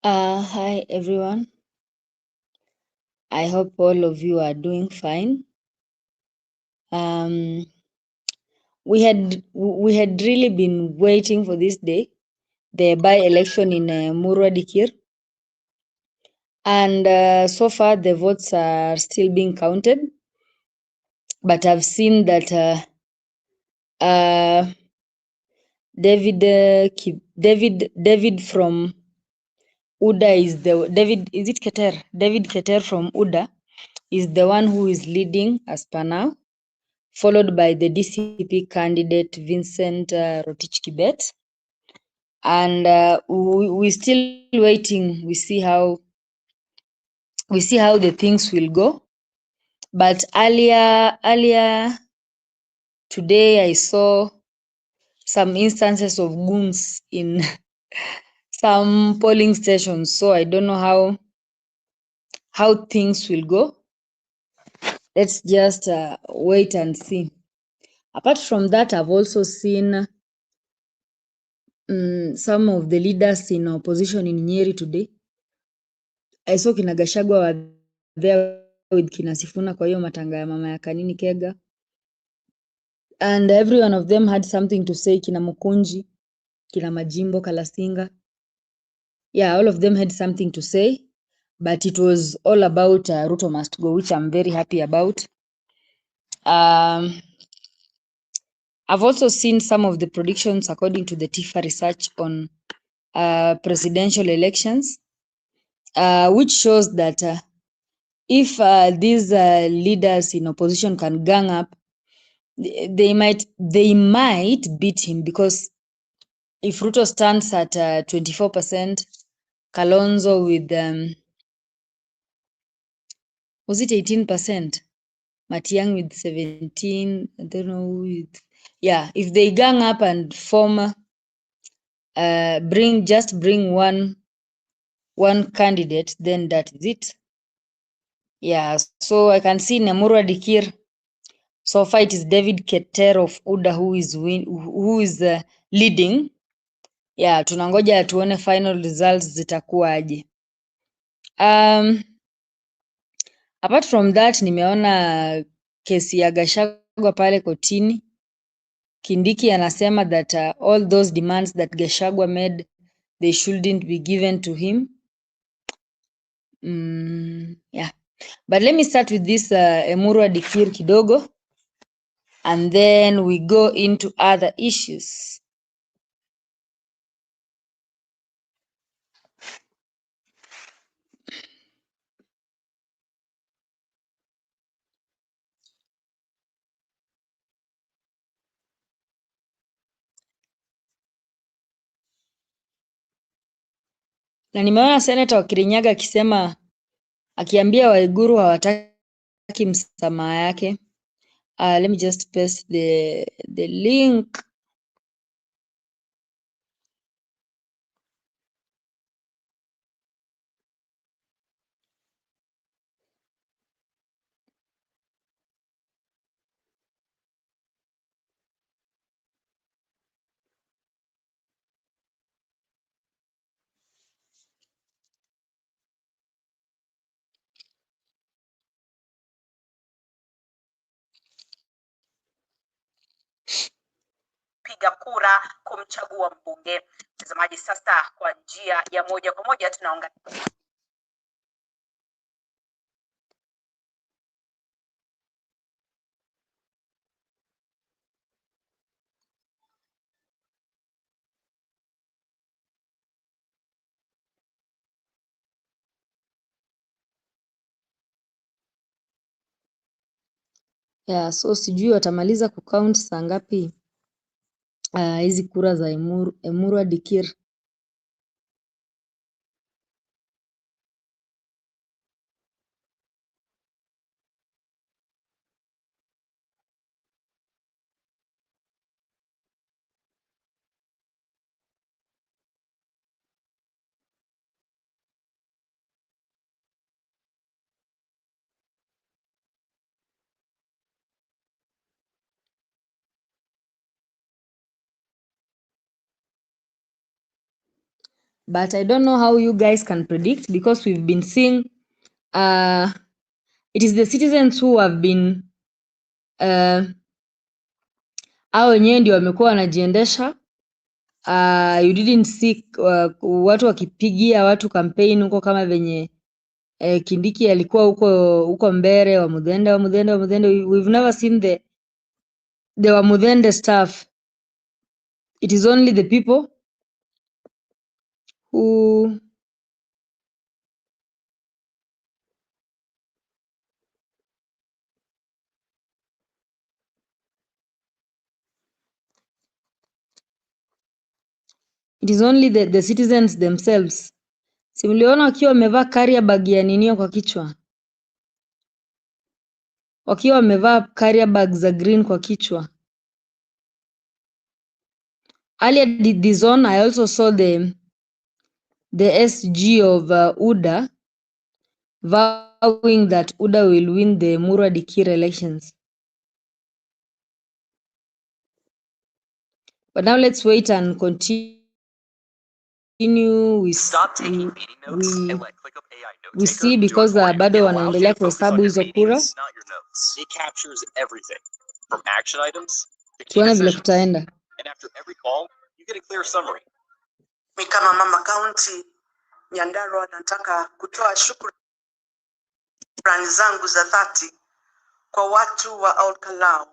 Hi everyone. I hope all of you are doing fine. Um, we had really been waiting for this day, the by-election in Emurua Dikirr, and so far the votes are still being counted. But I've seen that uh, David from UDA is the David. Is it Keter? David Keter from UDA is the one who is leading as per now, followed by the DCP candidate Vincent Rotich Kibet. And we're still waiting. We see how the things will go. But earlier today, I saw some instances of goons in some polling stations. So I don't know how things will go. Let's just wait and see. Apart from that, I've also seen some of the leaders in opposition in Nyeri today. I saw kina Gachagua were there with kina Sifuna kwa hiyo matanga ya mama ya Kanini Kega. And every one of them had something to say. Kina Mukunji, kina Majimbo, Kalasinga. Yeah, all of them had something to say. But it was all about Ruto must go, which I'm very happy about. I've also seen some of the predictions according to the TIFA research on presidential elections, which shows that if these leaders in opposition can gang up, they might beat him, because if Ruto stands at 24%, Kalonzo with was it 18%, Matiang'i with 17, I don't know if they gang up and form bring one candidate, then that is it. So I can see Emurua Dikirr. So far it is David Keter of UDA who is leading. Tunangoja tuone final results zitakuwaje. Apart from that, nimeona kesi ya Gachagua pale kotini. Kindiki anasema that all those demands that Gachagua made, they shouldn't be given to him. But let me start with this Emurua Dikirr kidogo, and then we go into other issues. Na nimeona Senator wa Kirinyaga akiambia Waiguru hawataki msamaha yake. Let me just paste the link. Piga kura kumchagua mbunge. Mtazamaji, sasa kwa njia ya moja kwa moja tunaongea So sijui watamaliza kucount saa ngapi hizi kura za Emurua Dikirr. But I don't know how you guys can predict, because we've been seeing it is the citizens who have been hao wenyewe ndio wamekuwa wanajiendesha. You didn't see watu wakipigia watu campaign huko kama venye Kindiki alikuwa huko mbele wa Mudhende. We've never seen the Wamudhende stuff. It is only the people who it is only the citizens themselves. Si mliona wakiwa wamevaa carrier bag ya ninio kwa kichwa, wakiwa wamevaa carrier bag za green kwa kichwa. Earlier this on, I also saw the SG of UDA vowing that UDA will win the Emurua Dikirr elections. But now let's wait and continue with we see, because bado wanaendelea kuhesabu hizo kura. It captures everything from action items to key Tuone vile decisions. kutaenda. And after every call, you get a clear summary. Mimi kama mama county Nyandarua nataka kutoa shukrani zangu za dhati kwa watu wa Olkalau.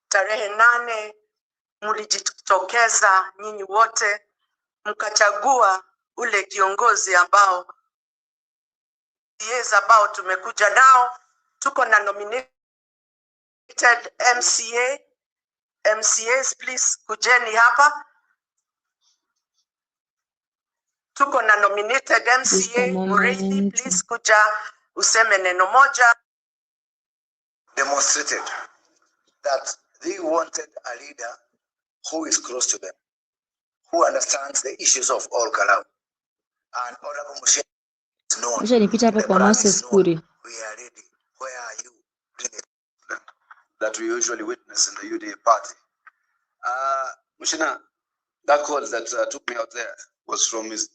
Tarehe 8 mlijitokeza nyinyi wote mkachagua ule kiongozi ambao tumekuja nao. Tuko na nominated MCAs, please kujeni hapa. Tuko na nominated MCA Murithi, please kuja useme neno moja. Demonstrated that they wanted a leader who is close to them, who understands the issues of all Kalau. And Honorable Mushe is known. Acha nipita hapa kwa Moses Kuri. We are ready. Where are you? That we usually witness in the UDA party. Mushina, that call that took me out there was from his.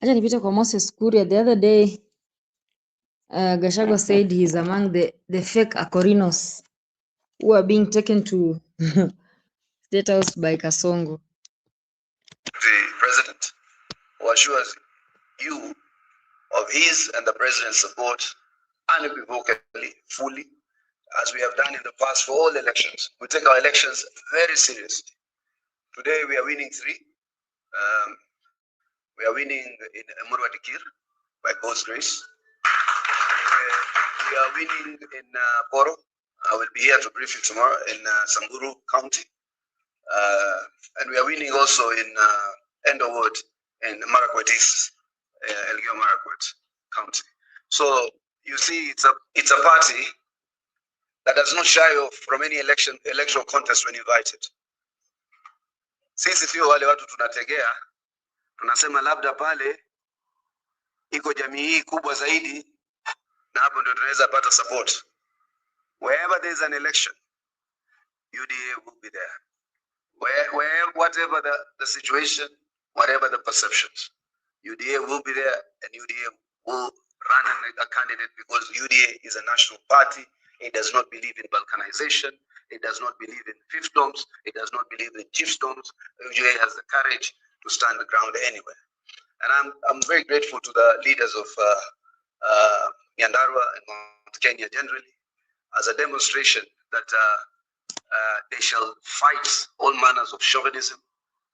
Acha nipita kwa Moses Kuri. The other day, Gachagua said he's among the fake Akorinos who are being taken to State House by Kasongo. The president who assures you of his and the president's support unequivocally, fully, as we have done in the past for all elections. We take our elections very seriously. Today we are winning 3. We are winning in Emurua Dikirr by God's grace. We are winning in Poro. I will be here to brief you tomorrow in Samburu County. And we are winning also in Endoward in Marakwet East, Elgeyo Marakwet County. So you see, it's a party that does not shy off from any electoral contest when invited. Sisi sio wale watu tunategea, tunasema labda pale iko jamii hii kubwa zaidi na hapo ndio tunaweza pata support. Wherever there is an election, UDA will be there. Whatever the situation, whatever the perceptions, UDA will be there, and UDA will run a candidate because UDA is a national party. It does not believe in balkanization. It does not believe in fiefdoms. It does not believe in chiefdoms. UDA has the courage to stand the ground anywhere. And I'm very grateful to the leaders of Nyandarua and Mount Kenya generally as a demonstration that they shall fight all manners of chauvinism,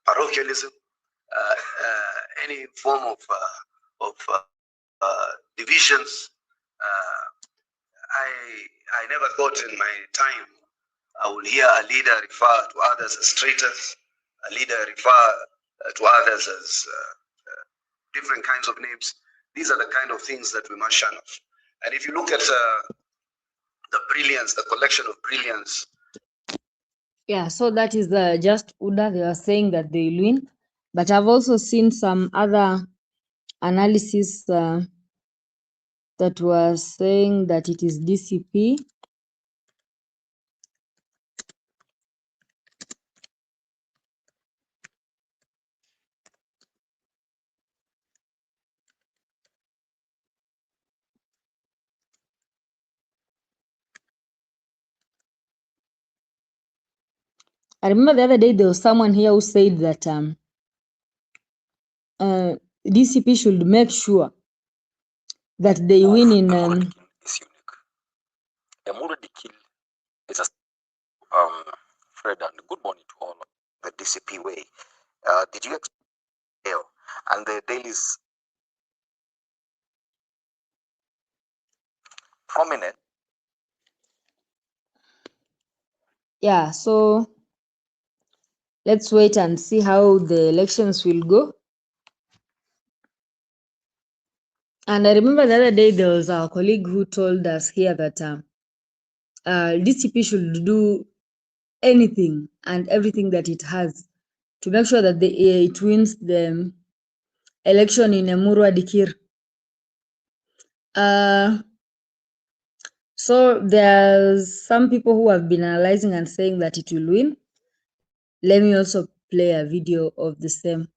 parochialism, any form of divisions. I never thought in my time I will hear a leader refer to others as traitors, a leader refer to others as different kinds of names. These are the kind of things that we must shun off. And if you look at the brilliance, the collection of brilliance. Yeah, so that is just UDA. They are saying that they will win. But I've also seen some other analysis that were saying that it is DCP. I remember the other day there was someone here who said that DCP should make sure that they win in is unique. Emurua Dikirr is a Fred, and good morning to all. The DCP way. Did you expect and the dailies prominent? yeah, so let's wait and see how the elections will go. And I remember the other day there was our colleague who told us here that DCP should do anything and everything that it has to make sure that it wins the election in Emurua Dikirr. So there's some people who have been analyzing and saying that it will win. Let me also play a video of the same.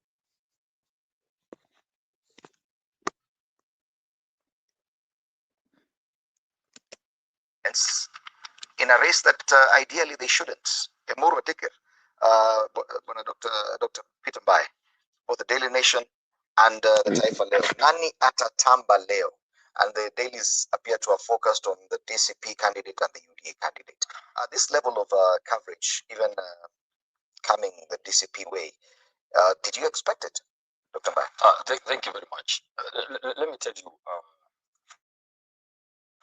In a race that ideally they shouldn't. Emurua Dikirr, Dr. Peter Mbai, both the Daily Nation and the Taifa Leo. Nani atatamba leo. And the dailies appear to have focused on the DCP candidate and the UDA candidate. This level of coverage, even coming the DCP way, did you expect it, Dr. Mbai? Thank you very much. Let me tell you,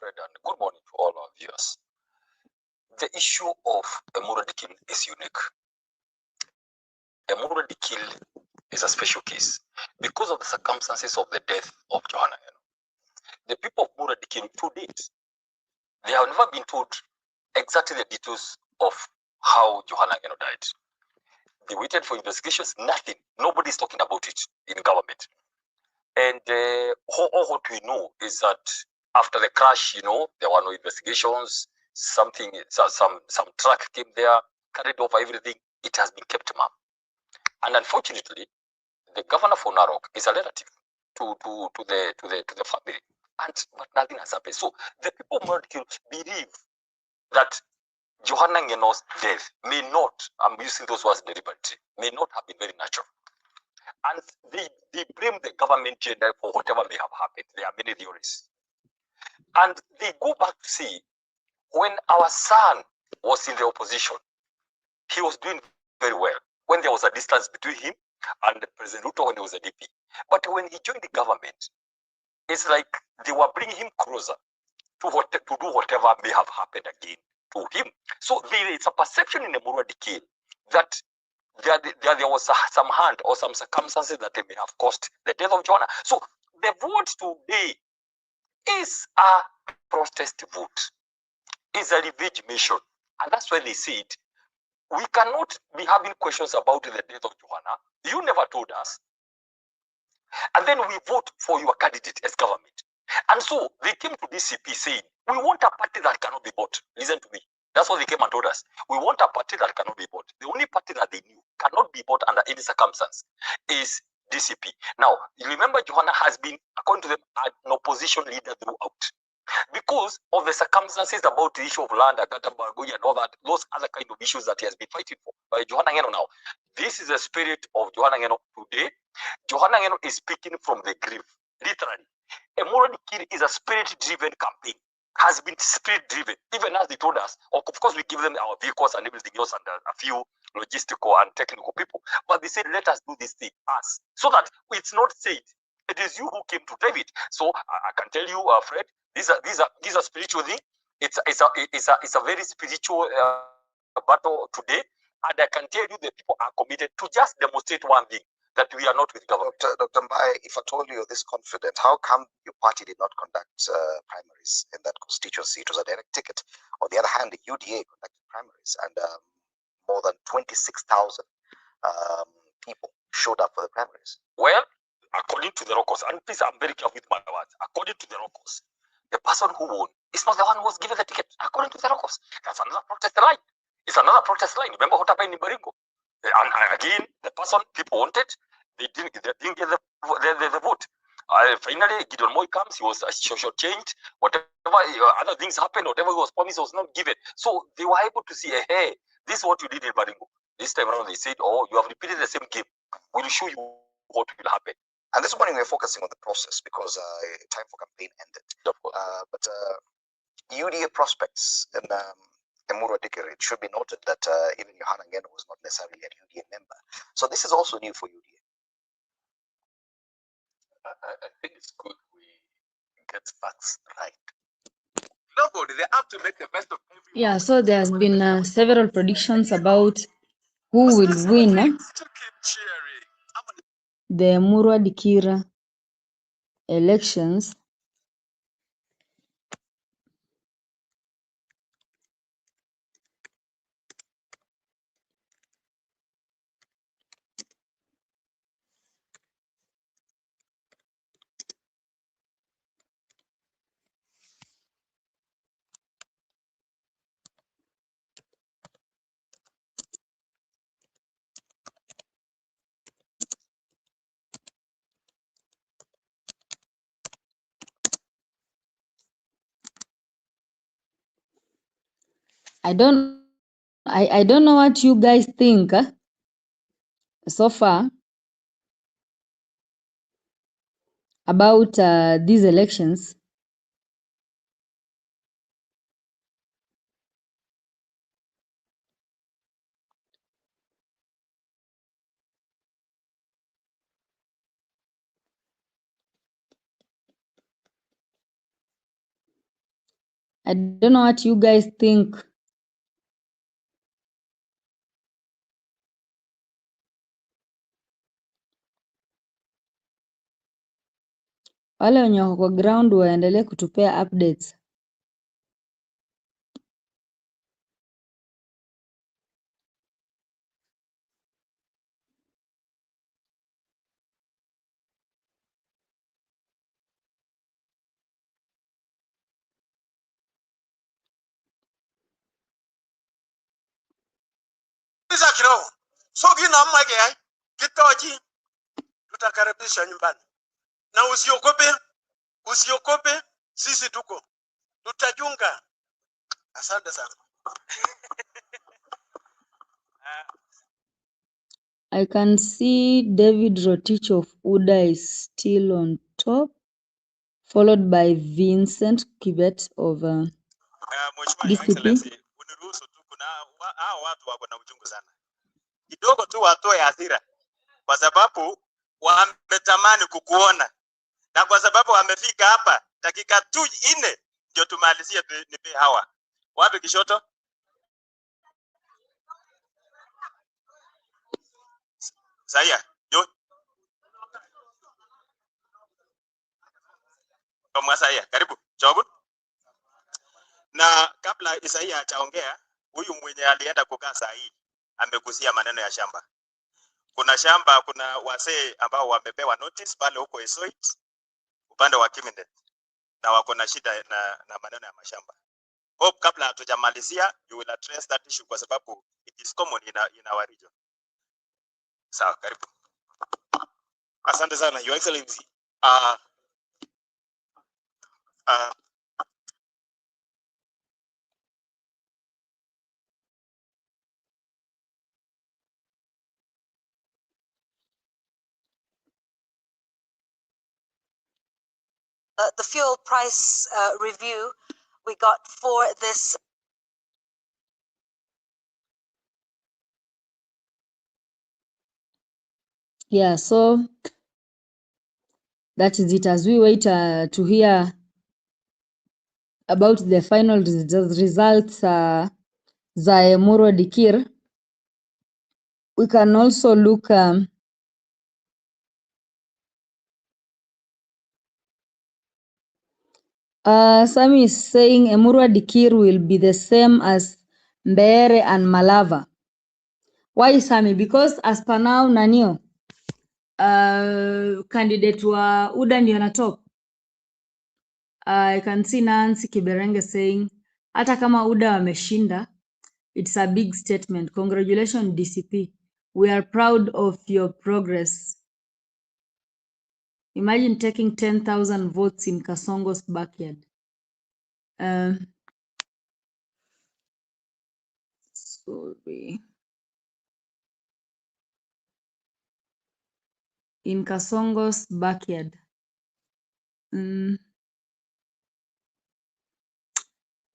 Fred, and good morning to all our viewers. The issue of Emurua Dikirr is unique. Emurua Dikirr is a special case because of the circumstances of the death of Johanna. The people of Emurua Dikirr to date, they have never been told exactly the details of how Johanna died. They waited for investigations, nothing. Nobody's talking about it in government. And all what we know is that after the crash, there were no investigations. Some truck came there, carried over everything. It has been kept mum. And unfortunately, the governor for Narok is a relative to the family, but nothing has happened. So the people of Emurua believe that Johanna Ngeno's death may not, I'm using those words deliberately, may not have been very natural. And they blame the government gender for whatever may have happened. There are many theories. And they go back to see when our son was in the opposition, he was doing very well. When there was a distance between him and President Ruto when he was a DP. But when he joined the government, it's like they were bringing him closer to do whatever may have happened again to him. So there is a perception in Emurua Dikirr that there was some hand or some circumstances that they may have caused the death of Johanna. So the vote today is a protest vote, is a revenge mission. And that's why they said, we cannot be having questions about the death of Johanna. You never told us. And then we vote for your candidate as government. And so they came to DCP saying, we want a party that cannot be bought. Listen to me. That's what they came and told us. We want a party that cannot be bought. The only party that they knew cannot be bought under any circumstance is DCP. Now, you remember Johanna has been, according to them, an opposition leader throughout. Because of the circumstances about the issue of land, and all that, those other kind of issues that he has been fighting for. By Johanna Ngeno now, this is the spirit of Johanna Ngeno today. Johanna Ngeno is speaking from the grave, literally. Emurua Dikirr is a spirit-driven campaign, has been spirit-driven, even as they told us. Of course, we give them our vehicles and everything else and a few logistical and technical people. But they said, let us do this thing, us. So that it's not said, it is you who came to drive it. So I can tell you, Fred, these are spiritual things. It's a very spiritual battle today. And I can tell you the people are committed to just demonstrate one thing, that we are not with government. Dr. Mbai, if I told you this confident, how come your party did not conduct primaries in that constituency? It was a direct ticket. On the other hand, the UDA conducted primaries, and more than 26,000 people showed up for the primaries. Well, according to the locals, and please, I'm very careful with my words. According to the locals, the person who won is not the one who was given the ticket. According to the locals, that's another protest line. It's another protest line. Remember what happened in Baringo? And again, the person people wanted, they didn't get the vote. Finally, Gideon Moi comes, he was changed, whatever other things happened, whatever was promised was not given. So they were able to see, hey, this is what you did in Baringo. This time around, they said, "Oh, you have repeated the same game. We'll show you what will happen." And this morning we're focusing on the process because time for campaign ended. But UDA prospects in Emurua Dikirr, it should be noted that even Yohana Ngeno was not necessarily a UDA member. So this is also new for UDA. I think it's good we get facts right. Nobody, they have to make the best of every Yeah, so there's been several predictions about who will win the Emurua Dikirr elections. I don't know what you guys think so far about these elections. I don't know what you guys think. Wale wenye wako kwa ground waendelee kutupea updates. kidogo. So kina mmage kitoji tutakaribisha nyumbani. Na usiogope, sisi tuko. Tutajunga. Asante sana. I can see David Rotich of UDA is still on top, followed by Vincent Kibet of DCP. Uniruhusu tu, kuna hao watu wako na uchungu sana. Kidogo tu watoe hasira kwa sababu wametamani kukuona. Na kwa sababu wamefika hapa dakika tu 4 ndio tumalizie nipe hawa. Wapi Kishoto? Saya, jo. Kama Saya, karibu. Chobu. Na kabla Isaia hajaongea, huyu mwenye alienda kukaa saa hii amegusia maneno ya shamba. Kuna shamba, kuna wasee ambao wamepewa notice pale huko Esoit upande wa Kimindet na wako na shida na maneno ya mashamba. Hope kabla hatujamalizia you will address that issue kwa sababu it is common in our region. Sawa, karibu. Asante sana Your Excellency. The fuel price review we got for this. Yeah, so that is it. As we wait to hear about the final results za Emurua Dikirr, we can also look Sami is saying Emurua Dikirr will be the same as Mbeere and Malava. Why Sami? Because as per now Nanio candidate wa UDA ndio na top. I can see Nancy Kiberenge saying hata kama UDA wameshinda, it's a big statement. Congratulations DCP. We are proud of your progress. Imagine taking 10,000 votes in Kasongo's backyard. Sorry. in Kasongo's backyard.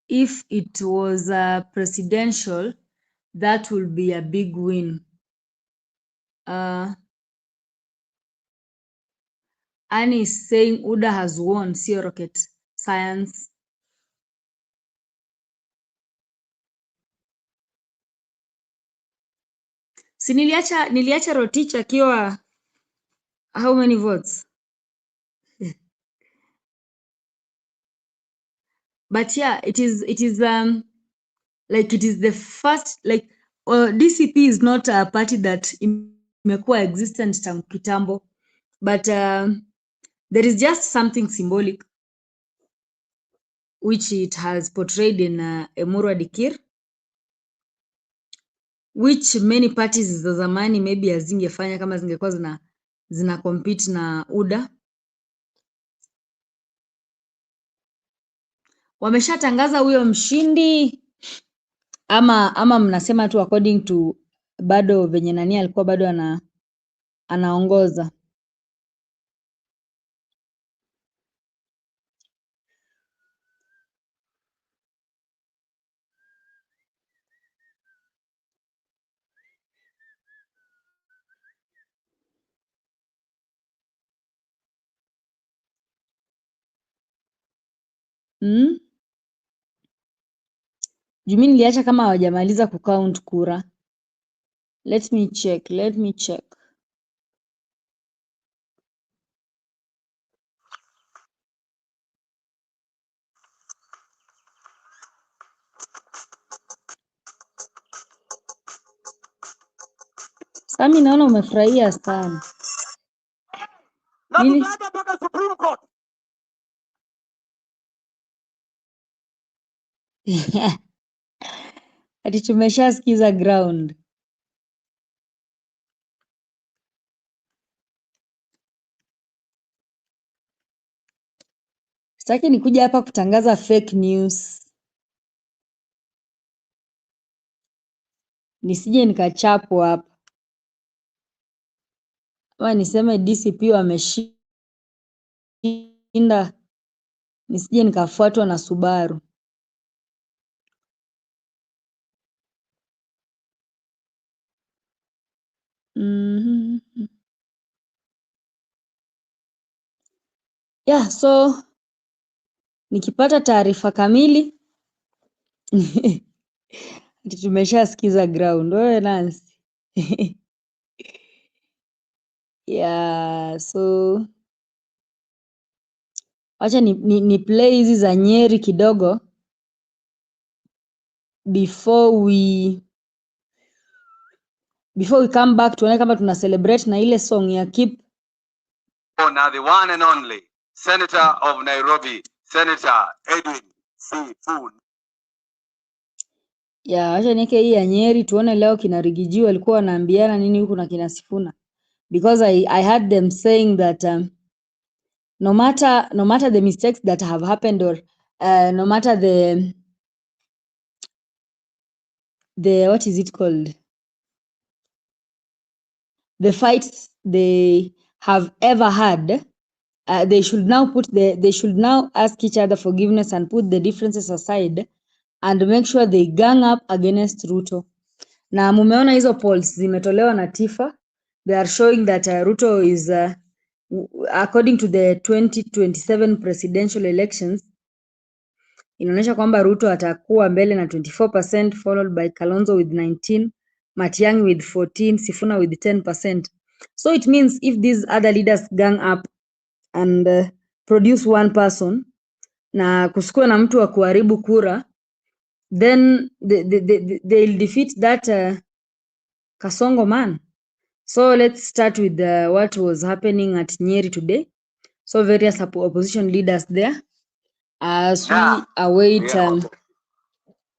If it was presidential, that will be a big win. Annie is saying UDA has won, sio rocket science. Si niliacha Rotich akiwa how many votes? But yeah, it is like it is the first, like DCP is not a party that imekuwa existent tangu kitambo, but there is just something symbolic which it has portrayed in Emurua Dikirr, which many parties za zamani maybe hazingefanya kama zingekuwa zina compete na UDA. Wameshatangaza huyo mshindi ama mnasema tu according to bado venye nani alikuwa bado anaongoza? Jumi niliacha kama hawajamaliza kucount kura. Let me check. Sami, naona umefurahia sana. Na Nini? tutaenda mpaka Supreme Court. Ati tumeshasikiza ground. Sitaki nikuja hapa kutangaza fake news. Nisije nikachapwa hapa. Ama niseme DCP wameshinda. Nisije nikafuatwa na Subaru. Yeah, so nikipata taarifa kamili ati tumeshasikiza ground. Wewe Nancy. Yeah, so acha ni play hizi za Nyeri kidogo before we come back tuone kama tuna celebrate na ile song ya Keep. Now the one and only Senator of Nairobi, Senator Edwin Sifuna. Ya acha niweke hii ya Nyeri tuone leo kina Rigiji walikuwa wanaambiana nini huku na kina Sifuna, because I heard them saying that no matter the mistakes that have happened or no matter the what is it called, the fights they have ever had, they should now ask each other forgiveness and put the differences aside and make sure they gang up against Ruto. Na mumeona hizo polls zimetolewa na Tifa, they are showing that Ruto is according to the 2027 presidential elections, inaonyesha kwamba Ruto atakuwa mbele na 24%, followed by Kalonzo with 19%, Matiang'i with 14%, Sifuna with 10%. So it means if these other leaders gang up and produce one person na kusikua na mtu wa kuharibu kura, then they'll defeat that Kasongo man. So let's start with what was happening at Nyeri today. So various opposition leaders there as we await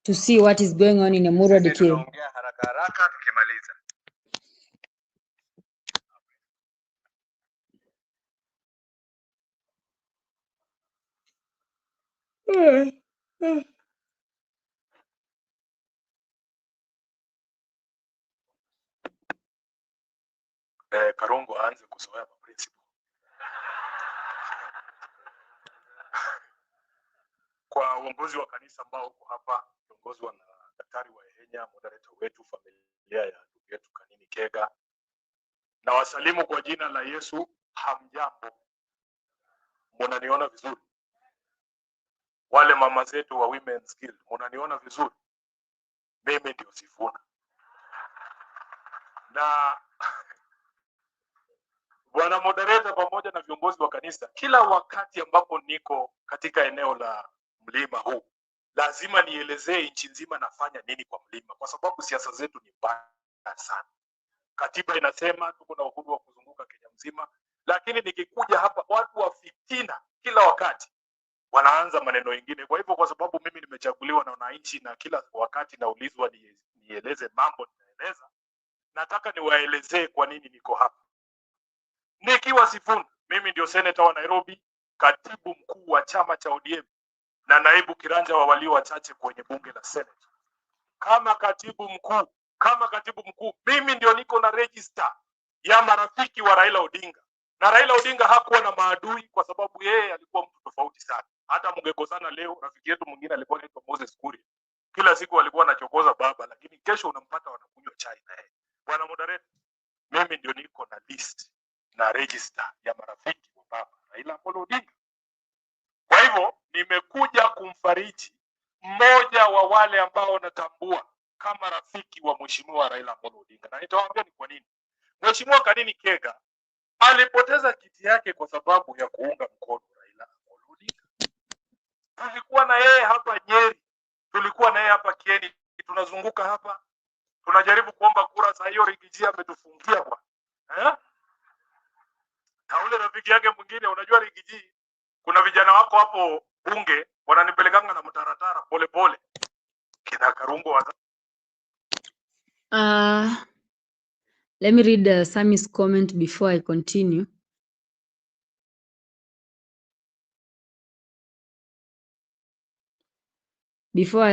to see what is going on in Emurua Dikirr. Tunaongea haraka haraka tukimaliza. Karongo aanze kuzoea principle. Kwa uongozi wa kanisa ambao uko hapa, uongozwa na daktari wa Ehenya, moderator wetu, familia ya ndugu yetu Kanini Kega, na wasalimu kwa jina la Yesu. Hamjambo, mnaniona vizuri? Wale mama zetu wa Women's Guild, mnaniona vizuri? Mimi ndio Sifuna. Na bwana moderator pamoja na viongozi wa kanisa, kila wakati ambapo niko katika eneo la mlima huu lazima nielezee nchi nzima nafanya nini kwa mlima, kwa sababu siasa zetu ni mbaya sana. Katiba inasema tuko na uhuru wa kuzunguka Kenya mzima, lakini nikikuja hapa watu wa fitina kila wakati wanaanza maneno mengine. Kwa hivyo, kwa sababu mimi nimechaguliwa na wananchi na kila wakati naulizwa nieleze mambo ninaeleza, nataka niwaelezee kwa nini niko hapa. Nikiwa Sifuna, mimi ndio senator wa Nairobi, katibu mkuu wa chama cha ODM na naibu kiranja wa walio wachache kwenye bunge la Senate. Kama katibu mkuu mimi ndio niko na register ya marafiki wa Raila Odinga. Na Raila Odinga hakuwa na maadui kwa sababu yeye alikuwa mtu tofauti sana. Hata mngekosana leo, rafiki yetu mwingine alikuwa anaitwa Moses Kuria. Kila siku alikuwa anachokoza baba, lakini kesho unampata wanakunywa chai na yeye. Bwana moderator, mimi ndio niko na list na register ya marafiki wa baba Raila Odinga. Kwa hivyo nimekuja kumfariji mmoja wa wale ambao natambua kama rafiki wa mheshimiwa Raila Odinga, na nitawaambia ni kwa nini. Mheshimiwa Kanini Kega alipoteza kiti yake kwa sababu ya kuunga mkono Raila Odinga. Tulikuwa na yeye hapa Nyeri, tulikuwa na yeye hapa Kieni, tunazunguka hapa, tunajaribu kuomba kura. Saa hiyo Rigiji ametufungia bwana. Na ule rafiki yake mwingine, unajua Rigiji, kuna vijana wako hapo bunge wananipelekanga na mtaratara pole pole. Kina Karungo wa Let me read Sammy's comment before I continue. Before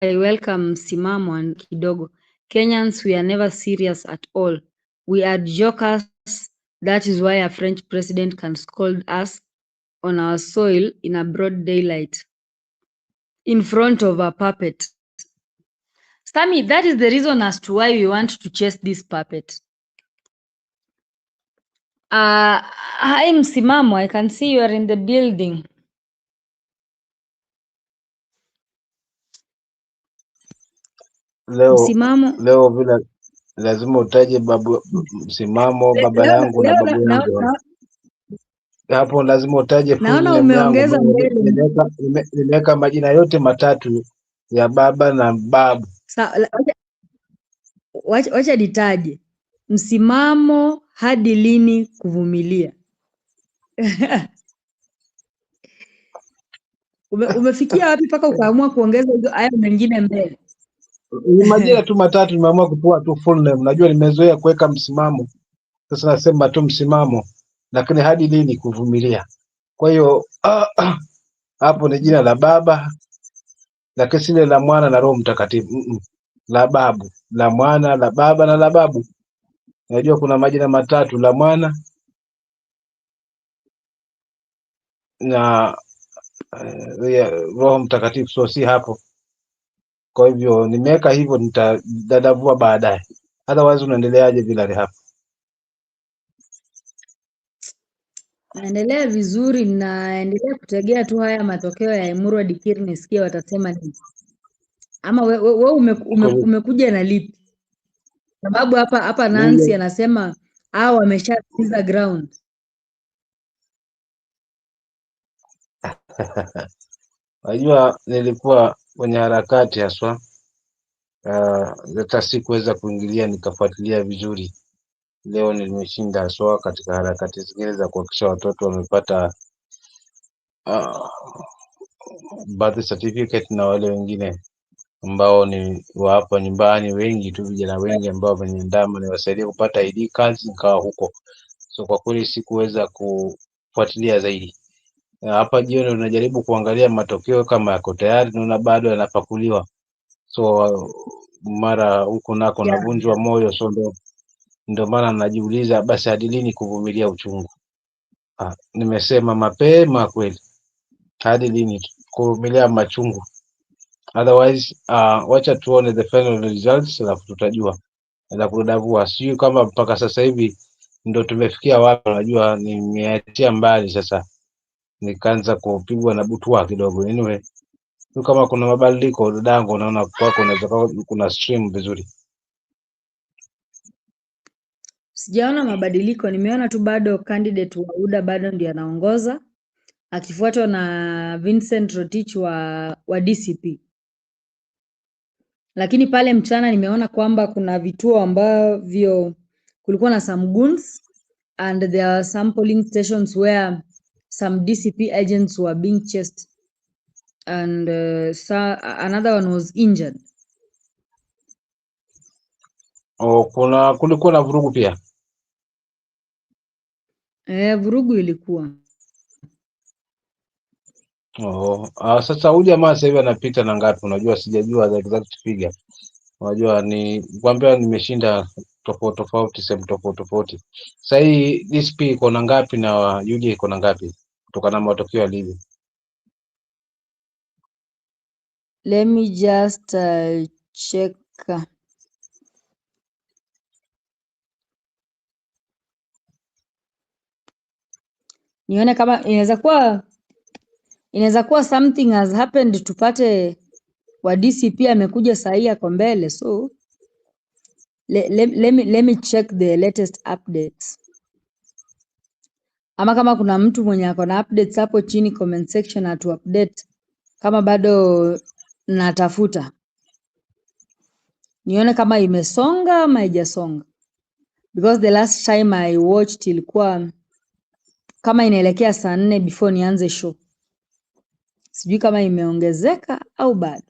I welcome Simamo and Kidogo, Kenyans, we are never serious at all. We are jokers. That is why a French president can scold us on our soil in a broad daylight in front of a puppet. Sammy, that is the reason as to why we want to chase this puppet. Hi Msimamo, I can see you are in the building. Leo vile lazima utaje babu Msimamo, baba yangu na babu yangu. Hapo lazima utaje full name yangu. Umeongeza mbele. Nimeweka majina yote matatu ya baba na babu. Wacha nitaje. Msimamo hadi lini kuvumilia? Umefikia wapi mpaka ukaamua kuongeza hizo haya mengine mbele? Ni majina tu matatu, nimeamua kutoa tu full name. Najua nimezoea kuweka Msimamo, sasa nasema tu Msimamo, lakini hadi lini kuvumilia. Kwa hiyo hapo ni jina la baba, lakini si la mwana na Roho Mtakatifu. La babu, la mwana, la baba na la babu. Najua kuna majina matatu, la mwana na Roho Mtakatifu, so si hapo. Kwa hivyo nimeweka hivyo, nitadadavua baadaye. Otherwise unaendeleaje bila hapo? Naendelea vizuri, naendelea kutegea tu haya matokeo ya Emurua Dikirr nisikie watasema nini. Ama wewe umekuja na lipi? Sababu hapa Nancy anasema wameshasikiza ground. Najua nilikuwa kwenye harakati haswa, hata sikuweza kuingilia nikafuatilia vizuri. Leo nimeshinda haswa katika harakati zingine za kuhakikisha watoto wamepata birth certificate, na wale wengine ambao ni wa hapa nyumbani, wengi tu, vijana wengi ambao wamenyandama niwasaidie kupata ID cards, nikawa huko. So kwa kweli sikuweza kufuatilia zaidi. Hapa jioni unajaribu kuangalia matokeo kama yako tayari, naona bado yanapakuliwa. So mara huko nako navunjwa moyo, so Ndio maana najiuliza basi hadi lini kuvumilia uchungu. Nimesema mapema kweli, hadi lini kuvumilia machungu? Otherwise wacha tuone the final results, alafu tutajua na kudadavua. Sijui kama mpaka sasa hivi ndo tumefikia wapi. Najua nimeachia mbali sasa, nikaanza kupigwa na butwa kidogo. Anyway, kama kuna mabadiliko dadangu, naona kwako unaweza kuna stream vizuri. Sijaona mabadiliko, nimeona tu bado candidate wa UDA bado ndiye anaongoza akifuatwa na Vincent Rotich wa DCP. Lakini pale mchana nimeona kwamba kuna vituo ambavyo kulikuwa na some goons and there are some polling stations where some DCP agents were being chased and another one was injured. Kulikuwa na vurugu pia. Vurugu ilikuwa. Sasa huyu jamaa sasa hivi anapita na ngapi? Unajua, sijajua the exact figure. Unajua ni kwambia nimeshinda tofauti sehemu tofauti. Sasa hii DSP iko na ngapi na UD iko na ngapi kutokana na matokeo yalivyo? Let me just check. Nione kama inaweza kuwa something has happened, tupate wa DCP amekuja sahi ako mbele, so let me check the latest updates. Ama kama kuna mtu mwenye ako na updates hapo chini comment section atu update kama bado natafuta nione kama imesonga ama haijasonga, because the last time I watched ilikuwa kama inaelekea saa 4 before nianze show. Sijui kama imeongezeka au bado.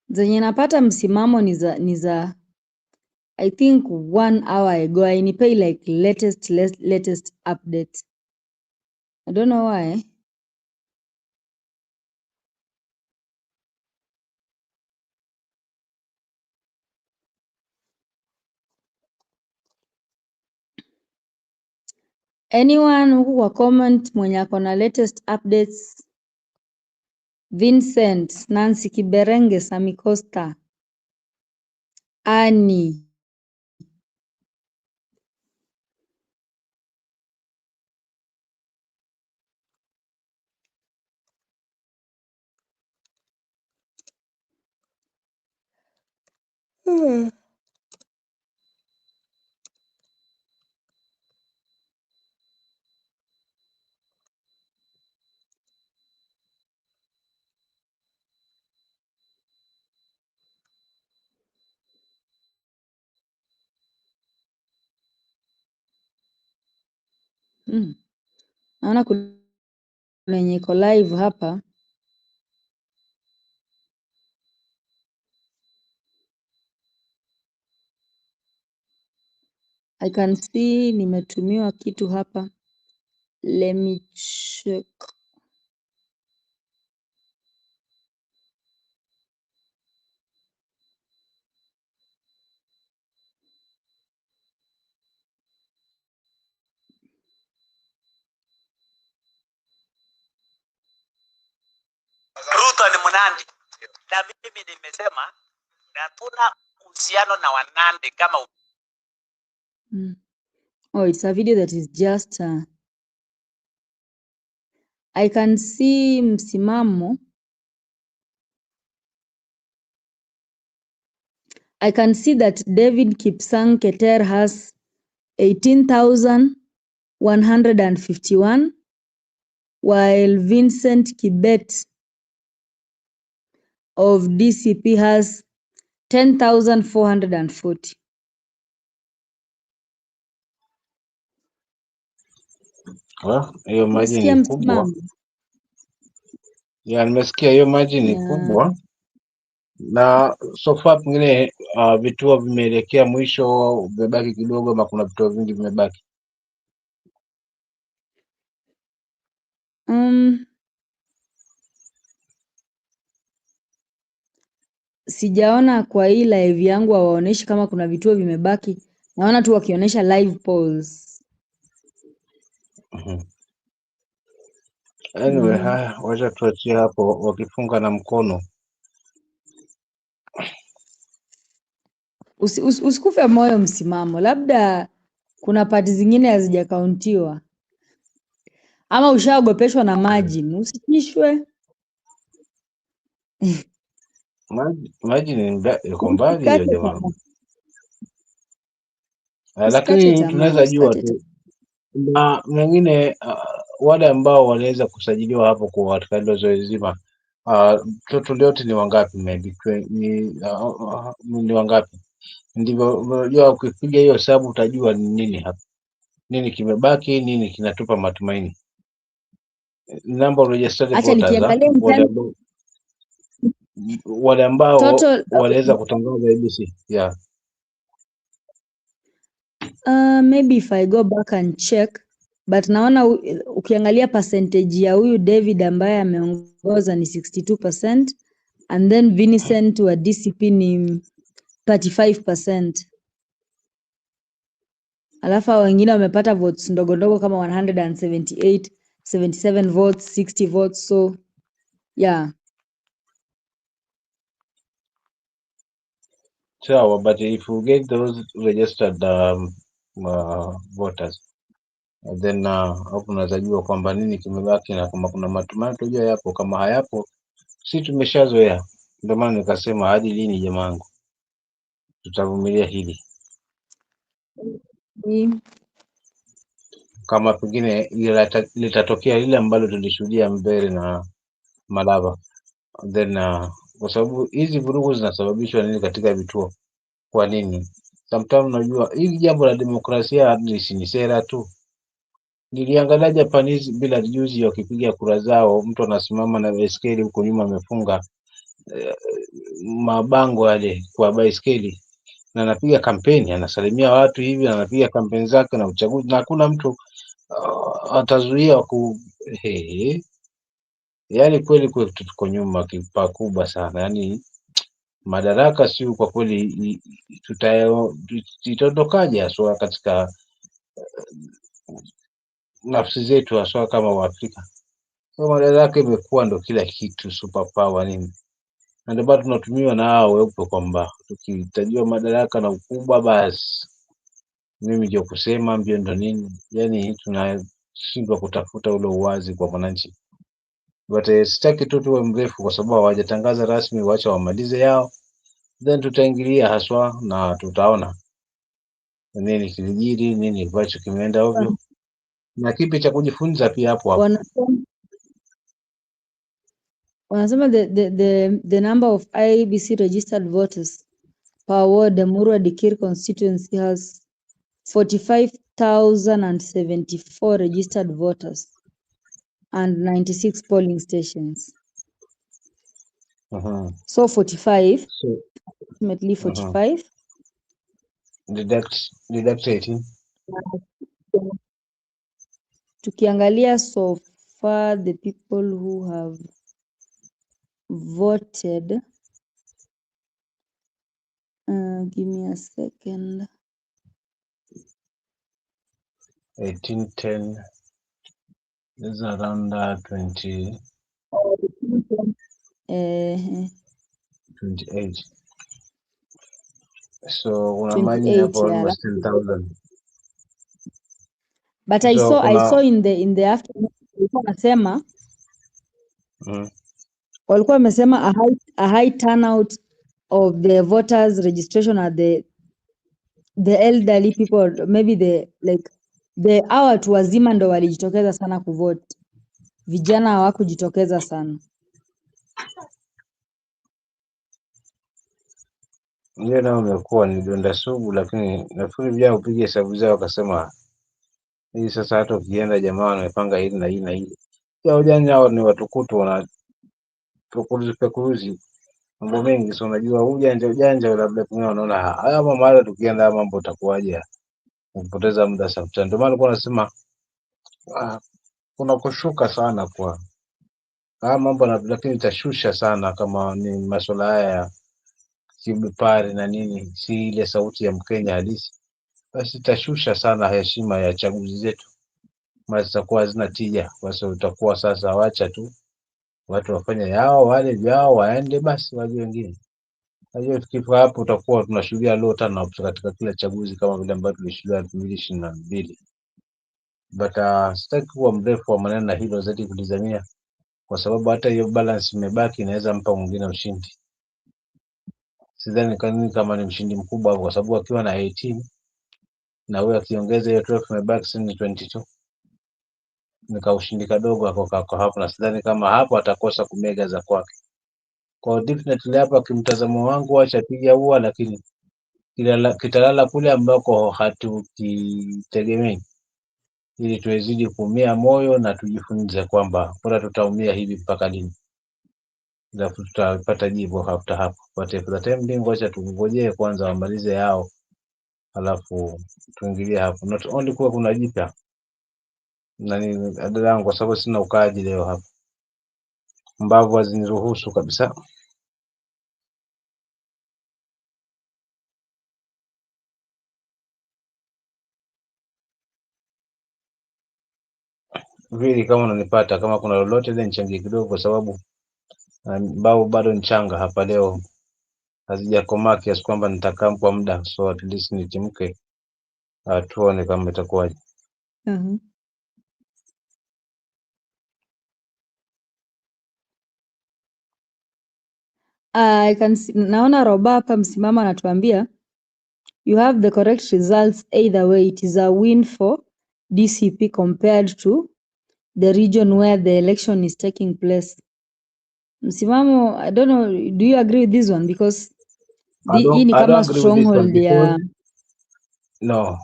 Zenye napata msimamo ni za I think 1 hour ago. Hainipei like latest updates. I don't know why. Anyone huku kwa comment mwenye ako na latest updates? Vincent, Nancy Kiberenge, Sami Costa, Annie. Naona kuna yenye iko live hapa. I can see nimetumiwa kitu hapa. Let me check. Wanandi. Na mimi nimesema hatuna uhusiano na Wanandi kama Oh, it's a video that is just I can see msimamo. I can see that David Kipsang Keter has 18,151, while Vincent Kibet of DCP has 10,440. Hiyo maji Umesikia ni kubwa. msimamo? Ya, nimesikia hiyo maji ni Yeah. kubwa. Na so far pengine vituo vimeelekea mwisho, vimebaki kidogo, ama kuna vituo vingi vimebaki? Sijaona kwa hii live yangu hawaoneshi kama kuna vituo vimebaki. Naona tu wakionyesha live polls. Anyway, haya, wacha tuachie hapo, wakifunga na mkono. Usikufe moyo msimamo, labda kuna pati zingine hazijakauntiwa, ama ushaogopeshwa na margin. Usitishwe. Maji iko mbali hiyo Usikate jamaa. tamaa. Lakini tamaa, tunaweza jua usikate tu, na wengine wale ambao wanaweza kusajiliwa hapo kwa katika hilo zoezi zima, total yote ni wangapi? Maybe ni wangapi? Ndivyo unajua, ukipiga hiyo hesabu utajua ni nini hapa, nini kimebaki, nini kinatupa matumaini. Number of registered Acha voters, nikiangalia wale ambao total. waliweza kutangaza ABC. Yeah. Maybe if I go back and check, but naona ukiangalia percentage ya huyu David ambaye ameongoza ni 62%, and then Vincent wa DCP ni 35%. Alafu wengine wamepata votes ndogo ndogo kama 178, 77 votes, 60 votes, so yeah. Sure, but if you get those registered voters, then hapo unaweza jua kwamba nini kimebaki, na kama kuna matumaini tujua yapo, kama hayapo si tumeshazoea. Ndio maana nikasema hadi lini jamangu tutavumilia hili? Kama pengine litatokea lile ambalo tulishuhudia Mbere na Malava, then kwa sababu hizi vurugu zinasababishwa nini katika vituo? Kwa nini? Sometimes unajua hili jambo la demokrasia ni sera tu. Niliangalia Japanese bila juzi wakipiga kura zao, mtu anasimama na baiskeli huko nyuma amefunga mabango yale kwa baiskeli, na anapiga kampeni, anasalimia watu hivi, anapiga kampeni zake na uchaguzi, na hakuna mtu atazuia yani kweli tuko nyuma pakubwa sana. Yani madaraka sio kwa kweli, tutaondokaje haswa katika nafsi zetu haswa kama Waafrika? So madaraka imekuwa ndo kila kitu, super power nini, na ndio bado tunatumiwa na hao weupe kwamba tukitajiwa madaraka na ukubwa, basi mimi ndio kusema mbio ndo nini. Yani tunashindwa kutafuta ule uwazi kwa mwananchi. But sitaki tu tuwe mrefu, kwa sababu hawajatangaza rasmi, wacha wamalize yao, then tutaingilia haswa na tutaona nini kilijiri, nini ambacho kimeenda ovyo, na kipi cha kujifunza pia hapo hapo. Wanasema the number of IEBC registered voters per ward, Emurua Dikirr constituency has 45,074 registered voters and 96 polling stations. So 45, So, approximately 45. Deduct 18. Tukiangalia so far the people who have voted, give me a second. 1810 is around 20. eh, 28. So una margin 28, hapo yeah. almost 10,000. But I So saw kuna in the afternoon walikuwa wanasema mm, walikuwa wamesema a high turnout of the voters registration at the elderly people, maybe hawa watu wazima ndo walijitokeza sana kuvote, vijana hawakujitokeza sana. ndio nao umekuwa ni donda sugu, lakini nafikiri vijana upige hesabu zao wakasema hii sasa, hata ukienda jamaa wamepanga hili na hili na hili. Ya ujanja hao ni watukutu, wana pekuruzi mambo mengi, so unajua ujanja, labda pengine wanaona haya mambo, hata tukienda haya mambo utakuwaje, kupoteza muda sana. Ndio maana alikuwa anasema kuna kushuka sana kwa haya mambo, lakini itashusha sana kama ni masuala haya ya kibepari na nini, si ile sauti ya Mkenya halisi, basi itashusha sana heshima ya chaguzi zetu, maana zitakuwa hazina tija. Basi utakuwa sasa, wacha tu watu wafanye yao, wale vyao waende, basi waje wengine. Najua tukifika hapo utakuwa tunashuhudia low turnout katika kila chaguzi kama vile ambavyo tulishuhudia 2022. But sitaki kuwa mrefu wa maneno na hilo zaidi kulizamia, kwa sababu hata hiyo balance imebaki inaweza mpa mwingine ushindi. Sidhani kama ni mshindi mkubwa, kwa sababu akiwa na 18 na huyo akiongeza hiyo 12 imebaki sasa ni 22, nikaushindi kadogo ako hapo, na sidhani kama hapo atakosa kumega za kwake. Kwa definitely hapa kimtazamo wangu acha piga ua, lakini kitalala kule ambako hatukitegemei, ili tuwezidi kuumia moyo na tujifunze kwamba bora tutaumia hivi mpaka lini, alafu tutapata jibu after hapo. But for the time being, acha tungojee kwanza wamalize yao, alafu tuingilie hapo. Not only kuwa kuna jipya nani dada yangu, kwa sababu sina ukaaji leo hapa, mbavu haziniruhusu kabisa. Vili, kama unanipata, kama kuna lolote ile nichangie kidogo, kwa sababu mbavu bado nchanga hapa leo, hazijakomaa kiasi kwamba nitakaa kwa muda, so at least nitimke, tuone kama itakuwaje. I can see, naona Roba hapa msimama anatuambia you have the correct results either way, it is a win for DCP compared to the region where the election is taking place. Msimamo, I don't know, do you agree with this one? Because hii ni I don't kama agree with this one stronghold ya because no,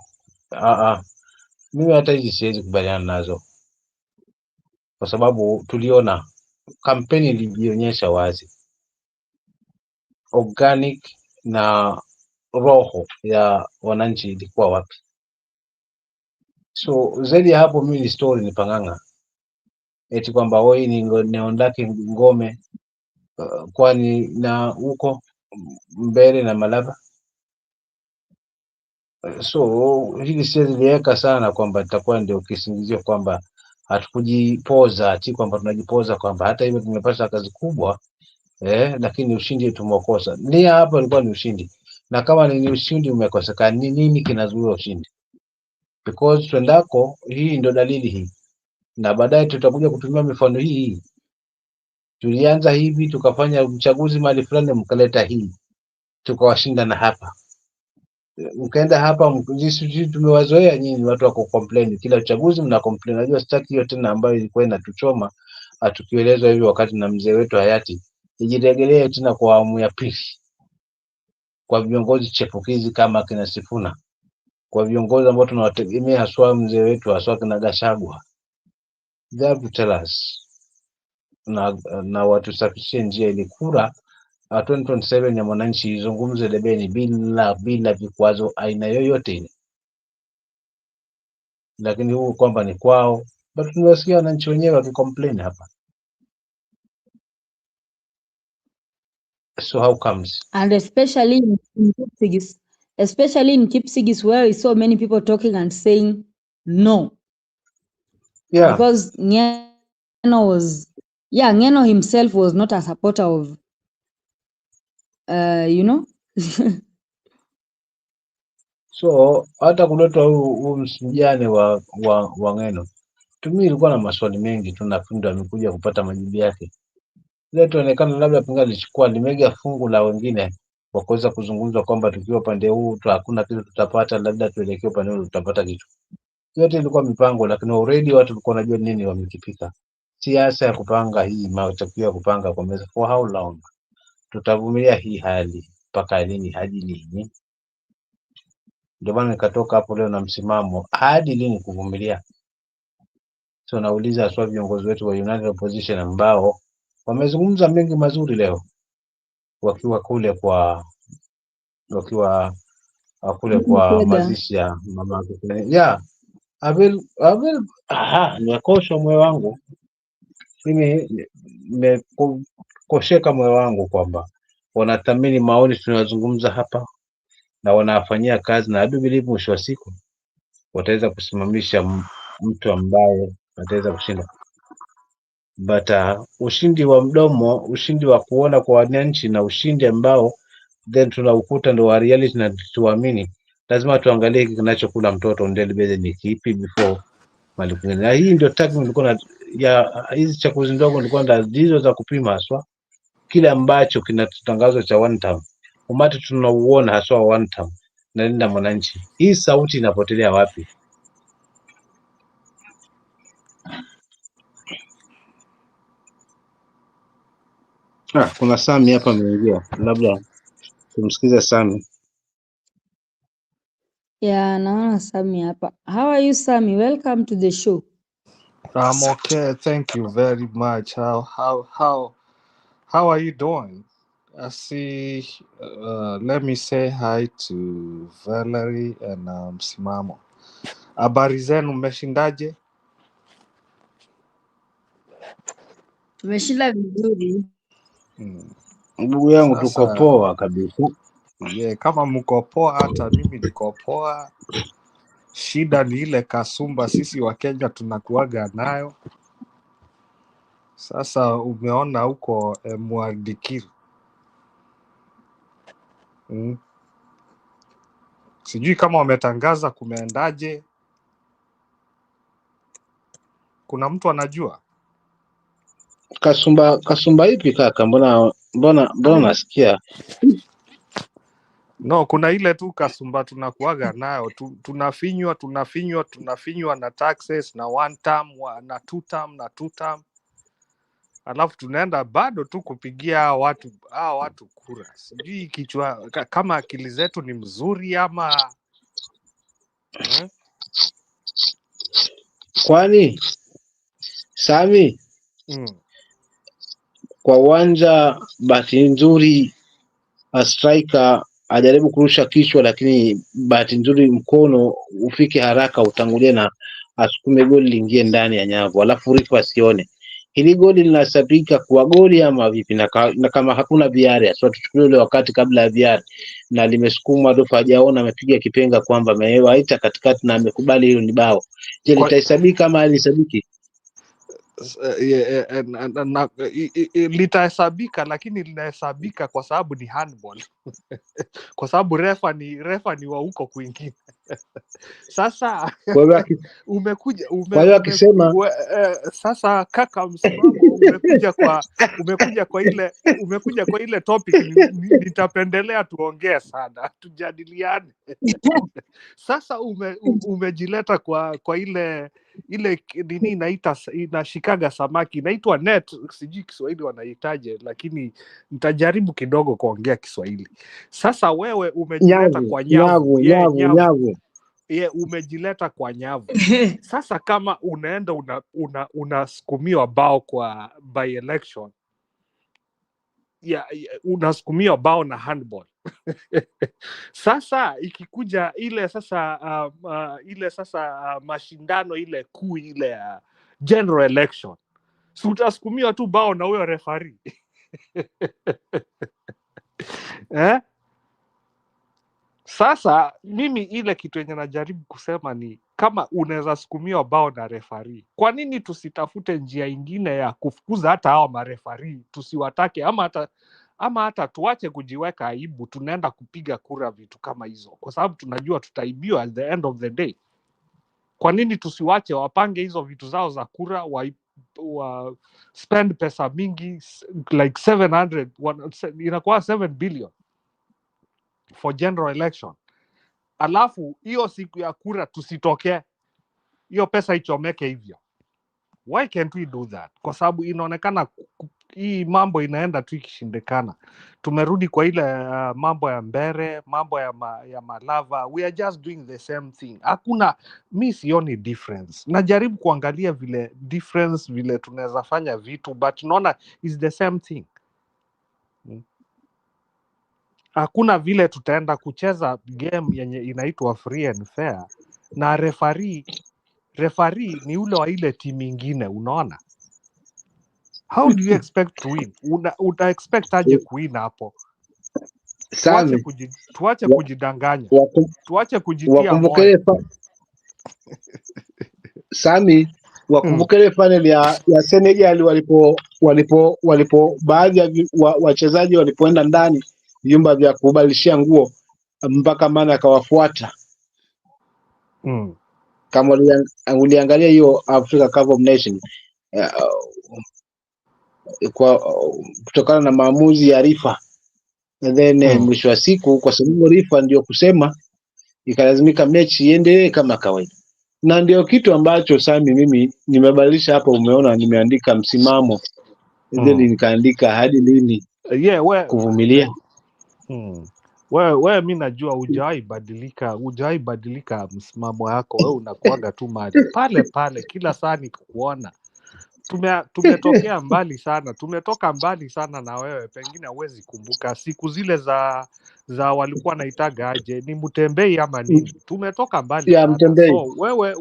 mimi hata hizi siwezi kubaliana nazo, kwa sababu tuliona kampeni ilijionyesha wazi, organic na roho ya wananchi ilikuwa wapi. So zaidi ya hapo, mimi story ni panganga eti kwamba hoi ni neondake ngome, kwani na huko mbele na Malaba. So hili siwezi liweka sana kwamba itakuwa ndio kisingizio kwamba hatukujipoza, ati kwamba tunajipoza kwamba hata hivyo tumepata kazi kubwa, lakini ushindi tumekosa. Nia hapa ilikuwa ni ushindi, na kama ni ushindi umekosekana, ni nini kinazuia ushindi? Because twendako, hii ndio dalili hii, na baadaye tutakuja kutumia mifano hii. Tulianza hivi, tukafanya uchaguzi mahali fulani, mkaleta hii, tukawashinda na hapa mkaenda hapa. Sisi tumewazoea nyinyi watu wako complain kila uchaguzi, mna complain. Najua sitaki hiyo tena ambayo ilikuwa inatuchoma atukielezwa hivi wakati na mzee wetu hayati, ijiregelee tena kwa awamu ya pili, kwa viongozi chepukizi kama kina Sifuna, kwa viongozi ambao tunawategemea haswa mzee wetu haswa kina Gachagua. They have to tell us na watusafishie njia ili kura 2027 ya mwananchi izungumze debeni bila vikwazo aina yoyote ile. Lakini huu kwamba ni kwao, bado tunawasikia wananchi wenyewe wakicomplain hapa. So how comes? and especially in Kipsigis where we saw many people talking and saying no. Yeah. Because Ngeno was Yeah, Ngeno himself was not a supporter of you know. So hata kuletwa huu msijane wa Ng'eno, tumi ilikuwa na maswali mengi tu, na fundi amekuja kupata majibu yake. Ile tuonekana labda pengine alichukua limega fungu la wengine kwa kuweza kuzungumza kwamba tukiwa upande huu hakuna kitu tutapata, labda tuelekee upande huu tutapata kitu. Yote ilikuwa mipango, lakini already watu walikuwa wanajua nini wamekipika. Siasa ya kupanga hii matukio ya kupanga kwa meza, for how long tutavumilia hii hali mpaka lini, hadi lini? Ndio maana nikatoka hapo leo na msimamo, hadi lini kuvumilia? So nauliza swali viongozi wetu wa United Opposition ambao wamezungumza mengi mazuri leo, wakiwa kule kwa mazishi ya mama yake. Abel nimekosha moyo wangu mimi, nimekosheka moyo wangu kwamba wanathamini maoni tunayozungumza hapa na wanafanyia kazi, na I believe mwisho wa siku wataweza kusimamisha mtu ambaye ataweza kushinda. But ushindi wa mdomo, ushindi wa kuona kwa wananchi, na ushindi ambao then tunaukuta ndo wa reality na tuamini, lazima tuangalie kinachokula mtoto ndele ni kipi before mali kwingine. Na hii ndio tactic nilikuwa ya hizi chaguzi ndogo, nilikuwa ndizo za kupima haswa kile ambacho kinatangazwa cha one term, umati tunauona haswa one term na linda mwananchi. Hii sauti inapotelea wapi? Kuna Sami hapa ameingia, labda tumsikize Sami. Yeah, naona Sami hapa. How are you, Sami? Welcome to the show. I'm okay, thank you very much. How are you doing? I see. Let me say hi to Valerie and Simamo. Habari zenu, mmeshindaje? Tumeshinda vizuri. Ndugu yangu, tuko Sasa poa kabisa. kama mko poa, hata mimi niko poa. Shida ni ile kasumba sisi wa Kenya tunakuaga nayo. Sasa umeona huko Emurua Dikirr. Sijui kama wametangaza kumeendaje. Kuna mtu anajua? Kasumba ipi kaka? Mbona nasikia No, kuna ile tu kasumba tunakuaga nayo, tunafinywa na taxes na one term na two term, alafu tunaenda bado tu kupigia hawa watu kura. Sijui kichwa kama akili zetu ni mzuri ama kwani Sami kwa uwanja, bahati nzuri striker ajaribu kurusha kichwa, lakini bahati nzuri mkono ufike haraka utangulie na asukume goli liingie ndani ya nyavu, alafu rifa asione. Hili goli linasabika kuwa goli ama vipi? Na kama hakuna VAR, so tuchukulie ule wakati kabla ya VAR na limesukuma refa hajaona, amepiga kipenga kwamba amewaita katikati na amekubali hilo ni bao, je, litahesabika ama halisabiki? Litahesabika, lakini linahesabika kwa sababu ni handball. Kwa sababu refa ni wa huko kwingine. Sasa umekuja sasa kaka Msimamo, umekuja kwa ile topic nitapendelea tuongee sana, tujadiliane. Sasa umejileta kwa ile nini inashikaga samaki, inaitwa net, sijui Kiswahili wanahitaje, lakini nitajaribu kidogo kuongea Kiswahili. Sasa wewe umejileta kwa nyavu. Umejileta kwa nyavu. Sasa kama unaenda unasukumiwa bao kwa by election, unasukumiwa bao na handball. Sasa ikikuja ile sasa mashindano ile kuu ile ya general election, si utasukumiwa tu bao na huyo referee. Sasa mimi ile kitu yenye najaribu kusema ni kama unaweza sukumiwa bao na refari, kwa nini tusitafute njia ingine ya kufukuza hata hao marefari, tusiwatake ama hata tuache kujiweka aibu, tunaenda kupiga kura vitu kama hizo, kwa sababu tunajua tutaibiwa at the end of the day. Kwa nini tusiwache wapange hizo vitu zao za kura, wa spend pesa mingi like 700 inakuwa 7 billion for general election, alafu hiyo siku ya kura tusitokee, hiyo pesa ichomeke hivyo. Why can't we do that? Kwa sababu inaonekana hii mambo inaenda tu ikishindikana. Tumerudi kwa ile mambo ya mbere, mambo ya malava. We are just doing the same thing. Hakuna, mi sioni difference. Najaribu kuangalia vile difference, vile tunaweza fanya vitu, but naona is the same thing. Hakuna vile tutaenda kucheza game yenye inaitwa free and fair na referee ni ule wa ile timu ingine, unaona? How do you expect to win? Una expect aje kuwin hapo? Sami, Tuache kujidanganya. Tuache kujitia wakumbuke moyo. Sami, wakumbuke ile panel ya Senegal walipo baadhi ya wachezaji walipoenda ndani vyumba vya kubadilishia nguo mpaka maana akawafuata. Kama uliangalia hiyo Africa Cup of Nations kwa kutokana na maamuzi ya rifa, and then mwisho wa siku kwa sababu rifa ndio kusema ikalazimika mechi iendelee kama kawaida, na ndio kitu ambacho Sami mimi nimebadilisha hapa. Umeona nimeandika msimamo, then nikaandika hadi lini kuvumilia. Wewe mimi najua hujawahi badilika msimamo yako. Wewe unakuaga tu mahali pale kila saa nikuona. Tumetoka mbali sana na wewe, pengine huwezi kumbuka siku zile za walikuwa naitaga aje, ni mtembei ama nini? Tumetoka mbali sana. So wewe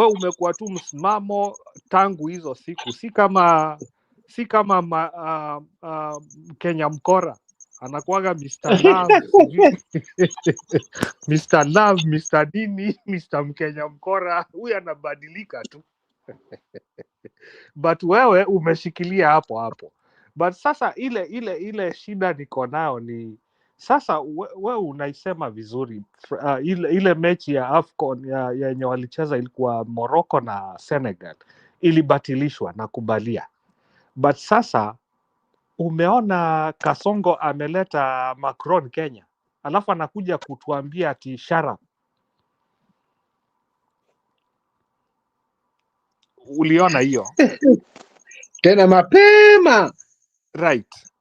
umekuwa tu msimamo tangu hizo siku, si kama Kenya mkora anakuaga Mr. Love Mr. Love, Mr. Dini, Mr. Mkenya mkora, huyu anabadilika tu. But wewe umeshikilia hapo. But sasa ile shida niko nayo ni sasa wewe unaisema vizuri. Ile mechi ya AFCON yenye walicheza ilikuwa Morocco na Senegal, ilibatilishwa na kubalia. But sasa umeona Kasongo ameleta Macron Kenya, alafu anakuja kutuambia ati shara. Uliona hiyo? Tena mapema. Right.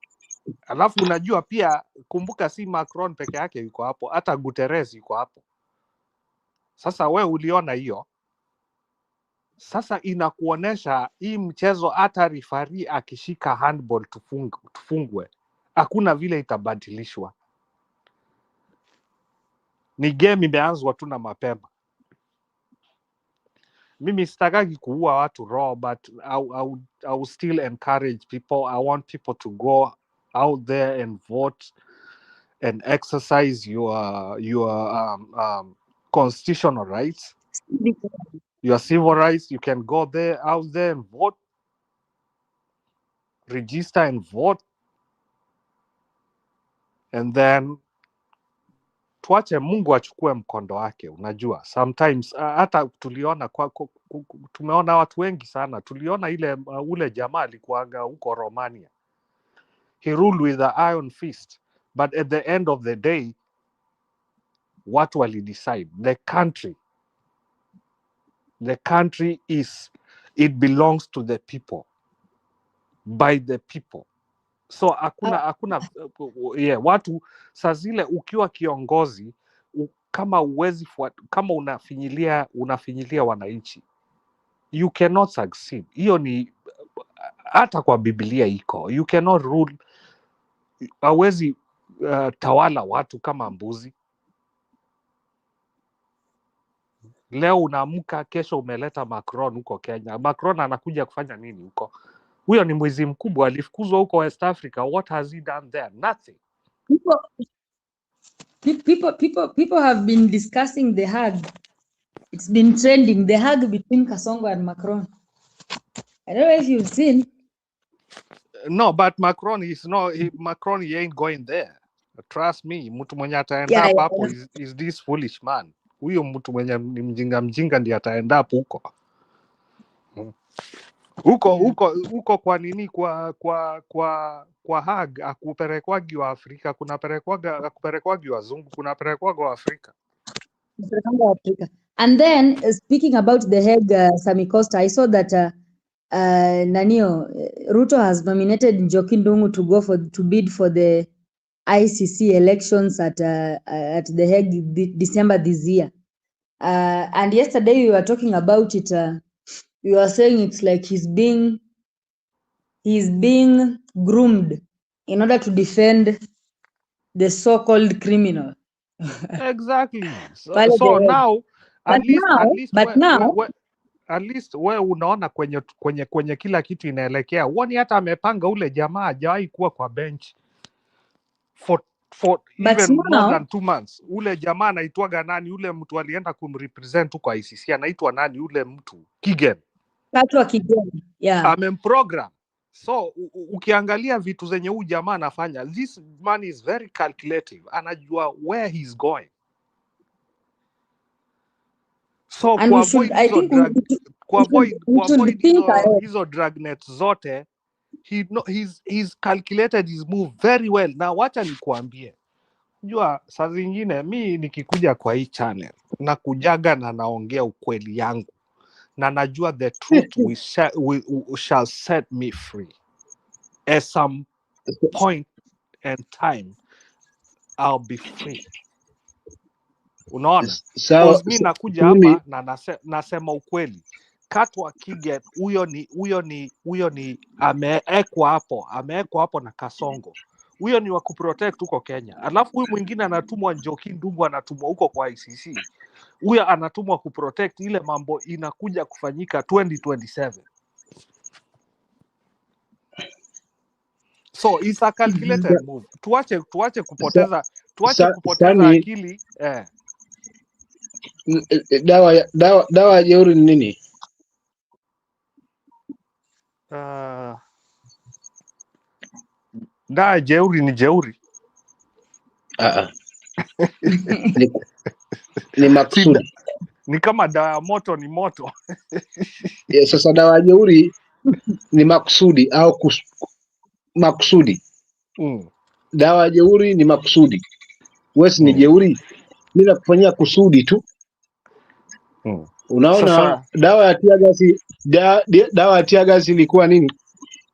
Alafu unajua pia, kumbuka si Macron peke yake yuko hapo, hata Guterres yuko hapo. Sasa we uliona hiyo? Sasa inakuonesha hii mchezo hata referee akishika handball tufungwe, hakuna vile itabadilishwa. Ni game imeanzwa tu na mapema. Mimi sitakagi kuua watu raw, but I will still encourage people. I want people to go out there and vote and exercise your constitutional rights, your civil rights. You can go out there and vote, register and vote, and then tuache Mungu achukue mkondo wake. Unajua sometimes hata tuliona tumeona watu wengi sana. Tuliona ule jamaa alikuanga huko Romania, he ruled with the iron fist, but at the end of the day watu walidecide the country it belongs to the people, by the people. So hakuna watu saa zile ukiwa kiongozi kama kama unafinyilia wananchi, you cannot succeed. Hiyo ni hata kwa Biblia iko, you cannot rule. Hawezi tawala watu kama mbuzi. Leo unaamka, kesho umeleta Macron huko Kenya. Macron anakuja kufanya nini huko? Huyo ni mwizi mkubwa, alifukuzwa huko West Africa. What has he done there? Nothing. People have been discussing the hug. It's been trending, the hug between Kasongo and Macron. I don't know if you've seen. No, but Macron is not. Macron he ain't going there. Trust me, mtu mwenye ataenda Yeah, yeah. hapo is this foolish man. Huyo mtu mwenye ni mjinga ndiye ataenda hapo huko. Huko kwa nini kwa hag akupelekwagi wa Afrika, akupelekwagi wazungu, kunapelekwagi wa Afrika. And then speaking about the Hague, Sami Costa, I saw that Ruto has nominated Njoki Ndung'u to bid for the ICC elections at the Hague December this year. And yesterday we were talking about it. We were saying it's like he's being groomed in order to defend the so-called criminal. Exactly. So now at least we unaona kwenye kila kitu inaelekea. Uoni hata amepanga ule jamaa hajawahi kuwa kwa bench for even more than 2 months. Ule jamaa anaitwaga nani? Ule mtu alienda kumrepresent kwa ICC anaitwa nani? Ule mtu Kigen. Yeah. Amemprogram. So ukiangalia vitu zenye huyu jamaa anafanya, this man is very calculative. Anajua where he's going. So kuavoid hizo dragnet zote, he's calculated his move very well. Na wacha nikuambie, jua saa zingine mi nikikuja kwa hii channel na kujaga na naongea ukweli yangu na najua the truth shall set me free at some point and time. I'll be free. Unaona? Because mi nakuja hapa na nasema ukweli. Katwa Kigen huyo ni amewekwa hapo na Kasongo. Huyo ni wa kuprotect huko Kenya. Alafu huyu mwingine anatumwa Njoki Ndung'u, anatumwa huko kwa ICC. Huyo anatumwa kuprotect ile mambo inakuja kufanyika 2027. So it's a calculated move. Tuache kupoteza akili. Dawa ya jeuri ni nini? Dawa jeuri ni jeuri. Ni makusudi. Ni kama dawa moto ni moto. Yes, sasa dawa jeuri ni makusudi au makusudi. Dawa jeuri ni makusudi. Wewe ni jeuri, mimi nakufanyia kusudi tu. Unaona sasa, dawa ya tear gas ilikuwa nini?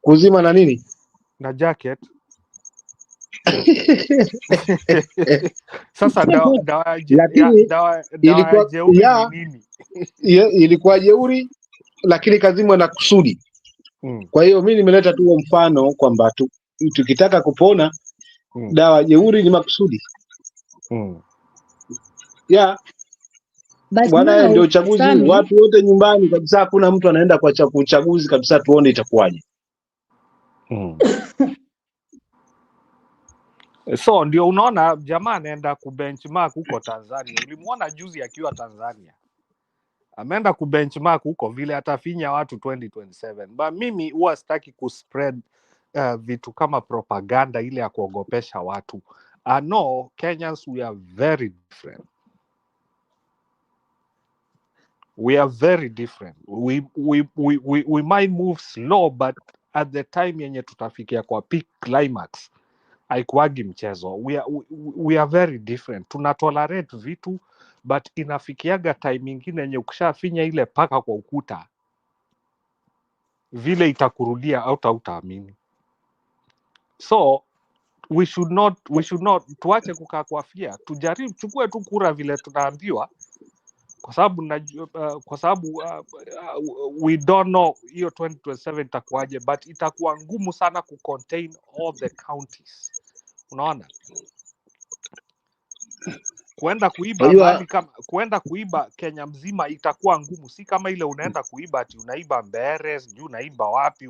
Kuzima na nini? Na jacket. Sasa dawa jeuri ni nini? Ilikuwa jeuri lakini kazimwa na kusudi. Kwa hiyo mimi nimeleta tu mfano kwamba tukitaka kupona dawa jeuri ni makusudi. Bwana, ndio uchaguzi, watu wote nyumbani kabisa, hakuna mtu anaenda kwa uchaguzi kabisa, tuone itakuwaje. So ndio unaona jamaa anaenda kubenchmark huko Tanzania. Ulimuona juzi akiwa Tanzania. Ameenda kubenchmark huko vile atafinya watu 2027. But mimi huwa sitaki kuspread vitu kama propaganda ile ya kuogopesha watu. I know Kenyans, we are very different. We are very different. We might move slow, but at the time yenye tutafikia kwa peak climax, haikuwagi mchezo. We are very different. Tunatolerate vitu, but inafikiaga time ingine yenye ukishafinya ile paka kwa ukuta, vile itakurudia au hautaamini. So we should not tuache kukaa kwa fear. Tujaribu chukue tu kura vile tunaambiwa, kwa sababu we don't know hiyo 2027 itakuwaje, but itakuwa ngumu sana kucontain all the counties. Unaona, kuenda kuiba Kenya mzima itakuwa ngumu, si kama ile unaenda kuiba ati unaiba Mbeere, sijui unaiba wapi.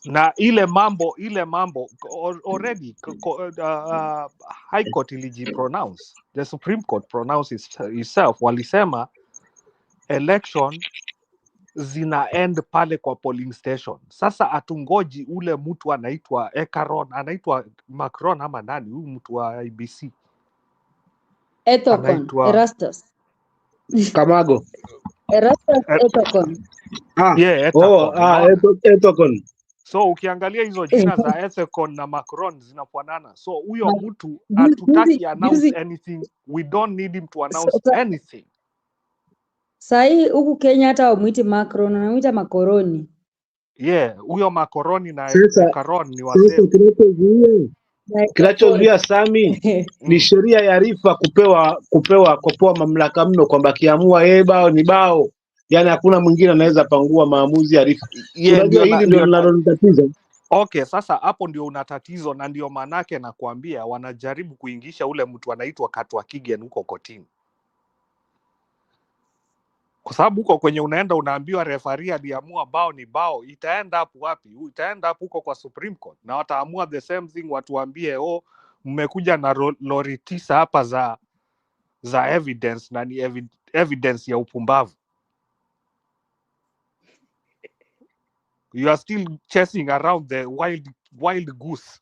na ile mambo already High Court pronounce, the Supreme Court pronounces itself, walisema election zina end pale kwa polling station. Sasa atungoji ule mtu anaitwa anaitwa Macron ama nani huyu mtu wa IBC Ethocon, anaitwa Erastus. Kamago. Erastus Ethocon. Ethocon. So ukiangalia hizo jina za Ethocon na Macron zinafanana. So huyo mtu Juzi- hatutaki announce juzi- anything. We don't need him to announce anything. Sahi huku Kenya hata wamuiti Macron, wanamuita makoroni. Yeah, huyo makoroni na Sasa- Caron ni Sasa wasema. kinachozuia Sami ni sheria ya Rifa kupewa mamlaka mno, kwamba akiamua bao ni bao, yani hakuna mwingine anaweza pangua maamuzi ya Rifa. Yeah, Unajua hili ndio linalonitatiza. Okay, sasa hapo ndio una tatizo, na ndio manake nakwambia wanajaribu kuingisha ule mtu anaitwa Katwa Kigen huko kotini. Kwa sababu huko kwenye unaenda unaambiwa referee aliamua bao ni bao, itaenda hapo wapi? Itaenda hapo huko kwa Supreme Court, na wataamua the same thing, watuambie mmekuja na lori 9 hapa za evidence, na ni evidence ya upumbavu. You are still chasing around the wild goose.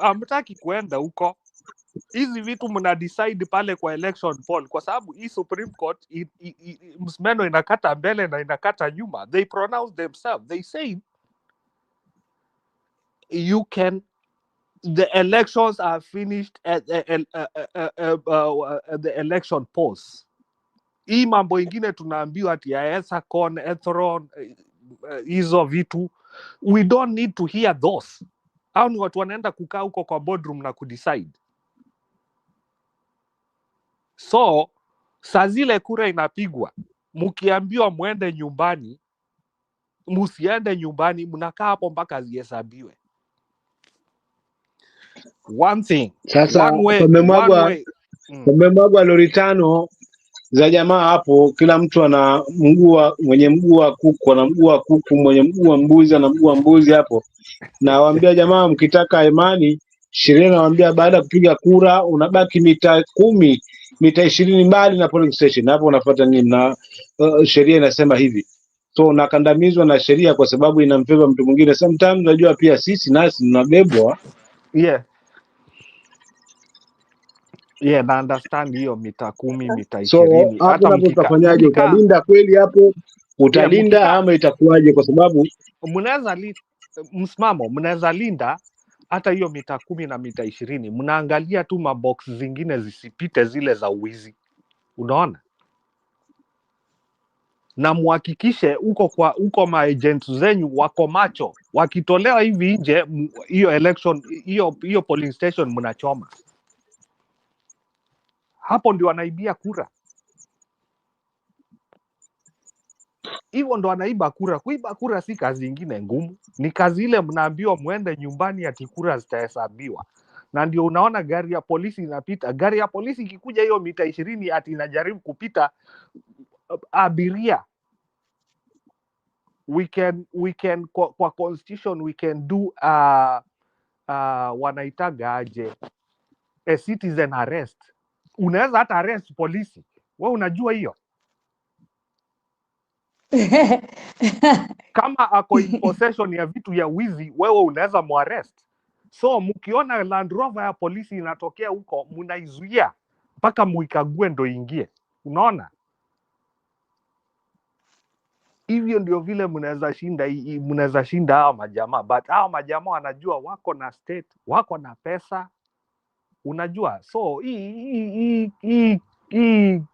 Hamtaki kuenda huko. Hizi vitu mna decide pale kwa election poll, kwa sababu hii Supreme Court msmeno inakata mbele na inakata nyuma. They pronounce themselves. They say the elections are finished at the election polls. Hii mambo ingine tunaambiwa ati ya Ethacon, Ethron, hizo vitu, we don't need to hear those. Hao ni watu wanaenda kukaa huko kwa boardroom na kudecide. So saa zile kura inapigwa, mkiambiwa muende nyumbani, msiende nyumbani, mnakaa hapo mpaka zihesabiwe. One thing, Sasa one way. Pamemwagwa lori 5 za jamaa hapo, kila mtu ana mwenye mguu wa kuku, ana mguu wa kuku, mwenye mguu wa mbuzi ana mguu wa mbuzi hapo. Na waambia jamaa, mkitaka imani, sheria nawaambia baada ya kupiga kura unabaki mita 10, mita 20 mbali na polling station. Hapo unafuata nini? Na sheria inasema hivi. So unakandamizwa na sheria kwa sababu inamfeva mtu mwingine. Sometimes unajua pia sisi nasi tunabebwa. Yeah, na understand hiyo mita 10, mita 20. So hapo napo utafanyaje? Utalinda kweli hapo? Utalinda ama itakuwaje? Kwa sababu mnaweza linda hata hiyo mita 10 na mita 20. Mnaangalia tu mabox zingine zisipite zile za uwizi. Unaona? Na muhakikishe uko maagents zenyu wako macho. Wakitolewa hivi nje, hiyo election, hiyo polling station mnachoma. Hapo ndio wanaibia kura. Hivyo ndo wanaiba kura. Kuiba kura si kazi ingine ngumu. Ni kazi ile mnaambiwa muende nyumbani ati kura zitahesabiwa. Na ndio unaona gari ya polisi inapita. Gari ya polisi ikikuja hiyo mita 20 ati inajaribu kupita abiria. We can kwa constitution we can do wanaitaga aje, a citizen arrest. Unaweza hata arrest polisi. Wewe unajua hiyo? Kama ako in possession ya vitu ya wizi, wewe unaweza muarrest. So mkiona Land Rover ya polisi inatokea huko, mnaizuia mpaka muikague ndo ingie. Unaona? Hivyo ndio vile mnaweza shinda hao majamaa. But hao majamaa wanajua wako na state, wako na pesa. Unajua? So hii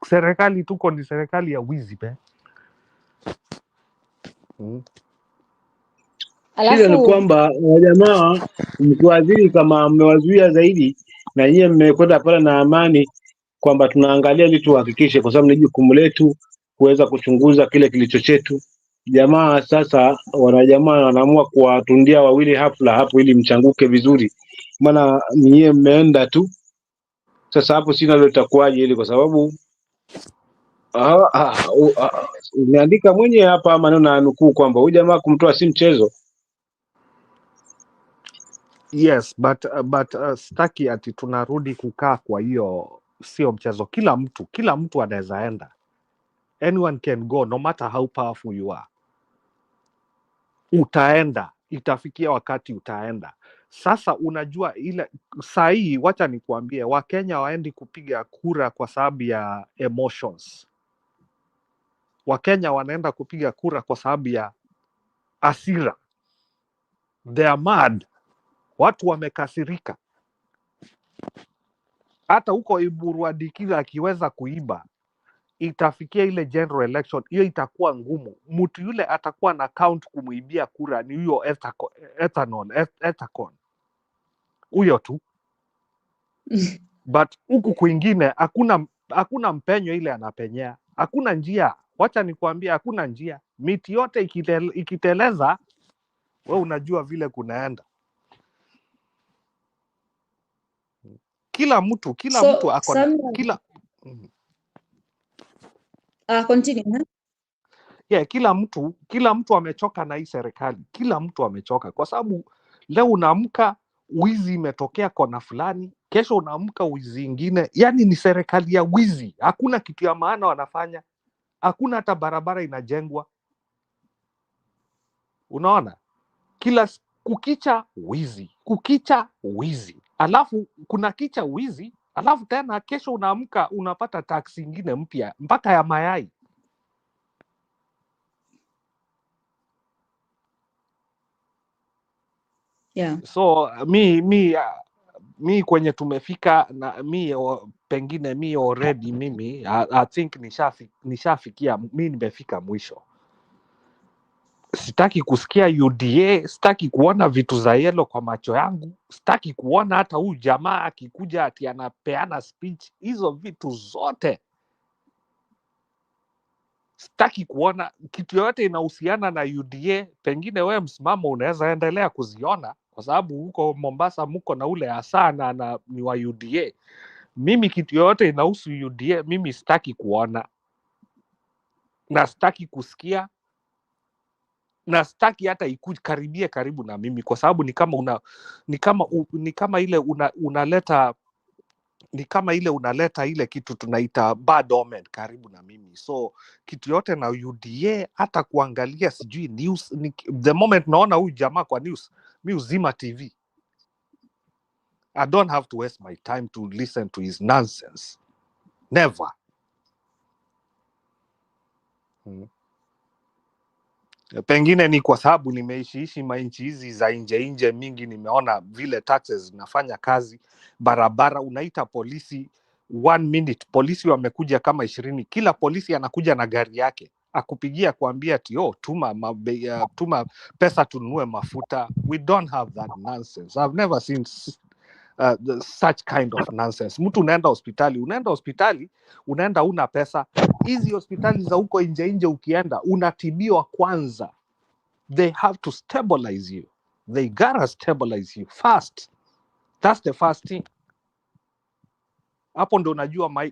serikali tuko ni serikali ya wizi pe. Shida ni kwamba wajamaa mkiwadhiri, kama mmewazuia zaidi, na nyie mmekwenda pale na amani kwamba tunaangalia ili tuhakikishe, kwa sababu ni jukumu letu kuweza kuchunguza kile kilicho chetu. Jamaa sasa, wanajamaa wanaamua kuwatundia wawili hafla hapo ili mchanguke vizuri, maana nyie mmeenda tu. Sasa hapo sina leo itakuwaje, ili kwa sababu Umeandika mwenyewe hapa maneno na nukuu kwamba huyu jamaa kumtoa si mchezo. Yes, but staki ati tunarudi kukaa kwa hiyo, sio mchezo. Kila mtu anaweza enda. Anyone can go, no matter how powerful you are. Utaenda, itafikia wakati utaenda. Sasa unajua ile saa hii, wacha nikuambie, Wakenya waendi kupiga kura kwa sababu ya emotions. Wakenya wanaenda kupiga kura kwa sababu ya hasira. They are mad. Watu wamekasirika. Hata huko Emurua Dikirr akiweza kuiba, itafikia ile general election, hiyo itakuwa ngumu. Mtu yule atakuwa na count kumuibia kura ni huyo Ethacon, huyo tu. But huku kwingine hakuna mpenyo ile anapenyea, hakuna njia. Wacha nikwambia, hakuna njia. Miti yote ikiteleza, we unajua vile kunaenda. Kila mtu So ako na Samuel, continue. Huh? Yeah, kila mtu amechoka na hii serikali. Kila mtu amechoka kwa sababu leo unaamka wizi imetokea kona fulani, kesho unaamka wizi ingine. Yani ni serikali ya wizi. Hakuna kitu ya maana wanafanya. Hakuna hata barabara inajengwa. Unaona? Kila kukicha wizi. Alafu kuna kicha wizi, alafu tena kesho unaamka unapata taksi ingine mpya mpaka ya mayai. Yeah. So mi kwenye tumefika na pengine mi already mimi I think nishafikia, mi nimefika mwisho. Sitaki kusikia UDA, sitaki kuona vitu za yellow kwa macho yangu, sitaki kuona hata huyu jamaa akikuja ati anapeana speech. Hizo vitu zote sitaki kuona. Kitu yoyote inahusiana na UDA, pengine wewe msimamo unaweza endelea kuziona kwa sababu huko Mombasa muko na ule Hassan na ni wa UDA. Mimi kitu yoyote inahusu UDA mimi sitaki kuona na sitaki kusikia na sitaki hata ikaribie karibu na mimi, kwa sababu ni kama ile unaleta ile kitu tunaita bad omen karibu na mimi. So kitu yote na UDA, hata kuangalia sijui news, the moment naona huyu jamaa kwa news, mi uzima TV. I don't have to waste my time to listen to his nonsense. Never. Pengine ni kwa sababu nimeishiishi mainchi hizi za nje mingi, nimeona vile taxes zinafanya kazi. Barabara unaita polisi 1 minute, polisi wamekuja kama 20. Kila polisi anakuja na gari yake akupigia kuambia ati tuma pesa tununue mafuta. We don't have that nonsense. I've never seen such kind of nonsense. Mtu unaenda hospitali unaenda una pesa. Hizi hospitali za huko nje ukienda unatibiwa kwanza. They have to stabilize you. They gotta stabilize you first. That's the first thing. Hapo ndo unajua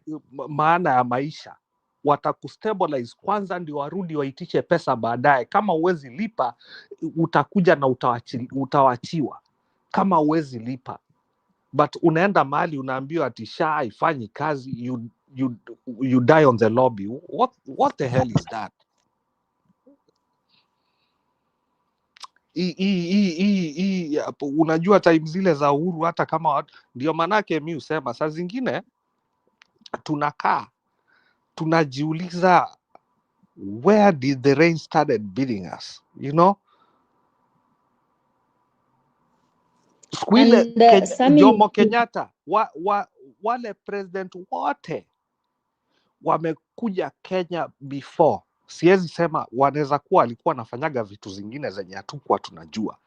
maana ya maisha. Watakustabilize kwanza ndio warudi waitishe pesa baadaye. Kama uwezi lipa utakuja na utawachiwa kama uwezi lipa. But unaenda mahali unaambiwa ati SHA haifanyi kazi, you die on the lobby. What the hell is that? Unajua time zile za uhuru, hata kama ndio manake mi usema saa zingine tunakaa tunajiuliza, where did the rain started beating us, you know? Siku ile Jomo Kenyatta wale president wote wamekuja Kenya before. Siwezi sema wanaweza kuwa alikuwa anafanyaga vitu zingine zenye hatukuwa tunajua,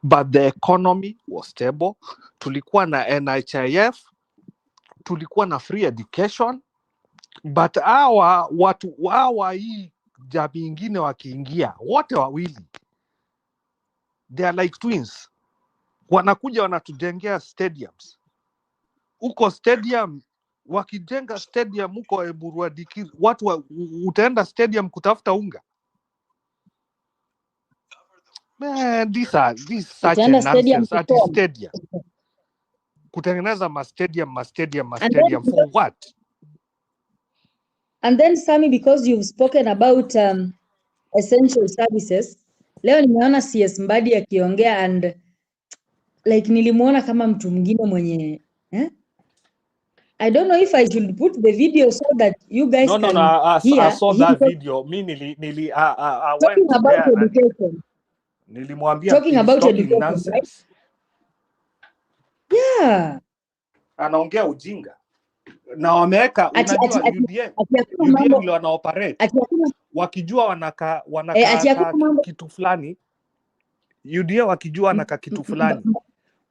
but the economy was stable. Tulikuwa na NHIF, tulikuwa na free education. But hawa hii jamii ingine wakiingia wote wawili, they are like twins, wanakuja wanatujengea stadiums. Uko stadium wakijenga stadium huko Emurua Dikirr, watu utaenda stadium kutafuta unga? Man, this such a Utaenda stadium nonsense. At perform. stadium kutengeneza stadium And then, for what? and then Sammy, because you've spoken about essential services, leo nimeona CS Mbadi akiongea and like nilimuona kama mtu mwingine mwenye I don't know if I should put the video so that you guys No, can I hear saw him that video. I went talking to about there and education. nilimwambia Talking he's about talking education, right? nonsense. Yeah. Anaongea ujinga. Na wameweka, unajua UDA vile wanaoperate. Wakijua wanaka kitu fulani. UDA wakijua wanaka kitu fulani.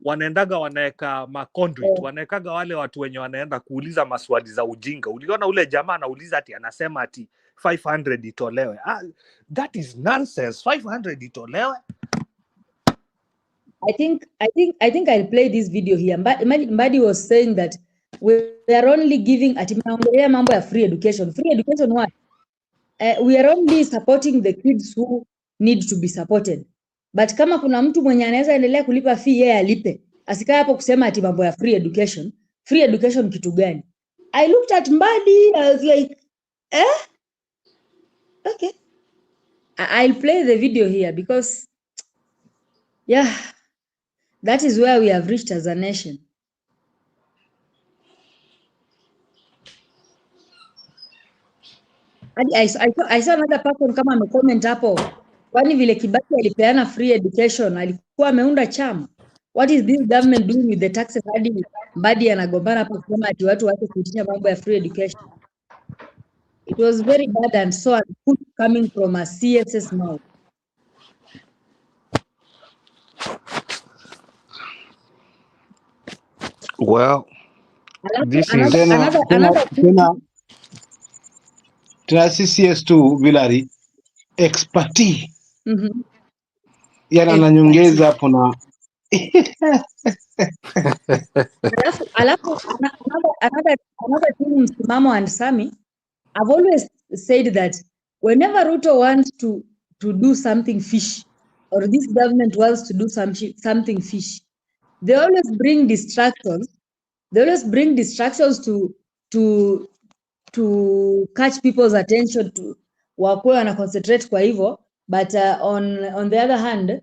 Wanaendaga wanaeka maconduit, wanaekaga wale watu wenye wanaenda kuuliza maswali za ujinga. Uliona ule jamaa anauliza ati anasema ati 500 itolewe. That is nonsense. 500 itolewe. I think I'll play this video here. Mbadi was saying that we are only giving atimaongelea mambo ya free education. Free education what? We are only supporting the kids who need to be supported. But kama kuna mtu mwenye anaweza endelea kulipa fee yeye alipe. Asikae hapo kusema ati mambo ya free education. Free education kitu gani? I looked at Mbadi, I was like, okay. I'll play the video here because yeah, that is where we have reached as a nation. I saw another person kama amecomment hapo, kwani vile Kibaki alipeana free education alikuwa ameunda chama. What is this government doing with the taxes? Hadi Mbadi anagombana hapo kusema ati watu waache kuitisha mambo ya free education. It was very bad and so unput coming from a CS's mouth. Well, this is tena CCS tu Vilari expertise. Yana ananyongeza hapo na alafu another thing msimamo and Sami, I've always said that whenever Ruto wants to do something fishy or this government wants to do something fishy, they always bring distractions. They always bring distractions to catch people's attention to wakuwe wana concentrate kwa hivyo, but on the other hand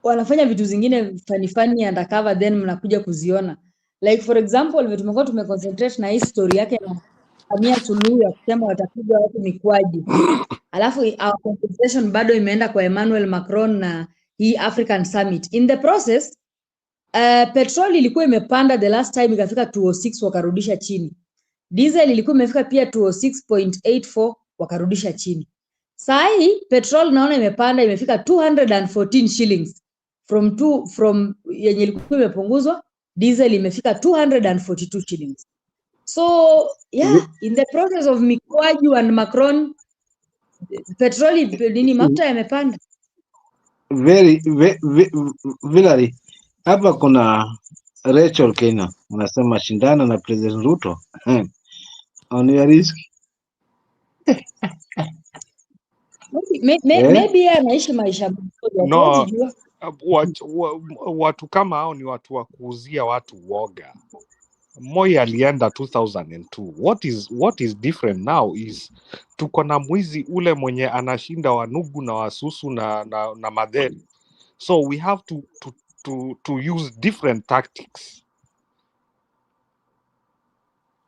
wanafanya vitu zingine funny undercover then mnakuja kuziona. Like for example, vile tumekuwa tumeconcentrate na hii story yake na Samia Suluhu ya kusema watapiga watu mikwaji. Alafu our concentration bado imeenda kwa Emmanuel Macron na hii African Summit. In the process, petrol ilikuwa imepanda the last time ikafika 206 wakarudisha chini. Diesel ilikuwa imefika pia 206.84 wakarudisha chini. Saa hii petrol naona imepanda imefika 214 shillings from yenye ilikuwa imepunguzwa. Diesel imefika 242 shillings. So yeah, in the process of mikwaju and Macron, petroli nini mafuta yamepanda. Very Vilari, hapa kuna Rachel Kenya unasema shindana na President Ruto on your risk. Maybe anaishi maisha no, watu kama hao ni watu wa kuuzia watu woga. Moi alienda 2002. What is different now is tuko na mwizi ule mwenye anashinda Wanugu na Wasusu na Madheri. So we have to use different tactics.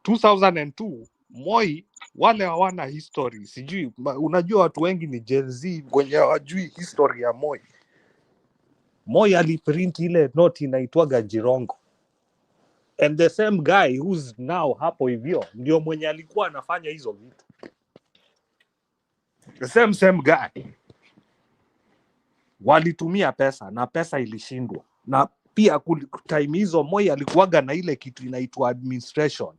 2002 Moi wale hawana history, sijui unajua watu wengi ni Gen Z wenye hawajui history ya Moi. Moi aliprint ile note inaitwaga Jirongo. And the same guy who's now hapo hivyo ndio mwenye alikuwa anafanya hizo vitu. The same guy. Walitumia pesa na pesa ilishindwa. Na pia time hizo Moi alikuwaga na ile kitu inaitwa administration.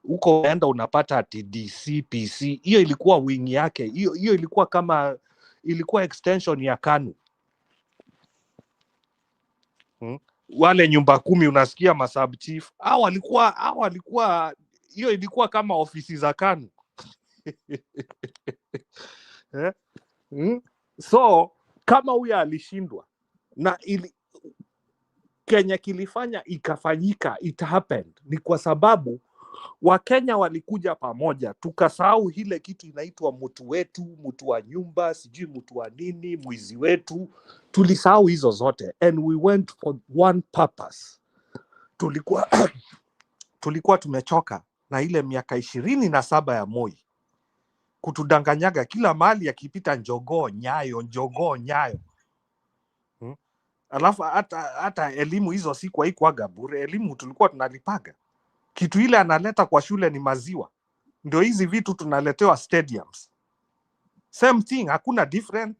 Huko unaenda unapata ati DC, PC. Hiyo ilikuwa wing yake. Hiyo ilikuwa extension ya KANU. Wale nyumba 10 unasikia masub chief. Hao walikuwa hiyo ilikuwa kama ofisi za KANU. So kama huyo alishindwa na Kenya kilifanya ikafanyika, it happened, ni kwa sababu Wakenya walikuja pamoja, tukasahau ile kitu inaitwa mtu wetu, mtu wa nyumba, sijui mtu wa nini, mwizi wetu, tulisahau hizo zote, and we went for one purpose. Tulikuwa tumechoka na ile miaka 27 ya Moi kutudanganyaga kila mahali akipita njogoo nyayo. Alafu hata elimu hizo siku haikuwaga bure, elimu tulikuwa tunalipaga. Kitu ile analeta kwa shule ni maziwa. Ndio hizi vitu tunaletewa stadiums. Same thing, hakuna different.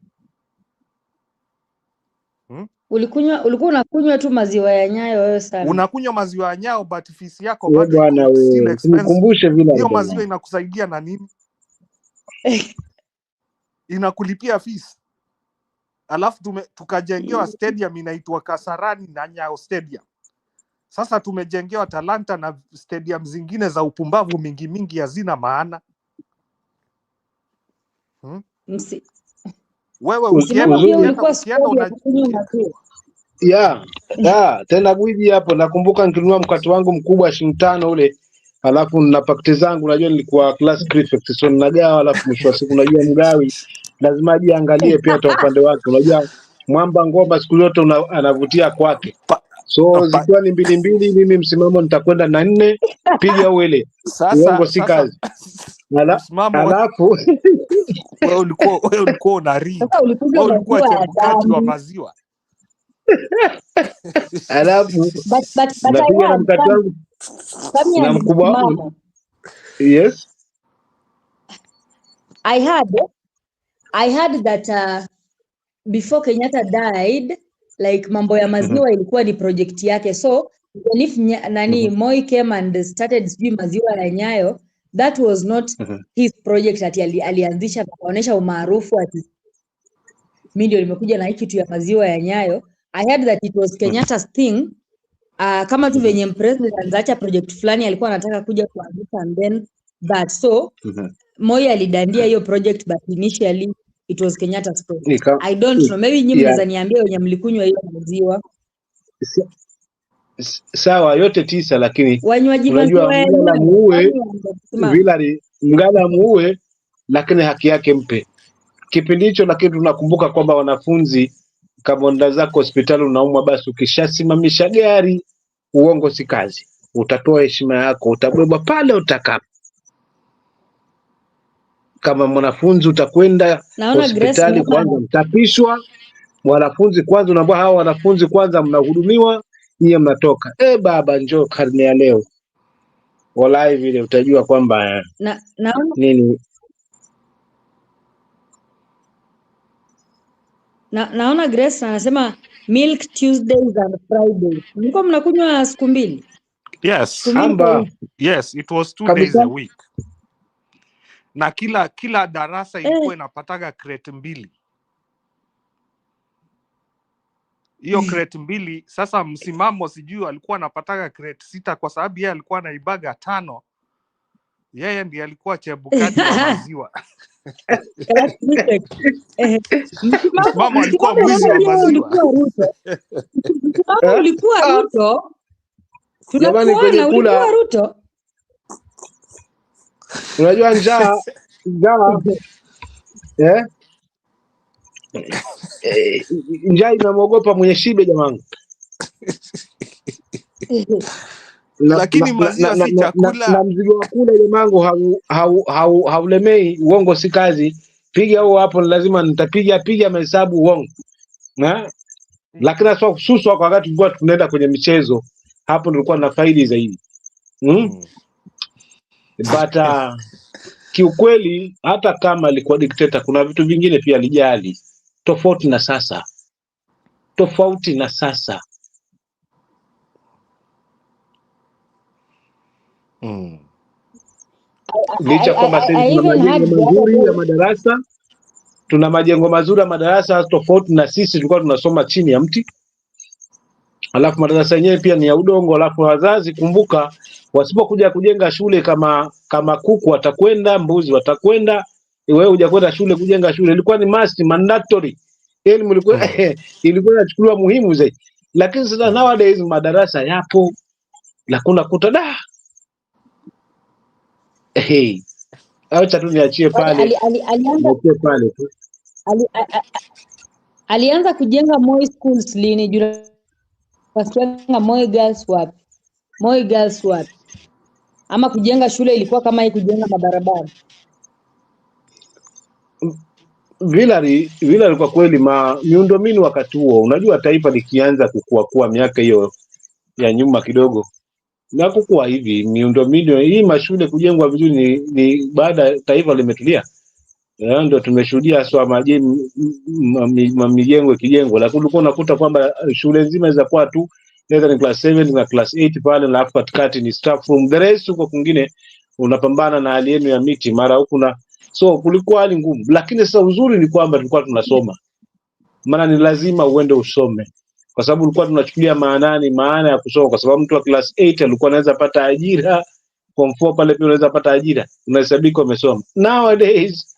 Ulikuwa unakunywa tu maziwa ya Nyayo wewe sana. Unakunywa maziwa ya Nyayo but fees yako Wewe bado bwana iko still wewe, expensive. nikumbushe vile Hiyo maziwa inakusaidia na nini? Inakulipia fees. Alafu tukajengewa stadium inaitwa Kasarani na Nyayo Stadium. Sasa tumejengewa Talanta na stadium zingine za upumbavu mingi hazina maana. Wewe ukienda tena gwiji hapo. Nakumbuka nikinunua mkate wangu mkubwa $5 ule, alafu na paketi zangu, unajua nilikuwa class prefect, so ninagawa, alafu mwisho wa siku unajua mgawi lazima ajiangalie pia kwa upande wake. Unajua mwamba ngoma siku zote anavutia kwake, so zikiwa ni mbili, mimi msimamo nitakwenda na 4, piga uele. Uongo si kazi. Alafu wewe ulikuwa una ring. Wewe ulikuwa chebukati wa maziwa. Alafu napiga na mkate wangu na mkubwa. Yes, I heard that before Kenyatta died, like mambo ya maziwa ilikuwa ni project yake, so if Moi came and started maziwa ya Nyayo, that was not his project ati alianzisha kuonesha umaarufu ati mimi ndio nimekuja na hiki kitu ya maziwa ya Nyayo. I heard that it was Kenyatta's thing. Kama tu venye president aliacha project fulani alikuwa anataka kuja kuanzisha, and then that so Moi alidandia hiyo project, but initially it was Kenyatta's project. I don't know, maybe nyinyi mnaweza niambia wenye mlikunywa hiyo maziwa. Sawa, yote 9, lakini unajua mgala muue, lakini haki yake mpe kipindi hicho. Lakini tunakumbuka kwamba wanafunzi, kama nda zako hospitali unaumwa, basi ukishasimamisha gari, uongo si kazi, utatoa heshima yako, utabeba pale utakapo. Kama mwanafunzi utakwenda hospitali kwanza, mtapishwa. Wanafunzi kwanza, unaambia hao wanafunzi kwanza mnahudumiwa, nyie mnatoka. Baba njoo karne ya leo, wallahi vile utajua kwamba nini. Naona Grace anasema Milk Tuesdays and Fridays. Mlikuwa mnakunywa siku mbili? Yes. Yes, it was 2 days a week. Na kila darasa ilikuwa inapataga crate 2. Hiyo crate 2, sasa msimamo sijui alikuwa anapataga crate 6 kwa sababu yeye alikuwa anaibaga 5. Yeye ndiye alikuwa chebukati wa maziwa. Mama alikuwa mwizi wa maziwa. Mama ulikuwa Ruto. Tunakuona ulikuwa Ruto. Unajua njaa njaa inamwogopa mwenye shibe jamani. Lakini maziwa si chakula. Na mzigo wa kula jamangu haulemei. Uongo si kazi. Piga huo hapo, lazima nitapiga mahesabu uongo. Lakini sio kususwa kwa wakati tulikuwa tunaenda kwenye michezo, hapo nilikuwa na faidi zaidi. But kiukweli hata kama alikuwa dikteta, kuna vitu vingine pia alijali, tofauti na sasa. Licha kwamba sasa tuna majengo mazuri ya madarasa, tuna majengo mazuri ya madarasa, tofauti na sisi tulikuwa tunasoma chini ya mti. Alafu madarasa yenyewe pia ni ya udongo, alafu wazazi kumbuka, wasipokuja kujenga shule kama kuku watakwenda, mbuzi watakwenda, wewe hujakwenda shule kujenga shule. Ilikuwa ni must mandatory, elimu ilikuwa ilikuwa inachukuliwa muhimu zaidi. Lakini sasa nowadays madarasa yapo, lakini kuta acha tu niachie Kwani pale, niachie pale tu. alianza kujenga Moi schools lini? Juu nasikianga Moi girls wapi? Moi girls wapi? Ama kujenga shule ilikuwa kama hii kujenga mabarabara? Villari kwa kweli miundombinu wakati huo, unajua taifa likianza kukua miaka hiyo ya nyuma kidogo, na kukua hivi miundombinu hii, mashule kujengwa vizuri ni baada ya taifa limetulia. Ndio tumeshuhudia swa mijengo ikijengwa, lakini ulikuwa unakuta kwamba shule nzima za kwa tu either ni class 7 na class 8 pale, na hapo katikati ni staff room, the rest huko kwingine unapambana na hali yenu ya miti mara huku na so kulikuwa hali ngumu. Lakini sasa uzuri ni kwamba tulikuwa tunasoma, maana ni lazima uende usome, kwa sababu ulikuwa tunachukulia maana ya kusoma, kwa sababu mtu wa class 8 alikuwa anaweza pata ajira, form 4 pale pia unaweza pata ajira, unahesabika umesoma. Nowadays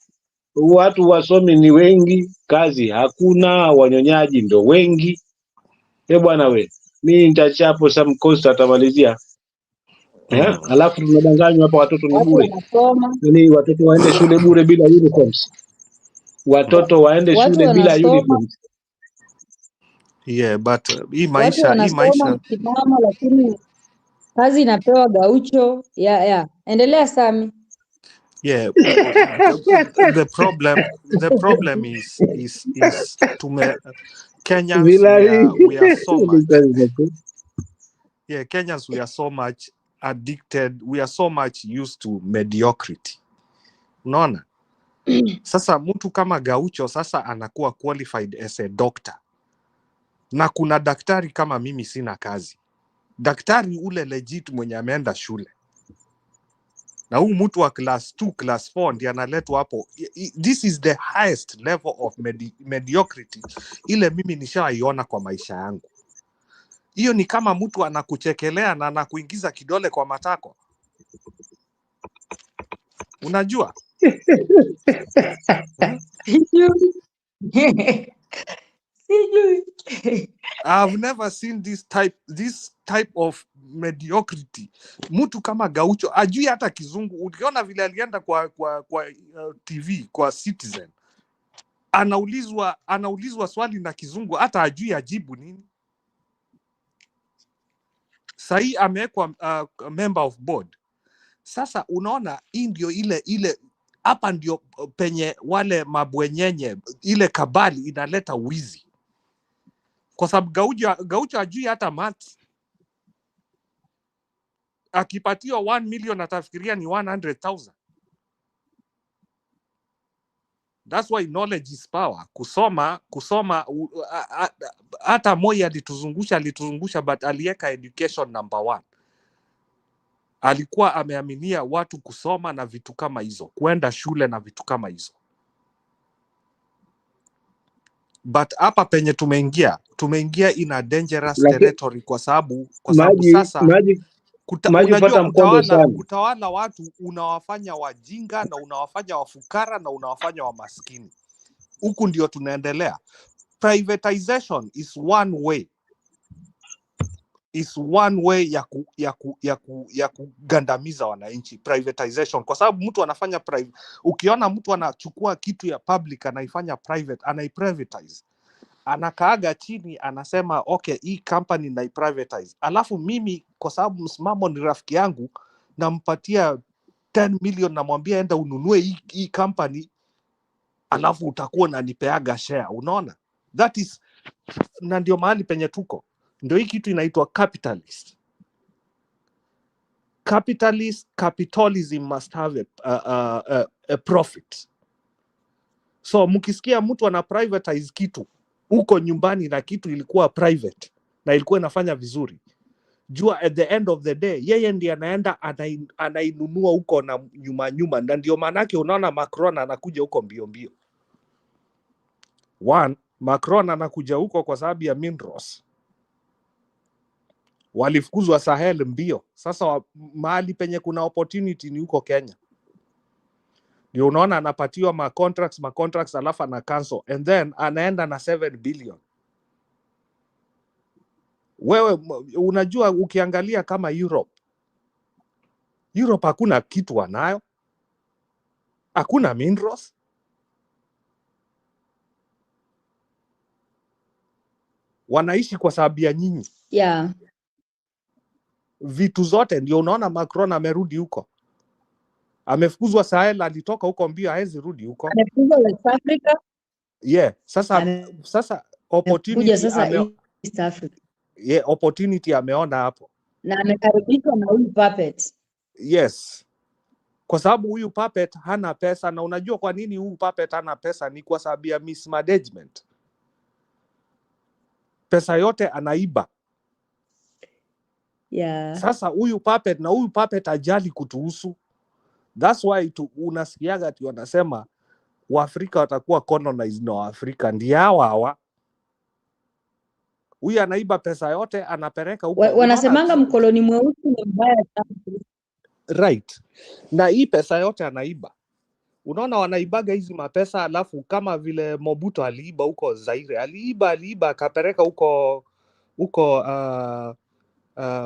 watu wasomi ni wengi, kazi hakuna, wanyonyaji ndo wengi. Bwana we, mimi nitachapo some cost atamalizia. Alafu tunadanganywa hapa watoto ni Watu bure. wanasoma, Yaani watoto waende shule bure bila uniforms. Watoto waende watu shule bila wanasoma, uniforms. Yeah, but hii watu maisha wanasoma msimamo, lakini kazi inapewa gaucho. Endelea Sami. yeah, the problem is Kenyans we are so much Kenyans we are so much addicted, we are so much used to mediocrity. Unaona? Sasa mtu kama gaucho sasa anakuwa qualified as a doctor, na kuna daktari kama mimi sina kazi, daktari ule legit mwenye ameenda shule, na huu mtu wa class 2 class 4 ndiye analetwa hapo. This is the highest level of mediocrity ile mimi nishaiona kwa maisha yangu. Hiyo ni kama mtu anakuchekelea na anakuingiza kidole kwa matako, unajua? Sijui. I've never seen this type of mediocrity. Mtu kama gaucho ajui hata kizungu. Uliona vile alienda kwa TV kwa Citizen, anaulizwa swali na kizungu, hata ajui ajibu nini. Sahi amewekwa member of board. Sasa unaona, hii ndio ile hapa ndio penye wale mabwenyenye, ile kabali inaleta wizi, kwa sababu gaucho ajui hata maths. Akipatiwa 1 million atafikiria ni 100,000. That's why knowledge is power. Kusoma hata Moi alituzungusha but aliweka education number 1. Alikuwa ameaminia watu kusoma na vitu kama hizo, kwenda shule na vitu kama hizo. But hapa penye tumeingia in a dangerous territory, kwa sababu sasa unajua kutawala watu unawafanya wajinga na unawafanya wafukara na unawafanya wa maskini. Huku ndio tunaendelea. Privatization is one way ya kugandamiza wananchi, privatization, kwa sababu mtu anafanya ukiona mtu anachukua kitu ya public anaifanya private, anaiprivatize, anakaaga chini anasema okay, hii company na privatize, alafu mimi kwa sababu msimamo ni rafiki yangu nampatia 10 million, namwambia enda ununue hii company, alafu utakuwa unanipeaga share. Unaona, that is, na ndio mahali penye tuko. Ndio hii kitu inaitwa capitalism must have a profit. So mkisikia mtu ana privatize kitu huko nyumbani na kitu ilikuwa private na ilikuwa inafanya vizuri, jua at the end of the day yeye ndiye anaenda anainunua huko na nyuma. Na ndio maanake unaona Macron anakuja huko mbio. Macron anakuja huko kwa sababu ya minerals. walifukuzwa Sahel mbio. Sasa mahali penye kuna opportunity ni huko Kenya. Ndio unaona anapatiwa ma contracts alafu ana cancel and then anaenda na 7 billion. Wewe unajua ukiangalia kama Europe hakuna kitu wanayo. Hakuna minerals. Wanaishi kwa sababu ya nyinyi. Yeah. Vitu zote ndio unaona Macron amerudi huko. Amefukuzwa Sahel, alitoka huko mbio, haezi rudi huko. Amefukuzwa West Africa. Yeah, sasa opportunity sasa East Africa. Yeah, opportunity ameona hapo. Na amekaribishwa na huyu puppet. Yes. Kwa sababu huyu puppet hana pesa, na unajua kwa nini huyu puppet hana pesa? Ni kwa sababu ya mismanagement. Pesa yote anaiba. Yeah. Sasa huyu puppet ajali kutuhusu. That's why unasikiaga ati wanasema Waafrika watakuwa colonized na Waafrika. Ndio hawa. Huyu anaiba pesa yote anapeleka huko. Wanasemanga mkoloni mweusi ni mbaya sana. Right. Na hii pesa yote anaiba. Unaona wanaibaga hizi mapesa, alafu kama vile Mobutu aliiba huko Zaire. Aliiba akapeleka huko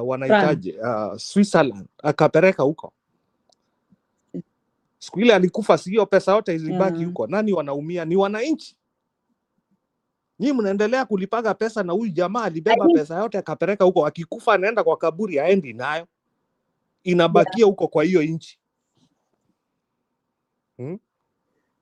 wanaitaje Switzerland, akapeleka huko. Siku ile alikufa, sio pesa yote ilibaki huko. Nani wanaumia? Ni wananchi. Nyinyi mnaendelea kulipaga pesa, na huyu jamaa alibeba pesa yote akapeleka huko. Akikufa anaenda kwa kaburi, aendi nayo. Inabakia huko kwa hiyo nchi.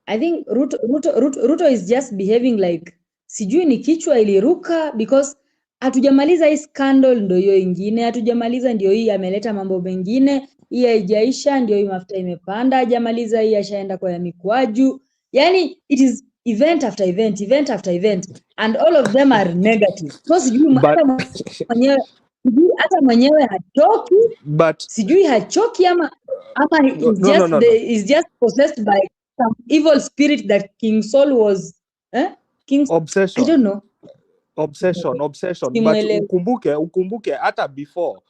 I think Ruto is just behaving like sijui ni kichwa iliruka, because hatujamaliza hii scandal, ndio hiyo ingine. Hatujamaliza, ndio hii ameleta mambo mengine. Hii haijaisha, ndio hii mafuta imepanda. Hajamaliza hii, ashaenda kwa ya mikwaju. Yani it is event after event and all of them are negative. So sijui hata mwenyewe hachoki, sijui hachoki ama is just possessed by some evil spirit that King Saul was obsession. I don't know. Obsession. But ukumbuke hata before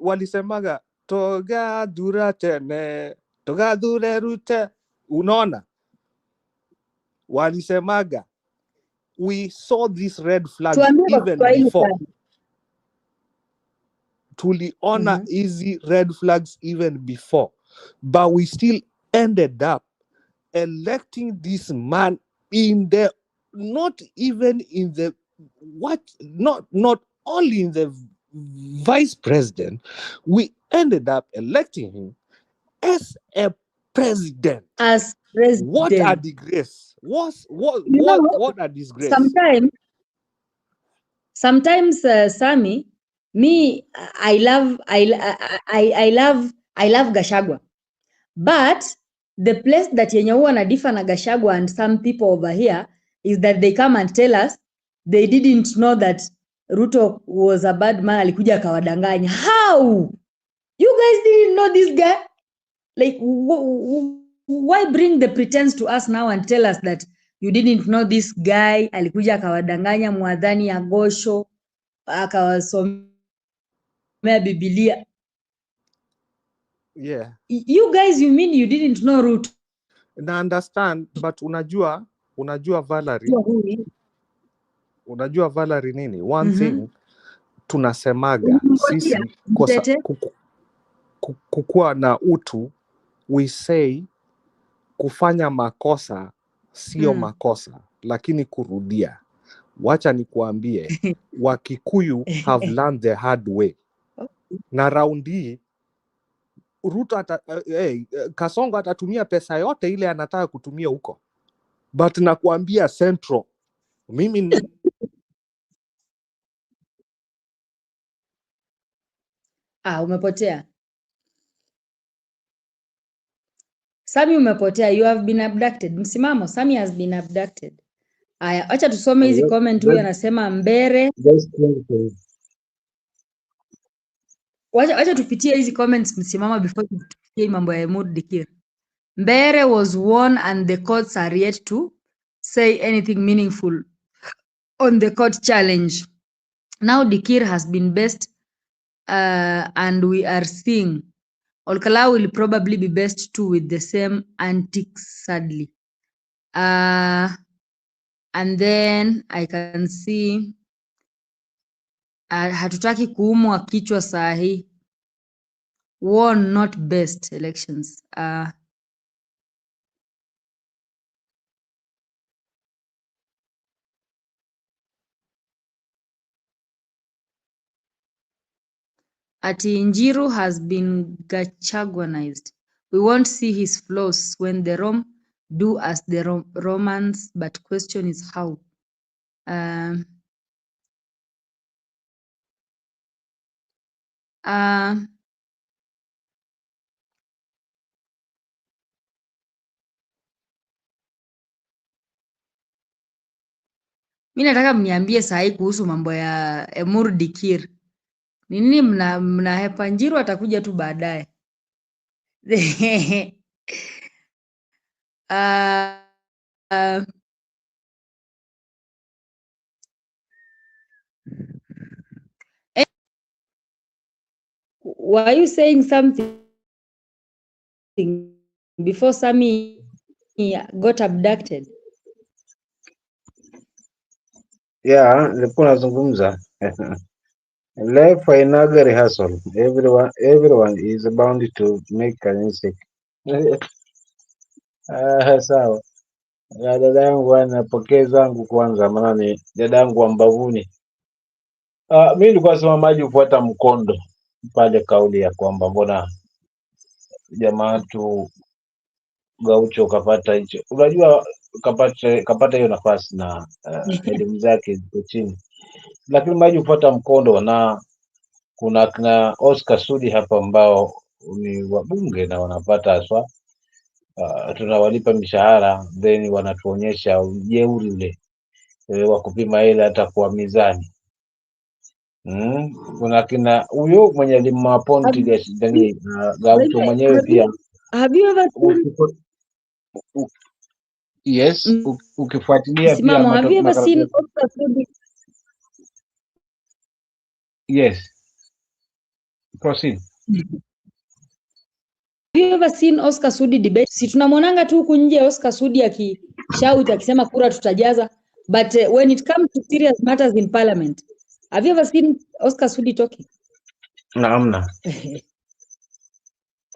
walisemaga toga dura tene, toga dure rute. Unaona? Walisemaga we saw these red flags even before. Tuliona easy red flags even before, but we still ended up electing this man not only in the vice president, we ended up electing him as a president. As president. What a disgrace. What a disgrace. Sometimes Sammy, me, I love Gachagua, but the place that yenye huwa na differ na Gachagua and some people over here is that they come and tell us they didn't know that Ruto was a bad man, alikuja akawadanganya. How? You guys didn't know this guy? Like, why bring the pretense to us now and tell us that you didn't know this guy, alikuja akawadanganya, mwadhani ya gosho, akawasomea Biblia. Yeah. You guys, you mean you didn't know Ruto? Na understand, but unajua Valerie. Unajua Valerie nini? One thing tunasemaga sisi kukuwa na utu, we say kufanya makosa sio makosa, lakini kurudia. Wacha nikuambie, Wakikuyu have learned the hard way. Na raundi Ruto Kasongo atatumia pesa yote ile anataka kutumia huko. But nakuambia Central, mimi umepotea. Sami umepotea, you have been abducted. Msimamo, Sami has been abducted. Aya, acha tusome hizi comment. Huyu anasema Mbere. Wacha tupitie hizi comments Msimamo before tupitie mambo ya Dikirr. Mbere was won and the courts are yet to say anything meaningful on the court challenge. Now Dikirr has been best and we are seeing Olkalau will probably be best too with the same antics, sadly. And then I can see hatutaki kuumwa kichwa saa hii. Won not best elections. Ati Njiru has been Gachaguanized. We won't see his flaws when the Rom do as the Romans, but question is how. Mi nataka mniambie saa hii kuhusu mambo ya Emurua Dikirr. Ni nini mnahepa? Njiru atakuja tu baadaye. Were you saying something before Sammy got abducted? Yeah, nilikuwa nazungumza. Life for another rehearsal. Everyone is bound to make a mistake. Sawa. Ya dada yangu anapokea zangu kwanza, maana ni dada yangu wa mbavuni. Mimi nilikuwa nasema maji hufuata mkondo pale, kauli ya kwamba mbona jamaa tu Gaucho kapata hicho, unajua kapata hiyo nafasi na elimu zake ziko chini, lakini maji hufuata mkondo, na kuna kina Oscar Sudi hapa ambao ni wabunge na wanapata haswa, tunawalipa mishahara, then wanatuonyesha ujeuri ule wa kupima ile hata kwa mizani. Kuna kina huyo mwenye limaponti ya shidani Gaucho mwenyewe pia. Have you ever seen yes, ukifuatilia pia have you ever seen Oscar Sudi? Yes, proceed. Have you ever seen Oscar Sudi debate? Si tunamwonanga tu huku nje Oscar Sudi akishout akisema kura tutajaza, but when it comes to serious matters in parliament, have you ever seen Oscar Sudi talking? Na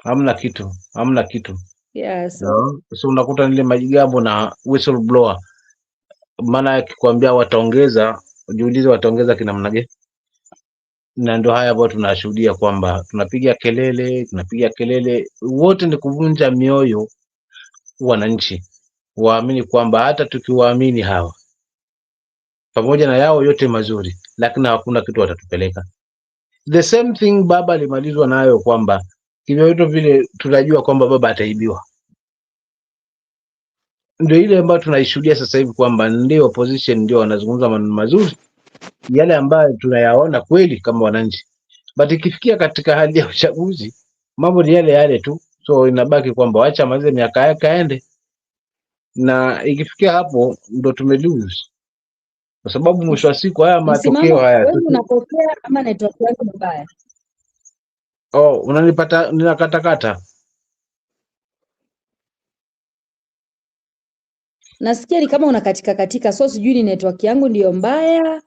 hamna kitu. Yeah, so Unakuta nile majigambo na whistleblower, maana akikwambia wataongeza, jiulize wataongeza kina namna gani? Na ndio haya ambayo tunashuhudia kwamba tunapiga kelele, wote ni kuvunja mioyo wananchi waamini kwamba hata tukiwaamini hawa pamoja na yao yote mazuri, lakini hakuna kitu watatupeleka. The same thing baba alimalizwa nayo kwamba hivyo vile tunajua kwamba baba ataibiwa. Ndio ile ambayo tunaishuhudia sasa hivi kwamba ndio opposition ndio wanazungumza maneno mazuri yale ambayo tunayaona kweli kama wananchi, but ikifikia katika hali ya uchaguzi mambo ni yale tu. So inabaki kwamba wacha maze miaka yake aende, na ikifikia hapo ndo tumelose, kwa sababu mwisho wa siku haya matokeo haya. Wewe unapokea ama network yako mbaya? Unanipata ninakatakata? Nasikia ni kama unakatika katika, so sijui ni network yangu ndiyo mbaya.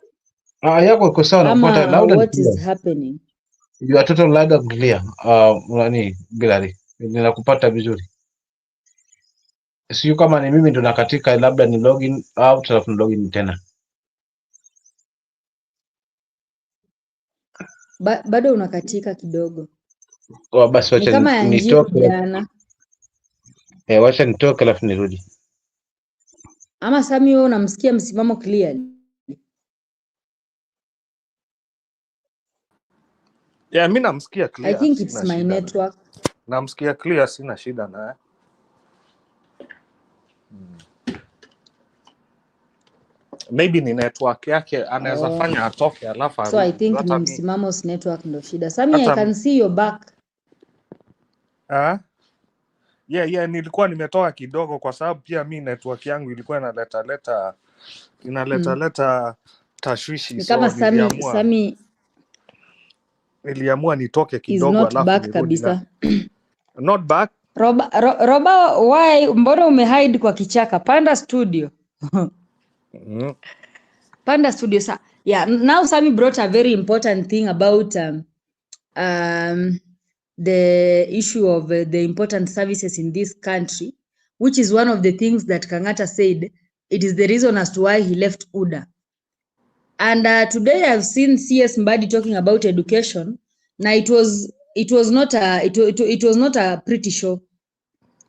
Yako iko sawa, nakupata loud. What is happening? You are total loud and clear. Nani Gilari, ninakupata vizuri. Sio kama ni mimi ndo nakatika, labda ni login out alafu ni login tena. Bado unakatika kidogo. Basi wacha nitoke jana. Wacha nitoke alafu nirudi. Ama Sami, wewe unamsikia msimamo clear? Yeah, mimi namsikia clear. I think it's my network. Namsikia clear, sina shida naye. Maybe ni network yake anaweza fanya atoke alafu. So I think ni msimamos network ndo shida. Sami, I can see your back. Yeah, nilikuwa nimetoka kidogo kwa sababu pia mi network yangu ilikuwa inaleta tashwishi. Ni kama Sami niliamua nitoke Is kidogo not alafu back nirudi na kabisa. not back. Roba, why? Mbona umehide kwa kichaka? Panda studio. Mm. Panda studio. Yeah, now Sami brought a very important thing about the issue of the important services in this country, which is one of the things that Kangata said it is the reason as to why he left UDA. And today I've seen CS Mbadi talking about education. Now it was not a pretty show.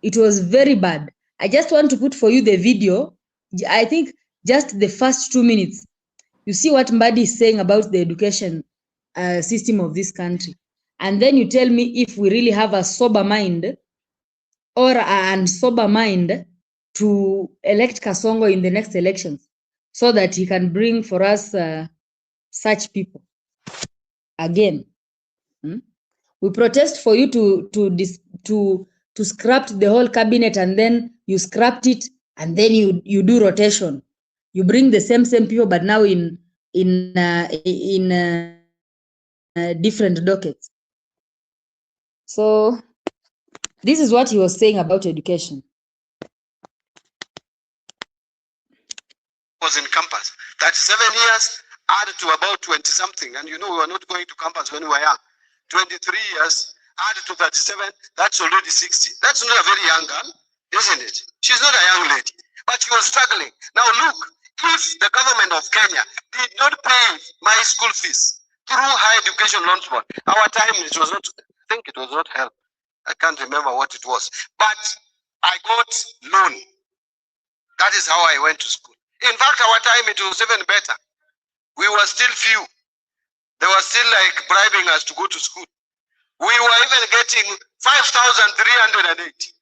It was very bad. I just want to put for you the video. I think just the first 2 minutes. You see what Mbadi is saying about the education system of this country. And then you tell me if we really have a sober mind or an sober mind to elect Kasongo in the next elections so that he can bring for us such people again. We protest for you to scrap the whole cabinet, and then you scrapped it, and then you do rotation. You bring the same people, but now in different dockets. So this is what he was saying about education. Was in campus. 37 years added to about 20 something, and you know we were not going to campus when we were young. 23 years added to 37, that's already 60. That's not a very young girl, isn't it? She's not a young lady, but she was struggling. Now look, if the government of Kenya did not pay my school fees through higher education loans board, our time it was not, I think it was not help. I can't remember what it was, but I got loan. That is how I went to school. In fact, our time it was even better. We were still few. They were still like bribing us to go to school. We were even getting 5,380.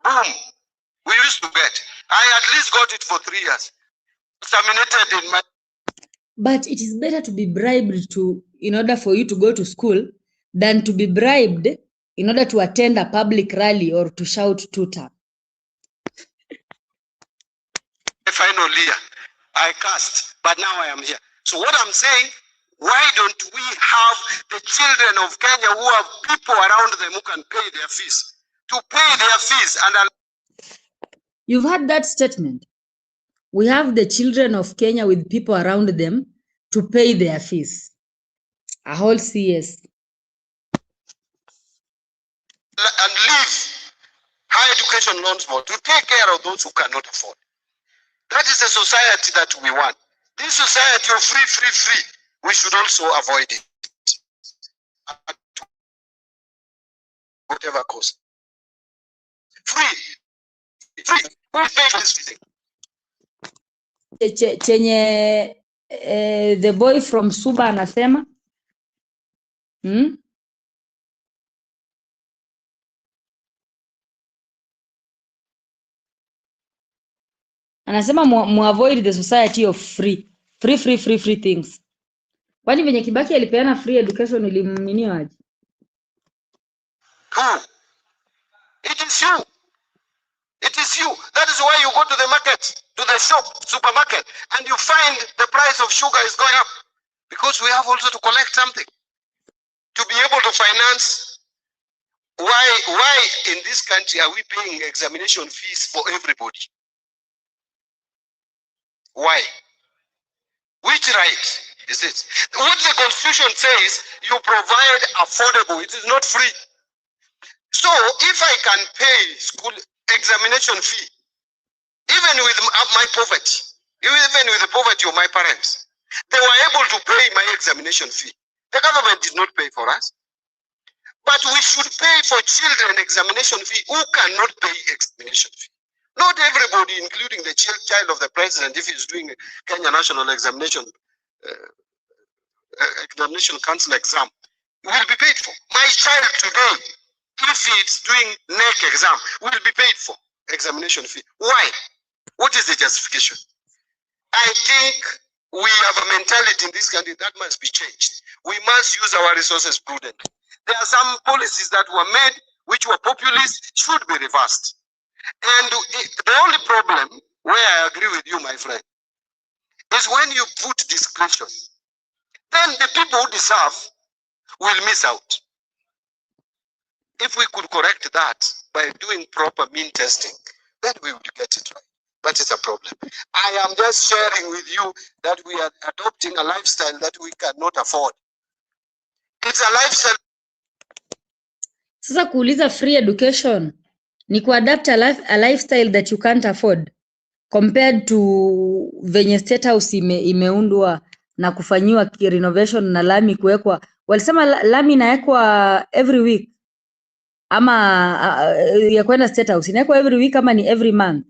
Boom. We used to get. I at least got it for 3 years. Terminated in my. But it is better to be bribed in order for you to go to school than to be bribed in order to attend a public rally or to shout tuta. Final year, I cast, but now I am here. So what I'm saying, why don't we have the children of Kenya who have people around them who can pay their fees, to pay their fees? And you've heard that statement. We have the children of Kenya with people around them to pay their fees. A whole CS. And leave higher education loans board to take care of those who cannot afford. That is the society that we want. This society of free, we should also avoid it. At whatever cost. Free. Who pay for this thing? Chenye the boy from Suba anasema. Anasema mu avoid the society of free things. Kwani venye Kibaki alipeana free education ilimniniwa aje? Who? It is you. It is you. That is why you go to the market, to the shop, supermarket, and you find the price of sugar is going up. Because we have also to collect something. To be able to finance. Why in this country are we paying examination fees for everybody? Why? Which right is it? What the Constitution says, you provide affordable. It is not free. So if I can pay school examination fee, even with my poverty, even with the poverty of my parents, they were able to pay my examination fee. The government did not pay for us. But we should pay for children examination fee who cannot pay examination fee. Not everybody, including the child of the president, if he's doing Kenya National Examination Council exam, will be paid for. My child today, if he's doing NEC exam, will be paid for examination fee. Why? What is the justification? I think we have a mentality in this country that must be changed. We must use our resources prudently. There are some policies that were made which were populist, should be reversed. And the only problem where I agree with you, my friend, is when you put discretion, then the people who deserve will miss out. If we could correct that by doing proper mean testing, then we would get it right. But it's a problem. I am just sharing with you that we are adopting a lifestyle that we cannot afford. It's a lifestyle. Sasa kuuliza free education ni kuadapt a lifestyle that you can't afford compared to venye State House imeundwa na kufanyiwa renovation na lami kuwekwa. Walisema lami inawekwa every week ama ya kwenda State House inawekwa every week ama ni every month?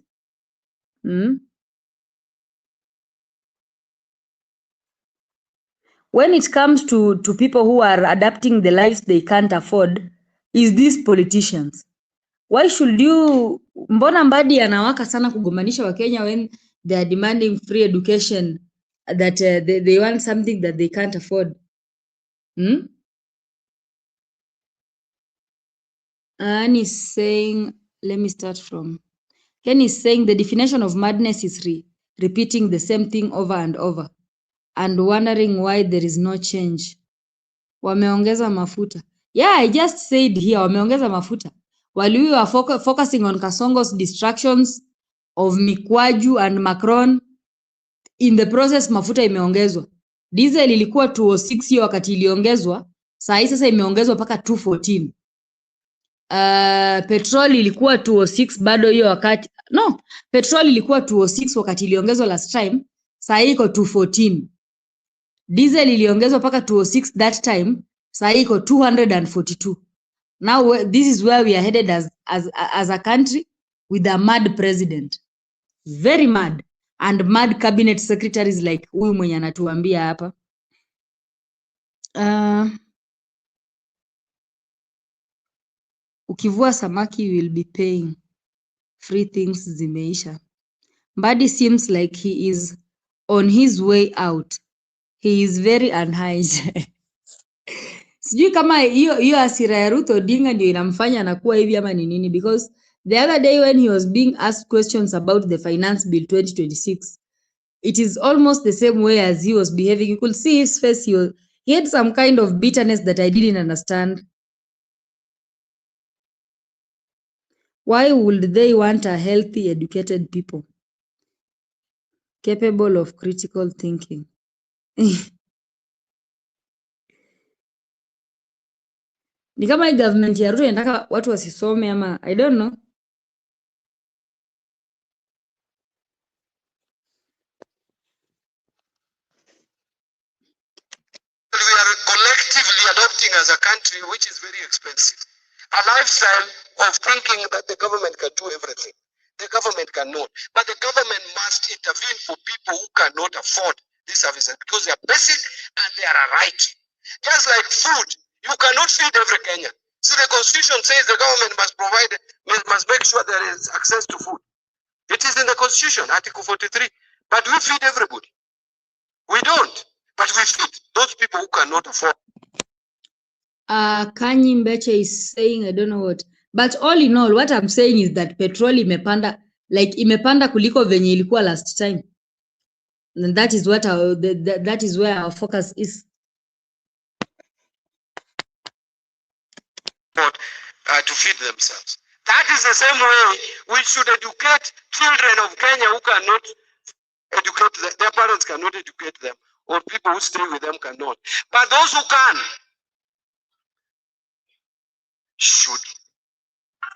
When it comes to people who are adapting the lives they can't afford, is these politicians. Why should you, mbona Mbadi anawaka sana kugombanisha Wakenya when they are demanding free education, that they want something that they can't afford? And he's saying, let me start from, Ken is saying the definition of madness is repeating the same thing over and over and wondering why there is no change. Wameongeza mafuta. Yeah, I just said here, wameongeza mafuta. While we were focusing on Kasongo's distractions of Mikwaju and Macron, in the process mafuta imeongezwa. Diesel ilikuwa 206 hiyo wakati iliongezwa, saa hii sasa imeongezwa mpaka 214. Petrol ilikuwa 206 bado hiyo wakati. No, petrol ilikuwa 206 wakati iliongezwa last time, saa hii iko 214. Diesel iliongezwa mpaka 206 that time, saa hii iko 242. Now this is where we are headed as a country, with a mad president. Very mad. And mad cabinet secretaries like huyu mwenye anatuambia hapa. Ukivua samaki you will be paying. Free things zimeisha. Mbadi seems like he is on his way out. He is very unhinged. Sijui kama hiyo hasira ya Ruth Odinga ndio inamfanya anakuwa hivi ama ni nini, because the other day when he was being asked questions about the finance bill 2026, it is almost the same way as he was behaving. You could see his face, he had some kind of bitterness that I didn't understand. Why would they want a healthy, educated people capable of critical thinking? Ni kama hii government ya Ruto inataka watu wasisome ama I don't know. We are collectively adopting as a country, which is very expensive, a lifestyle of thinking that the government can do everything. The government cannot, but the government must intervene for people who cannot afford these services because they are basic and they are a right. Just like food, you cannot feed every Kenyan. So the constitution says the government must make sure there is access to food. It is in the constitution, Article 43. But we feed everybody. We don't, but we feed those people who cannot afford. Kanyi Mbeche is saying, I don't know what. But all in all, what I'm saying is that petrol imepanda, like imepanda kuliko venye ilikuwa last time. And that is what that is where our focus is. To feed themselves. That is the same way we should educate children of Kenya who cannot educate them. Their parents cannot educate them, or people who stay with them cannot. But those who can should.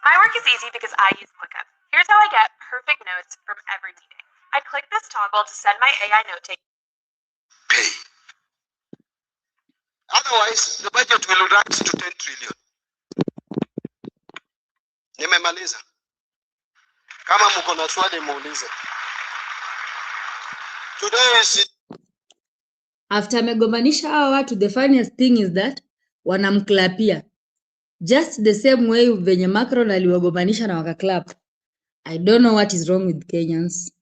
My work is easy because I use ClickUp. Here's how I get perfect notes from every meeting. I click this toggle to send my AI note taking. Pay. Otherwise, the budget will rise to 10 trillion. Nimemaliza. Kama mko na swali muulize. Today is after amegombanisha hawa watu, the funniest thing is that wanamklapia just the same way venye Macron aliwagombanisha na wakaklap. I don't know what is wrong with Kenyans.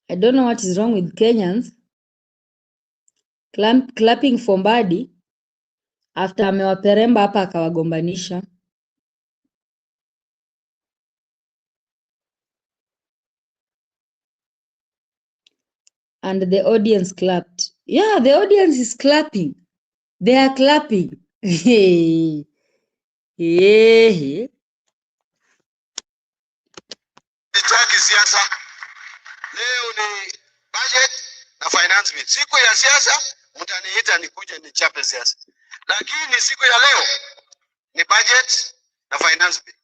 I don't know what is wrong with Kenyans. Clapping for Mbadi after amewaperemba hapa akawagombanisha. And the audience clapped. Yeah, the audience is clapping. They are clapping. Hey. Hey. Sitaki siasa. Leo ni budget na finance bill. Siku ya siasa mtaniita nikuje nichape siasa. Lakini siku ya leo ni budget na finance bill.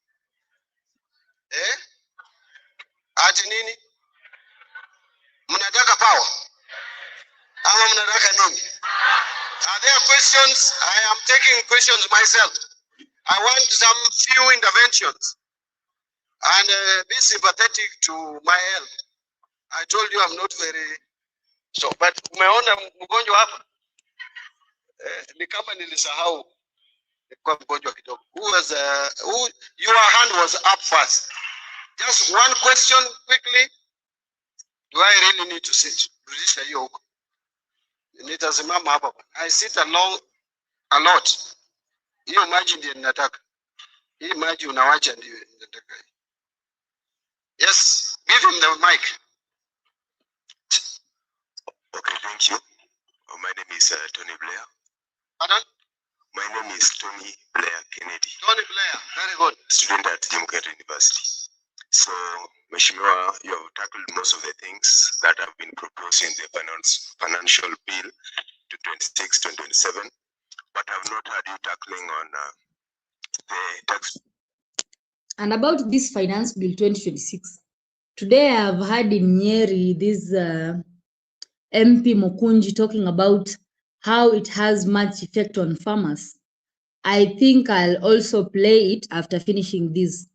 Ati nini? Mnataka power? Ama mnataka nini? Are there questions? I am taking questions myself. I want some few interventions and be sympathetic to my health. I told you I'm not very so, but umeona mgonjwa hapa ni kama nilisahau kwa mgonjwa kidogo. Who your hand was up first? Just one question quickly. Do I really need to sit? Rudisha hiyo huko. Nitasimama hapa. I sit along a lot. Hiyo maji ndiyo ninataka. Hii maji unawacha ndiyo ninataka. Yes, give him the mic. Okay, thank you. My name is Tony Blair. Pardon? My name is Tony Blair Kennedy. Tony Blair, very good. Student at Dikirr University. So, Mheshimiwa, you have tackled most of the things that have been proposed in the financial bill to 26-27, but I have not heard you tackling on the tax. And about this finance bill 2026, today I have heard in Nyeri this MP Mokunji talking about how it has much effect on farmers. I think I'll also play it after finishing this.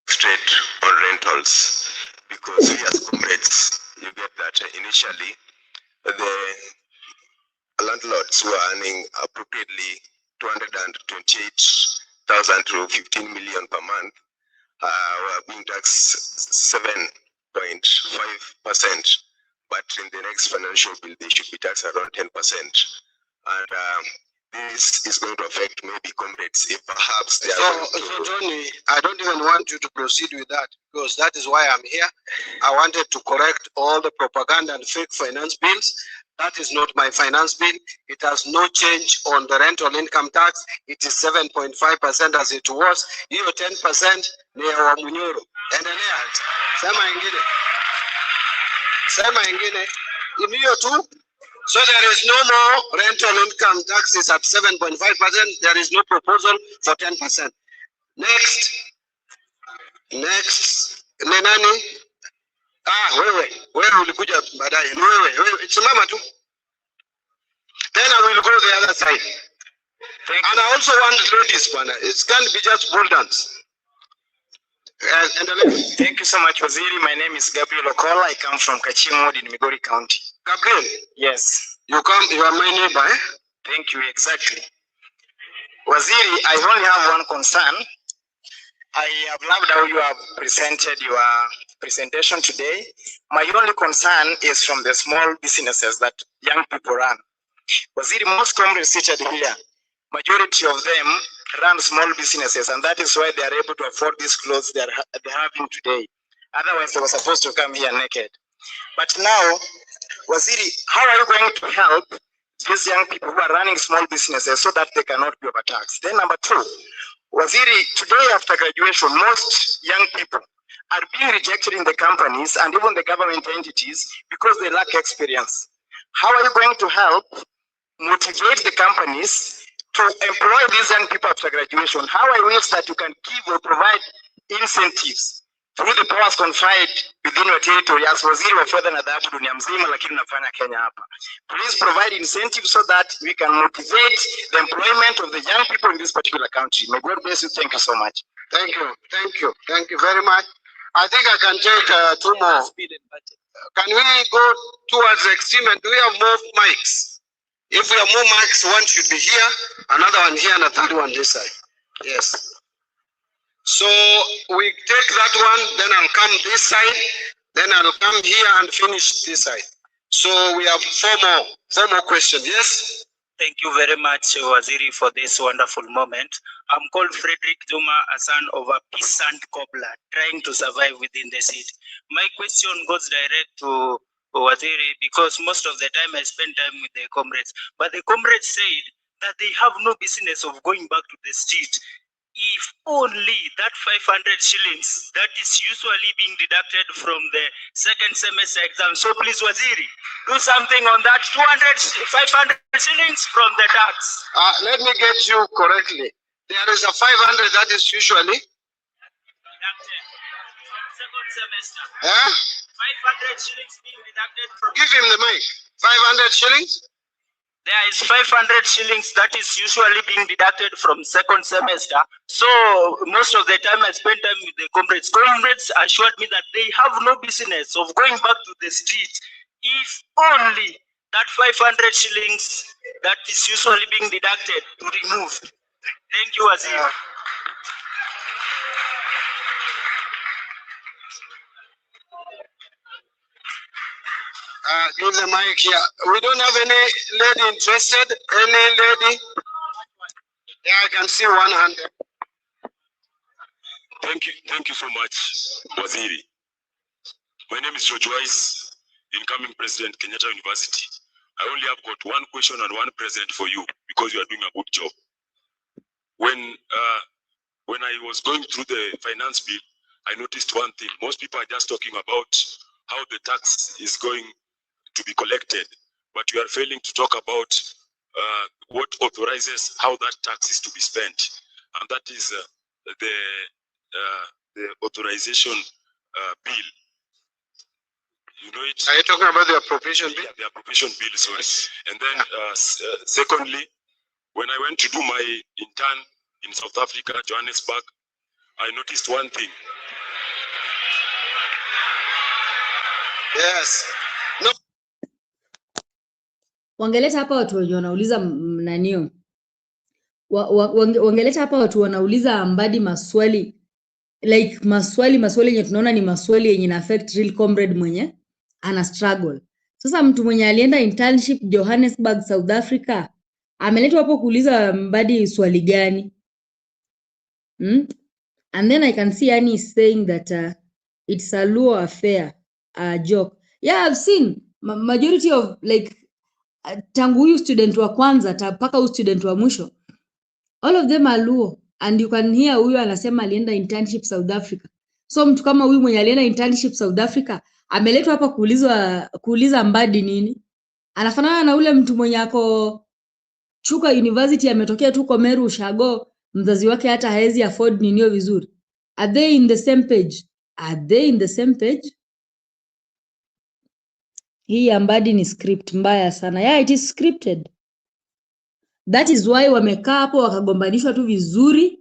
Straight on rentals, because we as comrades, you get that initially the landlords were earning appropriately 228,000 to 15 million per month, were being taxed 7.5%, but in the next financial bill they should be taxed around 10%, and this is going to affect maybe comrades if perhaps they are. So Tony, I don't even want you to proceed with that, because that is why I'm here. I wanted to correct all the propaganda and fake finance bills. That is not my finance bill. It has no change on the rental income tax. It is 7.5% as it was. Hiyo 10% ni ya wa Munyoro. Endelea. Sema ingine. Ni hiyo tu. So there is no more rental income taxes at 7.5%. There is no proposal for 10%. Next. Ni nani? Wewe ulikuja baadaye. Wewe simama tu. Then I will go the other side. And I also want ladies, bana. It can't be just bull dance. Thank you so much, Waziri. My name is Gabriel Okola. I come from Kachimwod in Migori County. Gabriel? Yes. You are my neighbor, eh? Thank you, exactly. Waziri, I only have one concern. I have loved how you have presented your presentation today. My only concern is from the small businesses that young people run. Waziri, most comrades seated here, majority of them run small businesses, and that is why they are able to afford these clothes they're having today. Otherwise, they were supposed to come here naked. But now, Waziri, how are you going to help these young people who are running small businesses so that they cannot be overtaxed? Then number two, Waziri, today after graduation, most young people are being rejected in the companies and even the government entities because they lack experience. How are you going to help motivate the companies to employ these young people after graduation? How I wish that you can give or provide incentives through the powers conferred within your territory as waziri wa fedha na dhahabu dunia mzima, lakini unafanya Kenya hapa. Please provide incentives so that we can motivate the employment of the young people in this particular country. May God bless you. Thank you so much. Thank you very much. I think I can take 2 more. Can we go towards the extreme? And do we have more mics? If we have more mics, one should be here, another one here, and a third one this side. Yes. So we take that one, then I'll come this side, then I'll come here and finish this side. So we have 4 more questions. Yes? Thank you very much, Waziri, for this wonderful moment. I'm called Frederick Juma, a son of a peasant cobbler trying to survive within the city. My question goes direct to Waziri because most of the time I spend time with the comrades. But the comrades said that they have no business of going back to the street. If only that 500 shillings that is usually being deducted from the second semester exam. So please, Waziri, do something on that 500 shillings from the tax. Let me get you correctly. There is a 500 that is usually Deducted from second semester. 500 eh? shillings being deducted from. Give him the mic. 500 shillings. There is 500 shillings that is usually being deducted from second semester. So most of the time I spend time with the comrades. Comrades assured me that they have no business of going back to the street if only that 500 shillings that is usually being deducted to removed. Thank you, Wazir. Give the mic here. We don't have any lady interested. Any lady? Yeah, I can see one hand. Thank you so much, Waziri. My name is George Wise, incoming President, Kenyatta University. I only have got one question and one present for you because you are doing a good job. When I was going through the finance bill, I noticed one thing. Most people are just talking about how the tax is going to be collected, but you are failing to talk about what authorizes how that tax is to be spent, and that is the authorization bill. You know it. Are you talking about the appropriation bill? Yeah, the appropriation bill, sorry. And then secondly, when I went to do my intern in South Africa, Johannesburg, I noticed one thing. Yes. No. Wangeleta hapa watu wenye wanauliza nanio. Wangeleta hapa watu wanauliza Mbadi maswali like maswali yenye tunaona ni maswali yenye na affect real comrade mwenye ana struggle. Sasa mtu mwenye alienda internship Johannesburg, South Africa, ameletwa hapo kuuliza Mbadi swali gani? And then I can see Annie saying that it's a Luo affair, a joke. Yeah, I've seen majority of like tangu huyu student wa kwanza mpaka huyu student wa mwisho, all of them are Luo, and you can hear huyu anasema alienda internship South Africa. So mtu kama huyu mwenye alienda internship South Africa ameletwa hapa kuuliza Mbadi nini? Anafanana na ule mtu mwenye ako Chuka University ametokea tu Meru Ushago, mzazi wake hata haezi afford ninio vizuri. Are they in the same page? Are they in the same page? Hii Mbadi ni script mbaya sana. Yeah, it is scripted. That is why wamekaa hapo wakagombanishwa tu vizuri,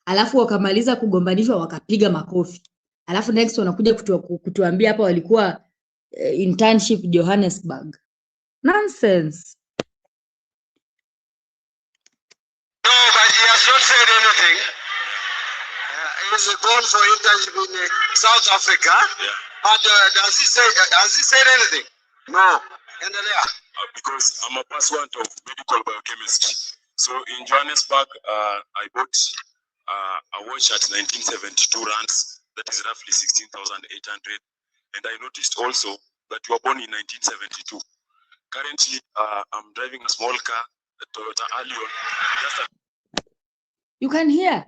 alafu wakamaliza kugombanishwa wakapiga makofi. Alafu next wanakuja kutuambia hapa walikuwa internship Johannesburg. Nonsense. No, but he has not said anything. He's gone for internship in South Africa. Yeah. But has he said anything? No. Endelea. Because I'm a pursuant of medical biochemistry. So in Johannesburg, I bought a watch at 1972 rands, that is roughly 16,800. And I noticed also that you were born in 1972. Currently, I'm driving a small car, a Toyota Allion. You can hear.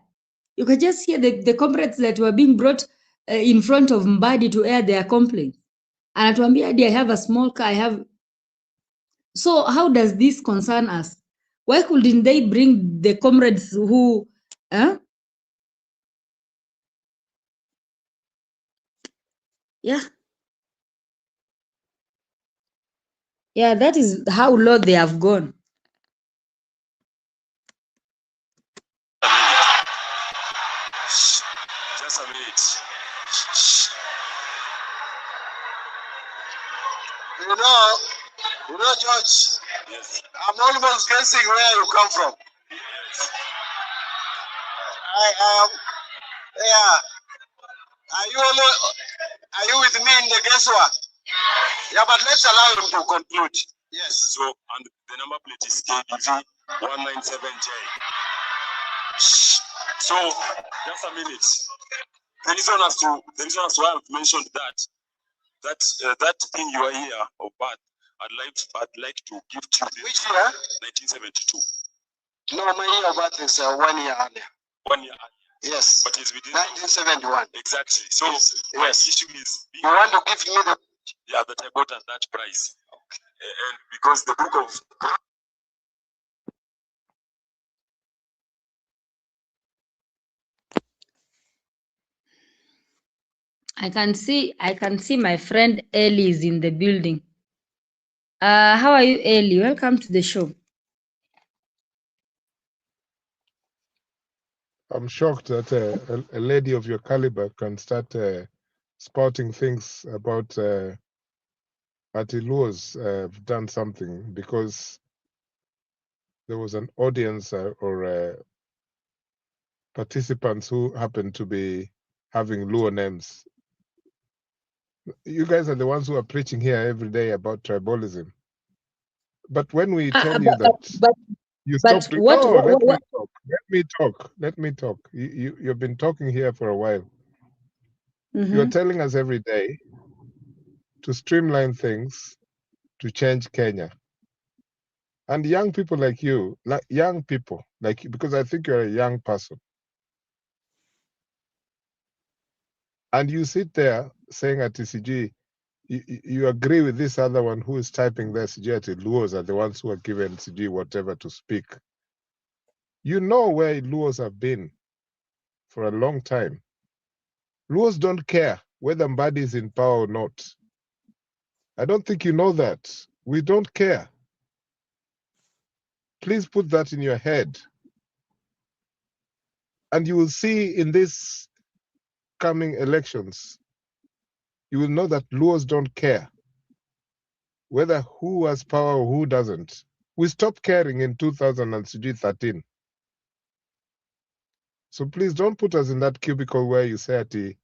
You can just hear the comrades that were being brought in front of Mbadi to air their complaints. Anatuambia, I have a small car, I have... So how does this concern us? Why couldn't they bring the comrades who... Yeah. Yeah, that is how low they have gone. Just a minute. You know, George, Yes. I'm almost guessing where you come from. Yes. Yeah. Are you with me in the guesswork? Yeah, but let's allow him to conclude. Yes. So, and the number plate is KBV 197J. So, just a minute. The reason as to why I've mentioned that thing you are here of birth, I'd like to give to you. Which year? 1972. No, my year of birth is 1 year earlier. 1 year earlier. Yes. But it's within 1971. Exactly. So Yes. my issue is You want to give me the that I bought at that price. Okay. And because the book of I can see my friend Ellie is in the building. How are you, Ellie? Welcome to the show. I'm shocked that a lady of your caliber can start spouting things about Atiluos done something, because there was an audience or participants who happened to be having Luo names. You guys are the ones who are preaching here every day about tribalism. But when we tell you that you but stop, what, no, what, let what, me talk. Let me talk. You've been talking here for a while. You're Mhm. telling us every day to streamline things, to change Kenya. And young people like you, because I think you're a young person, and you sit there saying at TCG, you agree with this other one who is typing there, CG at Luos are the ones who are given CG whatever to speak. You know where Luos have been for a long time. Luos don't care whether Mbadi is in power or not. I don't think you know that. We don't care. Please put that in your head. And you will see in these coming elections, you will know that Luos don't care whether who has power or who doesn't. We stopped caring in 2013. So please don't put us in that cubicle where you say that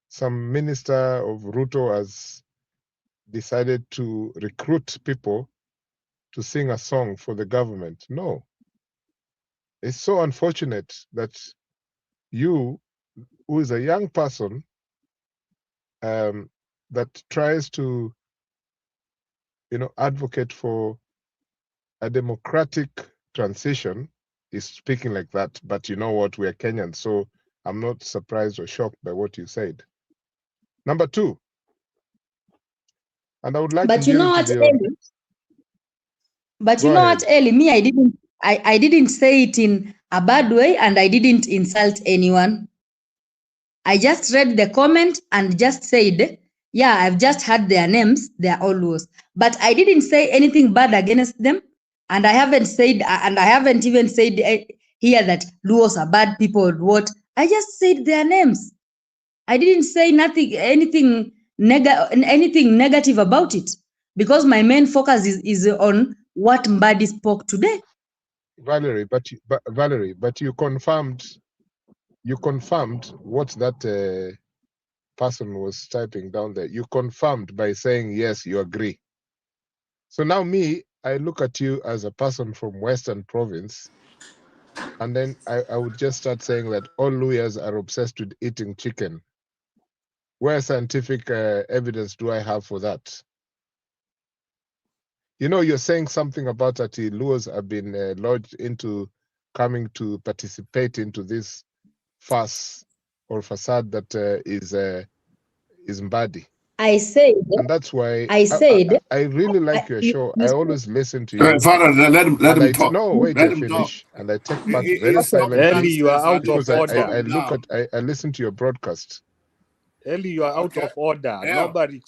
some minister of Ruto has decided to recruit people to sing a song for the government. No. It's so unfortunate that you, who is a young person, that tries to, advocate for a democratic transition, is speaking like that. But you know what? We are Kenyans, so I'm not surprised or shocked by what you said. Number two, and I would like But you know what, Ellie? But you Go know ahead. what, Ellie? Me, I didn't say it in a bad way, and I didn't insult anyone. I just read the comment and just said, yeah, I've just heard their names, they're all Luos. But I didn't say anything bad against them, and I haven't even said here that Luos are bad people or what. I just said their names. I didn't say anything negative about it, because my main focus is on what Mbadi spoke today. Valerie, but you confirmed what that person was typing down there. You confirmed by saying yes, you agree. So now I look at you as a person from Western Province, and then I would just start saying that all Luyas are obsessed with eating chicken. Where scientific evidence do I have for that? You're saying something about that Luos have been lodged into coming to participate into this farce or facade that is Mbadi. I said, And that's why I really like your show. I always listen to you. Father, let him talk. No, wait Let till him finish. talk. And I take part very He's talking silently. Ellie, you are out of because order. I listen to your broadcast. Ellie, you are out of order. Yeah. Nobody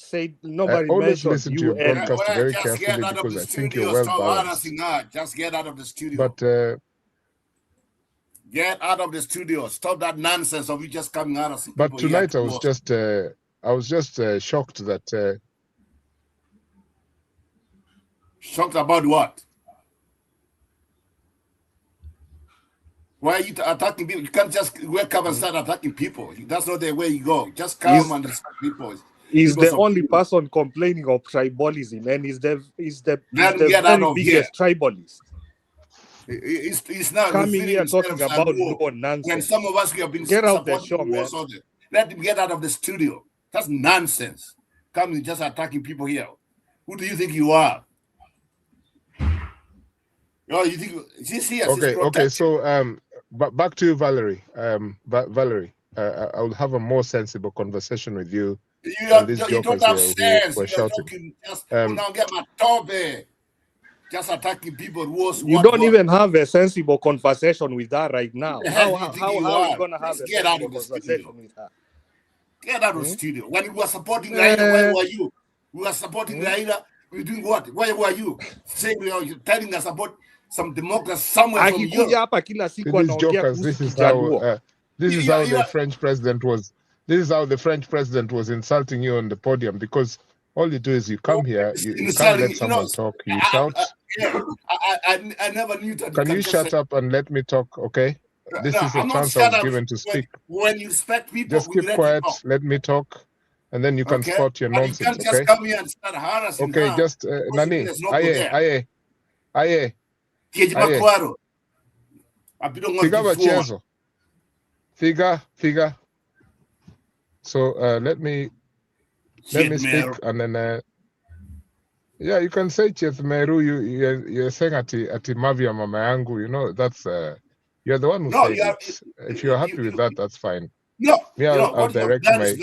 always mentioned listen to you, your Ellie. broadcast Well, very just carefully get out of because the I think you're studio. well Stop balanced. harassing her. Just get out of the studio. But get out of the studio. Stop that nonsense of you just coming harassing people. but tonight I was just shocked that shocked about what? Why are you attacking people? You can't just wake up and start attacking people. That's not the way you go. Just calm and respect people. He's because the of only you. person complaining of tribalism, and he's the Let him get out very of here. biggest tribalist. He's now Coming referring here himself talking as about Luo, Luo when nonsense. some of us have been Get out the supporting show, man. Luo. Let him get out of the studio. That's nonsense. Coming just attacking people here. Who do you think you are? Oh, you think she's here? Okay, She's okay. protecting. So but back to you, Valerie. Valerie, I will have a more sensible conversation with you than these You don't jokers have here sense. who are You are shouting. talking just now get my tobe. Just attacking people. You don't even have a sensible conversation with her right now. Who the hell do you think you How are you are? gonna have Please a get out sensible of the conversation studio. with her? Get out of the studio. When you were supporting Raila, where were you? We were supporting Raila. We doing what? Where were you? Saying you're telling us about some democracy somewhere from Akikuja Europe. hapa kila siku These anaongea jokers, kuhusu this is how Kijaluo. this is how the French president was. This is how the French president was insulting you on the podium, because all you do is you come here, you can't let someone talk, you shout. I never knew that. Can you shut up and let me talk? Okay, this is a I'm not chance I shut was up. given to speak. When you respect people, Just we keep let you quiet, talk. let me talk, and then you can Okay? spot your But you nonsense. can't just Okay. come here and start harassing Okay, her. just Nani, There's no good there. aye. Figaba chezo. Figa. So let me speak, and then yeah, you can say Cheth Meru. You're saying ati Mavia Mama Yangu. You know that's you're the one who said it. If you're happy with that, that's fine. No, Me, I'll direct my.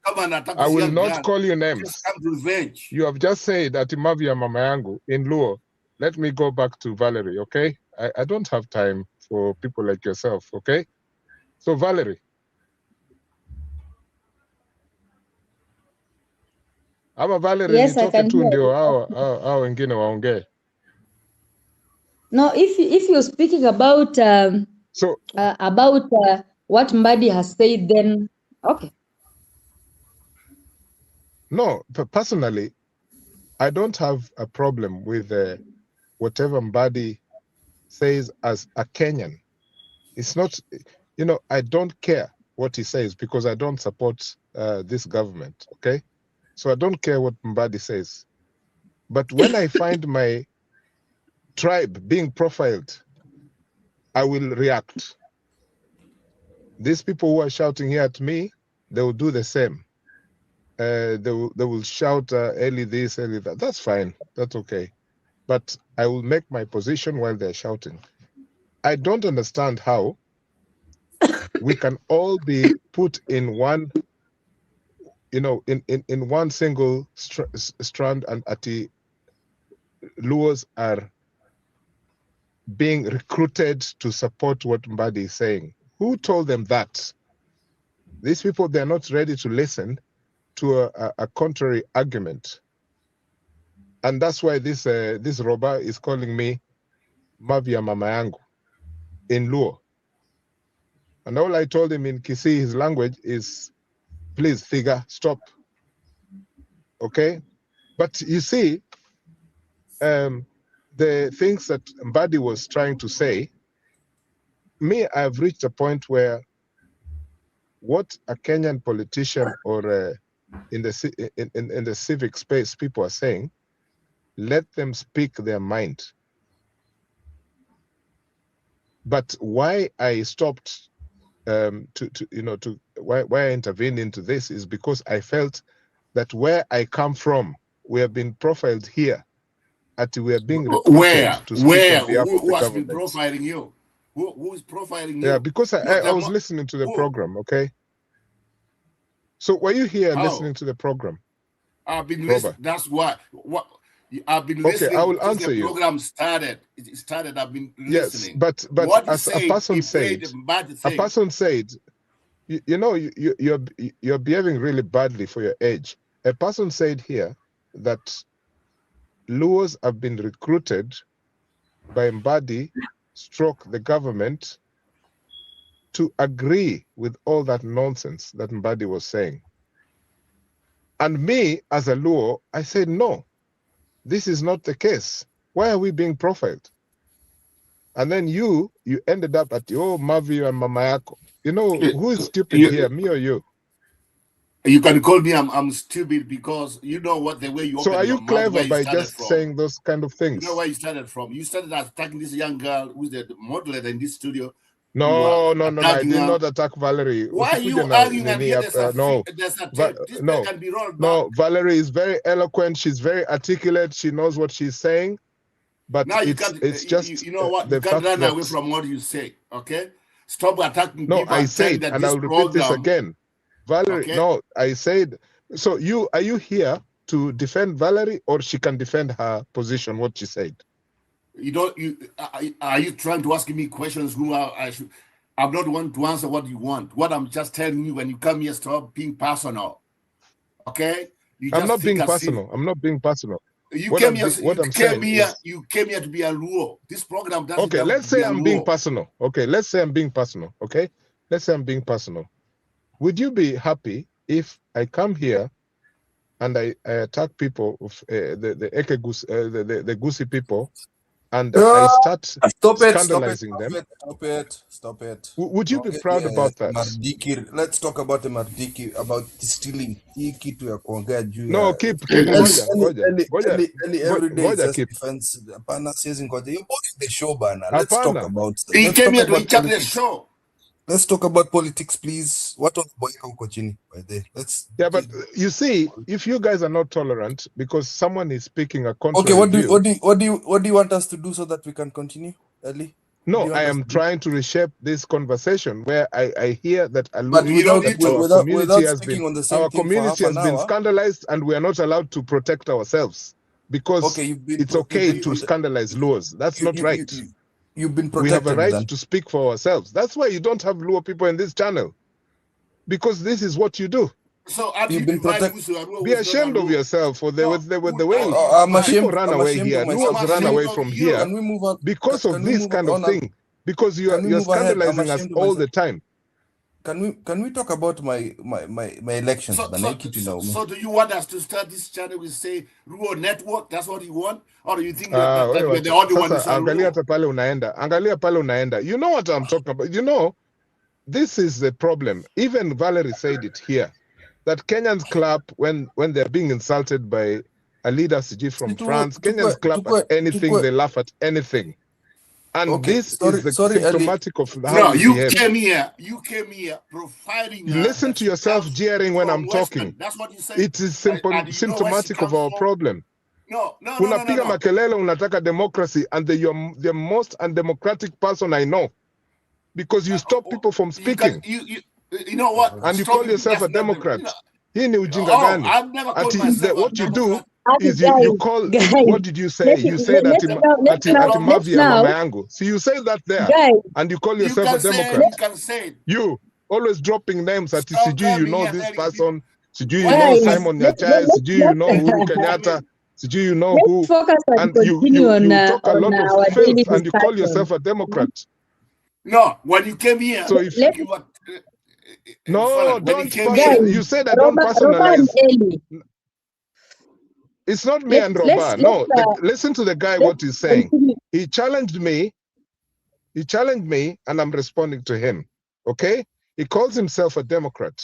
Come and attack I us will young not gun. call you names. Just come to revenge. You have just said ati Mavia Mama Yangu in Luo. Let me go back to Valerie, okay? I don't have time for people like yourself, okay? So Valerie. Ama Valerie, Yes, I can nitoke tu hear ndio you. hao wengine waongee. No, if you're speaking about what Mbadi has said, then okay. No, personally, I don't have a problem with whatever Mbadi says as a Kenyan. It's not, I don't care what he says because I don't support this government, okay? So I don't care what Mbadi says. But when I find my tribe being profiled, I will react. These people who are shouting here at me, they will do the same. They will shout, Eli this, Eli that. That's fine. That's okay. But I will make my position while they're shouting. I don't understand how we can all be put in one, in one single strand, and Ati Luos are being recruited to support what Mbadi is saying. Who told them that? These people, they're not ready to listen to a contrary argument. And that's why this Roba is calling me Mavia Mama Yangu in Luo. And all I told him in Kisii, his language, is, please, Figa, stop. Okay? But you see, the things that Mbadi was trying to say, me, I've reached a point where what a Kenyan politician or in the civic space people are saying, let them speak their mind. But why I stopped why I intervened into this is because I felt that where I come from, we have been profiled here, we are being recruited to speak on behalf of Who the has been government. profiling you? Who is profiling you? Yeah, because I was listening to the program, okay? So were you here listening to the program? I've been listening. That's what I've been listening. Okay, I will since answer the you. program started. It started. I've been listening. Yes, but what as a person said, you're behaving really badly for your age. A person said here that Luos have been recruited by Mbadi / the government to agree with all that nonsense that Mbadi was saying. And me, as a Luo, I said, no, this is not the case. Why are we being profiled? And then you ended up at, Mavi and Mama Yako. Who is stupid here, me or you? You can call me I'm stupid because you know what the way you So open are your you mouth, clever where you by started just from. saying those kind of things? You know where you started from. You started attacking this young girl who's the moderator in this studio. No, I attacking did her. not attack Valerie. Why are Usikuje you na arguing and nini here hapa, no. there's a tape? This No, can be rolled back. no, Valerie is very eloquent. She's very articulate. She knows what she's saying. But Now it's just you know what? the You can't fact run away that from what you say, okay? Stop attacking no, people I and telling said, that and this I'll repeat this program, again. Valerie, okay? no, I said, so are you here to defend Valerie, or she can defend her position, what she said? You don't. Are you trying to ask me questions? Who I'm not one to answer what you want. What I'm just telling you, when you come here, stop being personal. Okay? I'm not being personal. I'm not being personal. You What came I'm here. saying You came here to be a Luo. This program doesn't. Okay, let's say I'm being personal. Okay, let's say I'm being personal. Okay, let's say I'm being personal. Would you be happy if I come here and I attack people of the Ekegus, the Gusi people, and I start scandalizing them? Stop it. Would you be proud about that? Dikirr, let's talk about the Dikirr, about stealing. Hii kitu ya kuongea juu No, ya keep every day ngoja just keep. defense. Hapana, siwezi ngoja. You're boring the show bana. Let's Hapana. talk about He came here to interrupt the show. Let's talk about politics, please. What on boyka huko chini by the let's. Yeah, but you see, if you guys are not tolerant because someone is speaking a contrary Okay, what do view, you want us to do so that we can continue, Ellie? No, I am trying to reshape this conversation where I hear that But our community has been scandalized and we are not allowed to protect ourselves because it's okay to scandalize laws. That's not right. You've been protected. We have a right to speak for ourselves. That's why you don't have Luo people in this channel, because this is what you do. So you've been protected. Be ashamed of yourself for the way people run away here. Luos run away from here because of this kind of thing. Because you're scandalizing us all the time. Can we talk about my elections? So do you want us to start this channel with say Luo Network? That's what you want, or do you think that we're the only one? Angalia pale unaenda. You know what I'm talking about. You know, this is the problem. Even Valerie said it here, that Kenyans clap when they're being insulted by a leader from France. Kenyans clap at anything. They laugh at anything. And this is the symptomatic of how you came here. You came here providing. Listen to yourself jeering when I'm talking. That's what you say. It is symptomatic of our problem. No. Unapiga makelele, unataka democracy, and you're the most undemocratic person I know, because you stop people from speaking. You know what? And you call yourself a Democrat. Hii ni ujinga gani? What you do is you call, what did you say? You say that ati mavi ya mama yangu. So you say that there, and you call yourself a Democrat. You always dropping names ati sijui you know this person, sijui you know Simon Nyachai, sijui you know Uhuru Kenyatta, sijui you know who, and you talk a lot of filth and you call yourself a Democrat. No, when you came here, so if you were, no, don't you said I don't personalize. It's not me and Robert. No, listen to the guy, what he's saying. He challenged me, and I'm responding to him. Okay? He calls himself a Democrat.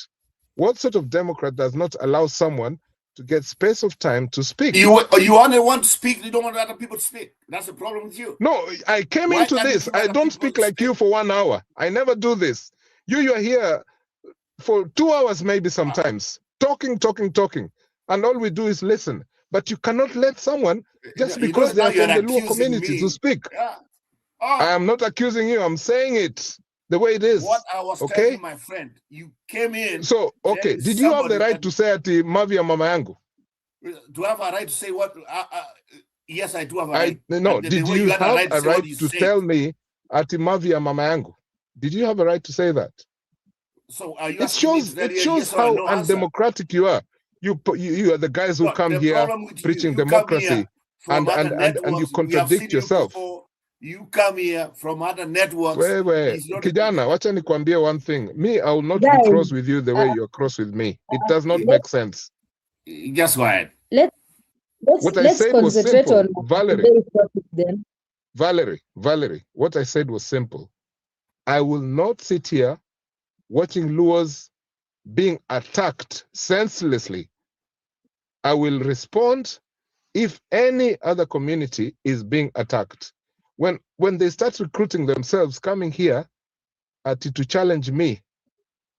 What sort of Democrat does not allow someone to get space of time to speak? You only want to speak, you don't want other people to speak. That's the problem with you. No, I came into this. I don't speak like you for 1 hour. I never do this. You're here for 2 hours maybe sometimes, talking. And all we do is listen. But you cannot let someone, just because they are from the Luo community, to speak. Yeah. I am not accusing you. I'm saying it the way it is. What I was telling my friend, you came in. So, okay, did you have the right to say ati mavi ya mama yangu? Do I have a right to say what? Yes, I do have a right. No, did you have a right to tell me ati mavi ya mama yangu? Did you have a right to say that? So are you it shows how undemocratic you are. You are the guys who come here preaching democracy, and you contradict yourself. You come here from other networks. Kijana, wacha nikwambie one thing. Me, I will not be cross with you the way you're cross with me. It does not make sense. Just go ahead. What I said was simple. Valerie, what I said was simple. I will not sit here watching Luos being attacked senselessly, I will respond if any other community is being attacked. When they start recruiting themselves, coming here to challenge me,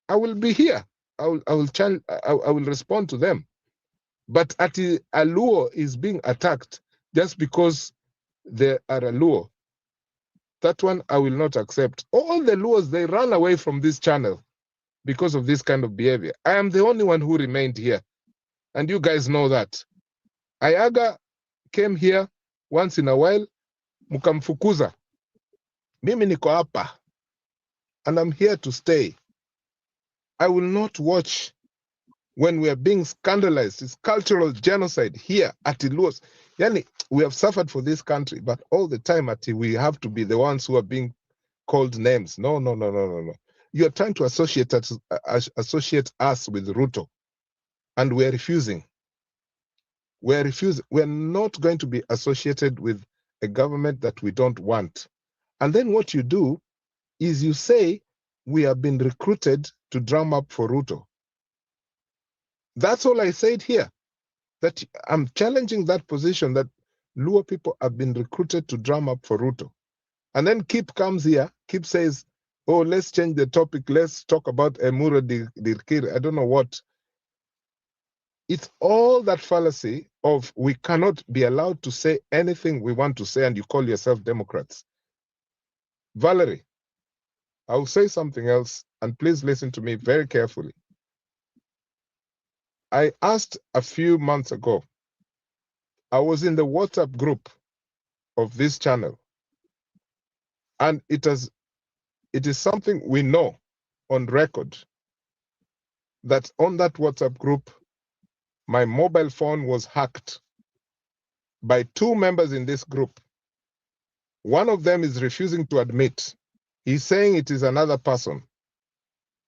I will be here. I will respond to them. But a Luo is being attacked just because they are a Luo, that one I will not accept. All the Luos, they run away from this channel because of this kind of behavior. I am the only one who remained here, and you guys know that. Ayaga came here once in a while, mukamfukuza. Mimi niko hapa, and I'm here to stay. I will not watch when we are being scandalized. It's cultural genocide here at Luos. Yani, we have suffered for this country, but all the time we have to be the ones who are being called names. No. You are trying to associate us with Ruto, and we are refusing. We are refusing. We are not going to be associated with a government that we don't want. And then what you do is you say we have been recruited to drum up for Ruto. That's all I said here. That I'm challenging that position that Luo people have been recruited to drum up for Ruto. And then Kip comes here, Kip says, oh, let's change the topic. Let's talk about Emurua Dikirr. I don't know what. It's all that fallacy of we cannot be allowed to say anything we want to say and you call yourself Democrats. Valerie, I'll say something else and please listen to me very carefully. I asked a few months ago, I was in the WhatsApp group of this channel, and it is something we know on record that on that WhatsApp group, my mobile phone was hacked by 2 members in this group. One of them is refusing to admit. He's saying it is another person.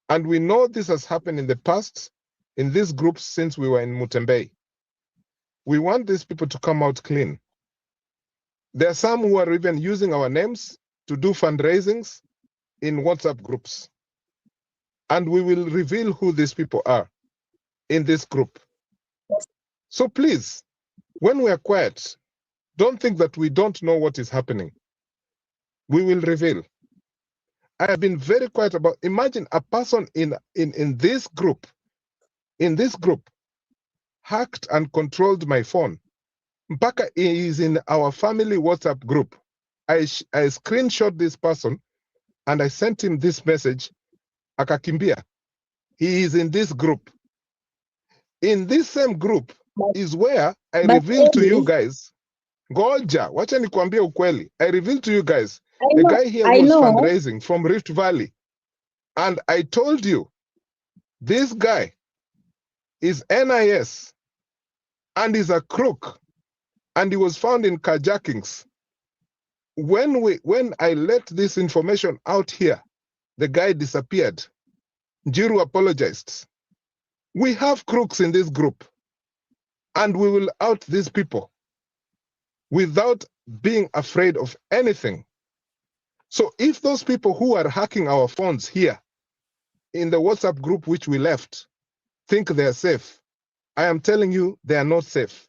And we know this has happened in the past in this group since we were in Mutembei. We want these people to come out clean. There are some who are even using our names to do fundraisings in WhatsApp groups. And we will reveal who these people are in this group. So please, when we are quiet, don't think that we don't know what is happening. We will reveal. I have been very quiet about, imagine a person in this group, hacked and controlled my phone. Mpaka is in our family WhatsApp group. I screenshot this person and I sent him this message, akakimbia. He is in this group. In this same group is where I revealed to you guys, Goja, wacha nikwambie ukweli. I revealed to you guys, a guy here was fundraising from Rift Valley. And I told you, this guy is NIS and is a crook. And he was found in carjackings. When I let this information out here, the guy disappeared. Njiru apologized. We have crooks in this group, and we will out these people without being afraid of anything. So if those people who are hacking our phones here in the WhatsApp group which we left think they are safe, I am telling you they are not safe.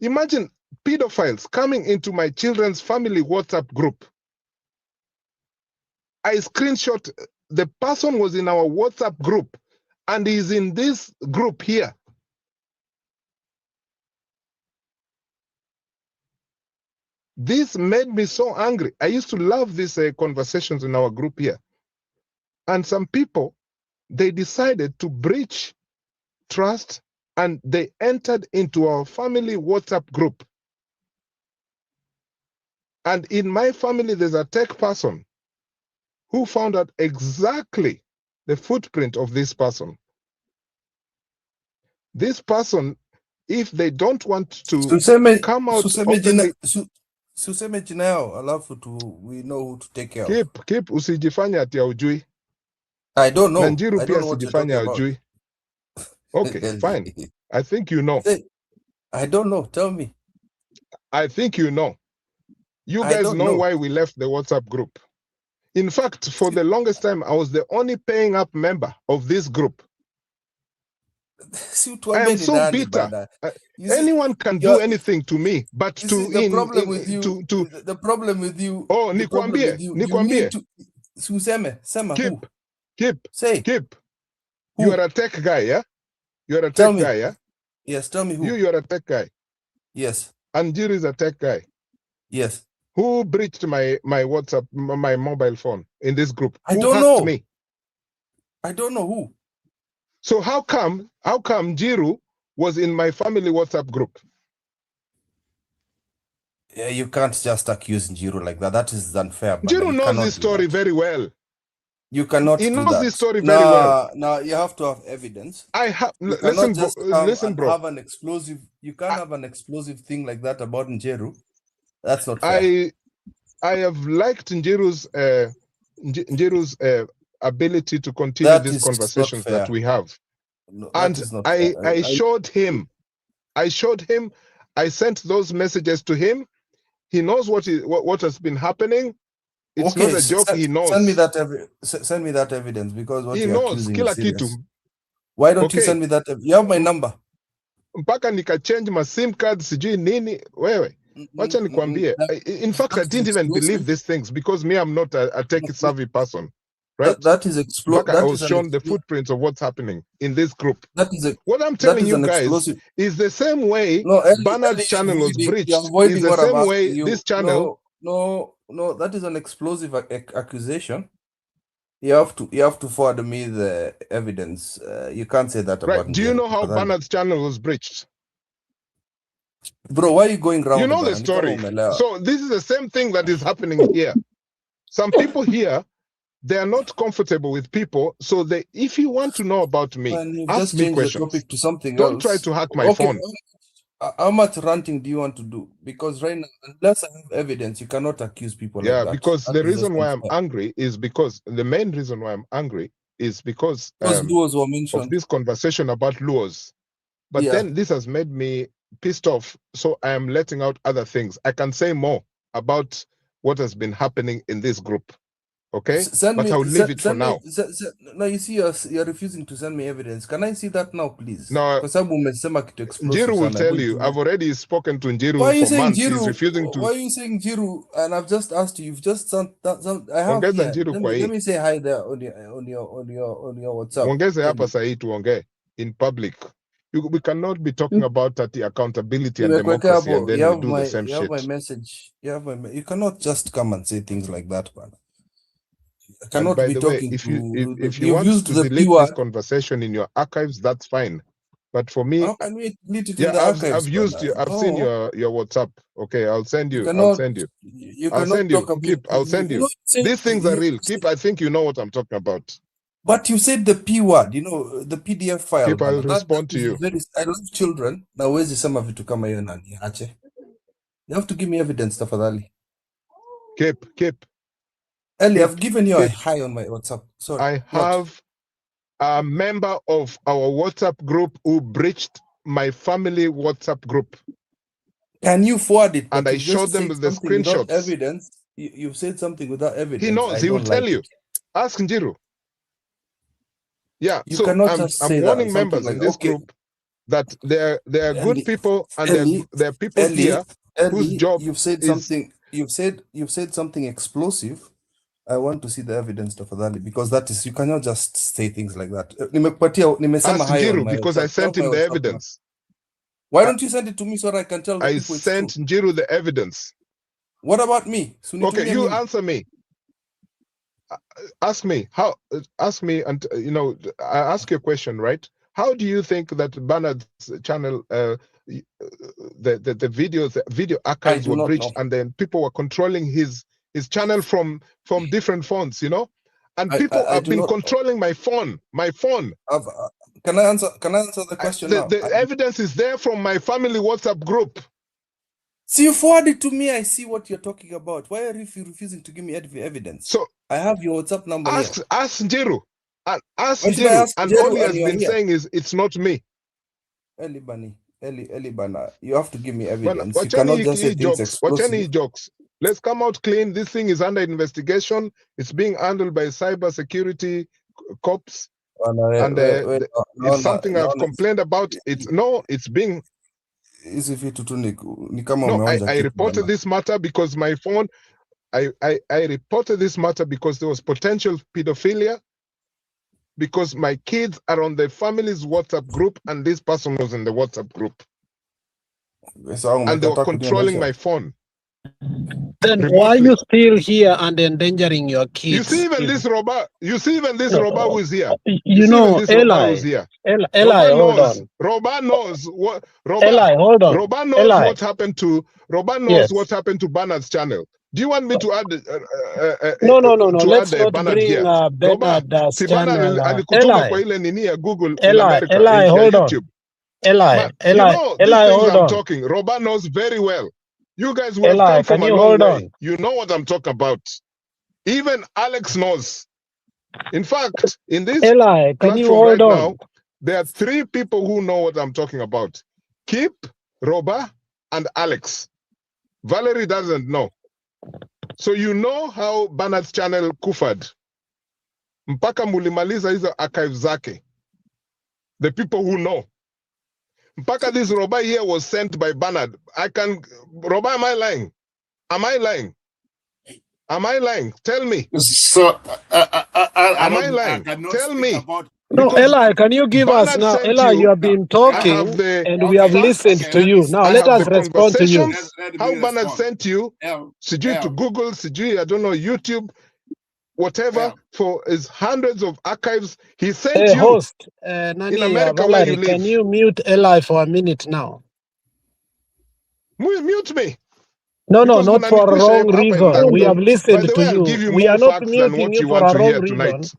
Imagine pedophiles coming into my children's family WhatsApp group. I screenshot, the person was in our WhatsApp group and he's in this group here. This made me so angry. I used to love these conversations in our group here. And some people, they decided to breach trust and they entered into our family WhatsApp group. And in my family, there's a tech person who found out exactly the footprint of this person. This person, if they don't want to come out openly, Suseme jina yao, alafu we know who to take care of. Keep usijifanya ati haujui. I don't know. Nanjiru I pia don't know what you're talking usijifanya about. haujui. Okay, fine. I think you know. I don't know. Tell me. I think you know. You guys know why we left the WhatsApp group. In fact, for the longest time, I was the only paying up member of this group. Si I utuambie am ni so nani bitter. bana. You see, Anyone can do you're, anything to me, but you to see the problem with in you, to the problem with you, oh, the problem with you, you need nikwambie, to sema who? Kip, Say you are who? a tech guy, yeah? You are a Tell tech me. guy, yeah? Yes, tell me who. You are a tech guy. Yes. And Jiru is a tech guy. Yes. Who breached my WhatsApp, my mobile phone in this group? I Who don't hacked know. me? I don't know who. So how come Jiru was in my family WhatsApp group? Yeah, you can't just accuse Njiro like that. That is unfair, bana. Jiru You knows cannot this do story that. very well. You cannot He do knows that. this story very well. No, you have to have evidence. I have You listen, cannot bro. just come Listen, and bro. have an explosive. You can't have an explosive thing like that about Njeru. That's not fair. I have liked Njiru's ability to continue That these is not conversations fair. that we have. No, And that is not fair. I showed him. I sent those messages to him. He knows what has been happening. It's Okay, not a joke. He knows. send me that evidence, because what He you're knows accusing kila is serious. kitu. Why don't you Okay. send me that? You have my number. Mpaka nikachange my SIM card sijui nini wewe. Wacha nikwambie. In fact, I didn't even believe these things because me, I'm not a tech savvy person. Right? That is explosive. I was shown the footprints of what's happening in this group. What I'm that telling is you an guys explosive. is the same way Bernard's channel was breached. You're avoiding Is the what I'm same asking way you. this channel. No, that is an explosive accusation. You have to forward me the evidence. You can't say that about Right? Do you know how Njeri. Bernard's channel was breached? Bro, why are you going round? You know the story. So this is the same thing that is happening here. Some people here, they are not comfortable with people. So if you want to know about me, ask me questions. The topic to something Don't else. try to hack my phone. How much ranting do you want to do? Because right now, unless I have evidence, you cannot accuse people like that. Because that the reason why I'm angry is because the main reason why I'm angry is because Luos were mentioned. of this conversation about Luos. But then this has made me pissed off. So I am letting out other things. I can say more about what has been happening in this group. Okay? But I'll leave it for now. No, you see, you're refusing to send me evidence. Can I see that now, please? No, Njiru will tell you. I've already spoken to Njiru Why are you for saying months. Njiru? He's refusing to. Why are you saying Njiru? And I've just asked you. You've just sent that. I have Ongeza here. Njiru Let me say hi there on your WhatsApp. Ongeze hapa sahi tuongee in public. We cannot be talking about accountability and democracy and then we do the same shit. You have my message. You cannot just come and say things like that, man. I cannot be talking if to. if you want to delete this conversation in your archives, that's fine. But for me, how can we delete it in the archives? I've seen your WhatsApp. Okay, I'll send you. I'll send you. Keep, I'll send you. These things are real. Keep, I think you know what I'm talking about. But you said the P word, the PDF file. Keep, I'll respond to you. I love children. Now, where's the sum of it to come here? You have to give me evidence, tafadhali. Keep. Ellie, I've given you a hi on my WhatsApp. Sorry. I have a member of our WhatsApp group who breached my family WhatsApp group. Can you forward it? And I showed them the screenshots. Evidence. You've said something without evidence. He knows. He will tell you. Ask Njiru. Yeah. You so I'm warning members in this group that there are good people and there are people here whose job you've said something. You've said something explosive. I want to see the evidence of that, because that is, you cannot just say things like that. Ask Njiru, because I sent him the evidence. Why don't you send it to me so that I can tell the people it's true? I sent Njiru the evidence. What about me? Okay, you answer me. Ask me and I ask you a question, right? How do you think that Bernard's channel the video archives were breached and then people were controlling his channel from different phones, and people have been controlling my phone. Can I answer the question now? The evidence is there from my family WhatsApp group. See, you forward it to me. I see what you're talking about. Why are you refusing to give me evidence? So I have your WhatsApp number. Ask Njiru. Ask Njiru. And all he has been saying is it's not me. Eli Bana, you have to give me evidence. You cannot just say things explosive. Watch any jokes. Let's come out clean. This thing is under investigation. It's being handled by cyber security cops. And it's something I've complained about. It's being hizi vitu tu ni kama no, umeonja I kitu reported bana. this matter because my phone, I reported this matter because there was potential pedophilia, because my kids are on the family's WhatsApp group and this person was in the WhatsApp group. And they were controlling my phone. Then why are you still here and endangering your kids? You see even this robber, who is here. You know, Eli, Eli, hold on. Robber knows what Eli, hold on. Robber knows Eli. what happened to Yes. what happened to Bernard's channel. Do you want me to add No. to Let's add not Bernard bring here? Bernard's si Bernard channel. alikutuma kwa ile nini ya Google in Eli, America, Eli, in hold on. YouTube. Eli, Man, Eli, you know, these Eli, things hold I'm on. talking, Robert knows very well. You guys would have Eli, come from can a you long hold way. on? You know what I'm talking about. Even Alex knows. In fact, in this Eli, can you platform hold right on? now, there are 3 people who know what I'm talking about. Kip, Robert, and Alex. Valerie doesn't know. So you know how Bernard's channel kufad. Mpaka mulimaliza hizo archives zake. The people who know. Mpaka this Robert here was sent by Bernard. Robert, am I lying? Am I lying? Am I lying? Tell me. So, am I lying? Tell me. No, Eli, can you give Bernard us now? sent Eli, you you. have been talking and we have listened to you. Now let us respond to you. How Bernard sent you, Sijui to Google, Sijui, I don't know, YouTube, whatever, for his hundreds of archives. He sent you. Host, in Nani, America where you Valerie, can live. you mute Eli for a minute now? Mute me. No, Because not for a wrong reason. We have By listened the to way, I'll you. give you We more are not facts than muting what you you for want a to wrong hear reason. tonight.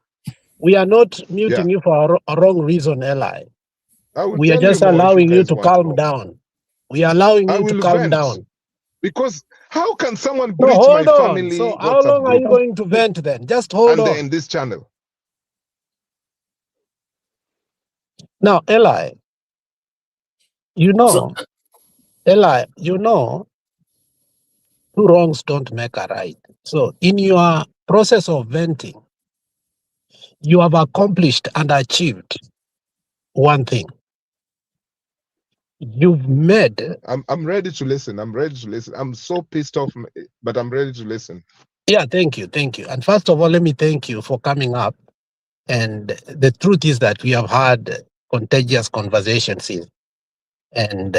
We are not muting you for a wrong reason, Eli. I will We are tell you just more if you allowing you guys to want to calm know. down. We are allowing I you to will calm vent. down. Because how can someone No, breach my hold on. family So how WhatsApp long are group you going to vent then? Just hold and they're on. in this channel? Now, Eli, Eli, two wrongs don't make a right. So in your process of venting, you have accomplished and achieved one thing. You've made. I'm ready to listen. I'm ready to listen. I'm so pissed off, but I'm ready to listen. Yeah, thank you. And first of all, let me thank you for coming up. And the truth is that we have had contagious conversations here. And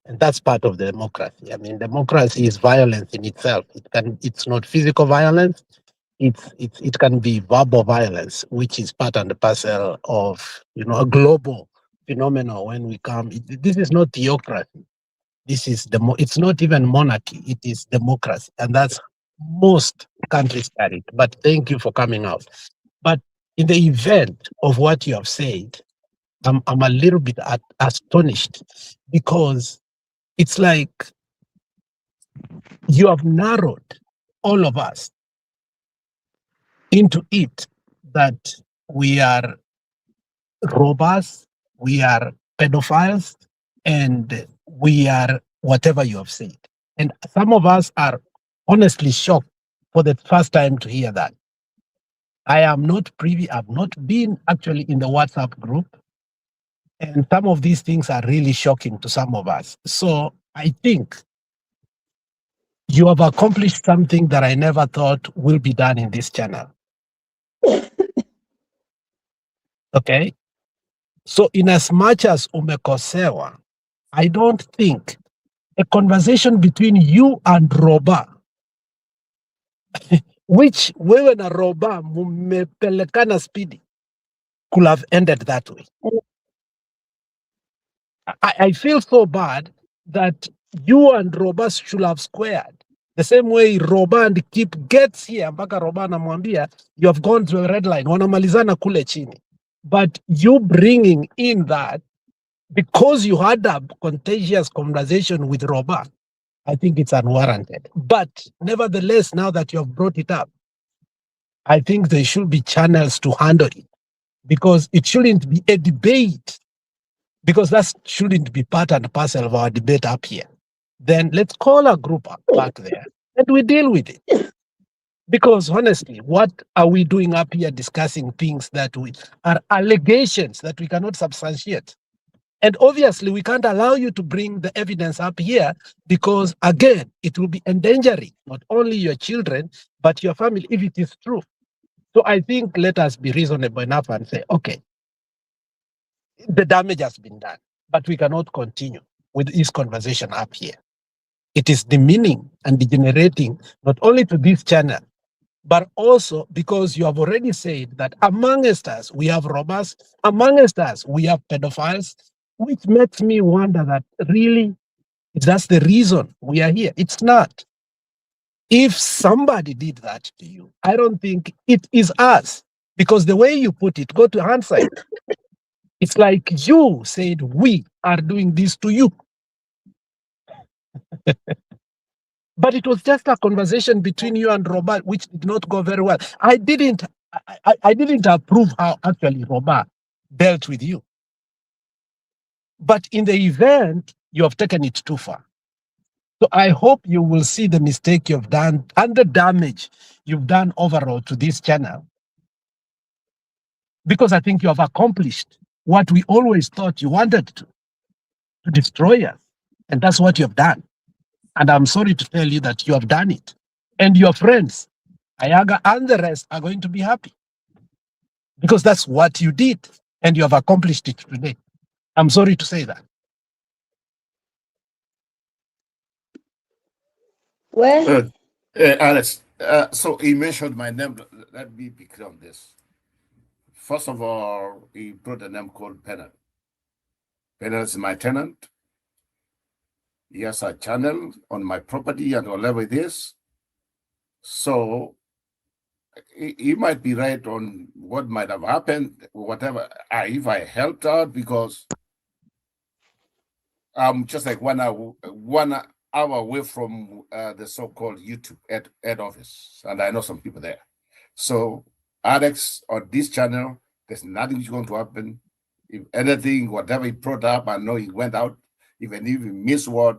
that's part of the democracy. I mean, democracy is violence in itself. It's not physical violence. It can be verbal violence, which is part and parcel of a global phenomenon. When we come, this is not theocracy. This is it's not even monarchy. It is democracy, and that's most countries carry it. But thank you for coming out. But in the event of what you have said, I'm a little bit astonished, because it's like you have narrowed all of us into it, that we are robbers, we are pedophiles, and we are whatever you have said. And some of us are honestly shocked for the first time to hear that. I am not privy, I've not been actually in the WhatsApp group. And some of these things are really shocking to some of us. So I think you have accomplished something that I never thought will be done in this channel. Okay? So in as much as umekosewa, I don't think a conversation between you and Roba, which wewe na Roba mumepelekana speedy, could have ended that way. I feel so bad that you and Roba should have squared. The same way Roba and Kip gets here, mpaka Roba anamwambia, you have gone to a red line, wanamalizana kule chini. But you bringing in that, because you had a contagious conversation with Roba, I think it's unwarranted. But nevertheless, now that you have brought it up, I think there should be channels to handle it, because it shouldn't be a debate, because that shouldn't be part and parcel of our debate up here. Then let's call a group up back there and we deal with it. Because honestly, what are we doing up here discussing things that are allegations that we cannot substantiate? And obviously, we can't allow you to bring the evidence up here because, again, it will be endangering not only your children, but your family if it is true. So I think let us be reasonable enough and say, okay, the damage has been done, but we cannot continue with this conversation up here. It is demeaning and degenerating not only to this channel, but also because you have already said that amongst us, we have robbers, amongst us, we have pedophiles, which makes me wonder that really that's the reason we are here. It's not. If somebody did that to you, I don't think it is us. Because the way you put it, go to hindsight. It's like you said, we are doing this to you. But it was just a conversation between you and Robert, which did not go very well. I didn't approve how actually Robert dealt with you. But in the event, you have taken it too far. So I hope you will see the mistake you've done and the damage you've done overall to this channel. Because I think you have accomplished what we always thought you wanted to destroy us. And that's what you have done. And I'm sorry to tell you that you have done it. And your friends, Ayaga and the rest, are going to be happy. Because that's what you did. And you have accomplished it today. I'm sorry to say that. Well, Alex, so he mentioned my name. Let me be clear on this. First of all, he brought a name called Pennant. Pennant is my tenant. He has a channel on my property and whatever it is. So he might be right on what might have happened, whatever. If I helped out, because I'm just like 1 hour away from the so-called YouTube head office, and I know some people there. So Alex, on this channel, there's nothing going to happen. If anything, whatever he brought up, I know he went out. Even if he missed word,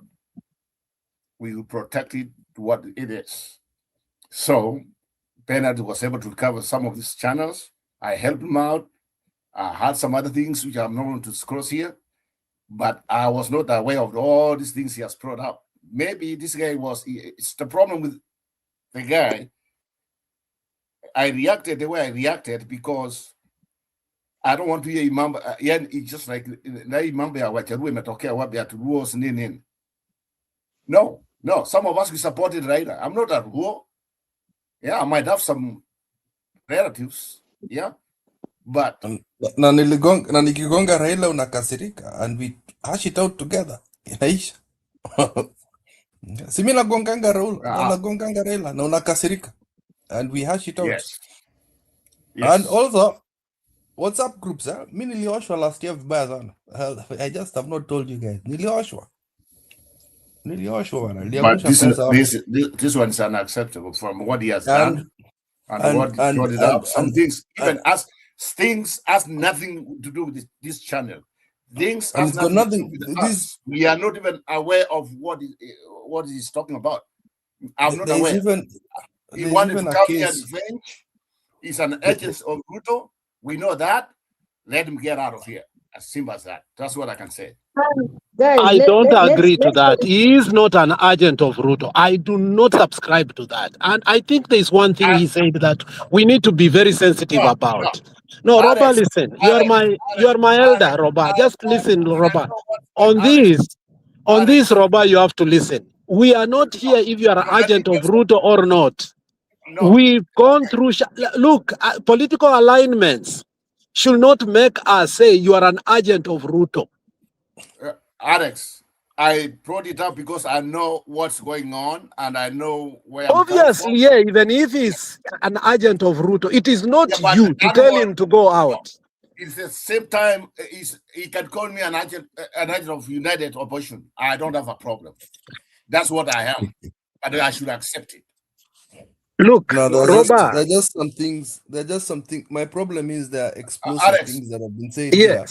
we will protect it to what it is. So Bernard was able to recover some of these channels. I helped him out. I had some other things which I'm not going to disclose here, but I was not aware of all these things he has brought up. Maybe this guy it's the problem with the guy. I reacted the way I reacted because I don't want to hear Imamba. It's just like no. Some of us we supported Raila. I'm not a Ruo. Yeah, I might have some relatives. Yeah, but na nikigonga Raila unakasirika, and we hash it out together. Inaisha. Si mimi nagonganga Raila na unakasirika, and we hash it out. Yes. And also WhatsApp groups, mimi nilioshwa last year vibaya sana. I just have not told you guys. Nilioshwa bana. But this one is unacceptable from what he has done and what he brought it up. Some things, even things has nothing to do with this channel. Things has nothing to do with us. We are not even aware of what he's talking about. I'm not aware. He wanted to come here and revenge. He's an agent of Ruto. We know that. Let him get out of here. As simple as that. That's what I can say. Guys, I don't agree to that. He is not an agent of Ruto. I do not subscribe to that. And I think there's one thing he said that we need to be very sensitive about. No, Roba, listen. You are my elder, Roba. Just listen, Roba. On this, Roba, you have to listen. We are not here if you are an agent of Ruto or not. No. We've gone through. Look, political alignments should not make us say you are an agent of Ruto. Alex, I brought it up because I know what's going on and I know where obviously, I'm yeah, even if he's an agent of Ruto, it is not you to tell him to go out. It's the same time he can call me an agent of United Opposition. I don't have a problem. That's what I am. But I should accept it. Look, no, there are just some things. My problem is the explosive Alex, things that have been said yes. here.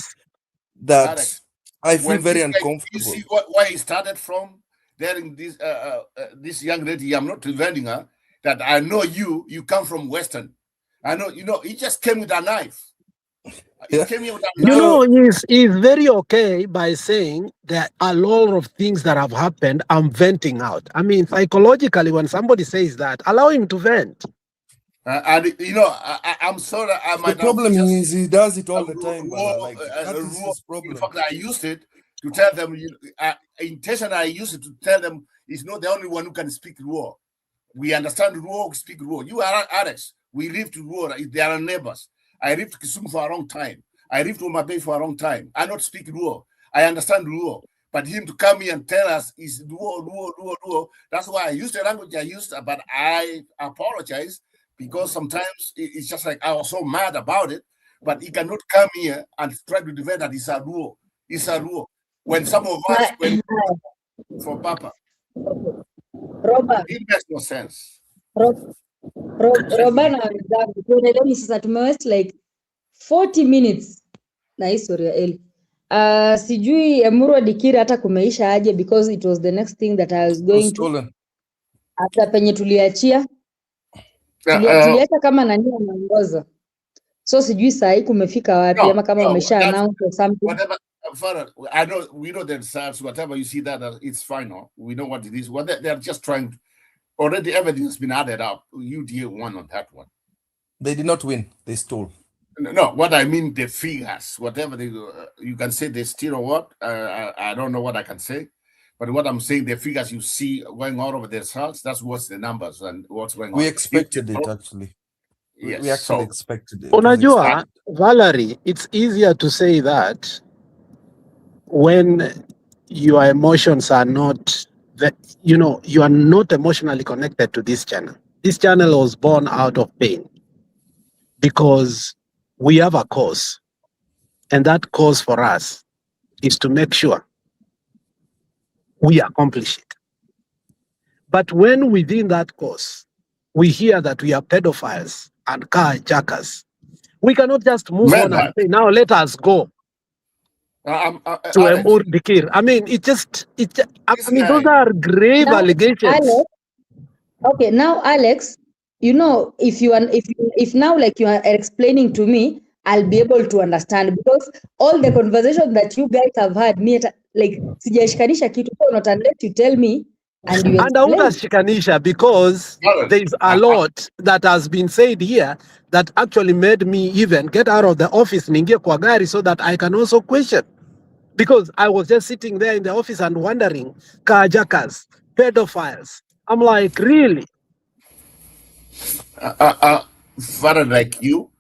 That Alex, I feel very uncomfortable. You see where he started from? There in this young lady, I'm not defending her. that I know you come from Western. I know, he just came with a knife. He came here with a knife. You know, he's very okay by saying there are a lot of things that have happened. I'm venting out. I mean, psychologically, when somebody says that, allow him to vent. And I'm sorry. The problem is he does it all the time, brother. Like that is his problem. In fact, I used it to tell them. Intentionally, I used it to tell them he's not the only one who can speak Luo. We understand Luo, speak Luo. You are Alex. We live to Luo. They are neighbors. I lived to Kisumu for a long time. I lived to Mabei for a long time. I not speak Luo. I understand Luo. But him to come here and tell us is Luo. That's why I used the language I used. But I apologize. Because sometimes it's just like I was so mad about it, but he cannot come here and try to defend that it's a rule. It's a rule. When some of us went for Papa, Robert, it makes no sense. Robert, sasa tumewest like 40 minutes na historia Eli. Sijui Emurua Dikirr hata kumeisha aje because it was the next thing that I was going to. Hata penye tuliachia. Tuliacha kama nani anaongoza. So sijui saa hii kumefika wapi ama kama wamesha announce or something. Whatever, I know we know the results. Whatever you see that it's final. We know what it is. What they're just trying to, already everything has been added up. UDA won on that one. They did not win. They stole. No, what I mean the figures. Whatever they you can say they steal or what. I don't know what I can say. But what I'm saying, the figures you see going all over the results, that's what's the numbers and what's going on. We expected it, actually. Yes, we actually expected it. Unajua, Valerie, it's easier to say that when your emotions are not, you are not emotionally connected to this channel. This channel was born out of pain because we have a cause. And that cause for us is to make sure we accomplish it. But when within that cause, we hear that we are pedophiles and carjackers, we cannot just move on and say, now let us go to Emurua Dikirr. I mean, those are grave allegations. Alex, now Alex, if now like you are explaining to me, I'll be able to understand because all the conversations that you guys have had, like sijashikanisha kitu, not unless you tell me and you explain. Shikanisha because there is a lot that has been said here that actually made me even get out of the office ningie kwa gari so that I can also question. Because I was just sitting there in the office and wondering, carjackers, pedophiles. I'm like, really? Father, like you,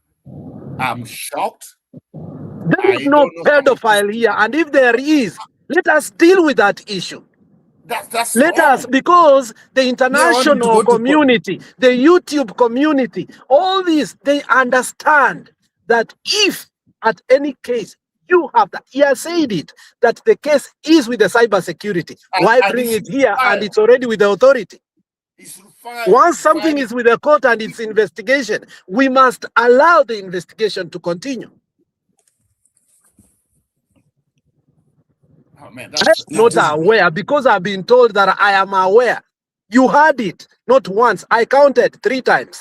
I'm shocked. There is no pedophile here, and if there is, let us deal with that issue. Let us, because the international community, the YouTube community, all these, they understand that if at any case you have that, he has said it, that the case is with the cybersecurity. Why bring it here and it's already with the authority? Once something is with the court and its investigation, we must allow the investigation to continue. Oh, man, I'm not aware because I've been told that I am aware. You heard it, not once. I counted 3 times.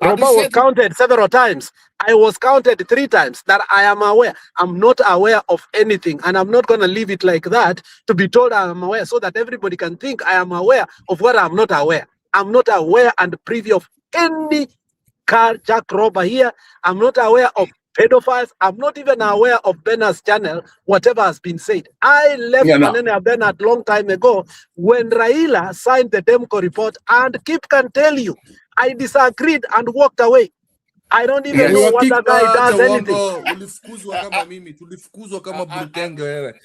Robert was counted several times. I was counted 3 times that I am aware. I'm not aware of anything, and I'm not going to leave it like that to be told I am aware so that everybody can think I am aware of what I'm not aware. I'm not aware and privy of any carjack robber here. I'm not aware of pedophiles. I'm not even aware of Bernard's channel, whatever has been said. I left Manene Bernard long time ago when Raila signed the Demco report, and Kip can tell you, I disagreed and walked away. I don't even know what that guy does anything. Ulifukuzwa kama mimi, tulifukuzwa kama Burkenge wewe.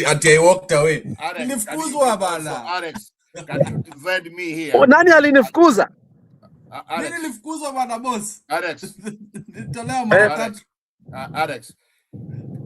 Ati I walked away. Nilifukuzwa bana. Alex, can you defend me here? Nani alinifukuza? Mimi nilifukuzwa bana boss. Alex. Nitolewa mara 3. Alex,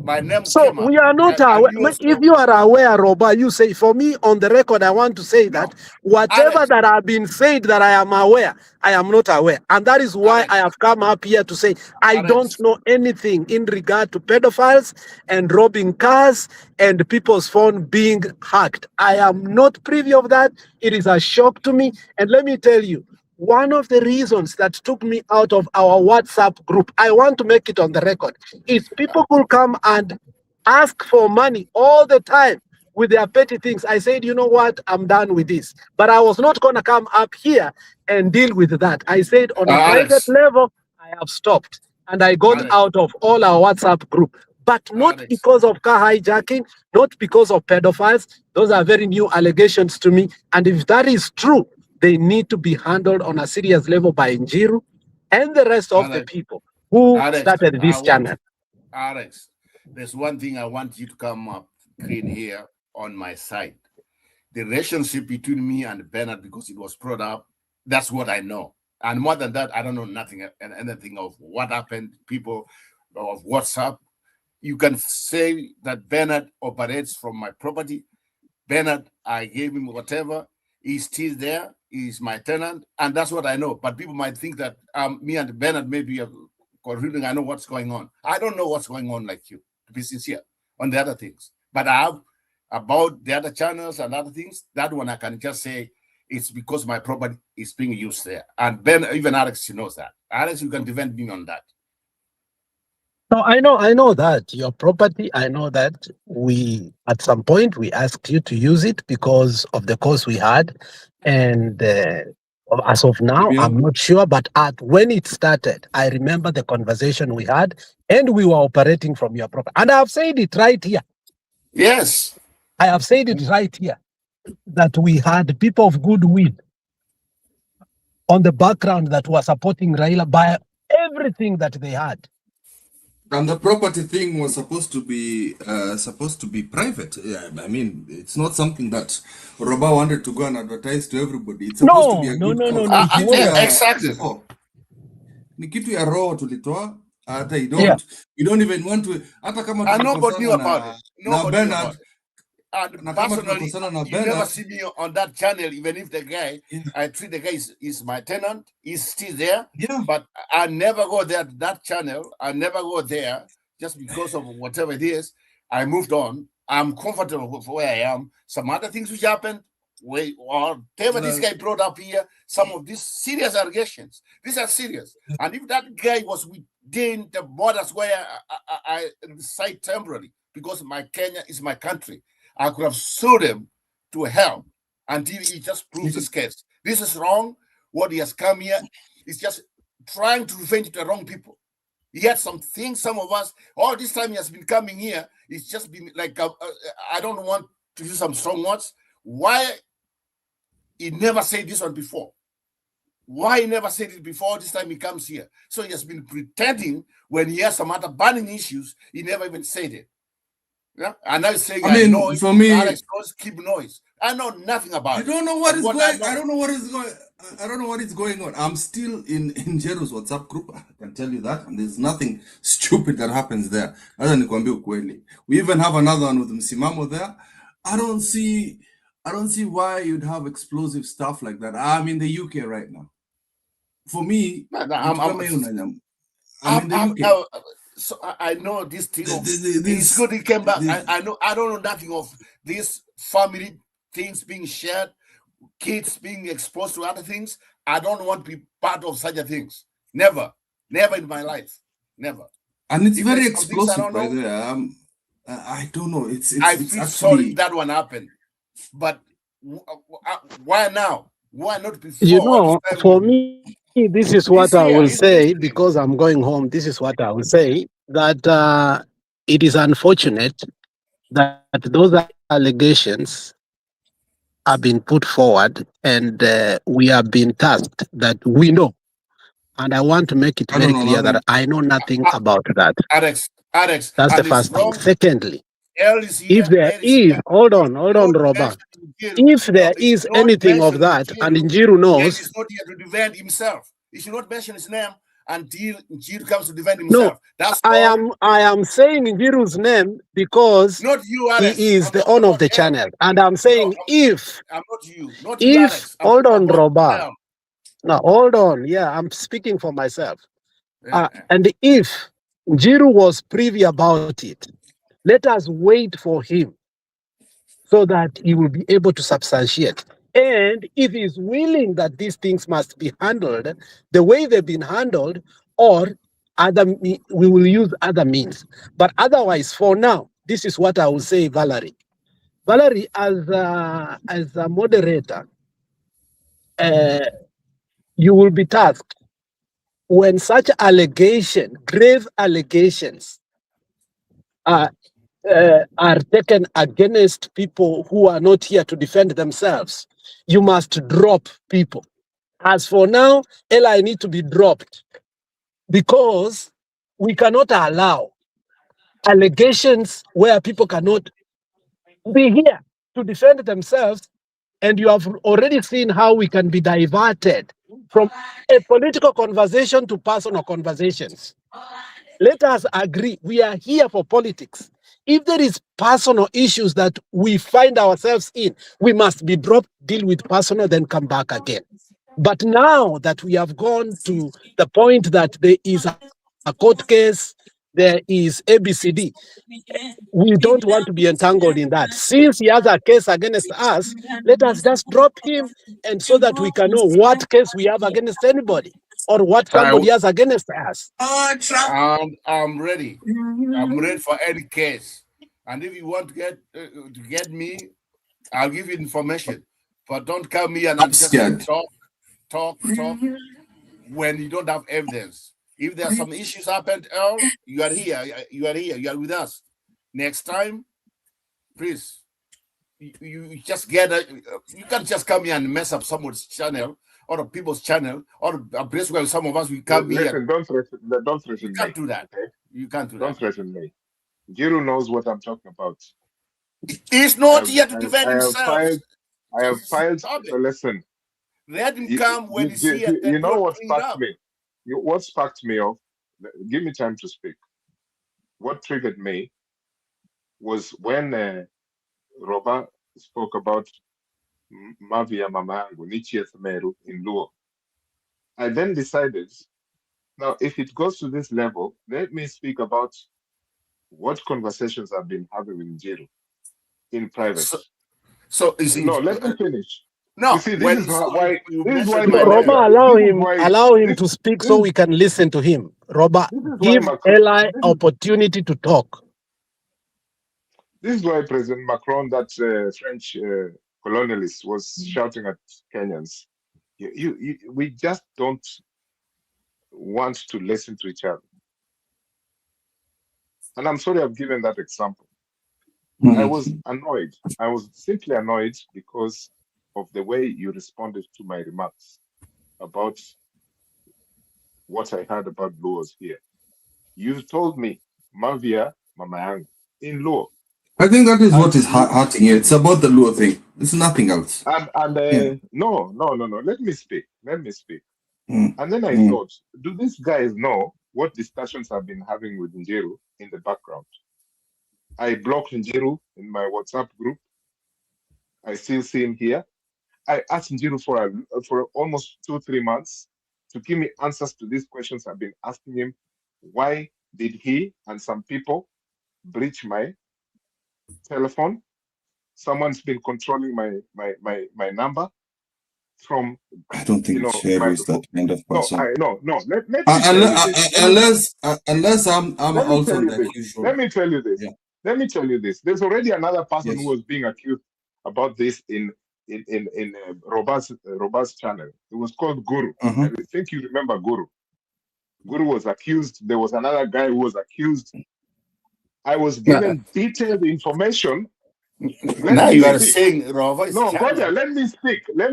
My name So came up. we are not And aware. you also, If you are aware, Roba, you say, for me on the record, I want to say that whatever Alex, that have been said that I am aware, I am not aware. And that is why I have come up here to say, I don't know anything in regard to pedophiles and robbing cars and people's phone being hacked. I am not privy of that. It is a shock to me. And let me tell you, one of the reasons that took me out of our WhatsApp group, I want to make it on the record, is people will come and ask for money all the time with their petty things. I said, you know what, I'm done with this. But I was not going to come up here and deal with that. I said on a private Alex, level, I have stopped. And I got Alex, out of all our WhatsApp group. But not Alex. because of car hijacking, not because of pedophiles. Those are very new allegations to me. And if that is true, they need to be handled on a serious level by Njiru and the rest of the Alex, people who Alex, started this channel. Alex, there's one thing I want you to come up clean here on my side. The relationship between me and Bernard, because it was brought up, that's what I know. And more than that, I don't know nothing and anything of what happened, people of WhatsApp. You can say that Bernard operates from my property. Bernard, I gave him whatever. He's still there. He's my tenant. And that's what I know. But people might think that me and Bernard may be colluding. I know what's going on. I don't know what's going on like you, to be sincere, on the other things. But I have about the other channels and other things, that one I can just say it's because my property is being used there. And Ben, even Alex, knows that. Alex, you can defend me on that. No, I know that your property. I know that we at some point we asked you to use it because of the course we had, and as of now, I'm not sure. But when it started, I remember the conversation we had, and we were operating from your property. And I have said it right here. Yes, I have said it right here that we had people of goodwill on the background that were supporting Raila by everything that they had. And the property thing was supposed to be private. Yeah, I mean, it's not something that Roba wanted to go and advertise to everybody. It's supposed to be a good cause. Exactly. Ni kitu ya roho tulitoa. Hata you don't even want to. Hata kama nobody knew about it. Na Bernard. And personally, you never see me on that channel, even if the guy, I treat the guy is my tenant, he's still there. Yeah. But I never go there, that channel. I never go there just because of whatever it is. I moved on. I'm comfortable with where I am. Some other things which happened, whatever this guy brought up here, some of these serious allegations, these are serious. And if that guy was within the borders where I reside temporarily, because my Kenya is my country, I could have sued him to hell until he just proves his case. This is wrong. What he has come here is just trying to revenge the wrong people. He had some things, some of us, all this time he has been coming here, it's just been like, I don't want to use some strong words. Why he never said this one before? Why he never said it before? This time he comes here. So he has been pretending when he has some other burning issues, he never even said it. Yeah, and now saying, for me, Alex, keep noise. I know nothing about it. I don't know what is going. I don't know what is going. I don't know what is going on. I'm still in Jeru's WhatsApp group. I can tell you that, and there's nothing stupid that happens there. We even have another one with Msimamo there. I don't see why you'd have explosive stuff like that. I'm in the UK right now. For me, I'm in the UK. So I know this thing. It's good he came back. I know. I don't know nothing of these family things being shared, kids being exposed to other things. I don't want to be part of such a things. Never in my life. Never. And it's very explosive, by the way. I don't know. I feel sorry that one happened, but why now? Why not before? You know, for me, this is what I will say, because I'm going home. This is what I will say, that it is unfortunate that those allegations have been put forward, and we have been tasked that we know. And I want to make it very clear that I know nothing about that. Alex, that's the first thing. Secondly, if there is, hold on, Robert. If there is anything of that, and Njiru knows, he's not here to defend himself. He should not mention his name until Njiru comes to defend No, himself. That's all. I am saying Njiru's name because Not you, Alex. he is I'm the talking owner of about the them. channel, and I'm saying if I'm not you. Not you, Alex. I'm hold talking on, about Roba. them. Now hold on. Yeah, I'm speaking for myself. Yeah. And if Njiru was privy about it, let us wait for him so that he will be able to substantiate. And if he's willing that these things must be handled the way they've been handled, or we will use other means. But otherwise, for now, this is what I will say, Valerie. Valerie, as a moderator, you will be tasked when such grave allegations are taken against people who are not here to defend themselves, you must drop people. As for now, Eli need to be dropped because we cannot allow allegations where people cannot be here to defend themselves. And you have already seen how we can be diverted from a political conversation to personal conversations. Let us agree, we are here for politics. If there is personal issues that we find ourselves in, we must be dropped, deal with personal, then come back again. But now that we have gone to the point that there is a court case, there is ABCD, we don't want to be entangled in that. Since he has a case against us, let us just drop him, and so that we can know what case we have against anybody or what somebody has against us. And I'm ready. I'm ready for any case. And if you want to get me, I'll give you information. But don't come here and just talk when you don't have evidence. If there's some issues happened, Earl, you are here. You are with us. Next time, please, you just you can't just come here and mess up someone's channel or people's channel or a place where some of us we come here. Listen, don't threaten You can't do that. Okay? You can't do Don't that. threaten me. Njiru knows what I'm talking about. He's not here to defend himself. I have filed. So listen. Let him come when he's here. You know what sparked me? What sparked me off? Give me time to speak. What triggered me was when Roba spoke about Mavi ya mama yangu Nichi Meru in Luo. I then decided, now if it goes to this level, let me speak about what conversations I've been having with Njiru in private. So is no, let me finish. No, you see, this is why Roba, allow him to speak so we can listen to him. Roba, give Eli opportunity to talk. This is why President Macron, that French colonialist, was shouting at Kenyans. We just don't want to listen to each other. And I'm sorry I've given that example. I was annoyed. I was simply annoyed because of the way you responded to my remarks about what I heard about Luos here. You told me, Mavia Mama Yangu, in Luo. I think that is what is hurting you. It's about the Luo thing. It's nothing else. No. Let me speak. And then I thought, do these guys know what discussions I've been having with Njiru in the background? I blocked Njiru in my WhatsApp group. I still see him here. I asked Njiru for almost 2-3 months to give me answers to these questions I've been asking him. Why did he and some people breach my telephone? Someone's been controlling my number from. I don't think Sherry is that kind of person. No. Let me tell you this. Unless I'm also the usual. Let me tell you this. Yeah. Let me tell you this. There's already another person who was being accused about this in Roba's channel. It was called Guru. I think you remember Guru. Guru was accused. There was another guy who was accused. I was given detailed information. Now you are saying Roba is Goja, let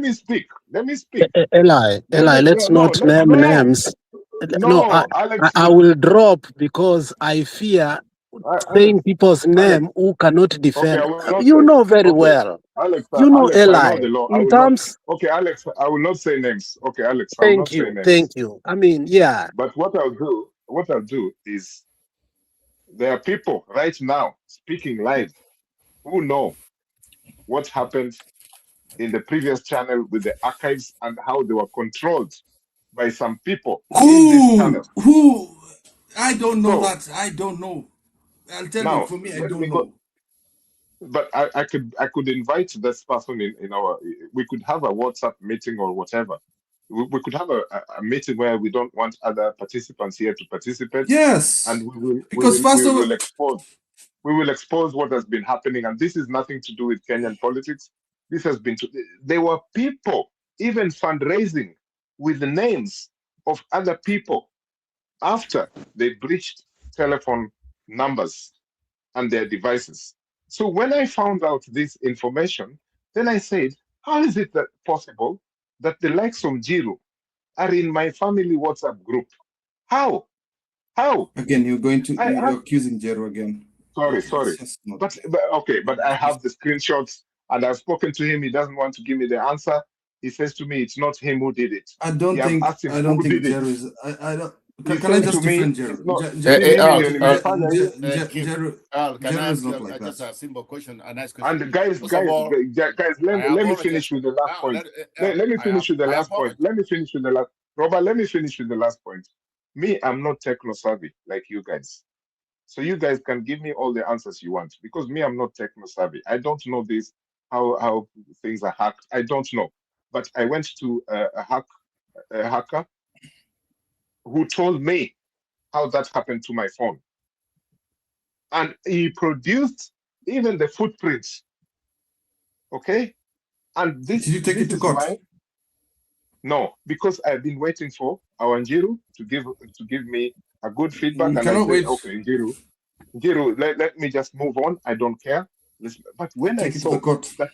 me speak. Eli, let's not name names. No, Alex, I will drop because I fear saying people's Alex, name who cannot okay, defend. I will not You say. know very Okay, well. Alex, You know, Alex, I know Eli. the law. I In will not. terms, Okay, Alex, I will not say names. Okay, Alex, I will not thank say you, names. thank you. I mean, yeah. But what I'll do is there are people right now speaking live who know what happened in the previous channel with the archives and how they were controlled by some people in this channel. Who? I don't know So that. I don't know. I'll tell you, now for me, I let don't me go. know. But I could invite this person in our. We could have a WhatsApp meeting or whatever. We could have a meeting where we don't want other participants here to participate. Yes, and because first of all, we will expose what has been happening, and this is nothing to do with Kenyan politics. This has been there were people even fundraising with the names of other people after they breached telephone numbers and their devices. So when I found out this information, then I said, how is it that possible that the likes of Jiru are in my family WhatsApp group? How? again, I you're accusing Jero again. sorry. It's just not. But okay, but I have the screenshots and I've spoken to him. He doesn't want to give me the answer. He says to me, it's not him who did it. I don't think who did it. Jero is. I don't. He Can I said just to me, defend it's Jero? not. Can I Jero is ask not you like that. just a simple question, a nice question? And guys, First of all, let me finish with the last point. Let me finish with the last point. Let me finish with the last. Robert, let me finish with the last point. Me, I'm not techno savvy like you guys. So you guys can give me all the answers you want because me, I'm not techno savvy. I don't know this, how things are hacked. I don't know. But I went to a hacker who told me how that happened to my phone. And he produced even the footprints. Okay? And this Did you take it to court? No, because I've been waiting for our Njiru to give me a good feedback. And I said, wait. okay, Njiru, let me just move on. I don't care. But when I saw that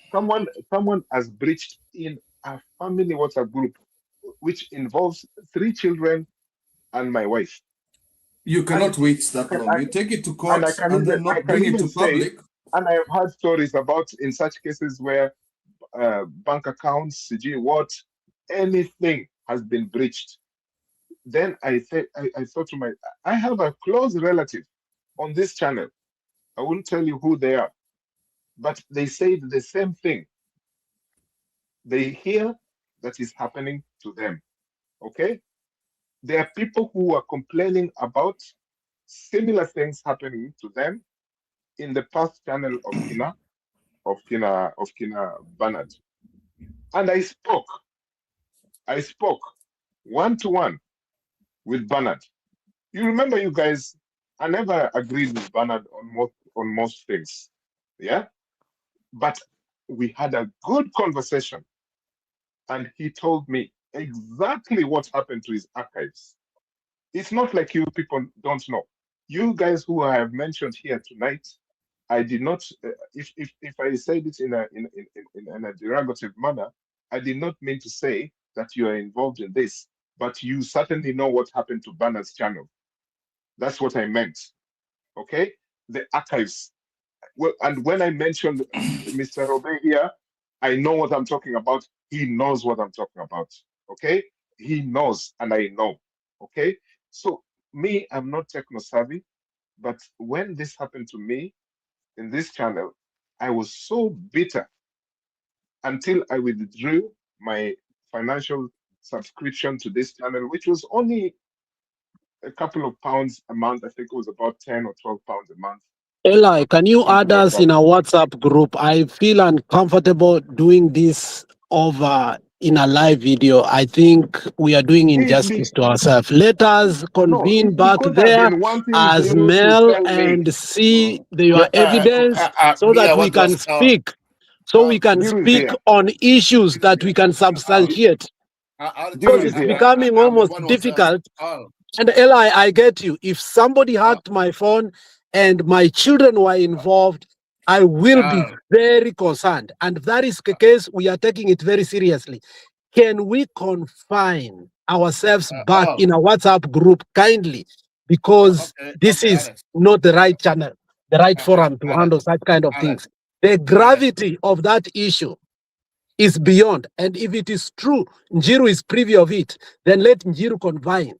someone has breached in a family WhatsApp group, which involves 3 children and my wife. You cannot wait that long. You take it to court and then not bring it to public. And I have heard stories about in such cases where bank accounts, anything has been breached. Then I thought to myself, I have a close relative on this channel. I won't tell you who they are, but they say the same thing. They hear that is happening to them. Okay? There are people who are complaining about similar things happening to them in the past channel of Kina Bernard. And I spoke one-to-one with Bernard. You remember, you guys, I never agreed with Bernard on most things. Yeah? But we had a good conversation. And he told me exactly what happened to his archives. It's not like you people don't know. You guys who I have mentioned here tonight, I did not. If I said it in a derogative manner, I did not mean to say that you are involved in this. But you certainly know what happened to Bernard's channel. That's what I meant. Okay, the archives. Well, and when I mentioned Mr. Robert here, I know what I'm talking about. He knows what I'm talking about. Okay, he knows, and I know. Okay, so me, I'm not techno savvy, but when this happened to me in this channel, I was so bitter until I withdrew my financial subscription to this channel, which was only a couple of pounds a month. I think it was about 10 or 12 pounds a month. Eli, can you add us in a WhatsApp group? I feel uncomfortable doing this over in a live video. I think we are doing injustice to ourselves. Let us convene back there as Mel and see your evidence so that we can speak. So we can speak on issues that we can substantiate. Because it's becoming almost difficult. And Eli, I get you. If somebody hacked my phone and my children were involved, I will be very concerned. And if that is the case, we are taking it very seriously. Can we confine ourselves back in a WhatsApp group kindly because Okay, this okay, is Alex. not the right channel, the right forum to Alex, handle such kind of Alex, things. The gravity of that issue is beyond. And if it is true, Njiru is privy of it, then let Njiru convene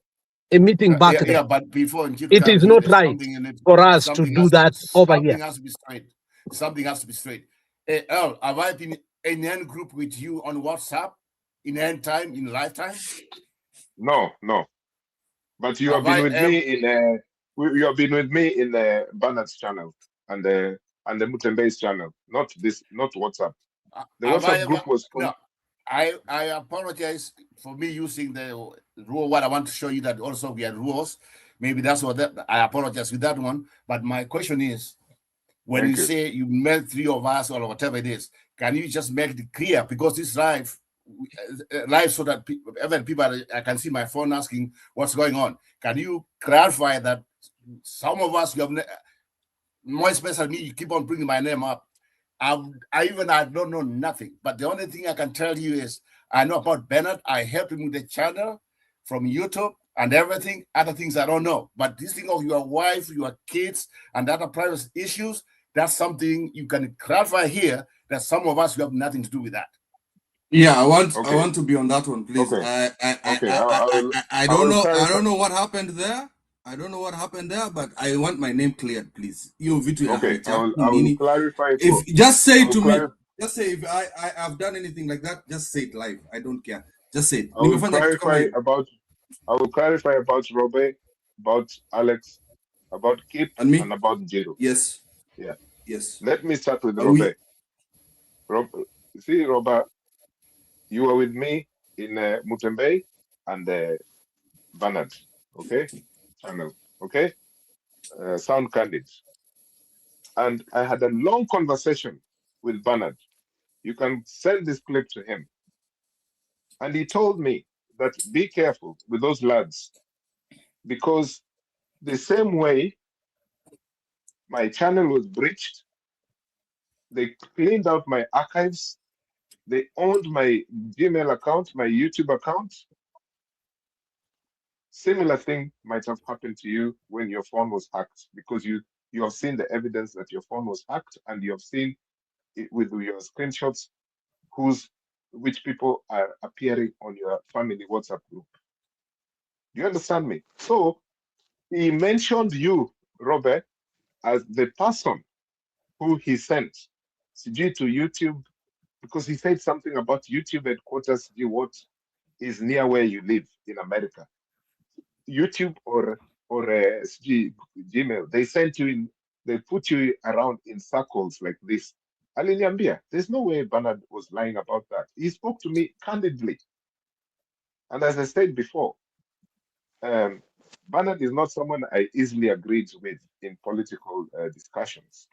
a meeting back there. but before Njiru It is comes in, not there's right something in it. for us to do that over here. Something has to be straight. Something has to be straight. Earl, have I been in any group with you on WhatsApp in any time, in lifetime? No. But you have been with me in you have been with me in Bernard's channel and the Mutembe's channel, not WhatsApp. The WhatsApp group was No, I apologize for me using the rule. What I want to show you that also we had rules. Maybe that's what I apologize with that one. But my question is, when you say you met 3 of us or whatever it is, can you just make it clear? Because this live so that people I can see my phone asking what's going on. Can you clarify that some of us, you have more especially me, you keep on bringing my name up. I don't know nothing, but the only thing I can tell you is I know about Bernard. I helped him with the channel from YouTube and everything. Other things I don't know, but this thing of your wife, your kids, and other private issues, that's something you can clarify here. That some of us, you have nothing to do with that. Yeah, I want to be on that one, please. Okay. I don't know what happened there. I don't know what happened there, but I want my name cleared, please. Okay, I will clarify. If just say it to me. Just say if I've done anything like that, just say it live. I don't care. Just say it. I will clarify about Robe, about Alex, about Kip, and about Jiro. Yes. Yeah. Yes. Let me start with Robe. See, Roba, you were with me in Mutembe and Bernard, okay? Channel, okay? Sound Candid. And I had a long conversation with Bernard. You can send this clip to him. And he told me that be careful with those lads, because the same way my channel was breached, they cleaned out my archives, they owned my Gmail account, my YouTube account. Similar thing might have happened to you when your phone was hacked, because you have seen the evidence that your phone was hacked, and you have seen it with your screenshots which people are appearing on your family WhatsApp group. Do you understand me? So he mentioned you, Robert, as the person who he sent CG to YouTube, because he said something about YouTube headquarters, what is near where you live in America. YouTube or Gmail, they sent you in, they put you around in circles like this. Aliniambia, there's no way Bernard was lying about that. He spoke to me candidly. And as I said before, Bernard is not someone I easily agreed with in political discussions.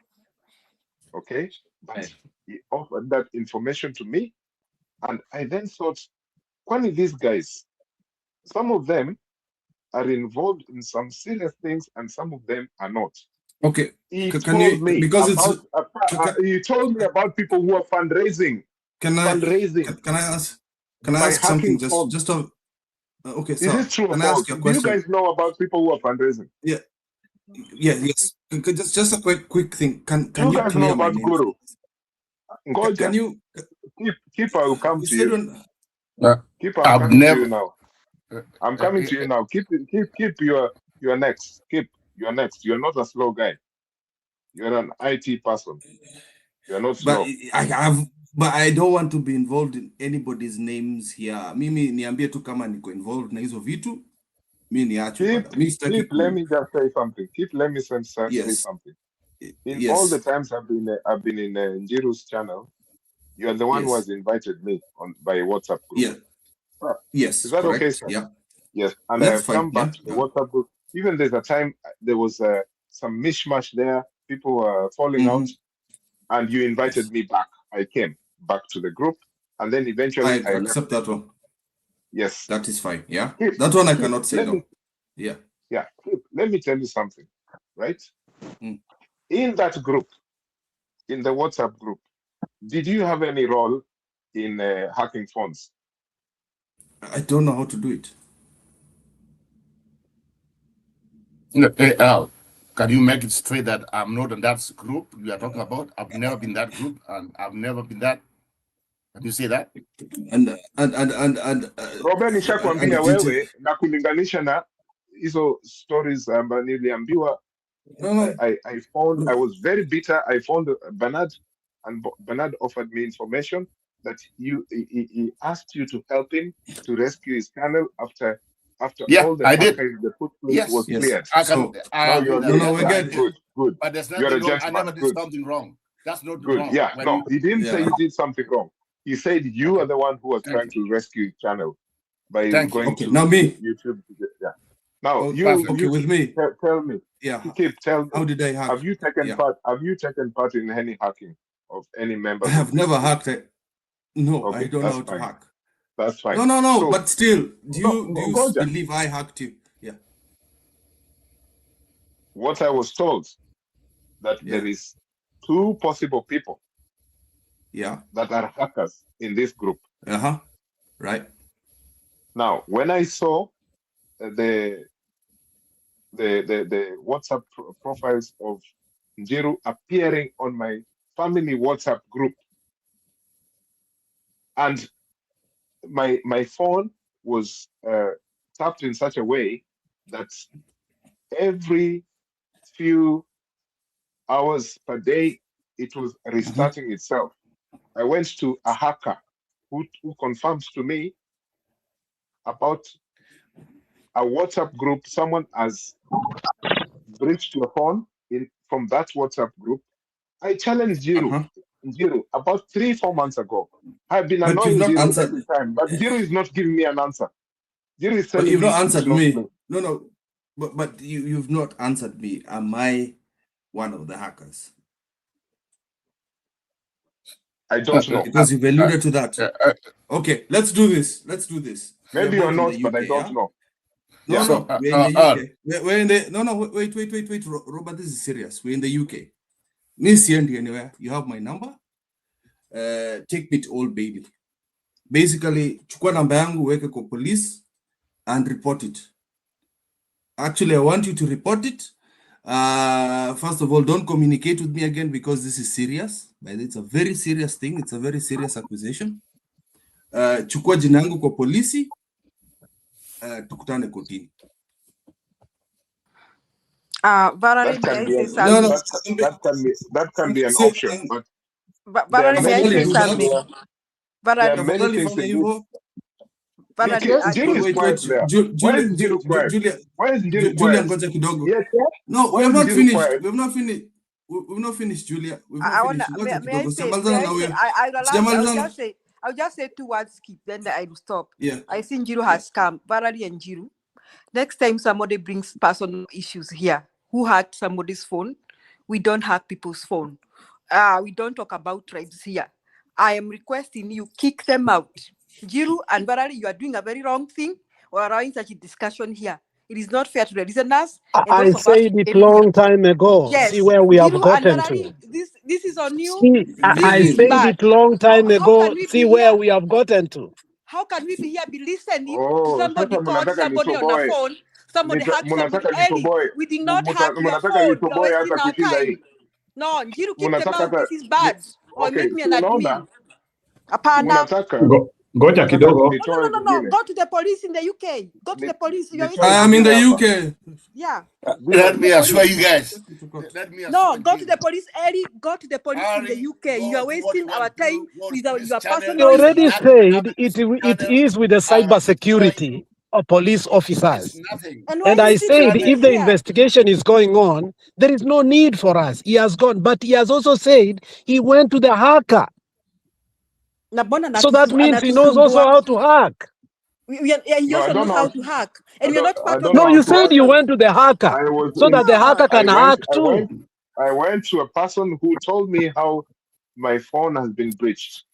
Okay? But he offered that information to me. And I then thought, funny, these guys, some of them are involved in some serious things and some of them are not. Okay. He told me about people who are fundraising. Can I ask something? Okay, is it true or false? Do you guys know about people who are fundraising? Yeah. Yes. Just a quick thing. Can you guys clear know about my name? Guru? Ngoja. Can you keep I will come to you. Keep I've coming never. to you now. I'm coming to you now. Keep you're next. Keep you're next. You're not a slow guy. You're an IT person. You're not slow. But I don't want to be involved in anybody's names here. Mimi niambie tu kama niko involved na hizo vitu. Mimi niache bana. Keep, let me just say something. Let me say something. In all the times I've been in Njiru's channel, you are the one who has invited me by WhatsApp group. Yeah. Yes. Is that correct. okay, sir? Yeah. Yes. And That's I have come back to the WhatsApp group. Even there's a time there was some mishmash there. People were falling out, and you invited me back. I came back to the group, and then eventually I accept that one. Yes. That is fine. Yeah. That one I cannot say no. Yeah. Yeah. Let me tell you something, right? In that group, in the WhatsApp group, did you have any role in hacking phones? I don't know how to do it. Can you make it straight that I'm not in that group you are talking about? I've never been that group, and I've never been that. Can you say that? Robert, nishakwambia wewe na kulinganisha na hizo stories niliambiwa. I was very bitter. I found Bernard, and Bernard offered me information that he asked you to help him to rescue his channel after all the hackers, the footprint was cleared. Now you're good. But there's You're a nothing wrong. I gentleman. never did something wrong. That's not Good. wrong. Yeah. No, he didn't say you did something wrong. He said you are the one who was trying to rescue his channel by going to now me. YouTube. Yeah. Now with me. Tell me. Yeah. Tell me. How did I hack? Have you taken part? Have you taken part in any hacking of any member? I have never hacked it. No, Okay, I don't know how that's to fine. hack. That's fine. No. So- But still, do you Goja. believe I hacked you? Yeah. What I was told that there is 2 possible people. Yeah. That are hackers in this group. Right. Now, when I saw the WhatsApp profiles of Njiru appearing on my family WhatsApp group, and my phone was tapped in such a way that every few hours per day it was restarting itself. I went to a hacker who confirms to me about a WhatsApp group. Someone has breached your phone from that WhatsApp group. I challenged Njiru about 3-4 months ago. I've been annoying Njiru every time, but Njiru is not giving me an answer. Njiru is But telling you've me not answered it's not me. true. No. But you've not answered me. Am I one of the hackers? I don't know. Because you've alluded to that. Okay, let's do this. Maybe you're not, but I don't know. Yeah. We're in the UK. We're in the wait, Robert, this is serious. We're in the UK. Miss anywhere. You have my number. Take me to Old Bailey. Basically, chukua namba yangu weke kwa police and report it. Actually, I want you to report it. First of all, don't communicate with me again because this is serious. But it's a very serious thing. It's a very serious accusation. Chukua jina yangu kwa polisi. Tukutane kotini. Valerie, may I say something? That can be an option. But Valerie, may I say something? There are many things in this. Njiru is quiet there. Why is Njiru quiet? Why is Njiru quiet? Ngoja kidogo. Yes, no, we have not finished. We have not finished. We've not finished, Julia. We've not finished. I'll just say 2 words, skip, then I will stop. Yeah. I think Njiru has come. Valerie and Njiru. Next time somebody brings personal issues here, who hacked somebody's phone, we don't hack people's phone. We don't talk about tribes here. I am requesting you kick them out. Njiru and Valerie, you are doing a very wrong thing or allowing such a discussion here. It is not fair to the listeners. I said it long time ago. Yes. See where we have Njiru gotten Valerie, to. This is on you. See, I said it long time ago. See where we have gotten to. How can we be here be listening to somebody called somebody on the phone? Somebody hacked somebody early. We did not hack your phone. You are wasting our time. No, Njiru, kick them out. This is bad. Or make me an admin. Apana. Ngoja kidogo. No. Go to the police in the UK. Go to the police. I am in the UK. Yeah. Let me assure you guys. No, go to the police early. Go to the police in the UK. You are wasting our time with your personal. You already said it is with the cyber security of police officers. And I said if the investigation is going on, there is no need for us. He has gone. But he has also said he went to the hacker. So that means he knows also how to hack. He also knows how to hack. And you're not part of No, you said you went to the hacker so that the hacker can hack too. I went to a person who told me how my phone has been breached.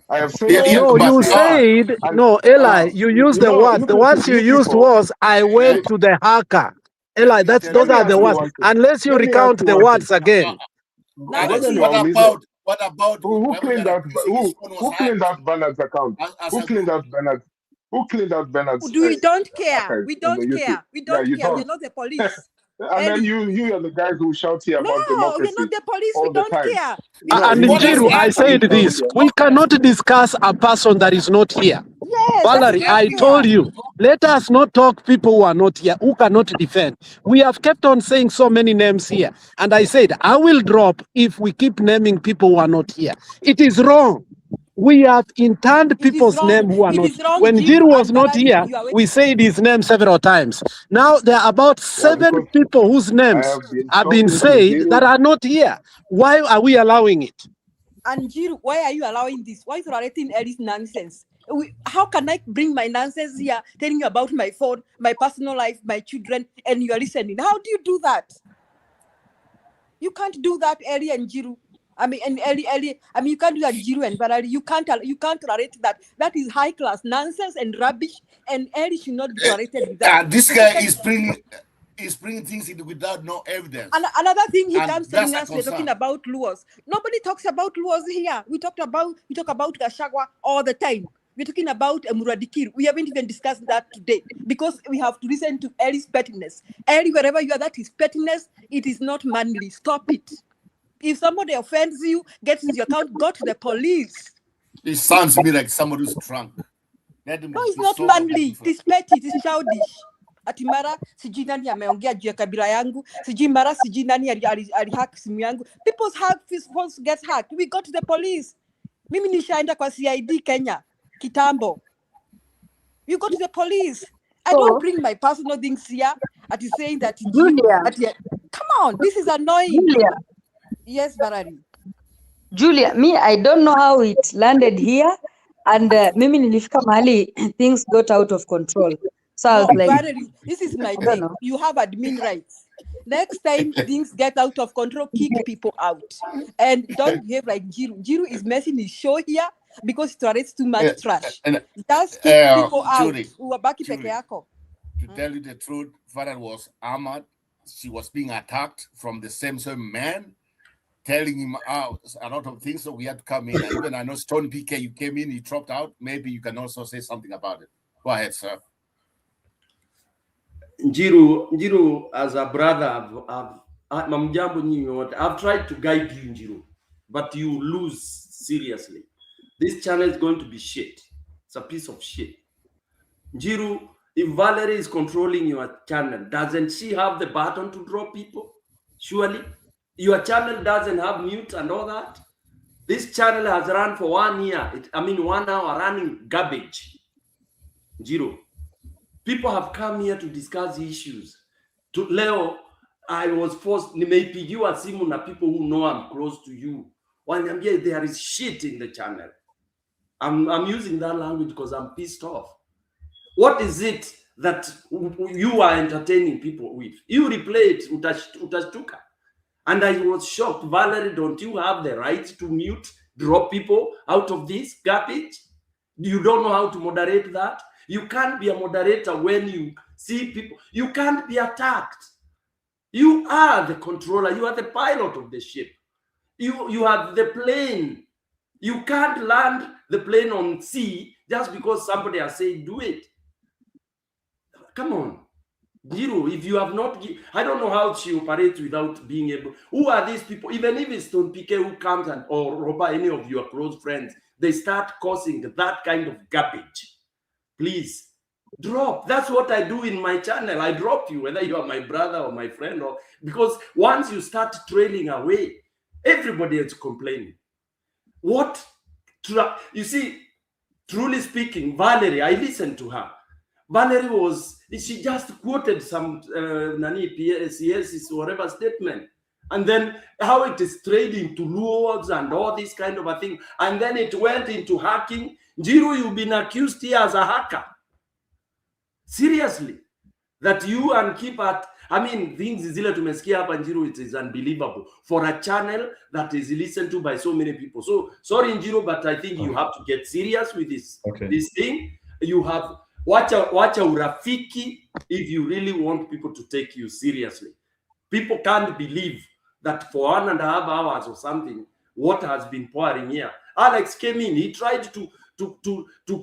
I have said no, you said no, Eli. You used the word. The words you used was I went to the hacker. Eli, those are the words. Unless you recount the words again. What about who cleaned out Bernard's account? Who cleaned out Bernard's? Who cleaned out Bernard's? We don't care. We don't care. We don't care. Don't. We're not the police. And then you are the guys who shout here about No, democracy we're not the police. all We the don't time. care. No, And you Njiru, I said this. We cannot discuss a person that is not here. Yes, Valerie, I told you, let us not talk people who are not here, who cannot defend. We have kept on saying so many names here. And I said, I will drop if we keep naming people who are not here. It is wrong. We have interned people's name who are It not. is wrong, When Njiru Njiru was and not Valerie, here, you are we said his name several times. Now there are about 7 people whose names have been said that are not here. Why are we allowing it? And Njiru, why are you allowing this? Why are you tolerating all this nonsense? How can I bring my nonsense here, telling you about my phone, my personal life, my children, and you are listening? How do you do that? You can't do that, Eli and Njiru. I mean, and Eli, I mean, you can't do that, Njiru and Valerie. You can't tolerate that. That is high class nonsense and rubbish, and Eli should not be tolerated with that. This guy is bringing things in without no evidence. And another thing he And comes telling that's us, a we're talking concern. about Luos. Nobody talks about Luos here. We talk about Gashagwa all the time. We're talking about Emurua Dikirr. We haven't even discussed that today because we have to listen to Eli's pettiness. Eli, wherever you are, that is pettiness. It is not manly. Stop it. If somebody offends you, gets into your account, go to the police. It sounds to me like somebody who's drunk. Let him No, it's be not sober manly. before. It is petty. It is childish. Ati mara sijui nani ameongea juu ya kabila yangu, sijui mara sijui nani alihack simu yangu. People's phones get hacked. We go to the police. Mimi nishaenda kwa CID Kenya kitambo. You go to the police. I don't bring my personal things here. At saying that Julia. Come on, this is annoying. Julia. Yes, Valerie. Julia, me, I don't know how it landed here, and mimi nilifika mahali things got out of control. So I was like, Valerie, this is my I don't take. know. You have admin rights. Next time things get out of control, kick people out. And don't behave like Njiru. Njiru is messing his show here because he tolerates too much trash. Just kick people out. Judy, Uwabaki peke yako. to tell you the truth, Farah was armored. She was being attacked from the same man, telling him out a lot of things. So we had to come in. And even I know Stone PK, you came in, you dropped out. Maybe you can also say something about it. Go ahead, sir. Njiru, as a brother, I've tried to guide you, Njiru, but you lose seriously. This channel is going to be shit. It's a piece of shit. Njiru, if Valerie is controlling your channel, doesn't she have the button to drop people? Surely. Your channel doesn't have mute and all that. This channel has run for 1 year. 1 hour running garbage. Njiru. People have come here to discuss issues. Leo, I was forced, nimeipigiwa simu na people who know I'm close to you. Waniambia there is shit in the channel. I'm using that language because I'm pissed off. What is it that you are entertaining people with? You replay it, utashtuka. And I was shocked. Valerie, don't you have the right to mute, drop people out of this garbage? You don't know how to moderate that? You can't be a moderator when you see people. You can't be attacked. You are the controller. You are the pilot of the ship. You have the plane. You can't land the plane on sea just because somebody has said do it. Come on. Njiru, if you have not, I don't know how she operates without being able. Who are these people? Even if it's Stone PK who comes and or Roba, any of your close friends, they start causing that kind of garbage. Please drop. That's what I do in my channel. I drop you, whether you are my brother or my friend, or because once you start trailing away, everybody is complaining. What? You see, truly speaking, Valerie, I listened to her. Valerie she just quoted some PSCS whatever statement, and then how it is trading to Luos and all this kind of a thing, and then it went into hacking. Njiru, you've been accused here as a hacker. Seriously, that you and keep at, things zile tumesikia hapa Njiru, it is unbelievable for a channel that is listened to by so many people. So sorry Njiru, but I think you have to get serious with this this thing. You have wacha urafiki if you really want people to take you seriously. People can't believe that for 1.5 hours or something, what has been pouring here. Alex came in, he tried to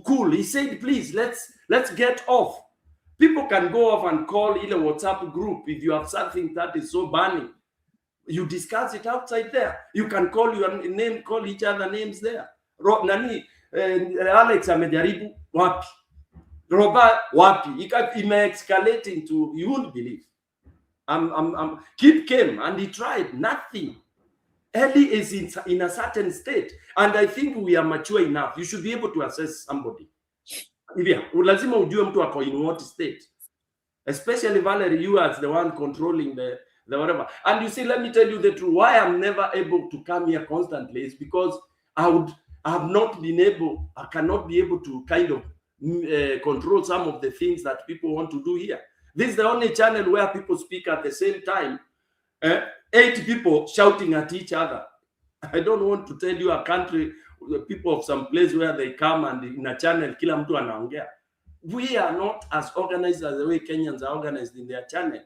cool. He said, please, let's get off. People can go off and call in a WhatsApp group if you have something that is so burning. You discuss it outside there. You can call your name, call each other names there. Alex amejaribu wapi? Robert wapi? Ime-escalate into, you won't believe. Kid came and he tried nothing. Ellie is in a certain state, and I think we are mature enough. You should be able to assess somebody. Lazima ujue mtu ako in what state. Especially Valerie, you as the one controlling the whatever. And you see, let me tell you the truth. Why I'm never able to come here constantly is because I cannot be able to kind of control some of the things that people want to do here. This is the only channel where people speak at the same time. 8 people shouting at each other. I don't want to tell you a country, the people of some place where they come and in a channel, kila mtu anaongea. We are not as organized as the way Kenyans are organized in their channel.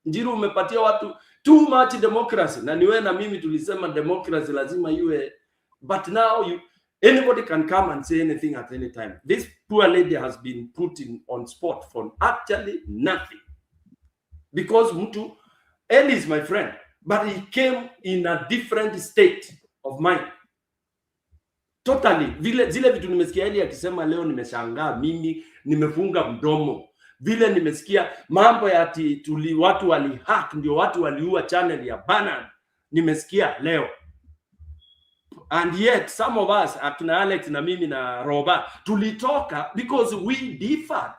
Njiru umepatia watu too much democracy. Na niwe na mimi tulisema democracy lazima iwe. But now anybody can come and say anything at any time. This poor lady has been put on spot for actually nothing. Because mtu, Eli is my friend, but he came in a different state of mind. Totally. Zile vitu nimesikia Eli akisema leo nimeshangaa mimi, nimefunga mdomo. Vile nimesikia mambo ya ati watu walihack ndio watu waliua channel ya Banana. Nimesikia leo. And yet some of us, akina Alex na mimi na Roba, tulitoka because we differed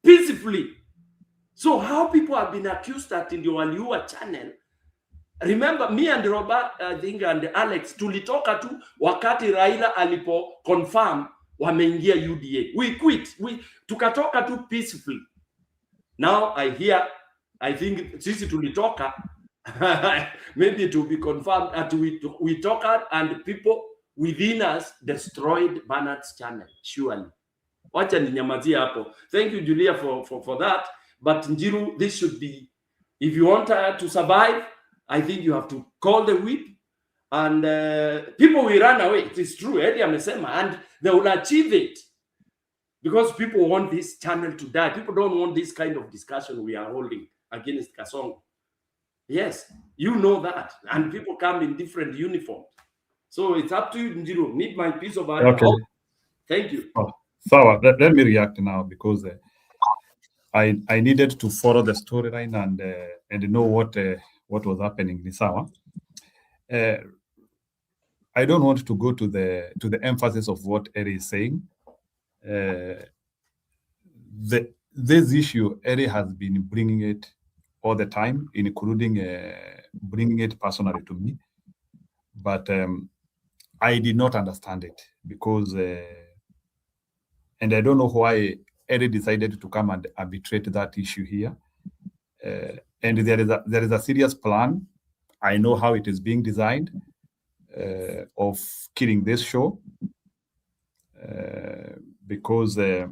peacefully. So how people have been accused that ndio waliua channel. Remember, me and Robert, I think, and Alex, tulitoka tu wakati Raila alipo confirm wameingia UDA. We quit. Tukatoka tu peacefully. Now I hear, I think, sisi tulitoka, maybe it will be confirmed that we talked and people within us destroyed Bernard's channel, surely. Wacha ninyamazie hapo. Thank you, Julia, for that. But Njiru, this should be, if you want to survive, I think you have to call the whip, and people will run away. It is true, Eddie amesema, and they will achieve it because people want this channel to die. People don't want this kind of discussion we are holding against Kasongo. Yes, you know that, and people come in different uniforms. So it's up to you, Njiru. Need my piece of advice. Okay. Thank you. Oh, so let me react now because I needed to follow the storyline and know what was happening. Nisawa. I don't want to go to the emphasis of what Eri is saying. This issue, Eri has been bringing it all the time, including bringing it personally to me. But I did not understand it because, and I don't know why Eri decided to come and arbitrate that issue here. And there is a serious plan. I know how it is being designed of killing this show because they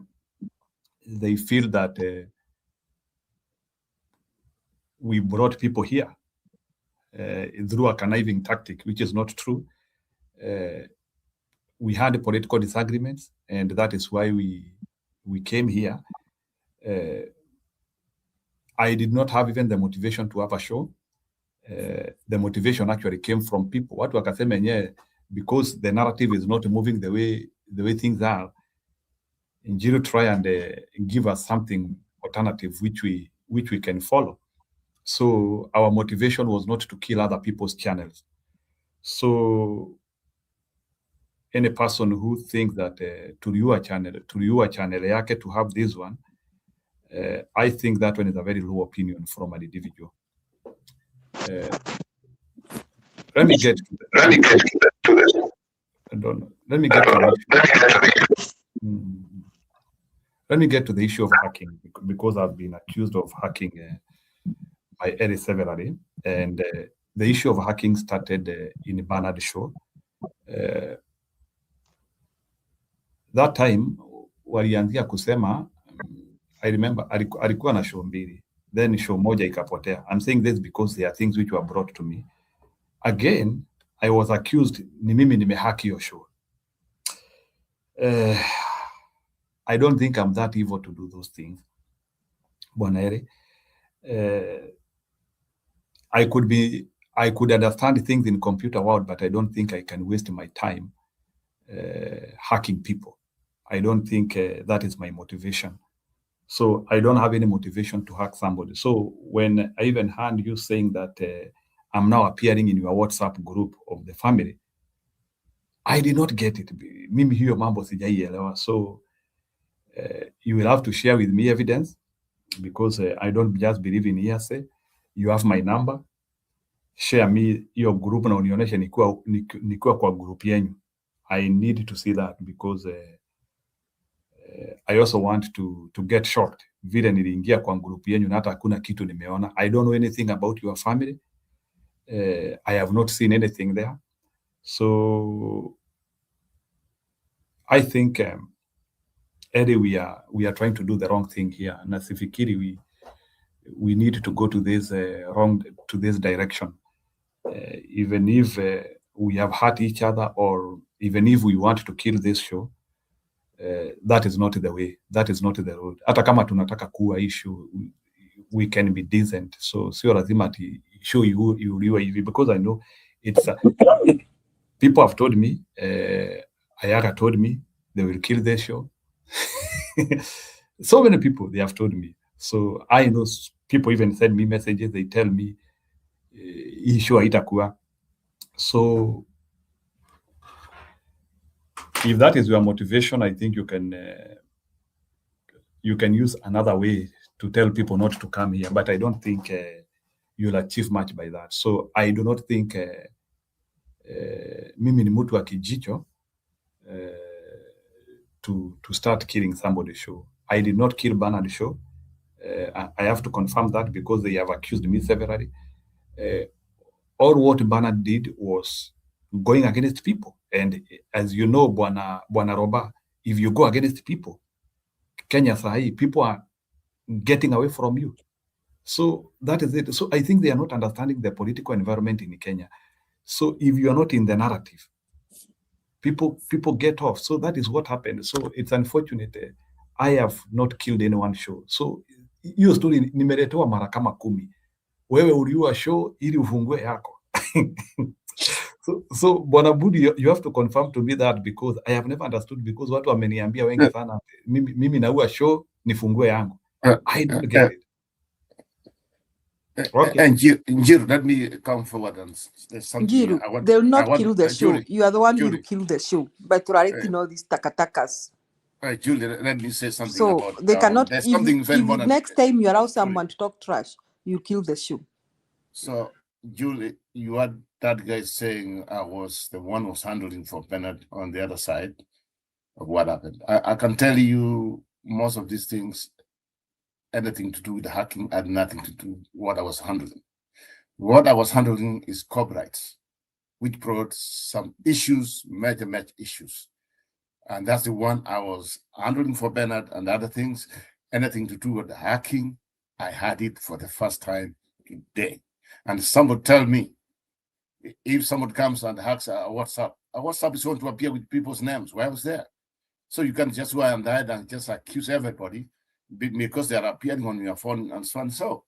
feel that we brought people here through a conniving tactic, which is not true. We had political disagreements, and that is why we came here. I did not have even the motivation to have a show. The motivation actually came from people. Watu wakasema yenyewe, because the narrative is not moving the way things are, Njiru try and give us something alternative which we can follow. So our motivation was not to kill other people's channels. So any person who thinks that tuliua channel yake to have this one, I think that one is a very low opinion from an individual. Let me get to this. Let me get to the issue of hacking because I've been accused of hacking by Eri severally, and the issue of hacking started in Bernard show. That time walianzia kusema, I remember alikuwa na show mbili, then show moja ikapotea. I'm saying this because there are things which were brought to me. Again, I was accused ni mimi nimehack your show. I don't think I'm that evil to do those things. Bwana Ere. I could understand things in computer world, but I don't think I can waste my time hacking people. I don't think that is my motivation. So I don't have any motivation to hack somebody. So when I even heard you saying that I'm now appearing in your WhatsApp group of the family, I did not get it. Mimi hiyo mambo sijaielewa. So you will have to share with me evidence, because I don't just believe in hearsay. You have my number. Share me your group na unionyeshe nikiwa kwa group yenyu. I need to see that, because I also want to get shocked vile niliingia kwa group yenyu na hata hakuna kitu nimeona. I don't know anything about your family. I have not seen anything there. So I think Eddie, we are trying to do the wrong thing here. Na sifikiri we need to go to this this direction. Even if we have hurt each other, or even if we want to kill this show, that is not the way. That is not the road. Hata kama tunataka kuwa issue, we can be decent. So sio lazima ati show iuliwe hivi, because I know it's people have told me, Ayaga told me they will kill this show. So many people, they have told me. So I know people even send me messages. They tell me hii show haitakuwa. So if that is your motivation, I think you can use another way to tell people not to come here. But I don't think you'll achieve much by that. So I do not think mimi ni mtu wa kijicho to start killing somebody's show. I did not kill Bernard's show. I have to confirm that, because they have accused me severally. All what Bernard did was going against people. And as you know, Bwana Roba, if you go against people, Kenya sahi, people are getting away from you. So that is it. So I think they are not understanding the political environment in Kenya. So if you are not in the narrative, people get off. So that is what happened. So it's unfortunate. I have not killed anyone's show. So hiyo story nimeletewa mara kama 10. Wewe uliua show ili ufungue yako. So Bwana Budi, you have to confirm to me that, because I have never understood, because watu wameniambia wengi sana mimi naua show nifungue yangu. I don't get it. Okay. And Njiru, let me come forward, and there's something Njiru, I want. they'll I not want, kill the show. Julie, You are the one who will Julie, kill the show by tolerating all these takatakas. Julie, let me say something So about. they cannot. There's If something very if important. next time you allow someone to talk trash, you kill the show. So, Julie, you had that guy saying I was the one who was handling for Bernard on the other side of what happened. I can tell you most of these things, anything to do with the hacking, had nothing to do with what I was handling. What I was handling is copyrights, which brought some issues, major issues. And that's the one I was handling for Bernard, and the other things, anything to do with the hacking, I had it for the first time today. And someone tell me, if someone comes and hacks a WhatsApp is going to appear with people's names. Why was there? So you can just go and hide and just accuse everybody because they are appearing on your phone and so on. So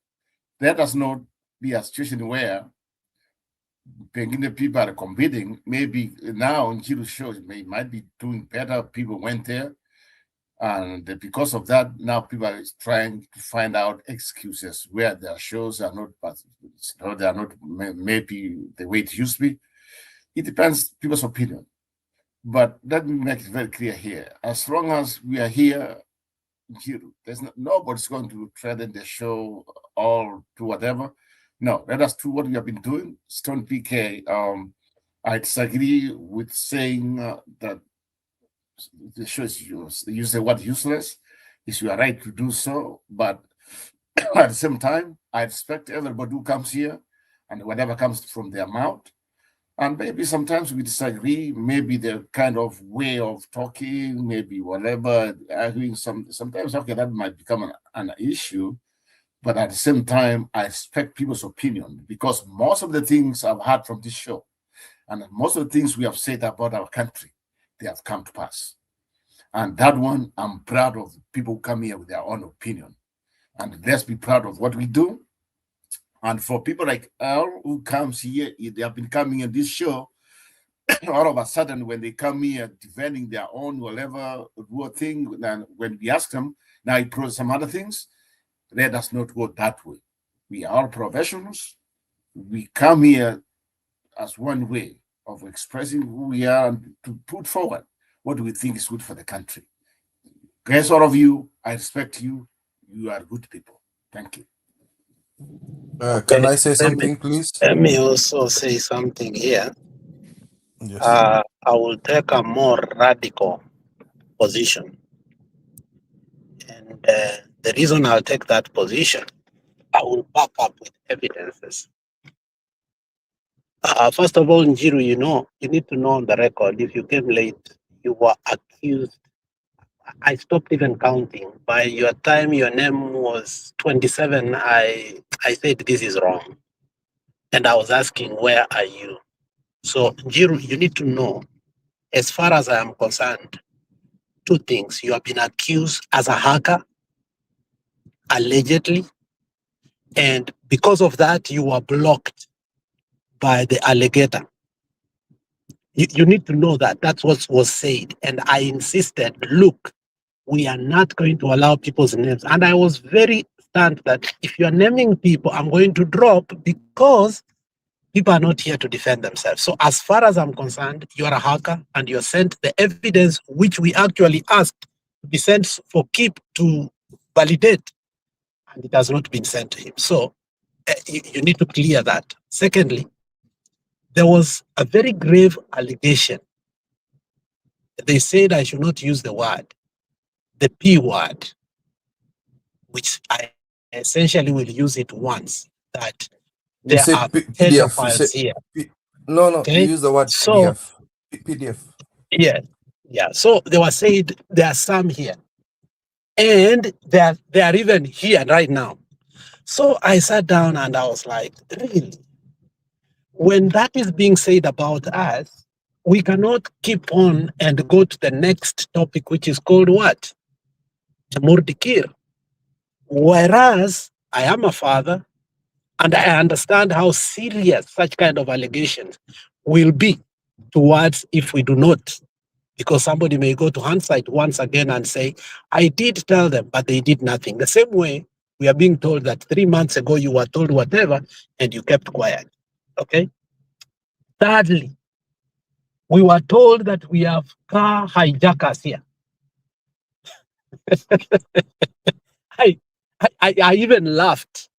that does not be a situation where the people are competing. Maybe now on Jiru's show, it might be doing better. People went there. And because of that, now people are trying to find out excuses where their shows are not, but they are not maybe the way it used to be. It depends people's opinion. But let me make it very clear here. As long as we are here, there's nobody's going to threaten the show or do whatever. No, let us do what we have been doing. Stone PK, I disagree with saying that the show is use the word useless. It's your right to do so, but at the same time, I respect everybody who comes here and whatever comes from their mouth. And maybe sometimes we disagree, maybe the kind of way of talking, maybe whatever, arguing sometimes, okay, that might become an issue. But at the same time, I respect people's opinion, because most of the things I've heard from this show and most of the things we have said about our country, they have come to pass. And that one, I'm proud of people who come here with their own opinion. And let's be proud of what we do. And for people like Earl who comes here, they have been coming on this show, all of a sudden when they come here defending their own whatever thing, then when we ask them, now he proves some other things, let us not go that way. We are professionals. We come here as one way of expressing who we are and to put forward what we think is good for the country. Guys, all of you, I respect you. You are good people. Thank you. Can I say Let something, please? Let me also say something here. Yes. I will take a more radical position. And the reason I'll take that position, I will back up with evidences. First of all, Njiru, you need to know on the record, if you came late, you were accused. I stopped even counting. By your time your name was 27, I said this is wrong. And I was asking, where are you? So, Njiru, you need to know, as far as I am concerned, two things. You have been accused as a hacker, allegedly, and because of that, you were blocked by the alligator. You need to know that. That's what was said. And I insisted, look, we are not going to allow people's names. And I was very stunned that if you are naming people, I'm going to drop because people are not here to defend themselves. So as far as I'm concerned, you are a hacker and you're sent the evidence which we actually asked to be sent for Kip to validate. And it has not been sent to him. So you need to clear that. Secondly, there was a very grave allegation. They said I should not use the word, the P word, which I essentially will use it once, that You there said are PDF. You pedophiles said here. no, you Okay? use the word So, PDF. PDF. yeah. So they were saying there are some here. And they are even here right now. So I sat down and I was like, really? When that is being said about us, we cannot keep on and go to the next topic, which is called what? Dikirr. Whereas I am a father and I understand how serious such kind of allegations will be towards if we do not. Because somebody may go to hindsight once again and say, I did tell them, but they did nothing. The same way we are being told that 3 months ago you were told whatever and you kept quiet. Okay? Thirdly, we were told that we have car hijackers here. I even laughed.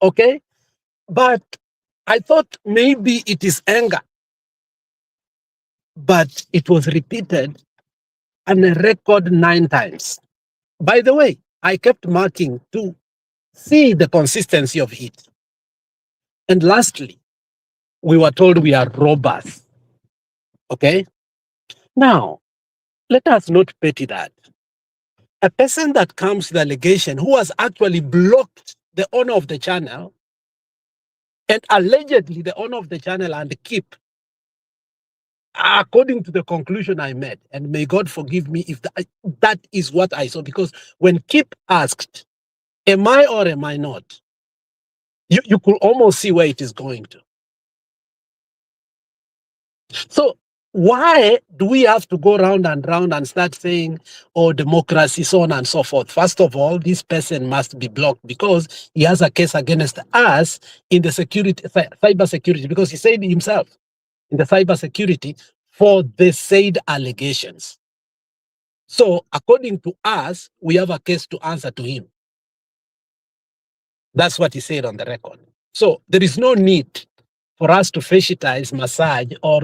Okay? But I thought maybe it is anger. But it was repeated and a record 9 times. By the way, I kept marking to see the consistency of it. And lastly, we were told we are robbers. Okay? Now, let us not petty that. A person that comes with allegation who has actually blocked the owner of the channel and allegedly the owner of the channel and Kip, according to the conclusion I made, and may God forgive me if that is what I saw, because when Kip asked, am I or am I not? You could almost see where it is going to. So why do we have to go round and start saying, oh, democracy, so on and so forth? First of all, this person must be blocked because he has a case against us in the cyber security, because he said himself in the cyber security for the said allegations. So according to us, we have a case to answer to him. That's what he said on the record. So there is no need for us to fetishitize, massage, or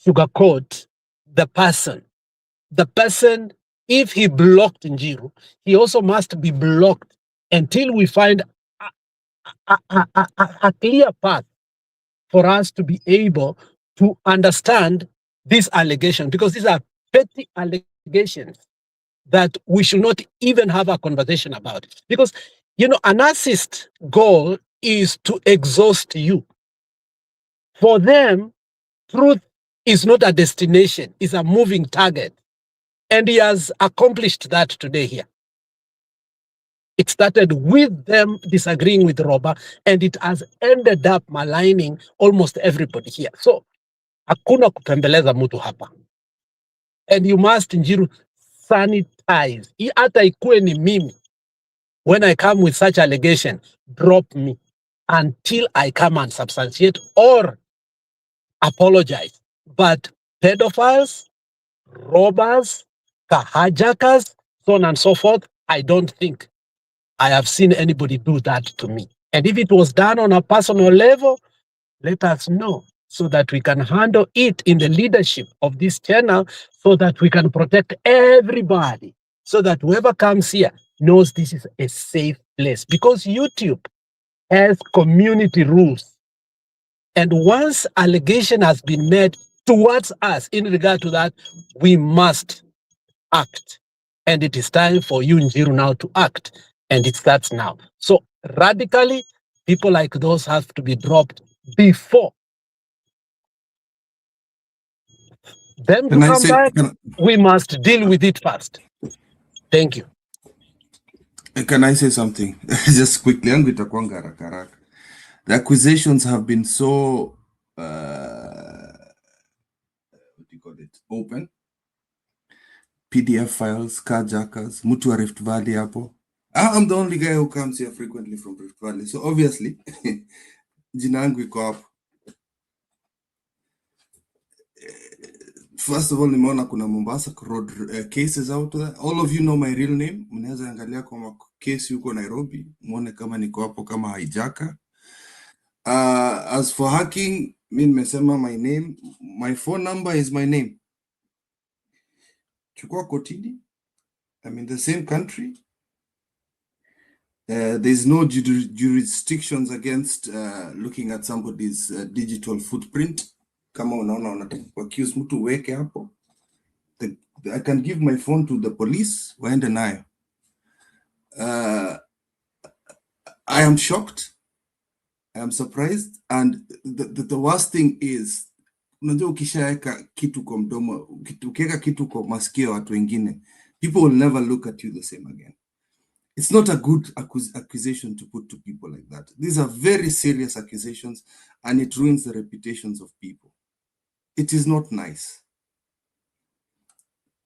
sugarcoat the person. The person, if he blocked Njiru, he also must be blocked until we find a clear path for us to be able to understand this allegation, because these are petty allegations that we should not even have a conversation about. Because, a narcissist's goal is to exhaust you. For them, truth is not a destination, it's a moving target. And he has accomplished that today here. It started with them disagreeing with Roba, and it has ended up maligning almost everybody here. So hakuna kupembeleza mtu hapa, and you must, Njiru, sanitize. Hata ikuwe ni mimi, when I come with such allegation, drop me until I come and substantiate or apologize. But pedophiles, robbers, hijackers, so on and so forth, I don't think I have seen anybody do that to me. And if it was done on a personal level, let us know so that we can handle it in the leadership of this channel so that we can protect everybody, so that whoever comes here knows this is a safe place, because YouTube has community rules. And once allegation has been made towards us in regard to that, we must act. And it is time for you, Njiru, now to act. And it starts now. So radically, people like those have to be dropped before them to Can I come say, back. We must deal with it first. Thank you. can I say something? Just quickly, yangu itakuanga haraka haraka. The accusations have been so, what do you call it, open. PDF files, carjackers, mtu wa Rift Valley hapo. I'm the only guy who comes here frequently from Rift Valley. So obviously, jina yangu iko hapo. First of all, nimeona kuna Mombasa road cases out there. All of you know my real name. Mnaweza angalia kwa case yuko Nairobi, muone kama niko hapo kama hijacker. As for hacking, mimi nimesema my name, my phone number is my name. Chukua kotini. I'm in the same country. There's no jurisdictions against looking at somebody's digital footprint. Kama unaona unataka accuse mtu weke hapo. I can give my phone to the police, waende nayo. I am shocked. I am surprised. And the worst thing is, unajua ukishaweka kitu kwa mdomo, ukiweka kitu kwa masikio watu wengine, people will never look at you the same again. It's not a good accusation to put to people like that. These are very serious accusations, and it ruins the reputations of people. It is not nice.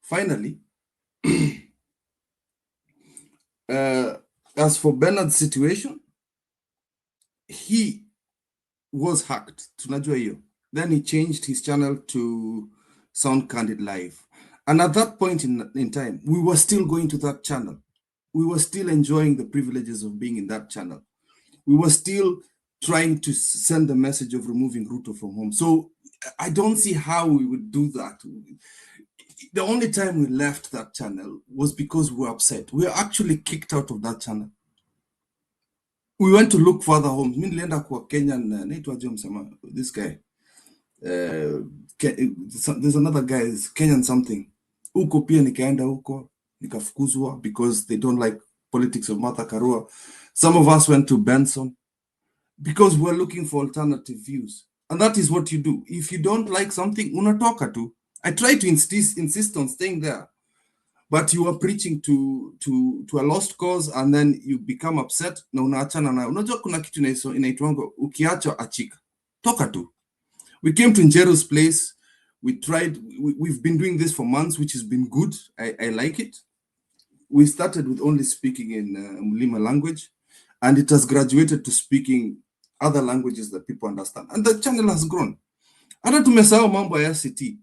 Finally, as for Bernard's situation, he was hacked. Tunajua hiyo. Then he changed his channel to Sound Candid Live. And at that point in time, we were still going to that channel. We were still enjoying the privileges of being in that channel. We were still trying to send the message of removing Ruto from home. So I don't see how we would do that. The only time we left that channel was because we were upset. We were actually kicked out of that channel. We went to look for other homes. Mimi nilienda kwa Kenyan, this guy. There's another guy, Kenyan something. Huko pia nikaenda huko, nikafukuzwa because they don't like politics of Martha Karua. Some of us went to Benson because we're looking for alternative views. And that is what you do. If you don't like something, unatoka tu. I try to insist on staying there. But you are preaching to a lost cause, and then you become upset na unaachana nayo. Unajua kuna kitu inaitwanga ukiacha achika. Toka tu. We came to Njeru's place. We tried, we've been doing this for months, which has been good. I like it. We started with only speaking in Mlima language, and it has graduated to speaking other languages that people understand. And the channel has grown. Hata tumesahau mambo ya CT.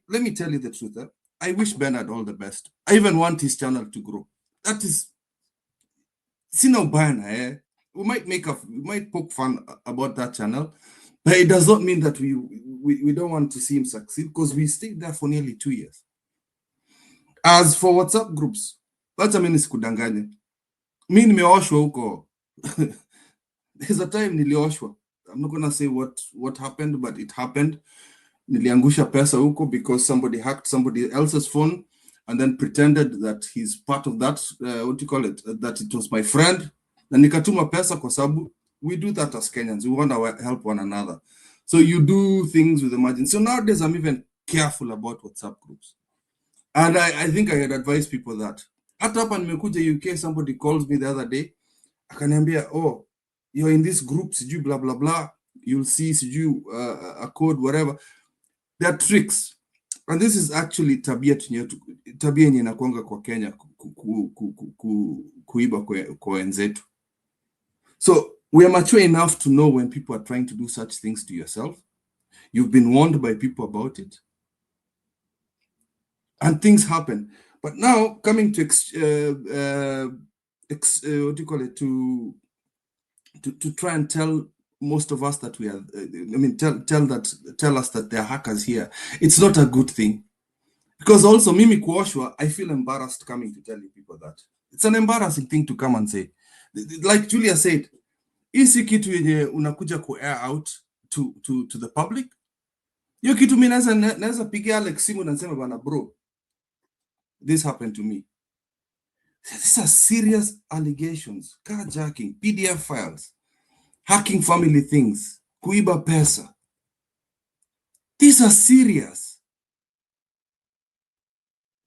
Let me tell you the truth. I wish Bernard all the best. I even want his channel to grow. That is, sina ubaya na yeye. We might poke fun about that channel, but it does not mean that we don't want to see him succeed, because we stayed there for nearly 2 years. As for WhatsApp groups, that's a minute sikudanganya. Mimi nimeoshwa huko. There's a time nilioshwa. I'm not gonna say what happened, but it happened. Niliangusha pesa huko because somebody hacked somebody else's phone and then pretended that he's part of that, what do you call it, that it was my friend. Na nikatuma pesa kwa sababu we do that as Kenyans. We want to help one another. So you do things with the margin. So nowadays I'm even careful about WhatsApp groups. And I think I had advised people that Hata hapa nimekuja UK, somebody called me the other day. Akaniambia, oh, you're in this group, sijui blah, blah, blah. You'll see sijui a code, whatever. There are tricks. And this is actually tabia yenye inakuanga kwa Kenya kuiba kwa wenzetu. So we are mature enough to know when people are trying to do such things to yourself. You've been warned by people about it. And things happen. But now coming to what do you call it, to try and tell most of us that we are, tell us that there are hackers here. It's not a good thing. Because also, Mimi Kuoshwa, I feel embarrassed coming to tell you people that. It's an embarrassing thing to come and say. Like Julia said, isi kitu yenye unakuja ku air out to the public. Yo kitu mimi naweza pigia Alex simu na nasema bana bro, this happened to me. These are serious allegations. Carjacking, PDF files, hacking family things, kuiba pesa. These are serious.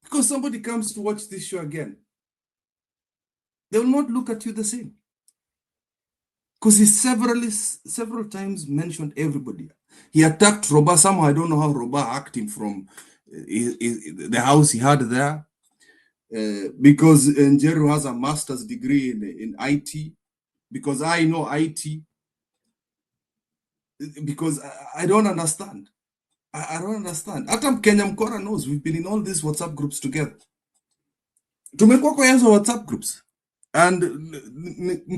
Because somebody comes to watch this show again, they will not look at you the same. Because he several times mentioned everybody. He attacked Roba. Somehow I don't know how Roba hacked him from the house he had there. Because Njeru has a master's degree in IT. Because I know IT. Because I don't understand. I don't understand. Atam Kenya Mkora knows we've been in all these WhatsApp groups together. Tumekuwa kwa hizo WhatsApp groups. And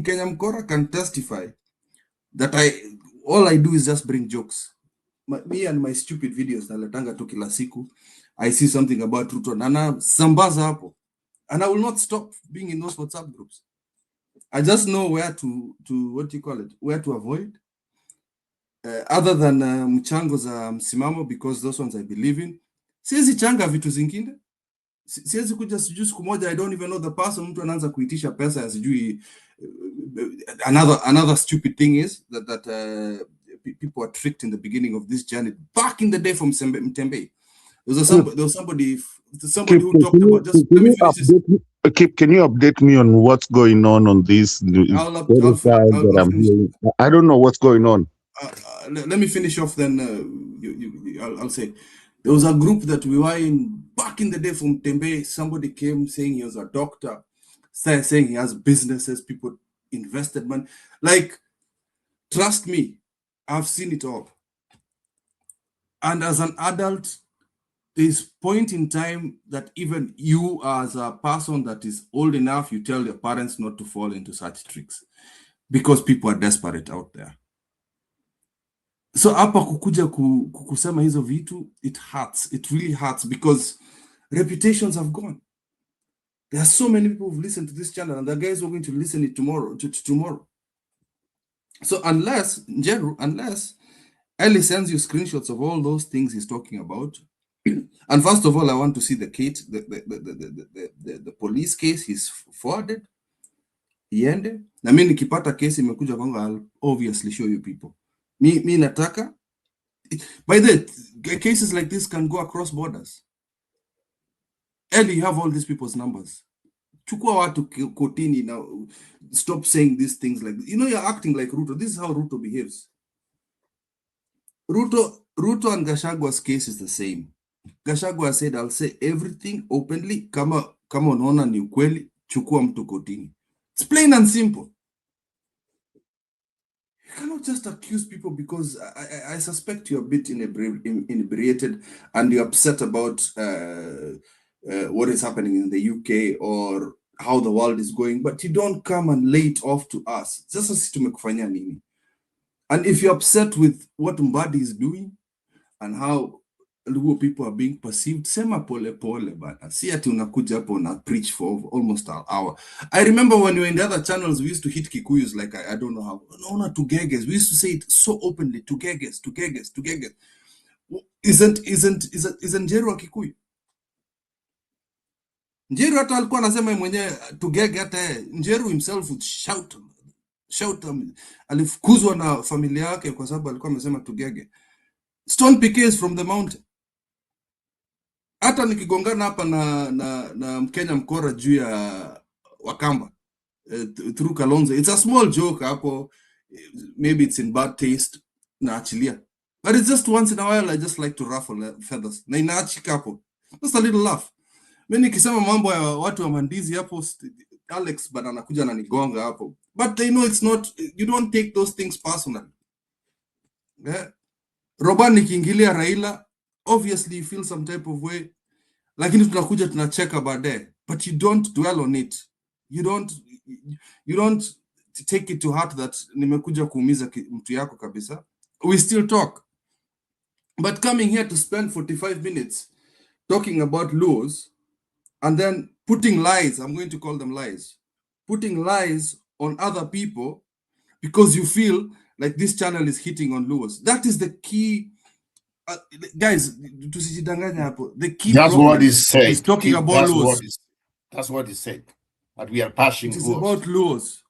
Kenya Mkora can testify that all I do is just bring jokes. Me and my stupid videos naletanga tu kila siku. I see something about Ruto na sambaza hapo. And I will not stop being in those WhatsApp groups. I just know where to what do you call it? Where to avoid. Other than mchango za msimamo, because those ones I believe in. Siwezi changa vitu zingine. Siwezi kuja sijui siku moja I don't even know the person, mtu anaanza kuitisha pesa ya sijui. Another stupid thing is that people are tricked in the beginning of this journey. Back in the day from Mtembe, there was somebody who talked about just. Let me finish this. Can you update me on what's going on this? I don't know what's going on. Let me finish off, then I'll say. There was a group that we were in back in the day from Tembe. Somebody came saying he was a doctor, started saying he has businesses, people invested money. Like, trust me, I've seen it all. And as an adult, there's point in time that even you as a person that is old enough, you tell your parents not to fall into such tricks because people are desperate out there. So hapa kukuja kusema hizo vitu, it hurts. It really hurts because reputations have gone. There are so many people who've listened to this channel, and the guys are going to listen it tomorrow. So unless Ellie sends you screenshots of all those things he's talking about, and first of all, I want to see the case, the police case he's forwarded. Iende. Na mimi nikipata kesi imekuja kwangu, I'll obviously show you people. Mi nataka. By the way, cases like this can go across borders. Ellie, you have all these people's numbers. Chukua watu kotini now. Stop saying these things like this. You know, you're acting like Ruto. This is how Ruto behaves. Ruto and Gachagwa's case is the same. Gachagua said, I'll say everything openly. Kama unaona ni ukweli, chukua mtu kotini. It's plain and simple. You cannot just accuse people because I suspect you're a bit inebriated and you're upset about what is happening in the UK or how the world is going, but you don't come and lay it off to us. Just as tumekufanyia nini. And if you're upset with what Mbadi is doing and how Luo people are being perceived, sema pole pole bana. Si ati unakuja hapo na preach for almost an hour. I remember when we were in the other channels, we used to hit Kikuyus like I don't know how. No, Tugeges. We used to say it so openly. Tugeges. Isn't Njeru a Kikuyu? Njeru hata alikuwa anasema mwenyewe Tugege, hata Njeru himself would shout. Alifukuzwa na familia yake kwa sababu alikuwa amesema Tugege. Stone PK is from the mountain. hata nikigongana hapa na Mkenya mkora juu ya Wakamba through Kalonzo, it's a small joke hapo, maybe it's in bad taste, naachilia, but it's just once in a while I just like to ruffle feathers na inaachika hapo, just a little laugh. Mimi nikisema mambo ya watu wa mandizi hapo, Alex bana anakuja na nigonga hapo, but they know it's not, you don't take those things personally. Yeah. Roban nikiingilia Raila, obviously you feel some type of way, lakini tunakuja tunacheka baadaye, but you don't dwell on it. You don't take it to heart that nimekuja kuumiza mtu yako kabisa. We still talk. But coming here to spend 45 minutes talking about laws and then putting lies, I'm going to call them lies, putting lies on other people because you feel like this channel is hitting on laws. That is the key. Guys, tusijidanganya hapo. The key That's problem what is said. is talking about laws. That's what is said. But we are passing It is laws. about laws.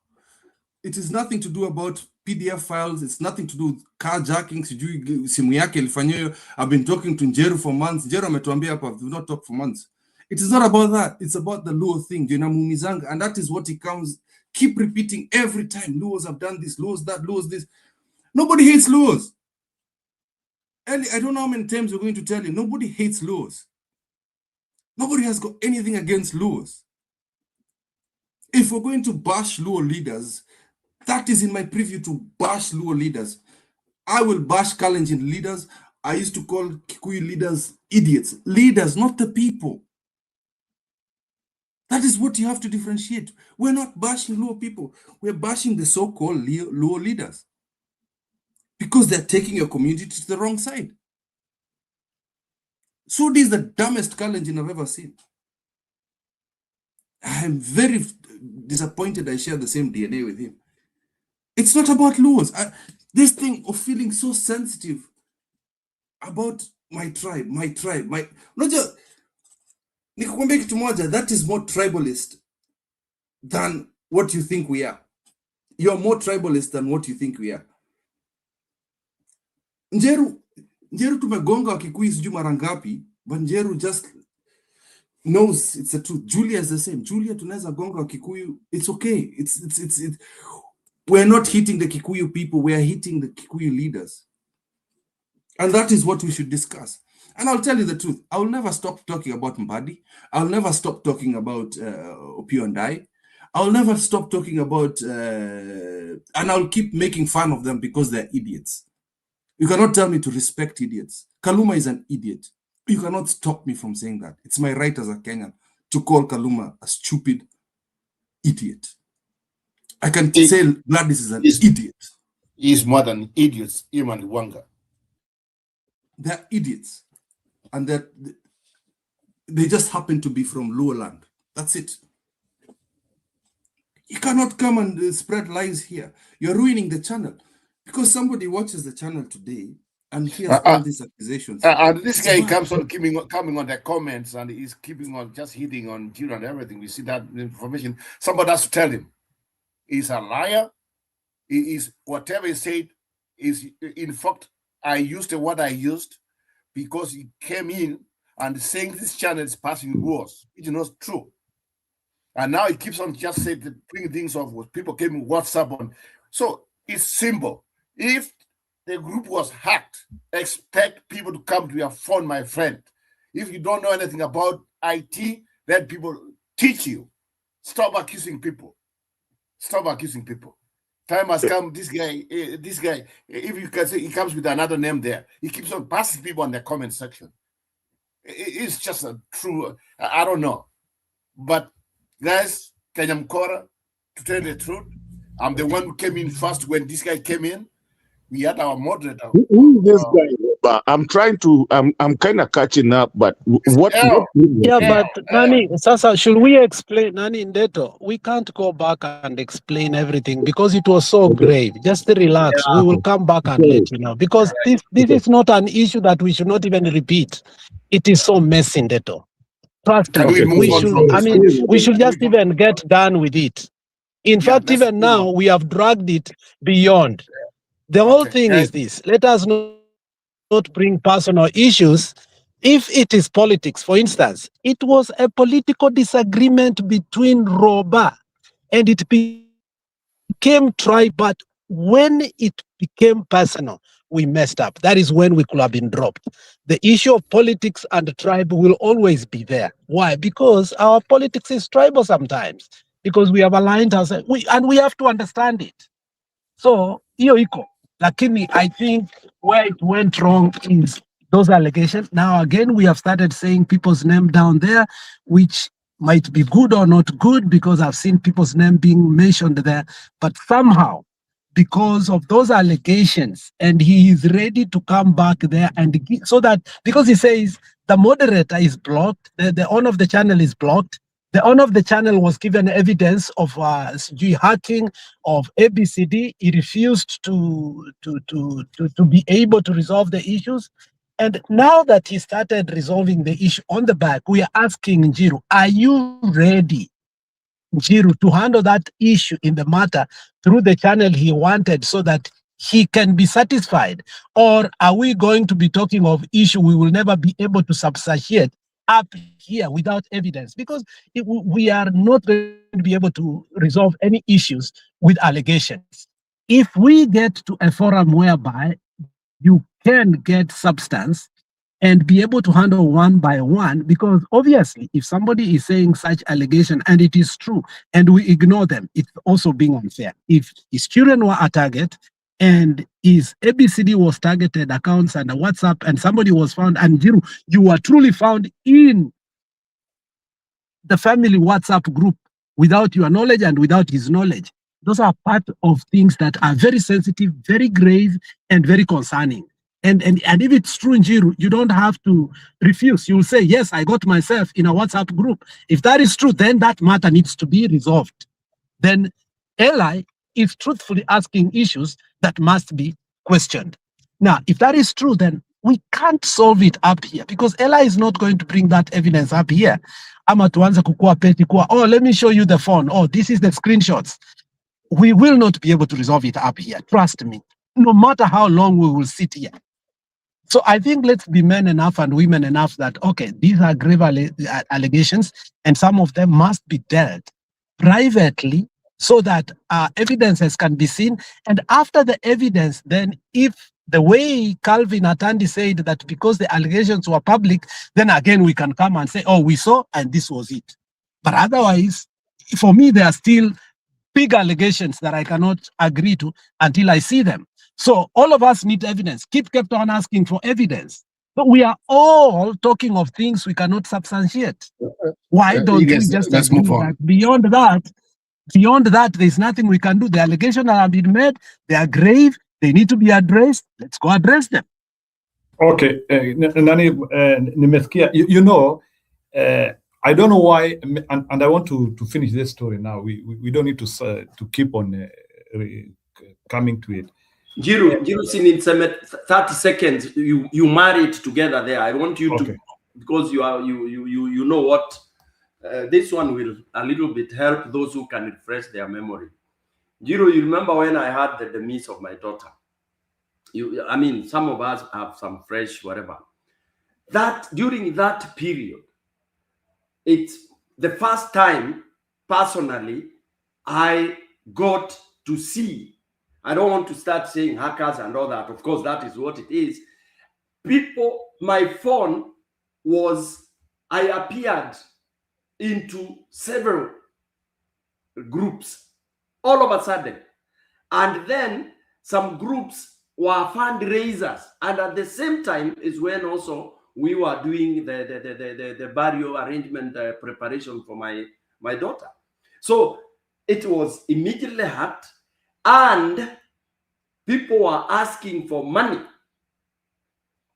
It is nothing to do about PDF files. It's nothing to do with carjacking. Sijui simu yake ilifanywa. I've been talking to Njeru for months. Njeru ametuambia hapa, we've not talked for months. It is not about that. It's about the law thing. And that is what he keep repeating every time. Laws have done this, laws that, laws this. Nobody hates laws. I don't know how many times we're going to tell you, nobody hates laws. Nobody has got anything against laws. If we're going to bash Luo leaders, that is in my preview to bash Luo leaders. I will bash Kalenjin leaders. I used to call Kikuyu leaders idiots. Leaders, not the people. That is what you have to differentiate. We're not bashing Luo people. We're bashing the so-called Luo leaders because they're taking your community to the wrong side. So this is the dumbest Kalenjin I've ever seen. I'm very disappointed I share the same DNA with him. It's not about laws. This thing of feeling so sensitive about my tribe. Not just nikukwambia kitu moja, that is more tribalist than what you think we are. You're more tribalist than what you think we are. Njeru tumegonga Wakikuyu sijui mara ngapi, but Njeru just knows it's the truth. Julia is the same. Julia tunaweza gonga Wakikuyu. It's okay. We're not hitting the Kikuyu people. We are hitting the Kikuyu leaders. And that is what we should discuss. And I'll tell you the truth. I will never stop talking about Mbadi. I'll never stop talking about Opio and I. I'll never stop talking about, and I'll keep making fun of them because they're idiots. You cannot tell me to respect idiots. Kaluma is an idiot. You cannot stop me from saying that. It's my right as a Kenyan to call Kaluma a stupid idiot. I can say Gladys is an idiot. He's more than idiots, Iman Wanga. They're idiots. And they just happen to be from lowland. That's it. You cannot come and spread lies here. You're ruining the channel. Because somebody watches the channel today and hears all these accusations. And this guy comes on coming on the comments and he's keeping on just hitting on Dikirr and everything. We see that information. Somebody has to tell him he's a liar. He is whatever he said is, in fact, I used what I used because he came in and saying this channel is passing laws. It is not true. And now he keeps on just saying, bring things off with people came in WhatsApp on. So it's simple. If the group was hacked, expect people to come to your phone, my friend. If you don't know anything about IT, let people teach you. Stop accusing people. Stop accusing people. Time has come. This guy, if you can say he comes with another name there, he keeps on passing people on the comment section. It's just a true, I don't know. But guys, Kenya Mkora, to tell the truth, I'm the one who came in first when this guy came in. We had our moderator. Who is this guy? I'm kind of catching up, but what? But Nani, Sasa, should we explain, Nani Ndeto? We can't go back and explain everything because it was so grave. Just relax. We will come back and let you know because this is not an issue that we should not even repeat. It is so messy, Ndeto. Trust me. We should just even get done with it. In fact, even now we have dragged it beyond. The whole thing is this: let us not bring personal issues if it is politics, for instance, it was a political disagreement between Roba and it became tribe, but when it became personal, we messed up. That is when we could have been dropped. The issue of politics and tribe will always be there. Why? Because our politics is tribal sometimes, because we have aligned ourselves, and we have to understand it. So, hiyo iko. Lakini I think where it went wrong is those allegations. Now, again, we have started saying people's name down there, which might be good or not good, because I've seen people's name being mentioned there. But somehow, because of those allegations, and he is ready to come back there and so that, because he says the moderator is blocked, the owner of the channel is blocked, the owner of the channel was given evidence of hacking of ABCD. He refused to be able to resolve the issues. And now that he started resolving the issue on the back, we are asking Njiru, are you ready, Njiru, to handle that issue in the matter through the channel he wanted so that he can be satisfied? Or are we going to be talking of issue we will never be able to substantiate up here without evidence? Because we are not going to be able to resolve any issues with allegations. If we get to a forum whereby you can get substance and be able to handle one by one, because obviously if somebody is saying such allegation and it is true and we ignore them, it's also being unfair. If his children were a target and his ABCD was targeted accounts and a WhatsApp and somebody was found, and you were truly found in the family WhatsApp group without your knowledge and without his knowledge, those are part of things that are very sensitive, very grave, and very concerning. And if it's true, Njiru, you don't have to refuse. You'll say, yes, I got myself in a WhatsApp group. If that is true, then that matter needs to be resolved. Then Eli is truthfully asking issues that must be questioned. Now, if that is true, then we can't solve it up here, because Eli is not going to bring that evidence up here. Ama tuanze kukua peti kuwa, oh, let me show you the phone. Oh, this is the screenshots. We will not be able to resolve it up here. Trust me. No matter how long we will sit here. So I think let's be men enough and women enough that, okay, these are grave allegations and some of them must be dealt privately so that evidences can be seen. And after the evidence, then if the way Calvin Atandi said that because the allegations were public, then again we can come and say, oh, we saw and this was it. But otherwise, for me, there are still big allegations that I cannot agree to until I see them. So all of us need evidence. Kept on asking for evidence. But we are all talking of things we cannot substantiate. Why don't we just let's agree move on. that beyond that, there's nothing we can do? The allegations that have been made, they are grave, they need to be addressed. Let's go address them. Okay, Nani, nimesikia. You know, I don't know why, and I want to finish this story now. We don't need to keep on coming to it. Njiru, in 30 seconds, you married together there. I want you to, because you know what, this one will a little bit help those who can refresh their memory. Njiru, you remember when I had the demise of my daughter? I mean, some of us have some fresh whatever. That during that period, it's the first time personally I got to see. I don't want to start saying hackers and all that. Of course, that is what it is. People, my phone was, I appeared into several groups all of a sudden. And then some groups were fundraisers. And at the same time is when also we were doing the burial arrangement preparation for my daughter. So it was immediately hacked, and people were asking for money.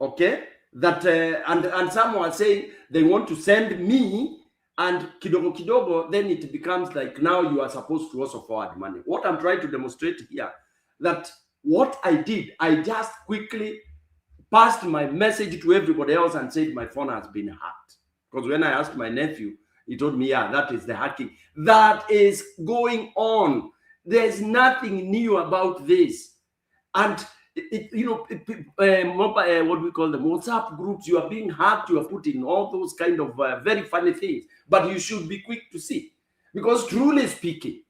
Okay, that and some were saying they want to send me, and kidogo kidogo, then it becomes like now you are supposed to also forward money. What I'm trying to demonstrate here, that what I did, I just quickly passed my message to everybody else and said my phone has been hacked. Because when I asked my nephew, he told me, yeah, that is the hacking that is going on. There's nothing new about this. And what we call them, WhatsApp groups, you are being hacked, you are put in all those kind of very funny things, but you should be quick to see. Because truly speaking,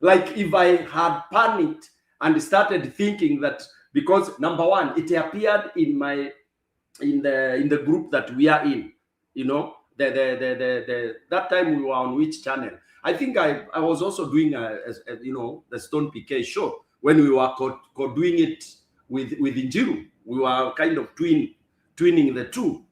like if I had panicked and started thinking that, because number one, it appeared in the group that we are in, you know, that time we were on which channel? I think I was also doing you know, the Stone PK show when we were doing it with Njiru. We were kind of twinning the two.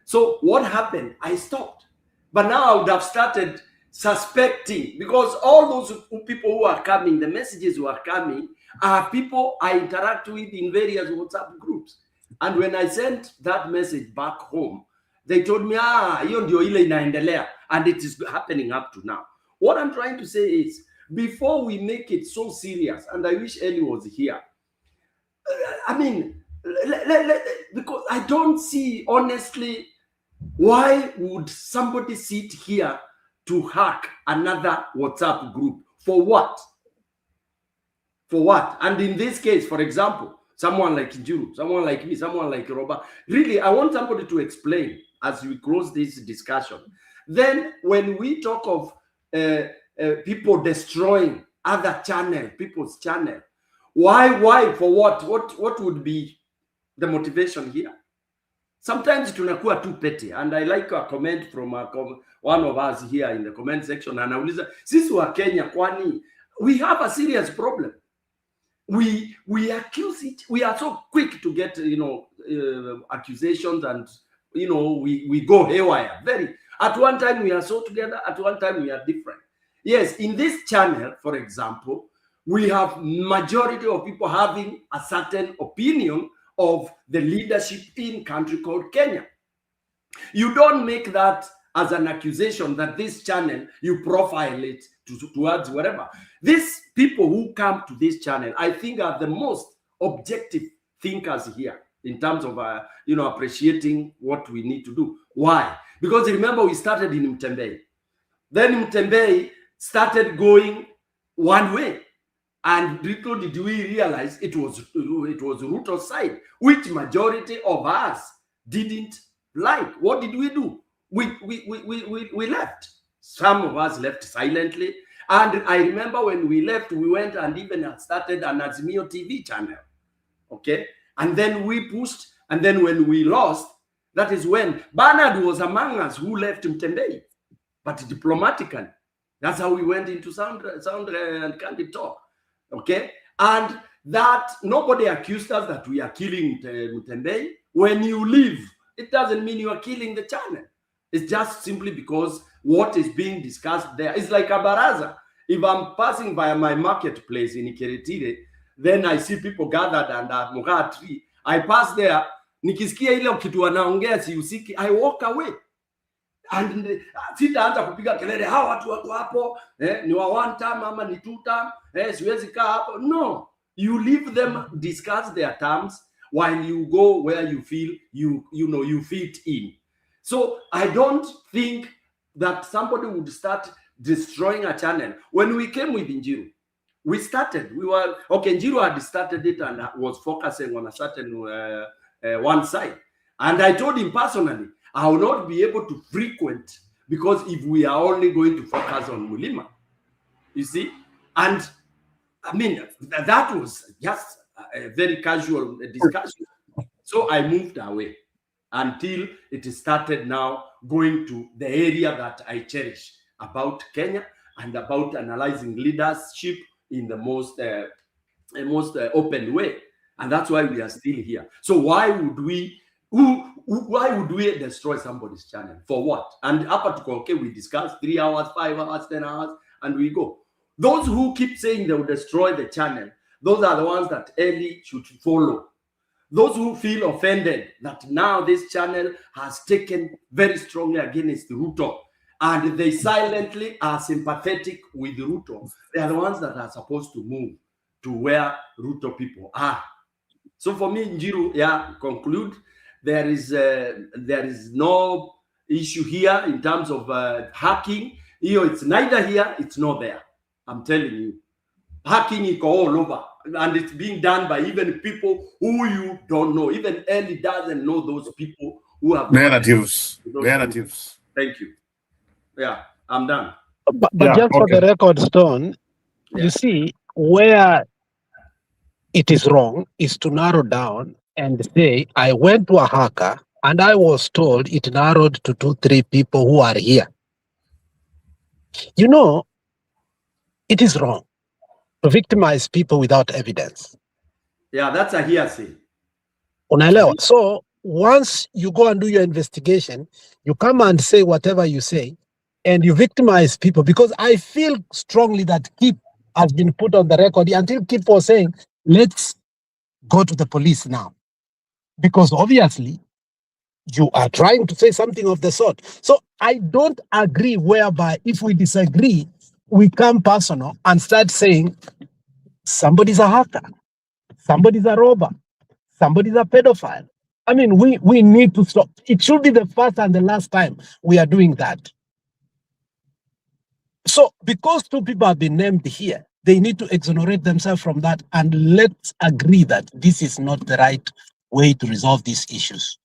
So what happened? I stopped. But now I would have started suspecting, because all those people who are coming, the messages who are coming are people I interact with in various WhatsApp groups. And when I sent that message back home, they told me, hiyo ndio ile inaendelea, and it is happening up to now. What I'm trying to say is, before we make it so serious, and I wish Ellie was here, I mean, because I don't see, honestly, why would somebody sit here to hack another WhatsApp group? For what? For what? And in this case, for example, someone like Njiru, someone like me, someone like Roba, really, I want somebody to explain as we close this discussion. Then when we talk of people destroying other channel, people's channel, why, for what would be the motivation here? Sometimes tunakuwa too petty, and I like a comment from one of us here in the comment section, anauliza, sisi wa Kenya kwani we have a serious problem. We accuse it. We are so quick to get, you know, accusations, and you know, we go haywire. At one time we are so together, at one time we are different. Yes, in this channel, for example, we have majority of people having a certain opinion of the leadership in country called Kenya. You don't make that as an accusation that this channel, you profile it towards whatever. These people who come to this channel, I think, are the most objective thinkers here in terms of, you know, appreciating what we need to do. Why? Because remember, we started in Mtembei. Then Mtembei started going one way. And little did we realize it was Ruto's side, which majority of us didn't like. What did we do? We left. Some of us left silently. And I remember when we left, we went and even started an Azimio TV channel. Okay? And then we pushed. And then when we lost, that is when Bernard was among us who left Mtembei, but diplomatically. That's how we went into sound and candid talk. Okay, and that nobody accused us that we are killing Mutembei. When you leave, it doesn't mean you are killing the channel. It's just simply because what is being discussed there is like a baraza. If I'm passing by my marketplace in Ikeretire, then I see people gathered under Muga tree. I pass there, nikisikia ile kitu wanaongea siusiki, I walk away. And sitaanza kupiga kelele, hawa watu wako hapo ni wa one term ama ni two term, siwezi kaa hapo. No, you leave them discuss their terms while you go where you feel you fit in. So I don't think that somebody would start destroying a channel. When we came with Njiru, Njiru had started it and was focusing on a certain one side. And I told him personally, I will not be able to frequent, because if we are only going to focus on Mulima, you see, and I mean, that was just a very casual discussion. So I moved away until it started now going to the area that I cherish about Kenya and about analyzing leadership in the most open way. And that's why we are still here. So why would we destroy somebody's channel? For what? And up to okay, we discuss 3 hours, 5 hours, 10 hours, and we go. Those who keep saying they will destroy the channel, those are the ones that Ellie should follow. Those who feel offended that now this channel has taken very strongly against Ruto, and they silently are sympathetic with Ruto, they are the ones that are supposed to move to where Ruto people are. So for me, Njiru, conclude, there is no issue here in terms of hacking. It's neither here, it's not there. I'm telling you. Hacking is all over. and it's being done by even people who you don't know. Even Ellie doesn't know those people who have Relatives. those Relatives. Thank you. Yeah, I'm done. But just for the record, Stone, you see where it is wrong is to narrow down and say, I went to a hacker and I was told it narrowed to 2-3 people who are here. You know, it is wrong to victimize people without evidence. Yeah, that's a hearsay. Unaelewa? So once you go and do your investigation, you come and say whatever you say, and you victimize people, because I feel strongly that Kip has been put on the record until Kip was saying, let's go to the police now. Because obviously, you are trying to say something of the sort. So I don't agree whereby if we disagree, we come personal and start saying somebody's a hacker, somebody's a robber, somebody's a pedophile. I mean, we need to stop. It should be the first and the last time we are doing that. So because 2 people have been named here, they need to exonerate themselves from that, and let's agree that this is not the right way to resolve these issues.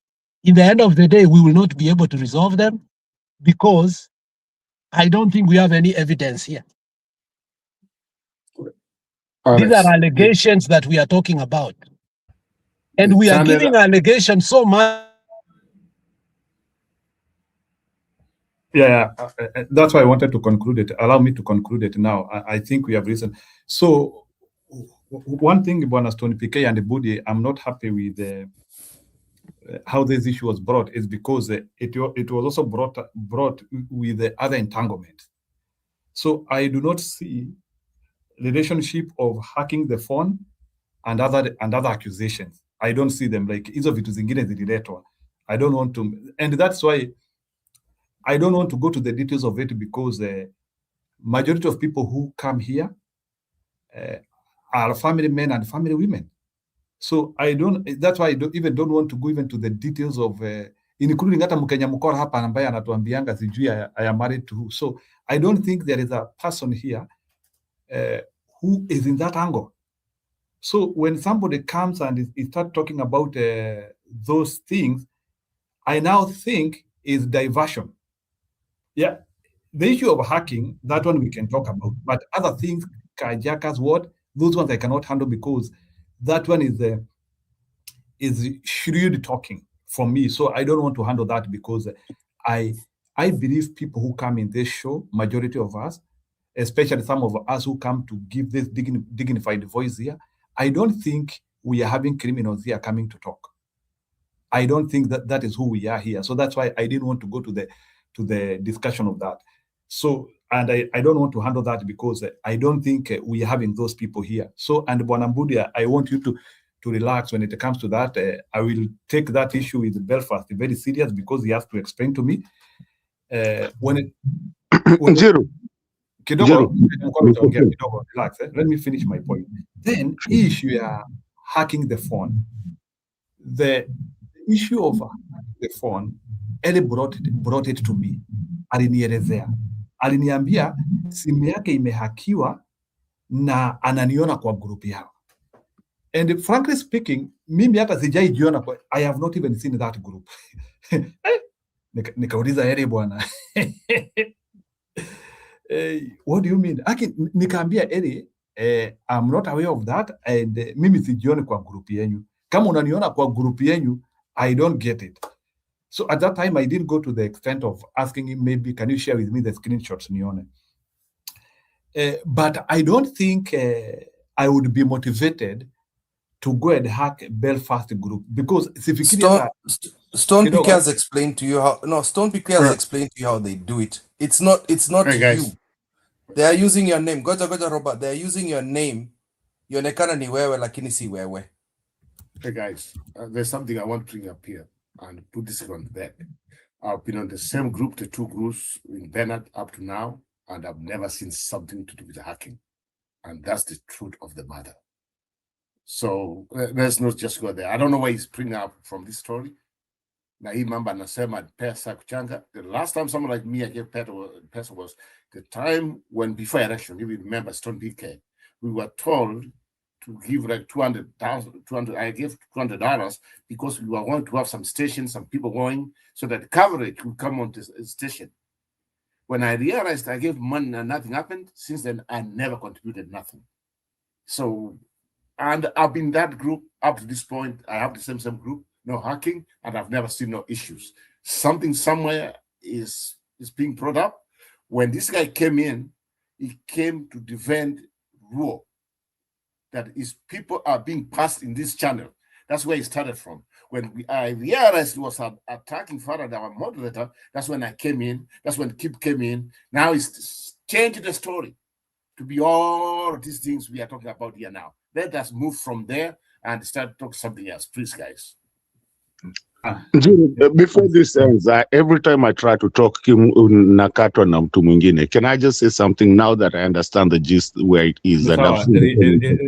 In the end of the day, we will not be able to resolve them because I don't think we have any evidence here. These are allegations that we are talking about. And we are giving allegations so much. That's why I wanted to conclude it. Allow me to conclude it now. I think we have reason. So one thing, Bwana Stone PK and Budi, I'm not happy with how this issue was brought is because it was also brought with the other entanglement. So I do not see relationship of hacking the phone and other accusations. I don't see them like hizo vitu zingine zililetwa. I don't want to, and that's why I don't want to go to the details of it, because majority of people who come here are family men and family women. So that's why I don't want to go even to the details of including hata Mkenya mkora hapa ambaye anatuambianga sijui I am married to who. So I don't think there is a person here who is in that angle. So when somebody comes and he start talking about those things, I now think is diversion. Yeah, the issue of hacking, that one we can talk about, but other things, carjackers, those ones I cannot handle, because that one is shrewd talking for me. So I don't want to handle that, because I believe people who come in this show, majority of us, especially some of us who come to give this dignified voice here, I don't think we are having criminals here coming to talk. I don't think that is who we are here. So that's why I didn't want to go to the discussion of that. So, and I don't want to handle that, because I don't think we are having those people here. So, and Bwana Mbudia, I want you to relax when it comes to that. I will take that issue with Belfast very serious, because he has to explain to me Njiru. Kidogo, relax. Let me finish my point. Then issue ya hacking the phone. The issue of the phone, Eli brought it to me. Alinielezea. Aliniambia simu yake imehakiwa na ananiona kwa group yao. And frankly speaking, mimi hata sijaijiona kwa, I have not even seen that group. Nikauliza Eli bwana. What do you mean? Nikaambia Eli, I'm not aware of that, and mimi sijioni kwa group yenyu. Kama unaniona kwa group yenyu, I don't get it. So at that time, I didn't go to the extent of asking him, maybe, can you share with me the screenshots nione? But I don't think I would be motivated to go and hack Belfast group, because Stone PK has explained to you how. No, Stone PK has explained to you how they do it. It's not Hey, guys. you. They are using your name. Goja Robert. They are using your name. Yonekana ni wewe lakini si wewe. Hey guys, there's something I want to bring up here and put this on that. I've been on the same group, the 2 groups in Bernard up to now, and I've never seen something to do with the hacking. And that's the truth of the matter. So let's not just go there. I don't know why he's bringing up from this story. Na hii mambo anasema pesa kuchanga. The last time someone like me I gave pesa was the time when before election, if you remember Stone PK, we were told to give like 200. I gave $200 because we were going to have some stations, some people going, so that coverage would come on this station. When I realized I gave money and nothing happened, since then I never contributed nothing. So, and I've been that group up to this point. I have the same group, no hacking, and I've never seen no issues. Something somewhere is being brought up. When this guy came in, he came to defend Ruo. That is, people are being passed in this channel. That's where it started from. When I realized he was attacking Farad, our moderator, that's when I came in. That's when Kip came in. Now it's changed the story to be all these things we are talking about here now. Let us move from there and start talking something else. Please, guys. Before this ends, every time I try to talk Nakato na mtu mwingine, can I just say something now that I understand the gist where it is? And I've seen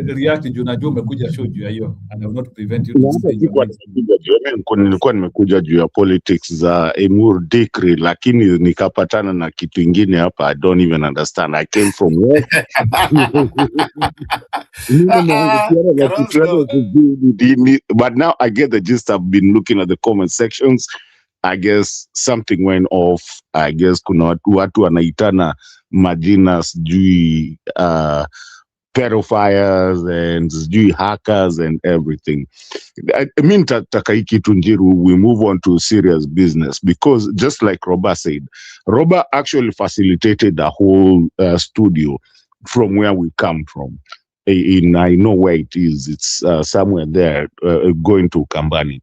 react juu najua umekuja show juu ya hiyo, and I will not prevent you na hata sikuwa nimekuja juu ya nilikuwa nimekuja juu ya politics za Emurua Dikirr, lakini nikapatana na kitu ingine hapa. I don't even understand. I came from where? But now I get the gist. I've been looking at the comment sections. I guess something went off. I guess kuna watu wanaitana majina sijui pedophiles and sijui hackers and everything. I mean, Takaiki Tunjiru, we move on to serious business, because just like Roba said, Roba actually facilitated the whole studio from where we come from. I know where it is. It's somewhere there, going to Kambani.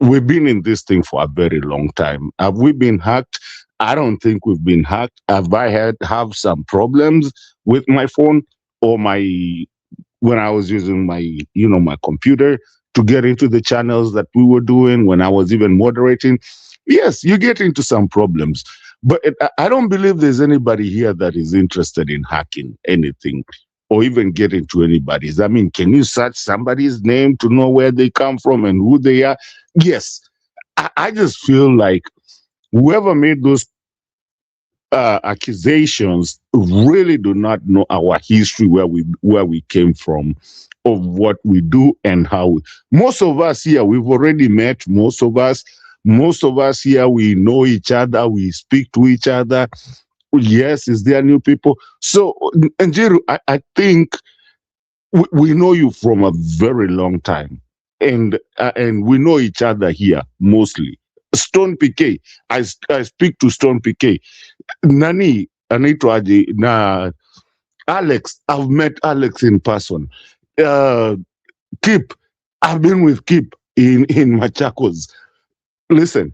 We've been in this thing for a very long time. Have we been hacked? I don't think we've been hacked. Have I have some problems with my phone or when I was using my computer to get into the channels that we were doing, when I was even moderating? Yes, you get into some problems. But I don't believe there's anybody here that is interested in hacking anything or even getting to anybody's. I mean, can you search somebody's name to know where they come from and who they are? Yes. I just feel like whoever made those accusations really do not know our history, where we came from, of what we do and how. Most of us here, we've already met. Most of us here, we know each other. We speak to each other. Yes, is there new people? So, Njiru, I think we know you from a very long time, and we know each other here mostly. Stone PK, I speak to Stone PK. Nani anaitwaje na Alex, I've met Alex in person. Kip, I've been with Kip in Machakos. Listen,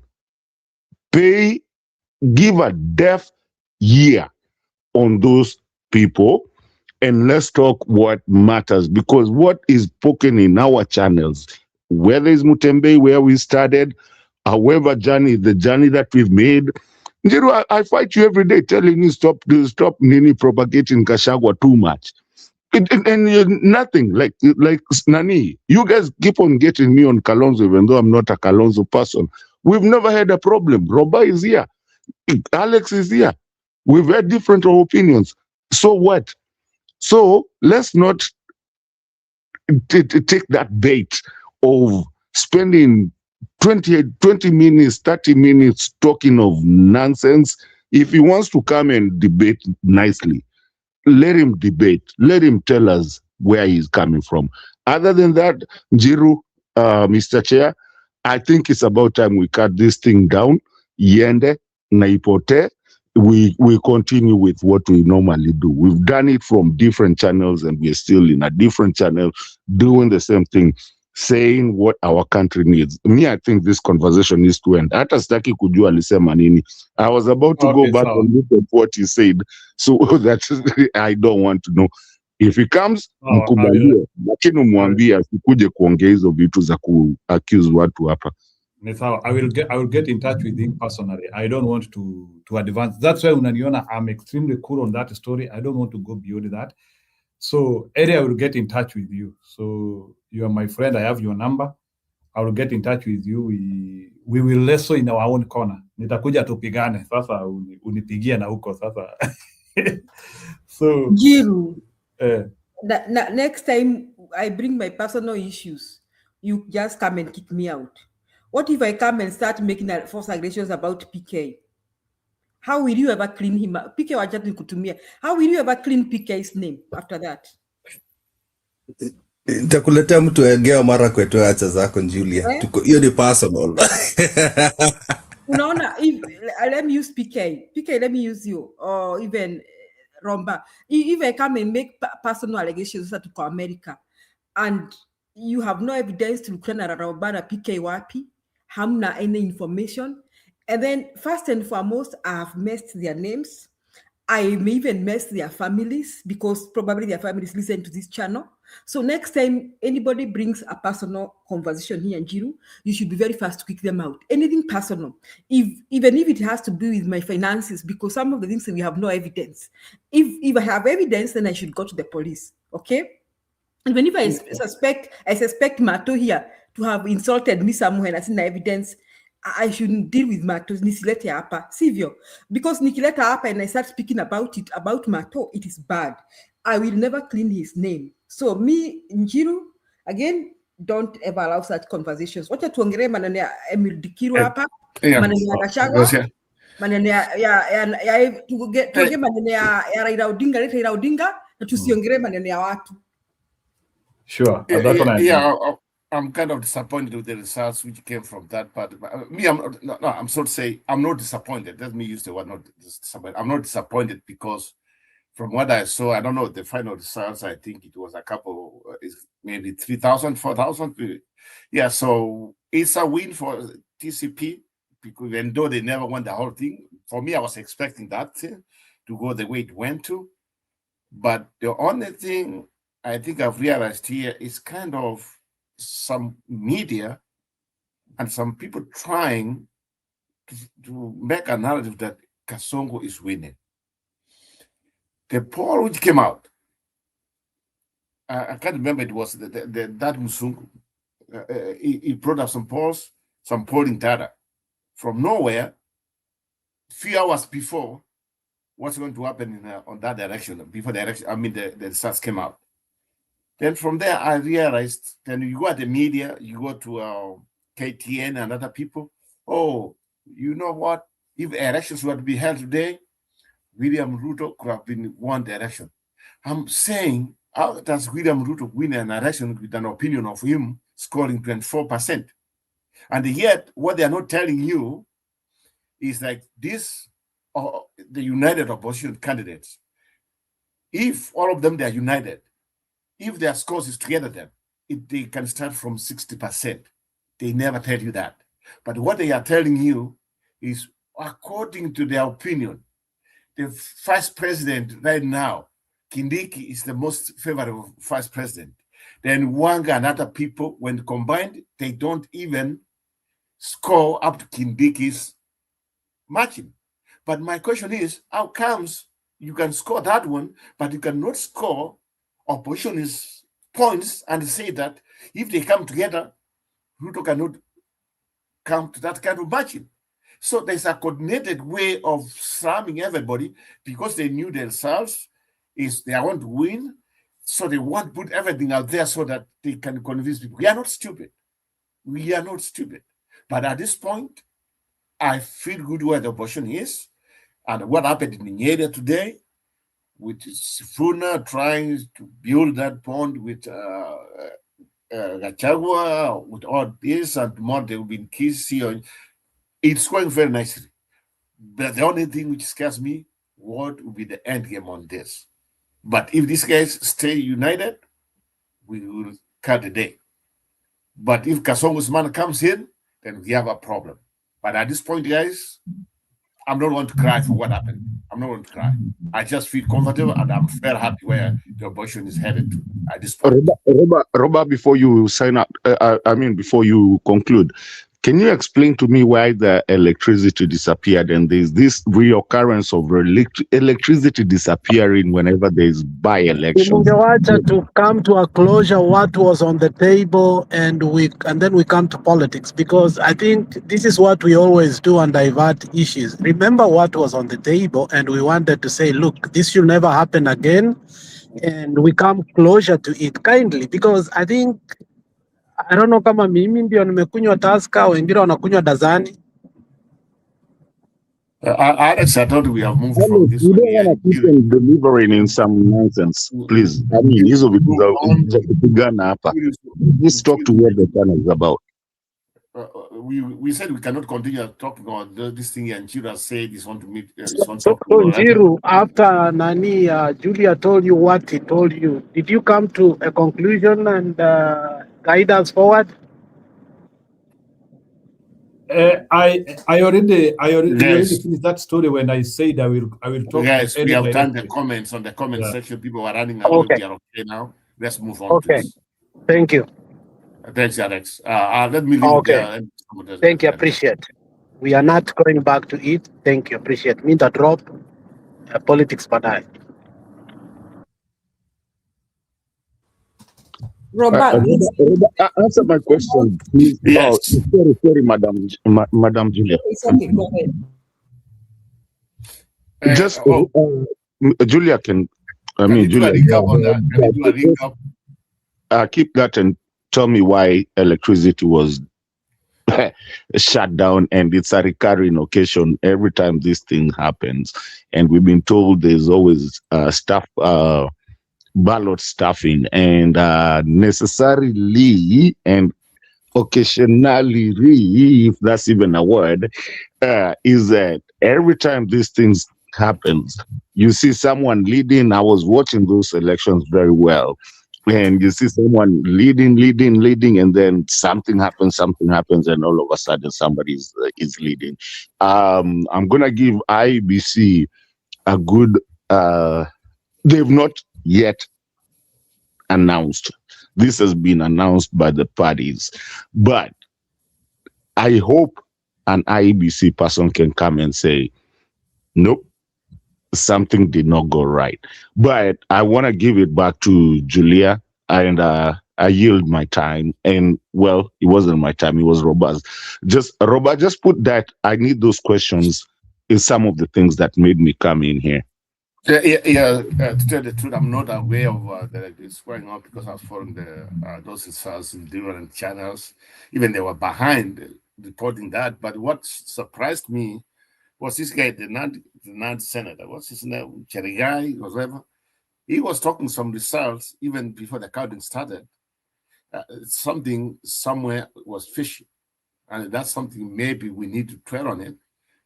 give a deaf ear on those people, and let's talk what matters, because what is spoken in our channels, whether it's Mutembe, where we started, however the journey that we've made. Njiru, I fight you every day telling you stop Nini propagating Kashagwa too much. And nothing, like Nani, you guys keep on getting me on Kalonzo, even though I'm not a Kalonzo person. We've never had a problem. Roba is here. Alex is here. We've had different opinions. So what? So let's not take that bait of spending 20 minutes, 30 minutes talking of nonsense. If he wants to come and debate nicely, let him debate. Let him tell us where he's coming from. Other than that, Njiru, Mr. Chair, I think it's about time we cut this thing down. Yende, naipote. We continue with what we normally do. We've done it from different channels, and we're still in a different channel doing the same thing, saying what our country needs. Me, I think this conversation needs to end. Hata sitaki kujua alisema nini. I was about to go back and look at what he said, so that I don't want to know. If he comes, mkubalie, lakini mwambie asikuje kuongea hizo vitu za ku-accuse watu hapa. I will get in touch with him personally. I don't want to advance. That's why unaniona, I'm extremely cool on that story. I don't want to go beyond that. So Eddie, I will get in touch with you. So you are my friend. I have your number. I will get in touch with you. We will wrestle in our own corner. Nitakuja tupigane. Sasa unipigie na huko sasa. So Jiru. Next time I bring my personal issues, you just come and kick me out. What if I come and start making false allegations about PK? How will you ever clean him up? PK wajatu kutumia. How will you ever clean PK's name after that? Nitakuletea mtu egea mara kwetu, acha zako Julia. Hiyo ni personal. Unaona, let me use PK. PK, let me use you. Or even Romba. If I come and make personal allegations to America, and you have no evidence to Ukraine Romba na PK wapi, hamna any information, and then first and foremost, I have messed their names. I may even mess their families because probably their families listen to this channel. So next time anybody brings a personal conversation here in Jiru, you should be very fast to kick them out. Anything personal, even if it has to do with my finances, because some of the things that we have no evidence. If I have evidence, then I should go to the police. Okay. Even if I suspect Mato here to have insulted me somewhere and I see no evidence, I shouldn't deal with Mato. Nisilete hapa, sivyo? Because nikileta hapa and I start speaking about Mato, it is bad. I will never clean his name. So me, Njiru, again, don't ever allow such conversations. Wacha tuongere maneno ya Dikirr hapa, maneno ya Gachagua, maneno ya tuongee maneno ya Raila Odinga, na tusiongere maneno ya watu. Sure. I'm kind of disappointed with the results which came from that part. I'm sorry to say, I'm not disappointed. Let me use the word not disappointed. I'm not disappointed because from what I saw, I don't know the final results. I think it was a couple, maybe 3,000, 4,000. Yeah, so it's a win for TCP because even though they never won the whole thing, for me, I was expecting that to go the way it went to. But the only thing I think I've realized here is kind of some media and some people trying to make a narrative that Kasongo is winning. The poll which came out, I can't remember, it was that Musungu. He brought up some polls, some polling data from nowhere, few hours before what's going to happen on that direction, before the election, I mean, the results came out. Then from there, I realized, then you go at the media, you go to KTN and other people, oh, you know what? If elections were to be held today, William Ruto could have been won the election. I'm saying, how does William Ruto win an election with an opinion of him scoring 24%? And yet, what they are not telling you is like this, the united opposition candidates, if all of them, they are united, if their scores is together, then they can start from 60%. They never tell you that. But what they are telling you is, according to their opinion, the vice president right now, Kindiki, is the most favorable vice president. Then Wanga and other people, when combined, they don't even score up to Kindiki's margin. But my question is, how comes you can score that one, but you cannot score opposition's points and say that if they come together, Ruto cannot come to that kind of margin? So there's a coordinated way of slamming everybody because they knew themselves is they want to win. So they want to put everything out there so that they can convince people. We are not stupid. We are not stupid. But at this point, I feel good where the opposition is. And what happened in Nigeria today, with Sifuna trying to build that bond with Gachagua, with all this and more, they will be in Kisi. It's going very nicely. But the only thing which scares me, what will be the end game on this? But if these guys stay united, we will cut the day. But if Kasongo's man comes in, then we have a problem. But at this point, guys, I'm not going to cry for what happened. I'm not going to cry. I just feel comfortable and I'm very happy where the opposition is headed to at this point. Robert, before you sign up, before you conclude, can you explain to me why the electricity disappeared and there's this reoccurrence of electricity disappearing whenever there's by-elections? Wanted to come to a closure what was on the table and then we come to politics, because I think this is what we always do and divert issues. Remember what was on the table and we wanted to say, look, this should never happen again. and we come closer to it kindly, because I think, I don't know kama mimi ndio nimekunywa Tusker, wengine wanakunywa Dazani. Alex, I thought we have moved from Alex, this you one don't here. want to keep on delivering in some nonsense, please. I mean, hizo vitu za kupigana hapa. Let's talk to what the channel is about. We said we cannot continue talking on this thing, and Chira said he's want to meet. So Njiru, after Nani, Julia told you what he told you, did you come to a conclusion and guide us forward? I already Yes. finished that story when I said I will talk. Yes, to we have Eric done the directly. comments on the comment Yeah. section. People are running away. Okay. We are okay now. Let's move on, Okay. please. Thank you. Thanks, Alex. Let me leave Okay. Thank you. Appreciate. We are not going back to it. Thank you. Appreciate. Me the drop. Politics, but I. Robert, Answer my question, please. Yes. Oh, sorry, Madam Julia. It's okay. Go ahead. Just Julia can. Can you do a recap on that? Can you do a recap? Keep that and tell me why electricity was shut down, and it's a recurring occasion every time this thing happens. And we've been told there's always ballot stuffing, and necessarily and occasionally, if that's even a word, is that every time these things happens, you see someone leading. I was watching those elections very well, and you see someone leading, and then something happens, and all of a sudden somebody is leading. I'm gonna give IEBC a good. They've not yet announced. This has been announced by the parties, but I hope an IEBC person can come and say, nope, something did not go right. But I want to give it back to Julia, and I yield my time. And well, it wasn't my time, it was Robert. Robert, just put that. I need those questions is some of the things that made me come in here. To tell the truth, I'm not aware of that it's going on, because I was following those results in different channels. Even they were behind reporting that. But what surprised me was this guy, the non senator, what's his name, Cherigai, whatever. He was talking some results even before the counting started. Something somewhere was fishy, and that's something maybe we need to dwell on it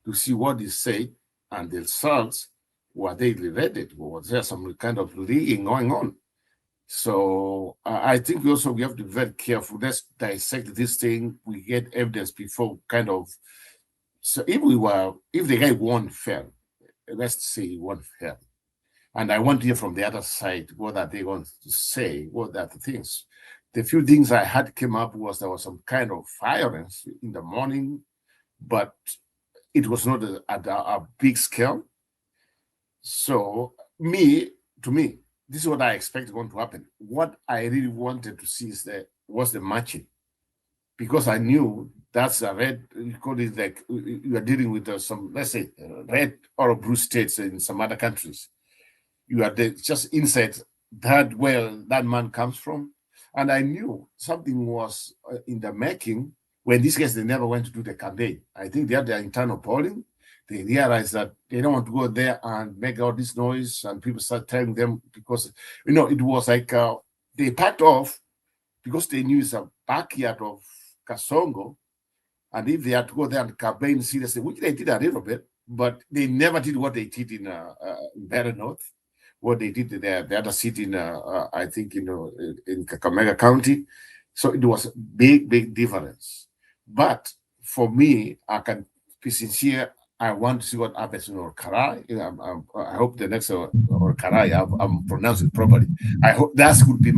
to see what he said and the results. Were they related? Was there some kind of leaking going on? So I think we have to be very careful. Let's dissect this thing. We get evidence before kind of. So if the guy won fair, let's say he won fair, and I want to hear from the other side what are they going to say, what are the things. The few things I had came up was there was some kind of violence in the morning, but it was not at a big scale. So to me, this is what I expect going to happen. What I really wanted to see was the matching, because I knew that's a red. You call it like you are dealing with some, let's say, red or blue states in some other countries. You are just inside that where that man comes from, and I knew something was in the making when these guys, they never went to do the campaign. I think they had their internal polling. They realized that they don't want to go there and make all this noise, and people start telling them, because it was like they packed off because they knew it's a backyard of Kasongo, and if they had to go there and campaign seriously, which they did a little bit, but they never did what they did in Better North, what they did there, the other city in I think in Kakamega County. So it was a big difference. But for me, I can be sincere. I want to see what happens in Orkarai. I hope the next Orkarai, I'm pronouncing it properly. I hope that would be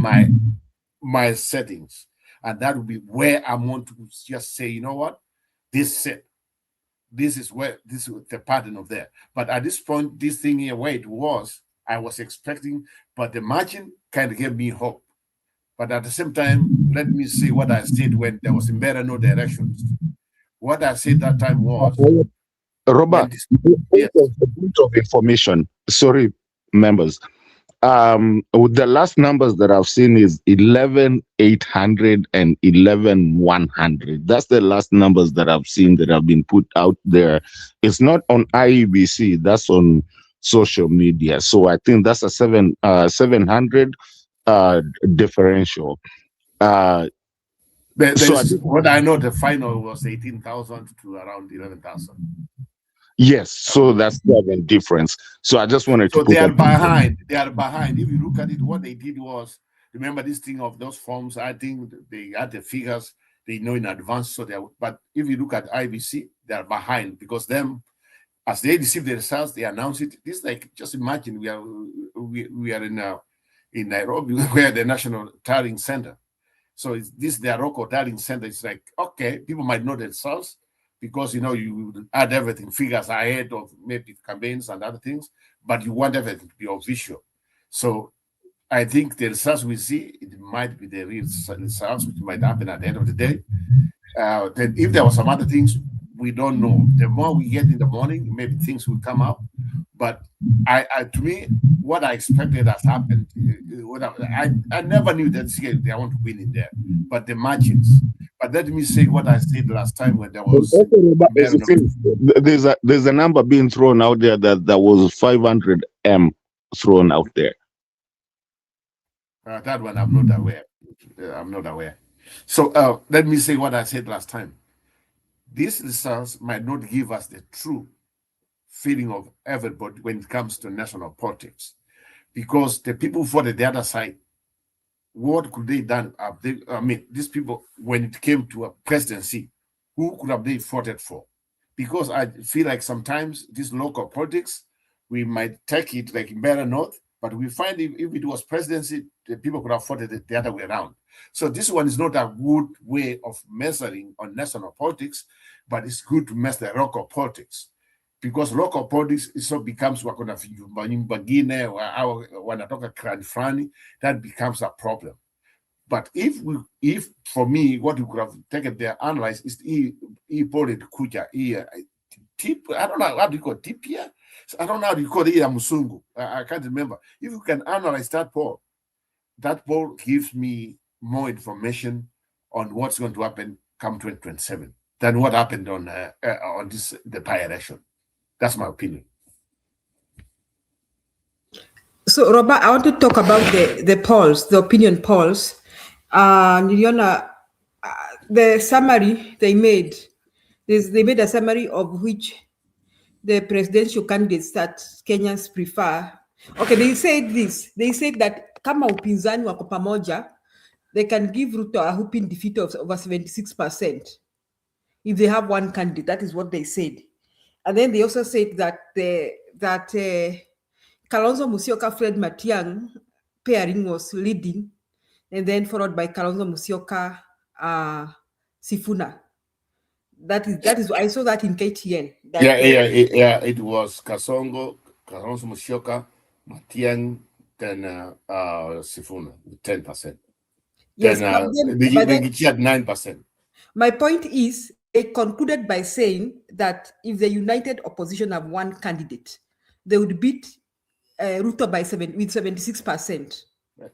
my settings, and that would be where I want to just say, you know what, this is the pattern of there. But at this point, this thing here, where it was, I was expecting, but the margin kind of gave me hope. But at the same time, let me see what I said when there was in better no directions. What I said that time was, Robert, a point of information. Sorry, members. With the last numbers that I've seen is 11,800 and 11,100. That's the last numbers that I've seen that have been put out there. It's not on IEBC, that's on social media. So I think that's a 700 differential. What I know, the final was 18,000 to around 11,000. Yes, so that's the difference. So I just wanted to So put they are that. behind. They are behind. If you look at it, what they did was, remember this thing of those forms, I think they had the figures, they know in advance. So but if you look at IBC, they are behind because them, as they receive the results, they announce it. This like, just imagine we are in Nairobi, where the National Tallying Center. So it's this their local tallying center. It's like, okay, people might know the results because you add everything, figures ahead of maybe campaigns and other things, but you want everything to be official. So I think the results we see, it might be the real results, which might happen at the end of the day. Then if there were some other things, we don't know. The more we get in the morning, maybe things will come out. But to me, what I expected has happened. I never knew that they want to win in there, but the margins. But let me say what I said last time when there was. There's a number being thrown out there that was 500 M thrown out there. That one I'm not aware. I'm not aware. So let me say what I said last time. These results might not give us the true feeling of everybody when it comes to national politics, because the people voted the other side, what could they done? These people, when it came to a presidency, who could have they voted for? Because I feel like sometimes this local politics, we might take it like in Better North, but we find if it was presidency, the people could have voted it the other way around. So this one is not a good way of measuring on national politics, but it's good to measure local politics. Because local politics so becomes bagine wanatoka clan fulani, that becomes a problem. But if for me, what you could have taken there, analyze is kuja tip. I don't know how do you call it, tip here. So I don't know how you call it musungu. I can't remember. If you can analyze that poll gives me more information on what's going to happen come 2027 than what happened on the by-election. That's my opinion. So, Robert, I want to talk about the polls, the opinion polls. Niliona the summary they made. They made a summary of which the presidential candidates that Kenyans prefer. Okay, they said this. They said that kama upinzani wako pamoja, they can give Ruto a whooping defeat of over 76% if they have one candidate. That is what they said. And then they also said that Kalonzo Musyoka, Fred Matiang'i pairing was leading, and then followed by Kalonzo Musyoka, Sifuna. That is I saw that in KTN. It was Kalonzo Musyoka, Matiang'i, then Sifuna with 10%. Yes, then Dikirr had 9%. My point is, they concluded by saying that if the united opposition have one candidate, they would beat Ruto with 76%.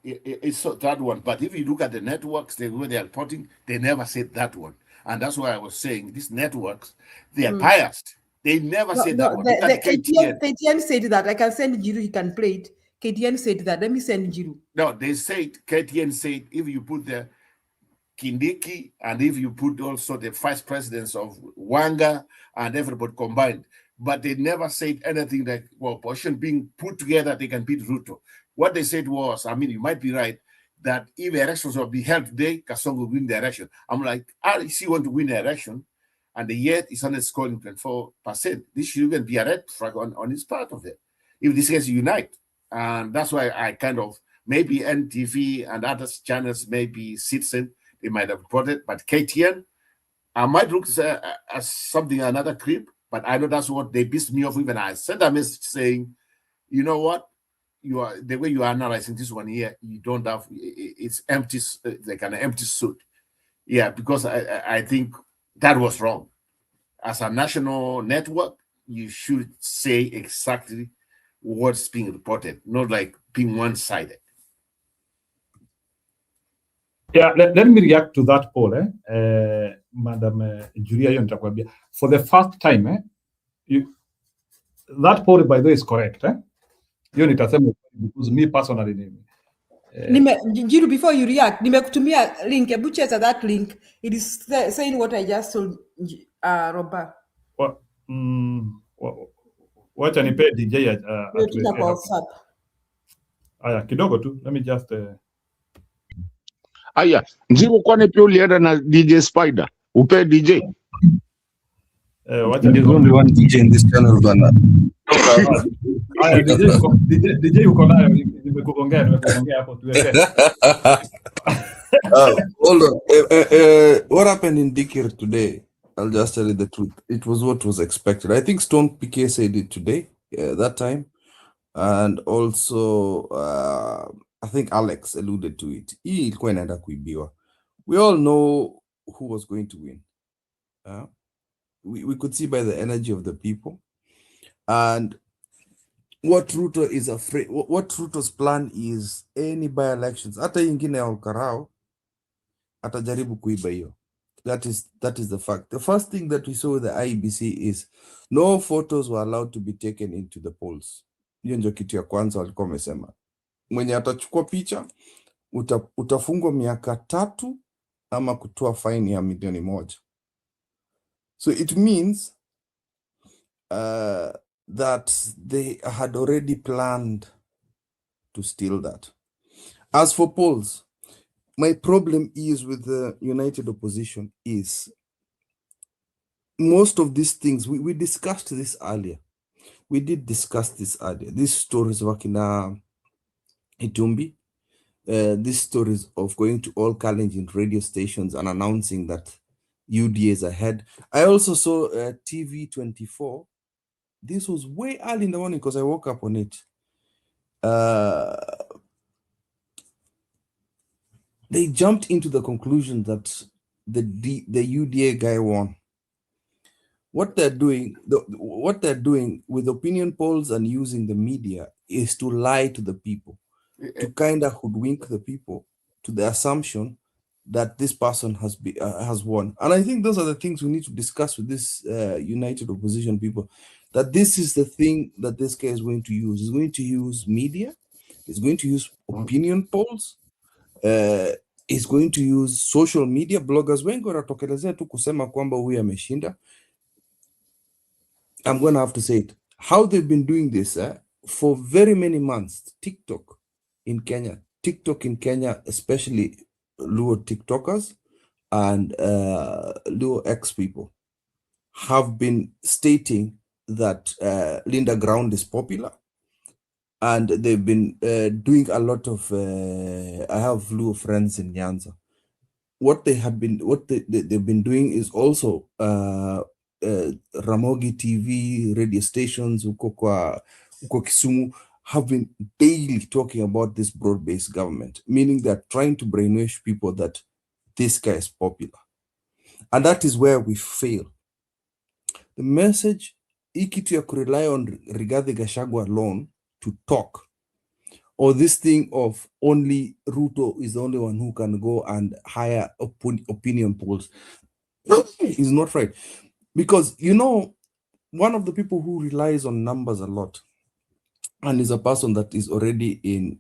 It's that one. But if you look at the networks, the way they are reporting, they never said that one. And that's why I was saying these networks, they are biased. They never said that one. KTN said that. I can send Jiru, he can play it. KTN said that. Let me send Jiru. No, KTN said if you put the Kindiki and if you put also the vice presidents of Wanga and everybody combined, but they never said anything like, well, opposition being put together, they can beat Ruto. What they said was, you might be right, that if elections will be held today, Kasongo will win the election. I'm like, I see want to win the election, and yet it's only scoring 24%. This should even be a red flag on his part of it. If this case unite. And that's why I kind of, maybe NTV and other channels, maybe Citizen, they might have reported, but KTN, I might look as something, another clip, but I know that's what they pissed me off. Even I sent a message saying, you know what, the way you are analyzing this one here, you don't have, it's empty, like an empty suit. Yeah, because I think that was wrong. As a national network, you should say exactly what's being reported, not like being one-sided. Yeah, let me react to that poll, Madam Julia, hiyo nitakwambia. For the first time, that poll, by the way, is correct. Hiyo nitasema because me personally, Njiru, before you react, nimekutumia link. Ebu cheza that link. It is saying what I just told Roba. wacha nipe DJ Nimetuma kwa WhatsApp. Aya, kidogo tu. Let me just Aya, Njiru, kwani pia ulienda na DJ Spider? Upe DJ? wacha There's only one DJ in this channel, bana. Aya, DJ uko nayo, nimekugongea hapo tuweke. Hold on. What happened in Dikirr today? I'll just tell you the truth. It was what was expected. I think Stone PK said it today, that time. And also, I think Alex alluded to it. Hii ilikuwa inaenda kuibiwa. We all know who was going to win. We could see by the energy of the people. And what Ruto is afraid, what Ruto's plan is, any by-elections, hata ingine ya Olkarao, atajaribu kuiba hiyo. That is the fact. The first thing that we saw with the IEBC is no photos were allowed to be taken into the polls. Hiyo ndio kitu ya kwanza walikuwa wamesema. Mwenye atachukua picha utafungwa miaka 3 ama kutoa fine ya milioni 1. So it means that they had already planned to steal that. As for polls, my problem is with the united opposition is most of these things, we discussed this earlier. We did discuss this earlier. These stories working Itumbi, these stories of going to all Kalenjin radio stations and announcing that UDA is ahead. I also saw TV24. This was way early in the morning because I woke up on it. They jumped into the conclusion that the UDA guy won. What they're doing with opinion polls and using the media is to lie to the people, to kind of hoodwink the people to the assumption that this person has won. And I think those are the things we need to discuss with this united opposition people, that this is the thing that this guy is going to use. He's going to use media, he's going to use opinion polls, he's going to use social media. Bloggers wengi wanatokelezea tu kusema kwamba huyu ameshinda. I'm going to have to say it. How they've been doing this for very many months. TikTok in Kenya, especially Luo TikTokers and Luo X people, have been stating that Linda Ground is popular, and they've been doing a lot of. I have Luo friends in Nyanza. What they've been doing is also Ramogi TV radio stations uko Kisumu have been daily talking about this broad-based government, meaning they're trying to brainwash people that this guy is popular. And that is where we fail. The message, ikitu ya rely on Rigathi Gachagua alone to talk, or this thing of only Ruto is the only one who can go and hire opinion polls is not right. Because, one of the people who relies on numbers a lot and is a person that is already in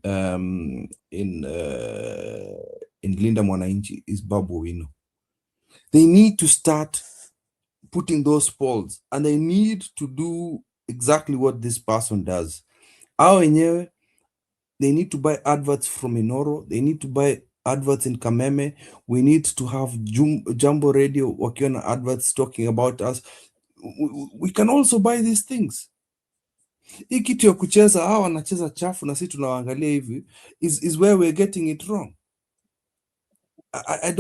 Linda Mwananchi is Babu Wino. They need to start putting those polls, and they need to do exactly what this person does. They need to buy adverts from Inoro. They need to buy adverts in Kameme. We need to have Jumbo Radio working on adverts talking about us. We can also buy these things. Hii kitu ya kucheza hawa wanacheza chafu na sisi tunawaangalia hivi is where we're getting it wrong. I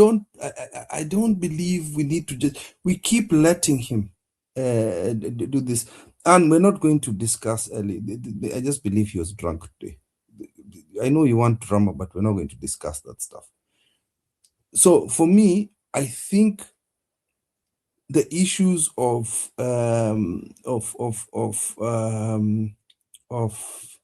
don't believe we need to we keep letting him do this, and we're not going to discuss early. I just believe he was drunk today. I know you want drama, but we're not going to discuss that stuff. So for me, I think the issues of of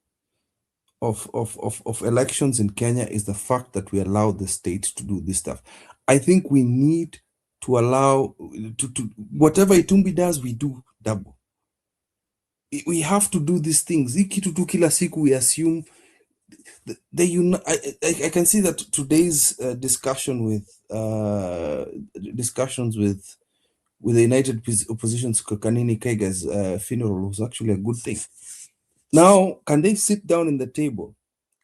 elections in Kenya is the fact that we allow the state to do this stuff. I think we need to allow to whatever Itumbi does, we do double. We have to do these things. Hii kitu tu kila siku we assume I can see that today's discussions with the United Opposition's Kanini Kega's funeral was actually a good thing. Now, can they sit down in the table?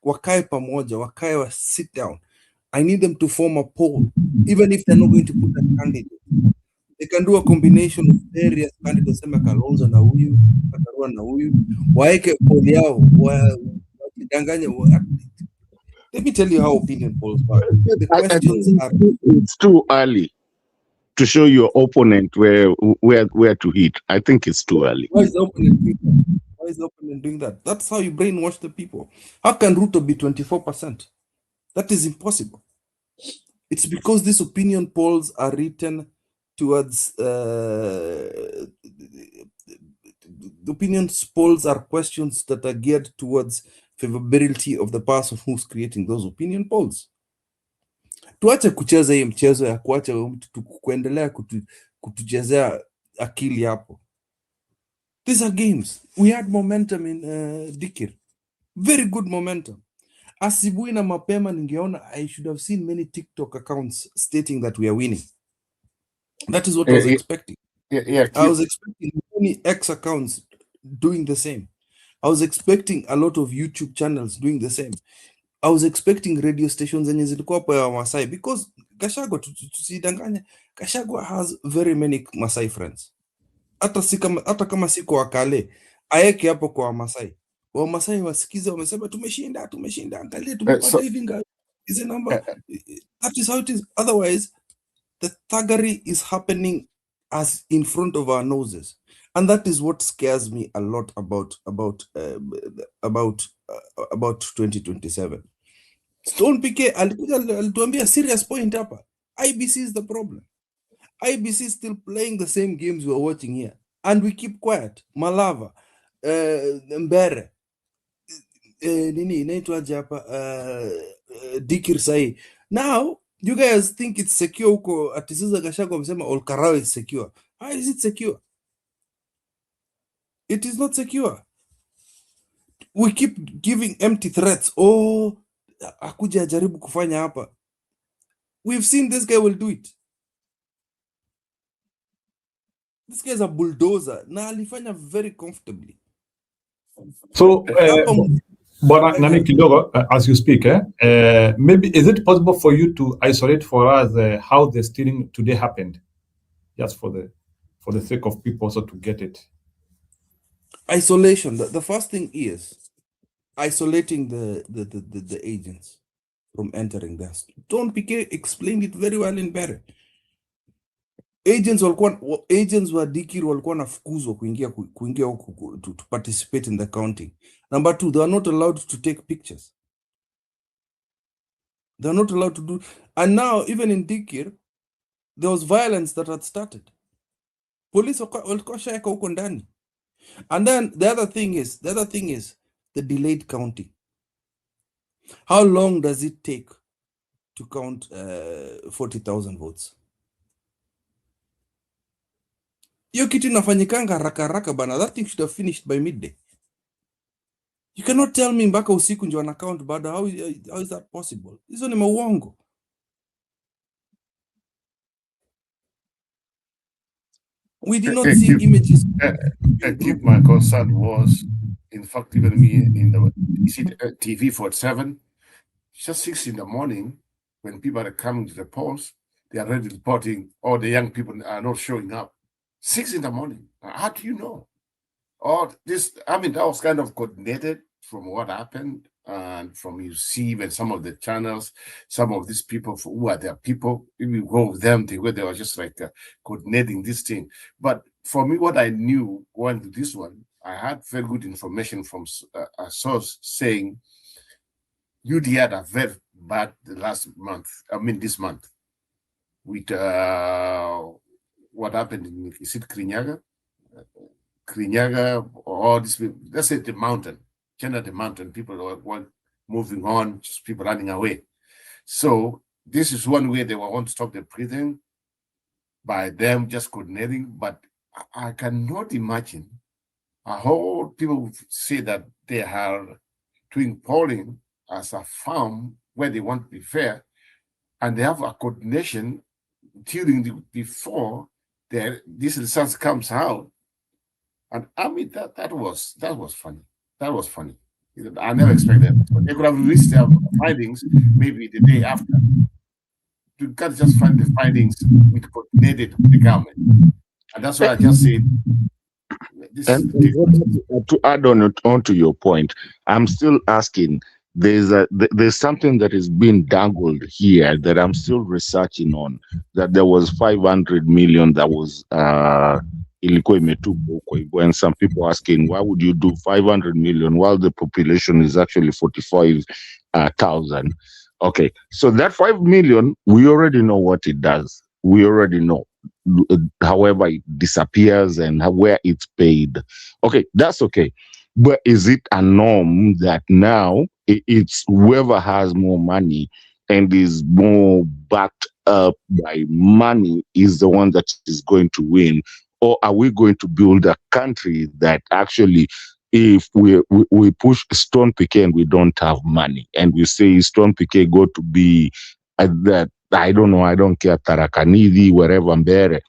Wakae pamoja, wakae sit down. I need them to form a poll, even if they're not going to put a candidate. They can do a combination of various candidates, sema Kalonzo na huyu, Katarua na huyu, waeke poll yao, wakidanganya. Let me tell you how opinion polls work. The I questions think are it's too early to show your opponent where to hit. I think it's too early. Why is the opponent doing that? Why is the opponent doing that? That's how you brainwash the people. How can Ruto be 24%? That is impossible. It's because these opinion polls are written towards the opinion polls are questions that are geared towards favorability of the person who's creating those opinion polls. Tuache kucheza hii mchezo ya kuacha mtu kuendelea kutuchezea akili hapo. These are games. We had momentum in Dikirr. Very good momentum. Asubuhi na mapema ningeona I should have seen many TikTok accounts stating that we are winning. That is what I was expecting. I was expecting many X accounts doing the same. I was expecting a lot of YouTube channels doing the same. I was expecting radio stations zenye zilikuwa hapo ya Masai because Gachagua, tusidanganye, Gachagua has very many Masai friends. Hata kama siko wakale, aeke hapo kwa Masai. Wamasai wasikize, wamesema tumeshinda, angalia tumepata hivi ngapi. Hizi namba. That is how it is. Otherwise, the thuggery is happening as in front of our noses, and that is what scares me a lot about 2027. Stone PK alituambia serious point hapa. IBC is the problem. IBC is still playing the same games we're watching here, and we keep quiet. Malava, Mbere, nini inaitwaje hapa, Dikirr sahi. Now you guys think it's secure huko, ati sasa Gachagua amesema Olkarau is secure. How is it secure? It is not secure. We keep giving empty threats. Oh, akuja ajaribu kufanya hapa. We've seen this guy will do it. This guy is a bulldozer. Na alifanya very comfortably. So, Bwana Nani kidogo, as you speak, maybe is it possible for you to isolate for us how the stealing today happened, just for the sake of people also to get it? Isolation. The first thing is isolating the agents from entering this. Don PK explained it very well in Barrett. Agents wa Dikirr walikuwa nafukuzwa kuingia huku to participate in the counting. Number two, they are not allowed to take pictures. They are not allowed to do. And now, even in Dikirr, there was violence that had started. Police walikuwa shaeka huko ndani. And then the other thing is the delayed counting. How long does it take to count 40,000 votes? Hiyo kitu inafanyikanga haraka bana. That thing should have finished by midday. You cannot tell me mpaka usiku ndio ana count bado. How is that possible? Hizo ni mauongo. We did not see images. My concern was, in fact, even me in the TV 47, just 6 in the morning, when people are coming to the polls, they are already reporting, all the young people are not showing up. 6 in the morning. How do you know? Or this, I mean, that was kind of coordinated from what happened, and from you see even some of the channels, some of these people who are their people, if you go with them, they were just like coordinating this thing. But for me, what I knew going to this one, I had very good information from a source saying UD had a very bad this month with what happened is it Kirinyaga, all these people, let's say the mountain, Kenya the mountain, people were moving on, just people running away. So this is one way they want to stop the breathing by them just coordinating. But I cannot imagine how people say that they are doing polling as a farm where they want to be fair, and they have a coordination during before this results comes out. And I mean that was funny. That was funny. I never expected that. But they could have released their findings maybe the day after. You can't just find the findings with coordinated with the government. And that's why I just said And to add on to your point, I'm still asking. There's something that is being dangled here that I'm still researching on. That there was 500 million that was ilikuwa imetupwa huko hivyo, and some people asking, why would you do 500 million while the population is actually 45,000? Okay, so that 5 million, we already know what it does. We already know. However, it disappears and where it's paid. Okay, that's okay. But is it a norm that now it's whoever has more money and is more backed up by money is the one that is going to win? Or are we going to build a country that actually, if we push Stone Piquet and we don't have money, and we say Stone Piquet go to be that, I don't know, I don't care, Tarakanidi, wherever Mbere,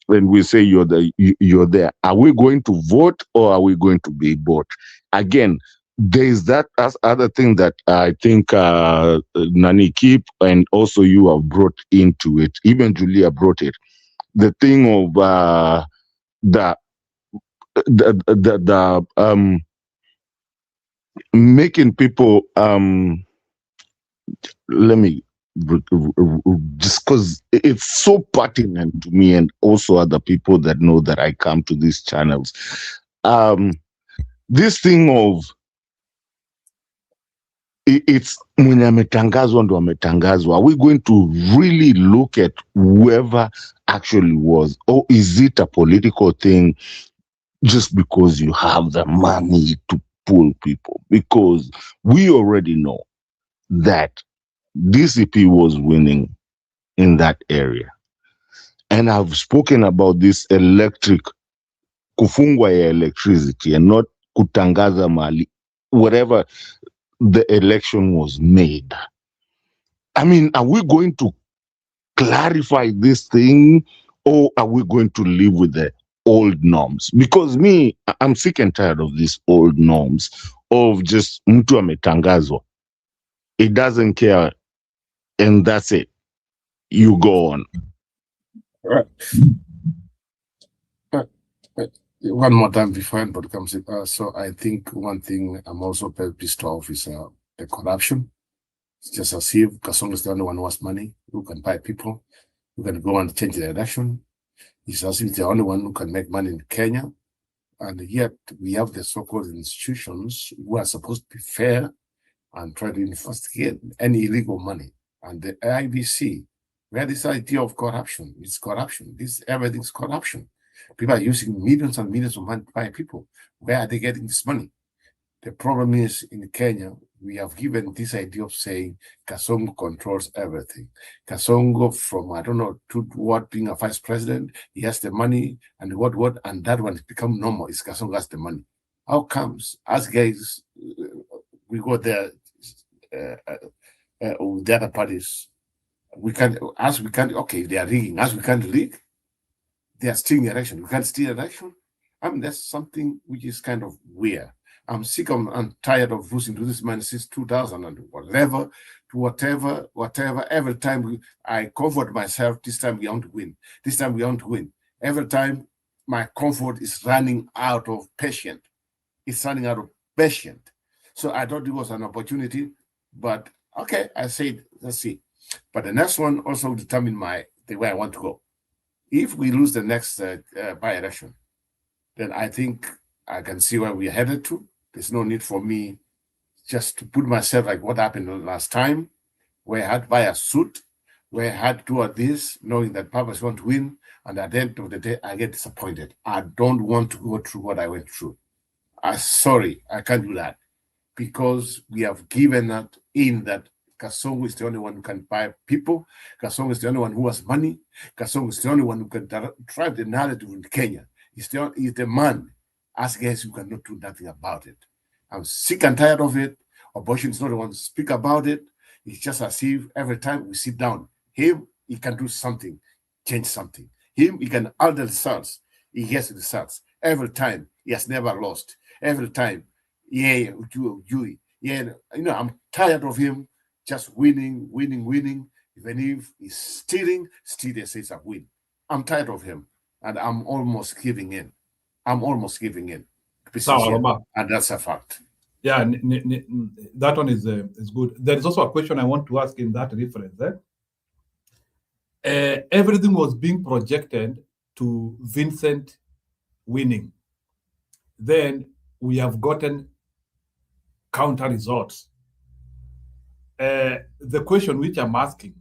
when we say you're there, are we going to vote or are we going to be bought? Again, there is that as other thing that I think Nani Keep and also you have brought into it. Even Julia brought it. The thing of the making people let me just because it's so pertinent to me and also other people that know that I come to these channels. This thing of it's mwenye ametangazwa ndo ametangazwa. Are we going to really look at whoever actually was, or is it a political thing just because you have the money to pull people? Because we already know that DCP was winning in that area. And I've spoken about this kufungwa ya electricity and not kutangaza mali, whatever the election was made. I mean, are we going to clarify this thing or are we going to live with the old norms? Because me, I'm sick and tired of these old norms of just mtu ametangazwa. It doesn't care and that's it. You go on. Right. One more time before anybody comes in. So I think one thing I'm also very pissed off is the corruption. It's just as if Kasongo is the only one who has money, who can buy people, who can go and change the election. It's as if it's the only one who can make money in Kenya. And yet we have the so-called institutions who are supposed to be fair and try to investigate any illegal money. And the IBC, where this idea of corruption, it's corruption. Everything's corruption. People are using millions and millions of money to buy people. Where are they getting this money? The problem is in Kenya, we have given this idea of saying Kasongo controls everything. Kasongo from, I don't know, to what, being a vice president, he has the money and what, and that one has become normal. Is Kasongo has the money. How comes, as guys, we go there, with the other parties, okay, they are rigging, as we can't rig, they are stealing the election. We can't steal election. I mean, that's something which is kind of weird. I'm sick and tired of losing to this man since 2000 and whatever. Every time I comfort myself, this time we want to win. This time we want to win. Every time my comfort is running out of patience. It's running out of patience. So I thought it was an opportunity, but okay, I said, let's see. But the next one also will determine the way I want to go. If we lose the next by-election, then I think I can see where we're headed to. There's no need for me just to put myself like what happened last time, where I had to buy a suit, where I had to do this, knowing that Papa's going to win, and at the end of the day, I get disappointed. I don't want to go through what I went through. I'm sorry, I can't do that. because we have given that in that Kasongo is the only one who can buy people. Kasongo is the only one who has money. Kasongo is the only one who can drive the narrative in Kenya. He's the man. As guys, you cannot do nothing about it. I'm sick and tired of it. Abortion is not the one to speak about it. It's just as if every time we sit down, him, he can do something, change something. Him, he can alter the results. He gets the results. Every time, he has never lost. Every time, yeah, I'm tired of him just winning. Even if he's stealing, still they say it's a win. I'm tired of him, and I'm almost giving in. Sawa, And that's a fact. Yeah, that one is good. There is also a question I want to ask in that reference. Everything was being projected to Vincent winning. Then we have gotten counter results. The question which I'm asking,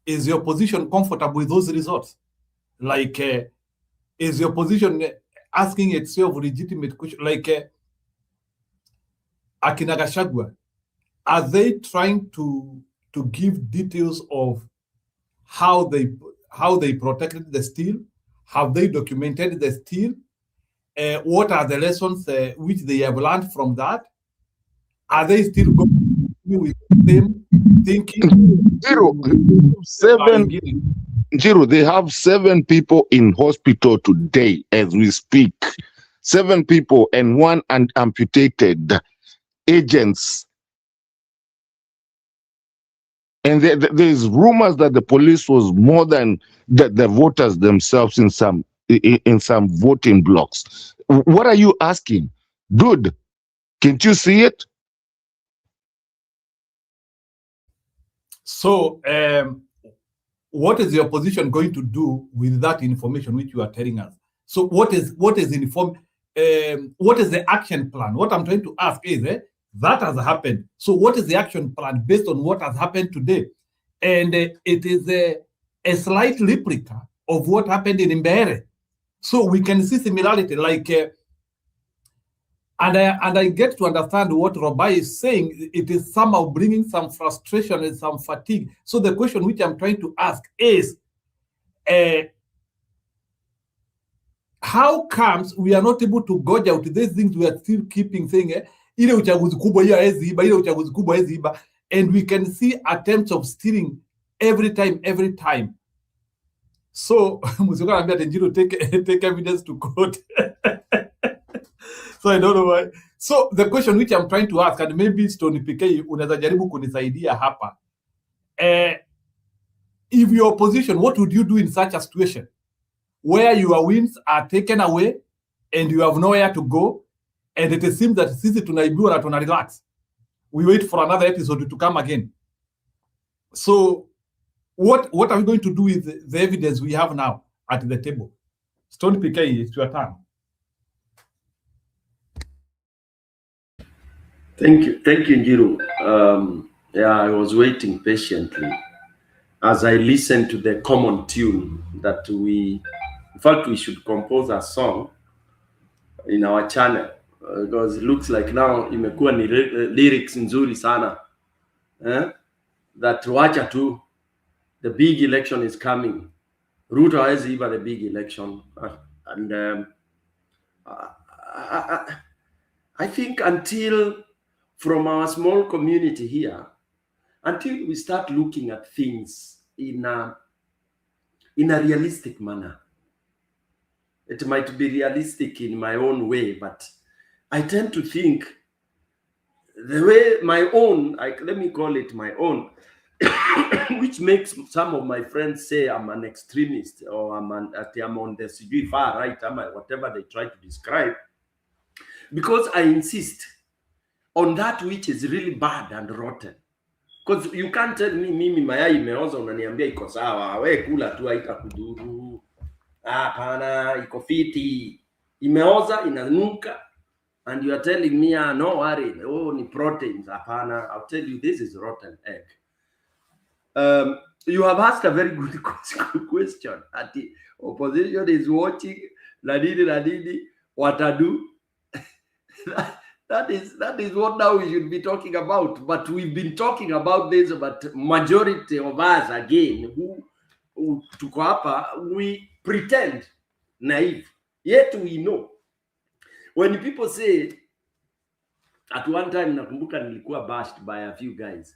is your position comfortable with those results? Like, is your position asking itself legitimate question? Like, Akina Gachagua, are they trying to give details of how they protected the steel? Have they documented the steel? What are the lessons which they have learned from that? Are they still going with them thinking? Jiro, they have 7 people in hospital today as we speak. 7 people and 1 amputated agents. And there's rumors that the police was more than the voters themselves in some voting blocks. What are you asking? Dude, can't you see it? So, what is your position going to do with that information which you are telling us? So, what is what is the action plan? What I'm trying to ask is that has happened. So, what is the action plan based on what has happened today? And it is a slight replica of what happened in Mbeere. So we can see similarity, like, and I get to understand what Robai is saying. It is somehow bringing some frustration and some fatigue. So the question which I'm trying to ask is, how comes we are not able to gauge out these things we are still keeping saying, ile uchaguzi kubwa hiyo hawezi iba, ile uchaguzi kubwa hawezi iba, and we can see attempts of stealing every time. So Musyoka ambia Tenjiro take evidence to court. So I don't know why. So the question which I'm trying to ask, and maybe Stony PK unaweza jaribu kunisaidia hapa, if your opposition, what would you do in such a situation where your wins are taken away and you have nowhere to go, and it seems that sisi tunaibiwa na tuna relax, we wait for another episode to come again? So what are we going to do with the evidence we have now at the table? Stone PK, it's your turn. Thank you, Njiru. Yeah, I was waiting patiently as I listened to the common tune that in fact, we should compose a song in our channel because it looks like now imekuwa ni lyrics nzuri sana. That wacha tu, the big election is coming. Ruto hawezi iba the big election, and I think until from our small community here, until we start looking at things in a realistic manner. It might be realistic in my own way, but I tend to think the way my own, let me call it my own, which makes some of my friends say I'm an extremist or I'm on the far right, whatever they try to describe, because I insist on that which is really bad and rotten. Because you can't tell me mimi mayai imeoza unaniambia iko sawa, we kula tu haitakudhuru. Hapana, iko fiti. Imeoza inanuka, and you are telling me no worry, ni proteins. Hapana, I'll tell you this is rotten egg. You have asked a very good question. That the opposition is watching, ladidi, what I do. That is what now we should be talking about. But we've been talking about this, but majority of us again who tuko hapa, we pretend naive. Yet we know. When people say, at one time nakumbuka nilikuwa bashed by a few guys.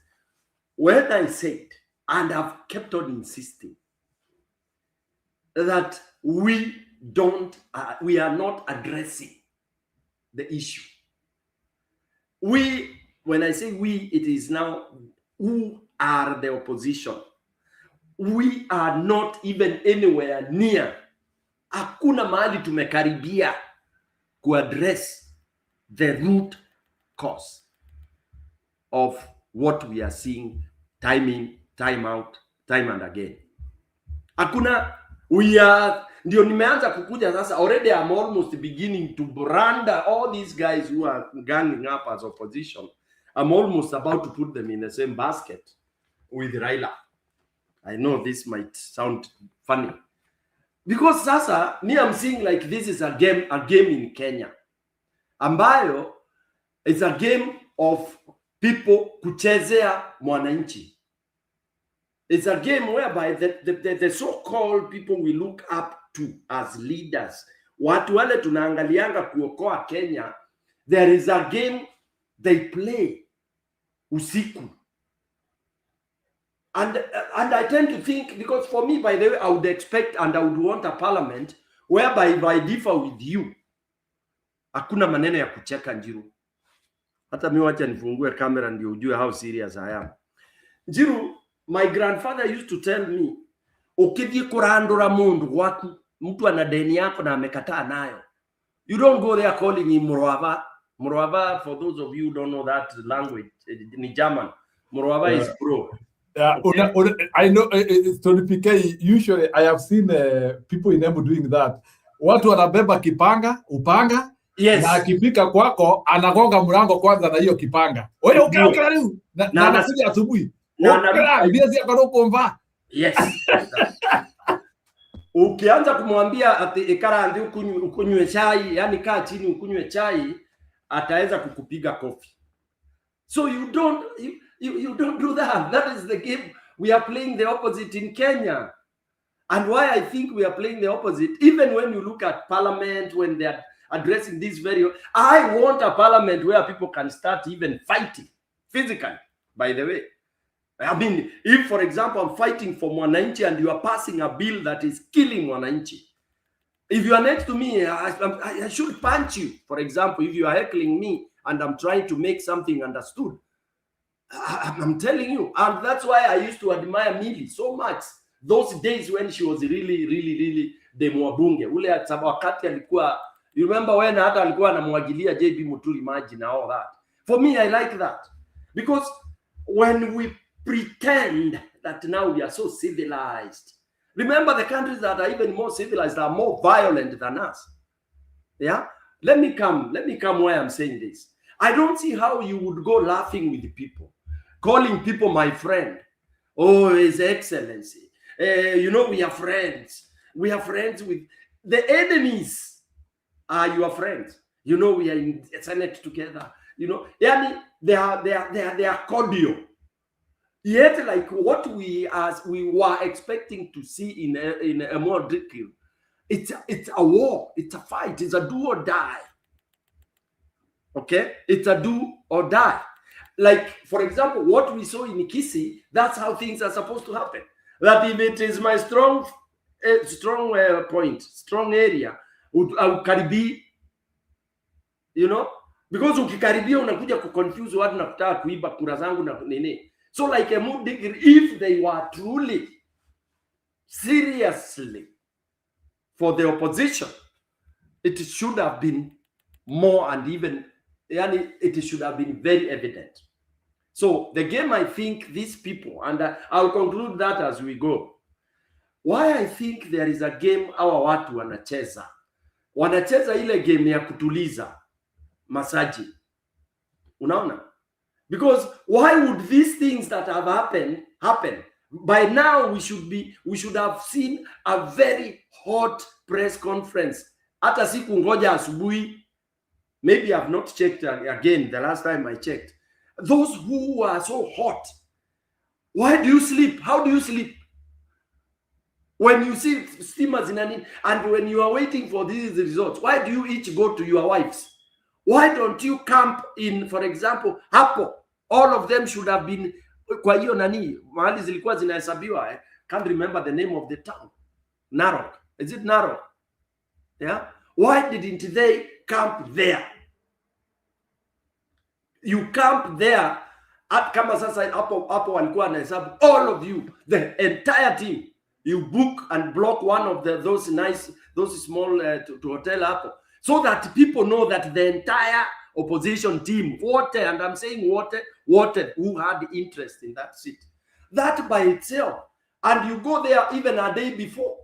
When I said, and I've kept on insisting, that we are not addressing the issue. When I say we, it is now who are the opposition. We are not even anywhere near. Hakuna mahali tumekaribia to address the root cause of what we are seeing time in, time out, time and again. Hakuna, ndio nimeanza kukuja sasa. Already I'm almost beginning to brand all these guys who are ganging up as opposition. I'm almost about to put them in the same basket with Raila. I know this might sound funny. Because sasa, I'm seeing like this is a game in Kenya. Ambayo is a game of people kuchezea mwananchi. It's a game whereby the so-called people we look up to as leaders, watu wale tunaangalianga kuokoa Kenya, there is a game they play usiku. And I tend to think, because for me, by the way, I would expect and I would want a parliament whereby if I differ with you, hakuna maneno ya kucheka Njiru. Hata mimi wacha nifungue kamera ndio ujue how serious I am. Njiru, my grandfather used to tell me, ukithie kurandura mundu waku, mtu ana deni yako na amekataa nayo, you don't go there calling him Murwava. Murwava, for those of you who don't know that language, in German, Murwava is bro. I know, Tony PK, usually I have seen people in Embu doing that. Watu wanabeba upanga, yes. Na akifika kwako anagonga mlango kwanza na hiyo kipanga. Wewe ukira leo na anakuja asubuhi. Ukira ndiye akarokomba. Yes. Ukianza kumwambia ati ikara ndi ukunywe chai, yani kaa chini ukunywe chai, ataweza kukupiga kofi. So you don't do that. That is the game. We are playing the opposite in Kenya. And why I think we are playing the opposite, even when you look at parliament, when they are addressing this I want a parliament where people can start even fighting physically, by the way. I mean, if, for example, I'm fighting for Mwananchi and you are passing a bill that is killing Mwananchi, if you are next to me, I should punch you. For example, if you are heckling me and I'm trying to make something understood, I'm telling you. And that's why I used to admire Millie so much. Those days when she was really the mwabunge. Ule wakati alikuwa, you remember when hata alikuwa anamwagilia JB Muturi maji and all that. For me, I like that. Because when we pretend that now we are so civilized, remember the countries that are even more civilized are more violent than us. Yeah? Let me come why I'm saying this. I don't see how you would go laughing with the people, calling people my friend. Oh, His Excellency. You know, we are friends. We are friends with the enemies. Are your friends? You know, we are in Senate together. You know, they are cordial. Yet, like what we were expecting to see in a more Dikirr, it's a war, it's a fight, it's a do or die. Okay, it's a do or die. Like, for example, what we saw in Kisii, that's how things are supposed to happen. That if it is my strong point, strong area, ukaribi, you know, because ukikaribia unakuja kuconfuse watu na kutaka kuiba kura zangu na nini. So like a mood Dikirr, if they were truly seriously for the opposition, it should have been more, and even it should have been very evident. So the game, I think these people, and I'll conclude that as we go, why I think there is a game our watu wanacheza ile game ya kutuliza masaji, unaona. Because why would these things that have happen? By now we should have seen a very hot press conference. Hata siku ngoja asubuhi, Maybe I've not checked again the last time I checked. Those who are so hot, why do you sleep? How do you sleep? When you see steamers in and when you are waiting for these results, why do you each go to your wives? Why don't you camp in, for example, hapo? All of them should have been kwa hiyo nani, mahali zilikuwa zinahesabiwa. Can't remember the name of the town. Narok. Is it Narok? Yeah. Why didn't they camp there? You camp there at kama sasa hapo walikuwa wanahesabu all of you, the entire team. You book and block one of those small to hotel hapo, so that people know that the entire opposition team, and I'm saying who had interest in that seat. That by itself, and you go there even a day before,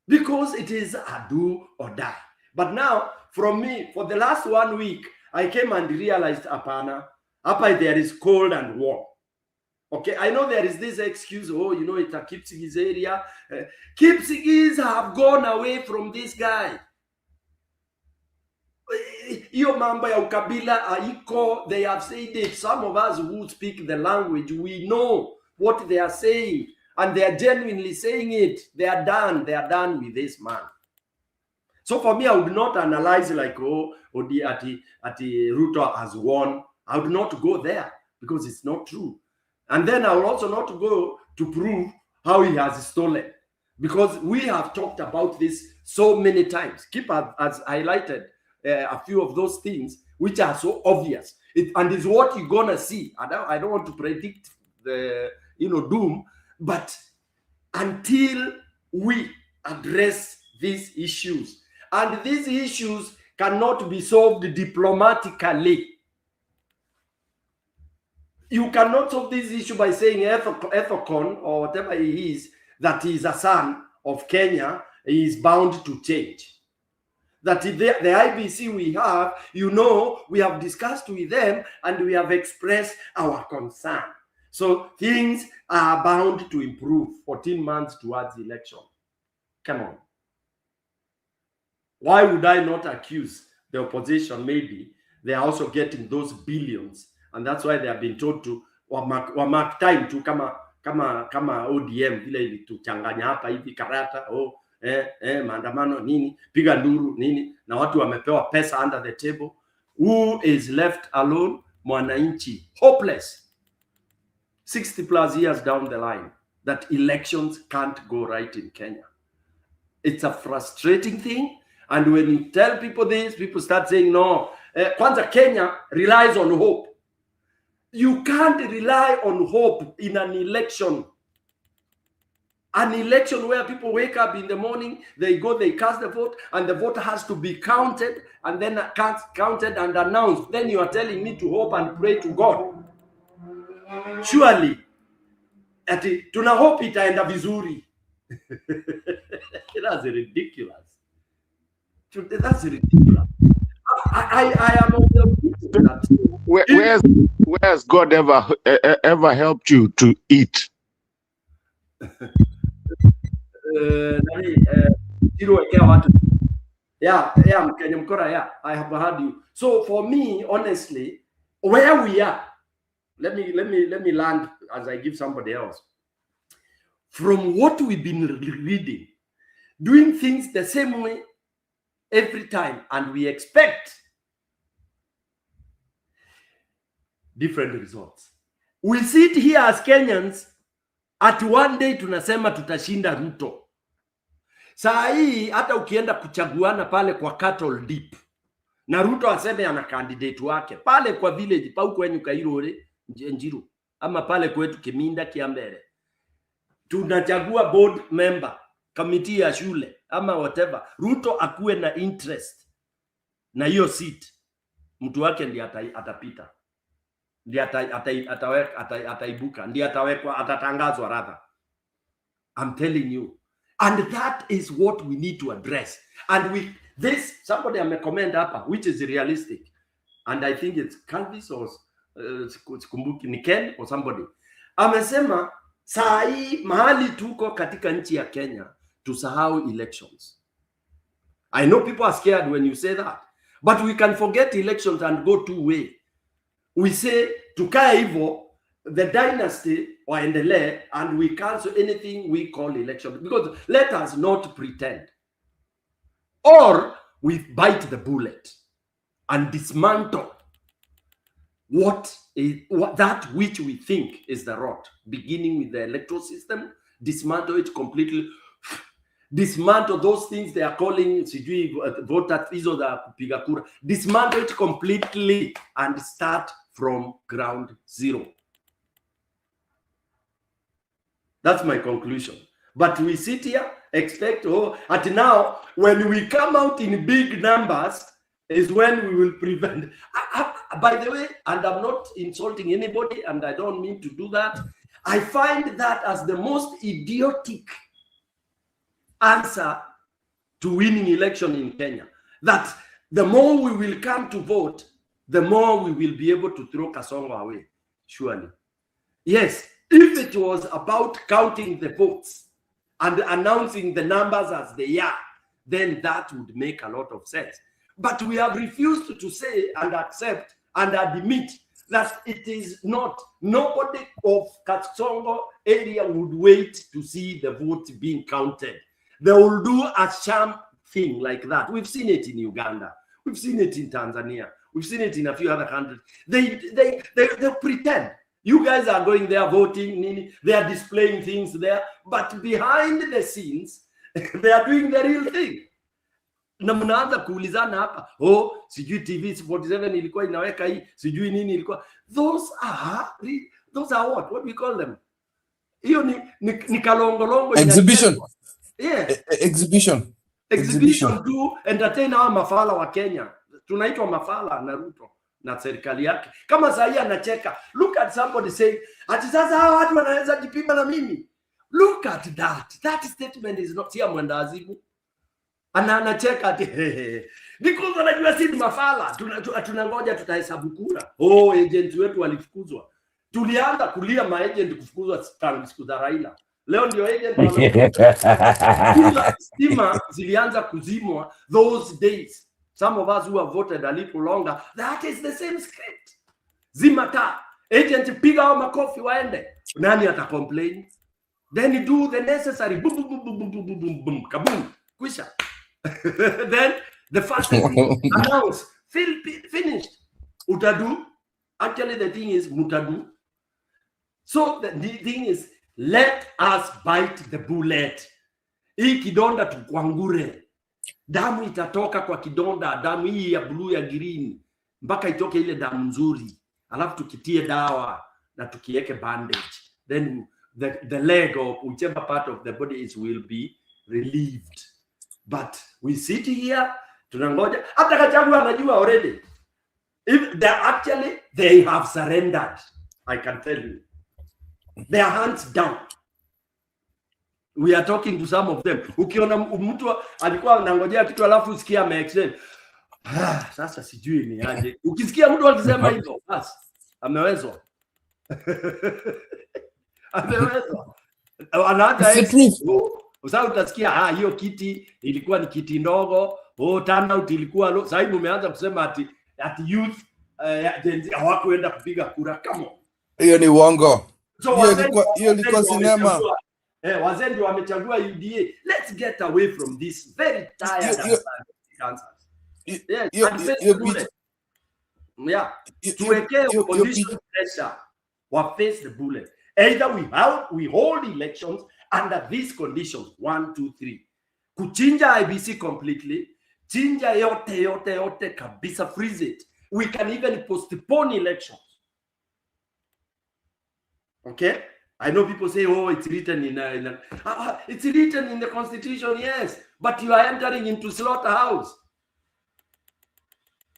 because it is a do or die. But now, from me, for the last 1 week, I came and realized, apana, there is cold and warm. Okay, I know there is this excuse, oh, you know, it's a Kipsigis area. Kipsigis have gone away from this guy. Iyo mambo ya ukabila aiko, they have said it. Some of us who speak the language, we know what they are saying, and they are genuinely saying it. They are done with this man. So for me, I would not analyze like, oh, Ati Ruto has won. I would not go there because it's not true. And then I will also not go to prove how he has stolen, because we have talked about this so many times. Keep has highlighted a few of those things which are so obvious. And is what you're gonna see. I don't want to predict the doom, but until we address these issues, and these issues cannot be solved diplomatically. You cannot solve this issue by saying Ethocon or whatever he is, that he is a son of Kenya, he is bound to change. That the IBC we have, we have discussed with them and we have expressed our concern. So things are bound to improve 14 months towards the election. Come on. Why would I not accuse the opposition? Maybe they are also getting those billions. And that's why they have been told to mark time to kama ODM vile ilituchanganya hapa hivi karata maandamano nini piga nduru nini na watu wamepewa pesa under the table. Who is left alone? Mwananchi, hopeless. 60 plus years down the line, that elections can't go right in Kenya. It's a frustrating thing. And when you tell people this, people start saying, no, Kwanza Kenya relies on hope. You can't rely on hope in an election. An election where people wake up in the morning, they go, they cast the vote, and the vote has to be counted, and then counted and announced. Then you are telling me to hope and pray to God. Surely, tuna hope itaenda vizuri. That's ridiculous. That's ridiculous. I am on the Where's God ever helped you to eat? Yeah, I have heard you. So for me, honestly, where we are, let me land as I give somebody else. From what we've been reading, doing things the same way every time, and we expect different results. We sit here as Kenyans at one day tunasema tutashinda Ruto. Saa hii hata ukienda kuchaguana pale kwa cattle dip na Ruto aseme ana candidate wake pale kwa village pa huko kwenye Kairore Njiru ama pale kwetu Kiminda Kiambere, tunachagua board member, committee ya shule ama whatever, Ruto akuwe na interest na hiyo seat, mtu wake ndiye atapita, ndiye ataibuka, ndiye atawekwa, atatangazwa rather. I'm telling you. And that is what we need to address. And somebody amecomment hapa, which is realistic. And I think it's Calvis or Kumbuki Niken or somebody. Amesema, saa hii mahali tuko katika nchi ya Kenya, tusahau elections. I know people are scared when you say that. But we can forget elections and go two-way. We say, tukae hivyo, the dynasty waendelee, and we cancel anything we call election. Because let us not pretend. Or we bite the bullet and dismantle that which we think is the rot, beginning with the electoral system, dismantle it completely, dismantle those things they are calling voter hizo za kupiga kura, dismantle it completely and start from ground zero. That's my conclusion. But we sit here, expect, at now, when we come out in big numbers, is when we will prevent. By the way, and I'm not insulting anybody, and I don't mean to do that, I find that as the most idiotic answer to winning election in Kenya. That the more we will come to vote, the more we will be able to throw Kasongo away, surely. Yes, if it was about counting the votes and announcing the numbers as they are, then that would make a lot of sense. But we have refused to say and accept and admit that it is not. Nobody of Kasongo area would wait to see the vote being counted. They will do a sham thing like that. We've seen it in Uganda. We've seen it in Tanzania. We've seen it in a few other countries. They pretend. You guys are going there voting. They are displaying things there. But behind the scenes, they are doing the real thing. Na mnaanza kuulizana hapa, sijui TV 47 ilikuwa inaweka hii, sijui nini ilikuwa. Those are what? What do we call them? Hiyo ni kalongolongo. Exhibition. Yeah. Exhibition to entertain our mafala wa Kenya. Tunaitwa mafala na Ruto na serikali yake. Kama sahi anacheka. Look at somebody saying, ati sasa hawa watu wanaweza jipima na mimi. Look at that. That statement is not here mwendazimu. Anacheka ati because anajua si mafala. Tunangoja tutahesabu kura. Agent wetu walifukuzwa. Tulianza kulia maagent kufukuzwa tangu siku za Raila. Leo ndio agent stima zilianza kuzimwa those days. Some of us who have voted a little longer, that is the same script. Zimata, agent piga au makofi waende. Nani ata complain? Then you do the necessary boom boom boom boom boom boom boom kaboom. Kwisha. Then the first announce finished. Utadu. Actually the thing is mutadu. So the thing is, let us bite the bullet. Hii kidonda tukwangure. Damu itatoka kwa kidonda, damu hii ya blue ya green, mpaka itoke ile damu nzuri. Alafu tukitie dawa na tukiweke bandage. Then the leg or whichever part of the body will be relieved. But we sit here, tunangoja. Hata Kachagua anajua already. If they have surrendered, I can tell you. Their hands down. We are talking to some of them. Ukiona mtu alikuwa anangojea kitu alafu usikia ame-explain. Sasa sijui ni aje. Ukisikia mtu akisema hivyo, basi amewezwa. Amewezwa. Anaacha sasa utasikia hiyo kiti ilikuwa ni kiti ndogo. Turnout ilikuwa sasa hivi umeanza kusema ati youth hawakuenda kupiga kura. Come on. Hiyo ni uongo. So hiyo ilikuwa sinema. Wazee ndio wamechagua UDA. Let's get away from this very tired tuwekee condition pressure wa face the bullet. Either we hold elections under these conditions 1 2 3. Kuchinja IBC completely, chinja yote kabisa, freeze it. We can even postpone elections. Okay? I know people say, it's written it's written in the constitution, yes, but you are entering into slaughterhouse.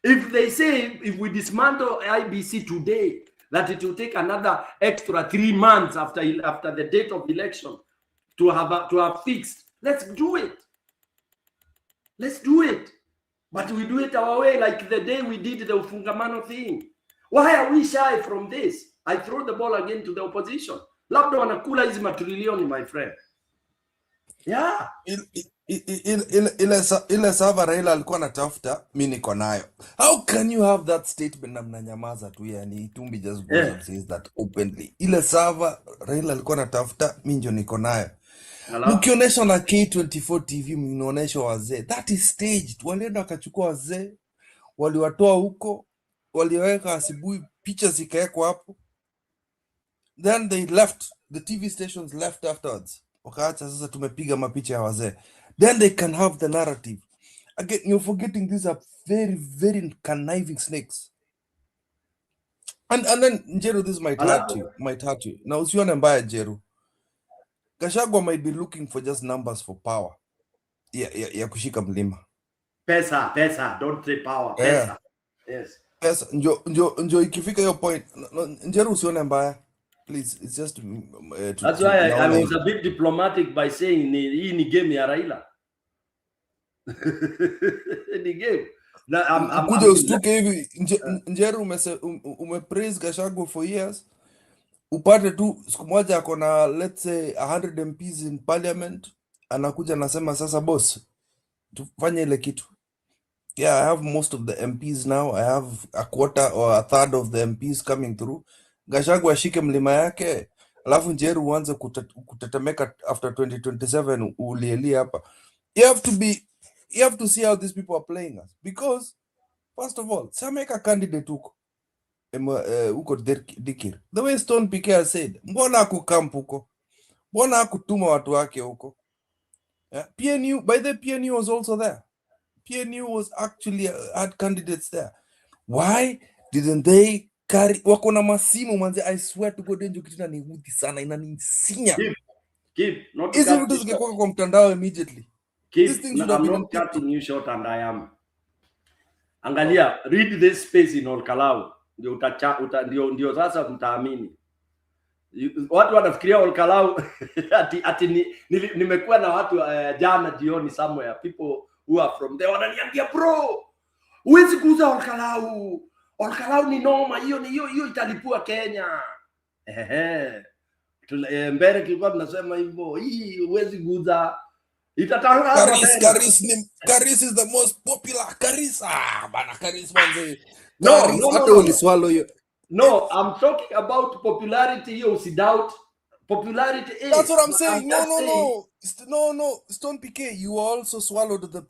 If they say, if we dismantle IBC today, that it will take another extra 3 months after the date of election to have fixed, let's do it. Let's do it. But we do it our way, like the day we did the Ufungamano thing. Why are we shy from this? I throw the ball again to the opposition. Labda wanakula hizi matrilioni, my friend. Yeah. Ile server Raila alikuwa anatafuta, mimi niko nayo. How can you have that statement na mnanyamaza tu? Yani Itumbi just goes and says that openly. Ile server Raila alikuwa anatafuta, mimi ndio niko nayo. Mkionyesha na K24 TV mnaonyesha wazee. That is staged. Walienda wakachukua wazee, waliwatoa huko, waliweka asubuhi, picha zikawekwa hapo. Then they left, the TV stations left afterwards. Wakaacha sasa tumepiga mapicha ya wazee. Then they can have the narrative. Again, you're forgetting these are very, very conniving snakes. And then Njeru, this might hurt you. Now usione mbaya Njeru. Gachagua might be looking for just numbers for power. Ya kushika mlima. Pesa, don't say power, pesa. Yes. Pesa, njo ikifika your point. Njeru usione mbaya. Please, it's just that's why I was a bit diplomatic by saying hii ni game ya Raila. Ni game. Kuja ustuke hivi Njeru umepraise Gachagua for years. Upate tu siku moja ako na let's say 100 MPs in parliament, anakuja nasema sasa boss tufanye ile kitu. Yeah, I have most of the MPs now. I have a quarter or a third of the MPs coming through. Gachagua ashike mlima yake, alafu Njeru uanze kutetemeka after 2027 ulielia hapa. You have to see how these people are playing us, because first of all, sameka candidate huko Dikirr. The way Stone PK has said, mbona hakukamp huko? Mbona hakutuma watu wake huko? PNU, by the PNU was also there. PNU was actually had candidates there. Why didn't they carry? Wako na masimu manze, I swear to God, ndio kitu inaniudhi sana, inanisinya. Keep, not hizi vitu zingekuwa kwa mtandao immediately. These things should have been not cutting you short, and I am. Angalia, read this space in Olkalau. Ndio sasa mtaamini. Watu wanafikiria Olkalau ati nimekuwa na watu jana jioni somewhere, people who are from there wananiambia bro, huwezi kuuza Olkalau. Olkalau ni noma, hiyo italipua Kenya. Mbele kilikuwa tunasema hivyo, hii huwezi kuuza. Karis is the most popular. Karis, bana Karis manze. No, I'm talking about popularity. You see doubt. Popularity is. That's what I'm saying. No. Stone PK, you also swallowed the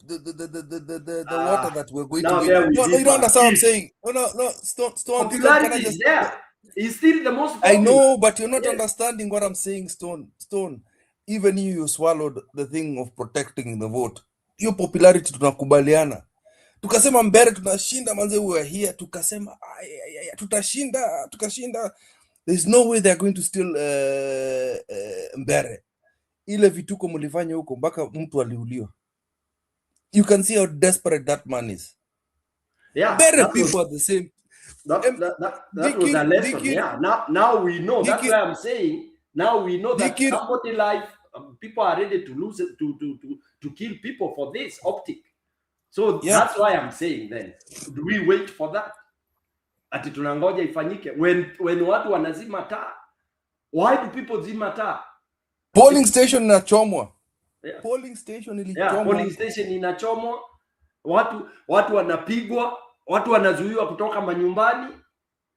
water that we're going to get. No, you don't understand what I'm saying. No. Stone. Popularity is there. It's still the most popular. I know, but you're not understanding what I'm saying, Stone. Even you swallowed the thing of protecting the vote. Your popularity tunakubaliana. Tukasema mbele tunashinda manze, we are here. Tukasema tukashinda. There's no way they're going to steal mbele. Ile vituko mlifanya huko mpaka mtu aliuliwa. You can see how desperate that man is. Yeah. Better people are the same. That was a lesson. Yeah. Now we know. That's why I'm saying. Now we know that somebody life, people are ready to lose it, to kill people for this optic. So that's why I'm saying then, do we wait for that? Ati tunangoja ifanyike when watu wanazima taa. Why do people zima taa? Polling station inachomwa. Polling station ilichomwa. Polling station inachomwa. Watu wanapigwa, watu wanazuiwa kutoka manyumbani.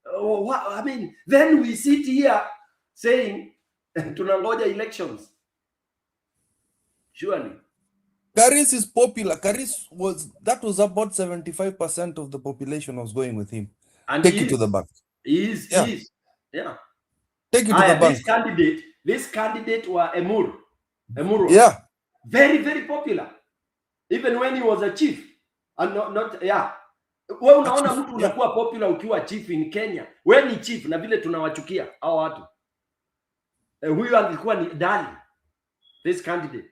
I mean, then we sit here saying tunangoja elections. Surely. Karis is popular. Karis was about 75% of the population was going with him. And take it to the bank. He is. Yeah. Take it to the bank. This candidate was Emurua. Yeah. Very, very popular. Even when he was a chief. And not wewe unaona mtu unakuwa popular ukiwa chief in Kenya. Wewe ni chief na vile tunawachukia hao watu. Huyu alikuwa ni Dali. This candidate.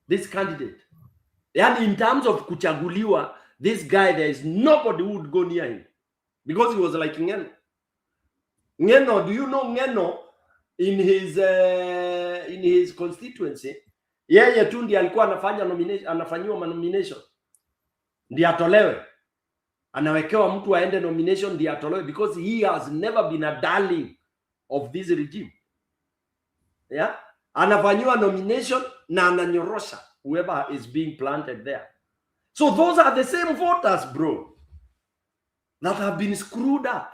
This candidate. Yani in terms of kuchaguliwa, this guy, there is nobody who would go near him. Because he was like Ngeno. Ngeno, do you know Ngeno in his constituency? Yeye tu ndiye alikuwa anafanyiwa nomination. Ndiye atolewe. Anawekewa mtu aende nomination ndiye atolewe, because he has never been a darling of this regime. Yeah? anafanyiwa nomination na ananyorosha whoever is being planted there. So those are the same voters, bro, that have been screwed up.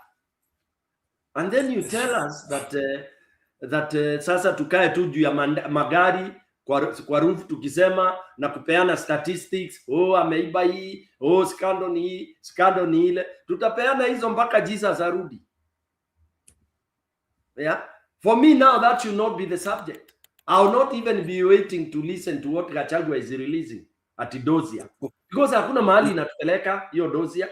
And then you tell us that sasa tukae tu juu ya magari kwa roof tukisema na kupeana statistics, ameiba hii, scandal ni hii, scandal ni ile. Tutapeana hizo mpaka Jesus arudi. Yeah, for me now that should not be the subject. I'll not even be waiting to listen to what Gachagua is releasing at Dozia, because hakuna mahali inatupeleka hiyo Dozia.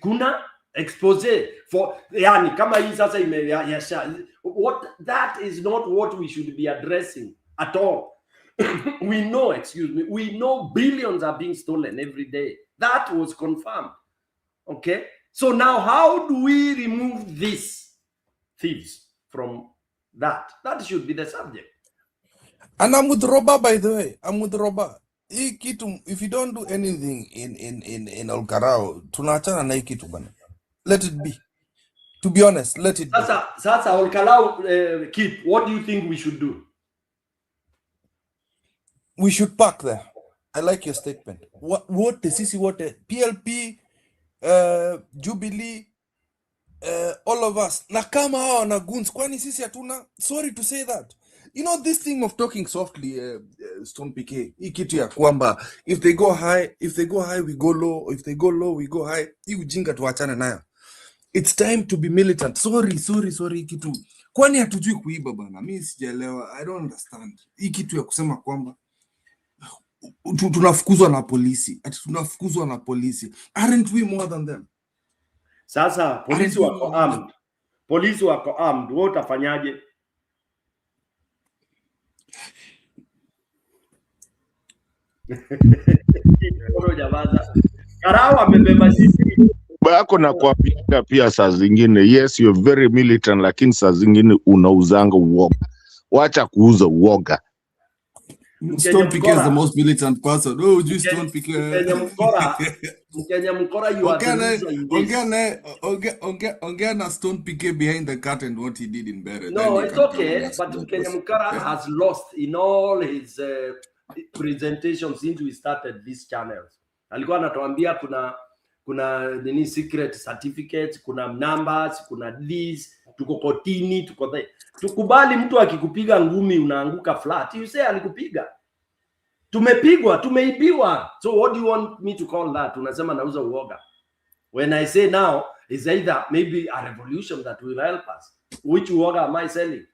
Kuna expose for yani kama hii sasa what that is not what we should be addressing at all. We know, we know billions are being stolen every day. That was confirmed. Okay, so now how do we remove these thieves from that? That should be the subject. And I'm with Roba, by the way. I'm with Roba. If you don't do anything in Olkarao, tunaachana na hii kitu bana. Let it be. To be honest, let it be. Sasa Olkarao, keep. What do you think we should do? We should park there. I like your statement. What the CC, what the PLP, Jubilee, all of us. Na kama hawa na goons, kwani sisi hatuna? Sorry to say that. You know, this thing of talking softly, Stone PK, ikitu ya kwamba, if they go high, we go low. If they go low, we go high. Hii ujinga tuachane nayo. It's time to be militant. Sorry, ikitu. Kwani hatujui kuiba bana? Mimi sijaelewa. I don't understand. Ikitu ya kusema kwamba tunafukuzwa na polisi. Ati tunafukuzwa na polisi. Aren't we more than them? Sasa polisi wako armed. Polisi wako armed. Wewe utafanyaje? Karao amebeba sisi. Bako na kuapika pia saa zingine. Yes, you're very militant, lakini saa zingine unauzanga uoga. Wacha kuuza uoga. Stone PK is the most militant person. Oh, just Stone PK. Mkenya Mkora, you are Ongea na Stone PK behind the curtain what he did in Bere. No, it's okay, but Mkenya Mkora has lost in all his presentations since we started these channels. Alikuwa anatuambia kuna nini secret certificates, kuna numbers, kuna this, tuko kotini, tuko there. Tukubali mtu akikupiga ngumi unaanguka flat. You say alikupiga. Tumepigwa, tumeibiwa. So what do you want me to call that? Unasema nauza uoga. When I say now, is either maybe a revolution that will help us. Which uoga am I selling?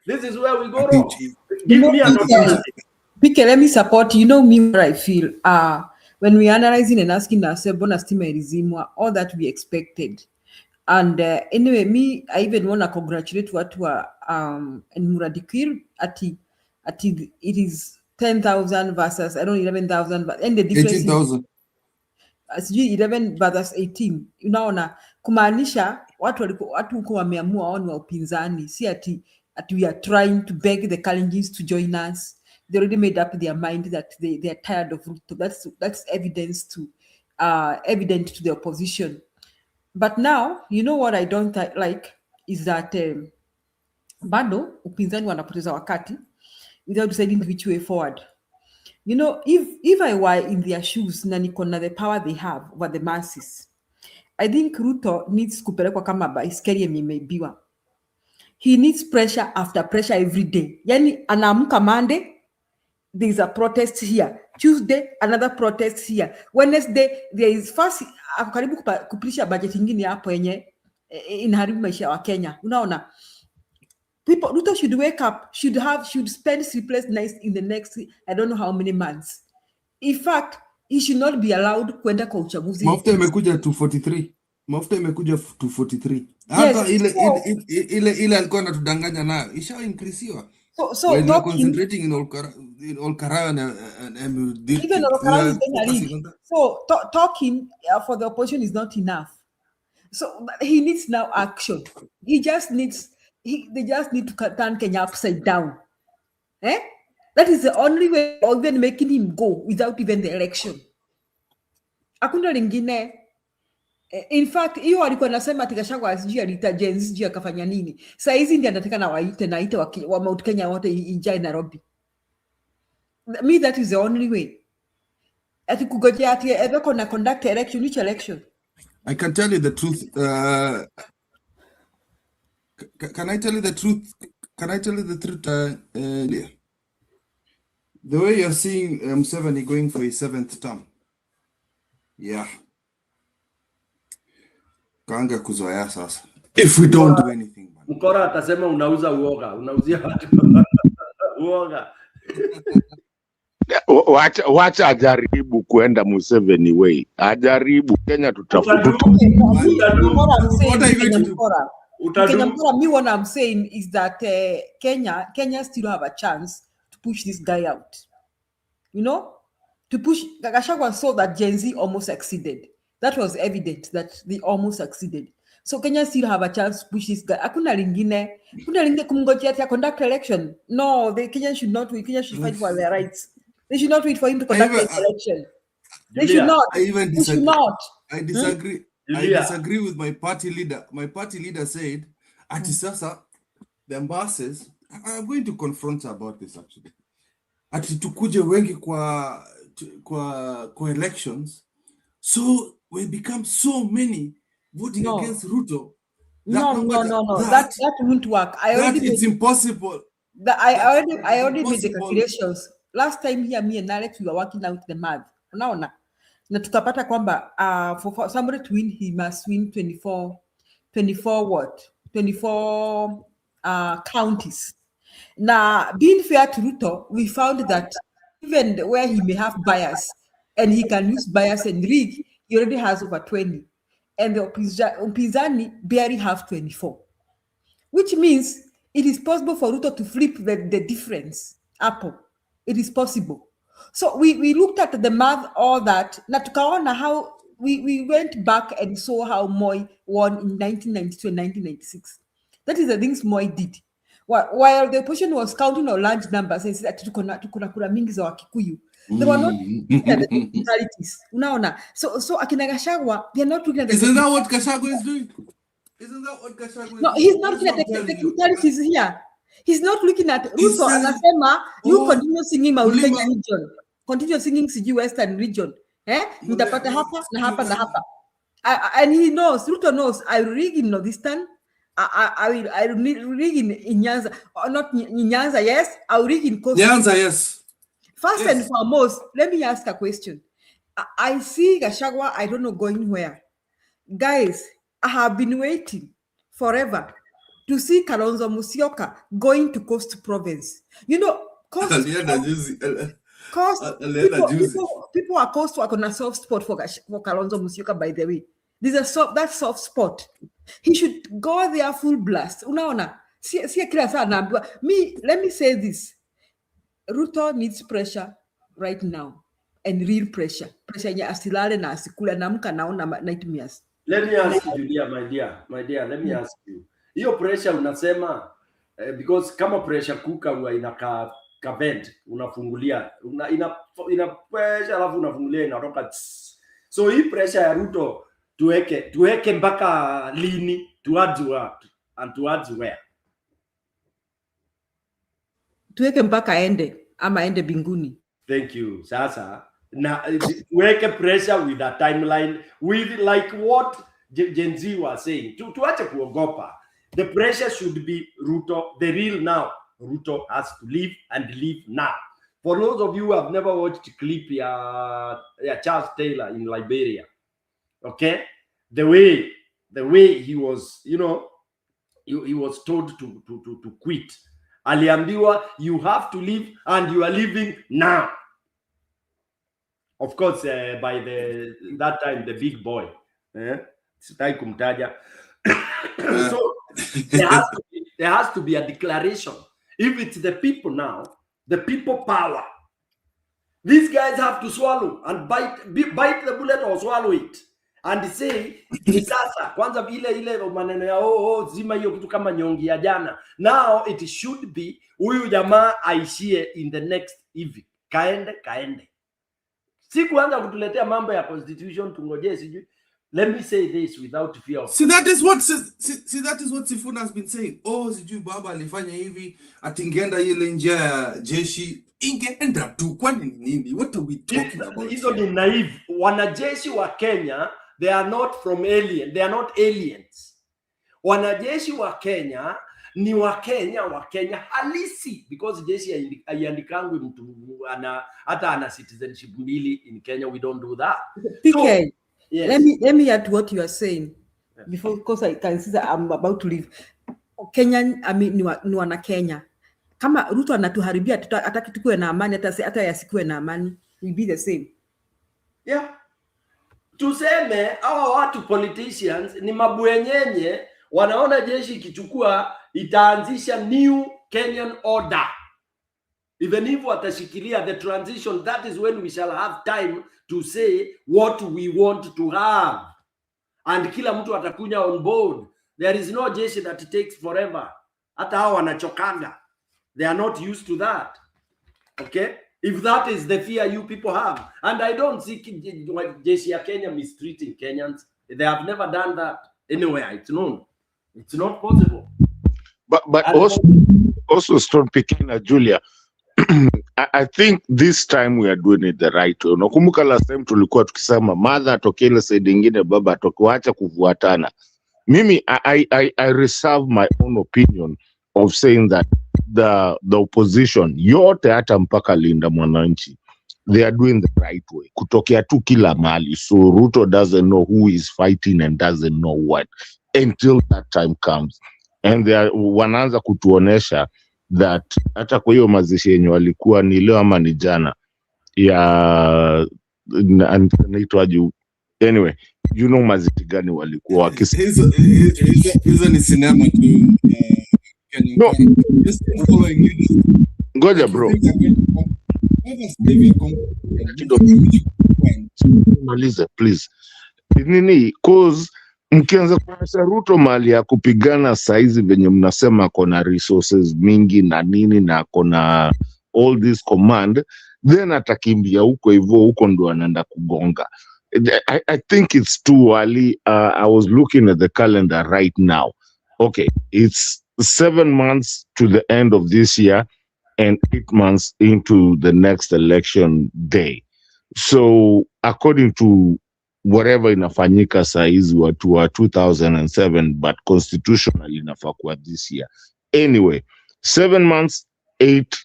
This is where we go wrong. Give me an opportunity. PK, let me support. You know me where I feel. When we analyzing and asking ourselves, bona stima ilizimwa, all that we expected. And anyway, I even want to congratulate what were Emurua Dikirr at it is 10,000 versus 11,000, but and the difference 18,000. As 11 versus 18. Unaona kumaanisha watu huko wameamua wao ni wa upinzani, si ati we are trying to beg the Kalenjins to join us. They already made up their mind that they are tired of Ruto. That's evident to the opposition. But now, you know what I don't like is that bado upinzani wanapoteza wakati without deciding which way forward. You know, if I were in their shoes na niko na the power they have over the masses, I think Ruto needs kupelekwa kama baiskeli imeibiwa. He needs pressure after pressure every day. Yani anaamka Monday, there is a protest here. Tuesday, another protest here. Wednesday, there is first karibu kupitisha budget nyingine hapo yenye inaharibu maisha wa Kenya. Unaona? Ruto should wake up, should spend sleepless nights in the next, I don't know how many months. In fact, he should not be allowed kwenda kwa uchaguzi. Mafuta imekuja 243. Mafuta imekuja 243. Hata ile alikuwa anatudanganya nayo isha increasiwa. So when we're concentrating in Olkarao and even Olkarao is going to lead. So talking for the opposition is not enough. So he needs now action. They just need to turn Kenya upside down. That is the only way of even making him go without even the election. Hakuna lingine. In fact, hiyo alikuwa anasema ati Gachagua sijui aliita Gen Z sijui akafanya nini. Sasa hizi ndiye anataka na waite wa Mount Kenya wote injae Nairobi. Me, that is the only way. Ati kugojea ati eveko na conduct election, which election? I can tell you the truth. Can I tell you the truth? Can I tell you the truth? The way you're seeing Museveni going for his 7th term. Yeah. Kaanga kuzoea sasa. If we don't do anything. Mkora atasema unauza uoga, unauzia watu uoga. Wacha ajaribu kuenda Museveni way. Ajaribu Kenya tutafuta. Me, what I'm saying is that Kenya still have a chance to push this guy out. You know, to push. Gachagua saw that Gen Z almost succeeded. That was evident that they almost succeeded. So Kenya still have a chance to push this guy. Hakuna lingine kumngojea ati conduct election. No, the Kenyans should not wait. Kenya should fight for their rights. They should not wait for him to conduct the election. They should not. I even disagree. They should not. I disagree. I disagree with my party leader. My party leader said, ati sasa, the ambassadors, I'm going to confront her about this actually. Ati tukuje wengi kwa elections. So we become so many voting against Ruto. No. That won't work. It's impossible. I already made the calculations. Last time here, me and Alex, we were working out the math. Na tukapata kwamba for somebody to win, he must win 24 counties. Now, being fair to Ruto, we found that even where he may have bias, and he can use bias and rig, he already has over 20. And the Upinzani barely have 24. Which means it is possible for Ruto to flip the difference. It is possible. So we looked at the math, all that. Na tukaona how we went back and saw how Moi won in 1992 and 1996. That is the things Moi did. While the opposition was counting on large numbers and said that tukuna kura mingi za Wakikuyu, they were not looking at the technicalities. Unaona? So akina Gachagua, they are not looking at the Isn't that what Gachagua is doing? Isn't that what Gachagua is doing? No, he's not looking at the technicalities here. He's not looking at Ruto anasema you continue singing Mount Kenya region. Continue singing CG Western region. Nitapata hapa na hapa na hapa. And he knows, Ruto knows, I will rig in Northeastern. I will rig in Nyanza. Or not in Nyanza, yes. I will rig in Coastal. Nyanza, yes. First and foremost, let me ask a question. I see Gachagua, I don't know going where. Guys, I have been waiting forever to see Kalonzo Musyoka going to Coast Province. You know, Coast people are Coast work on a soft spot for Kalonzo Musyoka, by the way. There's that soft spot. He should go there full blast. Unaona? Me, let me say this. Ruto needs pressure right now. And real pressure. Pressure yenye asilale na asikula na amka naona nightmares. Let me ask you, Julia, my dear, let me ask you. Hiyo pressure unasema because kama pressure cooker huwa inaka vent unafungulia ina pressure alafu unafungulia inatoka. So hii pressure ya Ruto tuweke mpaka lini, towards what and towards where? Tuweke mpaka ende ama ende binguni. Thank you. Sasa na tuweke pressure with a timeline, with like what Gen Z was saying. Tuache kuogopa. The pressure should be Ruto, the real now. Ruto has to leave and leave now. For those of you who have never watched a clip Charles Taylor in Liberia, okay, the way he was, you know, he was told to quit. Aliambiwa, you have to leave and you are leaving now. Of course, by that time the big boy, sitai kumtaja. So there has to be a declaration. If it's the people now, the people power. These guys have to swallow and bite the bullet or swallow it and say, sasa kwanza ile maneno ya zima hiyo kitu kama nyongi ya jana. Now it should be huyu jamaa aishie in the next hivi. Kaende. Si kuanza kutuletea mambo ya constitution tungojee sijui. Let me say this without fear of See, that is what Sifuna has been saying. Oh, sijui baba alifanya hivi, atingeenda ile njia ya jeshi, ingeenda tu, kwani nini? What are we talking about? Hizo ni naive. Wanajeshi wa Kenya, they are not from alien, they are not aliens. Wanajeshi wa Kenya ni wa Kenya halisi, because jeshi haiandikangwi mtu hata ana citizenship mbili in Kenya. We don't do that. PK, so, yes. let me add to what you are saying before, because I can see that I'm about to leave. Kenyan, I mean, ni wana Kenya. Kama Ruto anatuharibia, hataki tukue na amani, hata yasikue na amani, we be the same. Yeah. Tuseme hawa watu politicians ni mabwenyenye, wanaona jeshi ikichukua itaanzisha new Kenyan order. Even if watashikilia the transition, that is when we shall have time to say what we want to have. And kila mtu atakunya on board. There is no jeshi that takes forever. Hata hawa wanachokanga. They are not used to that. Okay? If that is the fear you people have. And I don't see jeshi ya Kenya mistreating Kenyans. They have never done that anywhere. It's known. It's not possible. But also Stone Picking Julia, I think this time we are doing it the right way. Unakumbuka last time tulikuwa tukisema mother atoke ile side nyingine, baba atoke, waacha kufuatana. Mimi I reserve my own opinion of saying that the opposition yote hata mpaka Linda Mwananchi, they are doing the right way. Kutokea tu kila mali. So Ruto doesn't know who is fighting and doesn't know what until that time comes. And they are wanaanza kutuonesha that hata kwa hiyo mazishi yenye walikuwa ni leo ama ni jana ya naitwa juu. Anyway, you know mazishi gani walikuwa hizo ni sinema tu. No. Ngoja bro. Maliza please. Nini cause mkianza kuonyesha Ruto mali ya kupigana saizi venye mnasema kona resources mingi na nini na kona all this command, then atakimbia huko hivyo, huko ndo anaenda kugonga. I think it's too early. I was looking at the calendar right now. Okay, it's 7 months to the end of this year and 8 months into the next election day. So according to whatever inafanyika saizi watu wa 2007, but constitutionally inafaa kuwa this year. Anyway, 7 months, 8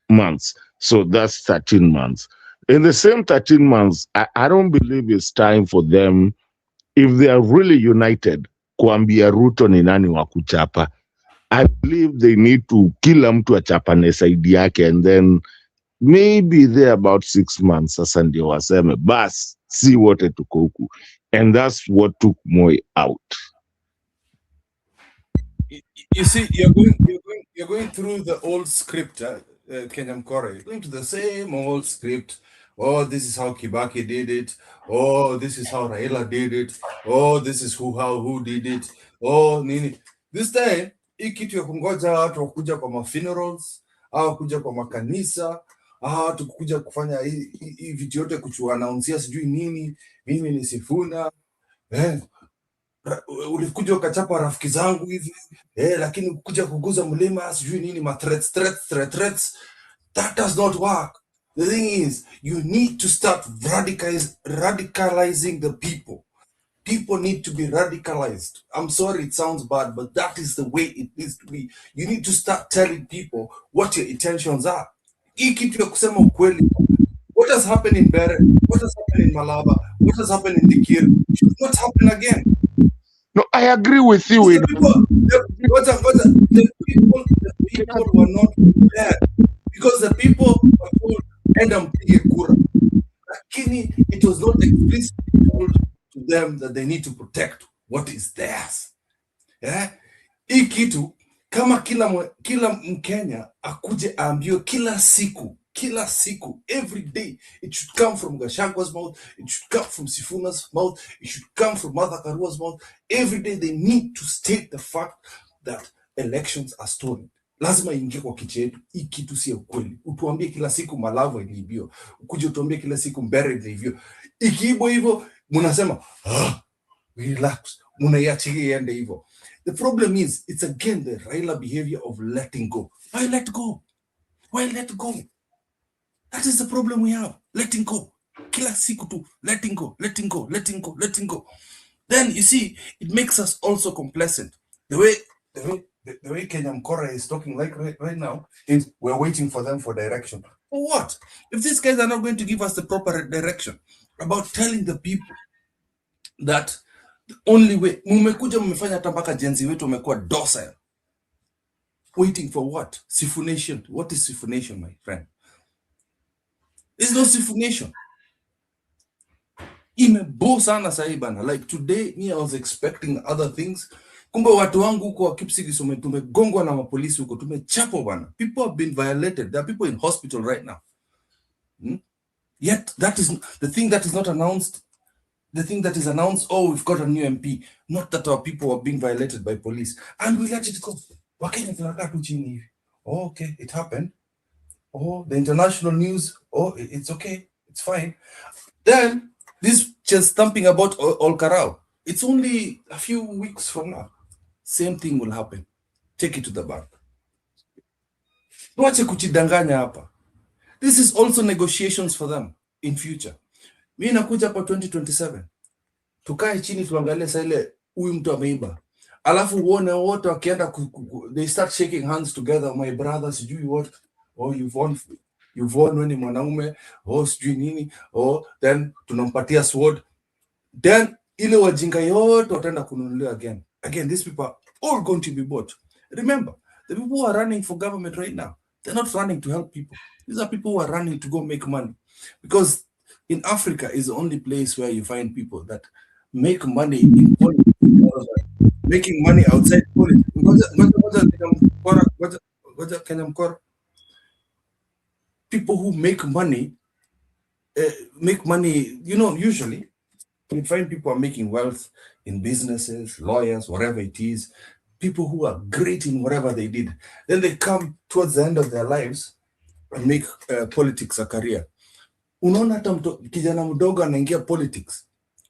months. So that's 13 months. In the same 13 months, I don't believe it's time for them, if they are really united, kuambia Ruto ni nani wa kuchapa. I believe they need to kila mtu achapane side yake, and then maybe there about 6 months sasa ndio waseme bas si wote tuko huku. And that's what took Moi out. You see, you're going through the old script, Kenyan Kore. You're going to the same old script. Oh, this is how Kibaki did it. Oh, this is how Raila did it. Oh, this is who did it. Oh, nini. This time, hii kitu ya kungoja watu wakuja kwa ma-funerals, au kuja kwa makanisa, watu kuja kufanya hii vitu yote kuanaunsia sijui nini, mimi ni Sifuna, ulikuja ukachapa rafiki zangu hivi, lakini kuja kuguza mlima sijui nini, ma threats. That does not work. The thing is, you need to start radicalizing the people. People need to be radicalized. I'm sorry it sounds bad, but that is the way it needs to be. You need to start telling people what your intentions are. Hii kitu ya kusema ukweli. What has happened in Bere? What has happened in Malaba? What has happened in Dikirr? Should not happen again. No, I agree with you. The people were not prepared. Because the people were told, enda mpige kura. Lakini it was not explicitly told to them that they need to protect what is theirs. Hii kitu kama kila Mkenya akuje aambiwe kila siku, every day, it should come from Gachagwa's mouth, it should come from Sifuna's mouth, it should come from Martha Karua's mouth. Every day they need to state the fact that elections are stolen. Lazima ingie kwa kichwa yetu, hii kitu si ukweli. Utuambie kila siku Malava iliibiwa, ukuje utuambie kila siku Mbere iliibiwa. Ikiibo hivyo mnasema We relax. Munaiachilia iende hivyo. The problem is, it's again the Raila behavior of letting go. Why let go? Why let go? That is the problem we have. Letting go. Kila siku tu, letting go, letting go, letting go, letting go. Then you see, it makes us also complacent. The way Kenya Mkora is talking like right now is we're waiting for them for direction. For what? If these guys are not going to give us the proper direction about telling the people that the only way, mumekuja mmefanya hata mpaka jenzi wetu wamekuwa docile. Waiting for what? Sifu Nation. What is Sifu Nation, my friend? There's no Sifu Nation. Imebo sana sahi bana. Like today, me I was expecting other things. Kumbe watu wangu huko wa Kipsigis tumegongwa na mapolisi huko, tumechapo bana. People have been violated. There are people in hospital right now. Yet that is the thing that is not announced. The thing that is announced, oh, we've got a new MP. Not that our people are being violated by police. And we let it go. Wakenya tunakaa tu chini hivi. Oh, okay, it happened. Oh, the international news, oh, it's okay, it's fine. Then, this just thumping about Olkarau, it's only a few weeks from now. Same thing will happen. Take it to the bank. Tuache kuchidanganya hapa. This is also negotiations for them in future. Mimi nakuja hapa 2027. Tukae chini tuangalie sasa ile huyu mtu ameiba. Alafu uone wote wakienda they start shaking hands together, my brothers, do you what? Oh, you've won when ni mwanaume, oh sijui nini, oh then tunampatia sword. Then ile wajinga yote wataenda kununuliwa again. These people are all going to be bought. Remember, the people who are running for government right now, they're not running to help people. These are people who are running to go make money. Because in Africa is the only place where you find people that make money in politics. Making money outside politics. People who make money, usually you find people are making wealth in businesses, lawyers, whatever it is, people who are great in whatever they did. Then they come towards the end of their lives and make politics a career. Unaona hata kijana mdogo anaingia politics.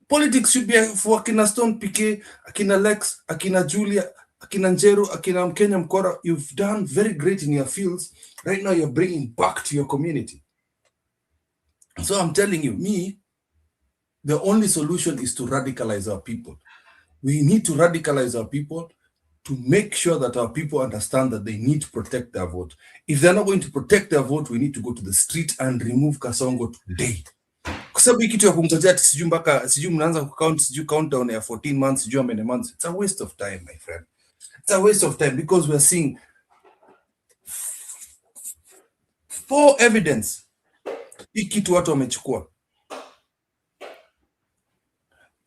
Politics should be for akina Stone PK, akina Lex, akina Julia, akina Njeru, akina Mkenya Mkora. You've done very great in your fields. Right now you're bringing back to your community. So I'm telling you, the only solution is to radicalize our people. We need to radicalize our people to make sure that our people understand that they need to protect their vote. If they're not going to protect their vote, we need to go to the street and remove Kasongo today. Kwa sababu kitu ya kumtajia ati sijui mpaka sijui mnaanza kucount sijui countdown ya 14 months sijui how many months. It's a waste of time, my friend. It's a waste of time because we're seeing for evidence hii kitu watu wamechukua.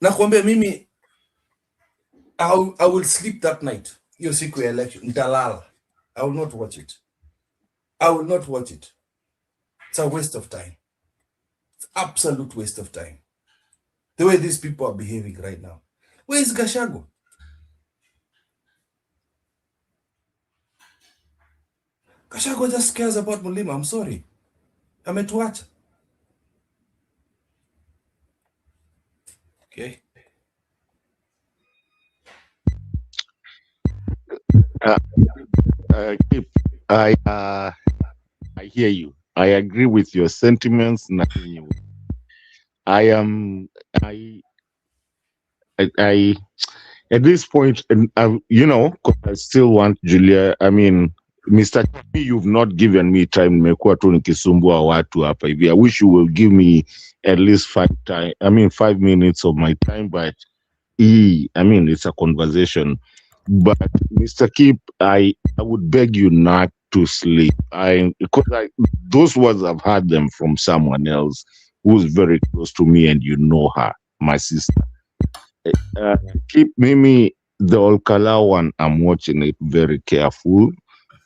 Na kuambia mimi I will sleep that night. Hiyo siku ya election nitalala. I will not watch it. I will not watch it. It's a waste of time. It's absolute waste of time. The way these people are behaving right now. Where is Gashago? Gashago just cares about Mulima. I'm sorry. I'm at what? Okay. I hear you. I agree with your sentiments. I at this point, and I still want Julia. I mean, Mr. T, you've not given me time. Nimekuwa tu nikisumbua watu hapa hivi. I wish you will give me at least 5 minutes of my time, but it's a conversation. But Mr. Kip, I would beg you not to sleep. Because those words I've heard them from someone else who's very close to me, and you know her, my sister. Keep Mimi, the Olkala one, I'm watching it very careful.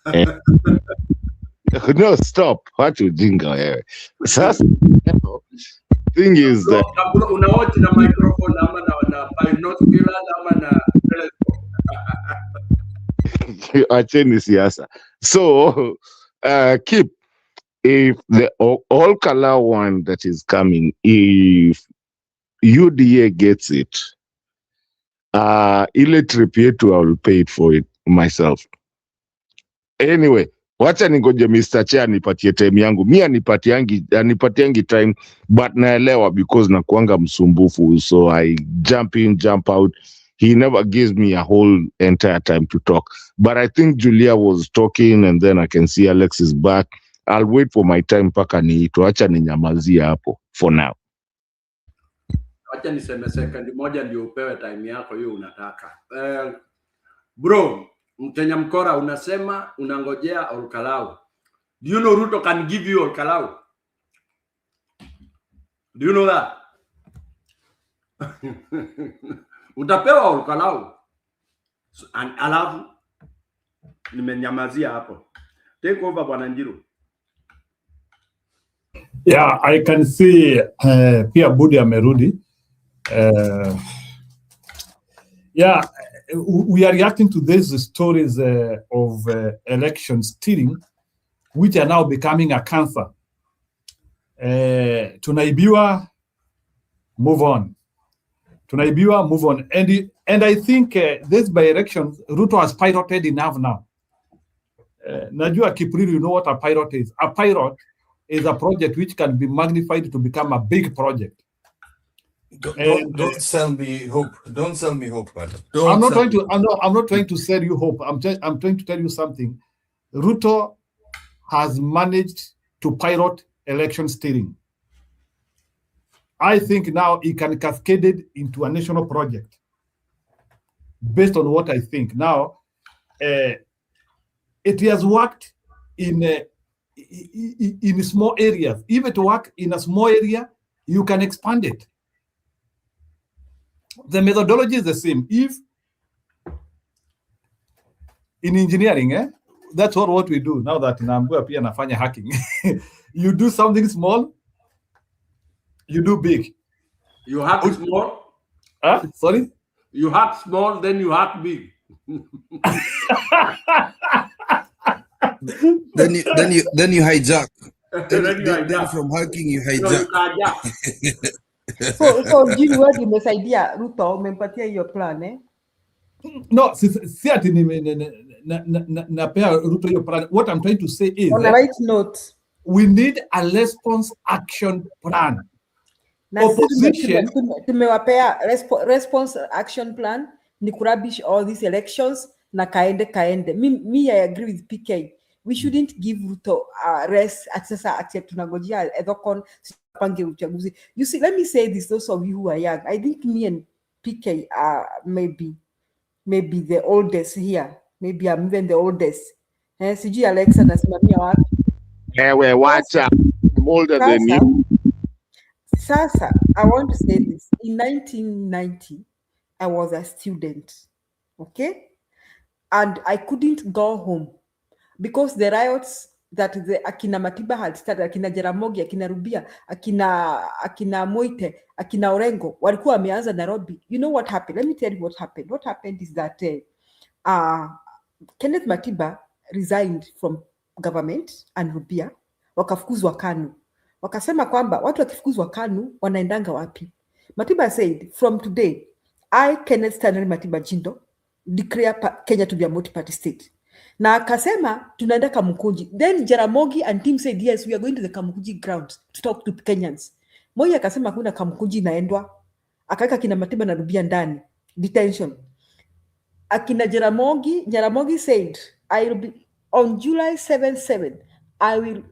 And no, stop. What you think? Thing is that unaoji na microphone ama na binocular ama na acheni siasa. So Keep, if the Olkala one that is coming, if UDA gets it, ile trip yetu I will pay it for it myself. Anyway, wacha ningoje Mr. Chair anipatie time yangu. Mi anipatiangi time, but naelewa because nakuanga msumbufu, so I jump in, jump out. He never gives me a whole entire time to talk. But I think Julia was talking and then I can see Alex is back. I'll wait for my time mpaka niitwe. Acha ninyamazia hapo for now. Acha niseme second moja ndio upewe time yako hiyo unataka. Bro, Mkenya mkora unasema unangojea Olkalau. Do you know Ruto can give you Olkalau? Do you know that? Utapewa Olkalau. Alafu nimenyamazia hapo. Take over Bwana Njiru. Yeah, I can see pia Budi amerudi. Yeah, we are reacting to these stories of election stealing, which are now becoming a cancer. Tunaibiwa, move on. Tunaibiwa, move on. And I think this by-election, Ruto has piloted enough now. Najua Kipriri, you know what a pilot is. A pilot is a project which can be magnified to become a big project. Don't sell me hope. Don't sell me hope, man. I'm not trying to sell you hope. I'm trying to tell you something. Ruto has managed to pilot election steering. I think now he can cascade it into a national project. Based on what I think now, it has worked in small areas. If it works in a small area, you can expand it. The methodology is the same. If in engineering, that's what we do now that Nambua pia nafanya hacking. You do something small, you do big. You hack small? Sorry? You hack small, then you hack big. then you hijack. Then from hacking you hijack. So Jini, wewe umesaidia Ruto, umempatia hiyo plan eh? No, si ati napea Ruto hiyo plan. What I'm trying to say is on the right note, we need a response action plan. Na opposition tumewapea response action plan ni kurabish all these elections na kaende. Me I agree with PK. We shouldn't give Ruto rest sasa ati tunangojea edhokon pange uchaguzi. You see, let me say this, those of you who are young, I think me and PK are maybe the oldest here. Maybe I'm even the oldest. Sijui Alexa nasimamia wapi? Ewe wacha, I'm older than you. Sasa, I want to say this. In 1990, I was a student, okay? And I couldn't go home because the riots that the Akina Matiba had started, Akina Jaramogi, Akina Rubia, Akina Moite, Akina Orengo, walikuwa wameanza Nairobi. You know what happened? Let me tell you what happened. What happened is that Kenneth Matiba resigned from government and Rubia, wakafukuzwa KANU. Wakasema kwamba watu wakifukuzwa KANU wanaendanga wapi? Matiba said, from today, I, Kenneth Stanley Matiba Jindo, declare Kenya to be a multi-party state. Na akasema tunaenda Kamukunji. Then Jaramogi and team said, yes, we are going to the Kamukunji grounds to talk to Kenyans. Moi akasema kuna Kamukunji inaendwa. Akaweka kina Matiba na Rubia ndani. Detention. Akina Jaramogi said, I will be on July 7, I will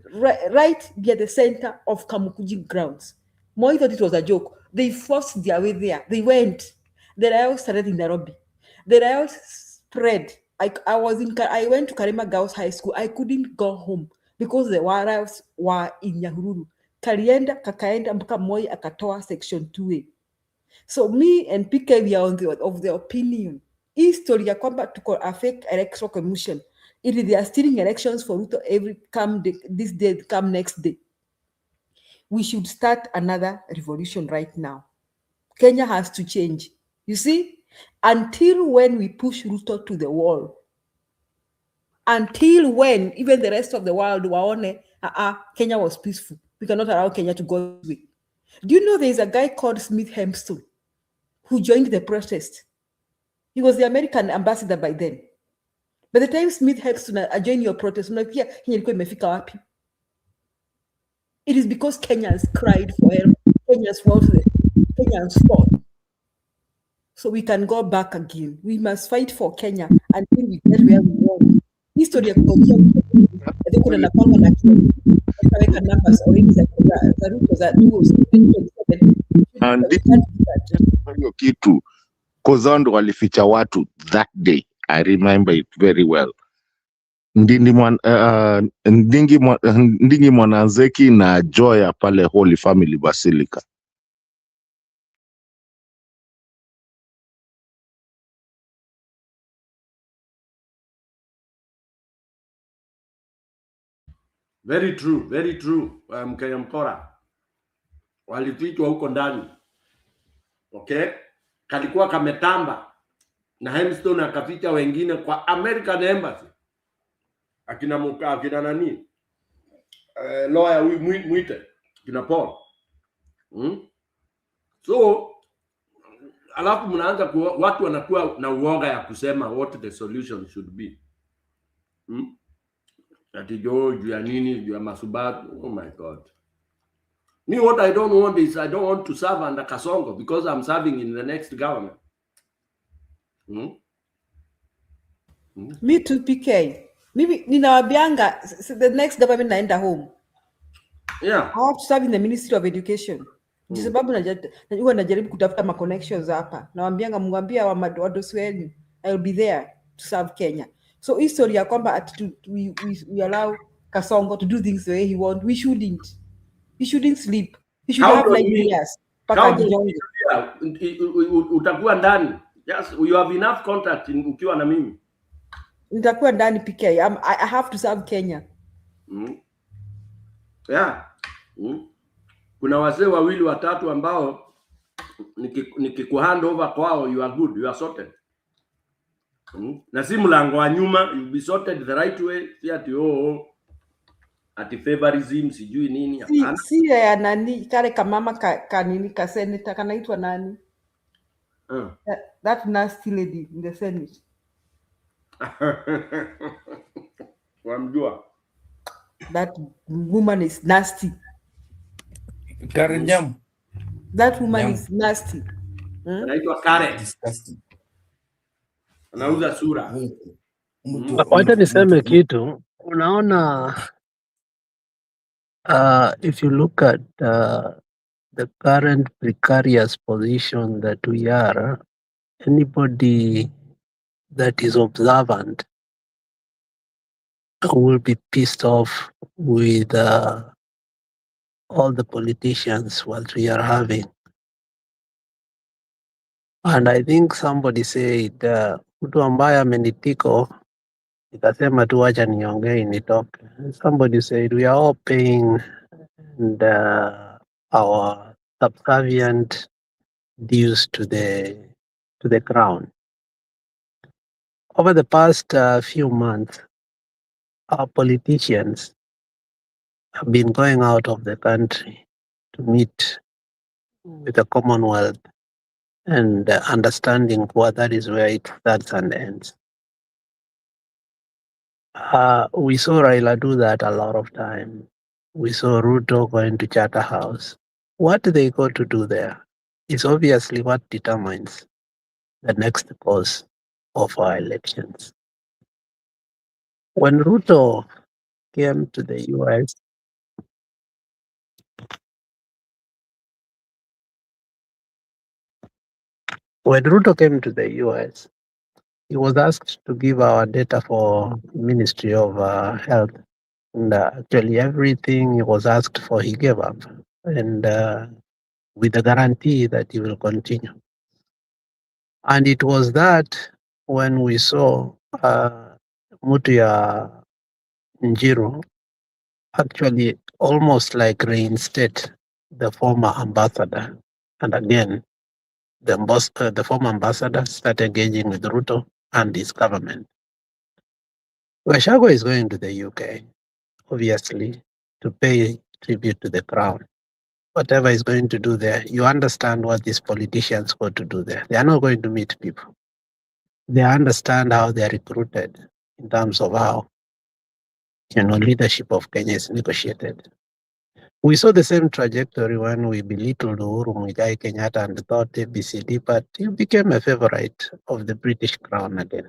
right be at the center of Kamukunji grounds. Moi thought it was a joke. They forced their way there. They went. The riot started in Nairobi. The riot spread. I went to Karima Girls High School. I couldn't go home because the riots were in Nyahururu. Kakaenda mpaka Moi akatoa section 2A. So me and PK, we are of the opinion. History ya kwamba tuko a fake electoral commission. If they are stealing elections for Ruto this day, come next day. We should start another revolution right now. Kenya has to change. You see? Until when we push Ruto to the wall. Until when even the rest of the world waone, Kenya was peaceful. We cannot allow Kenya to go this way. Do you know there is a guy called Smith Hempstone who joined the protest? He was the American ambassador by then. By the time Smith helps to join your protest, unafikia Kenya ilikuwa imefika wapi? It is because Kenyans cried for help. Kenyans wanted, Kenyans fought. So we can go back again. We must fight for Kenya until we get where we want. History ya kugojea I think kuna napanga na Kenya. Tutaweka numbers already za Ruto za 2027. Hiyo kitu Kozondo walificha watu that day. I remember it very well. Ndingi Mwananzeki na Joya pale Holy Family Basilica. Very true, very true. Mkenya Mkora walifichwa huko ndani, okay? Kalikuwa kametamba na Hemstone akaficha wengine kwa American Embassy, akina nani lawyer Mwite, akina Paul. So alafu mnaanza watu wanakuwa na uoga ya kusema what the solution should be. Ati juu ya nini, juu ya Masubaru. Oh my God. Me, what I don't want is I don't want to serve under Kasongo because I'm serving in the next government. Me too, PK. Maybe ninawabianga the next government naenda home. Yeah. I have to serve in the Ministry of Education. Kwa sababu najua najaribu kutafuta ma connections hapa. Nawaambianga mwambia wadosi wenu I will be there to serve Kenya. So history ya kwamba we allow Kasongo to do things the way he wants. We shouldn't. He shouldn't sleep. He should have 9 years. Utakuwa ndani. Yes, you have enough contact ukiwa na mimi. Nitakuwa ndani PK. I have to serve Kenya. Yeah. Kuna wazee wawili watatu ambao nikikuhand over kwao, you are good, you are sorted. Na si mlango wa nyuma, you be sorted the right way. Si ati ati favorism sijui nini. Si ya nani kale kamama kanini ka senator kanaitwa nani? That nasty lady in the Senate. Wamjua. That woman is nasty. Karen. That woman is nasty. Anaitwa Karen. Anauza sura. Wacha niseme kitu. Unaona, if you look at the current precarious position that we are, anybody that is observant will be pissed off with all the politicians what we are having. And I think somebody said, mtu ambaye amenitiko, nikasema tu wacha niongee nitoke. Somebody said we are all paying our subservient dues to the crown. Over the past few months, our politicians have been going out of the country to meet with the Commonwealth and understanding what that is where it starts and ends. We saw Raila do that a lot of time. We saw Ruto going to Charterhouse. What they go to do there is obviously what determines the next course of our elections. When Ruto came to the US, he was asked to give our data for Ministry of Health. And actually everything he was asked for, he gave up. And with the guarantee that he will continue. And it was that when we saw Mutia Njiru actually almost like reinstate the former ambassador. And again, the former ambassador started engaging with Ruto and his government. Gachagua is going to the UK, obviously, to pay tribute to the crown. Whatever he's going to do there, you understand what these politicians go to do there. They are not going to meet people. They understand how they are recruited in terms of how leadership of Kenya is negotiated. We saw the same trajectory when we belittled Uhuru Muigai Kenyatta and thought ABCD, but he became a favorite of the British crown again.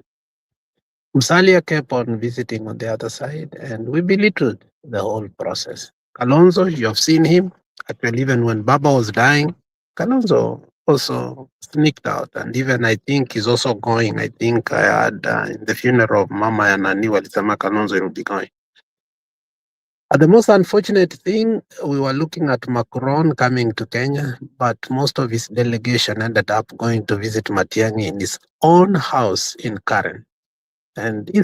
Musalia kept on visiting on the other side, and we belittled the whole process. Kalonzo, you have seen him. Actually, even when Baba was dying, Kalonzo also sneaked out, and even I think he's also going. I think I had in the funeral of Mama Yanani walisema Kalonzo will be going. The most unfortunate thing, we were looking at Macron coming to Kenya, but most of his delegation ended up going to visit Matiang'i in his own house in Karen. And they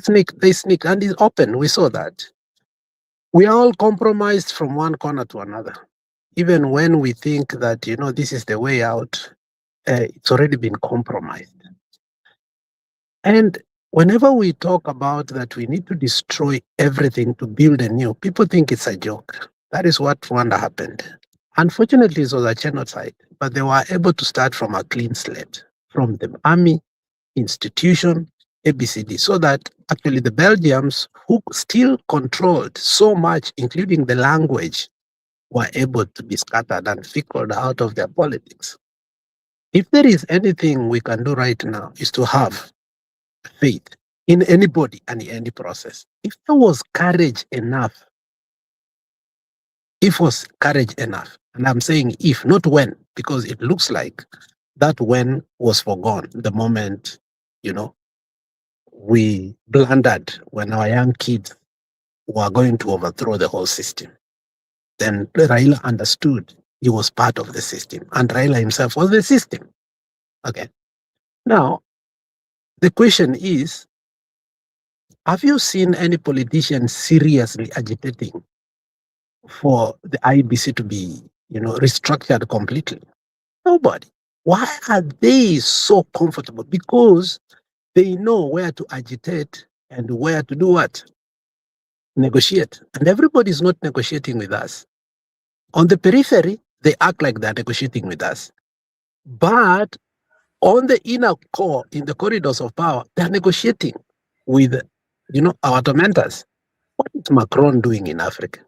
sneaked, and it's open. We saw that. We are all compromised from one corner to another. Even when we think that, this is the way out, it's already been compromised. And whenever we talk about that we need to destroy everything to build anew, people think it's a joke. That is what Rwanda happened. Unfortunately, it was a genocide, but they were able to start from a clean slate, from the army, institution, ABCD, so that actually the Belgians, who still controlled so much, including the language, were able to be scattered and figured out of their politics. If there is anything we can do right now, is to have faith in anybody and in any process. If there was courage enough, and I'm saying if, not when, because it looks like that when was forgone the moment, we blundered when our young kids were going to overthrow the whole system. Then Raila understood he was part of the system, and Raila himself was the system. Okay. Now, the question is, have you seen any politician seriously agitating for the IBC to be, restructured completely? Nobody. Why are they so comfortable? Because they know where to agitate and where to do what? Negotiate. And everybody is not negotiating with us. On the periphery, they act like they're negotiating with us. But on the inner core, in the corridors of power, they're negotiating with, our tormentors. What is Macron doing in Africa?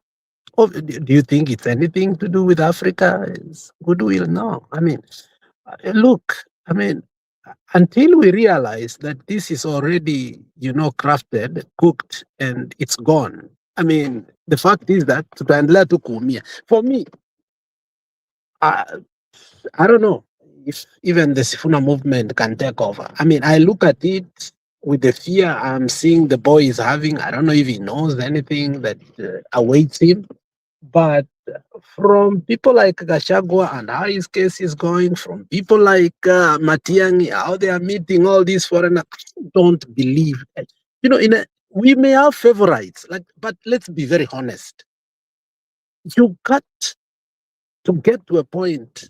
Oh, do you think it's anything to do with Africa? It's goodwill? No. Look, until we realize that this is already, crafted, cooked, and it's gone. The fact is that for me, I don't know if even the Sifuna movement can take over. I look at it with the fear I'm seeing the boy is having. I don't know if he knows anything that awaits him. But from people like Gachagua and how his case is going, from people like Matiang'i, how they are meeting all these foreigners, I don't believe it. We may have favorites, but let's be very honest. You got to get to a point,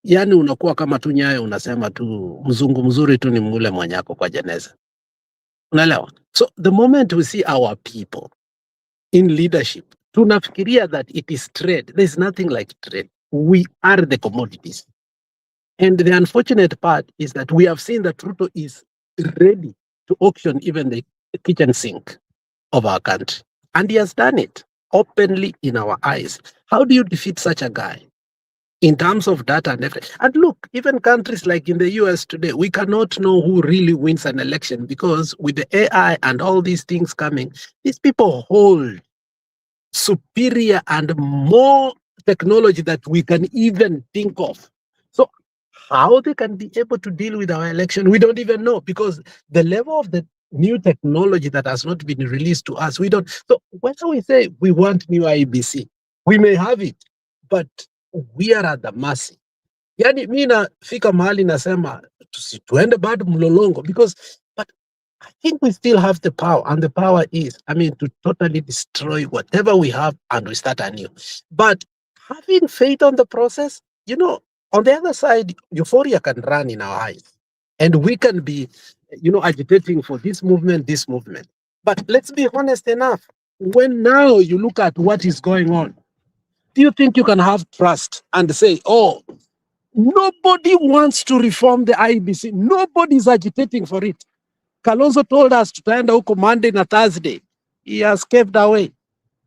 yani unakuwa kama tu Nyayo unasema tu mzungu mzuri tu ni mule mwanyako kwa jeneza. Unaelewa? So the moment we see our people in leadership, tunafikiria that it is trade. There's nothing like trade. We are the commodities. And the unfortunate part is that we have seen that Ruto is ready to auction even the kitchen sink of our country. And he has done it openly in our eyes. How do you defeat such a guy? In terms of data and everything. And look, even countries like in the US today, we cannot know who really wins an election because with the AI and all these things coming, these people hold superior and more technology that we can even think of. So how they can be able to deal with our election, we don't even know, because the level of the new technology that has not been released to us, we don't. So when we say we want new IBC, we may have it, but we are at the mercy. Yani mi nafika mahali nasema tuende bado mlolongo, because but I think we still have the power, and the power is, to totally destroy whatever we have and we start anew. But having faith on the process, on the other side, euphoria can run in our eyes, and we can be, agitating for this movement. But let's be honest enough. When now you look at what is going on, do you think you can have trust and say, oh, nobody wants to reform the IBC. Nobody is agitating for it. Kalonzo told us tutaenda huko Monday na Thursday. He has escaped away.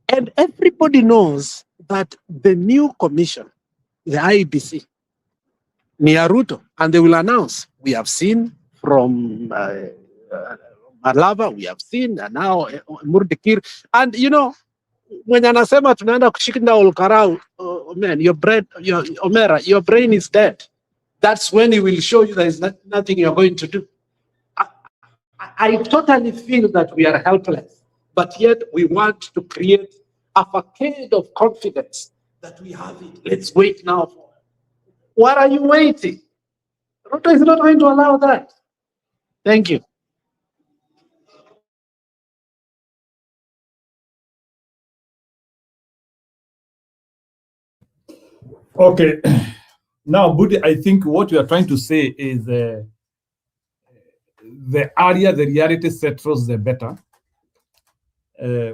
And everybody knows that the new commission, the IEBC, near Ruto, and they will announce. We have seen from Malava, we have seen, and now Emurua Dikirr. And you know, when anasema tunaenda kushinda Olkarau, man, your Omera, your brain is dead. That's when he will show you there is nothing you're going to do. I totally feel that we are helpless, but yet we want to create a facade of confidence that we have it. Let's wait now. What are you waiting? Ruto is not going to allow that. Thank you. Okay. Now, Budi, I think what you are trying to say is the earlier the reality settles, the better.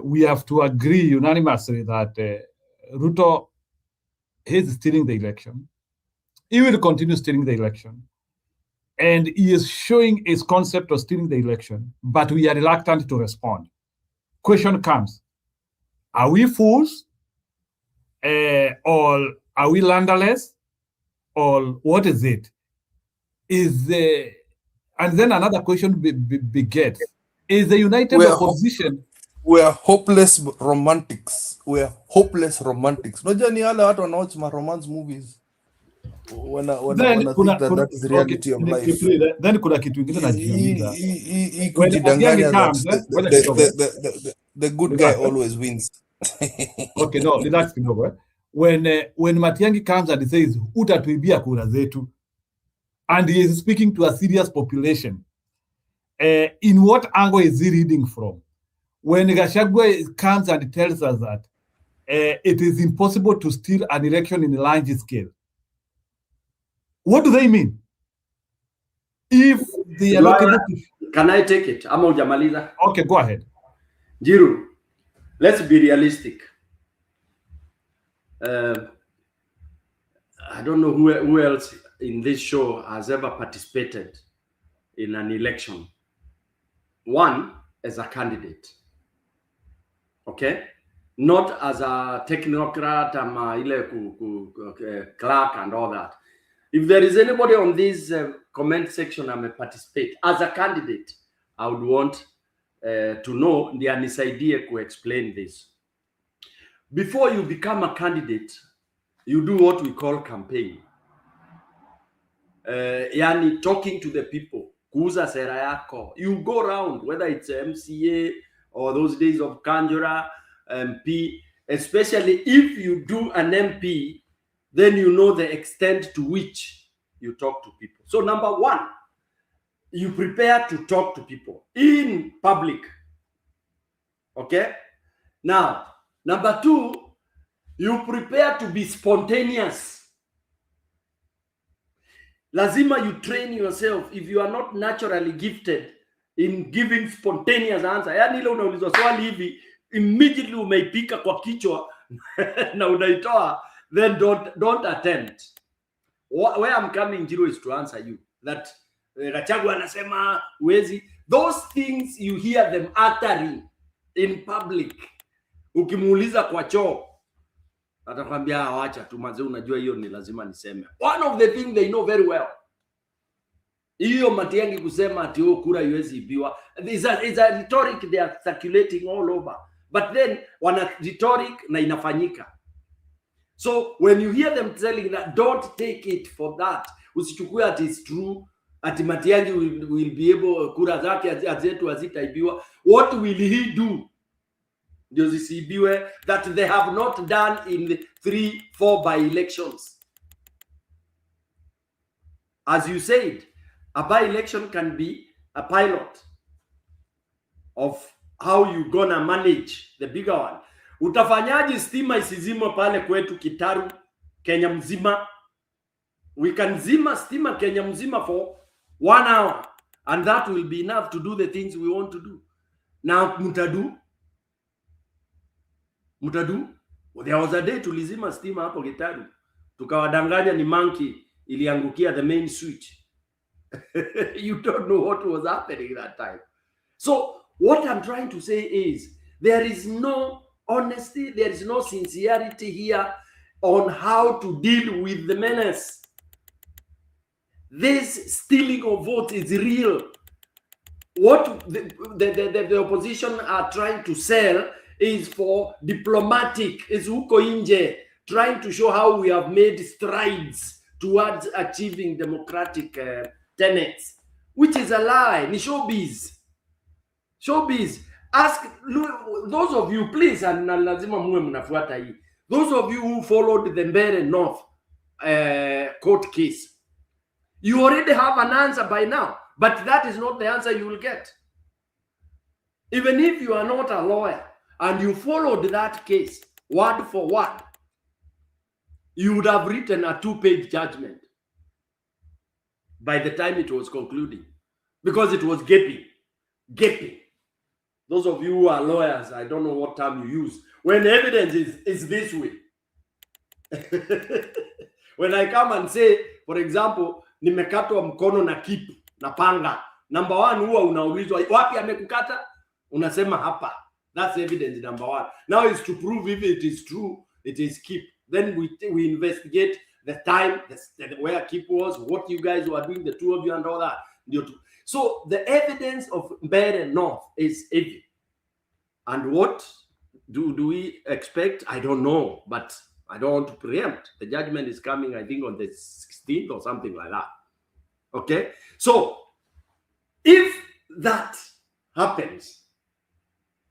We have to agree unanimously that Ruto is stealing the election. He will continue stealing the election. And he is showing his concept of stealing the election, but we are reluctant to respond. Question comes, are we fools? Or are we landless? Or what is it? And then another question begets. Is the united opposition... We are hopeless romantics. We are hopeless romantics. Unajua ni wale watu wanaoch ma romance movies. Wana think that is reality of life. Then kuna kitu kingine najiuliza. Kujidanganya the good guy always wins. Okay, no, relax kidogo. When Matiang'i comes and says utatuibia kura zetu, and he is speaking to a serious population, in what angle is he reading from? When Gachagua comes and tells us that it is impossible to steal an election in a large scale, what do they mean? If they are not able to... Can I take it? Ama hujamaliza? Okay, go ahead. Jiru, let's be realistic. I don't know who else in this show has ever participated in an election. One, as a candidate. Okay? Not as a technocrat, clerk and all that. If there is anybody on this comment section I may participate as a candidate, I would want to know this idea to explain this. Before you become a candidate, you do what we call campaign. Yani talking to the people. Kuuza sera yako. You go around, whether it's MCA or those days of Kanjura, MP, especially if you do an MP, then you know the extent to which you talk to people. So number one, you prepare to talk to people in public. Okay? Now, number two, you prepare to be spontaneous. Lazima you train yourself if you are not naturally gifted in giving spontaneous answer. Yani ile unaulizwa swali hivi, immediately umeipika kwa kichwa na unaitoa, then don't attempt. Where I'm coming, Jiro, is to answer you that Gachagua anasema wezi. Those things you hear them uttering in public. Ukimuuliza kwa choo, atakwambia awacha tu mazee, unajua hiyo ni lazima niseme. One of the things they know very well. Hiyo Matiang'i kusema ati kura iwezi ibiwa. It's a rhetoric they are circulating all over. But then wana rhetoric na inafanyika. So when you hear them telling that, don't take it for that. Usichukue ati it's true. Ati Matiang'i will be able, kura zake zetu hazitaibiwa. What will he do? Ndio zisibiwe that they have not done in the 3-4 by-elections. As you said, a by-election can be a pilot of how you gonna manage the bigger one. Utafanyaji stima isizimwe pale kwetu Kitaru, Kenya mzima? We can zima stima Kenya mzima for 1 hour, and that will be enough to do the things we want to do. Now, mutadu? There was a day tulizima stima hapo Kitaru. Tukawadanganya ni monkey iliangukia the main switch. You don't know what was happening that time. So what I'm trying to say is there is no honesty, there is no sincerity here on how to deal with the menace. This stealing of votes is real. What the opposition are trying to sell is for diplomatic, is huko nje, trying to show how we have made strides towards achieving democratic tenets, which is a lie. Ni showbiz. Showbiz. Ask those of you, please, and lazima muwe mnafuata hii. Those of you who followed the Mbeere North court case, you already have an answer by now, but that is not the answer you will get. Even if you are not a lawyer and you followed that case word for word, you would have written a 2-page judgment by the time it was concluding, because it was gaping. Those of you who are lawyers, I don't know what term you use. When evidence is this way. When I come and say, for example, nimekatwa mkono na kipu, na panga. Number one, huwa unaulizwa, wapi amekukata? Unasema hapa. That's evidence number one. Now is to prove if it is true, it is keep. Then we investigate the time, where keep was, what you guys were doing, the two of you and all that. So the evidence of Mbeere North is heavy. And what do we expect? I don't know, but I don't want to preempt. The judgment is coming, I think, on the 16th or something like that. Okay? So, if that happens,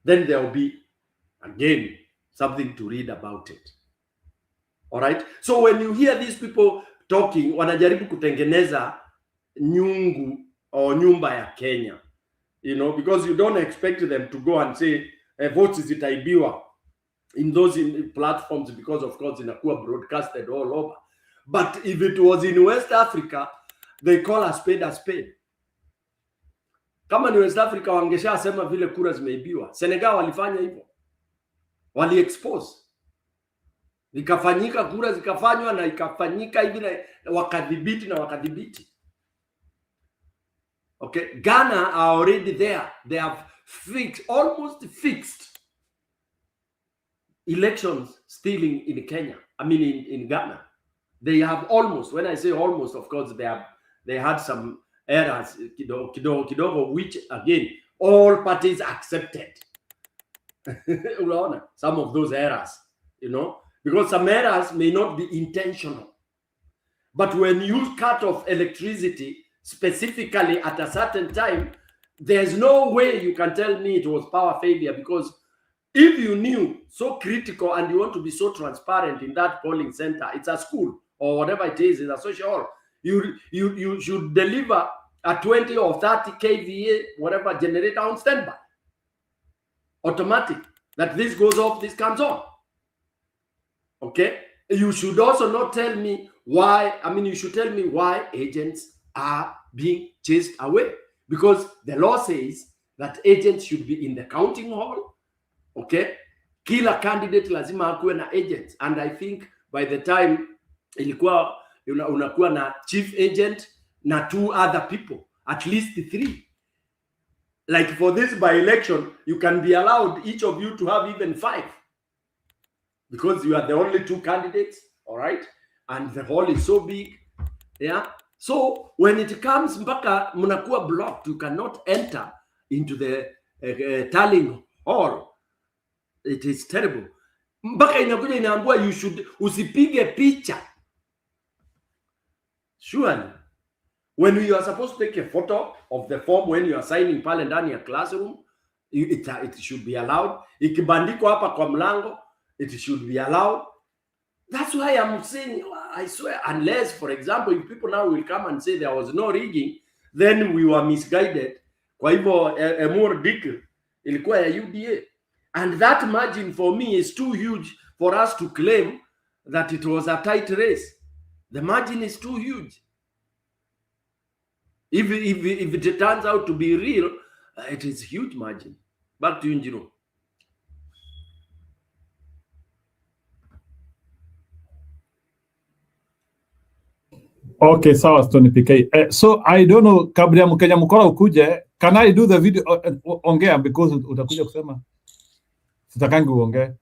then there will be, again, something to read about it. All right? So, when you hear these people talking, wanajaribu kutengeneza nyungu or nyumba ya Kenya, you know, because you don't expect them to go and say, votes zitaibiwa in those platforms, because of course inakuwa broadcasted all over. But if it was in West Africa, they call a spade a spade. Kama ni West Africa wangesha sema vile kura zimeibiwa. Senegal walifanya hivyo, wali expose, ikafanyika, kura zikafanywa na ikafanyika hivi na wakadhibiti. Okay, Ghana are already there. They have almost fixed elections stealing in Kenya. I mean, in Ghana, they have almost. When I say almost, of course, they had some errors, kidogo, which again all parties accepted. Some of those errors, you know, because some errors may not be intentional, but when you cut off electricity specifically at a certain time, there's no way you can tell me it was power failure, because if you knew so critical and you want to be so transparent in that polling center, it's a school or whatever it is, in a social hall, you should deliver a 20 or 30 kVA whatever generator on standby, automatic, that this goes off, this comes on. Okay, you should also not tell me why. I mean, you should tell me why agents are being chased away, because the law says that agents should be in the counting hall. Okay, kila candidate lazima akuwe na agents, and I think by the time ilikuwa unakuwa na chief agent na 2 other people, at least 3. Like for this by-election, you can be allowed, each of you, to have even 5, because you are the only 2 candidates. All right, and the hall is so big. Yeah, so when it comes mpaka mnakuwa blocked, you cannot enter into the tallying hall. It is terrible. Mpaka inakuja inaambua you should usipige picha. Surely, when you are supposed to take a photo of the form when you are signing pale ndani ya classroom, it should be allowed. Ikibandikwa hapa kwa mlango, it should be allowed. That's why I'm saying, I swear, unless, for example, if people now will come and say there was no rigging, then we were misguided. Kwa hivyo Emurua Dikirr ilikuwa ya UDA. And that margin for me is too huge for us to claim that it was a tight race. The margin is too huge. If it turns out to be real, it is a huge margin. Back to you, Njiro. Okay, sawa Stony PK. So I don't know, kabla ya Mkenya mkora ukuje, Can I do the video? Ongea, because utakuja kusema sitakangi uongee.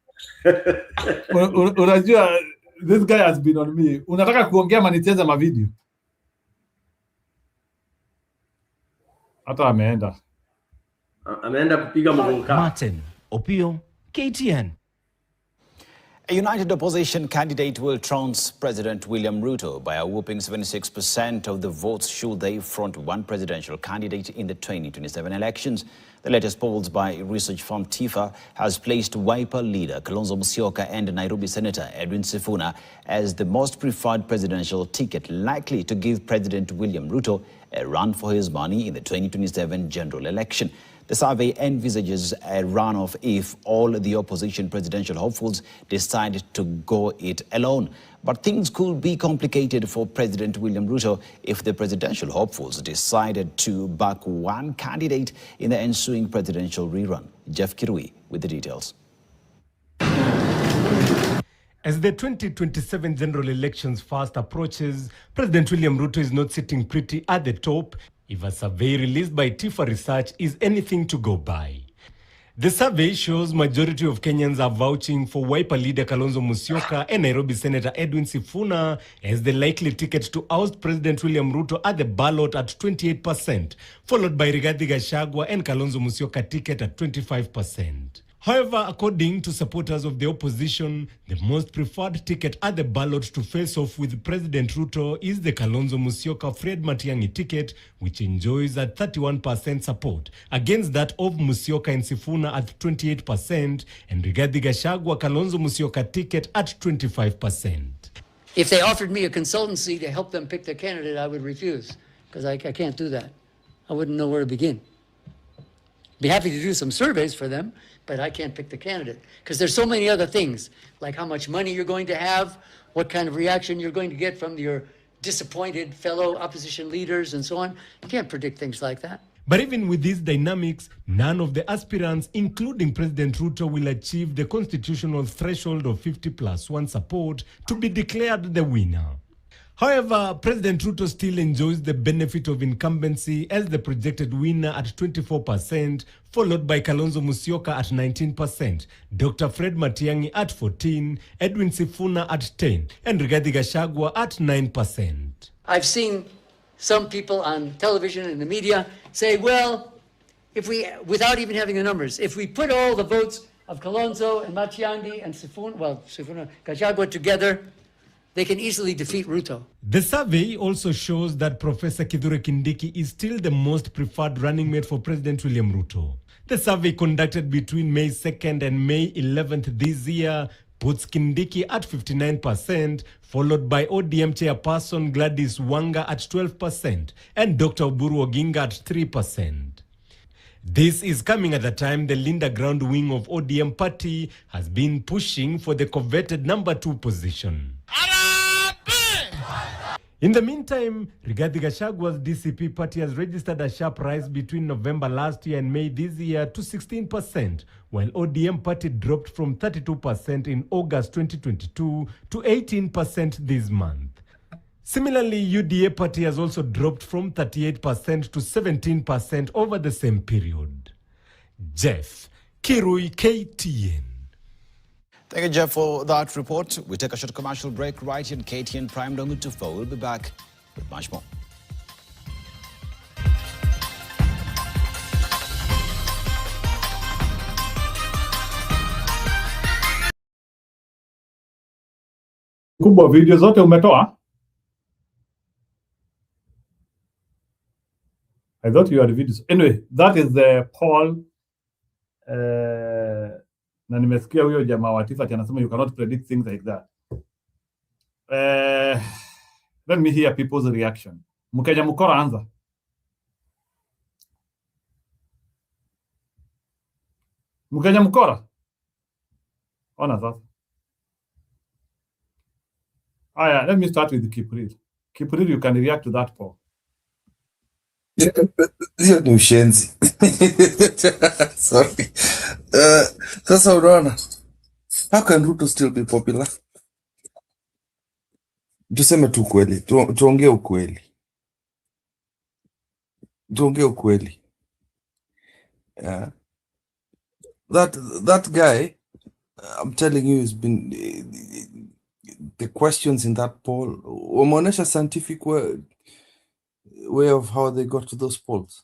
Unajua this guy has been on me. Unataka kuongea manicheze ma video. Hata ameenda. Ameenda kupiga mgonga. Martin Opio, KTN. A united opposition candidate will trounce President William Ruto by a whopping 76% of the votes should they front one presidential candidate in the 2027 elections. The latest polls by research firm TIFA has placed Wiper leader Kalonzo Musyoka and Nairobi Senator Edwin Sifuna as the most preferred presidential ticket, likely to give President William Ruto a run for his money in the 2027 general election. The survey envisages a runoff if all the opposition presidential hopefuls decide to go it alone. But things could be complicated for President William Ruto if the presidential hopefuls decided to back one candidate in the ensuing presidential rerun. Jeff Kirui with the details. As the 2027 general elections fast approaches, President William Ruto is not sitting pretty at the top if a survey released by TIFA Research is anything to go by. The survey shows majority of Kenyans are vouching for Wiper leader Kalonzo Musyoka and Nairobi Senator Edwin Sifuna as the likely ticket to oust President William Ruto at the ballot at 28%, followed by Rigathi Gachagua and Kalonzo Musyoka ticket at 25%. However, according to supporters of the opposition, the most preferred ticket at the ballot to face off with President Ruto is the Kalonzo Musyoka Fred Matiang'i ticket, which enjoys a 31% support, against that of Musyoka and Sifuna at 28% and Rigathi Gachagua Kalonzo Musyoka ticket at 25%. If they offered me a consultancy to help them pick their candidate, I would refuse, because I can't do that. I wouldn't know where to begin. Be happy to do some surveys for them, but I can't pick the candidate because there's so many other things, like how much money you're going to have, what kind of reaction you're going to get from your disappointed fellow opposition leaders and so on. You can't predict things like that. But even with these dynamics, none of the aspirants, including President Ruto, will achieve the constitutional threshold of 50+1 support to be declared the winner. However, President Ruto still enjoys the benefit of incumbency as the projected winner at 24%, followed by Kalonzo Musyoka at 19%, Dr. Fred Matiang'i at 14%, Edwin Sifuna at 10%, and Rigathi Gachagua at 9%. I've seen some people on television and the media say, well, if we, without even having the numbers, if we put all the votes of Kalonzo and Matiang'i and Sifuna, Gachagua together, they can easily defeat Ruto. The survey also shows that Professor Kithure Kindiki is still the most preferred running mate for President William Ruto. The survey conducted between May 2nd and May 11th this year puts Kindiki at 59%, followed by ODM chairperson Gladys Wanga at 12% and Dr. Oburu Oginga at 3%. This is coming at the time the Linda Ground wing of ODM party has been pushing for the coveted number 2 position. In the meantime, Rigathi Gachagua's DCP party has registered a sharp rise between November last year and May this year to 16%, while ODM party dropped from 32% in August 2022 to 18% this month. Similarly, UDA party has also dropped from 38% to 17% over the same period. Jeff Kirui, KTN. Thank you, Jeff, for that report. We take a short commercial break right here in KTN Prime Dongu 24. We'll be back with much more. Kubwa, video zote umetoa? I thought you had videos. Anyway, that is the poll. Na nimesikia huyo jamaa wa TIFA anasema you cannot predict things like that. Let me hear people's reaction. Mkenya Mukora, anza. Mkenya Mukora. Ona sasa. Let me start with Kipril. Kipril, you can react to that poll. Hiyo ni ushenzi. Sorry. Sasa unaona, how can Ruto still be popular? Tuseme tu kweli, tuongee ukweli. Yeah. That guy, I'm telling you, has been the questions in that poll. Wameonyesha scientific way of how they got to those polls.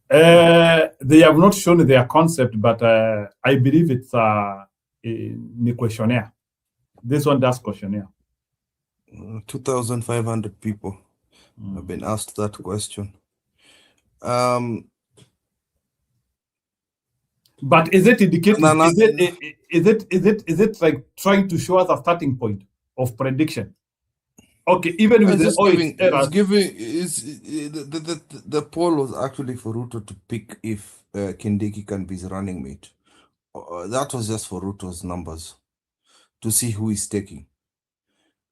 They have not shown their concept, but I believe it's a questionnaire. This one does questionnaire. 2,500 people have been asked that question. But is it indicative? Is it like trying to show us a starting point of prediction? Okay, even with the errors. The poll was actually for Ruto to pick if Kindiki can be his running mate. That was just for Ruto's numbers, to see who he's taking.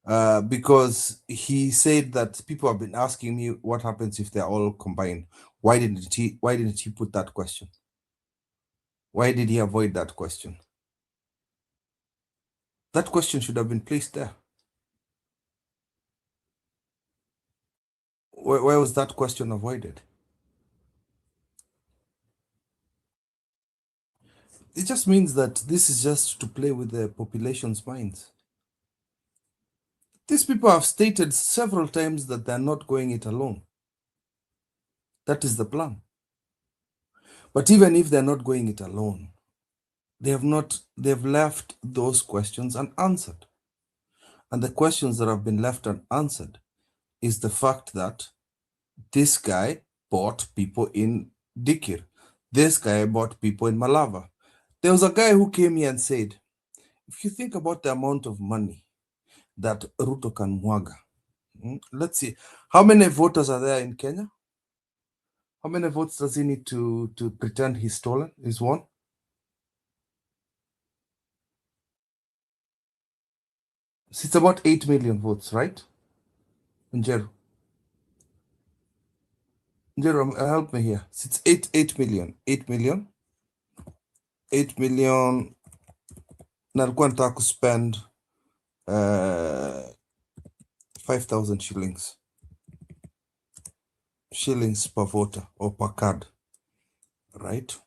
Because he said that people have been asking me what happens if they're all combined. Why didn't he put that question? Why did he avoid that question? That question should have been placed there. Why was that question avoided? It just means that this is just to play with the population's minds. These people have stated several times that they're not going it alone. That is the plan. But even if they're not going it alone, they've left those questions unanswered. And the questions that have been left unanswered is the fact that this guy bought people in Dikirr. This guy bought people in Malava. There was a guy who came here and said, if you think about the amount of money that Ruto can mwaga, let's see, how many voters are there in Kenya? How many votes does he need to pretend he's stolen? He's won? So it's about 8 million votes, right? Njeru. Njeru, help me here. So it's 8 million. 8 million. 8 million. Na alikuwa nataka spend 5,000 shillings. Shillings per voter or per card. Right?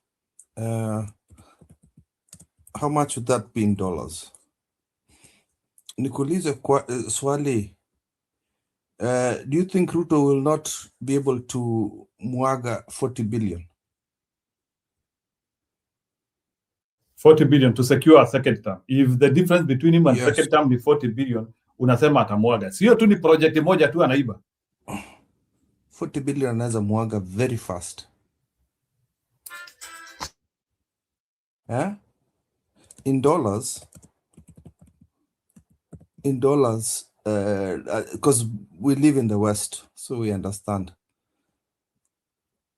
How much would that be in dollars? Nikuulize swali. Do you think Ruto will not be able to mwaga 40 billion? 40 billion to secure a second term. If the difference between him and second term is 40 billion, unasema atamwaga. Sio tu ni project moja tu anaiba. 40 billion anaweza mwaga very fast. In dollars, because we live in the West, so we understand.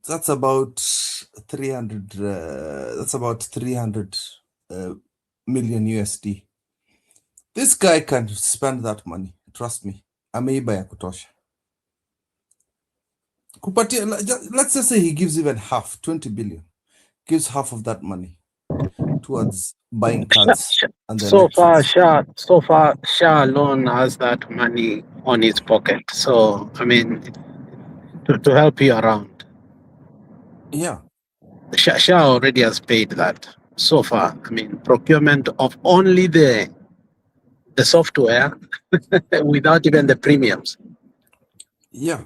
That's about 300. That's about 300 million USD. This guy can spend that money. Trust me. Ameiba ya kutosha. Kupatia, let's just say he gives even half, 20 billion. Gives half of that money towards buying cards and the So far, Shah alone has that money on his pocket. So, I mean, to help you around. Yeah. Shah already has paid that so far. I mean, procurement of only the software without even the premiums. Yeah.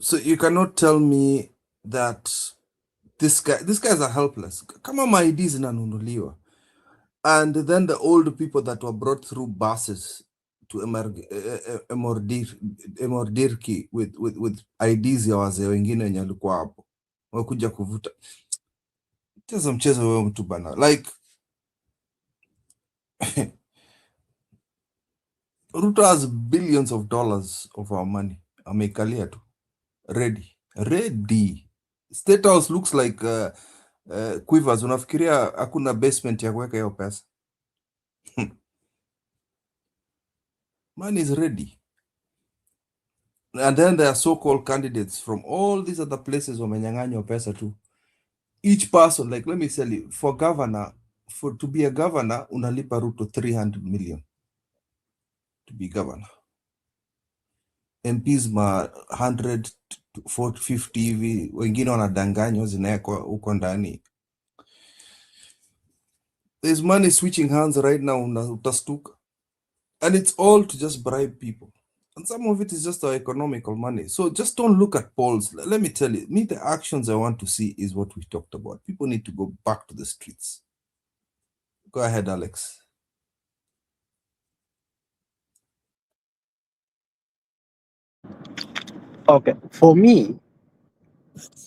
So you cannot tell me that these guys are helpless. Kama maidi zinanunuliwa. And then the old people that were brought through buses to Emordirki with IDs ya wazee wengine wenye walikuwa hapo wakuja kuvuta. Cheza mchezo wewe mtu bana. Like Ruto has billions of dollars of our money. Ameikalia tu. Ready. State House looks like Quivers. Unafikiria hakuna basement ya kuweka hiyo pesa? Money is ready. And then there are so-called candidates from all these other places wamenyang'anywa pesa too. Each person, like, let me tell you, for governor, to be a governor, unalipa Ruto 300 million to be governor. MPs ma 100 to 40, 50 hivi, wengine wanadanganywa zinawekwa huko ndani. There's money switching hands right now, utastuka. And it's all to just bribe people. And some of it is just our economical money. So just don't look at polls. Let me tell you, me, the actions I want to see is what we talked about. People need to go back to the streets. Go ahead, Alex. Okay. For me,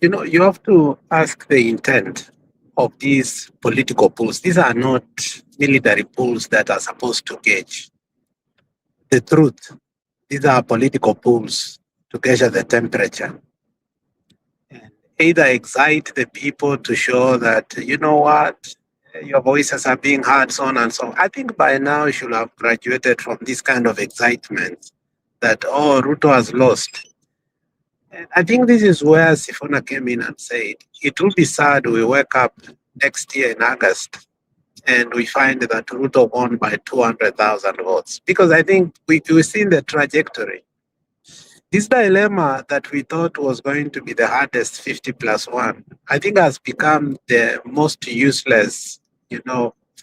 you have to ask the intent of these political pools. These are not military pools that are supposed to gauge the truth. These are political pools to gauge the temperature. Either excite the people to show that, you know what, your voices are being heard, so on and so on. I think by now you should have graduated from this kind of excitement that, oh, Ruto has lost. And I think this is where Sifuna came in and said, it will be sad we wake up next year in August and we find that Ruto won by 200,000 votes. Because I think we've seen the trajectory. This dilemma that we thought was going to be the hardest 50+1, I think has become the most useless,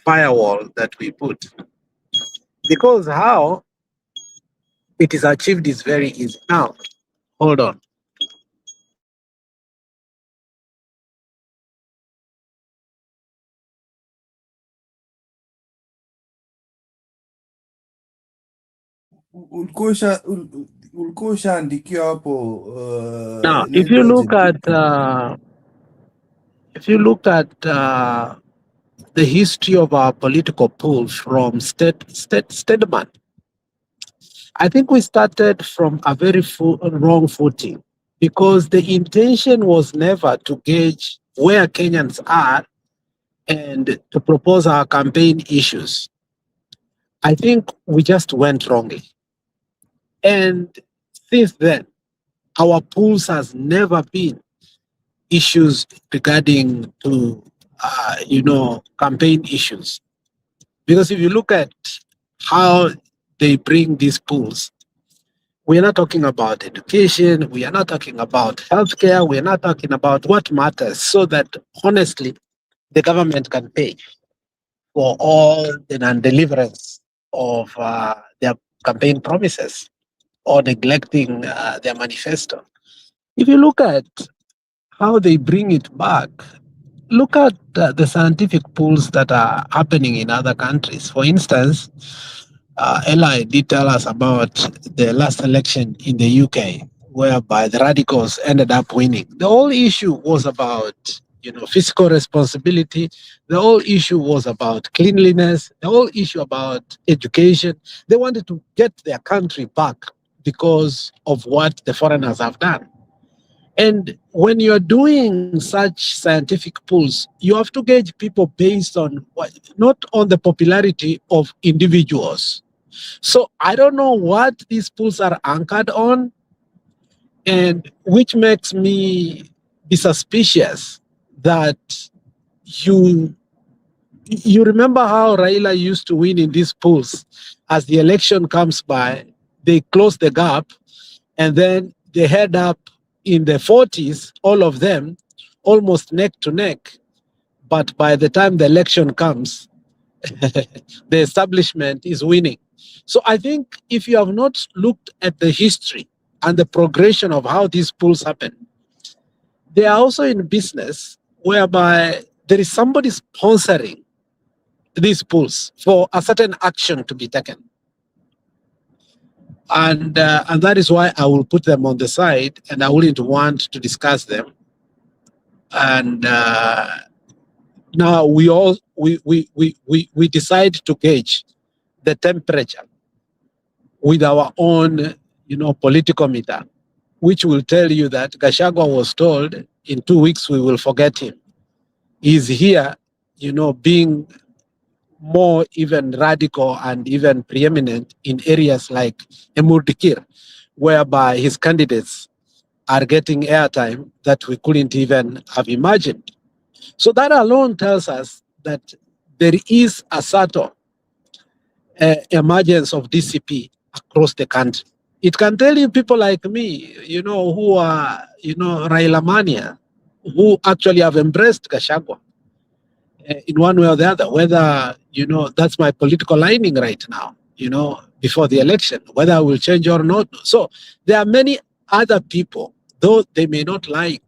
firewall that we put. Because how it is achieved is very easy. Now, hold on. Ulikuwa ushaandikiwa hapo Now, if you inaitwaje? look at the history of our political pool from Stedman, I think we started from a very wrong footing because the intention was never to gauge where Kenyans are and to propose our campaign issues. I think we just went wrongly. And since then, our pools has never been issues regarding to, campaign issues. Because if you look at how they bring these pools, we are not talking about education, we are not talking about healthcare, we are not talking about what matters, so that honestly, the government can pay for all the non-deliverance of their campaign promises or neglecting their manifesto. If you look at how they bring it back, look at the scientific pools that are happening in other countries. For instance, Eli did tell us about the last election in the UK, whereby the radicals ended up winning. The whole issue was about, fiscal responsibility. The whole issue was about cleanliness. The whole issue about education. They wanted to get their country back because of what the foreigners have done. And when you're doing such scientific polls, you have to gauge people based on not on the popularity of individuals. So I don't know what these polls are anchored on, and which makes me be suspicious that you remember how Raila used to win in these polls. As the election comes by, they close the gap, and then they head up in the 40s, all of them, almost neck to neck. But by the time the election comes, the establishment is winning. So I think if you have not looked at the history and the progression of how these polls happen, they are also in business whereby there is somebody sponsoring these polls for a certain action to be taken. And that is why I will put them on the side, and I wouldn't want to discuss them. And now we decide to gauge the temperature with our own, political meter, which will tell you that Gachagua was told in 2 weeks we will forget him. He's here, being more even radical and even preeminent in areas like Dikirr, whereby his candidates are getting airtime that we couldn't even have imagined. So that alone tells us that there is a subtle emergence of DCP across the country. It can tell you people like me, who are, Raila Mania, who actually have embraced Gachagua in one way or the other, whether, that's my political lining right now, before the election, whether I will change or not. So there are many other people, though they may not like,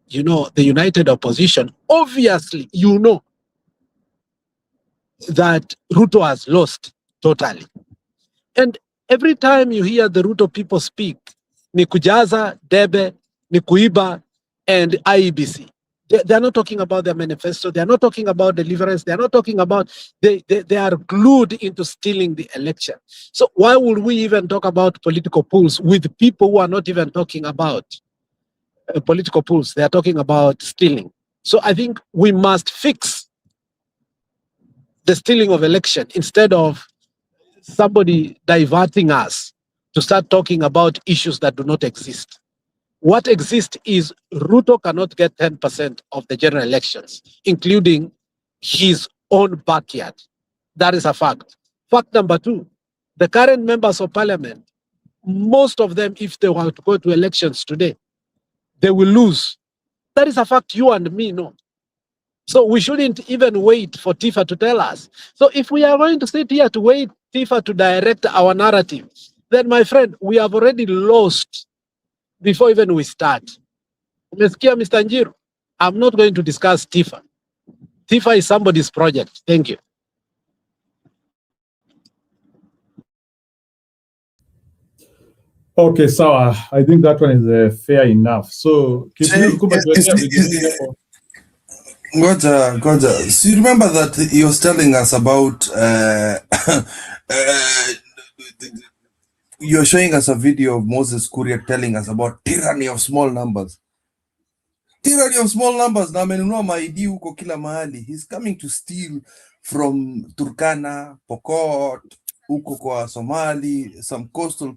the united opposition. Obviously, that Ruto has lost totally. And every time you hear the Ruto people speak, ni kujaza, debe, ni kuiba, and IEBC. They are not talking about their manifesto. They are not talking about deliverance. They are not talking about, they are glued into stealing the election. So why would we even talk about political pools with people who are not even talking about political pools? They are talking about stealing. So I think we must fix the stealing of election instead of somebody diverting us to start talking about issues that do not exist. What exists is Ruto cannot get 10% of the general elections, including his own backyard. That is a fact. Fact number two, the current members of parliament, most of them, if they were to go to elections today, they will lose. That is a fact you and me know. So we shouldn't even wait for Tifa to tell us. So if we are going to sit here to wait Tifa to direct our narrative, then my friend, we have already lost before even we start. Umesikia, Mr. Njiru? I'm not going to discuss Tifa. Tifa is somebody's project. Thank you. Okay, so I think that one is fair enough. So, Goja. So you remember that he was telling us about you're showing us a video of Moses Kuria telling us about tyranny of small numbers. Tyranny of small numbers. Na amenunua maidi huko kila mahali. He's coming to steal from Turkana, Pokot, huko kwa Somali, some coastal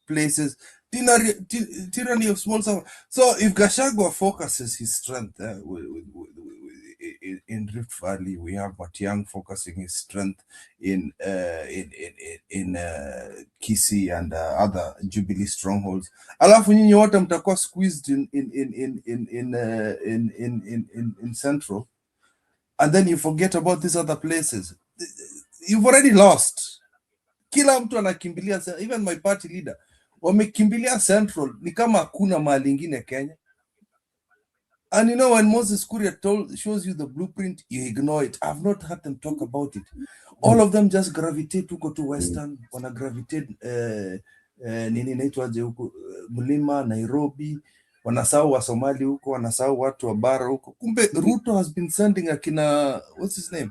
places. Tyranny of small numbers. So if Gachagua focuses his strength in Rift Valley, we have Matiang focusing his strength in Kisii and other Jubilee strongholds. Alafu nyinyi wote mtakuwa squeezed in Central, and then you forget about these other places. You've already lost. Kila mtu anakimbilia, even my party leader wamekimbilia Central, ni kama hakuna mahali ingine Kenya. And when Moses Kuria shows you the blueprint, you ignore it. I've not heard them talk about it. All of them just gravitate to go to Western, wana gravitate nini inaitwaje huko Mlima, Nairobi, wanasahau wa Somali huko, wanasahau watu wa bara huko. Kumbe Ruto has been sending akina, what's his name?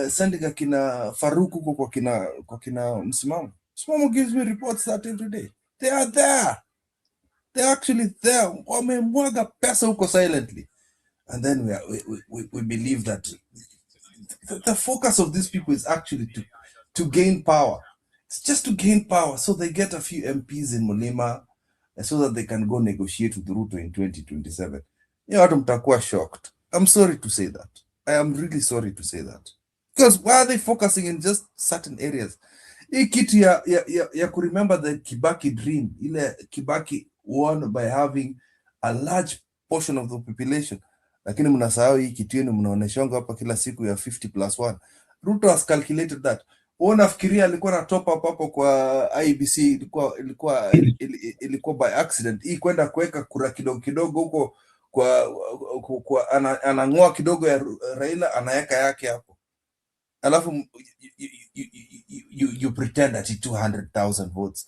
Sending akina Faruk huko kwa kina Msimamo. Msimamo gives me reports that every day. They are there. They're actually there. Wamemwaga pesa huko silently. And then we believe that the focus of these people is actually to gain power. It's just to gain power so they get a few MPs in Mulima so that they can go negotiate with Ruto in 2027. Watu mtakuwa shocked. I'm sorry to say that. I am really sorry to say that. Because why are they focusing in just certain areas? Hii kitu ya kuremember the Kibaki dream, ile Kibaki won by having a large portion of the population. Lakini mnasahau hii kitu yenu mnaoneshanga hapa kila siku ya 50+1. Ruto has calculated that. Unafikiria alikuwa na top up hapo kwa IBC ilikuwa by accident. Hii kwenda kuweka kura kidogo huko kwa anangoa kidogo ya Raila anaweka yake hapo. Alafu you pretend that it's 200,000 votes.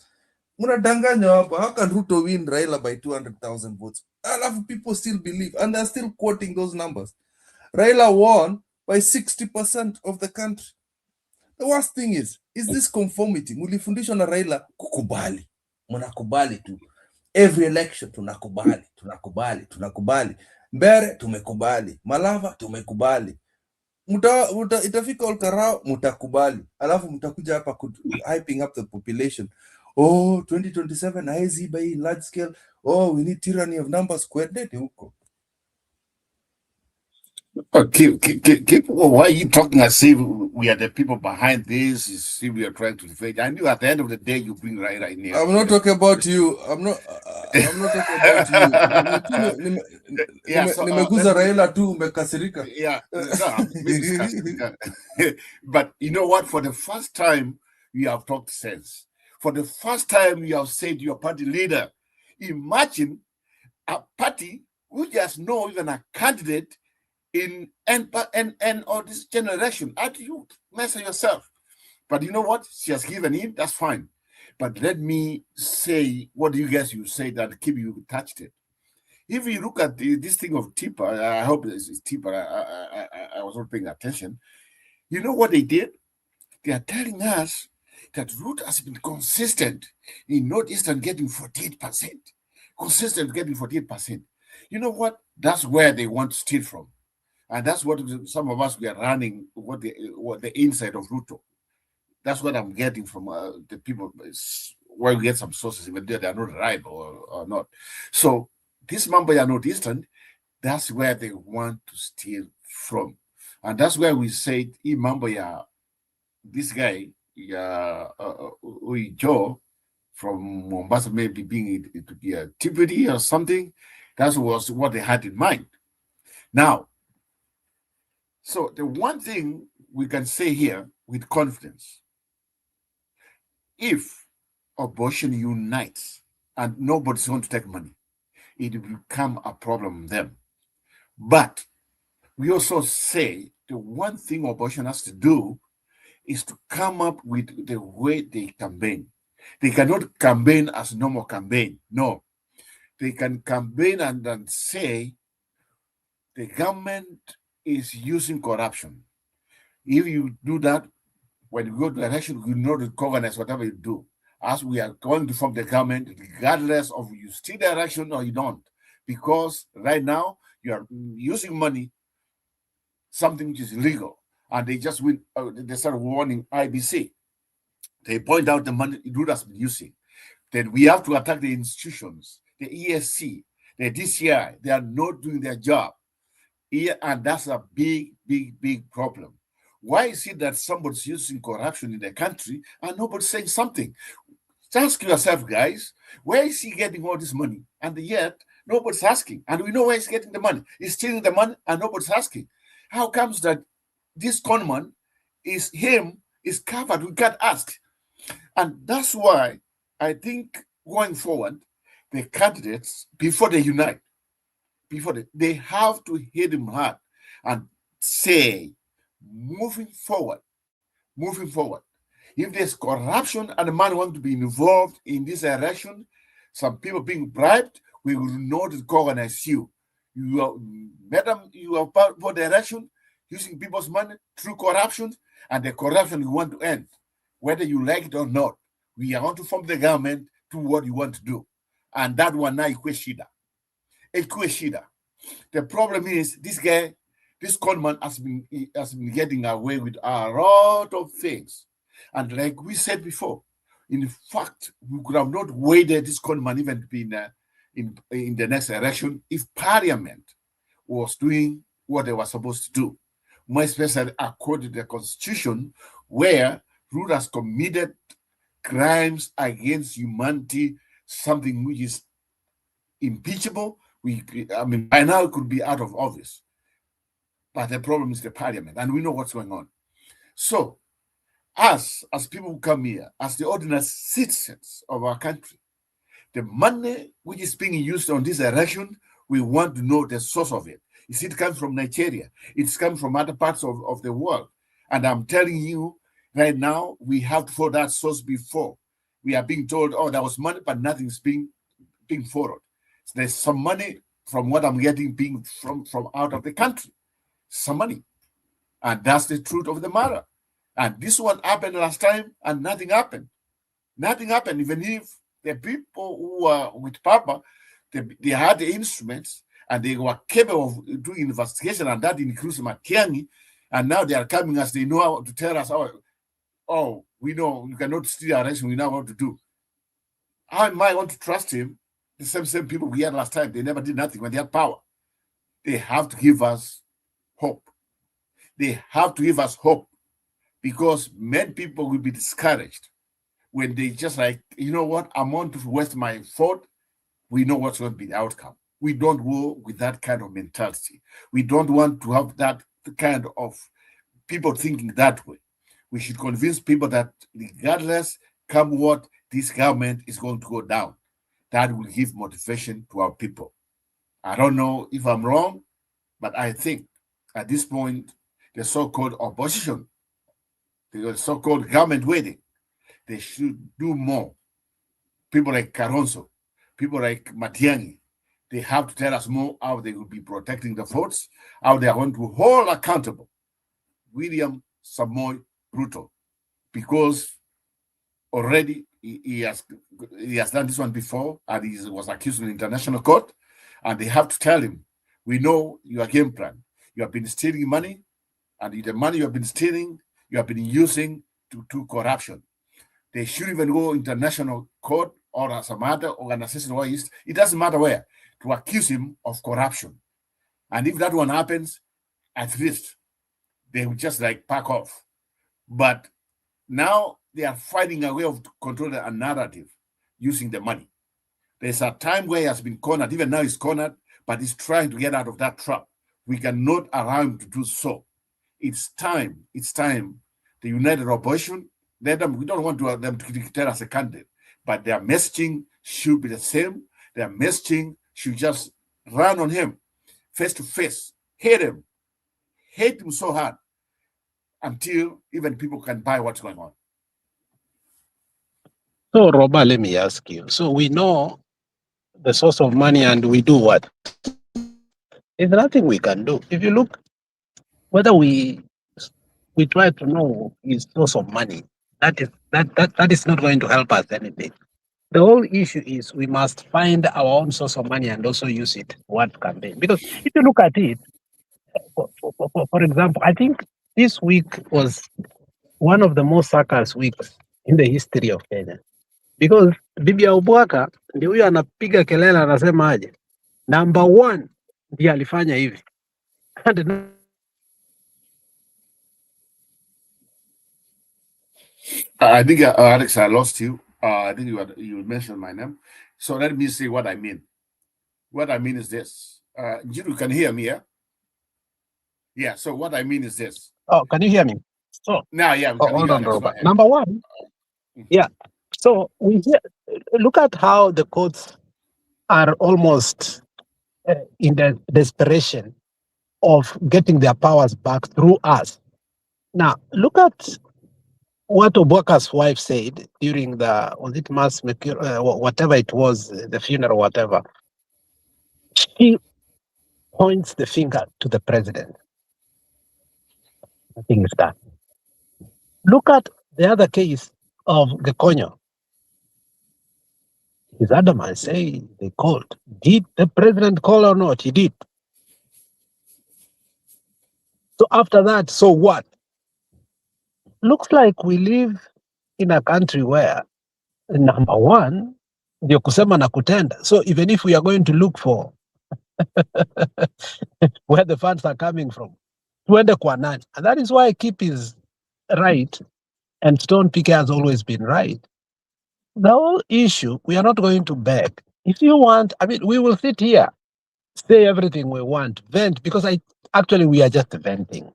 Mnadanganya hapa. How can Ruto win Raila by 200,000 votes? Alafu people still believe, and they're still quoting those numbers. Raila won by 60% of the country. The worst thing is this conformity. Mulifundishwa na Raila kukubali. Mnakubali tu. Every election tunakubali. Mbere tumekubali. Malava tumekubali. Itafika Olkarao mutakubali. Alafu mtakuja hapa hyping up the population. Oh, 2027 haezi by large scale. Oh, we need tyranny of numbers. Kwendete huko. Why are you talking as if we are the people behind this? As if we are trying to defend. I knew at the end of the day you bring right near. I'm not talking about you. I'm not talking about you. Yeah, so Nimeguza Raila tu umekasirika. yeah, no, I'm discussing. But you know what? For the first time, you have talked sense. For the first time, you have said your party leader. Imagine a party who just know even a candidate in and or this generation. How do you measure yourself? But you know what? She has given in. That's fine. But let me say, what do you guys you say that keep you touched it? If you look at this thing of Tipper, I hope it's Tipper. I was not paying attention. You know what they did? They are telling us that Root has been consistent in Northeastern getting 48%. Consistent getting 48%. You know what? That's where they want to steal from. And that's what some of us we are running, what the inside of Ruto. That's what I'm getting from the people where we get some sources, even though they're not right or not. So this Mambaya Northeastern, that's where they want to steal from. And that's where we said, Mambaya, this guy, Joe from Mombasa, maybe being it to be a deputy or something. That was what they had in mind. Now, so the one thing we can say here with confidence, if opposition unites and nobody's going to take money, it will become a problem then. But we also say the one thing opposition has to do is to come up with the way they campaign. They cannot campaign as normal campaign. No. They can campaign and then say the government is using corruption. If you do that, when you go to election, you know to recognize whatever you do. As we are going to form the government, regardless of you steal the election or you don't. Because right now, you are using money, something which is illegal. And they just they start warning IBC. They point out the money Ruto has been using. Then we have to attack the institutions, the ESC, the DCI. They are not doing their job. And that's a big, big, big problem. Why is it that somebody's using corruption in the country and nobody's saying something? Ask yourself, guys, where is he getting all this money? And yet, nobody's asking. And we know where he's getting the money. He's stealing the money and nobody's asking. How comes that this conman is covered? We can't ask. And that's why I think going forward, the candidates, before they unite, they have to hit him hard and say, moving forward, if there's corruption and the man wants to be involved in this election, some people being bribed, we will not recognize you. Madam, you are part for the election, using people's money through corruption, and the corruption you want to end, whether you like it or not. We are going to form the government to what you want to do. And that one now Shida. The problem is this guy, this conman has been getting away with a lot of things. And like we said before, in fact, we could have not waited this conman even to be in the next election if Parliament was doing what they were supposed to do. More especially according to the Constitution, where Ruto has committed crimes against humanity, something which is impeachable. By now it could be out of office. But the problem is the Parliament, and we know what's going on. So, us, as people who come here, as the ordinary citizens of our country, the money which is being used on this election, we want to know the source of it. Is it comes from Nigeria? It's come from other parts of the world. And I'm telling you, right now, we have to follow that source before. We are being told, oh, there was money, but nothing's being followed. So there's some money from what I'm getting being from out of the country. Some money. And that's the truth of the matter. And this one happened last time, and nothing happened. Nothing happened, even if the people who were with Papa, they had the instruments, and they were capable of doing investigation, and that includes Matiang'i, and now they are coming as they know how to tell us, oh, we know you cannot steal our election, we know what to do. How am I going to trust him? The same people we had last time, they never did nothing when they had power. They have to give us hope. They have to give us hope, because many people will be discouraged when they just like, you know what, I'm on to waste my vote. We know what's going to be the outcome. We don't go with that kind of mentality. We don't want to have that kind of people thinking that way. We should convince people that regardless, come what, this government is going to go down. That will give motivation to our people. I don't know if I'm wrong, but I think at this point, the so-called opposition, the so-called government waiting, they should do more. People like Caronso, people like Matiang'i, they have to tell us more how they will be protecting the votes, how they are going to hold accountable William Samoei Ruto, because already he has done this one before, and he was accused in the international court, and they have to tell him, we know your game plan. You have been stealing money, and the money you have been stealing, you have been using to corruption. They should even go international court or some other organization, or it doesn't matter where, to accuse him of corruption. And if that one happens, at least they will just like pack off. But now they are finding a way of controlling a narrative using the money. There's a time where he has been cornered, even now he's cornered, but he's trying to get out of that trap. We cannot allow him to do so. It's time. The united opposition, we don't want them to declare as a candidate, but their messaging should be the same. Their messaging should just run on him face to face, hate him so hard until even people can buy what's going on. So, Roba, let me ask you. So we know the source of money, and we do what? There's nothing we can do. If you look, whether we try to know his source of money, that is not going to help us anything. The whole issue is we must find our own source of money and also use it what campaign. Because if you look at it, for example, I think this week was one of the most circus weeks in the history of Kenya. Because Bibi ya Ubwaka ndio huyo anapiga kelele anasema aje, number one ndiye alifanya hivi. I think, Alex, I lost you. I think you mentioned my name. So let me say what I mean. What I mean is this. You can hear me, yeah? Yeah, so what I mean is this. Oh, can you hear me? So now, yeah, we can hold hear on, Alex. Robert. Number one, yeah. So look at how the courts are almost in the desperation of getting their powers back through us. Now, look at what Obwaka's wife said during the, was it mass, whatever it was, the funeral, whatever. She points the finger to the president. Nothing is done. Look at the other case of Gekonyo. His adamant say they called. Did the president call or not? He did. So after that, so what? Looks like we live in a country where number one, ndio kusema na kutenda. So even if we are going to look for where the funds are coming from, tuende kwa nani? And that is why Kip is right and Stone PK has always been right. The whole issue, we are not going to beg. If you want, I mean, we will sit here, say everything we want, vent, because actually we are just venting.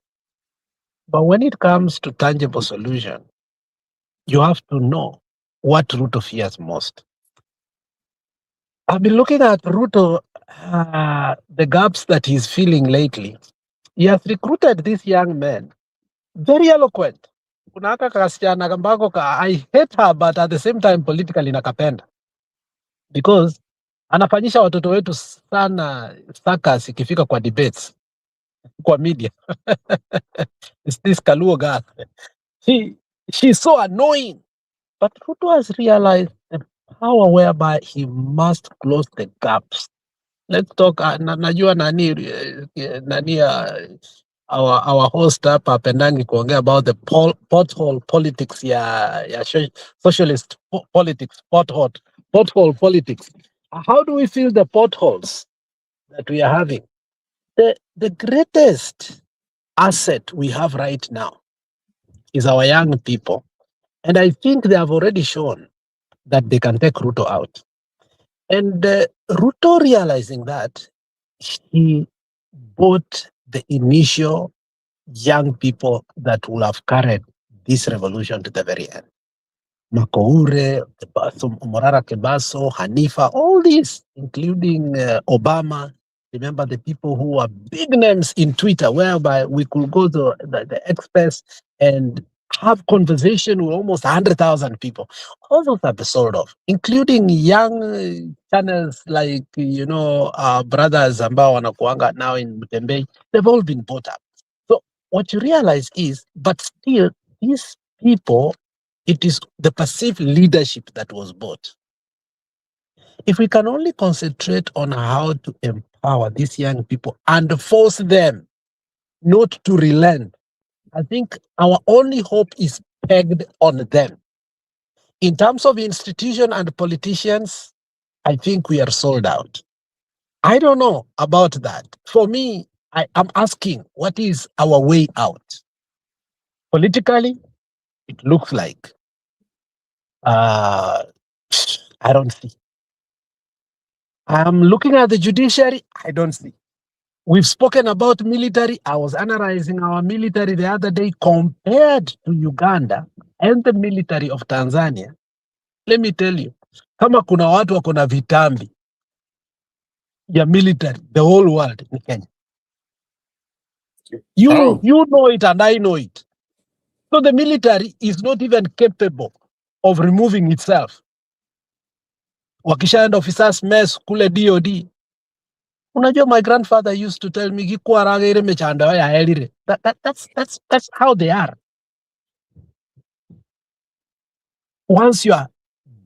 But when it comes to tangible solution, you have to know what Ruto fears most. I've been looking at Ruto, the gaps that he's feeling lately. He has recruited this young man, very eloquent. Kuna haka kasichana ambako I hate her, but at the same time politically nakapenda. Because anafanyisha watoto wetu sana circus ikifika kwa debates, kwa media. It's this Kaluo girl. She's so annoying. But Ruto has realized the power whereby he must close the gaps. Let's talk. Najua nani our host hapa apendangi kuongea about the pothole politics ya socialist politics, pothole politics. How do we fill the potholes that we are having? The greatest asset we have right now is our young people. And I think they have already shown that they can take Ruto out. And Ruto, realizing that, he bought the initial young people that will have carried this revolution to the very end. Makoure, Morara Kebaso, Hanifa, all these, including Obama. Remember the people who are big names in Twitter, whereby we could go to the experts and have conversation with almost 100,000 people. All those are sold off, including young channels like, brothers ambao wanakuanga now in Mutembei. They've all been bought up. So what you realize is, but still, these people, it is the perceived leadership that was bought. If we can only concentrate on how to empower these young people and force them not to relent, I think our only hope is pegged on them. In terms of institution and politicians, I think we are sold out. I don't know about that. For me, I am asking, what is our way out? Politically, it looks like I don't see. I'm looking at the judiciary, I don't see. We've spoken about military. I was analyzing our military the other day compared to Uganda and the military of Tanzania. Let me tell you, kama kuna watu wako na vitambi ya military, the whole world in Kenya. You know it and I know it. So the military is not even capable of removing itself. Wakishaenda officers mess kule DOD. Unajua, my grandfather used to tell me, that's how they are. Once your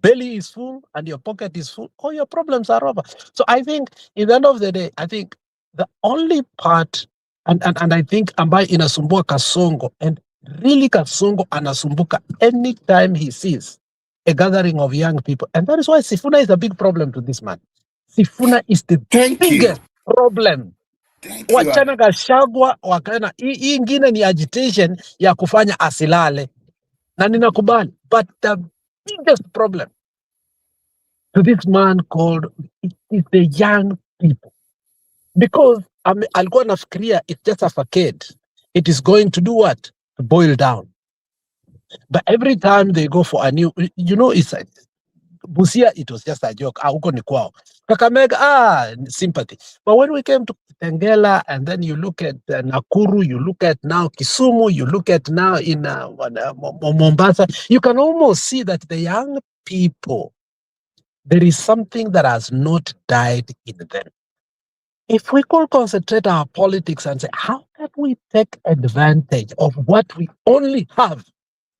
belly is full and your pocket is full, all your problems are over. So I think, in the end of the day, I think the only part, and I think ambayo inasumbua Kasongo, and really Kasongo anasumbuka anytime he sees a gathering of young people. And that is why Sifuna is a big problem to this man. Sifuna is the biggest problem. Wachana Gachagua, wakana hii ingine ni agitation ya kufanya asilale. Na ninakubali, but the biggest problem to this man called is the young people. Because alikuwa nafikiria it's just a facade. It is going to do what? To boil down. But every time they go for a new, it's like, Busia, it was just a joke. Huko ni kwao. Kakamega, sympathy. But when we came to Tengela, and then you look at Nakuru, you look at now Kisumu, you look at now in Mombasa, you can almost see that the young people, there is something that has not died in them. If we could concentrate our politics and say, how can we take advantage of what we only have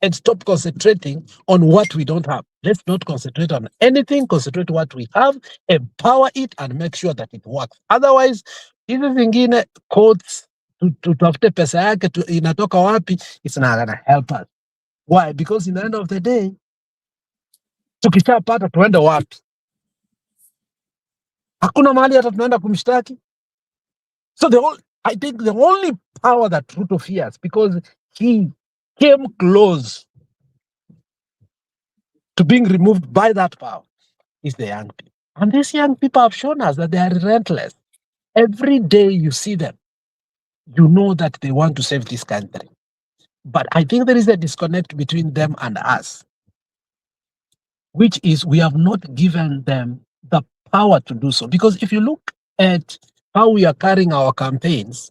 and stop concentrating on what we don't have? Let's not concentrate on anything, concentrate what we have, empower it, and make sure that it works. Otherwise, hizi zingine codes tutafute pesa yake inatoka wapi, it's not gonna help us. Why? Because in the end of the day, tukishapata tuende wapi? Hakuna mahali hata tunaenda kumshtaki. So I think the only power that Ruto fears, because he came close to being removed by that power, is the young people. And these young people have shown us that they are relentless. Every day you see them, you know that they want to save this country. But I think there is a disconnect between them and us, which is we have not given them the power to do so. Because if you look at how we are carrying our campaigns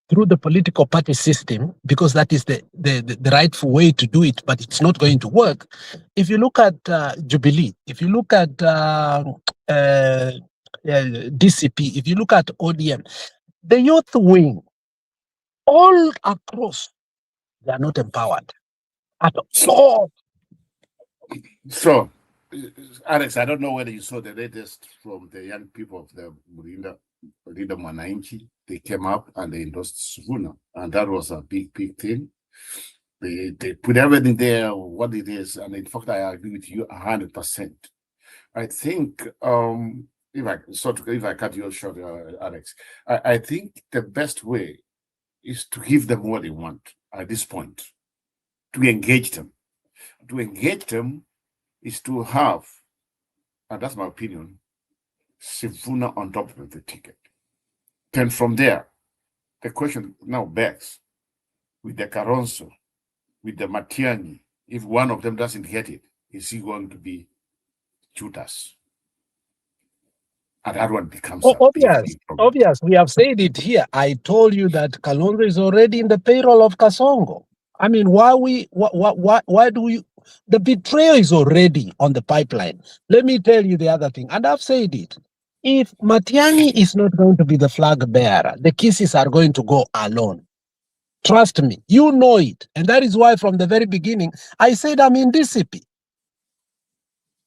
through the political party system, because that is the rightful way to do it, but it's not going to work. If you look at Jubilee, if you look at DCP, if you look at ODM, the youth wing, all across, they are not empowered at all. So, Alex, I don't know whether you saw the latest from the young people of the Murinda Mwananchi. They came up and they endorsed Sifuna, and that was a big thing. They put everything there, what it is, and in fact, I agree with you 100%. I think, if I cut you short, Alex, I think the best way is to give them what they want at this point, to engage them. To engage them is to have, and that's my opinion, Sifuna on top of the ticket. Then from there, the question now begs, with the Karonso, with the Matiang'i, if one of them doesn't get it, is he going to be Judas? And that one becomes a big problem. Obvious. We have said it here. I told you that Kalonzo is already in the payroll of Kasongo. I mean, why do we, the betrayal is already on the pipeline. Let me tell you the other thing, and I've said it. If Matiang'i is not going to be the flag bearer, the kisses are going to go alone. Trust me, you know it. And that is why from the very beginning, I said I'm in DCP.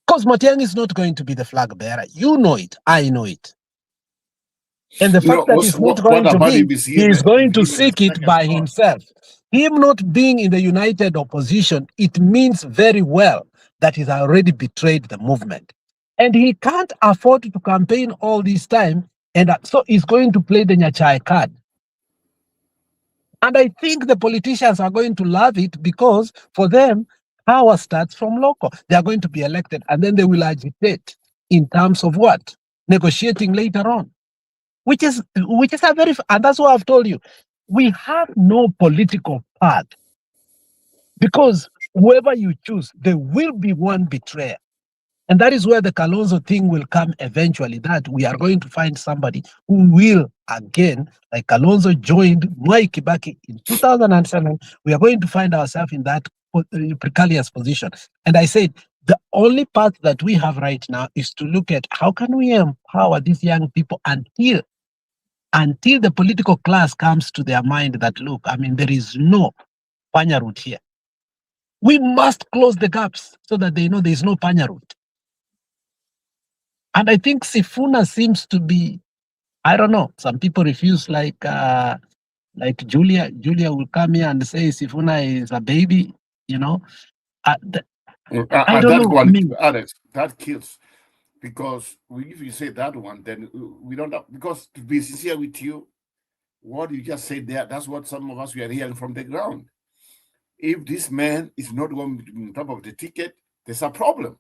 Because Matiang'i is not going to be the flag bearer. You know it. I know it. And the fact that he's not going to be, he is going to seek it by himself. Him not being in the united opposition, it means very well that he's already betrayed the movement. And he can't afford to campaign all this time, and so he's going to play the Nyachai card. And I think the politicians are going to love it because for them, power starts from local. They are going to be elected, and then they will agitate in terms of what? Negotiating later on. Which is a very, and that's what I've told you. We have no political path because whoever you choose, there will be one betrayer. And that is where the Kalonzo thing will come eventually, that we are going to find somebody who will, again, like Kalonzo joined Mwai Kibaki in 2007, we are going to find ourselves in that precarious position. And I said, the only path that we have right now is to look at how can we empower these young people until the political class comes to their mind that, look, I mean, there is no panya route here. We must close the gaps so that they know there is no panya route. And I think Sifuna seems to be, I don't know, some people refuse like Julia. Julia will come here and say Sifuna is a baby, you know. I don't know. One, Alex, that kills. Because if you say that one, then we don't have, because to be sincere with you, what you just said there, that's what some of us we are hearing from the ground. If this man is not going to be on top of the ticket, there's a problem.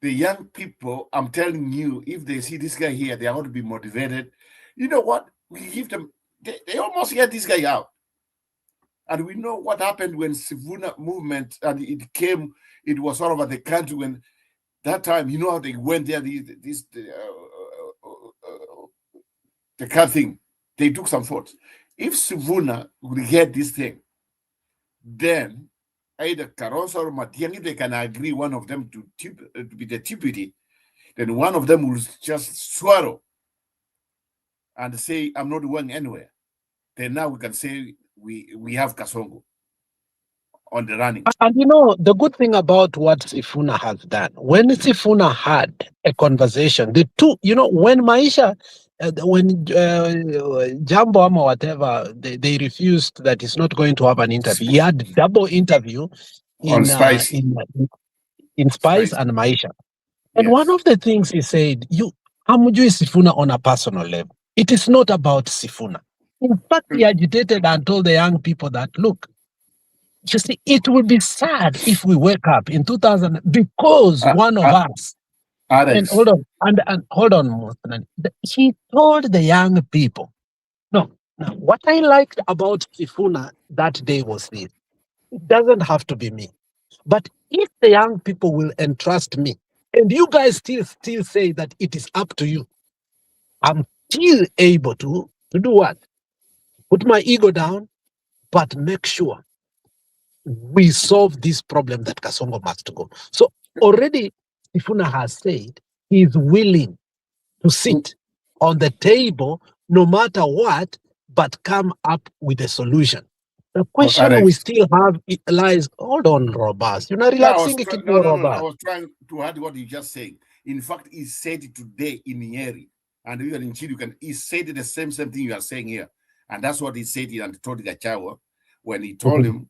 The young people, I'm telling you, if they see this guy here, they are going to be motivated. You know what? We give them, they almost get this guy out. And we know what happened when Sifuna movement, and it was all over the country when that time, you know how they went there, the car thing, they took some thoughts. If Sifuna will get this thing, then either Karonso or Matiang'i, they can agree one of them to be the deputy, then one of them will just swallow and say, I'm not going anywhere. Then now we can say we have Kasongo on the running. And you know, the good thing about what Sifuna has done, when Sifuna had a conversation, the two, you know, when Maisha, when Jambo or whatever, they refused that he's not going to have an interview. He had double interview in Spice and Maisha. And one of the things he said, Amujui Sifuna on a personal level. It is not about Sifuna. In fact, he agitated and told the young people that, look, you see, it would be sad if we wake up in 2000 because one of us. And hold on, and hold on, he told the young people. No, what I liked about Sifuna that day was this: it doesn't have to be me, but if the young people will entrust me, and you guys still say that it is up to you, I'm still able to do what? Put my ego down, but make sure we solve this problem that Kasongo must go. So already Sifuna has said he is willing to sit on the table no matter what, but come up with a solution. The question we still have lies, hold on, Robust. You're not relaxing. I was trying to add what you just said. In fact, he said it today in Nyeri, and even in Chile, he said the same thing you are saying here. And that's what he said and told Gachawa when he told him,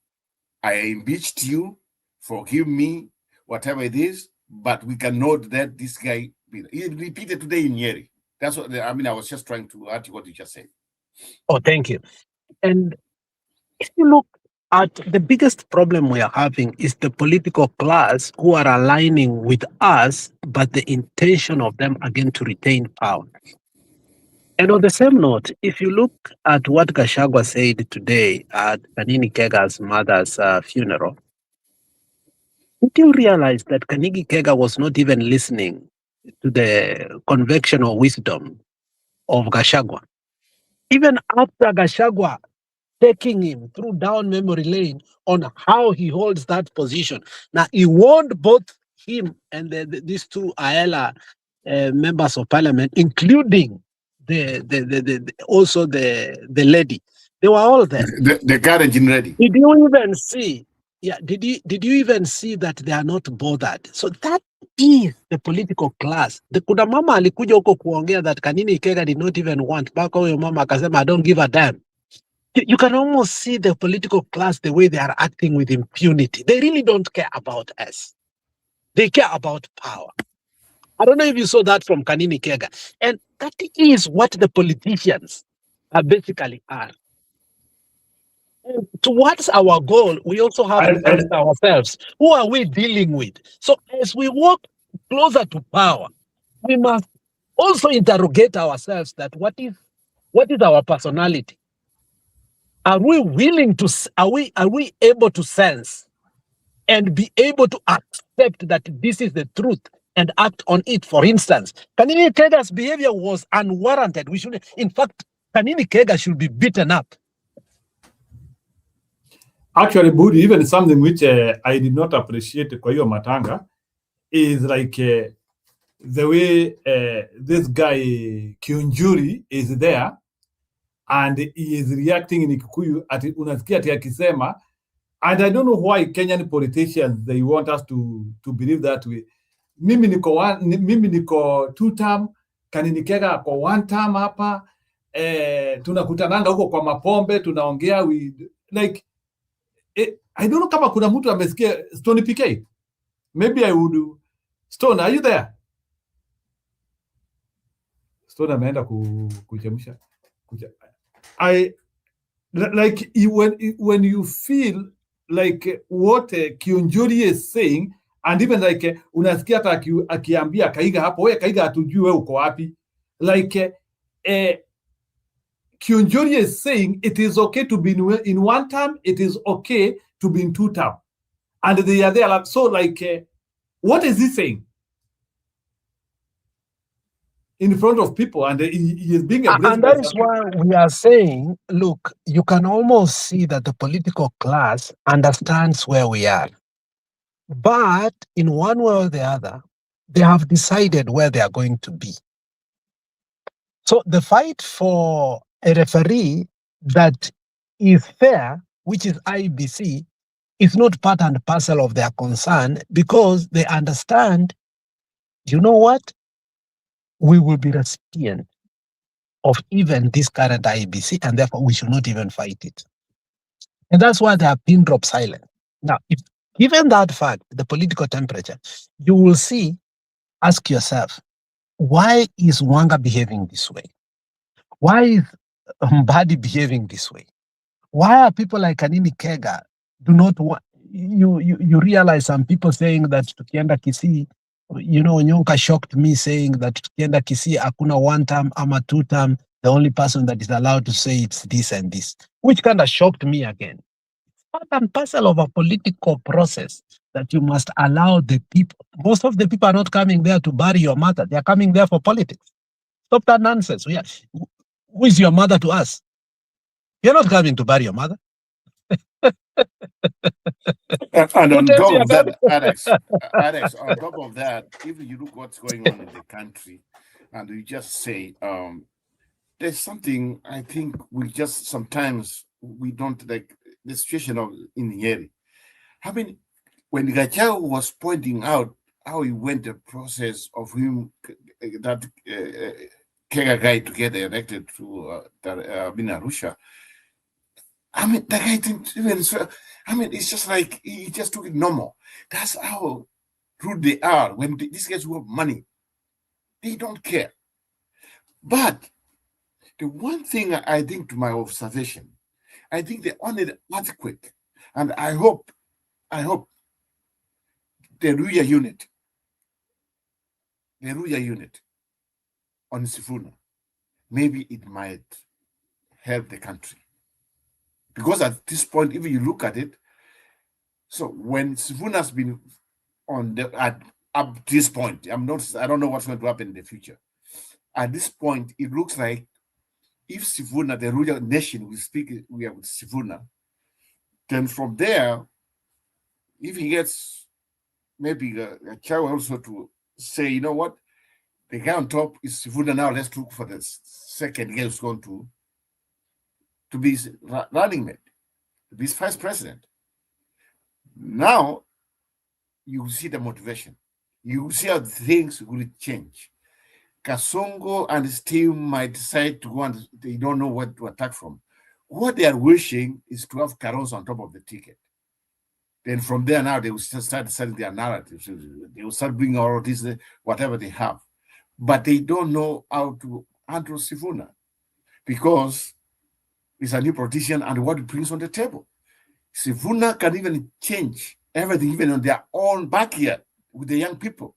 I impeached you, forgive me, whatever it is, but we can note that this guy, he repeated today in Nyeri. That's what, I was just trying to add to what you just said. Oh, thank you. And if you look at the biggest problem we are having is the political class who are aligning with us, but the intention of them again to retain power. And on the same note, if you look at what Gachagua said today at Kanini Kega's mother's funeral, did you realize that Kanini Kega was not even listening to the conventional wisdom of Gachagua? Even after Gachagua taking him through down memory lane on how he holds that position. Now, he warned both him and these two Ayala members of parliament, including also the lady. They were all there. The garage in ready. Did you even see? Yeah, did you even see that they are not bothered? So that is the political class. The kuna mama alikuja huko kuongea that Kanini Kega did not even want. Baka huyo mama akasema, I don't give a damn. You can almost see the political class, the way they are acting with impunity. They really don't care about us. They care about power. I don't know if you saw that from Kanini Kega. And that is what the politicians basically are. And towards our goal, we also have to ask ourselves, who are we dealing with? So as we walk closer to power, we must also interrogate ourselves that what is our personality? Are we willing to, are we able to sense and be able to accept that this is the truth and act on it? For instance, Kanini Kega's behavior was unwarranted. We should, in fact, Kanini Kega should be beaten up. Actually, Budi, even something which I did not appreciate kwa hiyo matanga is like the way this guy Kiunjuri is there and he is reacting in Kikuyu ati unasikia ati akisema, and I don't know why Kenyan politicians they want us to believe that way. Mimi niko two term, Kanini Kega kwa one term hapa, tunakutananga huko kwa mapombe, tunaongea with like I don't know kama kuna mtu amesikia Stone PK. Maybe I would. Stone, are you there? Stone ameenda kuchemsha. I like when you feel like what Kiunjuri is saying, and even like unasikia hata akiambia Kaiga hapo, wewe Kaiga hatujui wewe uko wapi. Like Kiunjuri is saying it is okay to be in one term, it is okay to be in two term. And they are there like, so like what is he saying in front of people? And he is being addressed. And that is why we are saying, look, you can almost see that the political class understands where we are. But in one way or the other, they have decided where they are going to be. So the fight for a referee that is fair, which is IBC, is not part and parcel of their concern because they understand, you know what? We will be recipient of even this current IBC, and therefore we should not even fight it. And that's why they are pin drop silent. Now, if given that fact, the political temperature, you will see, ask yourself, why is Wanga behaving this way? Why is Mbadi behaving this way? Why are people like Kanini Kega do not want, you realize some people saying that tukienda Kisii, you know, Nyonka shocked me saying that tukienda Kisii akuna one term ama two term, the only person that is allowed to say it's this and this, which kind of shocked me again. Part and parcel of a political process that you must allow the people. Most of the people are not coming there to bury your mother. They are coming there for politics. Stop that nonsense. Who is your mother to us? You're not coming to bury your mother. And on top of that, Alex, on top of that, if you look what's going on in the country, and you just say, there's something I think we just sometimes we don't like the situation of in Nyeri. I mean, when Gachagua was pointing out how he went the process of him that Kega guy to get elected to Arusha. I mean, the guy didn't even. I mean, it's just like he just took it normal. That's how rude they are when these guys who have money. They don't care. But The one thing I think, to my observation, I think they only the earthquake, and I hope the Ruya unit on Sifuna, maybe it might help the country. Because at this point, if you look at it, so when Sifuna has been on the at up this point, I don't know what's going to happen in the future. At this point, it looks like if Sifuna, the ruler nation, will speak we are with Sifuna, then from there, if he gets maybe a child also to say, you know what, the guy on top is Sifuna now, let's look for the second guy who's going to be his running mate, to be his vice president. Now, you see the motivation. You see how things will change. Kasongo and his team might decide to go and they don't know what to attack from. What they are wishing is to have Karonzo on top of the ticket. Then from there now, they will start selling their narratives. They will start bringing all of this, whatever they have. But they don't know how to handle Sifuna because he's a new politician and what he brings on the table. Sifuna can even change everything, even on their own backyard with the young people.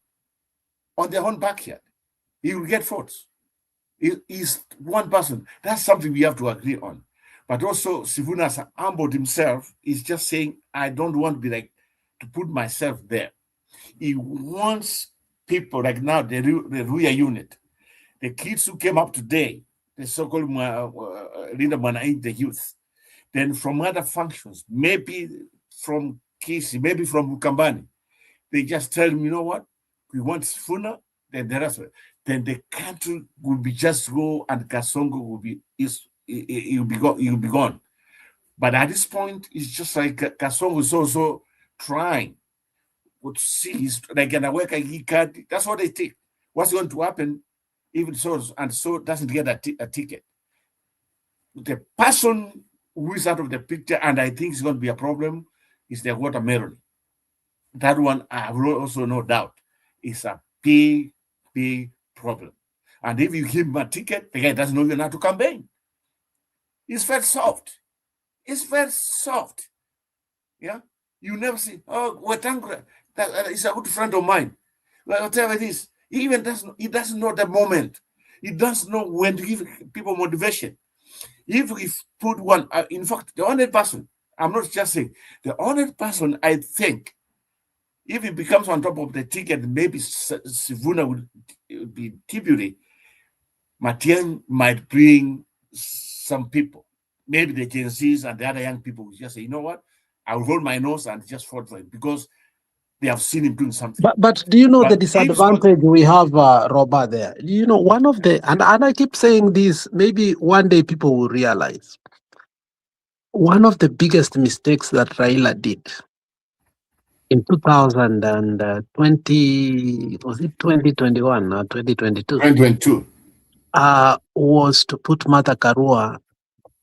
On their own backyard, he will get votes. He's one person. That's something we have to agree on. But also, Sifuna has humbled himself. He's just saying, I don't want to be like, to put myself there. He wants people like now, the Ruya unit, the kids who came up today, the so-called Linda Manaid, the youth, then from other functions, maybe from Kisi, maybe from Mukambani, they just tell him, you know what, we want Sifuna, then the rest of it. Then the country will be just go and Kasongo will be he'll be gone. But at this point, it's just like Kasongo is also trying to see his like an awake card. That's what they think. What's going to happen if so doesn't get a ticket? The person who is out of the picture, and I think it's going to be a problem, is the watermelon. That one, I have also no doubt, is a big problem. And if you give him a ticket, the guy doesn't know even how to campaign. It's very soft. It's very soft. Yeah? You never see, oh, Wetangula, that is a good friend of mine. Whatever it is, he doesn't know the moment. He doesn't know when to give people motivation. If we put one, in fact, the only person, I'm not just saying, the only person I think, if he becomes on top of the ticket, maybe Sifuna would be deputy, Matiang might bring some people. Maybe the Gen Zs and the other young people will just say, you know what, I'll roll my nose and just vote for him because they have seen him doing something. But do you know the disadvantage we have, Robert, there? You know, one of the, and I keep saying this, maybe one day people will realize, one of the biggest mistakes that Raila did in 2020, was it 2021 or 2022? 2022. Was to put Martha Karua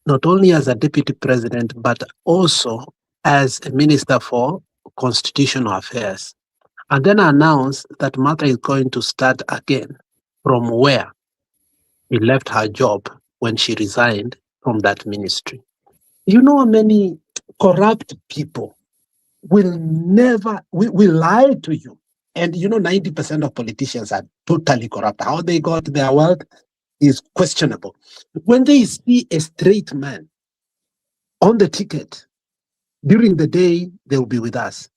not only as a deputy president, but also as a minister for constitutional affairs. And then announce that Martha is going to start again from where he left her job when she resigned from that ministry. You know how many corrupt people will lie to you. And you know, 90% of politicians are totally corrupt. How they got their wealth is questionable. When they see a straight man on the ticket, during the day, they will be with us.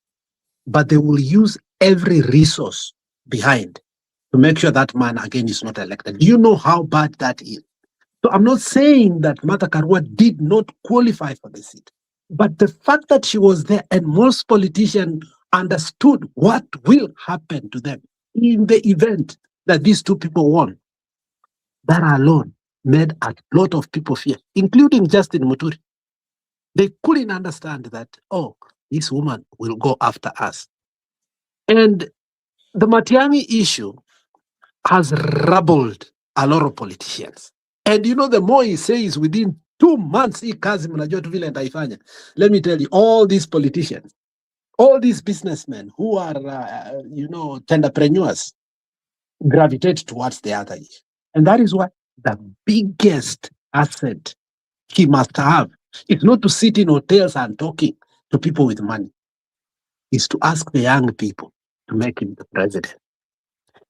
But they will use every resource behind to make sure that man again is not elected. Do you know how bad that is? So I'm not saying that Martha Karua did not qualify for the seat, but the fact that she was there and most politicians understood what will happen to them in the event that these two people won, that alone made a lot of people fear, including Justin Muturi. They couldn't understand that, oh, this woman will go after us. And the Matiang'i issue has troubled a lot of politicians. And you know, the more he says within 2 months, let me tell you, all these politicians, all these businessmen who are, tenderpreneurs, gravitate towards the other issue. And that is why the biggest asset he must have is not to sit in hotels and talking to people with money, is to ask the young people to make him the president.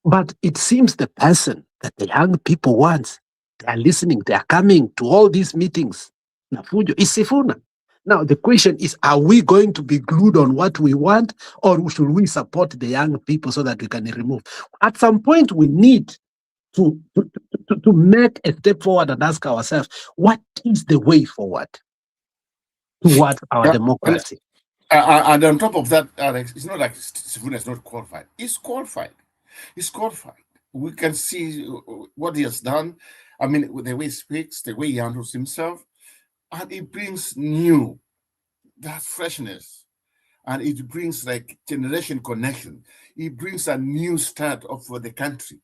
But it seems the person that the young people want, they are listening, they are coming to all these meetings, Nafujo, is Sifuna. Now, the question is, are we going to be glued on what we want, or should we support the young people so that we can remove? At some point, we need to make a step forward and ask ourselves, what is the way forward towards our democracy? And on top of that, Alex, it's not like Sifuna is not qualified. He's qualified. He's qualified. We can see what he has done. I mean, with the way he speaks, the way he handles himself, and it brings that freshness, and it brings like generation connection. It brings a new start for the country,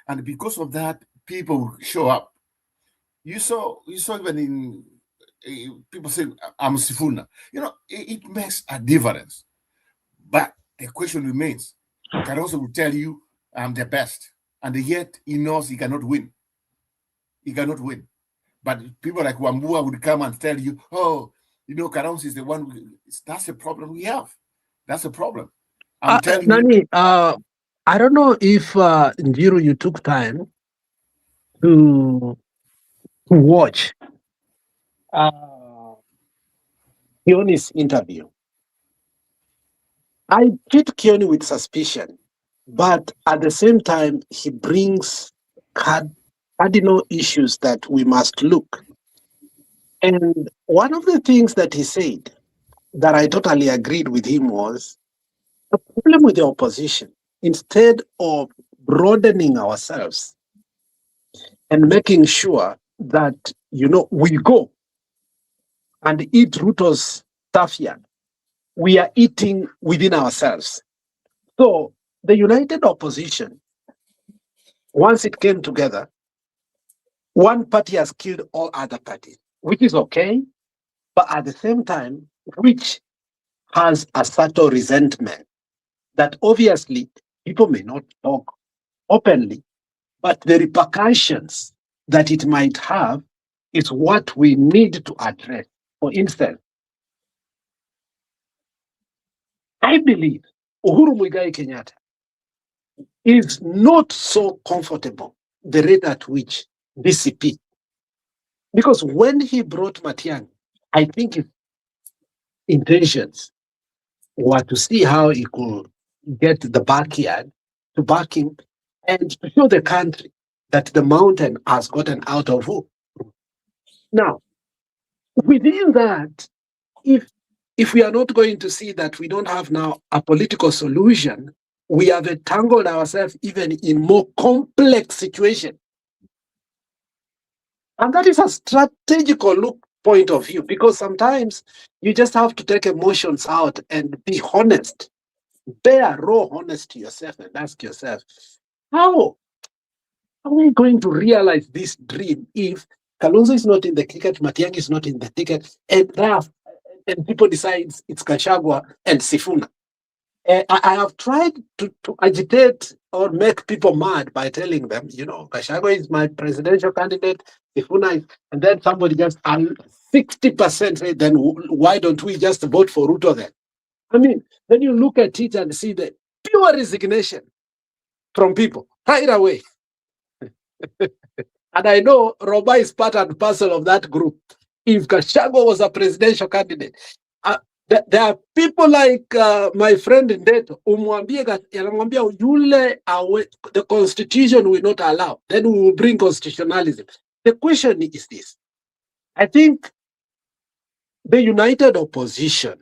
and because of that, people show up. You saw even in people saying, "I'm Sifuna." It makes a difference. But the question remains: Kalonzo will tell you, "I'm the best," and yet he knows he cannot win. He cannot win. But people like Wambua would come and tell you, "Oh, Kalonzo is the one." That's a problem we have. That's a problem. I'm telling Nani, you. I don't know if Njiru, you took time to watch Kioni's interview. I treat Kioni with suspicion, but at the same time, he brings cardinal issues that we must look. And one of the things that he said that I totally agreed with him was the problem with the opposition, instead of broadening ourselves and making sure that, we go and eat Ruto's tafia, we are eating within ourselves. So the united opposition, once it came together, one party has killed all other parties, which is okay, but at the same time, which has a subtle resentment that obviously people may not talk openly, but the repercussions that it might have is what we need to address. For instance, I believe Uhuru Muigai Kenyatta is not so comfortable the rate at which DCP, because when he brought Matiang'i, I think his intentions were to see how he could get the backyard to back him and to show the country that the mountain has gotten out of who. Now, within that, if we are not going to see that we don't have now a political solution, we have entangled ourselves even in more complex situation. And that is a strategical point of view, because sometimes you just have to take emotions out and be honest. Bear raw honest to yourself and ask yourself, how are we going to realize this dream if Kalonzo is not in the ticket, Matiang'i is not in the ticket, and people decide it's Gachagua and Sifuna? I have tried to agitate or make people mad by telling them, Gachagua is my presidential candidate, Sifuna is, and then somebody just 60% say, then why don't we just vote for Ruto then? I mean, then you look at it and see the pure resignation from people right away. And I know Roba is part and parcel of that group. If Gachagua was a presidential candidate, there are people like my friend Ndeto, the constitution will not allow, then we will bring constitutionalism. The question is this: I think the united opposition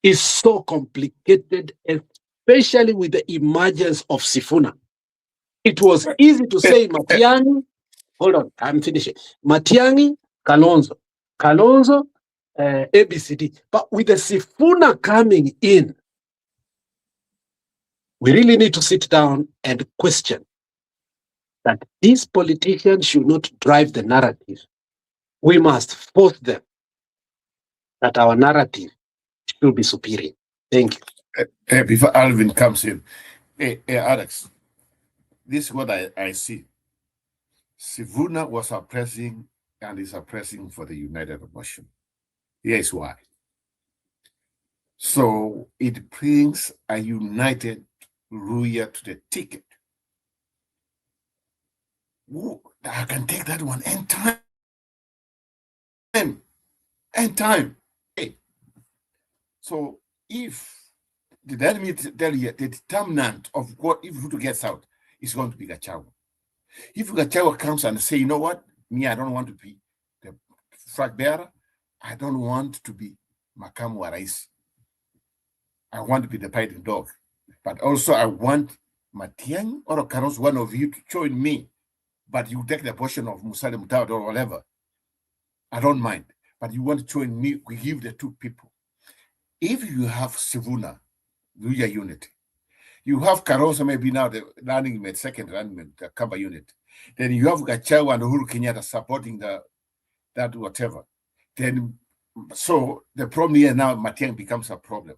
is so complicated, especially with the emergence of Sifuna. It was easy to say Matiang'i, hold on, I'm finishing. Matiang'i, Kalonzo, ABCD. But with the Sifuna coming in, we really need to sit down and question that these politicians should not drive the narrative. We must force them that our narrative should be superior. Thank you. Before Alvin comes in, Alex, this is what I see. Sifuna was suppressing and is suppressing for the United Opposition. Here's why. So it brings a united Ruya to the ticket. Ooh, I can take that one anytime. Anytime. Hey. So if let me tell you, the determinant of what if Ruto gets out is going to be Gachagua. If Gachagua comes and say, you know what, me, I don't want to be the flag bearer, I don't want to be Makamu wa Rais. I want to be the fighting dog. But also I want Matiang'i or Kalonzo, one of you, to join me. But you take the portion of Musalia Mudavadi or whatever. I don't mind. But you want to join me, we give the two people. If you have Sifuna, Ruya unit, you have Kalonzo maybe now the running mate, second running mate, the cover unit. Then you have Gachagua and Uhuru Kenyatta supporting that whatever. Then so the problem here now, Matiang'i becomes a problem.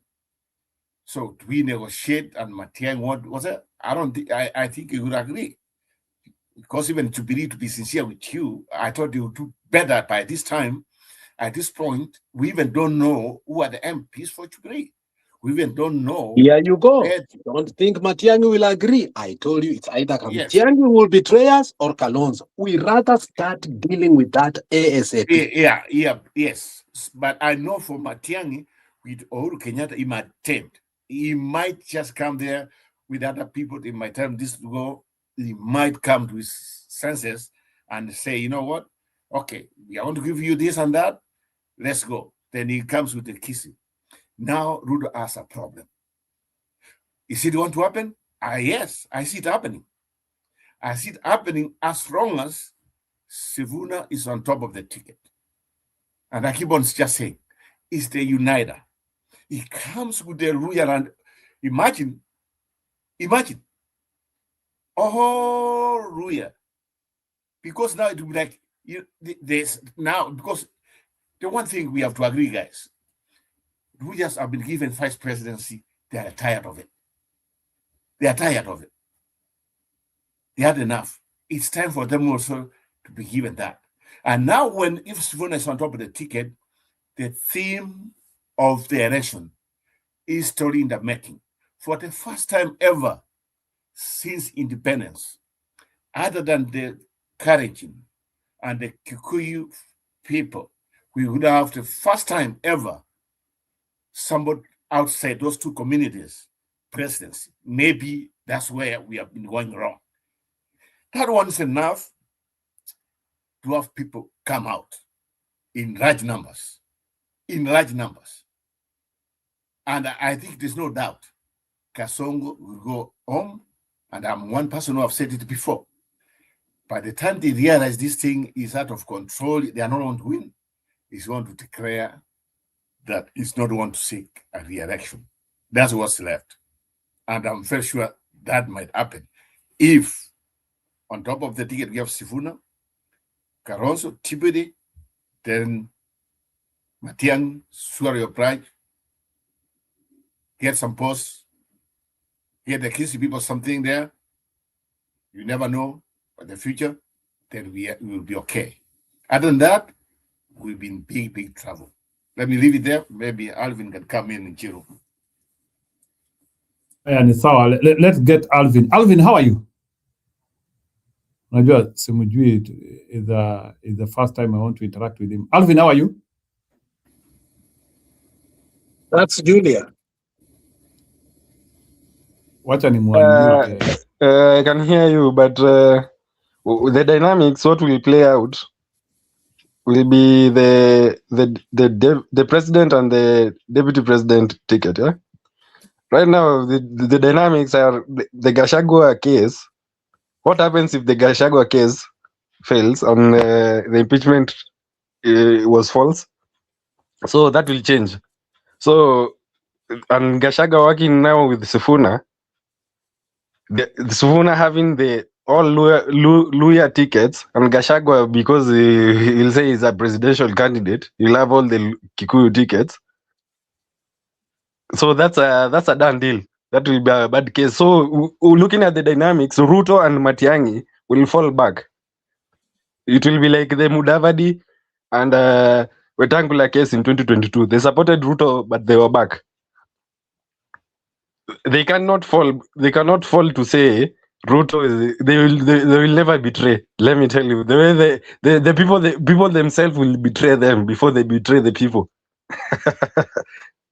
So do we negotiate and Matiang'i what was it? I think you would agree. Because even to be sincere with you, I thought you would do better by this time. At this point, we even don't know who are the MPs for Jubilee. We even don't know. Here you go. Don't think Matiang'i will agree. I told you it's either Matiang'i will betray us or Kalonzo. We rather start dealing with that ASAP. Yes. But I know for Matiang'i, with Uhuru Kenyatta, he might attempt. He might just come there with other people. It might tell him this to go. He might come to his senses and say, you know what? Okay, we want to give you this and that. Let's go. Then he comes with the kissing. Now Ruto has a problem. Is it going to happen? Yes, I see it happening. I see it happening as long as Sifuna is on top of the ticket. And I keep on just saying, it's the uniter. It comes with the royal and imagine, oh, Ruya. Because now it will be like, there's now, because the one thing we have to agree, guys, Ruyas have been given vice presidency, they are tired of it. They are tired of it. They had enough. It's time for them also to be given that. And now if Sifuna is on top of the ticket, the theme of the election is story in the making. For the first time ever since independence, other than the Karenjin and the Kikuyu people, we would have the first time ever somebody outside those two communities presidency. Maybe that's where we have been going wrong. That one is enough to have people come out in large numbers. And I think there's no doubt Kasongo will go home, and I'm one person who have said it before. By the time they realize this thing is out of control, they are not going to win. He's going to declare that he's not going to seek a re-election. That's what's left. And I'm very sure that might happen. If on top of the ticket we have Sifuna, Kalonzo, Tibidi, then Matiang'i, swear your pride, get some posts, get the Kisi people something there. You never know for the future, then we will be okay. Other than that, we'll be in big trouble. Let me leave it there. Maybe Alvin can come in Jiro. And so let's get Alvin. Alvin, how are you? Najua simujui is the first time I want to interact with him. Alvin, how are you? That's Julia. Wacha nimwambie. I can hear you, but the dynamics, what will play out will be the president and the deputy president ticket. Yeah. Right now, the dynamics are the Gachagua case. What happens if the Gachagua case fails on the impeachment was false? So that will change. So, and Gachagua working now with Sifuna, the Sifuna having the all Luya tickets, and Gachagua, because he'll say he's a presidential candidate, he'll have all the Kikuyu tickets. So that's a done deal. That will be a bad case. So looking at the dynamics, Ruto and Matiang'i will fall back. It will be like the Mudavadi and Wetangula case in 2022. They supported Ruto, but they were back. They cannot fall. They cannot fall to say Ruto is. They will never betray. Let me tell you, the way the people themselves will betray them before they betray the people.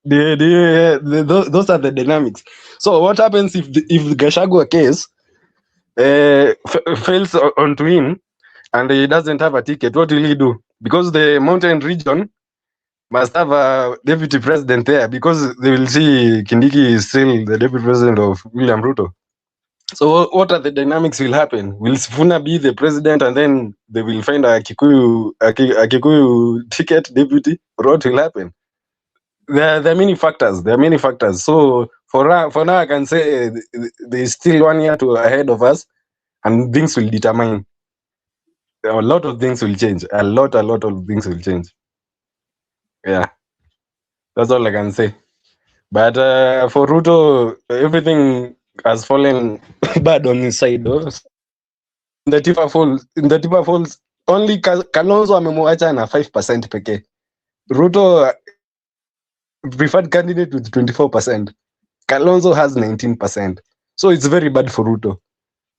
Those are the dynamics. So what happens if the Gachagua case fails onto him and he doesn't have a ticket? What will he do? Because the mountain region must have a deputy president there, because they will see Kindiki is still the deputy president of William Ruto. So what are the dynamics will happen? Will Sifuna be the president and then they will find a Kikuyu ticket deputy? Or what will happen? There are many factors. There are many factors. So for now, I can say there is still 1 year ahead of us, and things will determine. A lot of things will change. A lot of things will change. Yeah, that's all I can say. But for Ruto, everything has fallen bad on his side. Though. In the Tifa Falls, only Kalonzo amemwacha na 5% pekee. Ruto preferred candidate with 24%. Kalonzo has 19%. So it's very bad for Ruto.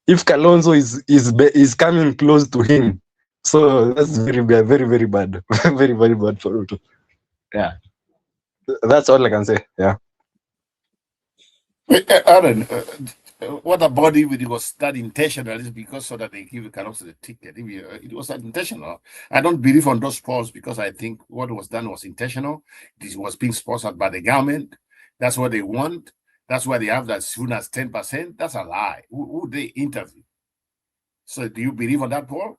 If Kalonzo is coming close to him, so that's very bad, very bad, very bad for Ruto. Yeah, that's all I can say. Yeah. Aaron, what about if it was that intentional? Is because so that they give Kalonzo the ticket? It was that intentional. I don't believe on those polls because I think what was done was intentional. This was being sponsored by the government. That's what they want. That's why they have that soon as 10%. That's a lie. Who they interview? So do you believe on that poll?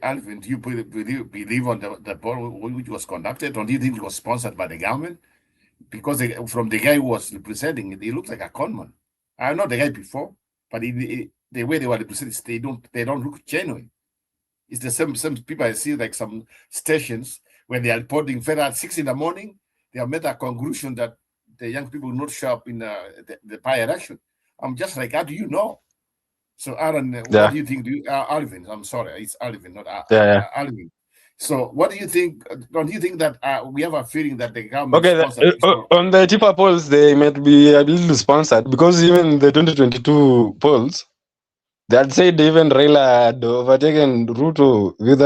Alvin, do you believe on the poll which was conducted, or do you think it was sponsored by the government? Because from the guy who was representing it, he looks like a conman. I know the guy before, but the way they were represented, they don't look genuine. It's the same people I see, like some stations when they are reporting fed at 6 in the morning, they have made a conclusion that the young people will not show up in the by-election. I'm just like, how do you know? So Aaron, what do you think? Alvin, I'm sorry, it's Alvin, not Alvin. So what do you think? Don't you think that we have a feeling that the government sponsored on the cheaper polls, they might be a little sponsored, because even the 2022 polls, they had said even Raila had overtaken Ruto with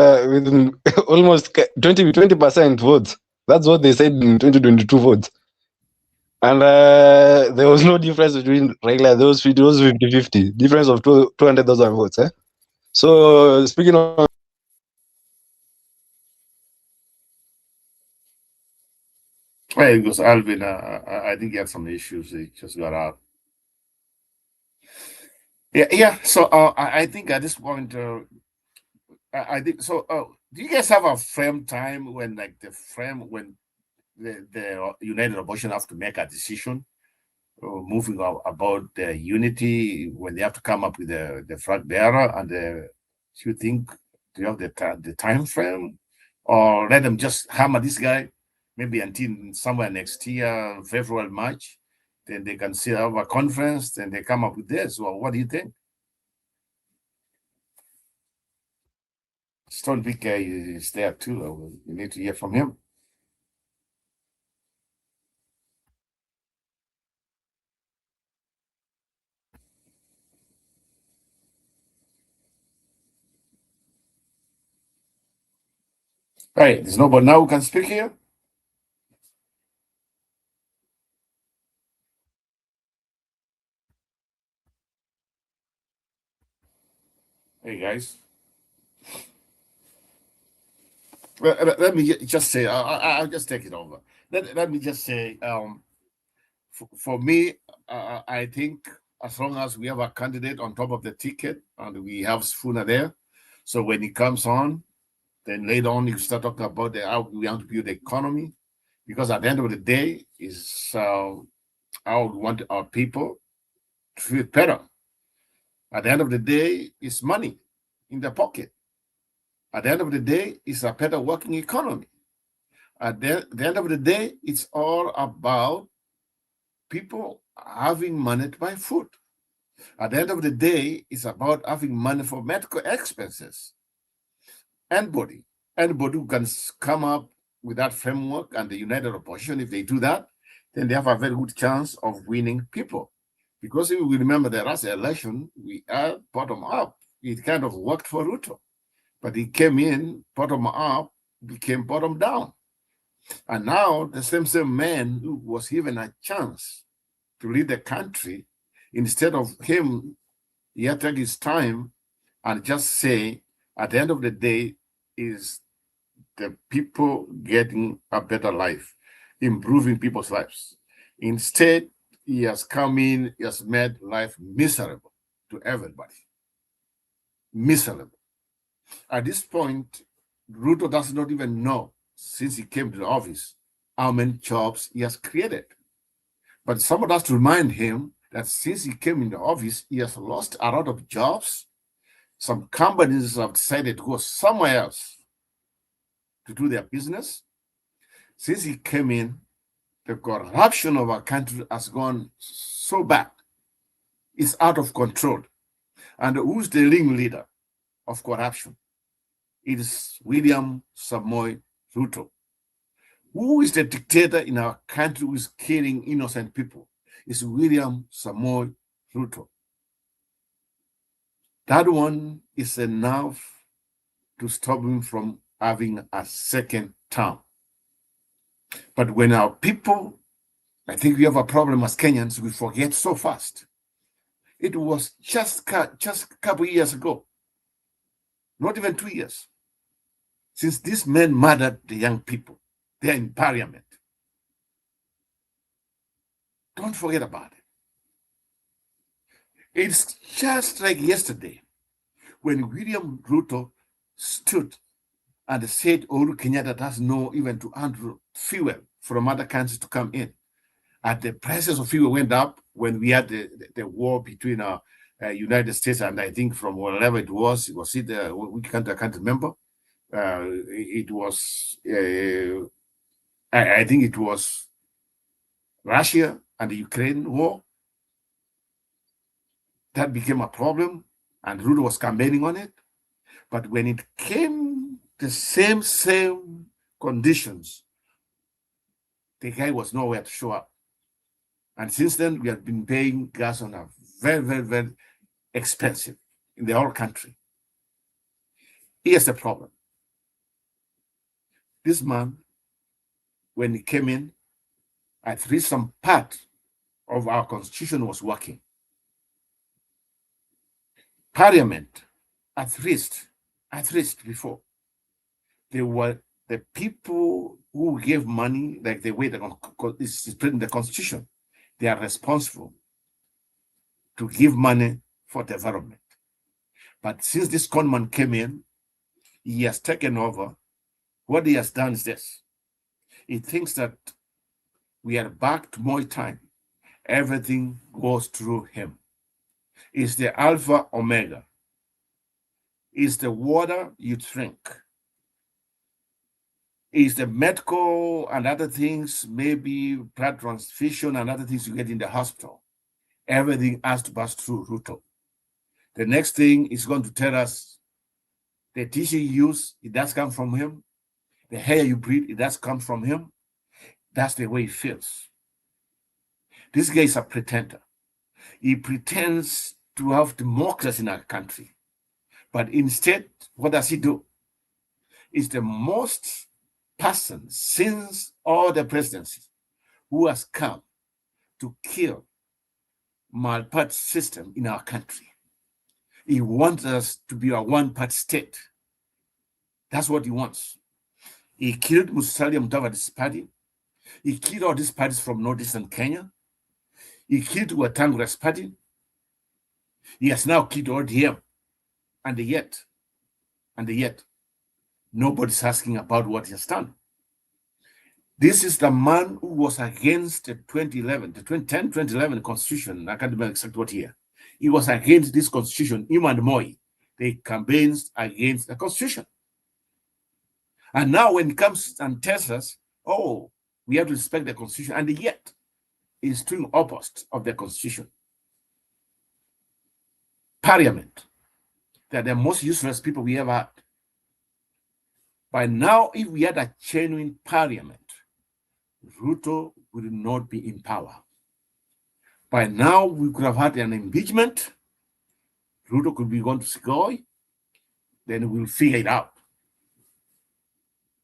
almost 20% votes. That's what they said in 2022 votes. And there was no difference between Raila. Those 50-50, difference of 200,000 votes. So speaking of, well, it was Alvin. I think he had some issues. He just got out. Yeah. So I think at this point, I think so. Do you guys have a frame time when, like, when the United Opposition have to make a decision, moving about the unity, when they have to come up with the flag bearer, and do you think, do you have the time frame, or let them just hammer this guy maybe until somewhere next year, February, March, then they can still have a conference, then they come up with this? Well, what do you think? Stone Big Guy is there too. You need to hear from him. Right, there's nobody now who can speak here. Hey guys. Let me just say, I'll just take it over. Let me just say, for me, I think as long as we have a candidate on top of the ticket and we have Sifuna there, so when he comes on, then later on you start talking about how we want to build the economy, because at the end of the day is how we want our people to feel better. At the end of the day, it's money in the pocket. At the end of the day, it's a better working economy. At the end of the day, it's all about people having money to buy food. At the end of the day, it's about having money for medical expenses. Anybody who can come up with that framework and the united opposition, if they do that, then they have a very good chance of winning people. Because if we remember the last election, we are bottom up. It kind of worked for Ruto, but he came in bottom up, became bottom down. And now the same man who was given a chance to lead the country, instead of him, he had to take his time and just say, at the end of the day, is the people getting a better life, improving people's lives. Instead, he has come in, he has made life miserable to everybody. Miserable. At this point, Ruto does not even know, since he came to the office, how many jobs he has created. But someone has to remind him that since he came in the office, he has lost a lot of jobs. Some companies have decided to go somewhere else to do their business. Since he came in, the corruption of our country has gone so bad. It's out of control. And who's the ringleader of corruption? It is William Samoei Ruto. Who is the dictator in our country who is killing innocent people? It's William Samoei Ruto. That one is enough to stop him from having a second term. But when our people, I think we have a problem as Kenyans, we forget so fast. It was just a couple of years ago, not even 2 years, since this man murdered the young people. They're in parliament. Don't forget about it. It's just like yesterday when William Ruto stood and said Uhuru Kenyatta does know even to handle fuel from other countries to come in. And the prices of fuel went up when we had the war between United States and I think from wherever it was it I can't remember. It was I think it was Russia and the Ukraine war. That became a problem, and Ruto was campaigning on it. But when it came the same conditions, the guy was nowhere to show up. And since then, we have been paying gas on a very, very, very expensive in the whole country. Here's the problem. This man, when he came in, at least some part of our constitution was working. Parliament, at least before, they were the people who gave money, like the way it's written in the constitution. They are responsible to give money for development. But since this conman came in, he has taken over. What he has done is this. He thinks that we are back to Moi time. Everything goes through him. It's the Alpha Omega. It's the water you drink. It's the medical and other things, maybe blood transfusion and other things you get in the hospital. Everything has to pass through Ruto. The next thing is going to tell us the tissue you use, it does come from him. The air you breathe, it does come from him. That's the way he feels. This guy is a pretender. He pretends to have democracy in our country. But instead, what does he do? It's the most person since all the presidencies who has come to kill multi-party system in our country. He wants us to be a one-party state. That's what he wants. He killed Musalia Mudavadi's party. He killed all these parties from northeastern Kenya. He killed Wetangula's party. He has now killed ODM. And yet, nobody's asking about what he has done. This is the man who was against the 2011 constitution. I can't remember exactly what year. He was against this constitution, him and Moi. They campaigned against the constitution. And now when it comes and tells us, oh, we have to respect the constitution, and yet is doing opposite of the constitution. Parliament, they're the most useless people we ever had. By now, if we had a genuine parliament, Ruto would not be in power. By now, we could have had an impeachment. Ruto could be gone to Sigoi. Then we'll figure it out.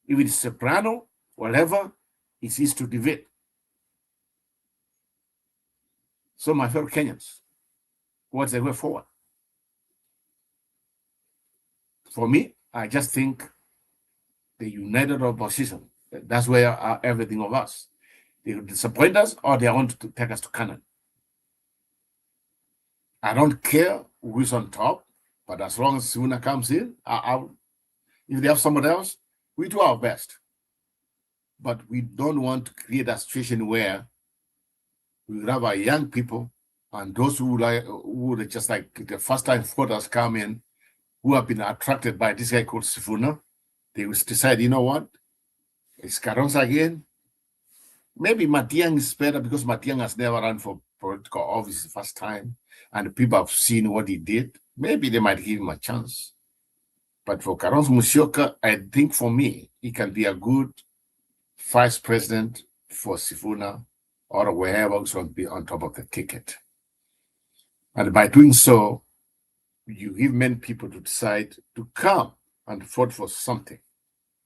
If it's soprano, whatever, it is to debate. So, my fellow Kenyans, what's the way forward? For me, I just think the united opposition, that's where everything of us. They disappoint us or they want to take us to Canaan. I don't care who's on top, but as long as Sifuna comes in, if they have somebody else, we do our best. But we don't want to create a situation where we have our young people and those who are just like the first time voters come in, who have been attracted by this guy called Sifuna, they will decide, you know what, it's Kalonzo again. Maybe Matiang'i is better because Matiang'i has never run for political office the first time, and people have seen what he did. Maybe they might give him a chance. But for Kalonzo Musyoka, I think for me, he can be a good vice president for Sifuna or wherever he's going to be on top of the ticket. And by doing so, you give many people to decide to come and vote for something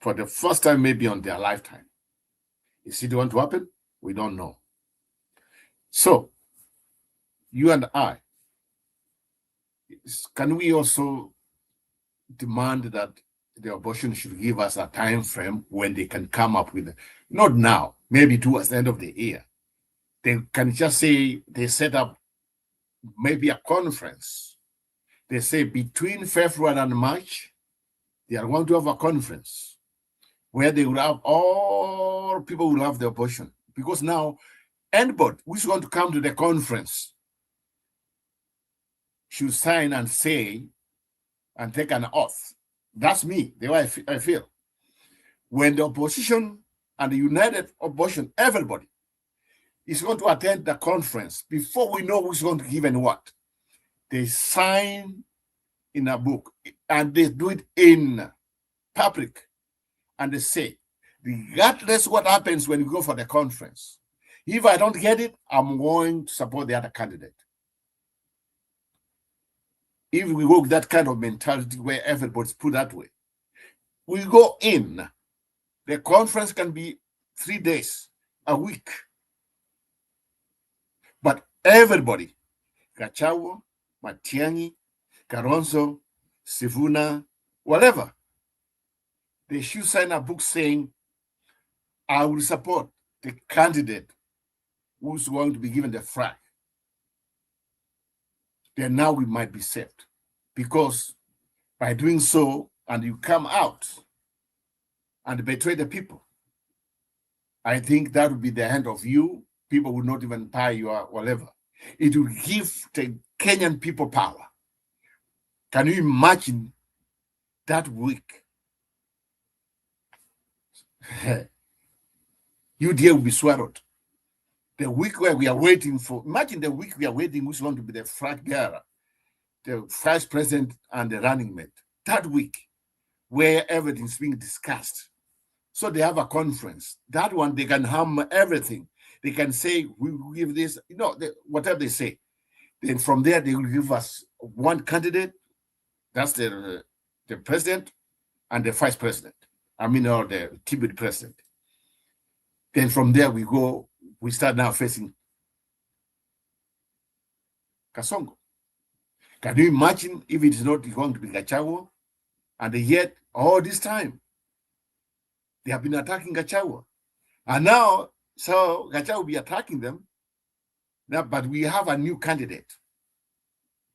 for the first time, maybe on their lifetime. Is it going to happen? We don't know. So, you and I, can we also demand that the opposition should give us a time frame when they can come up with, not now, maybe towards the end of the year. They can just say they set up maybe a conference. They say between February and March, they are going to have a conference where they will have all people will have the opposition. Because now, anybody who's going to come to the conference should sign and say and take an oath. That's me, the way I feel. When the opposition and the united opposition, everybody is going to attend the conference, before we know who's going to give and what, they sign in a book and they do it in public. And they say, regardless what happens when you go for the conference, if I don't get it, I'm going to support the other candidate. If we go with that kind of mentality where everybody's put that way, we go in. The conference can be 3 days, a week. But everybody, Gachagua, Matiang'i, Kalonzo, Sifuna, whatever, they should sign a book saying, I will support the candidate who's going to be given the flag. Then now we might be saved. Because by doing so, and you come out and betray the people, I think that would be the end of you. People would not even buy you or whatever. It will give the Kenyan people power. Can you imagine that week? UDA will be swallowed. The week where we are waiting for, imagine the week we are waiting who's going to be the flag bearer, the vice president and the running mate. That week where everything's being discussed. So they have a conference. That one, they can harm everything. They can say, we will give this, whatever they say. Then from there, they will give us one candidate. That's the president and the vice president. Or the Tibet president. Then from there, we start now facing Kasongo. Can you imagine if it is not going to be Gachagua? And yet, all this time, they have been attacking Gachagua. And now, so Gachagua will be attacking them. Now, but we have a new candidate.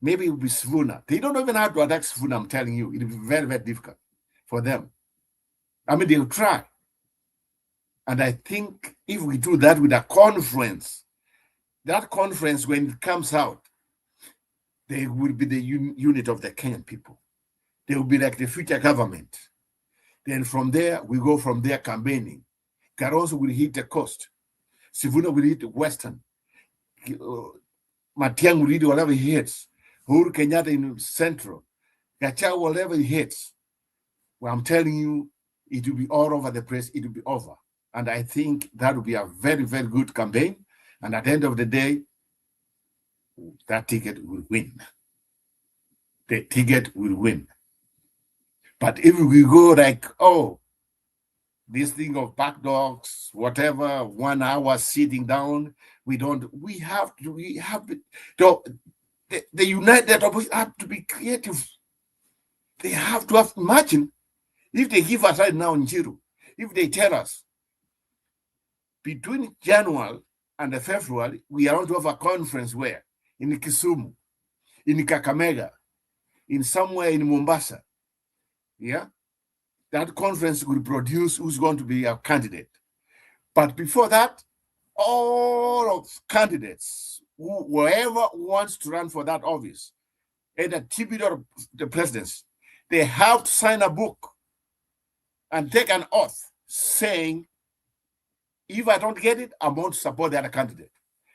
Maybe it will be Sifuna. They don't even have to attack Sifuna, I'm telling you. It will be very, very difficult for them. They'll try. And I think if we do that with a conference, that conference, when it comes out, they will be the unit of the Kenyan people. They will be like the future government. Then from there, we go from there campaigning. Kalonzo will hit the coast. Sifuna will hit the western. Matiang'i really, whatever he hits, Uhuru Kenyatta in Central, Gachagua, whatever he hits, well, I'm telling you, it will be all over the place. It will be over. And I think that will be a very, very good campaign. And at the end of the day, that ticket will win. The ticket will win. But if we go like, oh, this thing of back dogs, whatever, 1 hour sitting down, we have the United Opposition have to be creative. They have to imagine if they give us right now in Njiru, if they tell us between January and February, we are going to have a conference where in Kisumu, in Kakamega, in somewhere in Mombasa, yeah, that conference will produce who's going to be our candidate. But before that, all of candidates, whoever wants to run for that office, either TB or the presidency, they have to sign a book and take an oath saying, if I don't get it, I won't support the other candidate.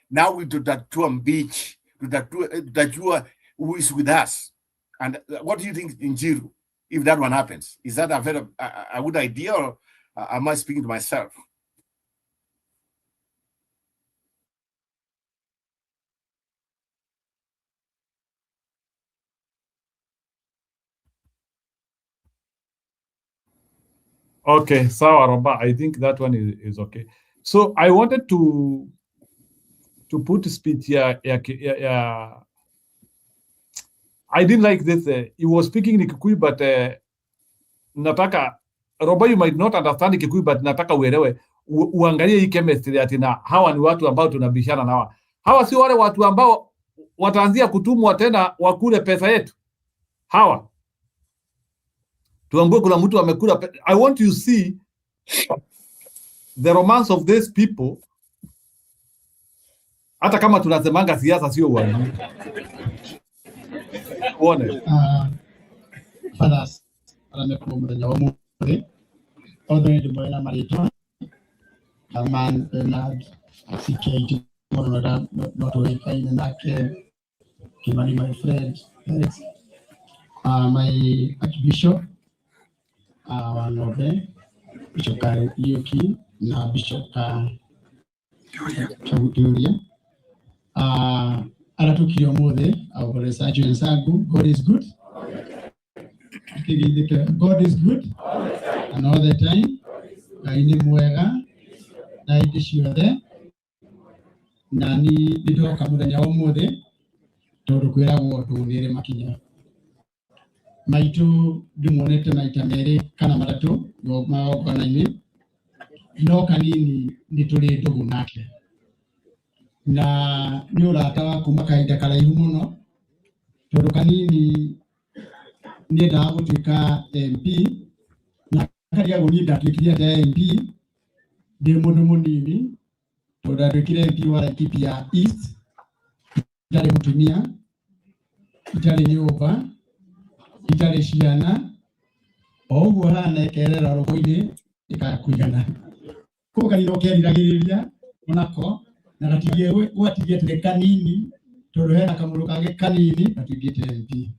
Now we do that to beach, that you are who is with us. And what do you think in Njiru, if that one happens? Is that a very a good idea, or am I speaking to myself? Okay, sawa Roba. I think that one is okay. So I wanted to put speech here. I didn't like this. He was speaking in Kikuyu, but nataka Roba, you might not understand Kikuyu, but nataka uelewe uangalie hii chemistry ati na hawa ni watu ambao tunabishana na hawa si wale watu ambao wataanzia kutumwa tena wakule pesa yetu. Hawa tuambie kuna mtu amekula. I want you see the romance of these people. Hata kama tunasemanga siasa sio uadui. Uone. Fathers, alamekumbele omuri. Other the boy na marito. Man Bernard CKT Monora not way in that Kimani, my friend. My Archbishop Wanobe, Bishop Yuki, na Bishop Chabuturia. Alatuki omode, our research and Sagu, God is good. God is good, and all the time. Kaini muega, na itishiode, nani dido kamuda omode, torukwera wotu nire makinya. Maitu dumonete maitamere kana matatu yo maokana ini no kanini nituli ndugu nake na ni urata kuma kaida karaihu muno tondu kanini ni nda gutuika MP na karia gunida tukiria ta MP de mundu munini tondu atwikire MP wa Laikipia East ndari mutumia itari nyumba itare ciana oguo hana ekerera rogo-ini ikakuigana ko kanino keriragiriria onako na gatigie gwatigie tire kanini tondu hena kamuru kage kanini gatigite MP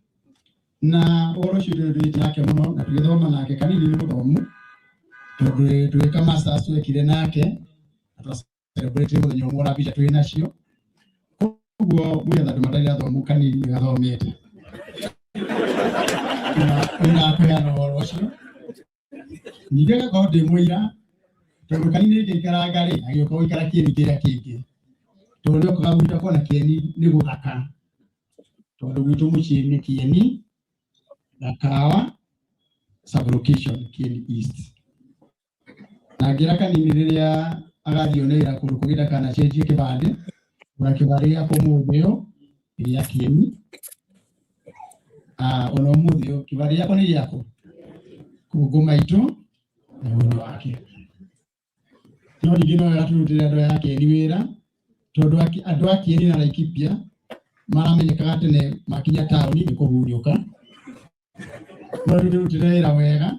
na oro ciuthire nake muno na tugithoma nake kanini ni muthomu tondu twika masters twekire nake atwa celebrate muthenya umwe na bica twina cio koguo mwetha ndumatari athomu kanini gathomete na kuyana worocio nigega gode muira tondu kanini gikaragari agioka ikara kieni kira kingi tondu ko gamuita kona kieni ni guthaka tondu gwitu muci ni kieni na kawa sublocation kieni East na gira kanini riria agathionera kurukugira kana cheji kibande na kibaria ko mubeo ya kieni ono muthio kibaria ko ni yako kugoma itu na uno wake no digino ya turutira ndo yake ni wira tondu andu akieni na Laikipia maramenyekaga tene makinya tauni ni kuhuriuka no turutira ira wega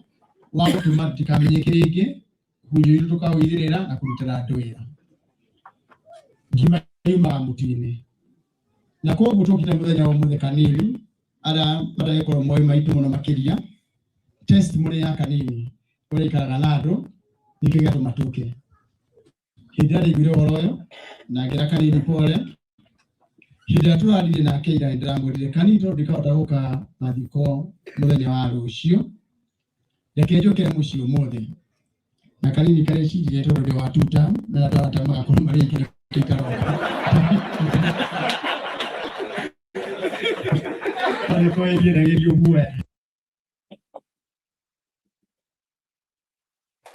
wa gutuma tikamenyeke ringi hunyu itu tukawithirira na kurutira andu wira ngima yuma mutini na koguo tukita muthenya wa muthe kanini ara matagekora moi maitu muno makiria test muri ya kanini uri kaganado nikiga tumatuke hidari giro horoyo na gira kanini pole hidari turarire na keira ndramurire kanito ndikahota guka mathiko muthenya wa rucio rekejoke mucio mothe na kanini kare cijire toro wa tuta na data makuru mari kikaro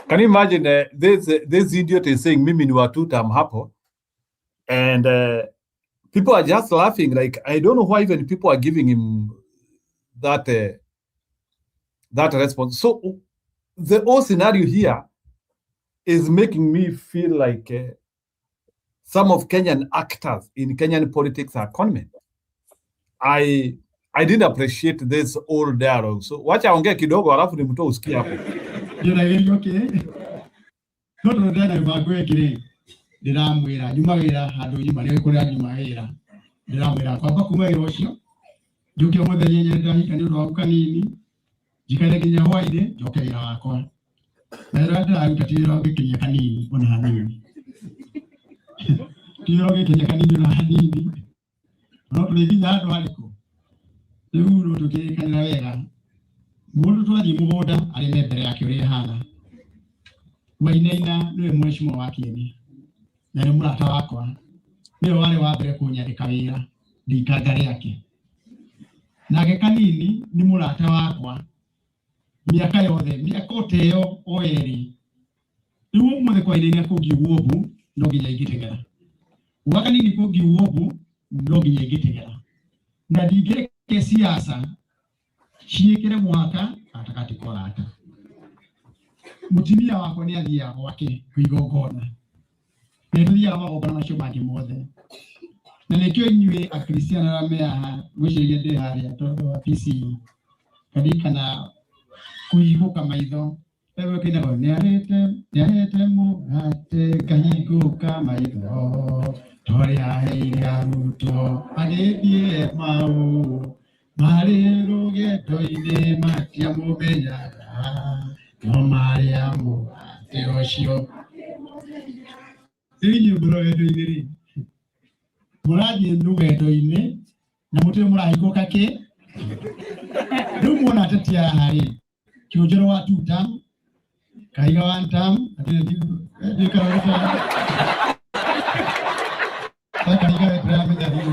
Can you imagine this idiot is saying mimi ni wa two-term hapo, and people are just laughing. Like, I don't know why even people are giving him that that response. So the whole scenario here is making me feel like some of Kenyan actors in Kenyan politics are conmen. I didn't appreciate this old dialogue. So wacha ongea kidogo alafu nimtoe usikie hapo. Noto ndana bagwe kire ndiramwira nyumawira handu nyuma ni kuria nyumawira ndiramwira kwamba kumwira ucio njuke muthenya nyenda hika ni ndo kanini jikare kinya hwaide njoke ira wakwa na rada utatira gikinya kanini ona hanini tiro gikinya kanini na hanini no tuliginya handu hariko riu tukikanira wega mundu twathi mugunda ari mbere yake uri hana Wainaina niwe mheshimiwa wake ni na ni murata wakwa niwe wale wa mbere kunyandika wira ndikangari yake nake kanini ni murata wakwa miaka yothe miaka oteo oeri riu muthe kwa ine kugi wobu no ginya igitegera wa kanini kugi wobu no ginya igitegera na ndigireke siasa ciikire mwaka atakati korata mutimia wako ni athia gwake kwigongona nethia magongona macio mangĩ mothe na nĩkĩo inyuĩ akristiano arĩa me haha gwĩciria ndĩ harĩa tondũ wa PC kana kũhingũka maitho ewe kĩnago nĩarĩte mũgate kahingũka maitho torĩa aheire arutwo agĩthiĩ mau marĩ rũgendo-inĩ matiamũmenyaga no Maria mũgate ũcio inyuĩ mũrũgendo-inĩ rĩ mũrathiĩ rũgendo-inĩ na mũtirĩ mũrahingũka kĩ rĩu muona ateti haha rĩ kĩũnjũro wa two-term kahiga one-term kahiga weturamenya thiũ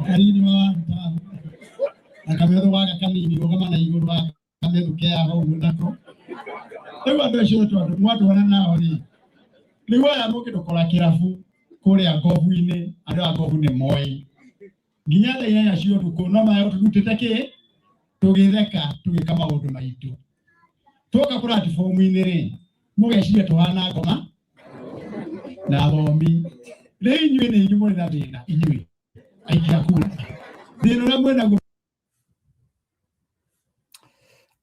kanini wa one-term akametho waga kanini rũgama na igũrũ wa kametho kea hau mũthako rĩu andũ acio tondũ mwatwana nao rĩ rĩu aya mũkĩndũkora kĩrabu kũrĩa ngobu-inĩ andũ a ngobu nĩ moĩ nginya thaa inyanya cia ũtukũ no maga tũrutĩte kĩ tũgĩtheka tũgĩka maũndũ maitũ twoka platform-inĩ rĩ mũgeciria tũhana ngoma na thomi rĩu inyuĩ nĩ inyuĩ mũrĩ na thĩna inyuĩ aikia kura thĩna ũrĩa mwĩnaguo.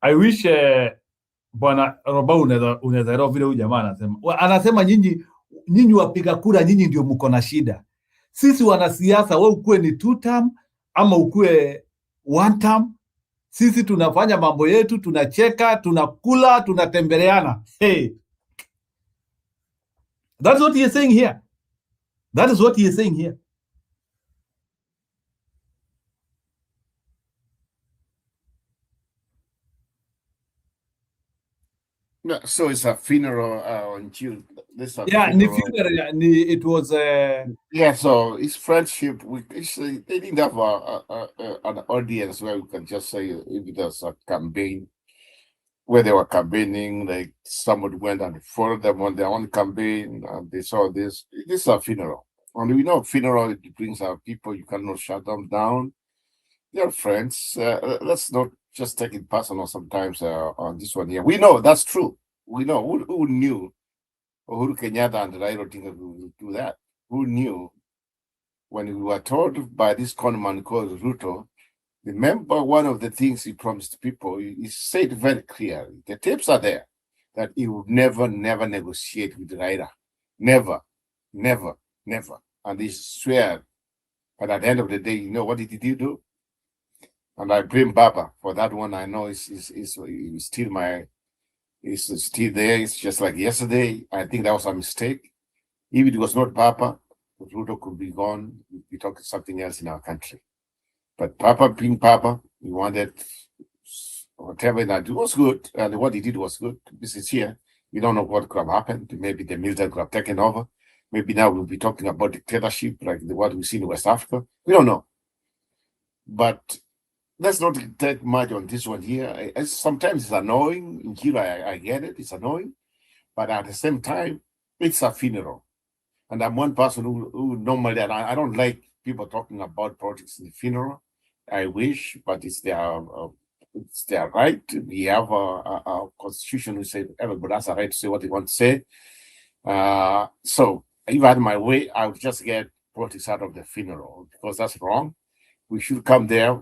I wish Bwana Roba unaweza elewa vile huyu jamaa anasema nyinyi wapiga kura nyinyi ndio mko na shida. Sisi wanasiasa wewe ukue ni two-term ama ukue one-term, sisi tunafanya mambo yetu, tunacheka, tunakula, tunatembeleana. Hey, that's what he is saying here. That is what he is saying here. Yeah, so it's a funeral on June. This Yeah, it was. Yeah, so it's friendship. They didn't have an audience where we can just say if there's a campaign where they were campaigning, like somebody went and followed them on their own campaign, and they saw this. This is a funeral, and we know funeral it brings out people. You cannot shut them down. They're friends. Let's not just take it personal sometimes on this one here. We know that's true. We know who knew Uhuru Kenyatta and Raila Odinga would do that. Who knew when we were told by this conman called Ruto? Remember one of the things he promised people, he said very clearly, the tapes are there. that he would never negotiate with Raila. Never. And he swear. But at the end of the day, you know what did he do? And I blame Baba for that one. I know it's still there. It's just like yesterday. I think that was a mistake. If it was not Papa, Ruto could be gone. We'd be talking something else in our country. But Papa being Papa, he wanted whatever that was good, and what he did was good. This is here. We don't know what could have happened. Maybe the military could have taken over. Maybe now we'll be talking about dictatorship, like what we see in West Africa. We don't know. But let's not take much on this one here. Sometimes it's annoying. In Kira, I get it. It's annoying. But at the same time, it's a funeral. And I'm one person who normally, and I don't like people talking about politics in the funeral. I wish, but it's their right. We have a constitution who says everybody has a right to say what they want to say. So if I had my way, I would just get politics out of the funeral, because that's wrong. We should come there.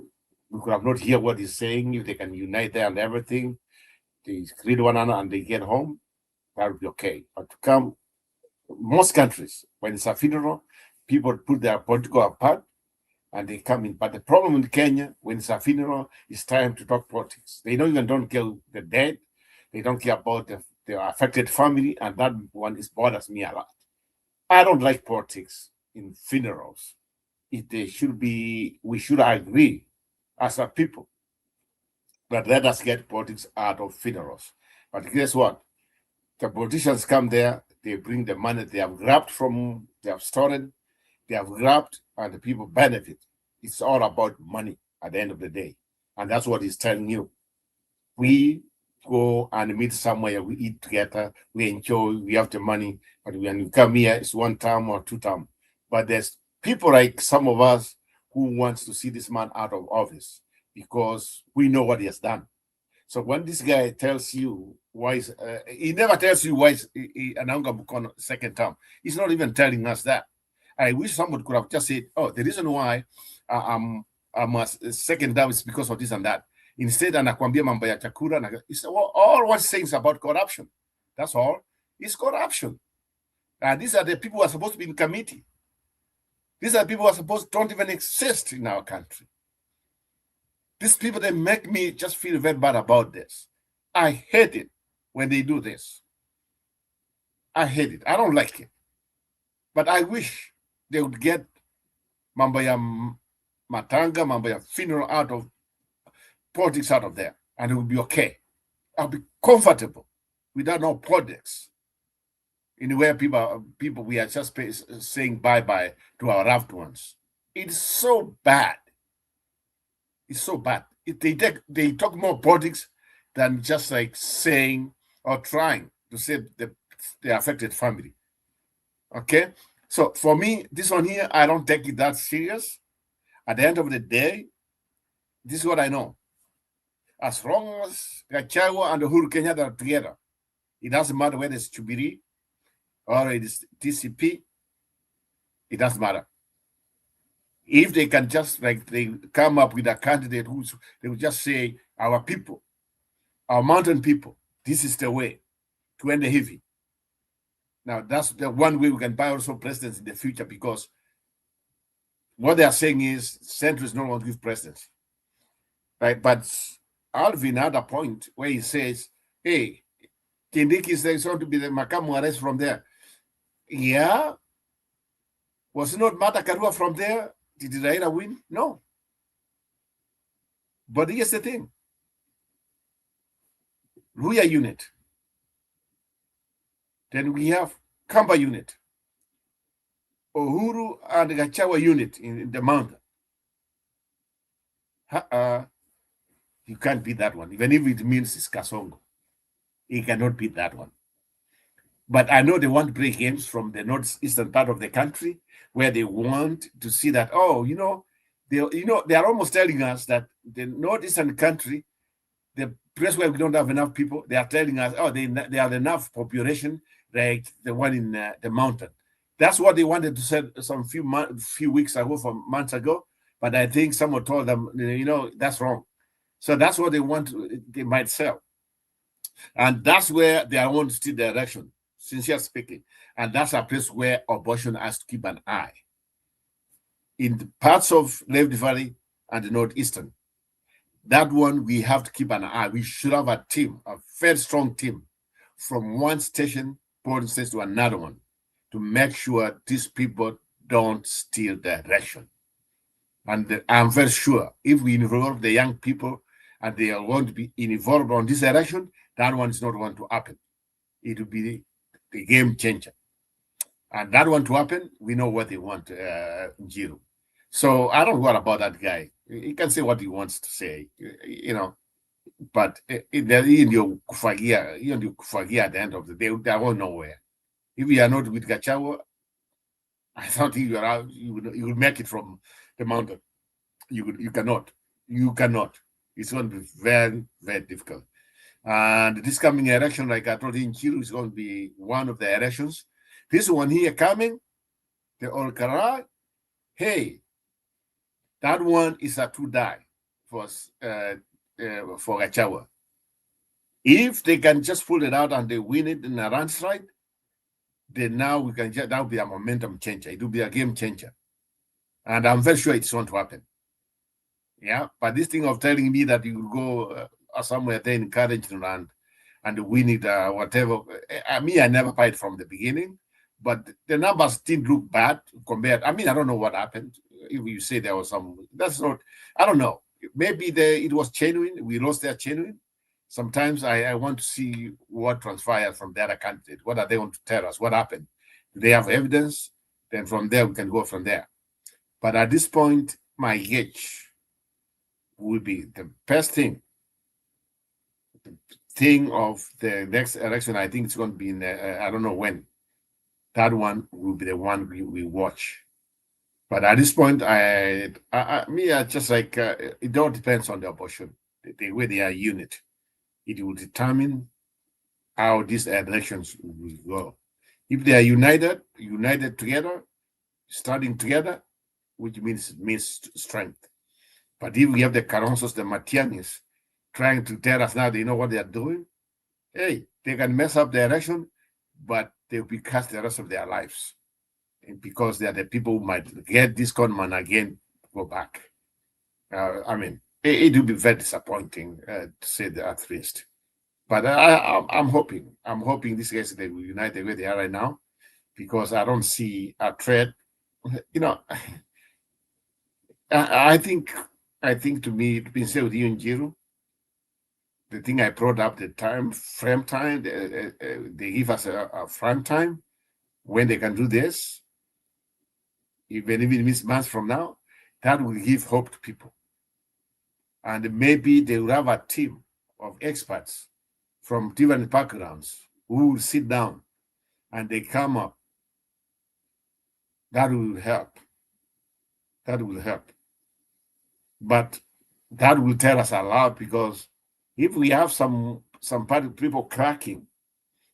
We could have not hear what he's saying. If they can unite there and everything, they greet one another and they get home, that would be okay. But to come, most countries, when it's a funeral, people put their political apart and they come in. But the problem in Kenya, when it's a funeral, it's time to talk politics. They don't care the dead. They don't care about the affected family, and that one bothers me a lot. I don't like politics in funerals. We should agree as a people that let us get politics out of funerals. But guess what? The politicians come there, they bring the money they have grabbed from, they have stolen, they have grabbed, and the people benefit. It's all about money at the end of the day. And that's what he's telling you. We go and meet somewhere, we eat together, we enjoy, we have the money, but when we come here, it's 1 term or 2 term. But there's people like some of us who wants to see this man out of office because we know what he has done. So when this guy tells you why, he never tells you why Ananga Mukono second term. He's not even telling us that. I wish somebody could have just said, oh, the reason why I'm a second term is because of this and that. Instead, anakuambia mambo ya chakula. It's all what saying is about corruption. That's all. It's corruption. And these are the people who are supposed to be in committee. These are people who are supposed don't even exist in our country. These people, they make me just feel very bad about this. I hate it when they do this. I hate it. I don't like it. But I wish they would get mambo ya matanga, mambo ya funeral out of politics out of there, and it would be okay. I'll be comfortable without no politics. In where people we are just saying bye-bye to our loved ones. It's so bad. It's so bad. They talk more politics than just like saying or trying to save the affected family. Okay? So for me, this one here, I don't take it that serious. At the end of the day, this is what I know. As long as Gachagua and Uhuru Kenyatta are together, it doesn't matter whether it's Jubilee or it is TCP, it doesn't matter. If they can just like they come up with a candidate they will just say, our people, our mountain people, this is the way to end the heavy. Now that's the one way we can buy also presidents in the future, because what they are saying is Central is not going to give presidency. Right? But Alvin had a point where he says, hey, Kindiki is going to be the Makamu arrest from there. Yeah. Was it not Martha Karua from there? Did Raila win? No. But here's the thing. Luya unit. Then we have Kamba unit. Uhuru and Gachagua unit in the mountain. You can't beat that one. Even if it means it's Kasongo. You cannot beat that one. But I know they want to play games from the northeastern part of the country where they want to see that, oh, they are almost telling us that the northeastern country, the place where we don't have enough people, they are telling us, oh, they have enough population like the one in the mountain. That's what they wanted to say some few weeks ago, from months ago. But I think someone told them, that's wrong. So that's what they want. They might sell. And that's where they want to steer the election, sincerely speaking. And that's a place where abortion has to keep an eye. In the parts of Rift Valley and the Northeastern, that one we have to keep an eye. We should have a team, a very strong team, from one station, polling station, to another one, to make sure these people don't steal the election. And I'm very sure if we involve the young people and they are going to be involved on this election, that one is not going to happen. It will be the game changer. And that one to happen, we know what they want, Njiru. So I don't worry about that guy. He can say what he wants to say, you know. But in the kufagia at the end of the day, they are going nowhere. If you are not with Gachawa, I don't think you are out. You will make it from the mountain. You cannot. You cannot. It's going to be very, very difficult. And this coming election, like I told you, Njiru is going to be one of the elections. This one here coming, the Olkara, hey, that one is a to die for Gachawa. If they can just pull it out and they win it in a landslide, then now we can that will be a momentum changer. It will be a game changer. And I'm very sure it's going to happen. Yeah, but this thing of telling me that you will go somewhere there in Carriage and win it, whatever, I never buy it from the beginning. But the numbers didn't look bad compared. I don't know what happened. If you say there was some, that's not, I don't know. Maybe it was genuine. We lost their genuine. Sometimes I want to see what transpired from the other candidate. What are they going to tell us? What happened? Do they have evidence? Then from there, we can go from there. But at this point, my gauge will be the best thing. The thing of the next election, I think it's going to be in, I don't know when. That one will be the one we watch. But at this point, I just like, it all depends on the abortion, the way they are unit. It will determine how these elections will go. If they are united together, standing together, which means strength. But if we have the Caronsos, the Matianis, trying to tell us now they know what they are doing, hey, they can mess up the election, but they'll be cast the rest of their lives. And because they are the people who might get this conman again, go back. It will be very disappointing, to say the at least. But I'm hoping these guys, they will unite the way they are right now, because I don't see a threat. I think to me, to be said with you and Njiru, the thing I brought up, the frame time, they give us a frame time when they can do this, even if it means months from now, that will give hope to people. And maybe they will have a team of experts from different backgrounds who will sit down and they come up. That will help. That will help. But that will tell us a lot, because if we have some party people cracking,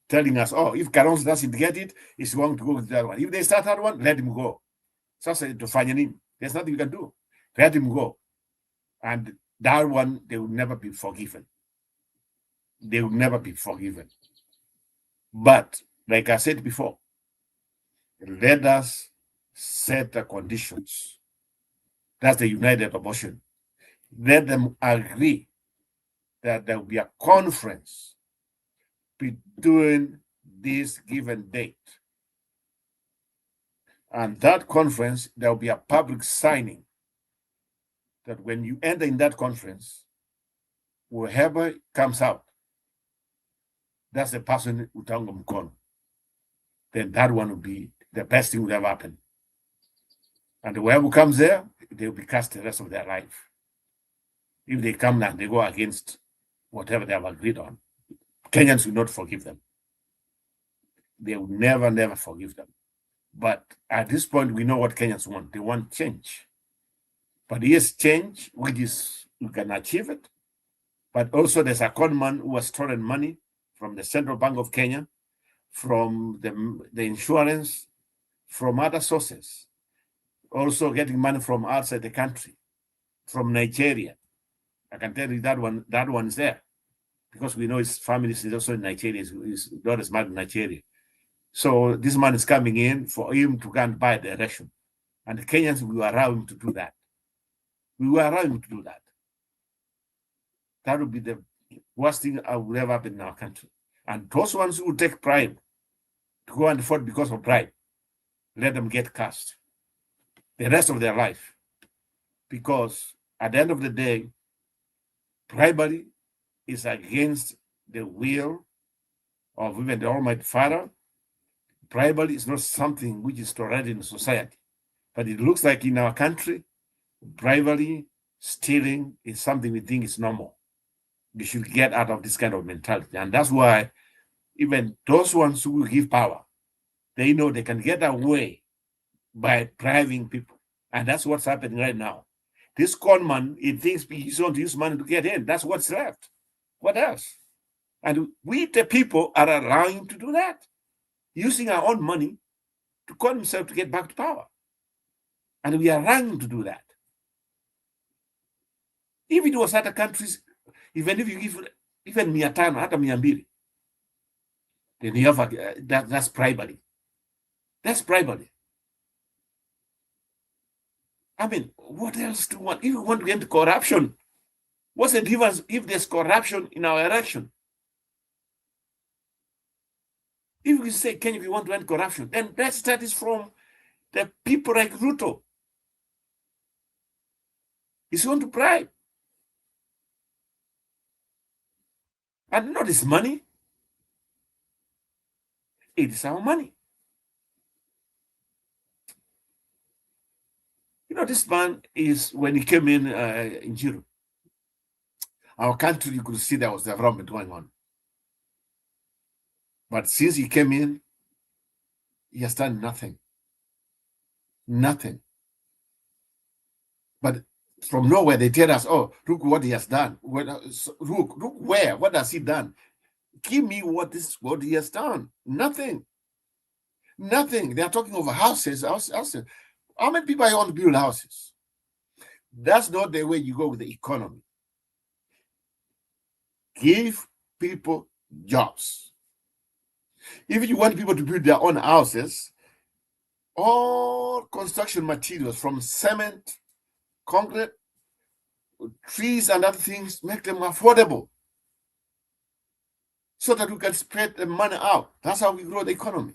telling us, oh, if Kalonzo doesn't get it, he's going to go to that one. If they start that one, let him go. There's nothing we can do. Let him go. And that one, they will never be forgiven. They will never be forgiven. But, like I said before, let us set the conditions. That's the united abortion. Let them agree that there will be a conference between this given date. And that conference, there will be a public signing that when you enter in that conference, whoever comes out, that's the person who Utango Mkono. Then that one will be the best thing will ever happen. And whoever comes there, they will be cast the rest of their life. If they come now, they go against whatever they have agreed on. Kenyans will not forgive them. They will never, never forgive them. But at this point, we know what Kenyans want. They want change. But yes, change, which is, you can achieve it. But also there's a conman who has stolen money from the Central Bank of Kenya, from the insurance, from other sources. Also getting money from outside the country, from Nigeria. I can tell you that one's there. because we know his family is also in Nigeria. His daughter is married in Nigeria. So this man is coming in for him to go and buy the election. And the Kenyans will allow him to do that. We will allow him to do that. That would be the worst thing that would ever happen in our country. And those ones who take bribe to go and vote because of bribe, let them get cast the rest of their life. Because at the end of the day, bribery is against the will of even the Almighty Father. Bribery is not something which is tolerated in society. But it looks like in our country, bribery, stealing is something we think is normal. We should get out of this kind of mentality. And that's why even those ones who give power, they know they can get away by bribing people. And that's what's happening right now. This conman, he thinks he's going to use money to get in. That's what's left. What else? And we, the people, are allowing him to do that, using our own money to con himself to get back to power. And we are allowing him to do that. If it was other countries, even if you give even 500, hata 200, then you have that's bribery. That's bribery. I mean, what else do you want? If you want to end corruption, what's the difference if there's corruption in our election? If we say, Kenya, if you want to end corruption, then that starts from the people like Ruto. He's going to bribe. And not his money. It is our money. You know, this man is, when he came in Njiru, our country, you could see there was development going on. But since he came in, he has done nothing. Nothing. But from nowhere, they tell us, oh, look what he has done. Look where? What has he done? Give me what he has done. Nothing. Nothing. They are talking over houses. How many people want to build houses? That's not the way you go with the economy. Give people jobs. If you want people to build their own houses, all construction materials from cement, concrete, trees and other things, make them affordable so that we can spread the money out. That's how we grow the economy.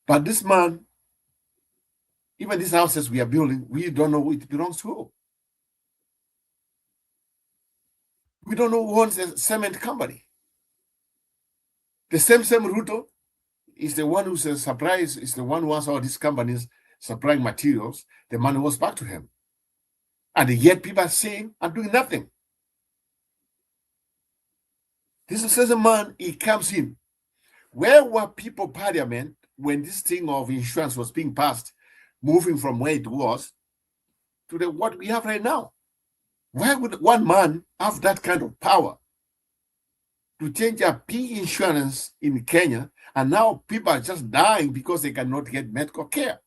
But this man, even these houses we are building, we don't know who it belongs to. We don't know who owns the cement company. The same Ruto is the one who supplies, is the one who has all these companies supplying materials. The money was back to him. And yet people are saying, I'm doing nothing. This is the man, he comes in. Where were people, parliament, when this thing of insurance was being passed, moving from where it was to what we have right now? Why would one man have that kind of power to change a big insurance in Kenya, and now people are just dying because they cannot get medical care?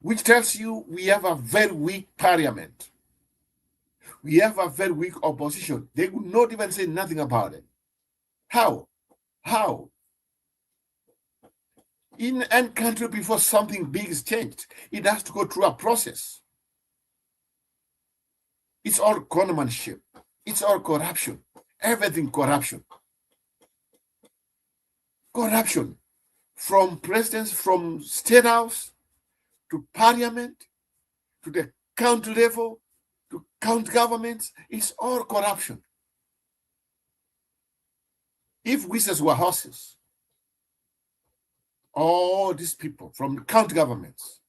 Which tells you we have a very weak parliament. We have a very weak opposition. They would not even say nothing about it. How? How? In any country, before something big is changed, it has to go through a process. It's all conmanship. It's all corruption. Everything corruption. Corruption. From presidents, from state house, to parliament, to the county level, to county governments, it's all corruption. If wishes were horses, all these people from the county governments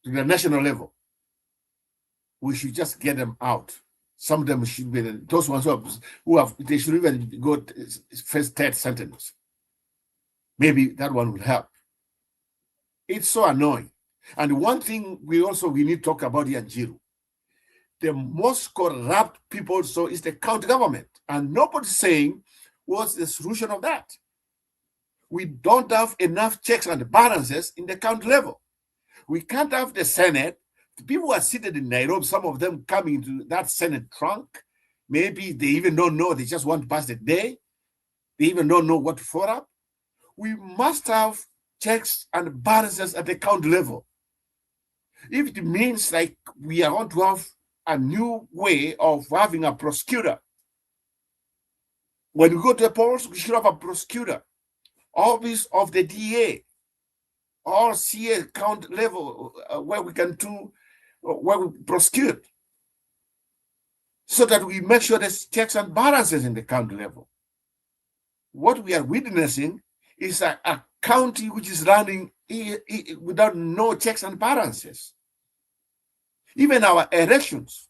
to the national level, we should just get them out. Some of them should be those ones who have they should even go first, third sentence. Maybe that one will help. It's so annoying. And one thing we need to talk about here in Njiru. The most corrupt people is the county government. And nobody's saying what's the solution of that. We don't have enough checks and balances in the county level. We can't have the Senate The people who are seated in Nairobi, some of them coming to that Senate trunk, maybe they even don't know, they just want to pass the day. They even don't know what to follow up. We must have checks and balances at the county level. If it means like we are going to have a new way of having a prosecutor, when we go to the polls, we should have a prosecutor, office of the DA, or CA count level where we can do, where we prosecute, so that we make sure there's checks and balances in the county level. What we are witnessing is a county which is running without no checks and balances. Even our elections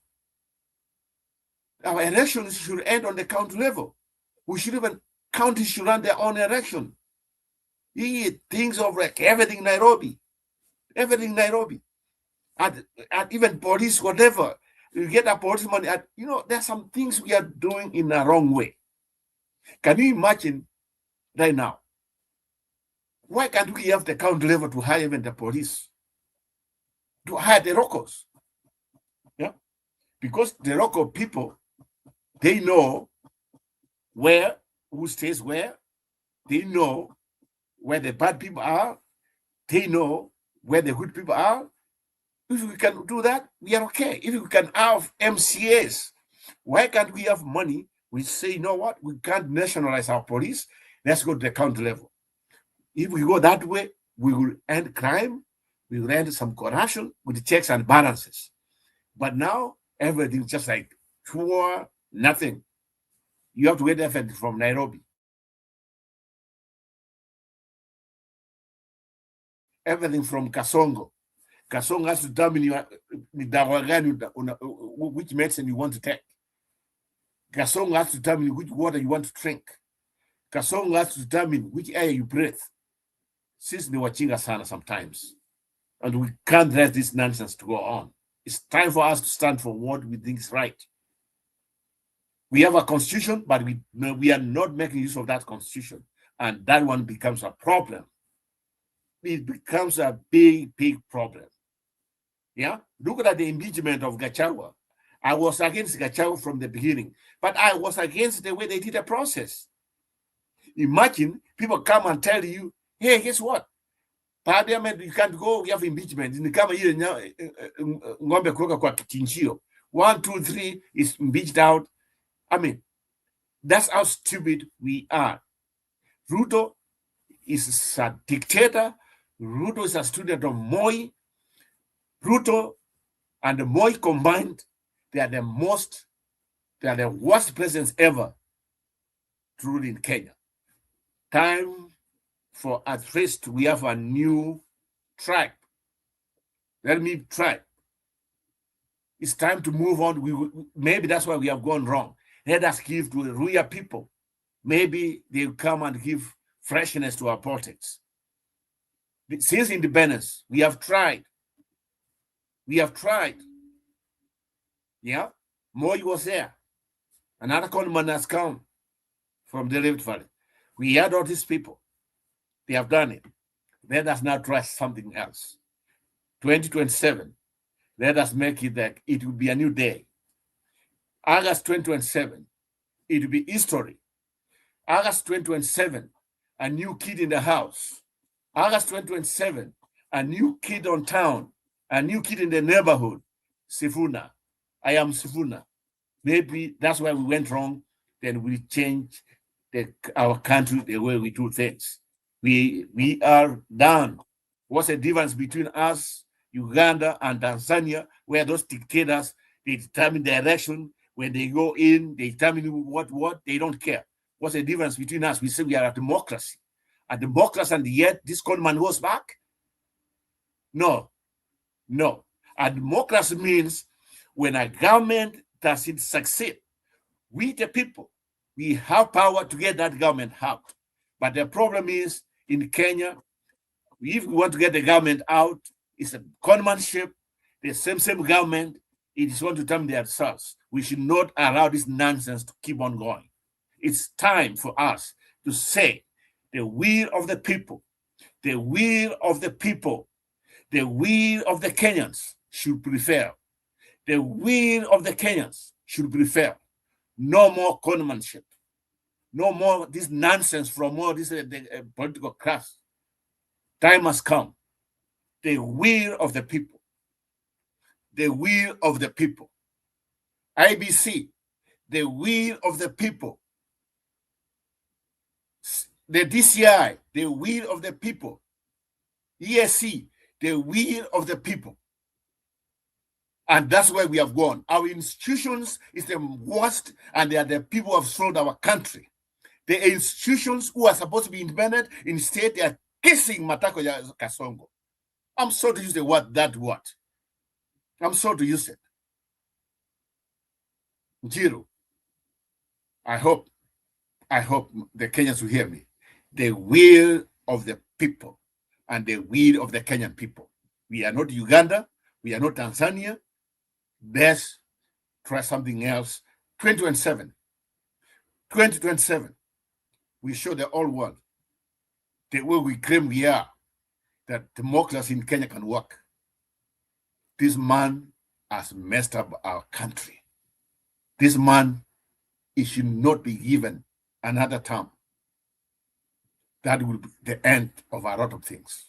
should end on the county level. We should even, counties should run their own election. Things of like everything Nairobi, and even police, whatever. You get a policeman, there's some things we are doing in a wrong way. Can you imagine right now? Why can't we have the county level to hire even the police? To hire the locals? Yeah? Because the local people, they know who stays where, they know where the bad people are, they know where the good people are. If we can do that, we are okay. If we can have MCAs, why can't we have money? We say, you know what, we can't nationalize our police. Let's go to the county level. If we go that way, we will end crime, we will end some corruption with the checks and balances. But now, everything's just like poor, nothing. You have to get everything from Nairobi. Everything from Kasongo. Kasongo has to determine which medicine you want to take. Kasongo has to determine which water you want to drink. Kasongo has to determine which air you breathe. Since they were chinga sana sometimes. And we can't let this nonsense to go on. It's time for us to stand for what we think is right. We have a constitution, but we are not making use of that constitution. And that one becomes a problem. It becomes a big, big problem. Yeah? Look at the impeachment of Gachagua. I was against Gachagua from the beginning, but I was against the way they did the process. Imagine people come and tell you, hey, guess what? Parliament, you can't go, we have impeachment. In the kama hiyo ng'ombe kutoka kwa kichinjio. 1, 2, 3 is impeached out. I mean, that's how stupid we are. Ruto is a dictator. Ruto is a student of Moi. Ruto and Moi combined, they are the worst presidents ever to rule in Kenya. Time for at least we have a new tribe. Let me try. It's time to move on. Maybe that's why we have gone wrong. Let us give to the real people. Maybe they'll come and give freshness to our politics. Since independence, we have tried. Yeah, Moi was there. Another conman has come from the Rift Valley. We had all these people. They have done it. Let us now try something else. 2027, let us make it that it will be a new day. August 2027, it will be history. August 2027, a new kid in the house. August 2027, a new kid on town, a new kid in the neighborhood. Sifuna. I am Sifuna. Maybe that's why we went wrong. Then we change our country, the way we do things. We are done. What's the difference between us, Uganda, and Tanzania, where those dictators, they determine the election. When they go in, they determine what they don't care. What's the difference between us? We say we are a democracy. A democracy, and yet this conman goes back? No. A democracy means when a government doesn't succeed, we the people, we have power to get that government out. But the problem is, in Kenya, if we want to get the government out, it's a conmanship, the same government, it is going to determine themselves. We should not allow this nonsense to keep on going. It's time for us to say the will of the people, the will of the people, the will of the Kenyans should prevail. The will of the Kenyans should prevail. No more conmanship. No more this nonsense from all this political class. Time has come. The will of the people. The will of the people. IBC, the will of the people. The DCI, the will of the people. ESC, the will of the people. And that's where we have gone. Our institutions is the worst, and they are the people who have sold our country. The institutions who are supposed to be independent, instead they are kissing Matako ya Kasongo. I'm sorry to use the word, that word. I'm sorry to use it. Jiro, I hope the Kenyans will hear me. The will of the people and the will of the Kenyan people. We are not Uganda. We are not Tanzania. Let's try something else. 2027. We show the whole world the way we claim we are, that democracy in Kenya can work. This man has messed up our country. This man, he should not be given another term. That will be the end of a lot of things.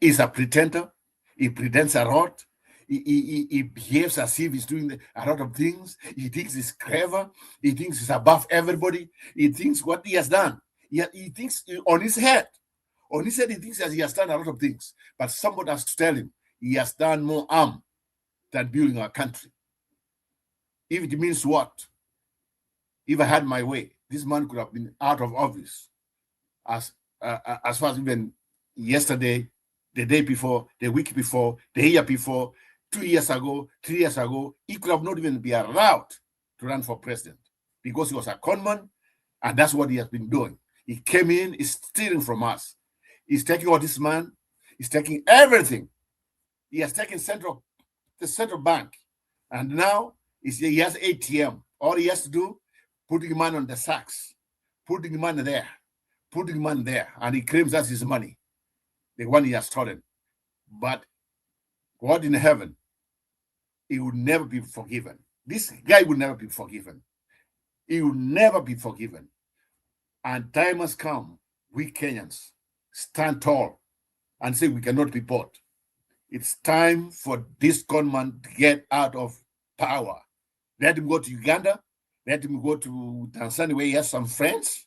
He's a pretender. He pretends a lot. He behaves as if he's doing a lot of things. He thinks he's clever. He thinks he's above everybody. He thinks what he has done. He thinks on his head. On his head, he thinks that he has done a lot of things. But somebody has to tell him he has done more harm than building our country. If it means what? If I had my way, this man could have been out of office as far as even yesterday, the day before, the week before, the year before, 2 years ago, 3 years ago. He could have not even been allowed to run for president because he was a conman, and that's what he has been doing. He came in, he's stealing from us. He's taking all this man, he's taking everything. He has taken the central bank, and now he has ATM. All he has to do, putting money on the sacks, putting money there, putting money there, and he claims that's his money, the one he has stolen. But God in heaven, he will never be forgiven. This guy will never be forgiven. He will never be forgiven. And time has come, we Kenyans stand tall and say we cannot be bought. It's time for this conman to get out of power. Let him go to Uganda. Let him go to Tanzania where he has some friends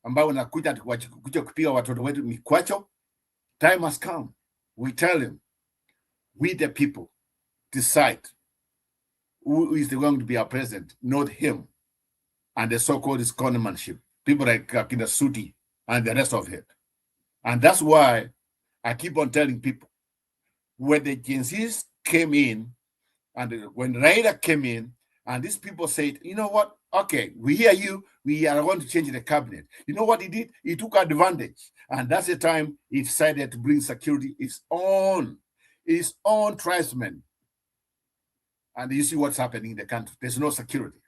ambao wanakuja kuja kupiga watoto wetu mikwacho. Time has come. We tell him, we the people decide who is going to be our president, not him and the so-called conmanship. People like Kinda Sudi and the rest of it. And that's why I keep on telling people, when the Gen Zs came in, and when Raila came in, and these people said, you know what? Okay, we hear you. We are going to change the cabinet. You know what he did? He took advantage. And that's the time he decided to bring security his own tribesmen. And you see what's happening in the country. There's no security.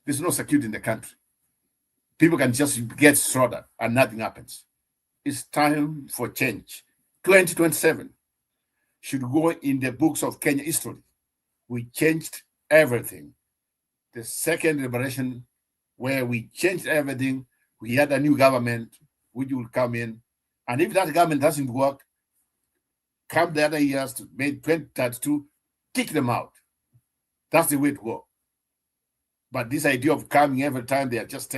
There's no security in the country. People can just get slaughtered and nothing happens. It's time for change. 2027 should go in the books of Kenya history. We changed everything. The second liberation, where we changed everything, we had a new government which will come in. And if that government doesn't work, come the other years to May 2032, kick them out. That's the way to go. But this idea of coming every time they are just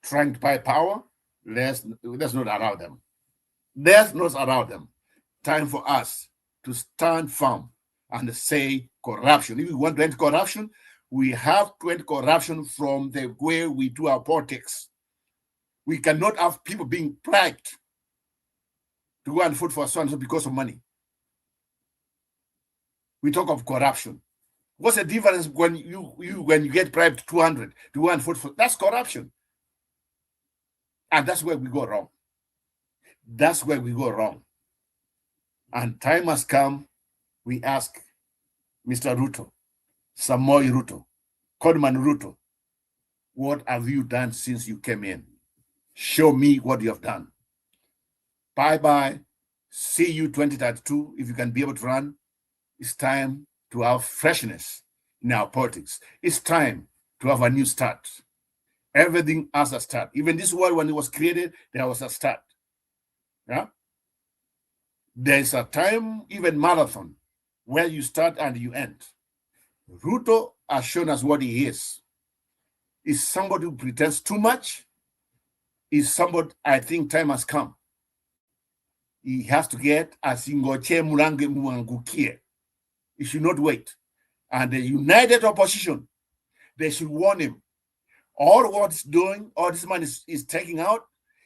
trying to buy power, let's not allow them. Let's not allow them. Time for us to stand firm and say corruption. If we want to end corruption, we have to end corruption from the way we do our politics. We cannot have people being bribed to go and vote for so and so because of money. We talk of corruption. What's the difference when you get bribed 200 to go and vote for? That's corruption. And that's where we go wrong. That's where we go wrong. And time has come, we ask Mr. Ruto, Samoei Ruto, Kodman Ruto, what have you done since you came in? Show me what you have done. Bye-bye. See you 2032 if you can be able to run. It's time to have freshness in our politics. It's time to have a new start. Everything has a start. Even this world, when it was created, there was a start. Yeah? There's a time, even marathon, where you start and you end. Ruto has shown us what he is. Is somebody who pretends too much? Is somebody, I think time has come. He has to get a singoche murange muangukie. He should not wait. And the united opposition, they should warn him. All what he's doing, all this money is taking out,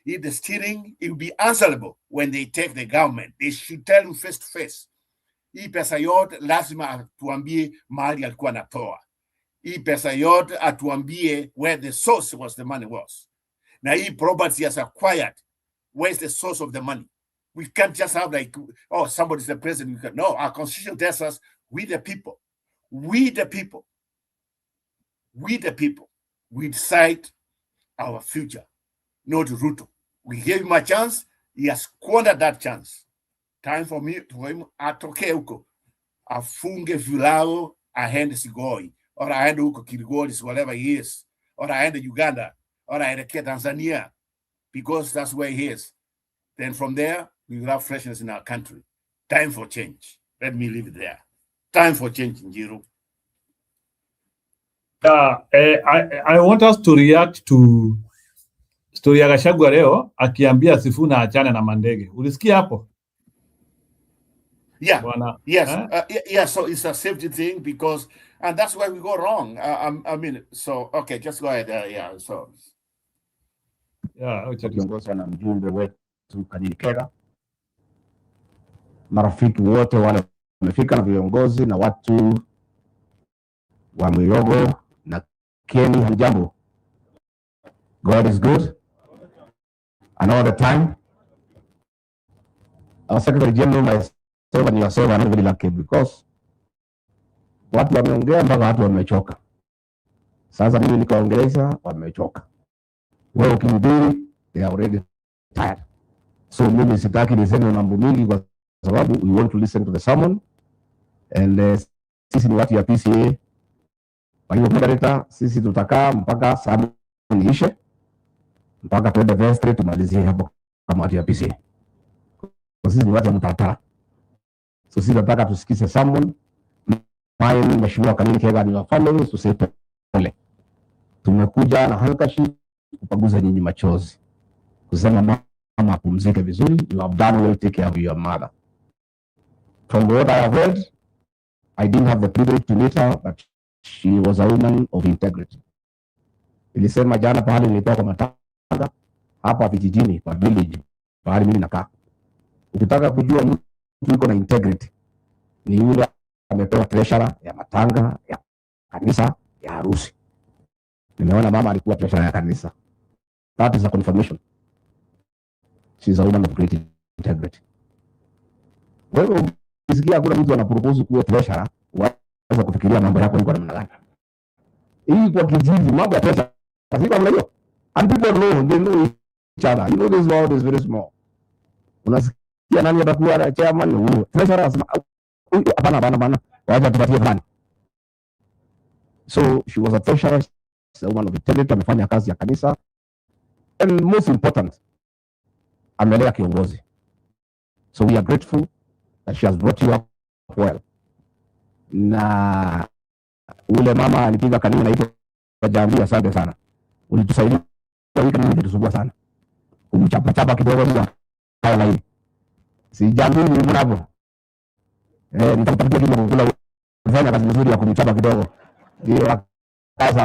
if the stealing, it will be answerable when they take the government. They should tell him face to face. Hii pesa yote lazima atuambie mahali alikuwa anatoa. Hii pesa yote atuambie where the source was the money was. Now hii property has acquired, where's the source of the money? We can't just have like, oh, somebody's the president. No, our constitution tells us we the people, we decide our future, not Ruto. We gave him a chance, he has squandered that chance. Time for him atoke huko, afunge vilao, aende Sigoi, or aende huko Kirigoris, whatever he is, or aende Uganda, or aende Tanzania, because that's where he is. Then from there, we will have freshness in our country. Time for change. Let me leave it there. Time for change, Njiru. I want us to react to story ya Gachagua leo akiambia Sifuna achane na mandege. Ulisikia hapo? Yeah. Yeah. So it's a safety thing because, and that's where we go wrong. I mean, so okay, just go ahead. Yeah. So. Yeah. Kiongozi na mjumbe wetu Dikirr, marafiki wote wale wamefika na viongozi na watu wa Mirogo na Keni, hamjambo. God is good. And all the time. Our Secretary General, myself and yourself are not very lucky because watu wameongea mpaka watu wamechoka. Sasa mimi nikaongeleza wamechoka. Wewe ukimdhuri, they are already tired. So mimi sitaki niseme mambo mingi kwa sababu we want to listen to the sermon. And sisi ni watu ya PCA. Kwa hiyo moderator, sisi tutakaa mpaka sermon iishe. Mpaka tuende vestry tumalizie hapo kama watu ya PCA. Kwa sisi ni watu wa mtatara. So sisi tunataka tusikize sermon. Mine mheshimiwa Kanini Kega ni wa family, tusipe pole. Tumekuja na handkerchief kupaguza nyinyi machozi. Kusema mama apumzike vizuri, you have done well, take care of your mother. From what I have heard, I didn't have the privilege to meet her, but she was a woman of integrity. Ilisema jana pahali nilikuwa kwa matanga, hapa vijijini, kwa village, pahali mimi nakaa. Ukitaka kujua mtu yuko na integrity, ni yule amepewa treasurer ya matanga, ya kanisa, ya harusi. Nimeona mama alikuwa treasurer ya kanisa. That is a confirmation. She's a woman of great integrity. Wewe ukisikia kuna mtu anapropose kuwa treasurer, unaweza kufikiria mambo yako iko namna gani? Hii kwa kijiji mambo ya treasurer, sasa unajua. And people know, they know each other. You know this world is very small. Unasikia nani atakuwa chairman huyo. Treasurer anasema hapana. Wacha tupatie fulani. So she was a treasurer, a woman of integrity, amefanya kazi ya kanisa. And most important, amelea kiongozi. So we are grateful that she has brought you up well. Na ule mama alipiga kanini naitwa Jambi, asante sana. Ulitusaidia wiki nyingi tusumbua sana. Umchapa kidogo hiyo kama hii. Si Jambi ni mrabo. Nitakupatia kidogo kula kufanya kazi nzuri ya kumchapa kidogo. Ndio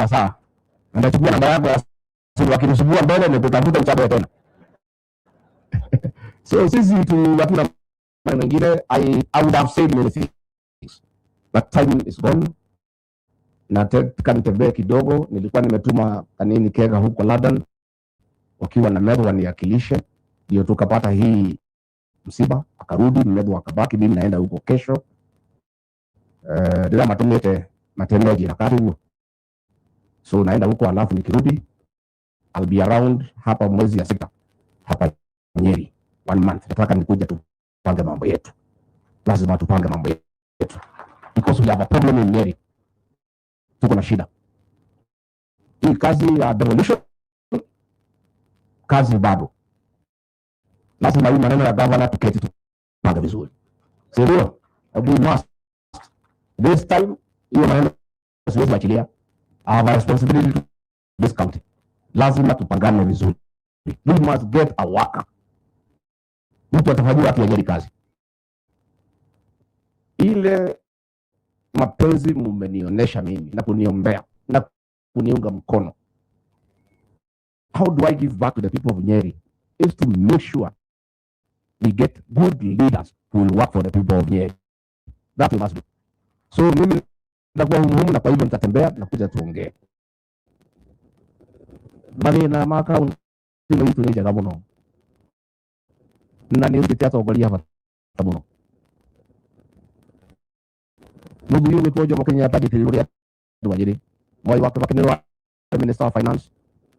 sawa. Ndachukua namba yako ya simu, akinisumbua mbele na kutafuta mchape tena. So sisi tu hatuna mengine. I would have said many things, but time is gone. Nataka nitembee kidogo. Nilikuwa nimetuma Kanini Kega huko London wakiwa na Medho waniakilishe, ndio tukapata hii msiba. Akarudi Medho akabaki, mimi naenda huko kesho. Ndio matumete matendaji na karibu. So naenda huko, alafu nikirudi I'll be around hapa mwezi ya 6 hapa Nyeri 1 month. Nataka nikuja tupange mambo yetu. Lazima tupange mambo yetu. because we have a problem in Nyeri. Tuko na shida. Hii kazi ya devolution, kazi bado. Lazima hii maneno ya governor tuketi tupange vizuri. Sio? We must. This time, hiyo maneno siwezi achilia. I have a responsibility to this county. Lazima tupangane vizuri. We must get a worker. Mtu atafanyia watu wa Nyeri kazi. Ile mapenzi mumenionyesha mimi na kuniombea na kuniunga mkono. How do I give back to the people of Nyeri? Is to make sure we get good leaders who will work for the people of Nyeri. That we must do. So mimi nitakuwa humu na kwa hivyo nitatembea na kuja tuongee. Bali na maka ndio mtu ni jaga muno. Na ni ukitaka kuangalia hapa muno. Mungu yule kwa jomo Kenya hapa detail ya Nyeri. Moi wake wakenero Minister of Finance.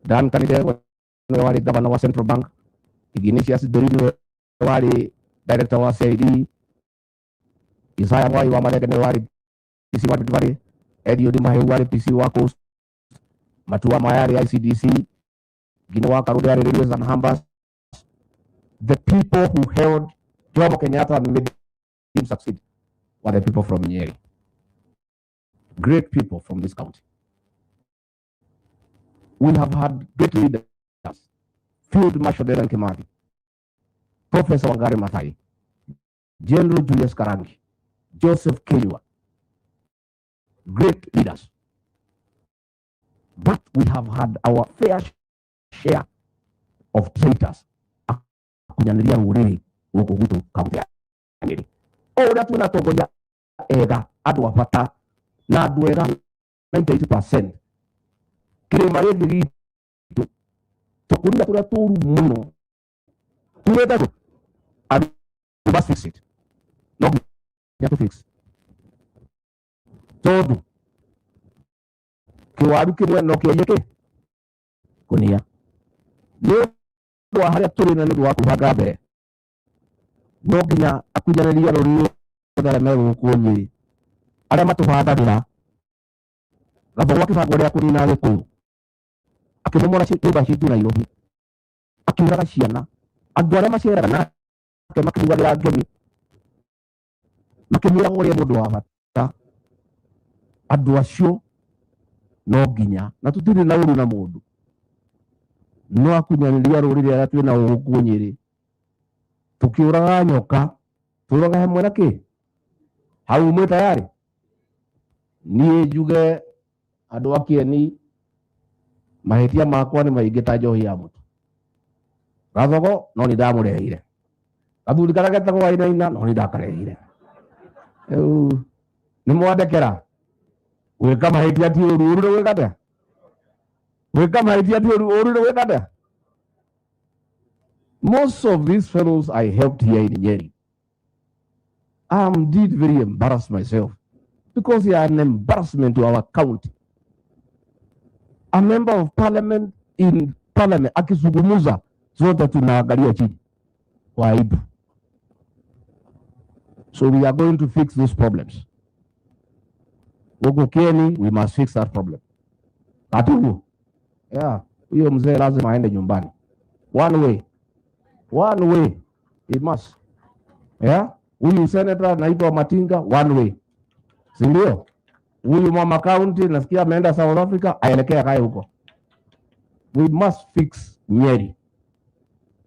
Dan Kanide wale governor wa Central Bank. Ignatius Dorino wale director wa CID. Isaya Moi wa Maleke wale PC wa Bitwari. Edio Di Mahe wale PC wa Coast. Matua Mayari ICDC. Ginawa Karude Radios and Hambas. The people who held Jomo Kenyatta and made him succeed were the people from Nyeri. Great people from this county. We have had great leaders. Field Marshal Dedan Kimathi, Professor Wangari Maathai, General Julius Karangi, Joseph Kenya. Great leaders. But we have had our fair share of traitors. Kunyanyiria uriri huko huko kaunti ya Nyeri. Ora tunatongoria ega andu abata na andu ega 98%. Kirima riri tukurinda turia turu muno. Tuweta and we must fix it. No, we have to fix. Todo. Kiwaru kimwe no kiyeke. Kunia. Leo wa haria turi na ndu wa kuhaga mbere. No nginya akunyanĩria rũrĩrĩ rũrĩa megũkũ Nyeri. Arĩa matũhandagira Gatho wake bango rĩa kũnina Gĩkũyũ. Akĩmomora nyũmba citũ Nairobi. Akĩũraga ciana. Andũ arĩa maceraga nake makĩrugagĩra ngemi. Makĩmwĩra ũrĩa mũndũ wa bata. Andũ acio no nginya na tũtirĩ na ũru na mũndũ. No akunyanĩria rũrĩrĩ arĩa twĩna gũkũ Nyeri. Tukiuraga nyoka turaga hamwe na ki hau mwe tayari nie njuge andu akieni mahitia makwa ni maingi ta njohi ya mutu Gathogo no ni ndamurehire Gathuri karageta kwa ina no ni ndakarehire ni mwandekera wika mahitia ti uru wikata wika mahitia ti uru wikata. Most of these fellows I helped here in Nyeri. I am indeed very embarrassed myself because they are an embarrassment to our county. A member of parliament in parliament akizungumza zote tunaangalia chini kwa aibu. So we are going to fix those problems. Ukukeni, we must fix that problem. Atuhu. Yeah, huyo mzee lazima aende nyumbani. One way, he must. Yeah, huyu senator naitwa Matinga, one way. Si ndio? Huyu mama county nasikia ameenda South Africa, aelekea kae huko. We must fix Nyeri.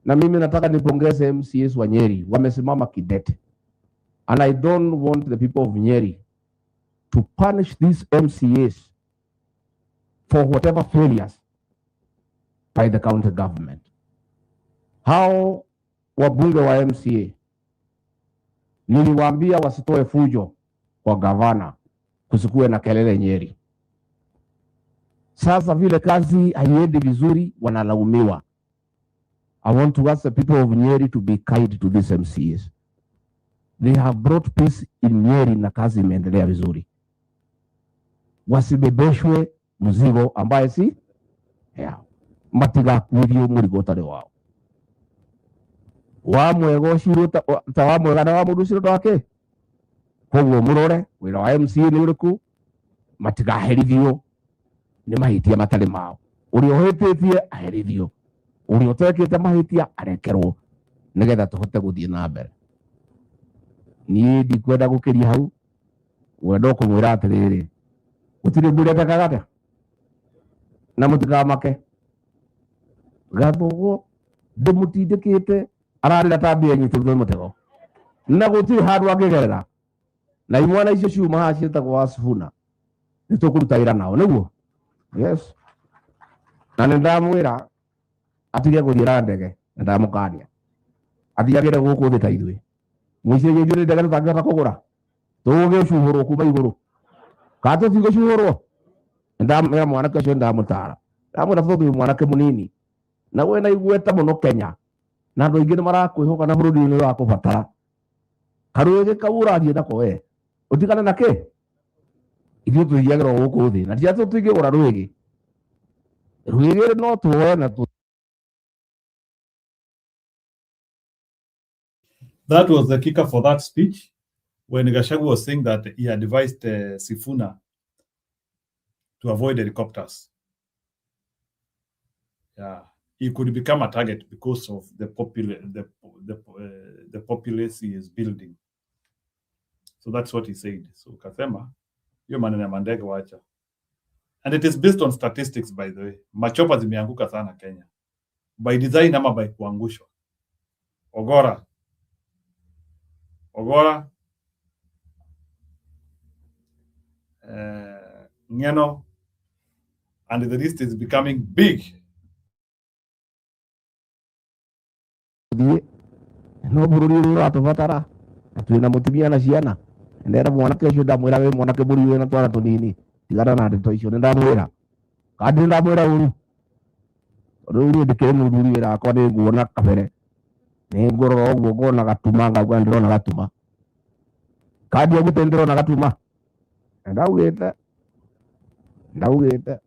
Na mimi nataka nipongeze MCAs wa Nyeri, wamesimama kidete. And I don't want the people of Nyeri to punish these MCAs for whatever failures by the county government. Hao wabunge wa MCA niliwaambia wasitoe fujo kwa gavana, kusikue na kelele Nyeri. Sasa vile kazi haiendi vizuri wanalaumiwa. I want to ask the people of Nyeri to be kind to these MCAs. They have brought peace in Nyeri na kazi imeendelea vizuri. Wasibebeshwe mzigo ambaye si matiga kuthio murigo tare wao. Wamwego shiro ta wamwega na wamundu shiro wake koguo murore wira wa MCA ni uriku matigaherithio ni mahitia matari mao uri ohetitie aherithio uri otekete mahitia arekerwo nigetha tuhote guthie na mbere ni ndikwenda gukiria hau wendo kumwira atiriri gutire mbirete kagata na mutikamake gathugo ndimutindikite ararira tambia nyitithwe mutego na gutire handu angigerera na imwana icio ciuma hacita kwa Sifuna nitukuruta wira nao niguo yes na ndamwira atige guthira ndege ndamukania athiyagire guku thi ta ithui muicie njuri ndege tutangihota kugura tuge cuhurwo kuma iguru kato tigo cuhurwo ndamwira mwanake ucio ndamutara ndamwira tuthi mwanake munini na we na igweta muno Kenya na andu aingi ni marakwihoka na burudi ni wa kubatara karuge kaura thie nako we utigane nake ithuĩ tũthiagĩra gũkũ thĩ na tia tũtingĩgũra rwĩgĩ no tuoe na That was the kicker for that speech when Gachagua was saying that he advised Sifuna to avoid helicopters. Yeah, he could become a target because of the populace he is building. So that's what he said. So kasema hiyo maneno ya mandege wacha. And it is based on statistics, by the way. Machopa zimeanguka sana Kenya by design ama by kuangushwa. Ogora Ngeno, and the list is becoming big. No bururi uratubatara twina mutumia na ciana ndera mwanake ucio ndamwira we mwanake buri we na twara tunini tigana na ndeto icio ndamwira kandi ndamwira uru uru ndikire muthuri wira akwa ni nguona kabere ni ngorora uguo ngona gatuma ngagwa ndirona gatuma kandi agute ndirona gatuma ndaugite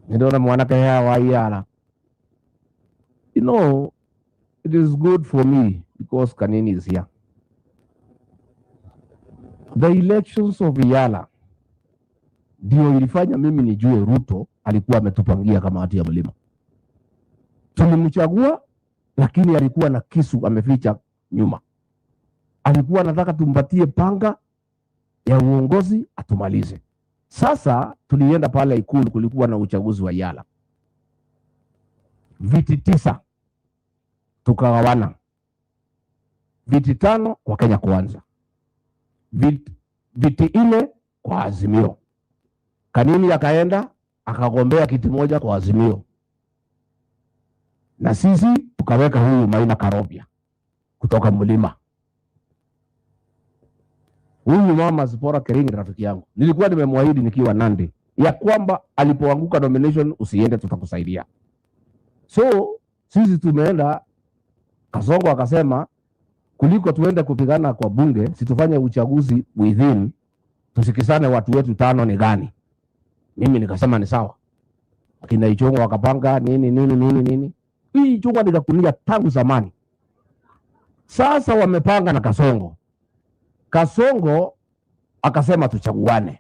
ndona mwanake ya waiyara. You know, it is good for me because Kanini is here. The elections of Yala ndio ilifanya mimi nijue Ruto alikuwa ametupangia kamati ya mlima. Tulimchagua lakini alikuwa na kisu ameficha nyuma. Alikuwa anataka tumpatie panga ya uongozi atumalize. Sasa tulienda pale Ikulu, kulikuwa na uchaguzi wa Yala. Viti 9 tukagawana, viti 5 kwa Kenya Kwanza, viti 4 kwa Azimio. Kanini akaenda akagombea kiti moja kwa Azimio, na sisi tukaweka huyu Maina Karobia kutoka mlima. Huyu mama Zipora Keringi rafiki yangu, nilikuwa nimemwahidi nikiwa Nandi ya kwamba alipoanguka nomination usiende, tutakusaidia. So sisi tumeenda, Kasongo akasema kuliko tuende kupigana kwa bunge, situfanye uchaguzi within, tusikisane watu wetu 5 ni gani. Mimi nikasema ni sawa. Kina Ichongo wakapanga nini. Hii Ichongo nikakunia tangu zamani. Sasa wamepanga na Kasongo. Kasongo akasema tuchaguane.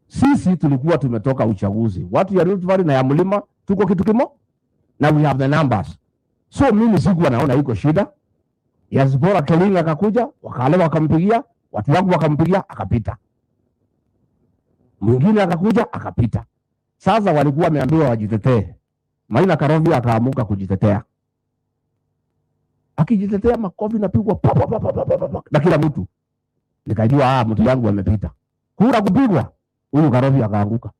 Sisi tulikuwa tumetoka uchaguzi. Watu ya Rift Valley na ya mlima tuko kitu kimo, na we have the numbers. So mimi sikuwa naona iko shida. Ya Zipora Kelinga akakuja, wakale wakampigia, watu wangu wakampigia, akapita. Mwingine akakuja, akapita. Sasa walikuwa wameambiwa wajitetee. Maina Karobia akaamuka kujitetea. Akijitetea makofi napigwa na kila mtu. Nikajua mtu yangu amepita. Kura kupigwa, huyu Karobia akaanguka.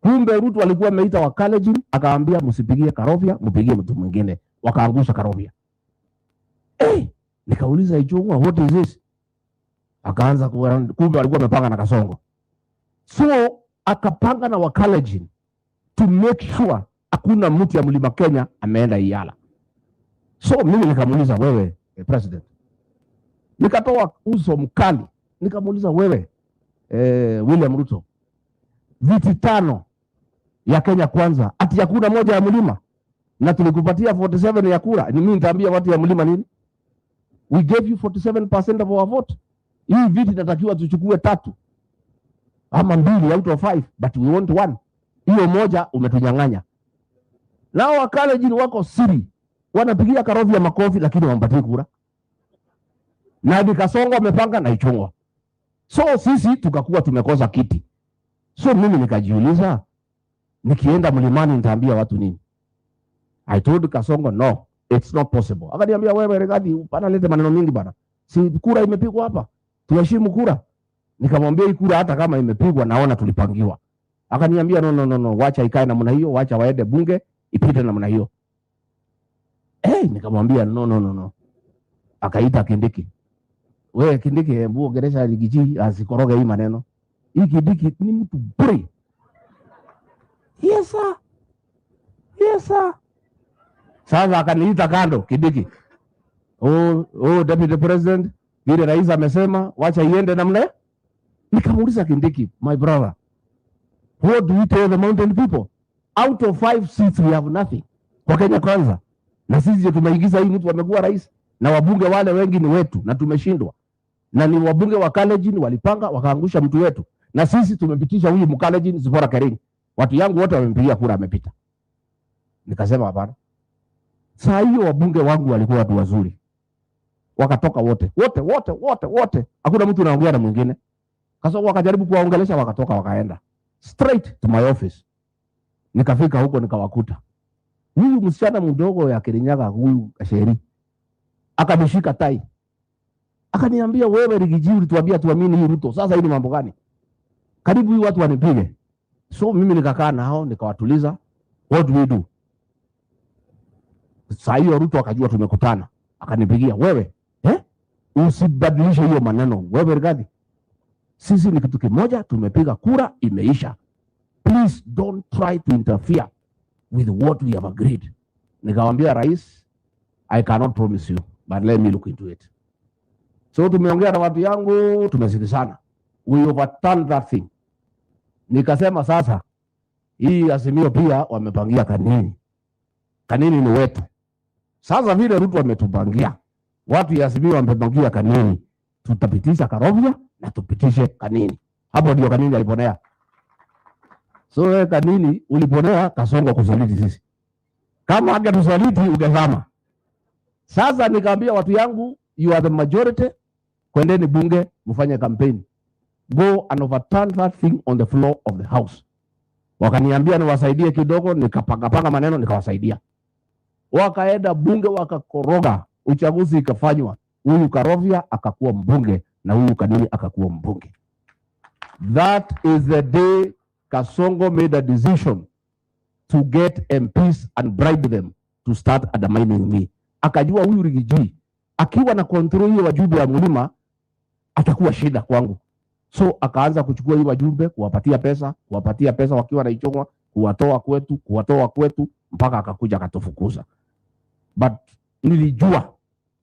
Kumbe Ruto alikuwa ameita wa college, akaambia msipigie Karobia, mpigie mtu mwingine. Wakaangusha Karobia. Nikauliza Ichungwa, what is this? Akaanza kumbe alikuwa amepanga na Kasongo. So akapanga na wa college to make sure hakuna mtu ya mlima Kenya ameenda Iyala. So mimi nikamuuliza, wewe president, nikatoa uso mkali, nikamuuliza wewe William Ruto, viti 5 ya Kenya Kwanza ati hakuna moja ya mlima, na tulikupatia 47 ya kura. Ni mimi nitaambia watu ya mlima nini? We gave you 47% of our vote. Hii viti natakiwa tuchukue 3 ama 2 out of 5, but we want 1. Hiyo moja umetunyang'anya. Nao Wakalenjin wako siri, wanapigia Karovia makofi lakini wampatie kura. Na Kasongo wamepanga na Ichung'wa. So sisi tukakuwa tumekosa kiti. So mimi nikajiuliza, nikienda mlimani nitaambia watu nini? I told Kasongo, no, it's not possible. Akaniambia, wewe Rigathi, pana lete maneno mingi bana. Si kura imepigwa hapa. Tuheshimu kura. Nikamwambia hii kura hata kama imepigwa naona tulipangiwa. Akaniambia no, wacha ikae namna hiyo, wacha waende bunge ipite namna hiyo. Nikamwambia no. Akaita Kindiki. Wewe Kindiki, hebu ongelesha Rigiji asikoroge hii maneno. Hii Kindiki ni mtu bure. Yes sir. Sasa akaniita kando Kindiki. Deputy President, vile rais amesema wacha iende namna. Nikamuuliza Kindiki, my brother, what do we tell the mountain people? Out of 5 seats we have nothing. Kwa Kenya Kwanza. Na sisi tumeingiza hii mtu amekuwa rais, na wabunge wale wengi ni wetu na tumeshindwa. Na ni wabunge wa Kalenjin walipanga wakaangusha mtu wetu. Na sisi tumepitisha huyu Mkalenjin Zipora Kering. Watu yangu wote wamempigia kura amepita. Nikasema hapana. Saa hiyo wabunge wangu walikuwa watu wazuri. Wakatoka wote. Hakuna mtu anaongea na mwingine. Kasongo wakajaribu kuwaongelesha wakatoka wakaenda. Straight to my office. Nikafika huko nikawakuta. Huyu msichana mdogo ya Kirinyaga, huyu Asheri, akanishika tai. Akaniambia, wewe Rigiji ulituambia tuamini hii Ruto. Sasa hii ni mambo gani? Karibu hii watu wanipige. So mimi nikakaa nao nikawatuliza. What do we do? Saa hiyo Ruto akajua tumekutana. Akanipigia, wewe, usibadilishe hiyo maneno. Wewe Rigathi, sisi ni kitu kimoja, tumepiga kura, imeisha. Please don't try to interfere with what we have agreed. Nikamwambia rais, I cannot promise you, but let me look into it. So tumeongea na watu yangu, tumesikizana. We overturned that thing. Nikasema sasa, hii Azimio pia wamepangia Kanini. Kanini ni wetu. Sasa vile Ruto wametupangia, watu ya Azimio wamepangia Kanini, tutapitisha Karovia na tupitishe Kanini. Hapo ndio Kanini aliponea. So wewe Kanini uliponea Kasongo kusaliti sisi. Kama hata tusaliti ungezama. Sasa nikaambia watu yangu, you are the majority, kwendeni bunge mfanye campaign. Go and overturn that thing on the floor of the house. Wakaniambia niwasaidie kidogo, nikapanga maneno nikawasaidia. Wakaenda bunge wakakoroga, uchaguzi ikafanywa. Huyu Karovia akakuwa mbunge na huyu Kanini akakuwa mbunge. That is the day Kasongo made a decision to get MPs and bribe them to start undermining me. Akajua huyu Rigiji akiwa na control hiyo wajumbe wa mlima atakuwa shida kwangu. So akaanza kuchukua hiyo wajumbe, kuwapatia pesa wakiwa na Ichung'wa, kuwatoa kwetu mpaka akakuja akatufukuza. But nilijua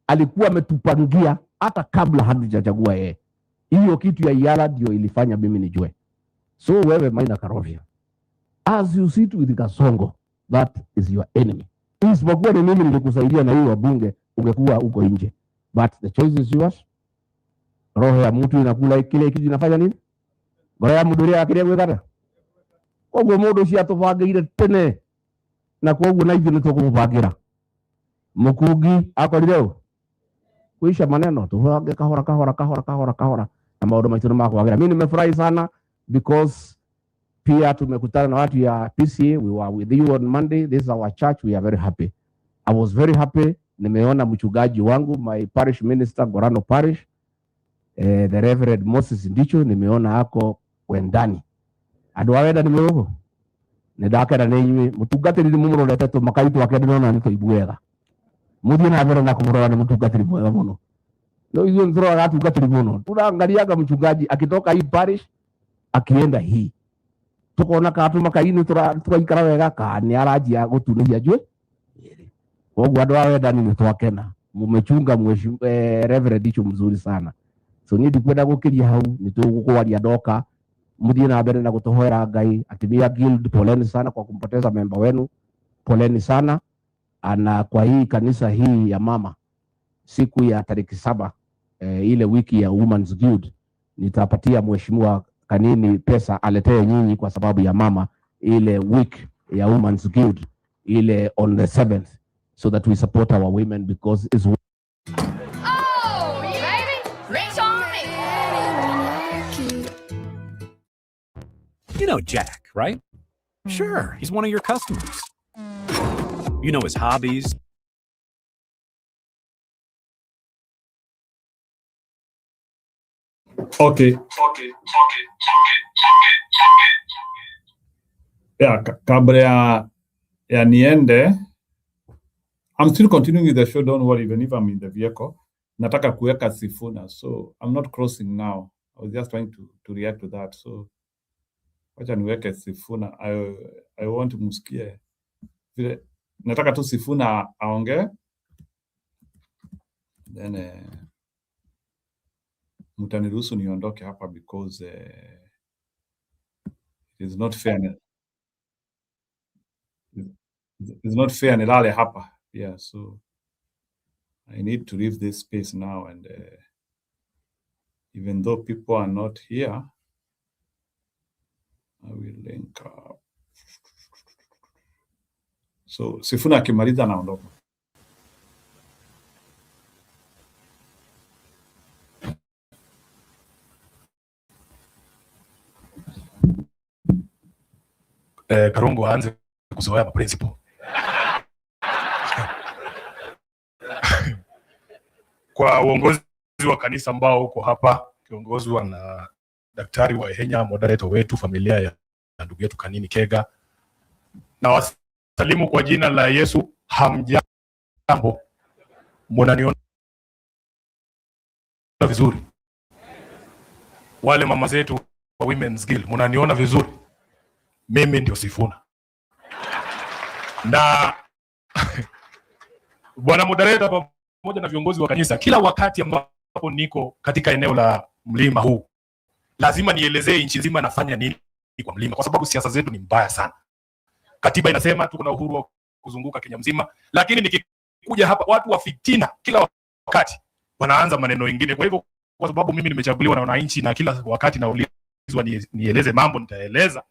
alikuwa ametupangia hata kabla hatujachagua yeye. Hiyo kitu ya Yala ndio ilifanya mimi nijue. So wewe Maina Karovia, as you sit with Kasongo, that is your enemy. Isipokuwa ni mimi nilikusaidia na hiyo wabunge, ungekuwa uko nje. But the choice is yours. Roho ya mtu inakula kile kitu inafanya nini? Roho ya mtu ile akili gwekana. Kwa hiyo modo cia tubangeire tene. Na kwa hiyo na hivi nitukubangira. Mukugi akorire kuisha maneno tubange kahora. Na maodo maitu makwagira. Mimi nimefurahi sana because pia tumekutana na watu ya PCA. We were with you on Monday. This is our church. We are very happy. I was very happy. Nimeona mchungaji wangu, my parish minister Gorano Parish, the Reverend Moses Ndicho, nimeona ako wendani. Adwaweda nimeogo. Nedakera nenywe mutugatiri ni mumuro leteto makaitu wakende nona nito ibuega. Muthi na vera na kumurora ni mutugatiri mwega muno. No hizo ndro agatu gatiri muno. Tunaangaliaga mchungaji akitoka hii parish akienda hii. Tukona katu makaini turaikara wega ka ni arajia gutunihia jwe. Ogu adwaweda ni mtwakena. Mumechunga Reverend Ndicho mzuri sana. So ni ndikwenda gukiria hau nitugukwaria doka muthie na mbere na gutuhoera Ngai. Atimia Guild, poleni sana kwa kumpoteza memba wenu, poleni sana. Ana kwa hii kanisa hii ya mama siku ya tariki 7 ile wiki ya Women's Guild nitapatia mheshimiwa Kanini pesa aletee nyinyi kwa sababu ya mama, ile week ya Women's Guild ile on the 7th, so that we support our women because it's You know Jack, right? Sure, he's one of your customers. You know his hobbies. Okay. Yeah, kabla ya niende, I'm still continuing with the show, don't worry, even if I'm in the vehicle. Nataka kuweka Sifuna, so I'm not crossing now. I was just trying to react to that. So wacha niweke Sifuna. I want musikie vile nataka tu Sifuna aongee, then mtaniruhusu niondoke hapa because it is not fair. It's not fair nilale hapa. Yeah, so I need to leave this space now, and even though people are not here, I will link up. So Sifuna akimaliza naondoka. Karungu aanze kuzoea principle. Kwa uongozi wa kanisa ambao uko hapa kiongozwa na Daktari Waihenya, moderator wetu, familia ya ndugu yetu Kanini Kega, na wasalimu kwa jina la Yesu. Hamjambo? Mnaniona vizuri? Wale mama zetu wa Women's Guild, mnaniona vizuri? Mimi ndio Sifuna. Na bwana moderator pamoja na viongozi wa kanisa, kila wakati ambapo niko katika eneo la mlima huu lazima nielezee nchi nzima nafanya nini kwa mlima, kwa sababu siasa zetu ni mbaya sana. Katiba inasema tuko na uhuru wa kuzunguka Kenya mzima, lakini nikikuja hapa watu wa fitina kila wakati wanaanza maneno mengine. Kwa hivyo kwa sababu mimi nimechaguliwa na wananchi na kila wakati naulizwa nieleze mambo, nitaeleza.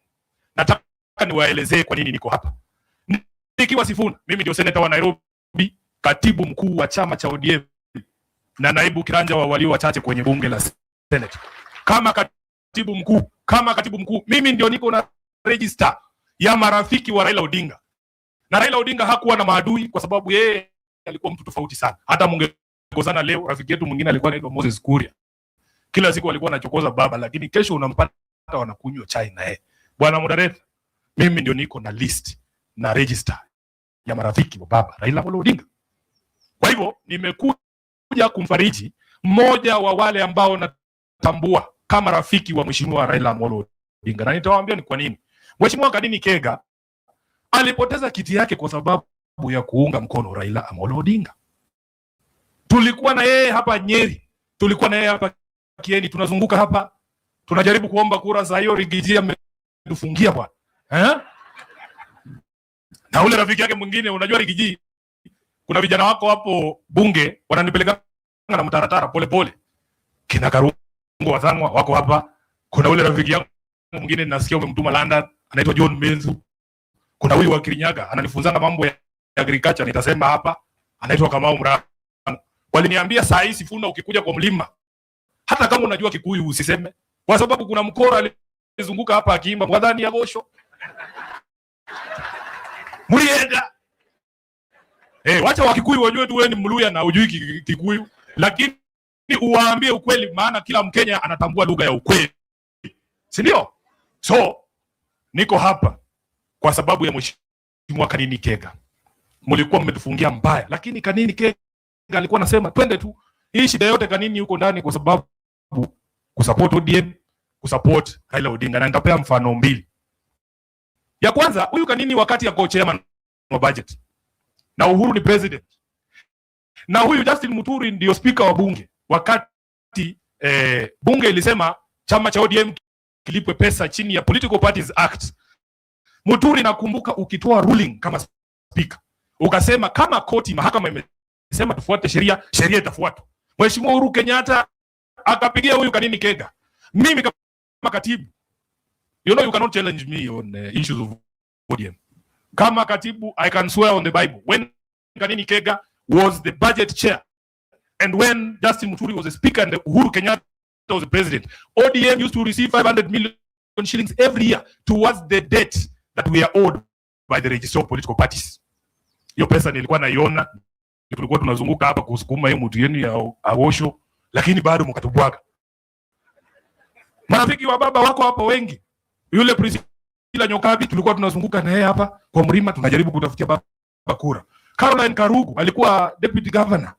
Nataka niwaelezee kwa nini niko hapa. Nikiwa Sifuna, mimi ndio seneta wa Nairobi, katibu mkuu wa chama cha ODM na naibu kiranja wa walio wachache kwenye bunge la Senate. Kama katibu mkuu, mimi ndio niko na register ya marafiki wa Raila Odinga. Na Raila Odinga hakuwa na maadui kwa sababu yeye alikuwa mtu tofauti sana. Hata mungegozana leo, rafiki yetu mwingine alikuwa anaitwa Moses Kuria. Kila siku alikuwa anachokoza baba, lakini kesho unampata wanakunywa chai na yeye. Bwana moderator, mimi ndio niko na list na register ya marafiki wa baba Raila Odinga. Kwa hivyo nimekuja kumfariji mmoja wa wale ambao natambua kama rafiki wa mheshimiwa Raila Odinga, na nitawaambia ni kwa nini. Mheshimiwa Kanini Kega alipoteza kiti yake kwa sababu ya kuunga mkono Raila Odinga. Tulikuwa na yeye hapa Nyeri, tulikuwa na yeye hapa Kieni, tunazunguka hapa, tunajaribu kuomba kura za hiyo Rigiji ametufungia bwana. Na ule rafiki yake mwingine, unajua Rigiji, kuna vijana wako hapo bunge wananipeleka na mtaratara pole pole. Kina Karungu wazangwa wako hapa. Kuna ule rafiki yangu mwingine nasikia umemtuma London, anaitwa John Menzu. Kuna huyu wa Kirinyaga ananifunzanga mambo ya agriculture, nitasema hapa, anaitwa Kamau Mrango. Waliniambia saa hii Sifuna ukikuja kwa mlima, hata kama unajua Kikuyu usiseme, kwa sababu kuna mkora alizunguka hapa akiimba mwadhani ya gosho. Mlienda. Wacha wa Kikuyu wajue tu wewe ni Mluya na hujui Kikuyu, lakini uwaambie ukweli, maana kila Mkenya anatambua lugha ya ukweli. Si ndio? So niko hapa kwa sababu ya mheshimiwa Kanini Kega. Mlikuwa mmetufungia mbaya, lakini Kanini Kega alikuwa anasema twende tu. Hii shida yote Kanini yuko ndani kwa sababu kusupport ODM, kusupport Raila Odinga, na nitapea mfano mbili. Ya kwanza, huyu Kanini wakati yako chairman wa budget na Uhuru ni president, na huyu Justin Muturi ndio speaker wa bunge wakati bunge ilisema chama cha ODM kilipwe pesa chini ya Political Parties Act. Muturi, nakumbuka ukitoa ruling kama speaker ukasema kama koti mahakama imesema tufuate sheria, sheria itafuatwa. Mheshimiwa Uhuru Kenyatta akapigia huyu Kanini Kega. Mimi kama katibu, you cannot challenge me on issues of ODM. Kama katibu, I can swear on the Bible. When Kanini Kega was the budget chair, and when Justin Muturi was the speaker and Uhuru Kenyatta was the president, ODM used to receive 500 million shillings every year towards the debt that we are owed by the register of political parties. Hiyo pesa nilikuwa naiona, tulikuwa tunazunguka hapa kusukuma hiyo mtu yenu ya awosho, lakini bado mkatubwaga. Marafiki wa baba wako hapa wengi. Yule Priscilla Nyokabi tulikuwa tunazunguka na yeye hapa kwa mlima, tunajaribu kutafutia baba kura. Caroline Karugu alikuwa deputy governor.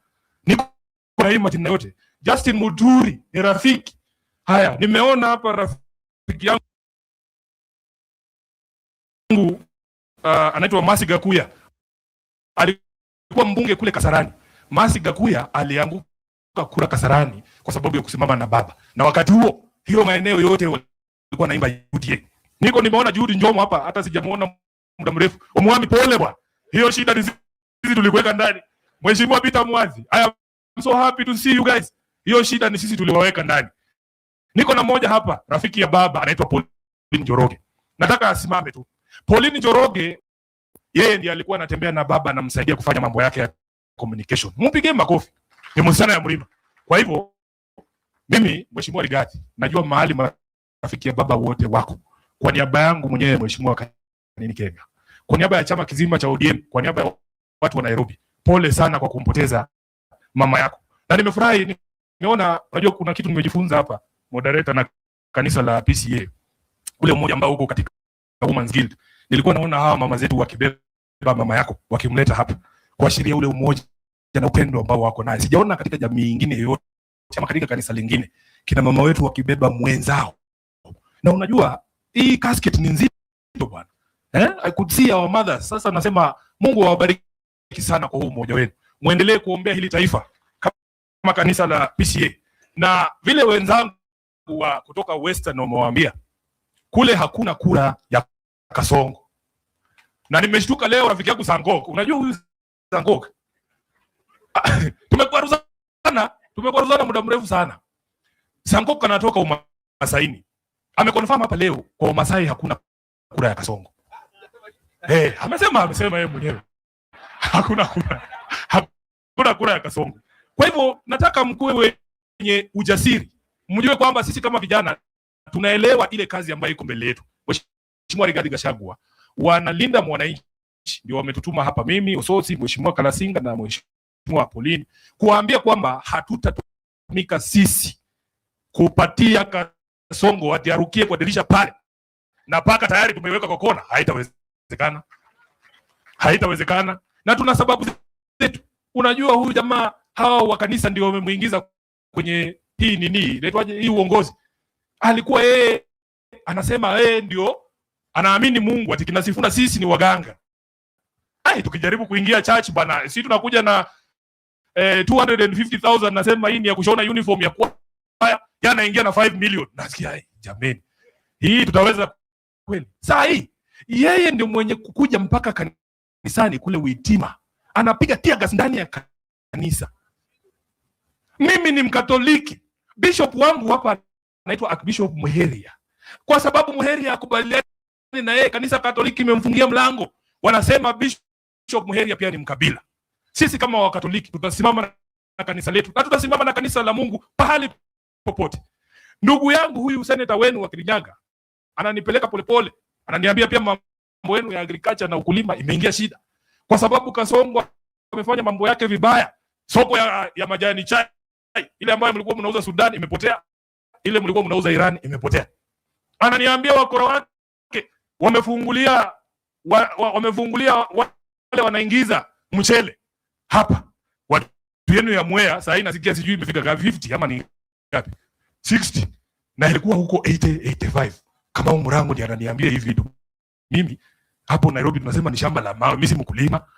Niko na hii majina yote. Justin Muturi ni rafiki. Haya, nimeona hapa rafiki yangu anaitwa Masi Gakuya. Alikuwa mbunge kule Kasarani. Masi Gakuya alianguka kura Kasarani kwa sababu ya kusimama na baba. Na wakati huo hiyo maeneo yote walikuwa naimba UDA. Niko nimeona Juhudi Njomo hapa, hata sijamuona muda mrefu. Omwami pole bwana. Hiyo shida ni sisi tulikuweka ndani. Mheshimiwa Peter Mwazi, I am so happy to see you guys. Hiyo shida ni sisi tuliwaweka ndani. Niko na moja hapa, rafiki ya baba anaitwa Pauline Njoroge. Nataka asimame tu. Pauline Njoroge yeye ndiye alikuwa anatembea na baba na msaidia kufanya mambo yake ya communication. Mpige makofi. Ni msana ya mlima. Kwa hivyo mimi Mheshimiwa Rigathi najua mahali rafiki ya baba wote wako. Kwa niaba yangu mwenyewe Mheshimiwa Kanini Kega, kwa niaba ya chama kizima cha ODM, kwa niaba ya watu wa Nairobi, pole sana kwa kumpoteza mama yako. Na nimefurahi nimeona, unajua kuna kitu nimejifunza hapa, moderator na kanisa la PCA. Ule mmoja ambao uko katika Women's Guild. Nilikuwa naona hawa mama zetu wakibeba mama yako, wakimleta hapa kuashiria ule umoja na upendo ambao wako naye. Sijaona katika jamii nyingine yoyote ama katika kanisa lingine kina mama wetu wakibeba mwenzao. Na unajua hii casket ni nzito bwana. I could see our mothers. Sasa nasema Mungu awabariki sana kwa huu umoja wenu. Muendelee kuombea hili taifa kama kanisa la PCA. Na vile wenzangu wa kutoka Western wamewaambia, kule hakuna kura ya Kasongo. Na nimeshtuka leo rafiki yangu Sangok. Unajua huyu Sangok? Tumekwaruzana muda mrefu sana. Sangok anatoka Umasaini. Ameconfirm hapa leo kwa Masai hakuna kura ya Kasongo. Amesema yeye mwenyewe. Hakuna kura ya Kasongo. Kwa hivyo nataka mkuwe wenye ujasiri. Mjue kwamba sisi kama vijana tunaelewa ile kazi ambayo iko mbele yetu. Mheshimiwa Rigathi Gachagua wanalinda mwananchi, ndio wametutuma hapa mimi, Ososi, Mheshimiwa Kalasinga na Mheshimiwa Pauline kuambia kwamba hatutatumika sisi kupatia Kasongo ati arukie kwa dirisha pale. Na paka tayari tumeweka kwa kona, haitawezekana. Na tuna sababu zetu. Unajua huyu jamaa hawa wa kanisa ndio wamemuingiza kwenye hii inaitwaje hii uongozi. Alikuwa yeye anasema ndio anaamini Mungu, ati kinasifuna sisi ni waganga. Tukijaribu kuingia church bana, sisi tunakuja na 250,000 nasema hii ni ya kushona uniform ya kwaya, yana ingia na 5 million. Nasikia jameni, hii tutaweza kweli? Saa hii yeye ndio mwenye kukuja mpaka kanisani kule Uitima, anapiga tear gas ndani ya kanisa. Mimi ni Mkatoliki, bishop wangu hapa anaitwa Archbishop Muheria. Kwa sababu Muheria akubaliani na yeye, kanisa Katoliki imemfungia mlango. Wanasema Bishop Muheria pia ni mkabila. Sisi kama Wakatoliki tutasimama na kanisa letu, na tutasimama na kanisa la Mungu pahali popote. Ndugu yangu huyu seneta wenu wa Kirinyaga ananipeleka polepole, ananiambia pia mambo yenu ya agriculture na ukulima imeingia shida, kwa sababu Kasongo amefanya mambo yake vibaya. Soko ya majani chai ile ambayo mlikuwa mnauza Sudan imepotea, ile mlikuwa mnauza Iran imepotea. Ananiambia wakora wake wamefungulia wale wanaingiza mchele hapa. Watu yenu ya Mwea sasa nasikia sijui imefika 50 ama ni ngapi? 60. Na ilikuwa huko 85. Kama Murango ndiye ananiambia hivi vitu. Mimi hapo Nairobi tunasema ni shamba la mawe, mimi si mkulima.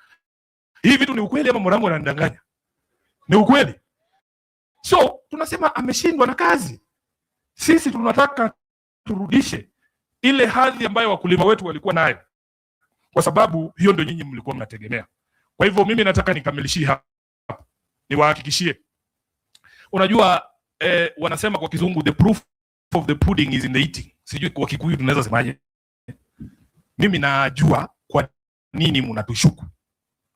Hivi vitu ni ukweli ama Murango ananidanganya? Ni ukweli. So tunasema ameshindwa na kazi. Sisi tunataka turudishe ile hadhi ambayo wakulima wetu walikuwa nayo, kwa sababu hiyo ndio nyinyi mlikuwa mnategemea. Kwa hivyo mimi nataka nikamilishie hapa, niwahakikishie Unajua wanasema kwa kizungu the proof of the pudding is in the eating. Sijui kwa Kikuyu tunaweza semaje. Mimi najua kwa nini mnatushuku.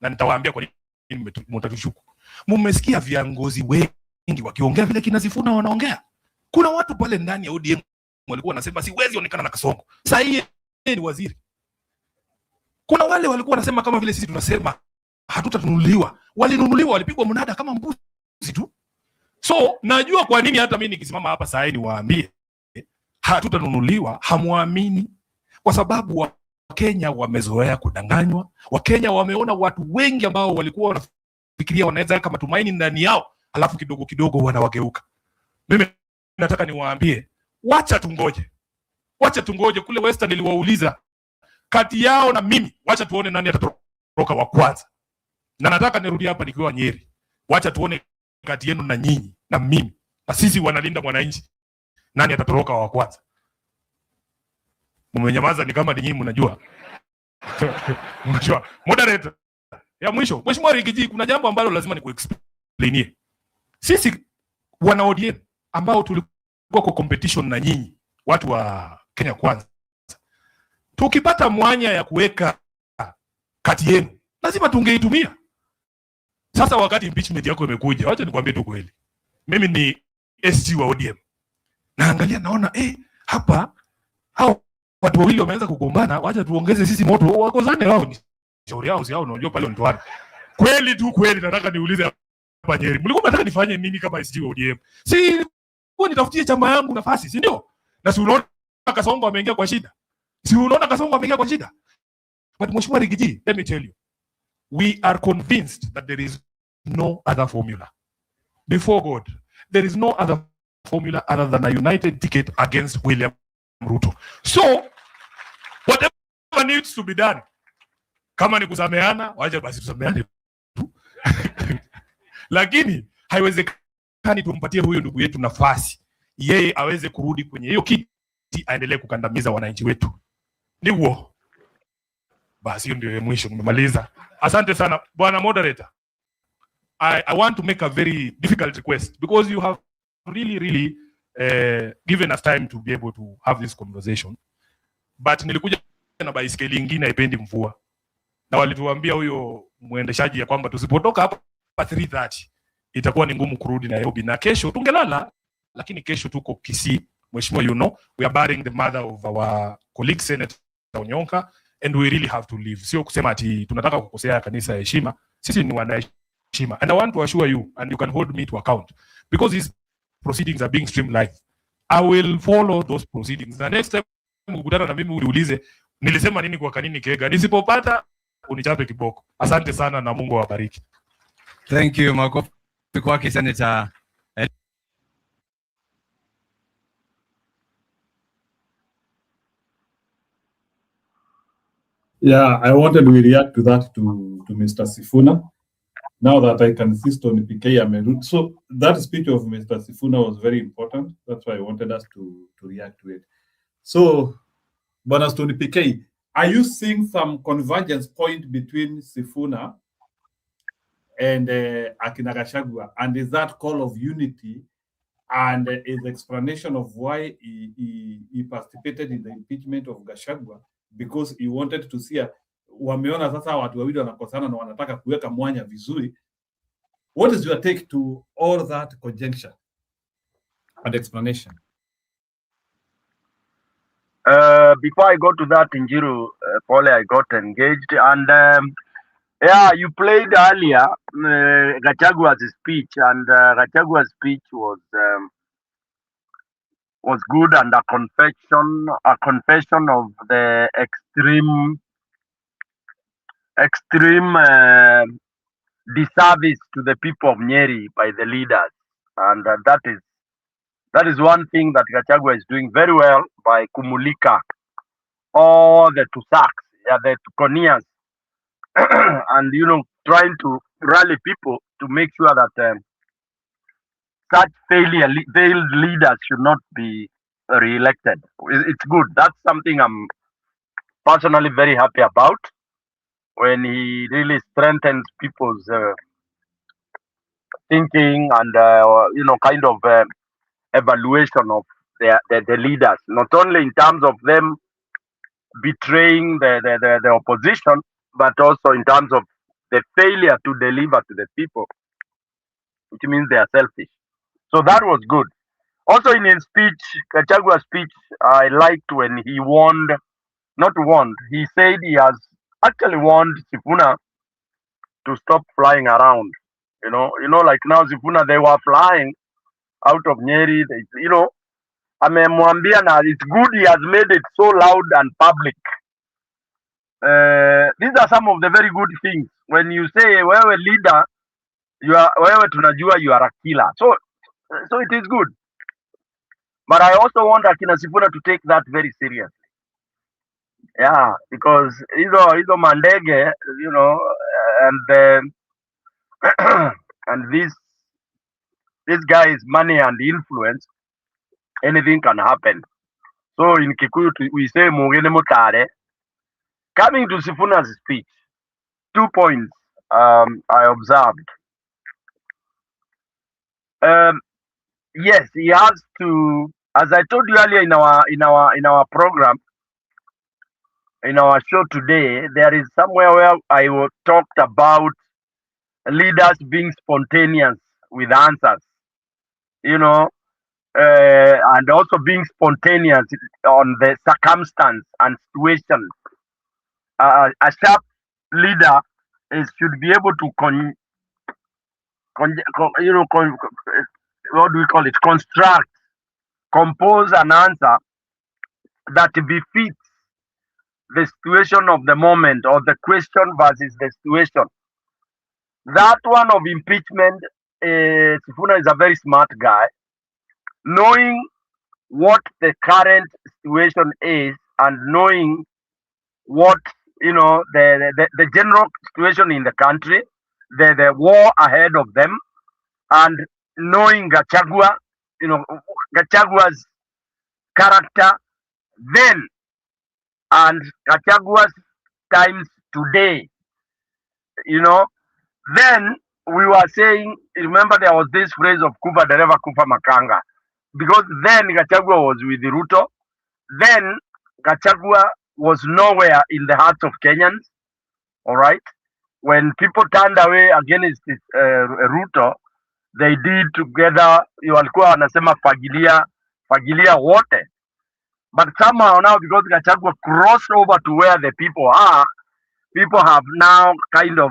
Na nitawaambia kwa nini mnatushuku. Mmesikia viongozi wengi wakiongea vile kina Sifuna wanaongea. Kuna watu pale ndani ya ODM walikuwa wanasema siwezi onekana na Kasongo. Sasa yeye ni waziri. Kuna wale walikuwa wanasema kama vile sisi tunasema hatutanunuliwa. Walinunuliwa, walipigwa mnada kama mbuzi tu. So najua kwa nini hata mimi nikisimama hapa saa hii niwaambie hatutanunuliwa, hamwamini, kwa sababu Wakenya wamezoea kudanganywa. Wakenya wameona watu wengi ambao walikuwa wanafikiria wanaweza kama matumaini ndani yao, alafu kidogo kidogo wanawageuka. Mimi nataka niwaambie, wacha tungoje. Kule Western niliwauliza kati yao na mimi, wacha tuone nani atatoroka wa kwanza. Na nataka nirudi hapa nikiwa Nyeri, wacha tuone kati yenu na nyinyi na mimi na sisi wanalinda mwananchi, nani atatoroka wa kwanza. Mmenyamaza ni kama nyinyi mnajua. Mnajua. Moderator ya mwisho, Mheshimiwa Rigiji, kuna jambo ambalo lazima nikuexplainie. Sisi wana ODM ambao tulikuwa kwa competition na nyinyi watu wa Kenya Kwanza, tukipata mwanya ya kuweka kati yenu lazima tungeitumia. Sasa wakati impeachment yako imekuja, wacha nikwambie tu kweli, mimi ni SG wa ODM, naangalia naona hapa hao watu wawili wameanza kugombana, wacha tuongeze sisi moto wakozane wao, ni shauri yao, si hao unajua pale ndoani. Kweli tu kweli, nataka niulize hapa Nyeri, mlikuwa mnataka nifanye nini kama SG wa ODM? Si kwa nitafutie chama yangu nafasi, si ndio? Na si unaona Kasongo ameingia kwa shida, But Mheshimiwa Rigiji, let me tell you, we are convinced that there is no other formula. Before God, there is no other formula other than a united ticket against William Ruto. So, whatever needs to be done, kama ni kusameana, wacha basi tusameane tu. Lakini haiwezekani tumpatie huyo ndugu yetu nafasi yeye aweze kurudi kwenye hiyo kiti aendelee kukandamiza wananchi wetu. Ni huo. Basi hiyo ndio mwisho, nimemaliza. Asante sana bwana moderator. I want to make a very difficult request because you have really given us time to be able to have this conversation. But nilikuja na baiskeli nyingine haipendi mvua. Na walituambia huyo muendeshaji ya kwamba tusipotoka hapa 3:30 itakuwa ni ngumu kurudi Nairobi, na kesho tungelala, lakini kesho tuko Kisii. Mheshimiwa, you know, we are burying the mother of our colleague Senator Onyonka and we really have to leave. Sio kusema ati tunataka kukosea kanisa heshima. Sisi ni wana heshima. And I want to assure you, and you can hold me to account, because these proceedings are being streamed live. I will follow those proceedings. The next time ukutana na mimi uliulize nilisema nini kwa kanini Kega. Nisipopata unichape kiboko. Asante sana na Mungu awabariki. Thank you, makofi kwake Senator. Yeah, I wanted to react to that to Mr. Sifuna. Now that I can see Stony PK Amerut. So that speech of Mr. Sifuna was very important. That's why I wanted us to react to it. So, Bwana Stony PK, are you seeing some convergence point between Sifuna and Akina Gachagua? And is that call of unity and is explanation of why he participated in the impeachment of Gachagua? Because he wanted to see wameona sasa watu wawili wanakosana na wanataka kuweka mwanya vizuri. What is your take to all that conjecture and explanation? Before I go to that, Njiru, Paul, I got engaged, and yeah, you played earlier Gachagua's speech, and Gachagua's speech was good, and a confession of the extreme disservice to the people of Nyeri by the leaders, and that is one thing that Gachagua is doing very well by kumulika all the Tusaks, the Tukonias, and trying to rally people to make sure that such failed leaders should not be re-elected. It's good. That's something I'm personally very happy about, when he really strengthens people's thinking and kind of evaluation of the leaders, not only in terms of them betraying the opposition, but also in terms of the failure to deliver to the people, which means they are selfish. So that was good. Also in his speech, Kachagua's speech, I liked when he warned, not warned, he said he has actually warned Sifuna to stop flying around. Like now Sifuna, they were flying out of Nyeri, amemwambia na it's good he has made it so loud and public. These are some of the very good things. When you say wewe leader, wewe tunajua you are a killer. So it is good. But I also want Akina Sifuna to take that very seriously. Yeah, because hizo mandege, and and this guy's money and influence, anything can happen. So in Kikuyu we say mugene mutare. Coming to Sifuna's speech, 2 points I observed. Yes, he has to, as I told you earlier in our program, in our show today, there is somewhere where I talked about leaders being spontaneous with answers, and also being spontaneous on the circumstance and situation. A sharp leader should be able to what do we call it? Construct, compose an answer that befits the situation of the moment or the question versus the situation. That one of impeachment, Sifuna is a very smart guy, knowing what the current situation is and knowing what the general situation in the country, the war ahead of them, and knowing Gachagua's character then and Gachagua's times today, then we were saying, remember there was this phrase of Kufa Dereva Kufa Makanga, because then Gachagua was with Ruto, then Gachagua was nowhere in the hearts of Kenyans, all right? When people turned away against Ruto, they did together, walikuwa wanasema fagilia wote. But somehow now, because Gachagua crossed over to where the people are, people have now kind of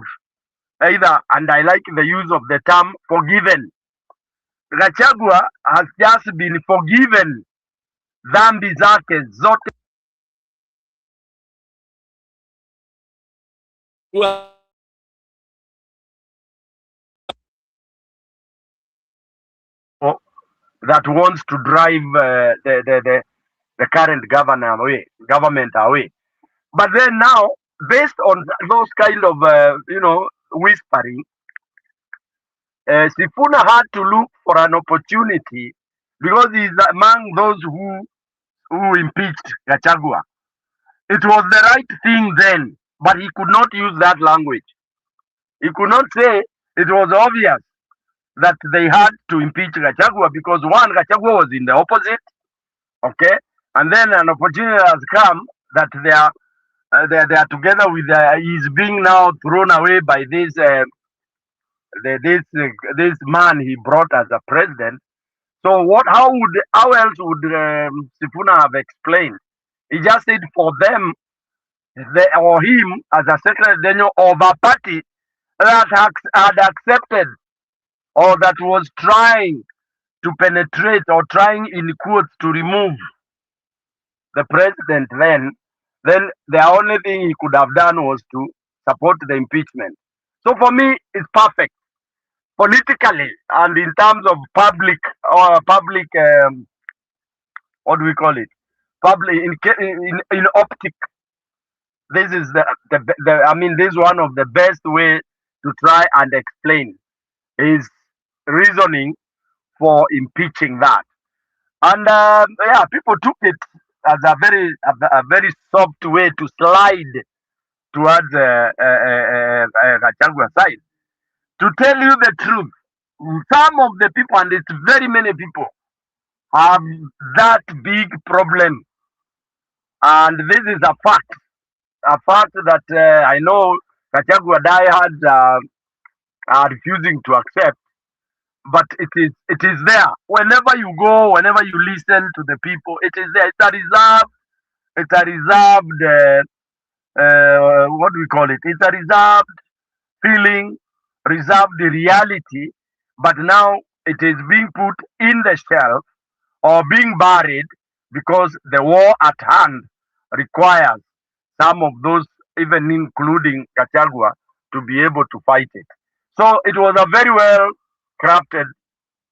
either, and I like the use of the term, forgiven. Gachagua has just been forgiven dhambi zake zote that wants to drive the current government away. But then now, based on those kind of whispering, Sifuna had to look for an opportunity because he's among those who impeached Gachagua. It was the right thing then, but he could not use that language. He could not say it was obvious that they had to impeach Gachagua because one, Gachagua was in the opposite, okay, and then an opportunity has come that they are together with he's being now thrown away by this this man he brought as a president. So how else would Sifuna have explained? He just said for them or him as a secretary general of a party that had accepted or that was trying to penetrate or trying in quotes to remove the president, then the only thing he could have done was to support the impeachment. So for me, it's perfect politically and in terms of public what do we call it? Public in optic. This is this is one of the best way to try and explain his reasoning for impeaching that. And people took it as a very soft way to slide towards Gachagua's side. To tell you the truth, some of the people, and it's very many people, have that big problem. And this is a fact that I know Gachagua diehards are refusing to accept, but it is there. Whenever you go, whenever you listen to the people, it is there. It's a reserved, what do we call it? It's a reserved feeling, reserved reality, but now it is being put in the shelf or being buried because the war at hand requires some of those, even including Gachagua, to be able to fight it. So it was a very well crafted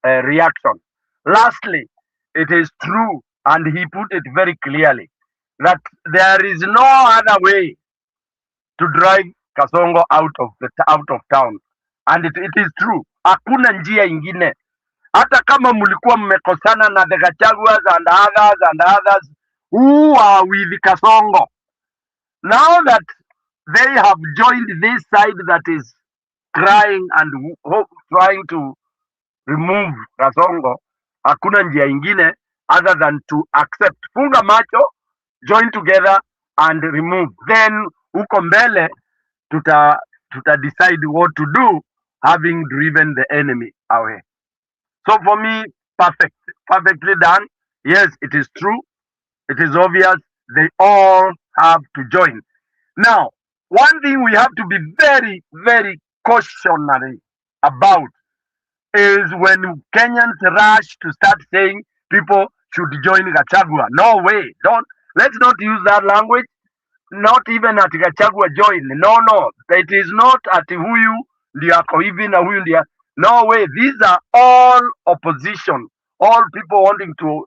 reaction. Lastly, it is true, and he put it very clearly, that there is no other way to drive Kasongo out of town, and it is true. Hakuna njia ingine. Hata kama mlikuwa mmekosana na the Gachaguas and others who are with Kasongo, now that they have joined this side that is crying and trying to remove Kasongo, hakuna njia ingine other than to accept. Funga macho, join together and remove. Then huko mbele tuta decide what to do, having driven the enemy away. So for me, perfectly done. Yes, it is true. It is obvious. They all have to join. Now, one thing we have to be very, very cautionary about is when Kenyans rush to start saying people should join Gachagua. No way. Let's not use that language. Not even at Gachagua join. No. It is not at huyu ndio ako hivi na huyu ndio. No way. These are all opposition. All people wanting to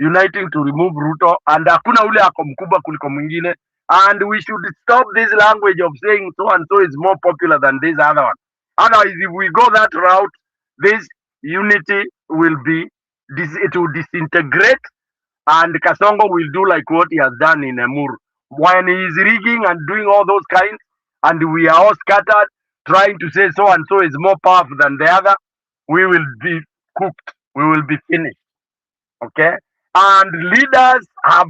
uniting to remove Ruto, and hakuna ule ako mkubwa kuliko mwingine. And we should stop this language of saying so and so is more popular than this other one. Otherwise, if we go that route, this unity will disintegrate, and Kasongo will do like what he has done in Emurua. When he is rigging and doing all those kinds, and we are all scattered, trying to say so and so is more powerful than the other, we will be cooked. We will be finished. Okay? And leaders have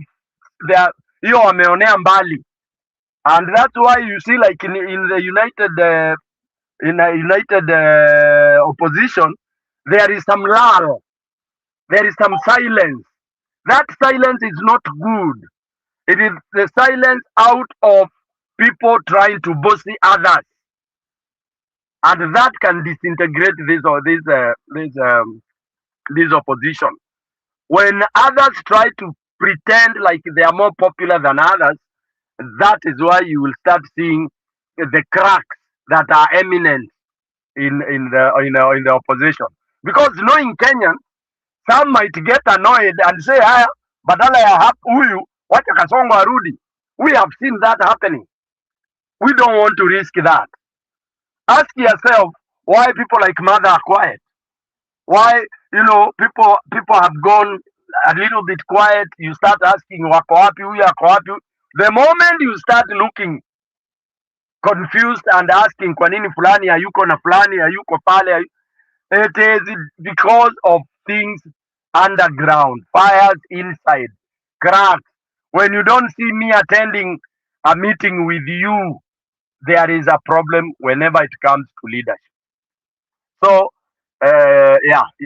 hiyo wameonea mbali, and that's why you see, like in the united opposition, there is some lull, there is some silence. That silence is not good. It is the silence out of people trying to bossy others, and that can disintegrate this opposition. When others try to pretend like they are more popular than others, that is why you will start seeing the cracks that are eminent in the opposition. Because knowing Kenyan, some might get annoyed and say, haya, badala ya huyu wacha Kasongo arudi. We have seen that happening. We don't want to risk that. Ask yourself why people like Mother are quiet. Why people have gone a little bit quiet. You start asking wako wapi, huyu ako wapi. The moment you start looking confused and asking kwa nini fulani hayuko na fulani hayuko pale, it is because of things underground, fires inside, cracks. When you don't see me attending a meeting with you, there is a problem whenever it comes to leadership. So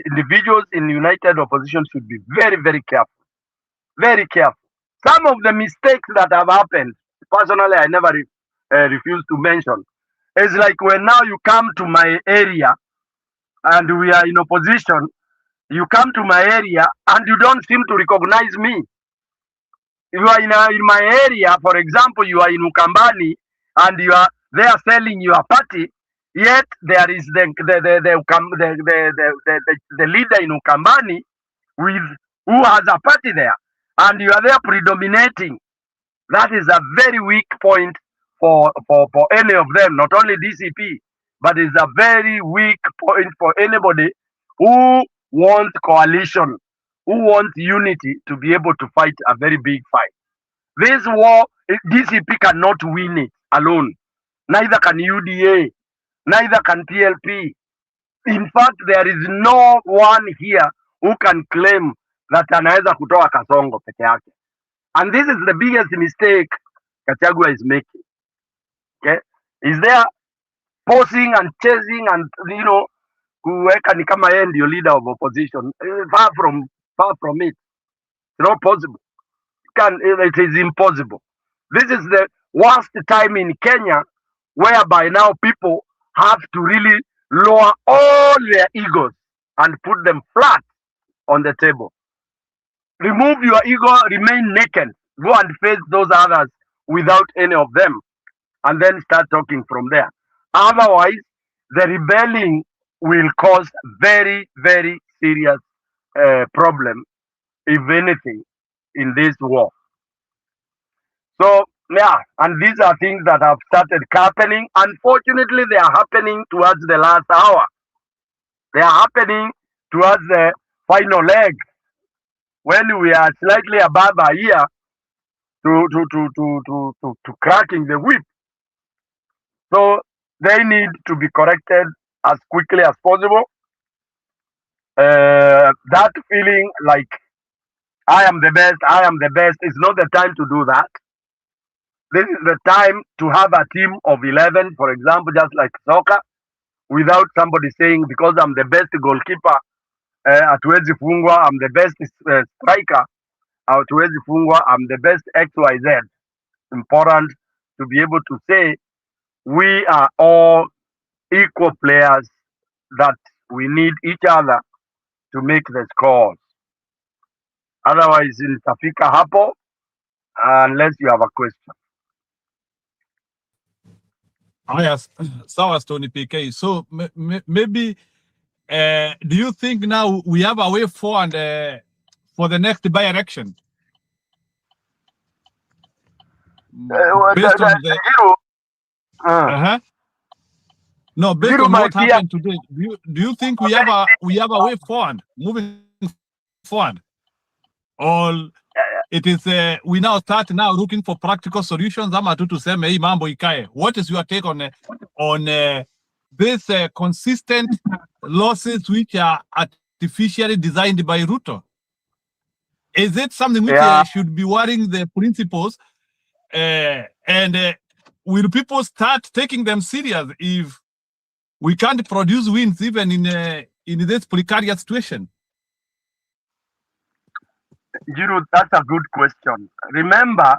individuals in united opposition should be very, very careful. Very careful. Some of the mistakes that have happened, personally, I never refuse to mention. It's like when now you come to my area and we are in opposition, you come to my area and you don't seem to recognize me. You are in my area, for example, you are in Ukambani and you are there selling your party, yet there is the leader in Ukambani who has a party there, and you are there predominating. That is a very weak point for any of them, not only DCP, but it's a very weak point for anybody who wants coalition, who wants unity to be able to fight a very big fight. This war, DCP cannot win it alone. Neither can UDA, neither can PLP. In fact, there is no one here who can claim that anaweza kutoa Kasongo peke yake. And this is the biggest mistake Gachagua is making. Okay? Is there posing and chasing and, kuweka ni kama yeye ndio leader of opposition. Far from it. It's not possible. It is impossible. This is the worst time in Kenya whereby now people have to really lower all their egos and put them flat on the table. Remove your ego, remain naked. Go and face those others without any of them, and then start talking from there. Otherwise, the rebelling will cause very, very serious problem, if anything, in this war. So, yeah, and these are things that have started happening. Unfortunately, they are happening towards the last hour. They are happening towards the final leg, when we are slightly above a year to cracking the whip. So they need to be corrected as quickly as possible. That feeling like I am the best is not the time to do that. This is the time to have a team of 11, for example, just like soccer, without somebody saying, because I'm the best goalkeeper, hatuwezi fungwa, I'm the best striker, hatuwezi fungwa, I'm the best XYZ. Important to be able to say we are all equal players, that we need each other to make the scores. Otherwise, nitafika hapo unless you have a question. Yes, sawa Stony PK. So maybe do you think now we have a way forward for the next by-election? Based on the no, based on what happened today, do you think we have a way forward, moving forward, or it is we now start looking for practical solutions? Ama tu tuseme hii mambo ikae. What is your take on this consistent losses which are artificially designed by Ruto? Is it something which should be worrying the principals? And will people start taking them serious if we can't produce wins even in this precarious situation? Jiru, that's a good question. Remember,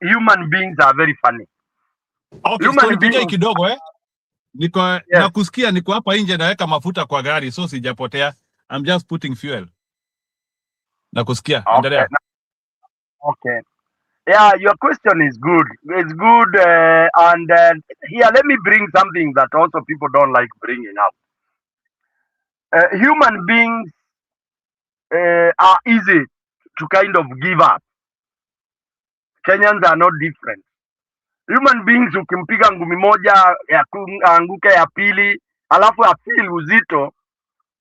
human beings are very funny. Okay, human beings kidogo niko nakusikia, niko hapa nje naweka mafuta kwa gari, so sijapotea. I'm just putting fuel. Nakusikia, endelea. Okay. Yeah, your question is good. It's good, and here let me bring something that also people don't like bringing out. Human beings are easy to kind of give up. Kenyans are not different. Human beings, ukimpiga ngumi moja ya anguke ya pili, alafu afeel uzito,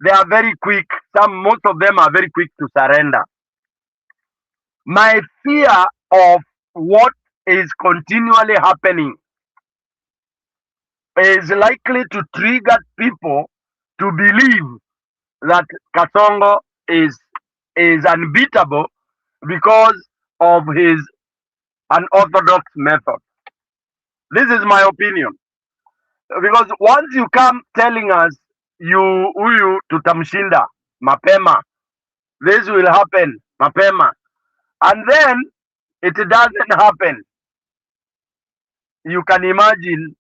they are very quick. Most of them are very quick to surrender. My fear of what is continually happening is likely to trigger people to believe that Kasongo is unbeatable because of his unorthodox method. This is my opinion. Because once you come telling us huyu tutamshinda mapema, this will happen mapema, and then it doesn't happen, you can imagine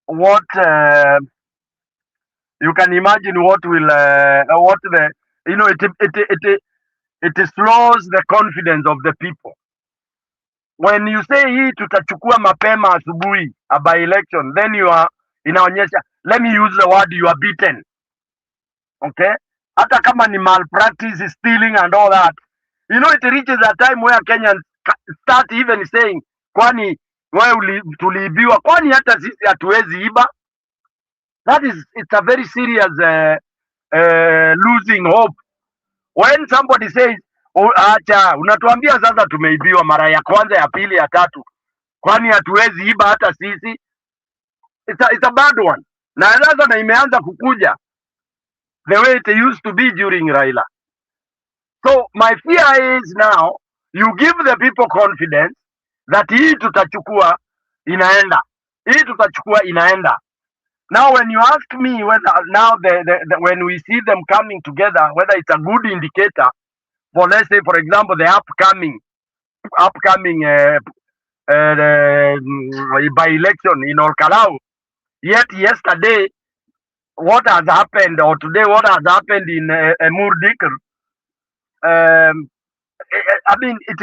what will it slows the confidence of the people. When you say hii tutachukua mapema asubuhi a by election, then inaonyesha, let me use the word, you are beaten. Okay, hata kama ni malpractice, stealing and all that, it reaches a time where Kenyans start even saying, kwani wewe tuliibiwa, kwani hata sisi hatuwezi iba? It's a very serious losing hope. When somebody says, acha, unatuambia sasa tumeibiwa mara ya kwanza, ya pili, ya tatu, kwani hatuwezi iba hata sisi? It's a bad one. Na sasa imeanza kukuja the way it used to be during Raila. So my fear is now you give the people confidence that hii tutachukua inaenda, hii tutachukua inaenda. Now when you ask me whether now when we see them coming together, whether it's a good indicator for, let's say for example, the upcoming by election in Olkalau. Yet yesterday, what has happened, or today, what has happened in Dikirr, I mean, it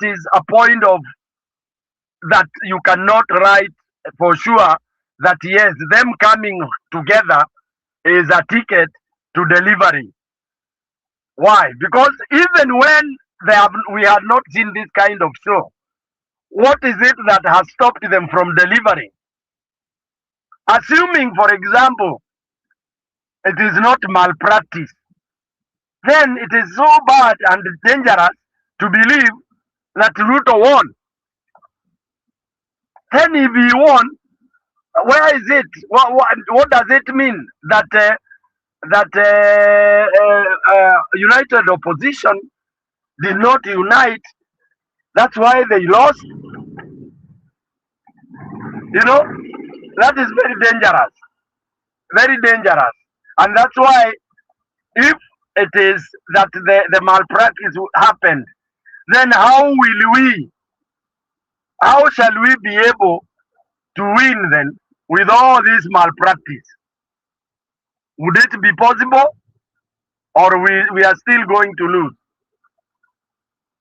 is a point of that you cannot write for sure that yes, them coming together is a ticket to delivery. Why? Because even when we had not seen this kind of show, what is it that has stopped them from delivering? Assuming, for example, it is not malpractice, then it is so bad and dangerous to believe that Ruto won. Then if he won, where is it? What does it mean that united opposition did not unite? That's why they lost. You know, that is very dangerous. Very dangerous. And that's why if it is that the malpractice happened, then how shall we be able to win then with all this malpractice? Would it be possible, or we are still going to lose?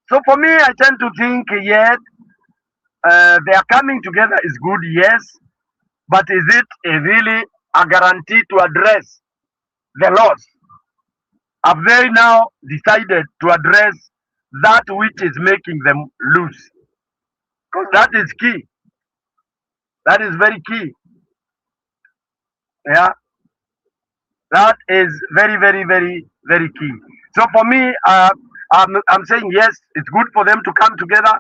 So for me, I tend to think, yes, they are coming together is good, yes, but is it really a guarantee to address the loss? Have they now decided to address that which is making them lose? Because that is key. That is very key. Yeah, that is very, very, very, very key. So for me, I'm saying yes, it's good for them to come together,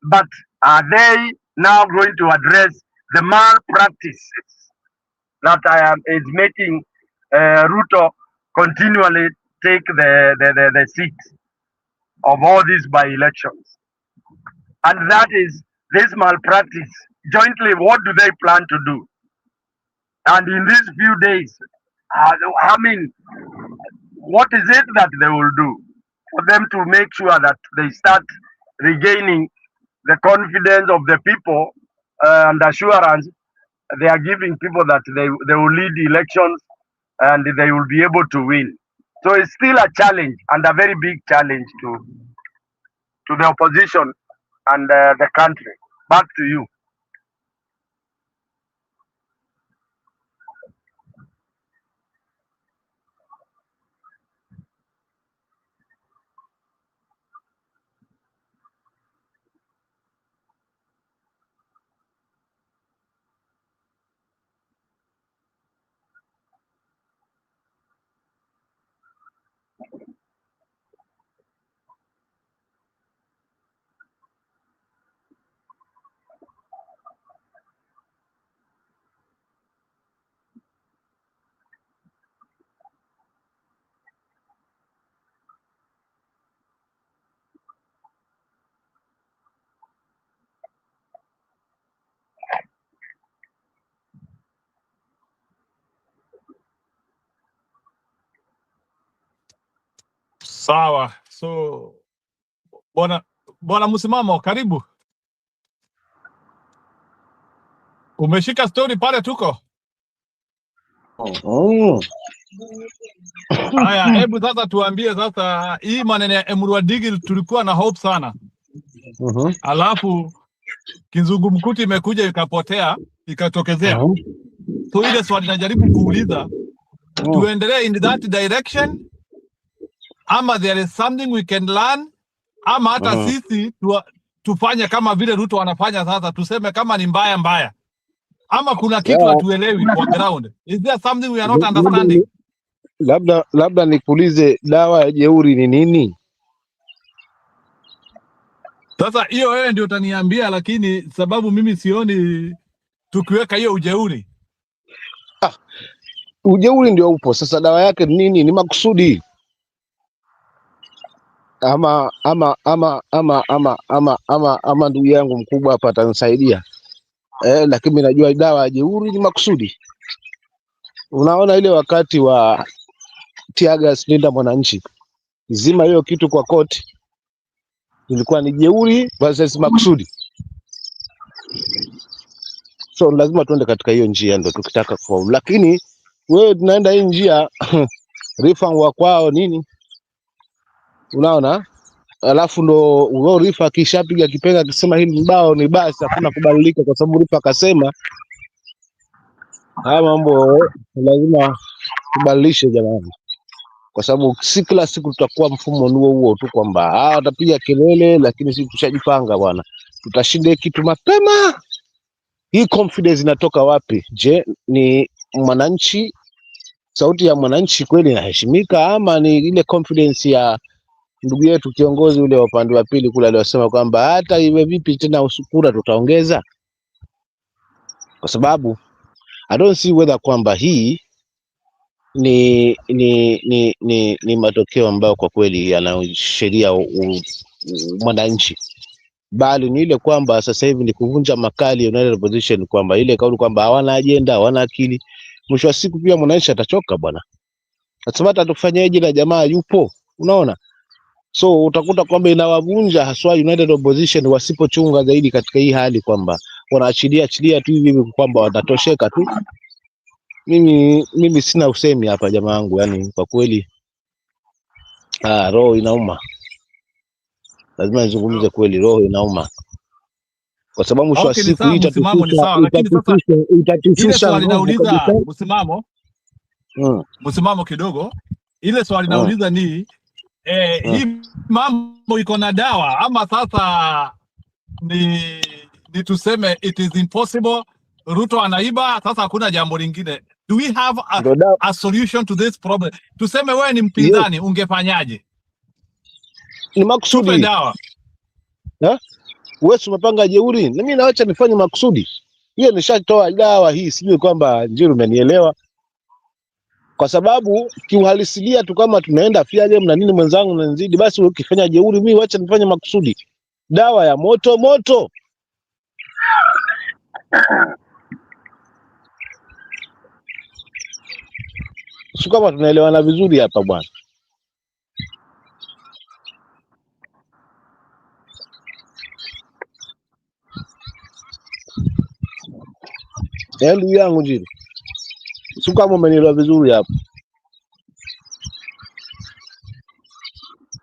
but are they now going to address the malpractices that is making Ruto continually take the seat of all these by-elections? And that is this malpractice. Jointly, what do they plan to do? And in these few days, I mean, what is it that they will do for them to make sure that they start regaining the confidence of the people and assurance they are giving people that they will lead the elections and they will be able to win? So it's still a challenge, and a very big challenge to the opposition and the country. Back to you. Sawa. So bwana Msimamo, karibu. Umeshika story pale tuko. Haya, hebu sasa tuambie sasa hii maneno ya Emurua Dikirr tulikuwa na hope sana. Alafu kizungumkuti imekuja ikapotea, ikatokezea. So ile swali najaribu kuuliza, tuendelee in that direction ama there is something we can learn, ama hata sisi tufanye kama vile Ruto wanafanya sasa, tuseme kama ni mbaya ama kuna kitu hatuelewi kwa ground. Is there something we are not understanding? Labda nikuulize, dawa ya jeuri ni nini? Sasa hiyo wewe ndio utaniambia, lakini sababu mimi sioni tukiweka hiyo ujeuri. ujeuri ndio upo. Sasa dawa yake ni nini? Ni makusudi ama ndugu yangu mkubwa hapa atanisaidia. Lakini najua dawa ya jeuri ni makusudi. Unaona ile wakati wa Tiagas Linda Mwananchi, zima hiyo kitu kwa koti, ilikuwa ni jeuri versus makusudi. So lazima tuende katika hiyo njia ndo tukitaka kufaulu. Lakini wewe tunaenda hii njia rifa wa kwao nini? Unaona? Alafu ndo uo rifa akishapiga kipenga akisema hili mbao ni basi, hakuna kubadilika kwa sababu rifa akasema. Haya mambo lazima tubadilishe jamani, kwa sababu si kila siku tutakuwa mfumo huo tu kwamba watapiga kelele, lakini sisi tushajipanga bwana, tutashinda kitu mapema. Hii confidence inatoka wapi? Je, ni mwananchi, sauti ya mwananchi kweli inaheshimika, ama ni ile confidence ya ndugu yetu kiongozi ule wa upande wa pili kule aliyosema kwamba hata iwe vipi tena usukura tutaongeza? Kwa sababu I don't see whether kwamba hii ni matokeo ambayo kwa kweli yanaashiria mwananchi, bali ni ile kwamba sasa hivi ni kuvunja makali United Opposition, kwamba ile kauli kwamba hawana ajenda, hawana akili. Mwisho wa siku pia mwananchi atachoka bwana, atasema tufanyeje na jamaa yupo, unaona? So utakuta kwamba inawavunja haswa United Opposition wasipochunga zaidi katika hii hali, kwamba wanaachilia tu hivi kwamba watatosheka tu. Mimi sina usemi hapa jamaa wangu, yani kwa kweli roho inauma, lazima nizungumze kweli, roho inauma, kwa sababu mwisho wa siku hii msimamo ni sawa, lakini sasa ile swali nauliza msimamo kidogo, ile swali nauliza ni hii mambo iko na dawa ama sasa ni tuseme it is impossible, Ruto anaiba, sasa hakuna jambo lingine? Do we have a solution to this problem? Tuseme wewe ni mpinzani, ungefanyaje? Ni makusudi dawa. Wewe umepanga jeuri, na mimi naacha nifanye makusudi. Hiyo nishatoa dawa hii, sijui kwamba Njiru umenielewa. Kwa sababu kiuhalisia tu kama tunaenda fiaje na nini mwenzangu na nzidi, basi ukifanya jeuri mimi wacha nifanye makusudi. Dawa ya moto. Sio kama tunaelewana vizuri hapa bwana. Ndugu yangu Njiru, sio kama umenielewa vizuri hapa.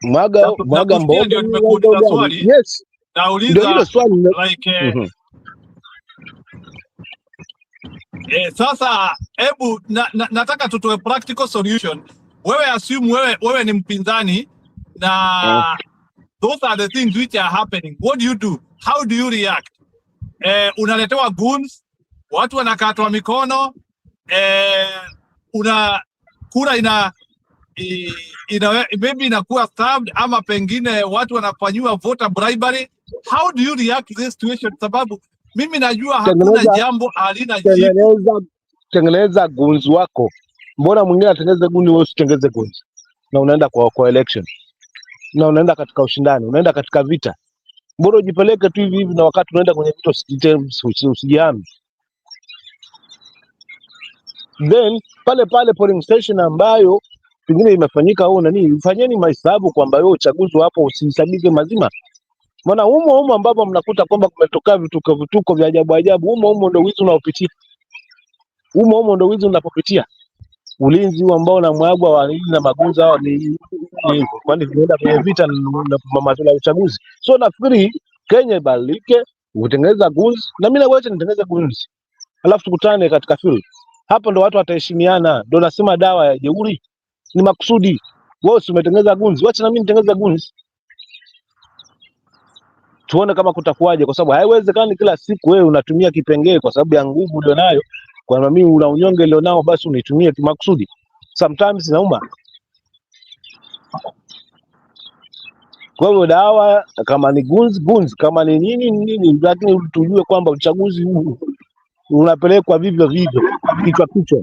Mwaga mboga. Ndio nimekuuliza swali. Yes. Nauliza like sasa hebu nataka tutoe practical solution. Wewe assume wewe ni mpinzani na those are the things which are happening. What do you do? How do you react? Unaletewa goons, watu wanakatwa mikono, kura maybe inakuwa stabbed, ama pengine watu wanafanywa voter bribery. How do you react to this situation? Sababu mimi najua hakuna jambo halina jibu. Tengeneza goons wako. Mbona mwingine atengeneze goons, wewe usitengeze goons? Na unaenda kwa election, na unaenda katika ushindani, unaenda katika vita. Mbona ujipeleke tu hivi na wakati unaenda kwenye vita usijihami? Then pale polling station ambayo pengine imefanyika au nani, fanyeni mahesabu kwamba wewe uchaguzi hapo usisabike mazima. Maana humo ambapo mnakuta kwamba kumetoka vituko vya ajabu, humo ndio wizi unaopitia. Humo ndio wizi unapopitia. Ulinzi ambao unamwagwa wa nini na magunza hao ni kwani tunaenda kwenye vita na masuala ya uchaguzi. So nafikiri Kenya ibadilike, utengeneza goons, na mimi nawacha nitengeneze goons. Alafu tukutane katika field. Hapo ndo watu wataheshimiana. Ndio nasema dawa ya jeuri ni makusudi. Wewe umetengeneza goons, wacha na mimi nitengeneze goons. Tuone kama kutakuwaje, kwa sababu haiwezekani kila siku wewe unatumia kipengele kwa sababu ya nguvu ulionayo. Kwa mimi una unyonge ulionao, basi unitumie kimakusudi. Sometimes inauma. Kwa hiyo dawa kama ni goons, kama ni nini, lakini tujue kwamba uchaguzi huu unapelekwa vivyo kichwa.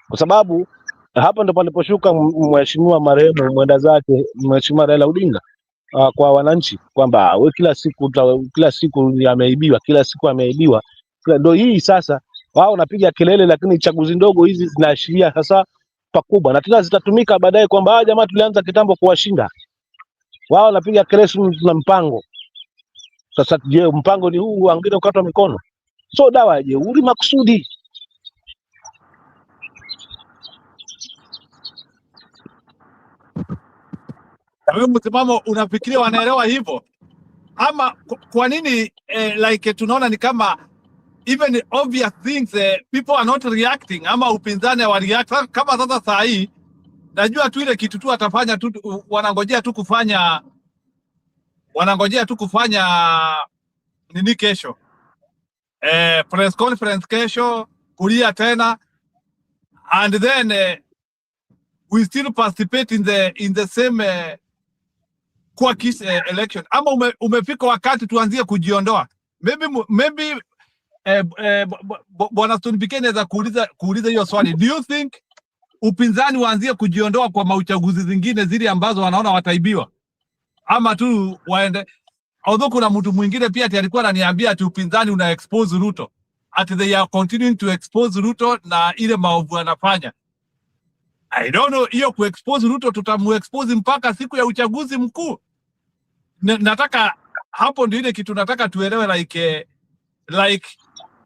kwa sababu hapa ndo paliposhuka mheshimiwa marehemu mwenda zake Mheshimiwa Raila Odinga kwa wananchi kwamba we kila siku ameibiwa, kila siku ameibiwa. Ndio hii sasa wao wanapiga kelele, lakini chaguzi ndogo hizi zinaashiria sasa pakubwa, na tena zitatumika baadaye kwamba jamaa tulianza kitambo kuwashinda wao. Wanapiga kelele na mpango. Sasa je, mpango ni huu, wengine ukatwa mikono? So dawa ya jeuri makusudi. Wewe msimamo unafikiria wanaelewa hivyo ama kwa nini like tunaona ni kama even obvious things people are not reacting ama upinzani wa react kama sasa saa hii najua tu ile kitu tu atafanya tu wanangojea tu kufanya nini kesho press conference kesho kulia tena and then we still participate in the same kwa election ama umefika wakati tuanzie kujiondoa maybe bwana Stone Bike anaweza kuuliza hiyo swali. Do you think upinzani waanzie kujiondoa kwa mauchaguzi zingine zile ambazo wanaona wataibiwa ama tu waende? Although kuna mtu mwingine pia alikuwa ananiambia ati upinzani una expose Ruto, ati they are continuing to expose Ruto na ile maovu anafanya. I don't know, hiyo kuexpose Ruto tutamuexpose mpaka siku ya uchaguzi mkuu. Nataka hapo ndio ile kitu nataka tuelewe, like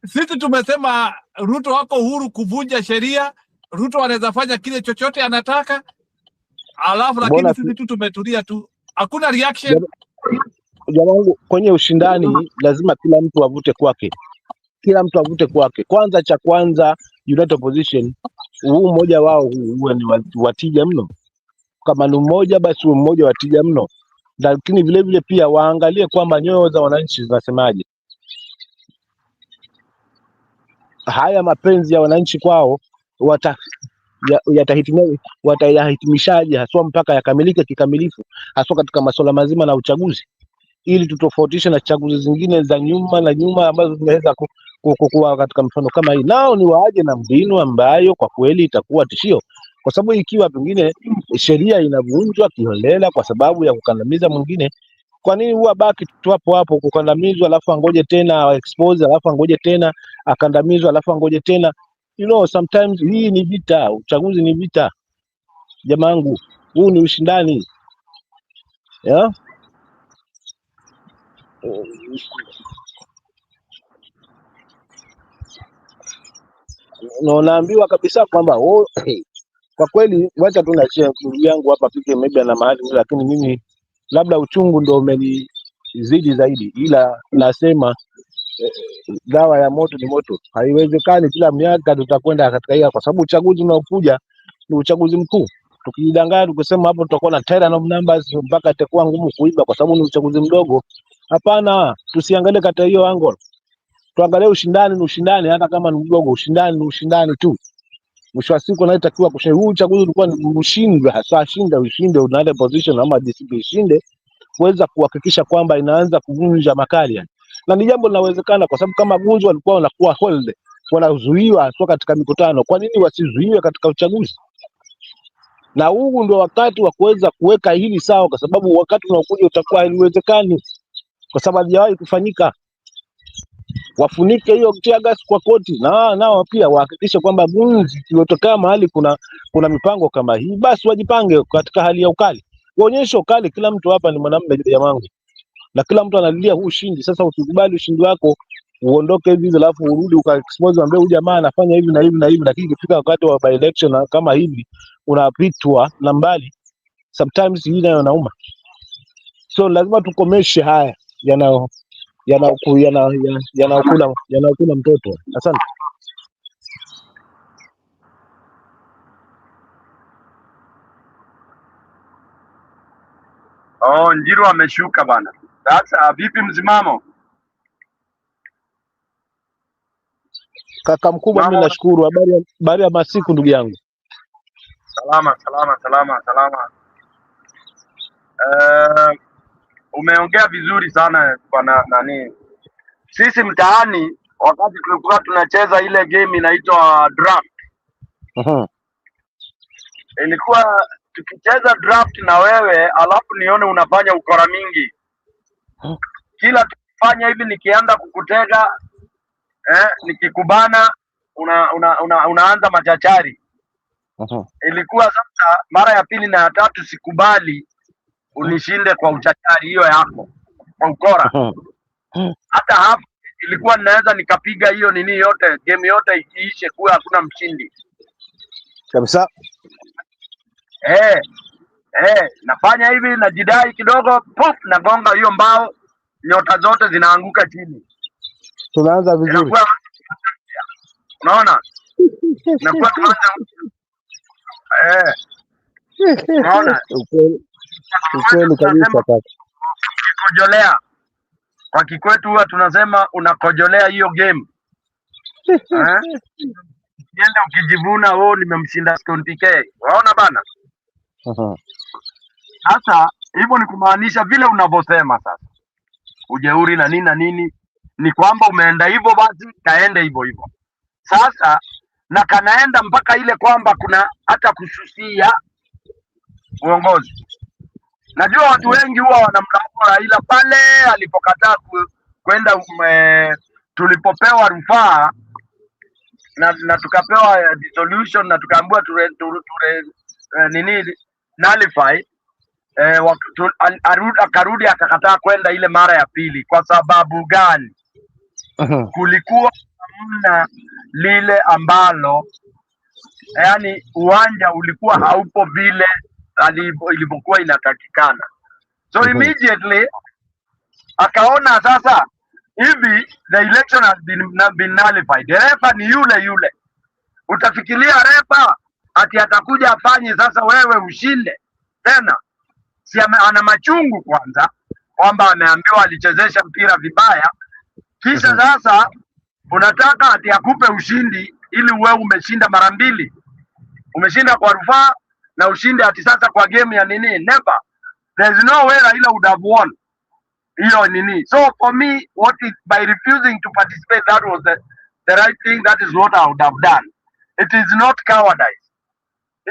sisi tumesema Ruto wako huru kuvunja sheria, Ruto anaweza fanya kile chochote anataka, alafu lakini sisi tu tumetulia tu, hakuna reaction. Jamangu, kwenye ushindani lazima kila mtu avute kwake, Kwanza cha kwanza United Opposition, huu mmoja wao huwe ni watija mno. Kama ni mmoja basi huwe mmoja watija mno, lakini vile vile pia waangalie kwamba nyoyo za wananchi zinasemaje. Haya mapenzi ya wananchi kwao watayahitimishaje haswa mpaka yakamilike kikamilifu, haswa katika masuala mazima na uchaguzi, ili tutofautishe na chaguzi zingine za nyuma ambazo zimeweza kuwa katika mfano kama hii. Nao ni waaje na mbinu ambayo kwa kweli itakuwa tishio, kwa sababu ikiwa pengine sheria inavunjwa kiholela kwa sababu ya kukandamiza mwingine, kwa nini huwa baki tu hapo kukandamizwa, alafu angoje tena expose, alafu angoje tena akandamizwa, alafu angoje tena? Sometimes hii ni vita, uchaguzi ni vita jamangu, huu ni ushindani yeah? Na unaambiwa kabisa kwamba kwa kweli, wacha tu niachie ndugu yangu hapa pike maybe na mahali, lakini mimi labda uchungu ndio umenizidi zaidi, ila nasema dawa ya moto ni moto. Haiwezekani kila miaka tutakwenda katika hiyo, kwa sababu uchaguzi unaokuja ni uchaguzi mkuu. Tukijidanganya tukisema hapo tutakuwa na terror of numbers mpaka itakuwa ngumu kuiba kwa sababu ni uchaguzi mdogo. Hapana, tusiangalie katika hiyo angle. Tuangalie ushindani ni ushindani, hata kama ni mdogo, ushindani ni ushindani tu. Mwisho wa siku anayetakiwa kushinda huu uchaguzi ulikuwa ni ushinde, hasa ushinde unaenda position ama ushinde kuweza kuhakikisha kwamba inaanza kuvunja makali yani. Na ni jambo linawezekana kwa sababu kama gunzo walikuwa wanakuwa hold, wanazuiwa kutoka katika mikutano, kwa nini wasizuiwe katika uchaguzi? Na huu ndio wakati wa kuweza kuweka hili sawa, kwa sababu wakati unaokuja utakuwa haiwezekani kwa sababu haijawahi kufanyika. Wafunike hiyo tear gas kwa koti, na nao pia wahakikishe kwamba gunzi iliyotokea mahali kuna mipango kama hii, basi wajipange katika hali ya ukali, waonyeshe ukali. Kila mtu hapa ni mwanamume jamangu, na kila mtu analilia huu ushindi. Sasa usikubali ushindi wako uondoke hivi alafu urudi ukaexpose ambaye huyu jamaa anafanya hivi na hivi na hivi, lakini ikifika wakati wa by election kama hivi unapitwa na mbali. Sometimes hii nayo nauma, so lazima tukomeshe haya yanakula mtoto. Asante. Njiru ameshuka bana. Sasa vipi msimamo? Kaka mkubwa, mimi nashukuru. Habari ya masiku ndugu yangu? Salama. Umeongea vizuri sana bwana nani. Sisi mtaani wakati tulikuwa tunacheza ile game inaitwa draft, Ilikuwa tukicheza draft na wewe, alafu nione unafanya ukora mingi. Kila tukifanya hivi nikianza kukutega nikikubana unaanza machachari. Ilikuwa sasa mara ya pili na ya tatu sikubali unishinde kwa uchachari hiyo yako, kwa ukora. Hata hapo ilikuwa ninaweza nikapiga hiyo nini yote, game yote ikiishe kuwa hakuna mshindi kabisa. Nafanya hivi, najidai kidogo, pop, nagonga hiyo mbao, nyota zote zinaanguka chini. Tunaanza vizuri. Unaona? Nakuwa tunaanza unaona? Ukweli kabisa kaka. Kojolea. Kwa kikwetu huwa tunasema unakojolea hiyo game. Nienda ukijivuna nimemshinda Stone PK. Unaona bana? Sasa hivyo ni kumaanisha vile unavyosema sasa. Ujeuri na nini ni kwamba umeenda hivyo, basi kaende hivyo hivyo. Sasa na kanaenda mpaka ile kwamba kuna hata kususia uongozi. Najua watu wengi huwa wanamlaumu Raila pale alipokataa kwenda tulipopewa rufaa na tukapewa dissolution na tukaambiwa nullify, akarudi akakataa kwenda ile mara ya pili. Kwa sababu gani? Kulikuwa hamna lile ambalo, yani uwanja ulikuwa haupo vile ilivyokuwa inatakikana. So immediately akaona sasa hivi the election has been nullified. Refa ni yule. Utafikiria refa ati atakuja afanye sasa wewe ushinde tena? Si ana machungu kwanza kwamba ameambiwa alichezesha mpira vibaya, kisha sasa unataka ati akupe ushindi ili wewe umeshinda mara mbili. Umeshinda kwa rufaa na ushinde ati sasa kwa game ya nini? Never. There's no way Raila would have won hiyo nini. So for me, by refusing to participate, that was the right thing. That is what I would have done. It is not cowardice.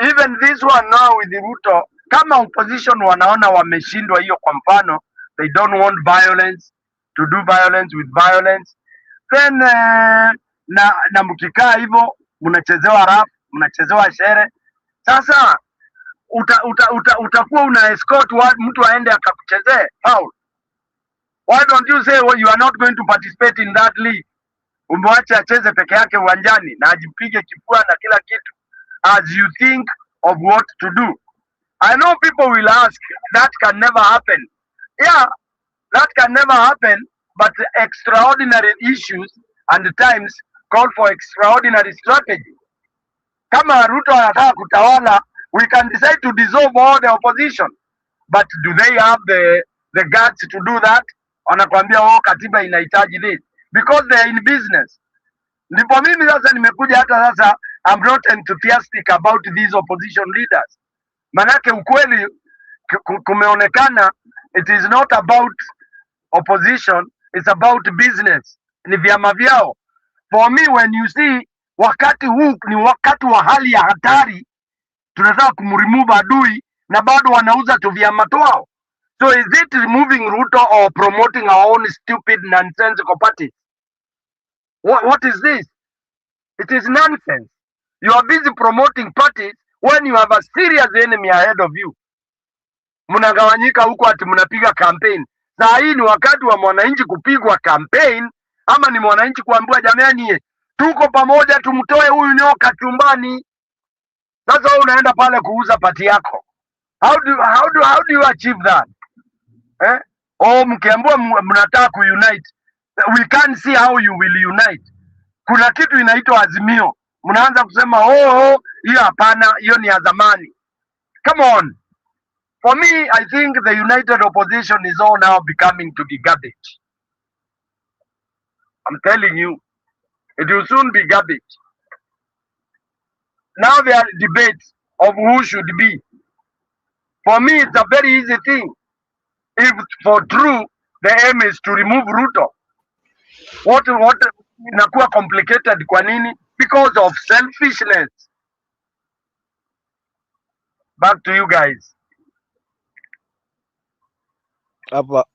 Even this one now with the Ruto, kama opposition wanaona wameshindwa hiyo, kwa mfano they don't want violence, to do violence with violence, then na mkikaa hivyo mnachezewa rap, mnachezewa shere. Sasa utakuwa una escort mtu aende akakuchezee foul. Why don't you say you are not going to participate in that league? Umwache acheze peke yake uwanjani na ajipige kifua na kila kitu, as you think of what to do. I know people will ask, that can never happen. Yeah, that can never happen, but extraordinary issues and times call for extraordinary strategy. Kama Ruto anataka kutawala, we can decide to dissolve all the opposition, but do they have the guts to do that? Wanakuambia katiba inahitaji this because they are in business. Ndipo mimi sasa nimekuja hata sasa, I'm not enthusiastic about these opposition leaders. Manake ukweli kumeonekana it is not about opposition, it's about business. Ni vyama vyao. For me, when you see wakati huu ni wakati wa hali ya hatari, tunataka kumremove adui na bado wanauza tu vyama twao. So is it removing Ruto or promoting our own stupid nonsensical parties? What is this? It is nonsense. You are busy promoting parties when you have a serious enemy ahead of you. Mnagawanyika huko ati mnapiga campaign. Saa hii ni wakati wa mwananchi kupigwa campaign, ama ni mwananchi kuambiwa jamani, tuko pamoja, tumtoe huyu nyoka chumbani? Sasa wewe unaenda pale kuuza pati yako. How do you achieve that? Mkiambiwa mnataka kuunite, we can't see how you will unite. Kuna kitu inaitwa azimio, mnaanza kusema hiyo hapana, hiyo ni ya zamani. Come on. For me, I think the united opposition is all now becoming to be garbage. I'm telling you, it will soon be garbage. Now there are debates of who should be. For me, it's a very easy thing. If for true the aim is to remove Ruto, what inakuwa complicated kwa nini? Because of selfishness. Back to you guys.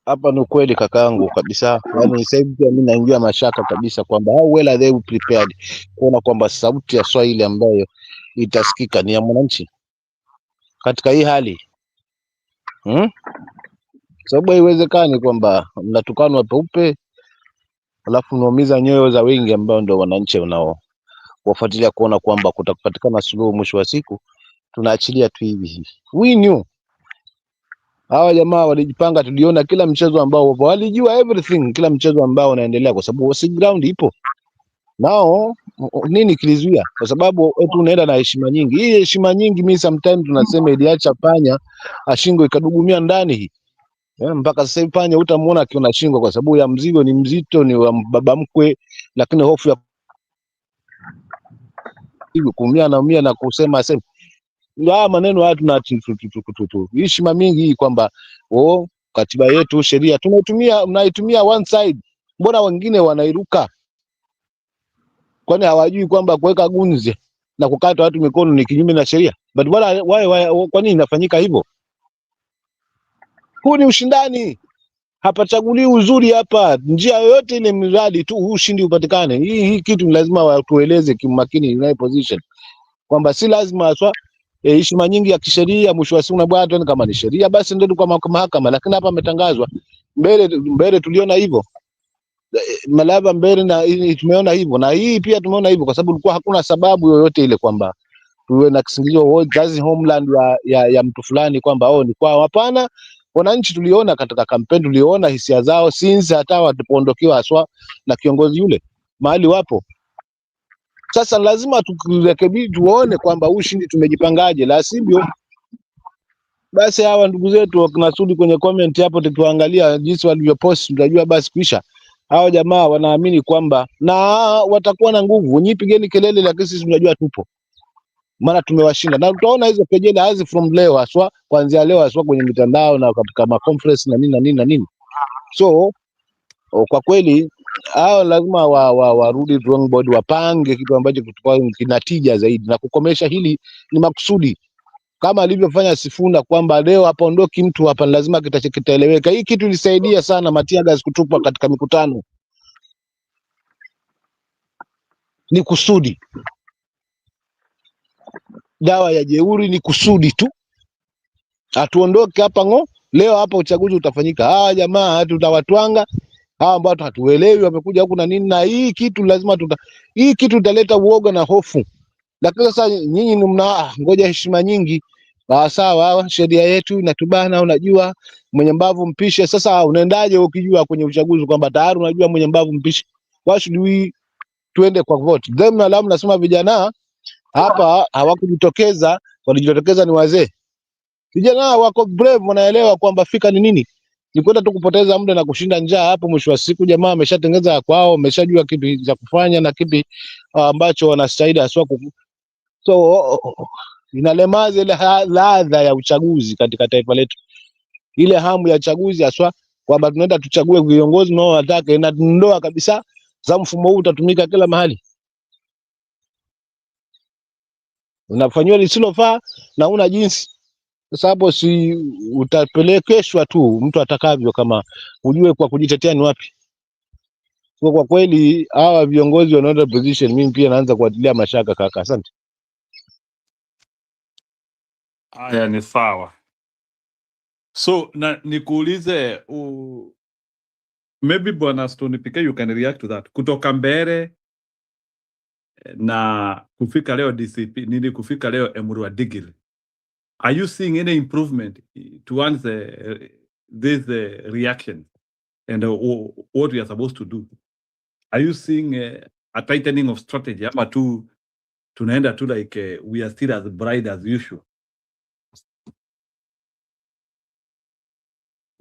Hapa ni ukweli kakaangu kabisa. Yaani sasa hivi mimi naingia mashaka kabisa kwamba how well are they prepared kuona kwamba sauti ya Swahili ambayo itasikika ni ya mwananchi katika hii hali sababu haiwezekani kwamba mnatukanwa peupe alafu mnaumiza nyoyo za wengi ambao ndio wananchi wafuatilia kuona kwamba kutapatikana suluhu mwisho wa siku. Tunaachilia tu hivi. We knew hawa jamaa walijipanga, tuliona kila mchezo ambao walijua everything, kila mchezo ambao unaendelea, kwa sababu si ground ipo nao. Nini kilizuia? Kwa sababu eti unaenda na heshima nyingi. Hii heshima nyingi, mimi sometimes tunasema iliacha panya ashingo ikadugumia ndani hii. Mpaka sasa hivi panya utamuona akiona shingo, kwa sababu ya mzigo ni mzito, ni wa baba mkwe, lakini hofu ya kuumia na kusema sema maneno haya tuna heshima mingi hii kwamba katiba yetu, sheria mnaitumia one side. Mbona wengine wanairuka? Kwani hawajui kwamba kuweka gunzi na kukata watu mikono ni kinyume na sheria? But kwa nini inafanyika hivyo? Huu ni ushindani, hapachagulii uzuri hapa. Njia yoyote ile, mradi tu ushindi upatikane. Hii kitu lazima watueleze kimakini in position kwamba si lazima aswa heshima nyingi ya kisheria. Mwisho wa siku na bwana, kama ni sheria basi ndio kwa mahakama, lakini hapa ametangazwa mbele tuliona hivyo Malava mbele, na tumeona hivyo, na hii pia tumeona hivyo, kwa sababu kulikuwa hakuna sababu yoyote ile kwamba tuwe na kisingizio jazi homeland ya mtu fulani kwamba ni kwao. Hapana, wananchi tuliona katika kampeni, tuliona hisia zao since hata walipoondokiwa haswa na kiongozi yule mahali wapo. Sasa lazima turekebishe, tuone kwamba ushindi tumejipangaje, la sivyo basi hawa ndugu zetu wakinasudi kwenye comment hapo, tukiangalia jinsi walivyopost tutajua basi kuisha. Hao jamaa wanaamini kwamba na watakuwa na nguvu. Nyinyi pigeni kelele, lakini sisi tunajua tupo, maana tumewashinda. Na tutaona hizo kejeli hazi from leo haswa, kuanzia leo haswa kwenye mitandao na katika conference na nini. So kwa kweli hao lazima warudi drawing board, wapange kitu ambacho kina tija zaidi, na kukomesha hili ni makusudi, kama alivyofanya Sifuna kwamba leo hapaondoki mtu hapa, lazima kitaeleweka. Hii kitu ilisaidia sana matiagas kutupwa katika mikutano, ni kusudi. Dawa ya jeuri ni kusudi tu, hatuondoke hapa leo hapa uchaguzi utafanyika. Hawa jamaa tutawatwanga, hawa ambao hatuelewi wamekuja huku na nini, na hii kitu lazima hii kitu italeta uoga na hofu. Lakini sasa nyinyi ngoja heshima nyingi. Sawa, sheria yetu inatubana, unajua mwenye mbavu mpishe. Sasa unaendaje ukijua kwenye uchaguzi kwamba tayari unajua mwenye mbavu mpishe? Why should we tuende kwa vote? Them na lamu nasema vijana hapa hawakujitokeza, walijitokeza ni wazee. Vijana wako brave, wanaelewa kwamba fika ni nini. Ni kwenda tu kupoteza muda na kushinda njaa hapo. Mwisho wa siku jamaa ameshatengeza kwao, ameshajua kipi cha kufanya na kipi ambacho wanastahili haswa. So inalemaza ile ladha ya uchaguzi katika taifa letu, ile hamu ya uchaguzi haswa kwamba tunaenda tuchague viongozi tunaowataka, inandoa kabisa za mfumo huu utatumika kila mahali. Unafanywa lisilofaa na una jinsi. Sasa hapo si utapelekeshwa tu mtu atakavyo, kama ujue kwa kujitetea ni wapi. Kwa kweli hawa viongozi wanaenda position, mimi pia naanza kuatilia mashaka kaka. Asante. Haya, ni sawa. So na nikuulize maybe bwana Stone PK, you can react to that. Kutoka mbele na kufika leo DCP nini, kufika leo Emurua Dikirr, are you seeing any improvement towards this reaction and what we are supposed to do? Are you seeing a tightening of strategy, ama tu tunaenda tu like we are still as bright as usual?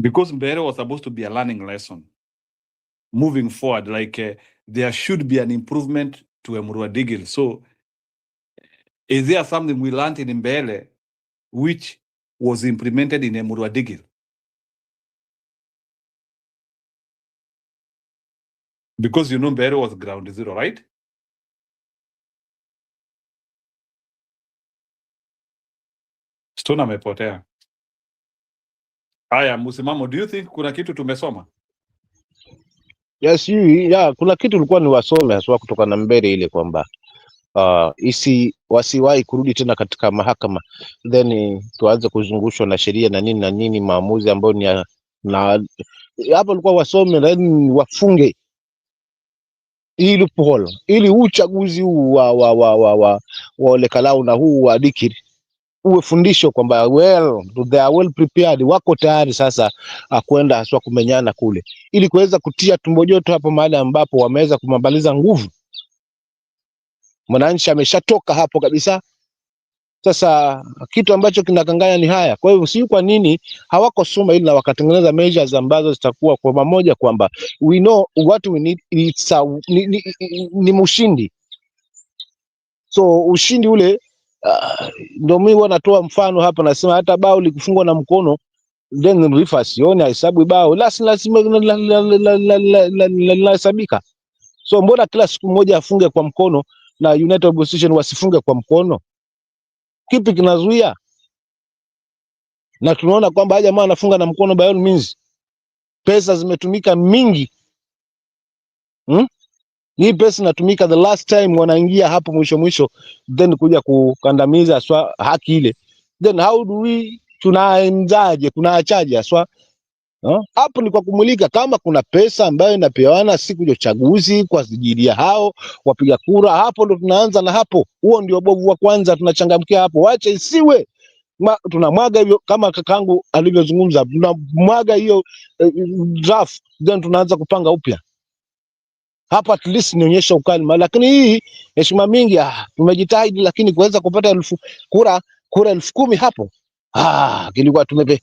Because Mbere was supposed to be a learning lesson moving forward, like there should be an improvement to Emurua Dikirr. So is there something we learned in Mbere which was implemented in Emurua Dikirr? Because you know Mbere was ground zero, right? Stone amepotea. Haya, msimamo, do you think kuna kitu tumesoma? Yes, kuna kitu ulikuwa ni wasome haswa kutoka na mbele ile kwamba wasiwahi kurudi tena katika mahakama, then tuanze kuzungushwa na sheria na nini maamuzi ambayo ni na hapo ulikuwa wasome then wafunge hii loophole ili uchaguzi huu wa Ole Kalau na huu wa Dikirr uwe fundisho kwamba they are well prepared, wako tayari sasa kwenda haswa kumenyana kule, ili kuweza kutia tumbo joto hapo mahali ambapo wameweza kumambaliza nguvu. Mwananchi ameshatoka hapo kabisa. Sasa kitu ambacho kinakanganya ni haya. Kwa hivyo si kwa nini hawako soma ili na wakatengeneza measures ambazo zitakuwa kwa pamoja kwamba we know what we need, ni mshindi. So ushindi ule ndio mimi wanatoa mfano hapa, nasema hata bao likifungwa na mkono then refa sione hesabu bao lazima linahesabika. So mbona kila siku moja afunge kwa mkono na United Opposition wasifunge kwa mkono? Kipi kinazuia? Na tunaona kwamba haja jamaa anafunga na mkono by all means. Pesa zimetumika mingi. Hii pesa inatumika the last time wanaingia hapo mwisho then kuja kukandamiza aswa haki ile. Then how do we tunaenzaje, tunaachaje aswa? Hapo ni kwa kumulika kama kuna pesa ambayo inapewana siku ya uchaguzi kwa ajili ya hao wapiga kura, hapo ndo tunaanza na hapo. Huo ndio bovu wa kwanza, tunachangamkia hapo. Wacha isiwe tunamwaga hivyo kama kakangu alivyozungumza, tunamwaga hiyo draft then tunaanza kupanga upya. Hapa at least nionyesha ukali, lakini hii heshima mingi tumejitahidi, lakini kuweza kupata kura 10,000 hapo kilikuwa tumepe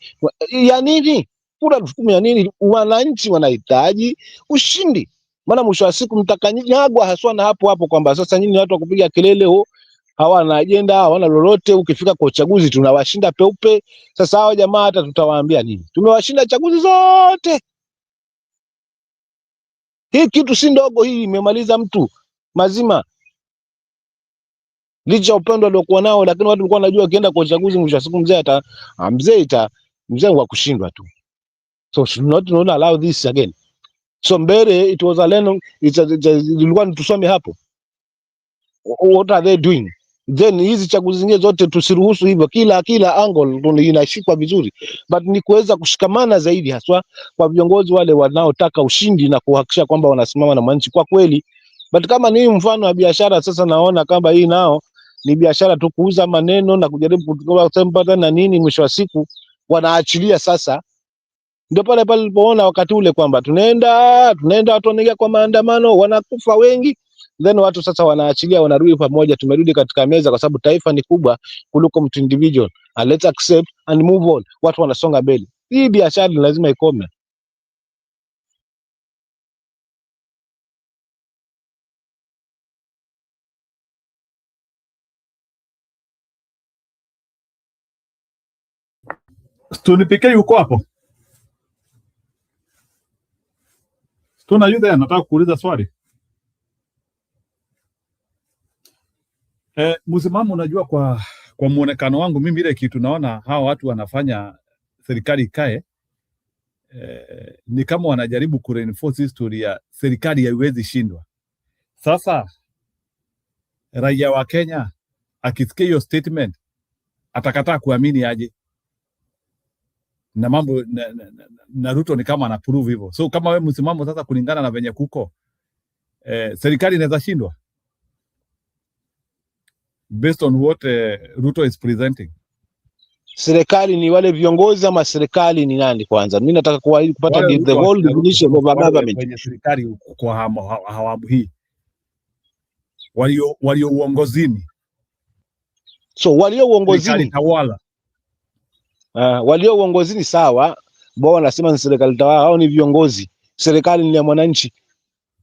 ya nini? Kura 10,000 ya nini? Wananchi wanahitaji ushindi, maana mwisho wa siku mtakanyagwa haswa na hapo kwamba sasa nyinyi watu wa kupiga kelele hawana ajenda, hawana lolote. Ukifika kwa uchaguzi tunawashinda peupe. Sasa hao jamaa hata tutawaambia nini? Tumewashinda chaguzi zote. Hii kitu si ndogo, hii imemaliza mtu mazima. Licha upendo aliokuwa nao, lakini watu walikuwa wanajua akienda kwa uchaguzi mwisho wa siku mzee wa kushindwa tu. So should not allow this again. So mbele it was a learning, ilikuwa tusome hapo. What are they doing? Then hizi chaguzi zingine zote tusiruhusu hivyo, kila angle inashikwa vizuri, but ni kuweza kushikamana zaidi haswa kwa viongozi wale wanaotaka ushindi na kuhakikisha kwamba wanasimama na mwananchi kwa kweli. But kama ni mfano wa biashara, sasa naona kama hii nao ni biashara tu, kuuza maneno na kujaribu kupata na nini, mwisho wa siku wanaachilia. Sasa ndio pale nilipoona wakati ule kwamba tunaenda watu wanaingia kwa maandamano, wanakufa wengi, then watu sasa wanaachilia, wanarudi pamoja, tumerudi katika meza kwa sababu taifa ni kubwa kuliko mtu individual, and let's accept and move on. Watu wanasonga mbele. Hii biashara lazima ikome. Tunipike yuko hapo. Tuna you there, nataka kuuliza swali. Msimamo, unajua kwa muonekano wangu mimi ile kitu naona hawa watu wanafanya serikali ikae ni kama wanajaribu kureinforce history ya serikali haiwezi shindwa. Sasa raia wa Kenya akisikia hiyo statement atakataa kuamini aje? Na mambo na Ruto ni kama anaprove hivyo. So kama wewe msimamo sasa, kulingana na venye kuko serikali inaweza shindwa based on what Ruto is presenting. Serikali ni wale viongozi ama serikali ni nani? Kwanza mimi nataka kupata the whole definition of government. Kwenye serikali kwa hawamu hii walio uongozini. So walio uongozini tawala, walio uongozini sawa, bao wanasema ni serikali tawala, hao ni viongozi. Serikali ni ya mwananchi.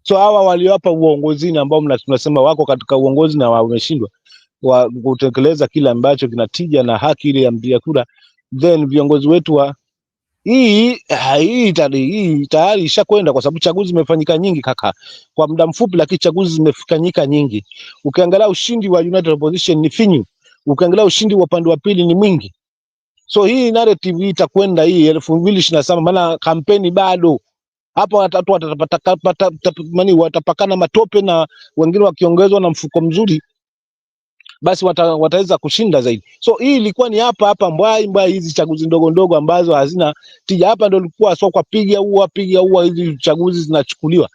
So hawa walio hapa uongozini ambao tunasema wako katika uongozi na wameshindwa kutekeleza kile ambacho kinatija na haki ile ya mpiga kura, then viongozi wetu wa hii tayari ishakwenda, kwa sababu chaguzi zimefanyika nyingi kaka, kwa muda mfupi, lakini chaguzi zimefanyika nyingi. Ukiangalia ushindi wa United Opposition ni finyu, ukiangalia ushindi wa upande wa pili ni mwingi. So hii narrative itakwenda hii 2027, maana kampeni bado hapo, watatu watapakana matope, na wengine wakiongezwa na mfuko mzuri, basi wataweza kushinda zaidi. So hii ilikuwa ni hapa mbwai hizi chaguzi ndogo ndogo ambazo hazina tija. Hapa ndio ilikuwa sio kwa piga ua hizi chaguzi zinachukuliwa.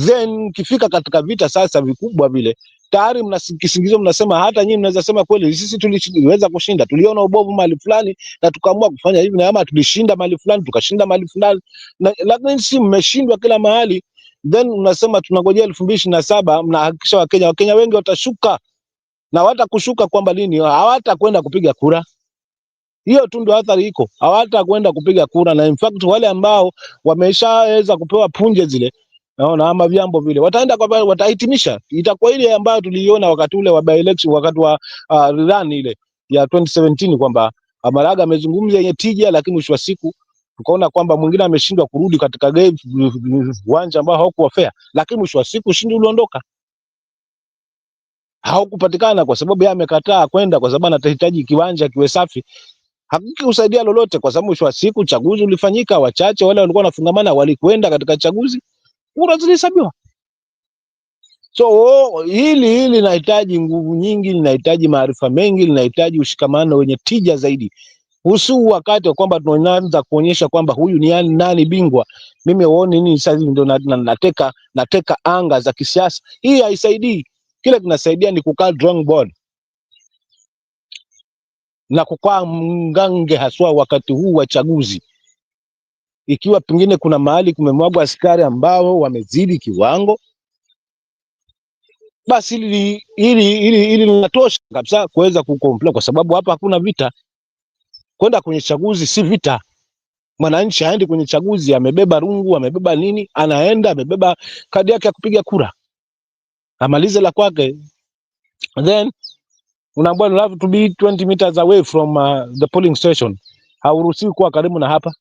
Then kifika katika vita sasa vikubwa vile, tayari mnakisingizio, mnasema hata nyinyi mnaweza sema kweli sisi tuliweza kushinda, tuliona ubovu mahali fulani na tukaamua kufanya hivi, na ama tulishinda mahali fulani tukashinda mahali fulani, lakini si mmeshindwa kila mahali. Then mnasema tunangojea 2027, mnahakikisha Wakenya wengi watashuka, na watakushuka kwamba lini hawatakwenda kupiga kura. Hiyo tu ndio athari iko, hawatakwenda kupiga kura, na in fact wale ambao wameshaweza kupewa punje zile, naona ama vyambo vile, wataenda kwa watahitimisha. Itakuwa ile ambayo tuliiona wakati ule wa by election, wakati wa run ile ya 2017, kwamba Maraga amezungumza yenye tija, lakini mwisho wa siku tukaona kwamba mwingine ameshindwa kurudi katika game, uwanja ambao haukuwa fair, lakini mwisho wa siku ushindi uliondoka, haukupatikana kwa sababu yeye amekataa kwenda, kwa sababu anahitaji kiwanja kiwe safi. Hakukusaidia lolote, kwa sababu mwisho wa siku chaguzi ulifanyika, wachache wale walikuwa wanafungamana walikwenda katika chaguzi, kura zilihesabiwa. So hili linahitaji nguvu nyingi, linahitaji maarifa mengi, linahitaji ushikamano wenye tija zaidi, husu wakati wa kwamba tunaanza kuonyesha kwamba huyu ni nani bingwa. Mimi uone nini sasa ndio nateka anga za kisiasa. Hii haisaidii. Kile kinasaidia ni kukaa drawing board na kukaa mgange, haswa wakati huu wa chaguzi. Ikiwa pengine kuna mahali kumemwagwa askari ambao wamezidi kiwango, basi ili linatosha kabisa kuweza kukomplea, kwa sababu hapa hakuna vita. Kwenda kwenye chaguzi si vita. Mwananchi haendi kwenye chaguzi amebeba rungu, amebeba nini, anaenda amebeba kadi yake ya kupiga kura, amalize la kwake, then unaambiwa you have to be 20 meters away from the polling station. Hauruhusiwi kuwa karibu na hapa.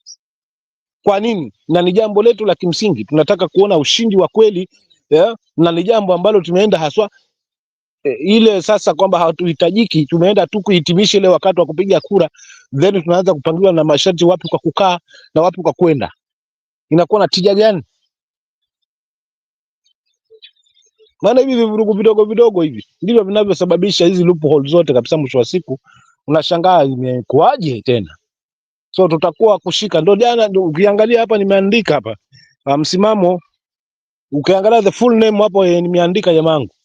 Kwa nini? Na ni jambo letu la kimsingi, tunataka kuona ushindi wa kweli, yeah? Na ni jambo ambalo tumeenda haswa ile sasa kwamba hatuhitajiki, tumeenda tu kuhitimisha ile wakati wa kupiga kura, then tunaanza kupangiwa na masharti, wapi kwa kukaa na wapi kwa kwenda. Inakuwa na tija gani? Maana hivi vivurugu vidogo vidogo hivi ndivyo vinavyosababisha hizi loophole zote kabisa. Mwisho wa siku unashangaa imekuaje tena. So tutakuwa kushika. Ndio jana ukiangalia hapa nimeandika hapa msimamo, ukiangalia the full name hapo nimeandika jamangu.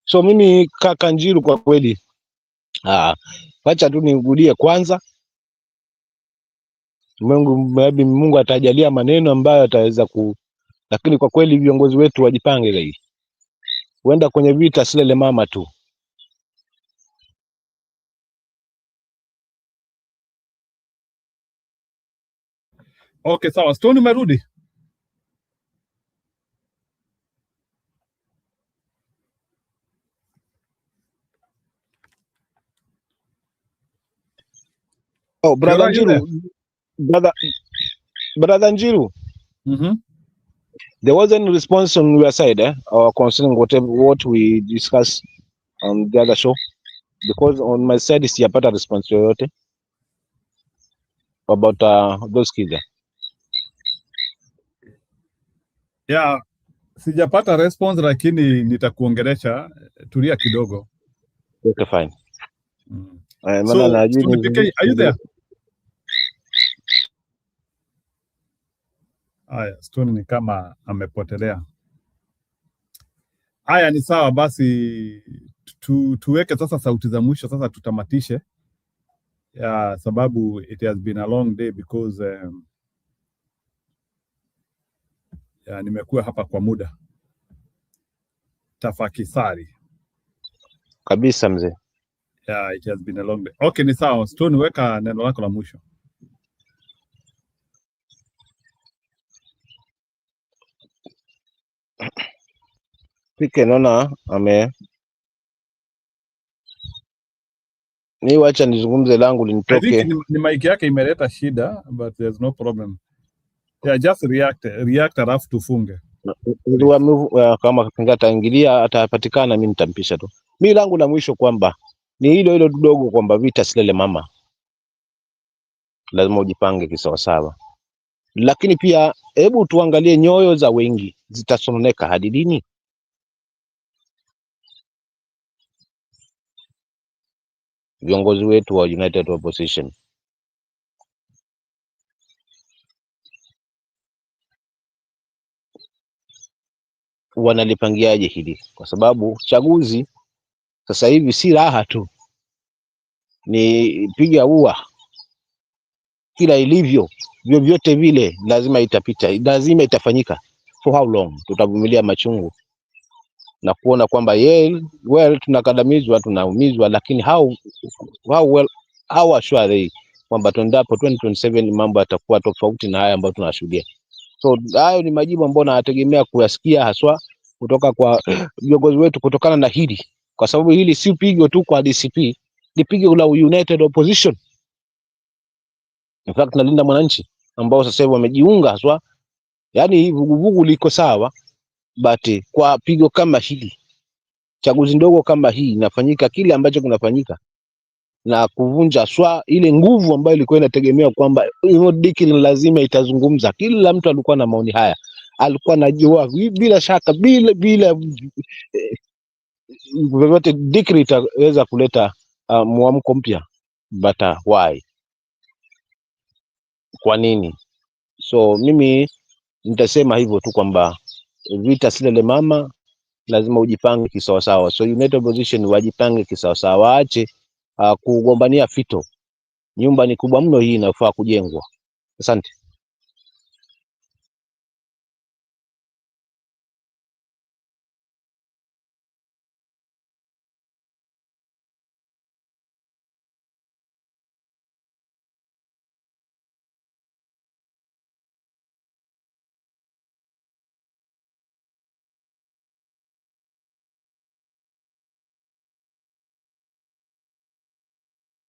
So mimi kaka Njiru, kwa kweli acha tu nirudie kwanza. Mungu atajalia maneno ambayo ataweza lakini kwa kweli viongozi wetu wajipange zaidi. Huenda kwenye vita silele mama tu. Okay, sawa. Stone umerudi? Oh, brother Njiru. Brother Njiru. There wasn't a response on your side, or concerning what we discussed on the other show, because on my side sijapata response yoyote about those kids. Yeah, sijapata response, lakini nitakuongelesha. Tulia kidogo. Okay, fine. So, Stone PK, are you there? Aya, Stone ni kama amepotelea. Aya, ni sawa basi, tuweke sasa sauti za mwisho sasa, tutamatishe. Yeah, sababu it has been a long day because nimekuwa hapa kwa muda. Tafakisari kabisa mzee. Yeah, it has been a long day. Okay, ni sawa. Stone, weka neno lako la mwisho. Pike naona ni wacha nizungumze langu linitoke. I think ni mic yake imeleta shida, but there's no problem. Yeah, just react alafu tufunge. Kama ataingilia atapatikana, mimi nitampisha tu. Mimi langu la mwisho kwamba ni hilo dogo kwamba vita silele mama. lazima ujipange kisawasawa. Lakini pia hebu tuangalie nyoyo za wengi zitasononeka hadi lini? Viongozi wetu wa United Opposition wanalipangiaje hili? Kwa sababu chaguzi sasa hivi si raha tu, ni piga ua. Kila ilivyo vyovyote vile lazima itapita, lazima itafanyika. For how long tutavumilia machungu na kuona kwamba well tunakandamizwa, tunaumizwa, lakini how well, how sure they kwamba tuendapo 2027 mambo yatakuwa tofauti na haya ambayo tunashuhudia. So hayo ni majibu ambayo nategemea kuyasikia haswa kutoka kwa viongozi wetu kutokana na hili, kwa sababu hili si pigo tu kwa DCP, ni pigo la United Opposition. In fact nalinda mwananchi ambao sasa hivi wamejiunga haswa, yani vuguvugu liko sawa, but kwa pigo kama hili, chaguzi ndogo kama hii inafanyika kile ambacho kinafanyika na kuvunja swa ile nguvu ambayo ilikuwa inategemea kwamba Dikirr lazima itazungumza. Kila mtu alikuwa na maoni haya, alikuwa anajua bila shaka bila vyovyote Dikirr itaweza kuleta mwamko mpya, but why? Kwa nini? So mimi nitasema hivyo tu kwamba vita silele mama, lazima ujipange kisawasawa. So United Opposition wajipange kisawasawa, waache kugombania fito. Nyumba ni kubwa mno hii inafaa kujengwa. Asante.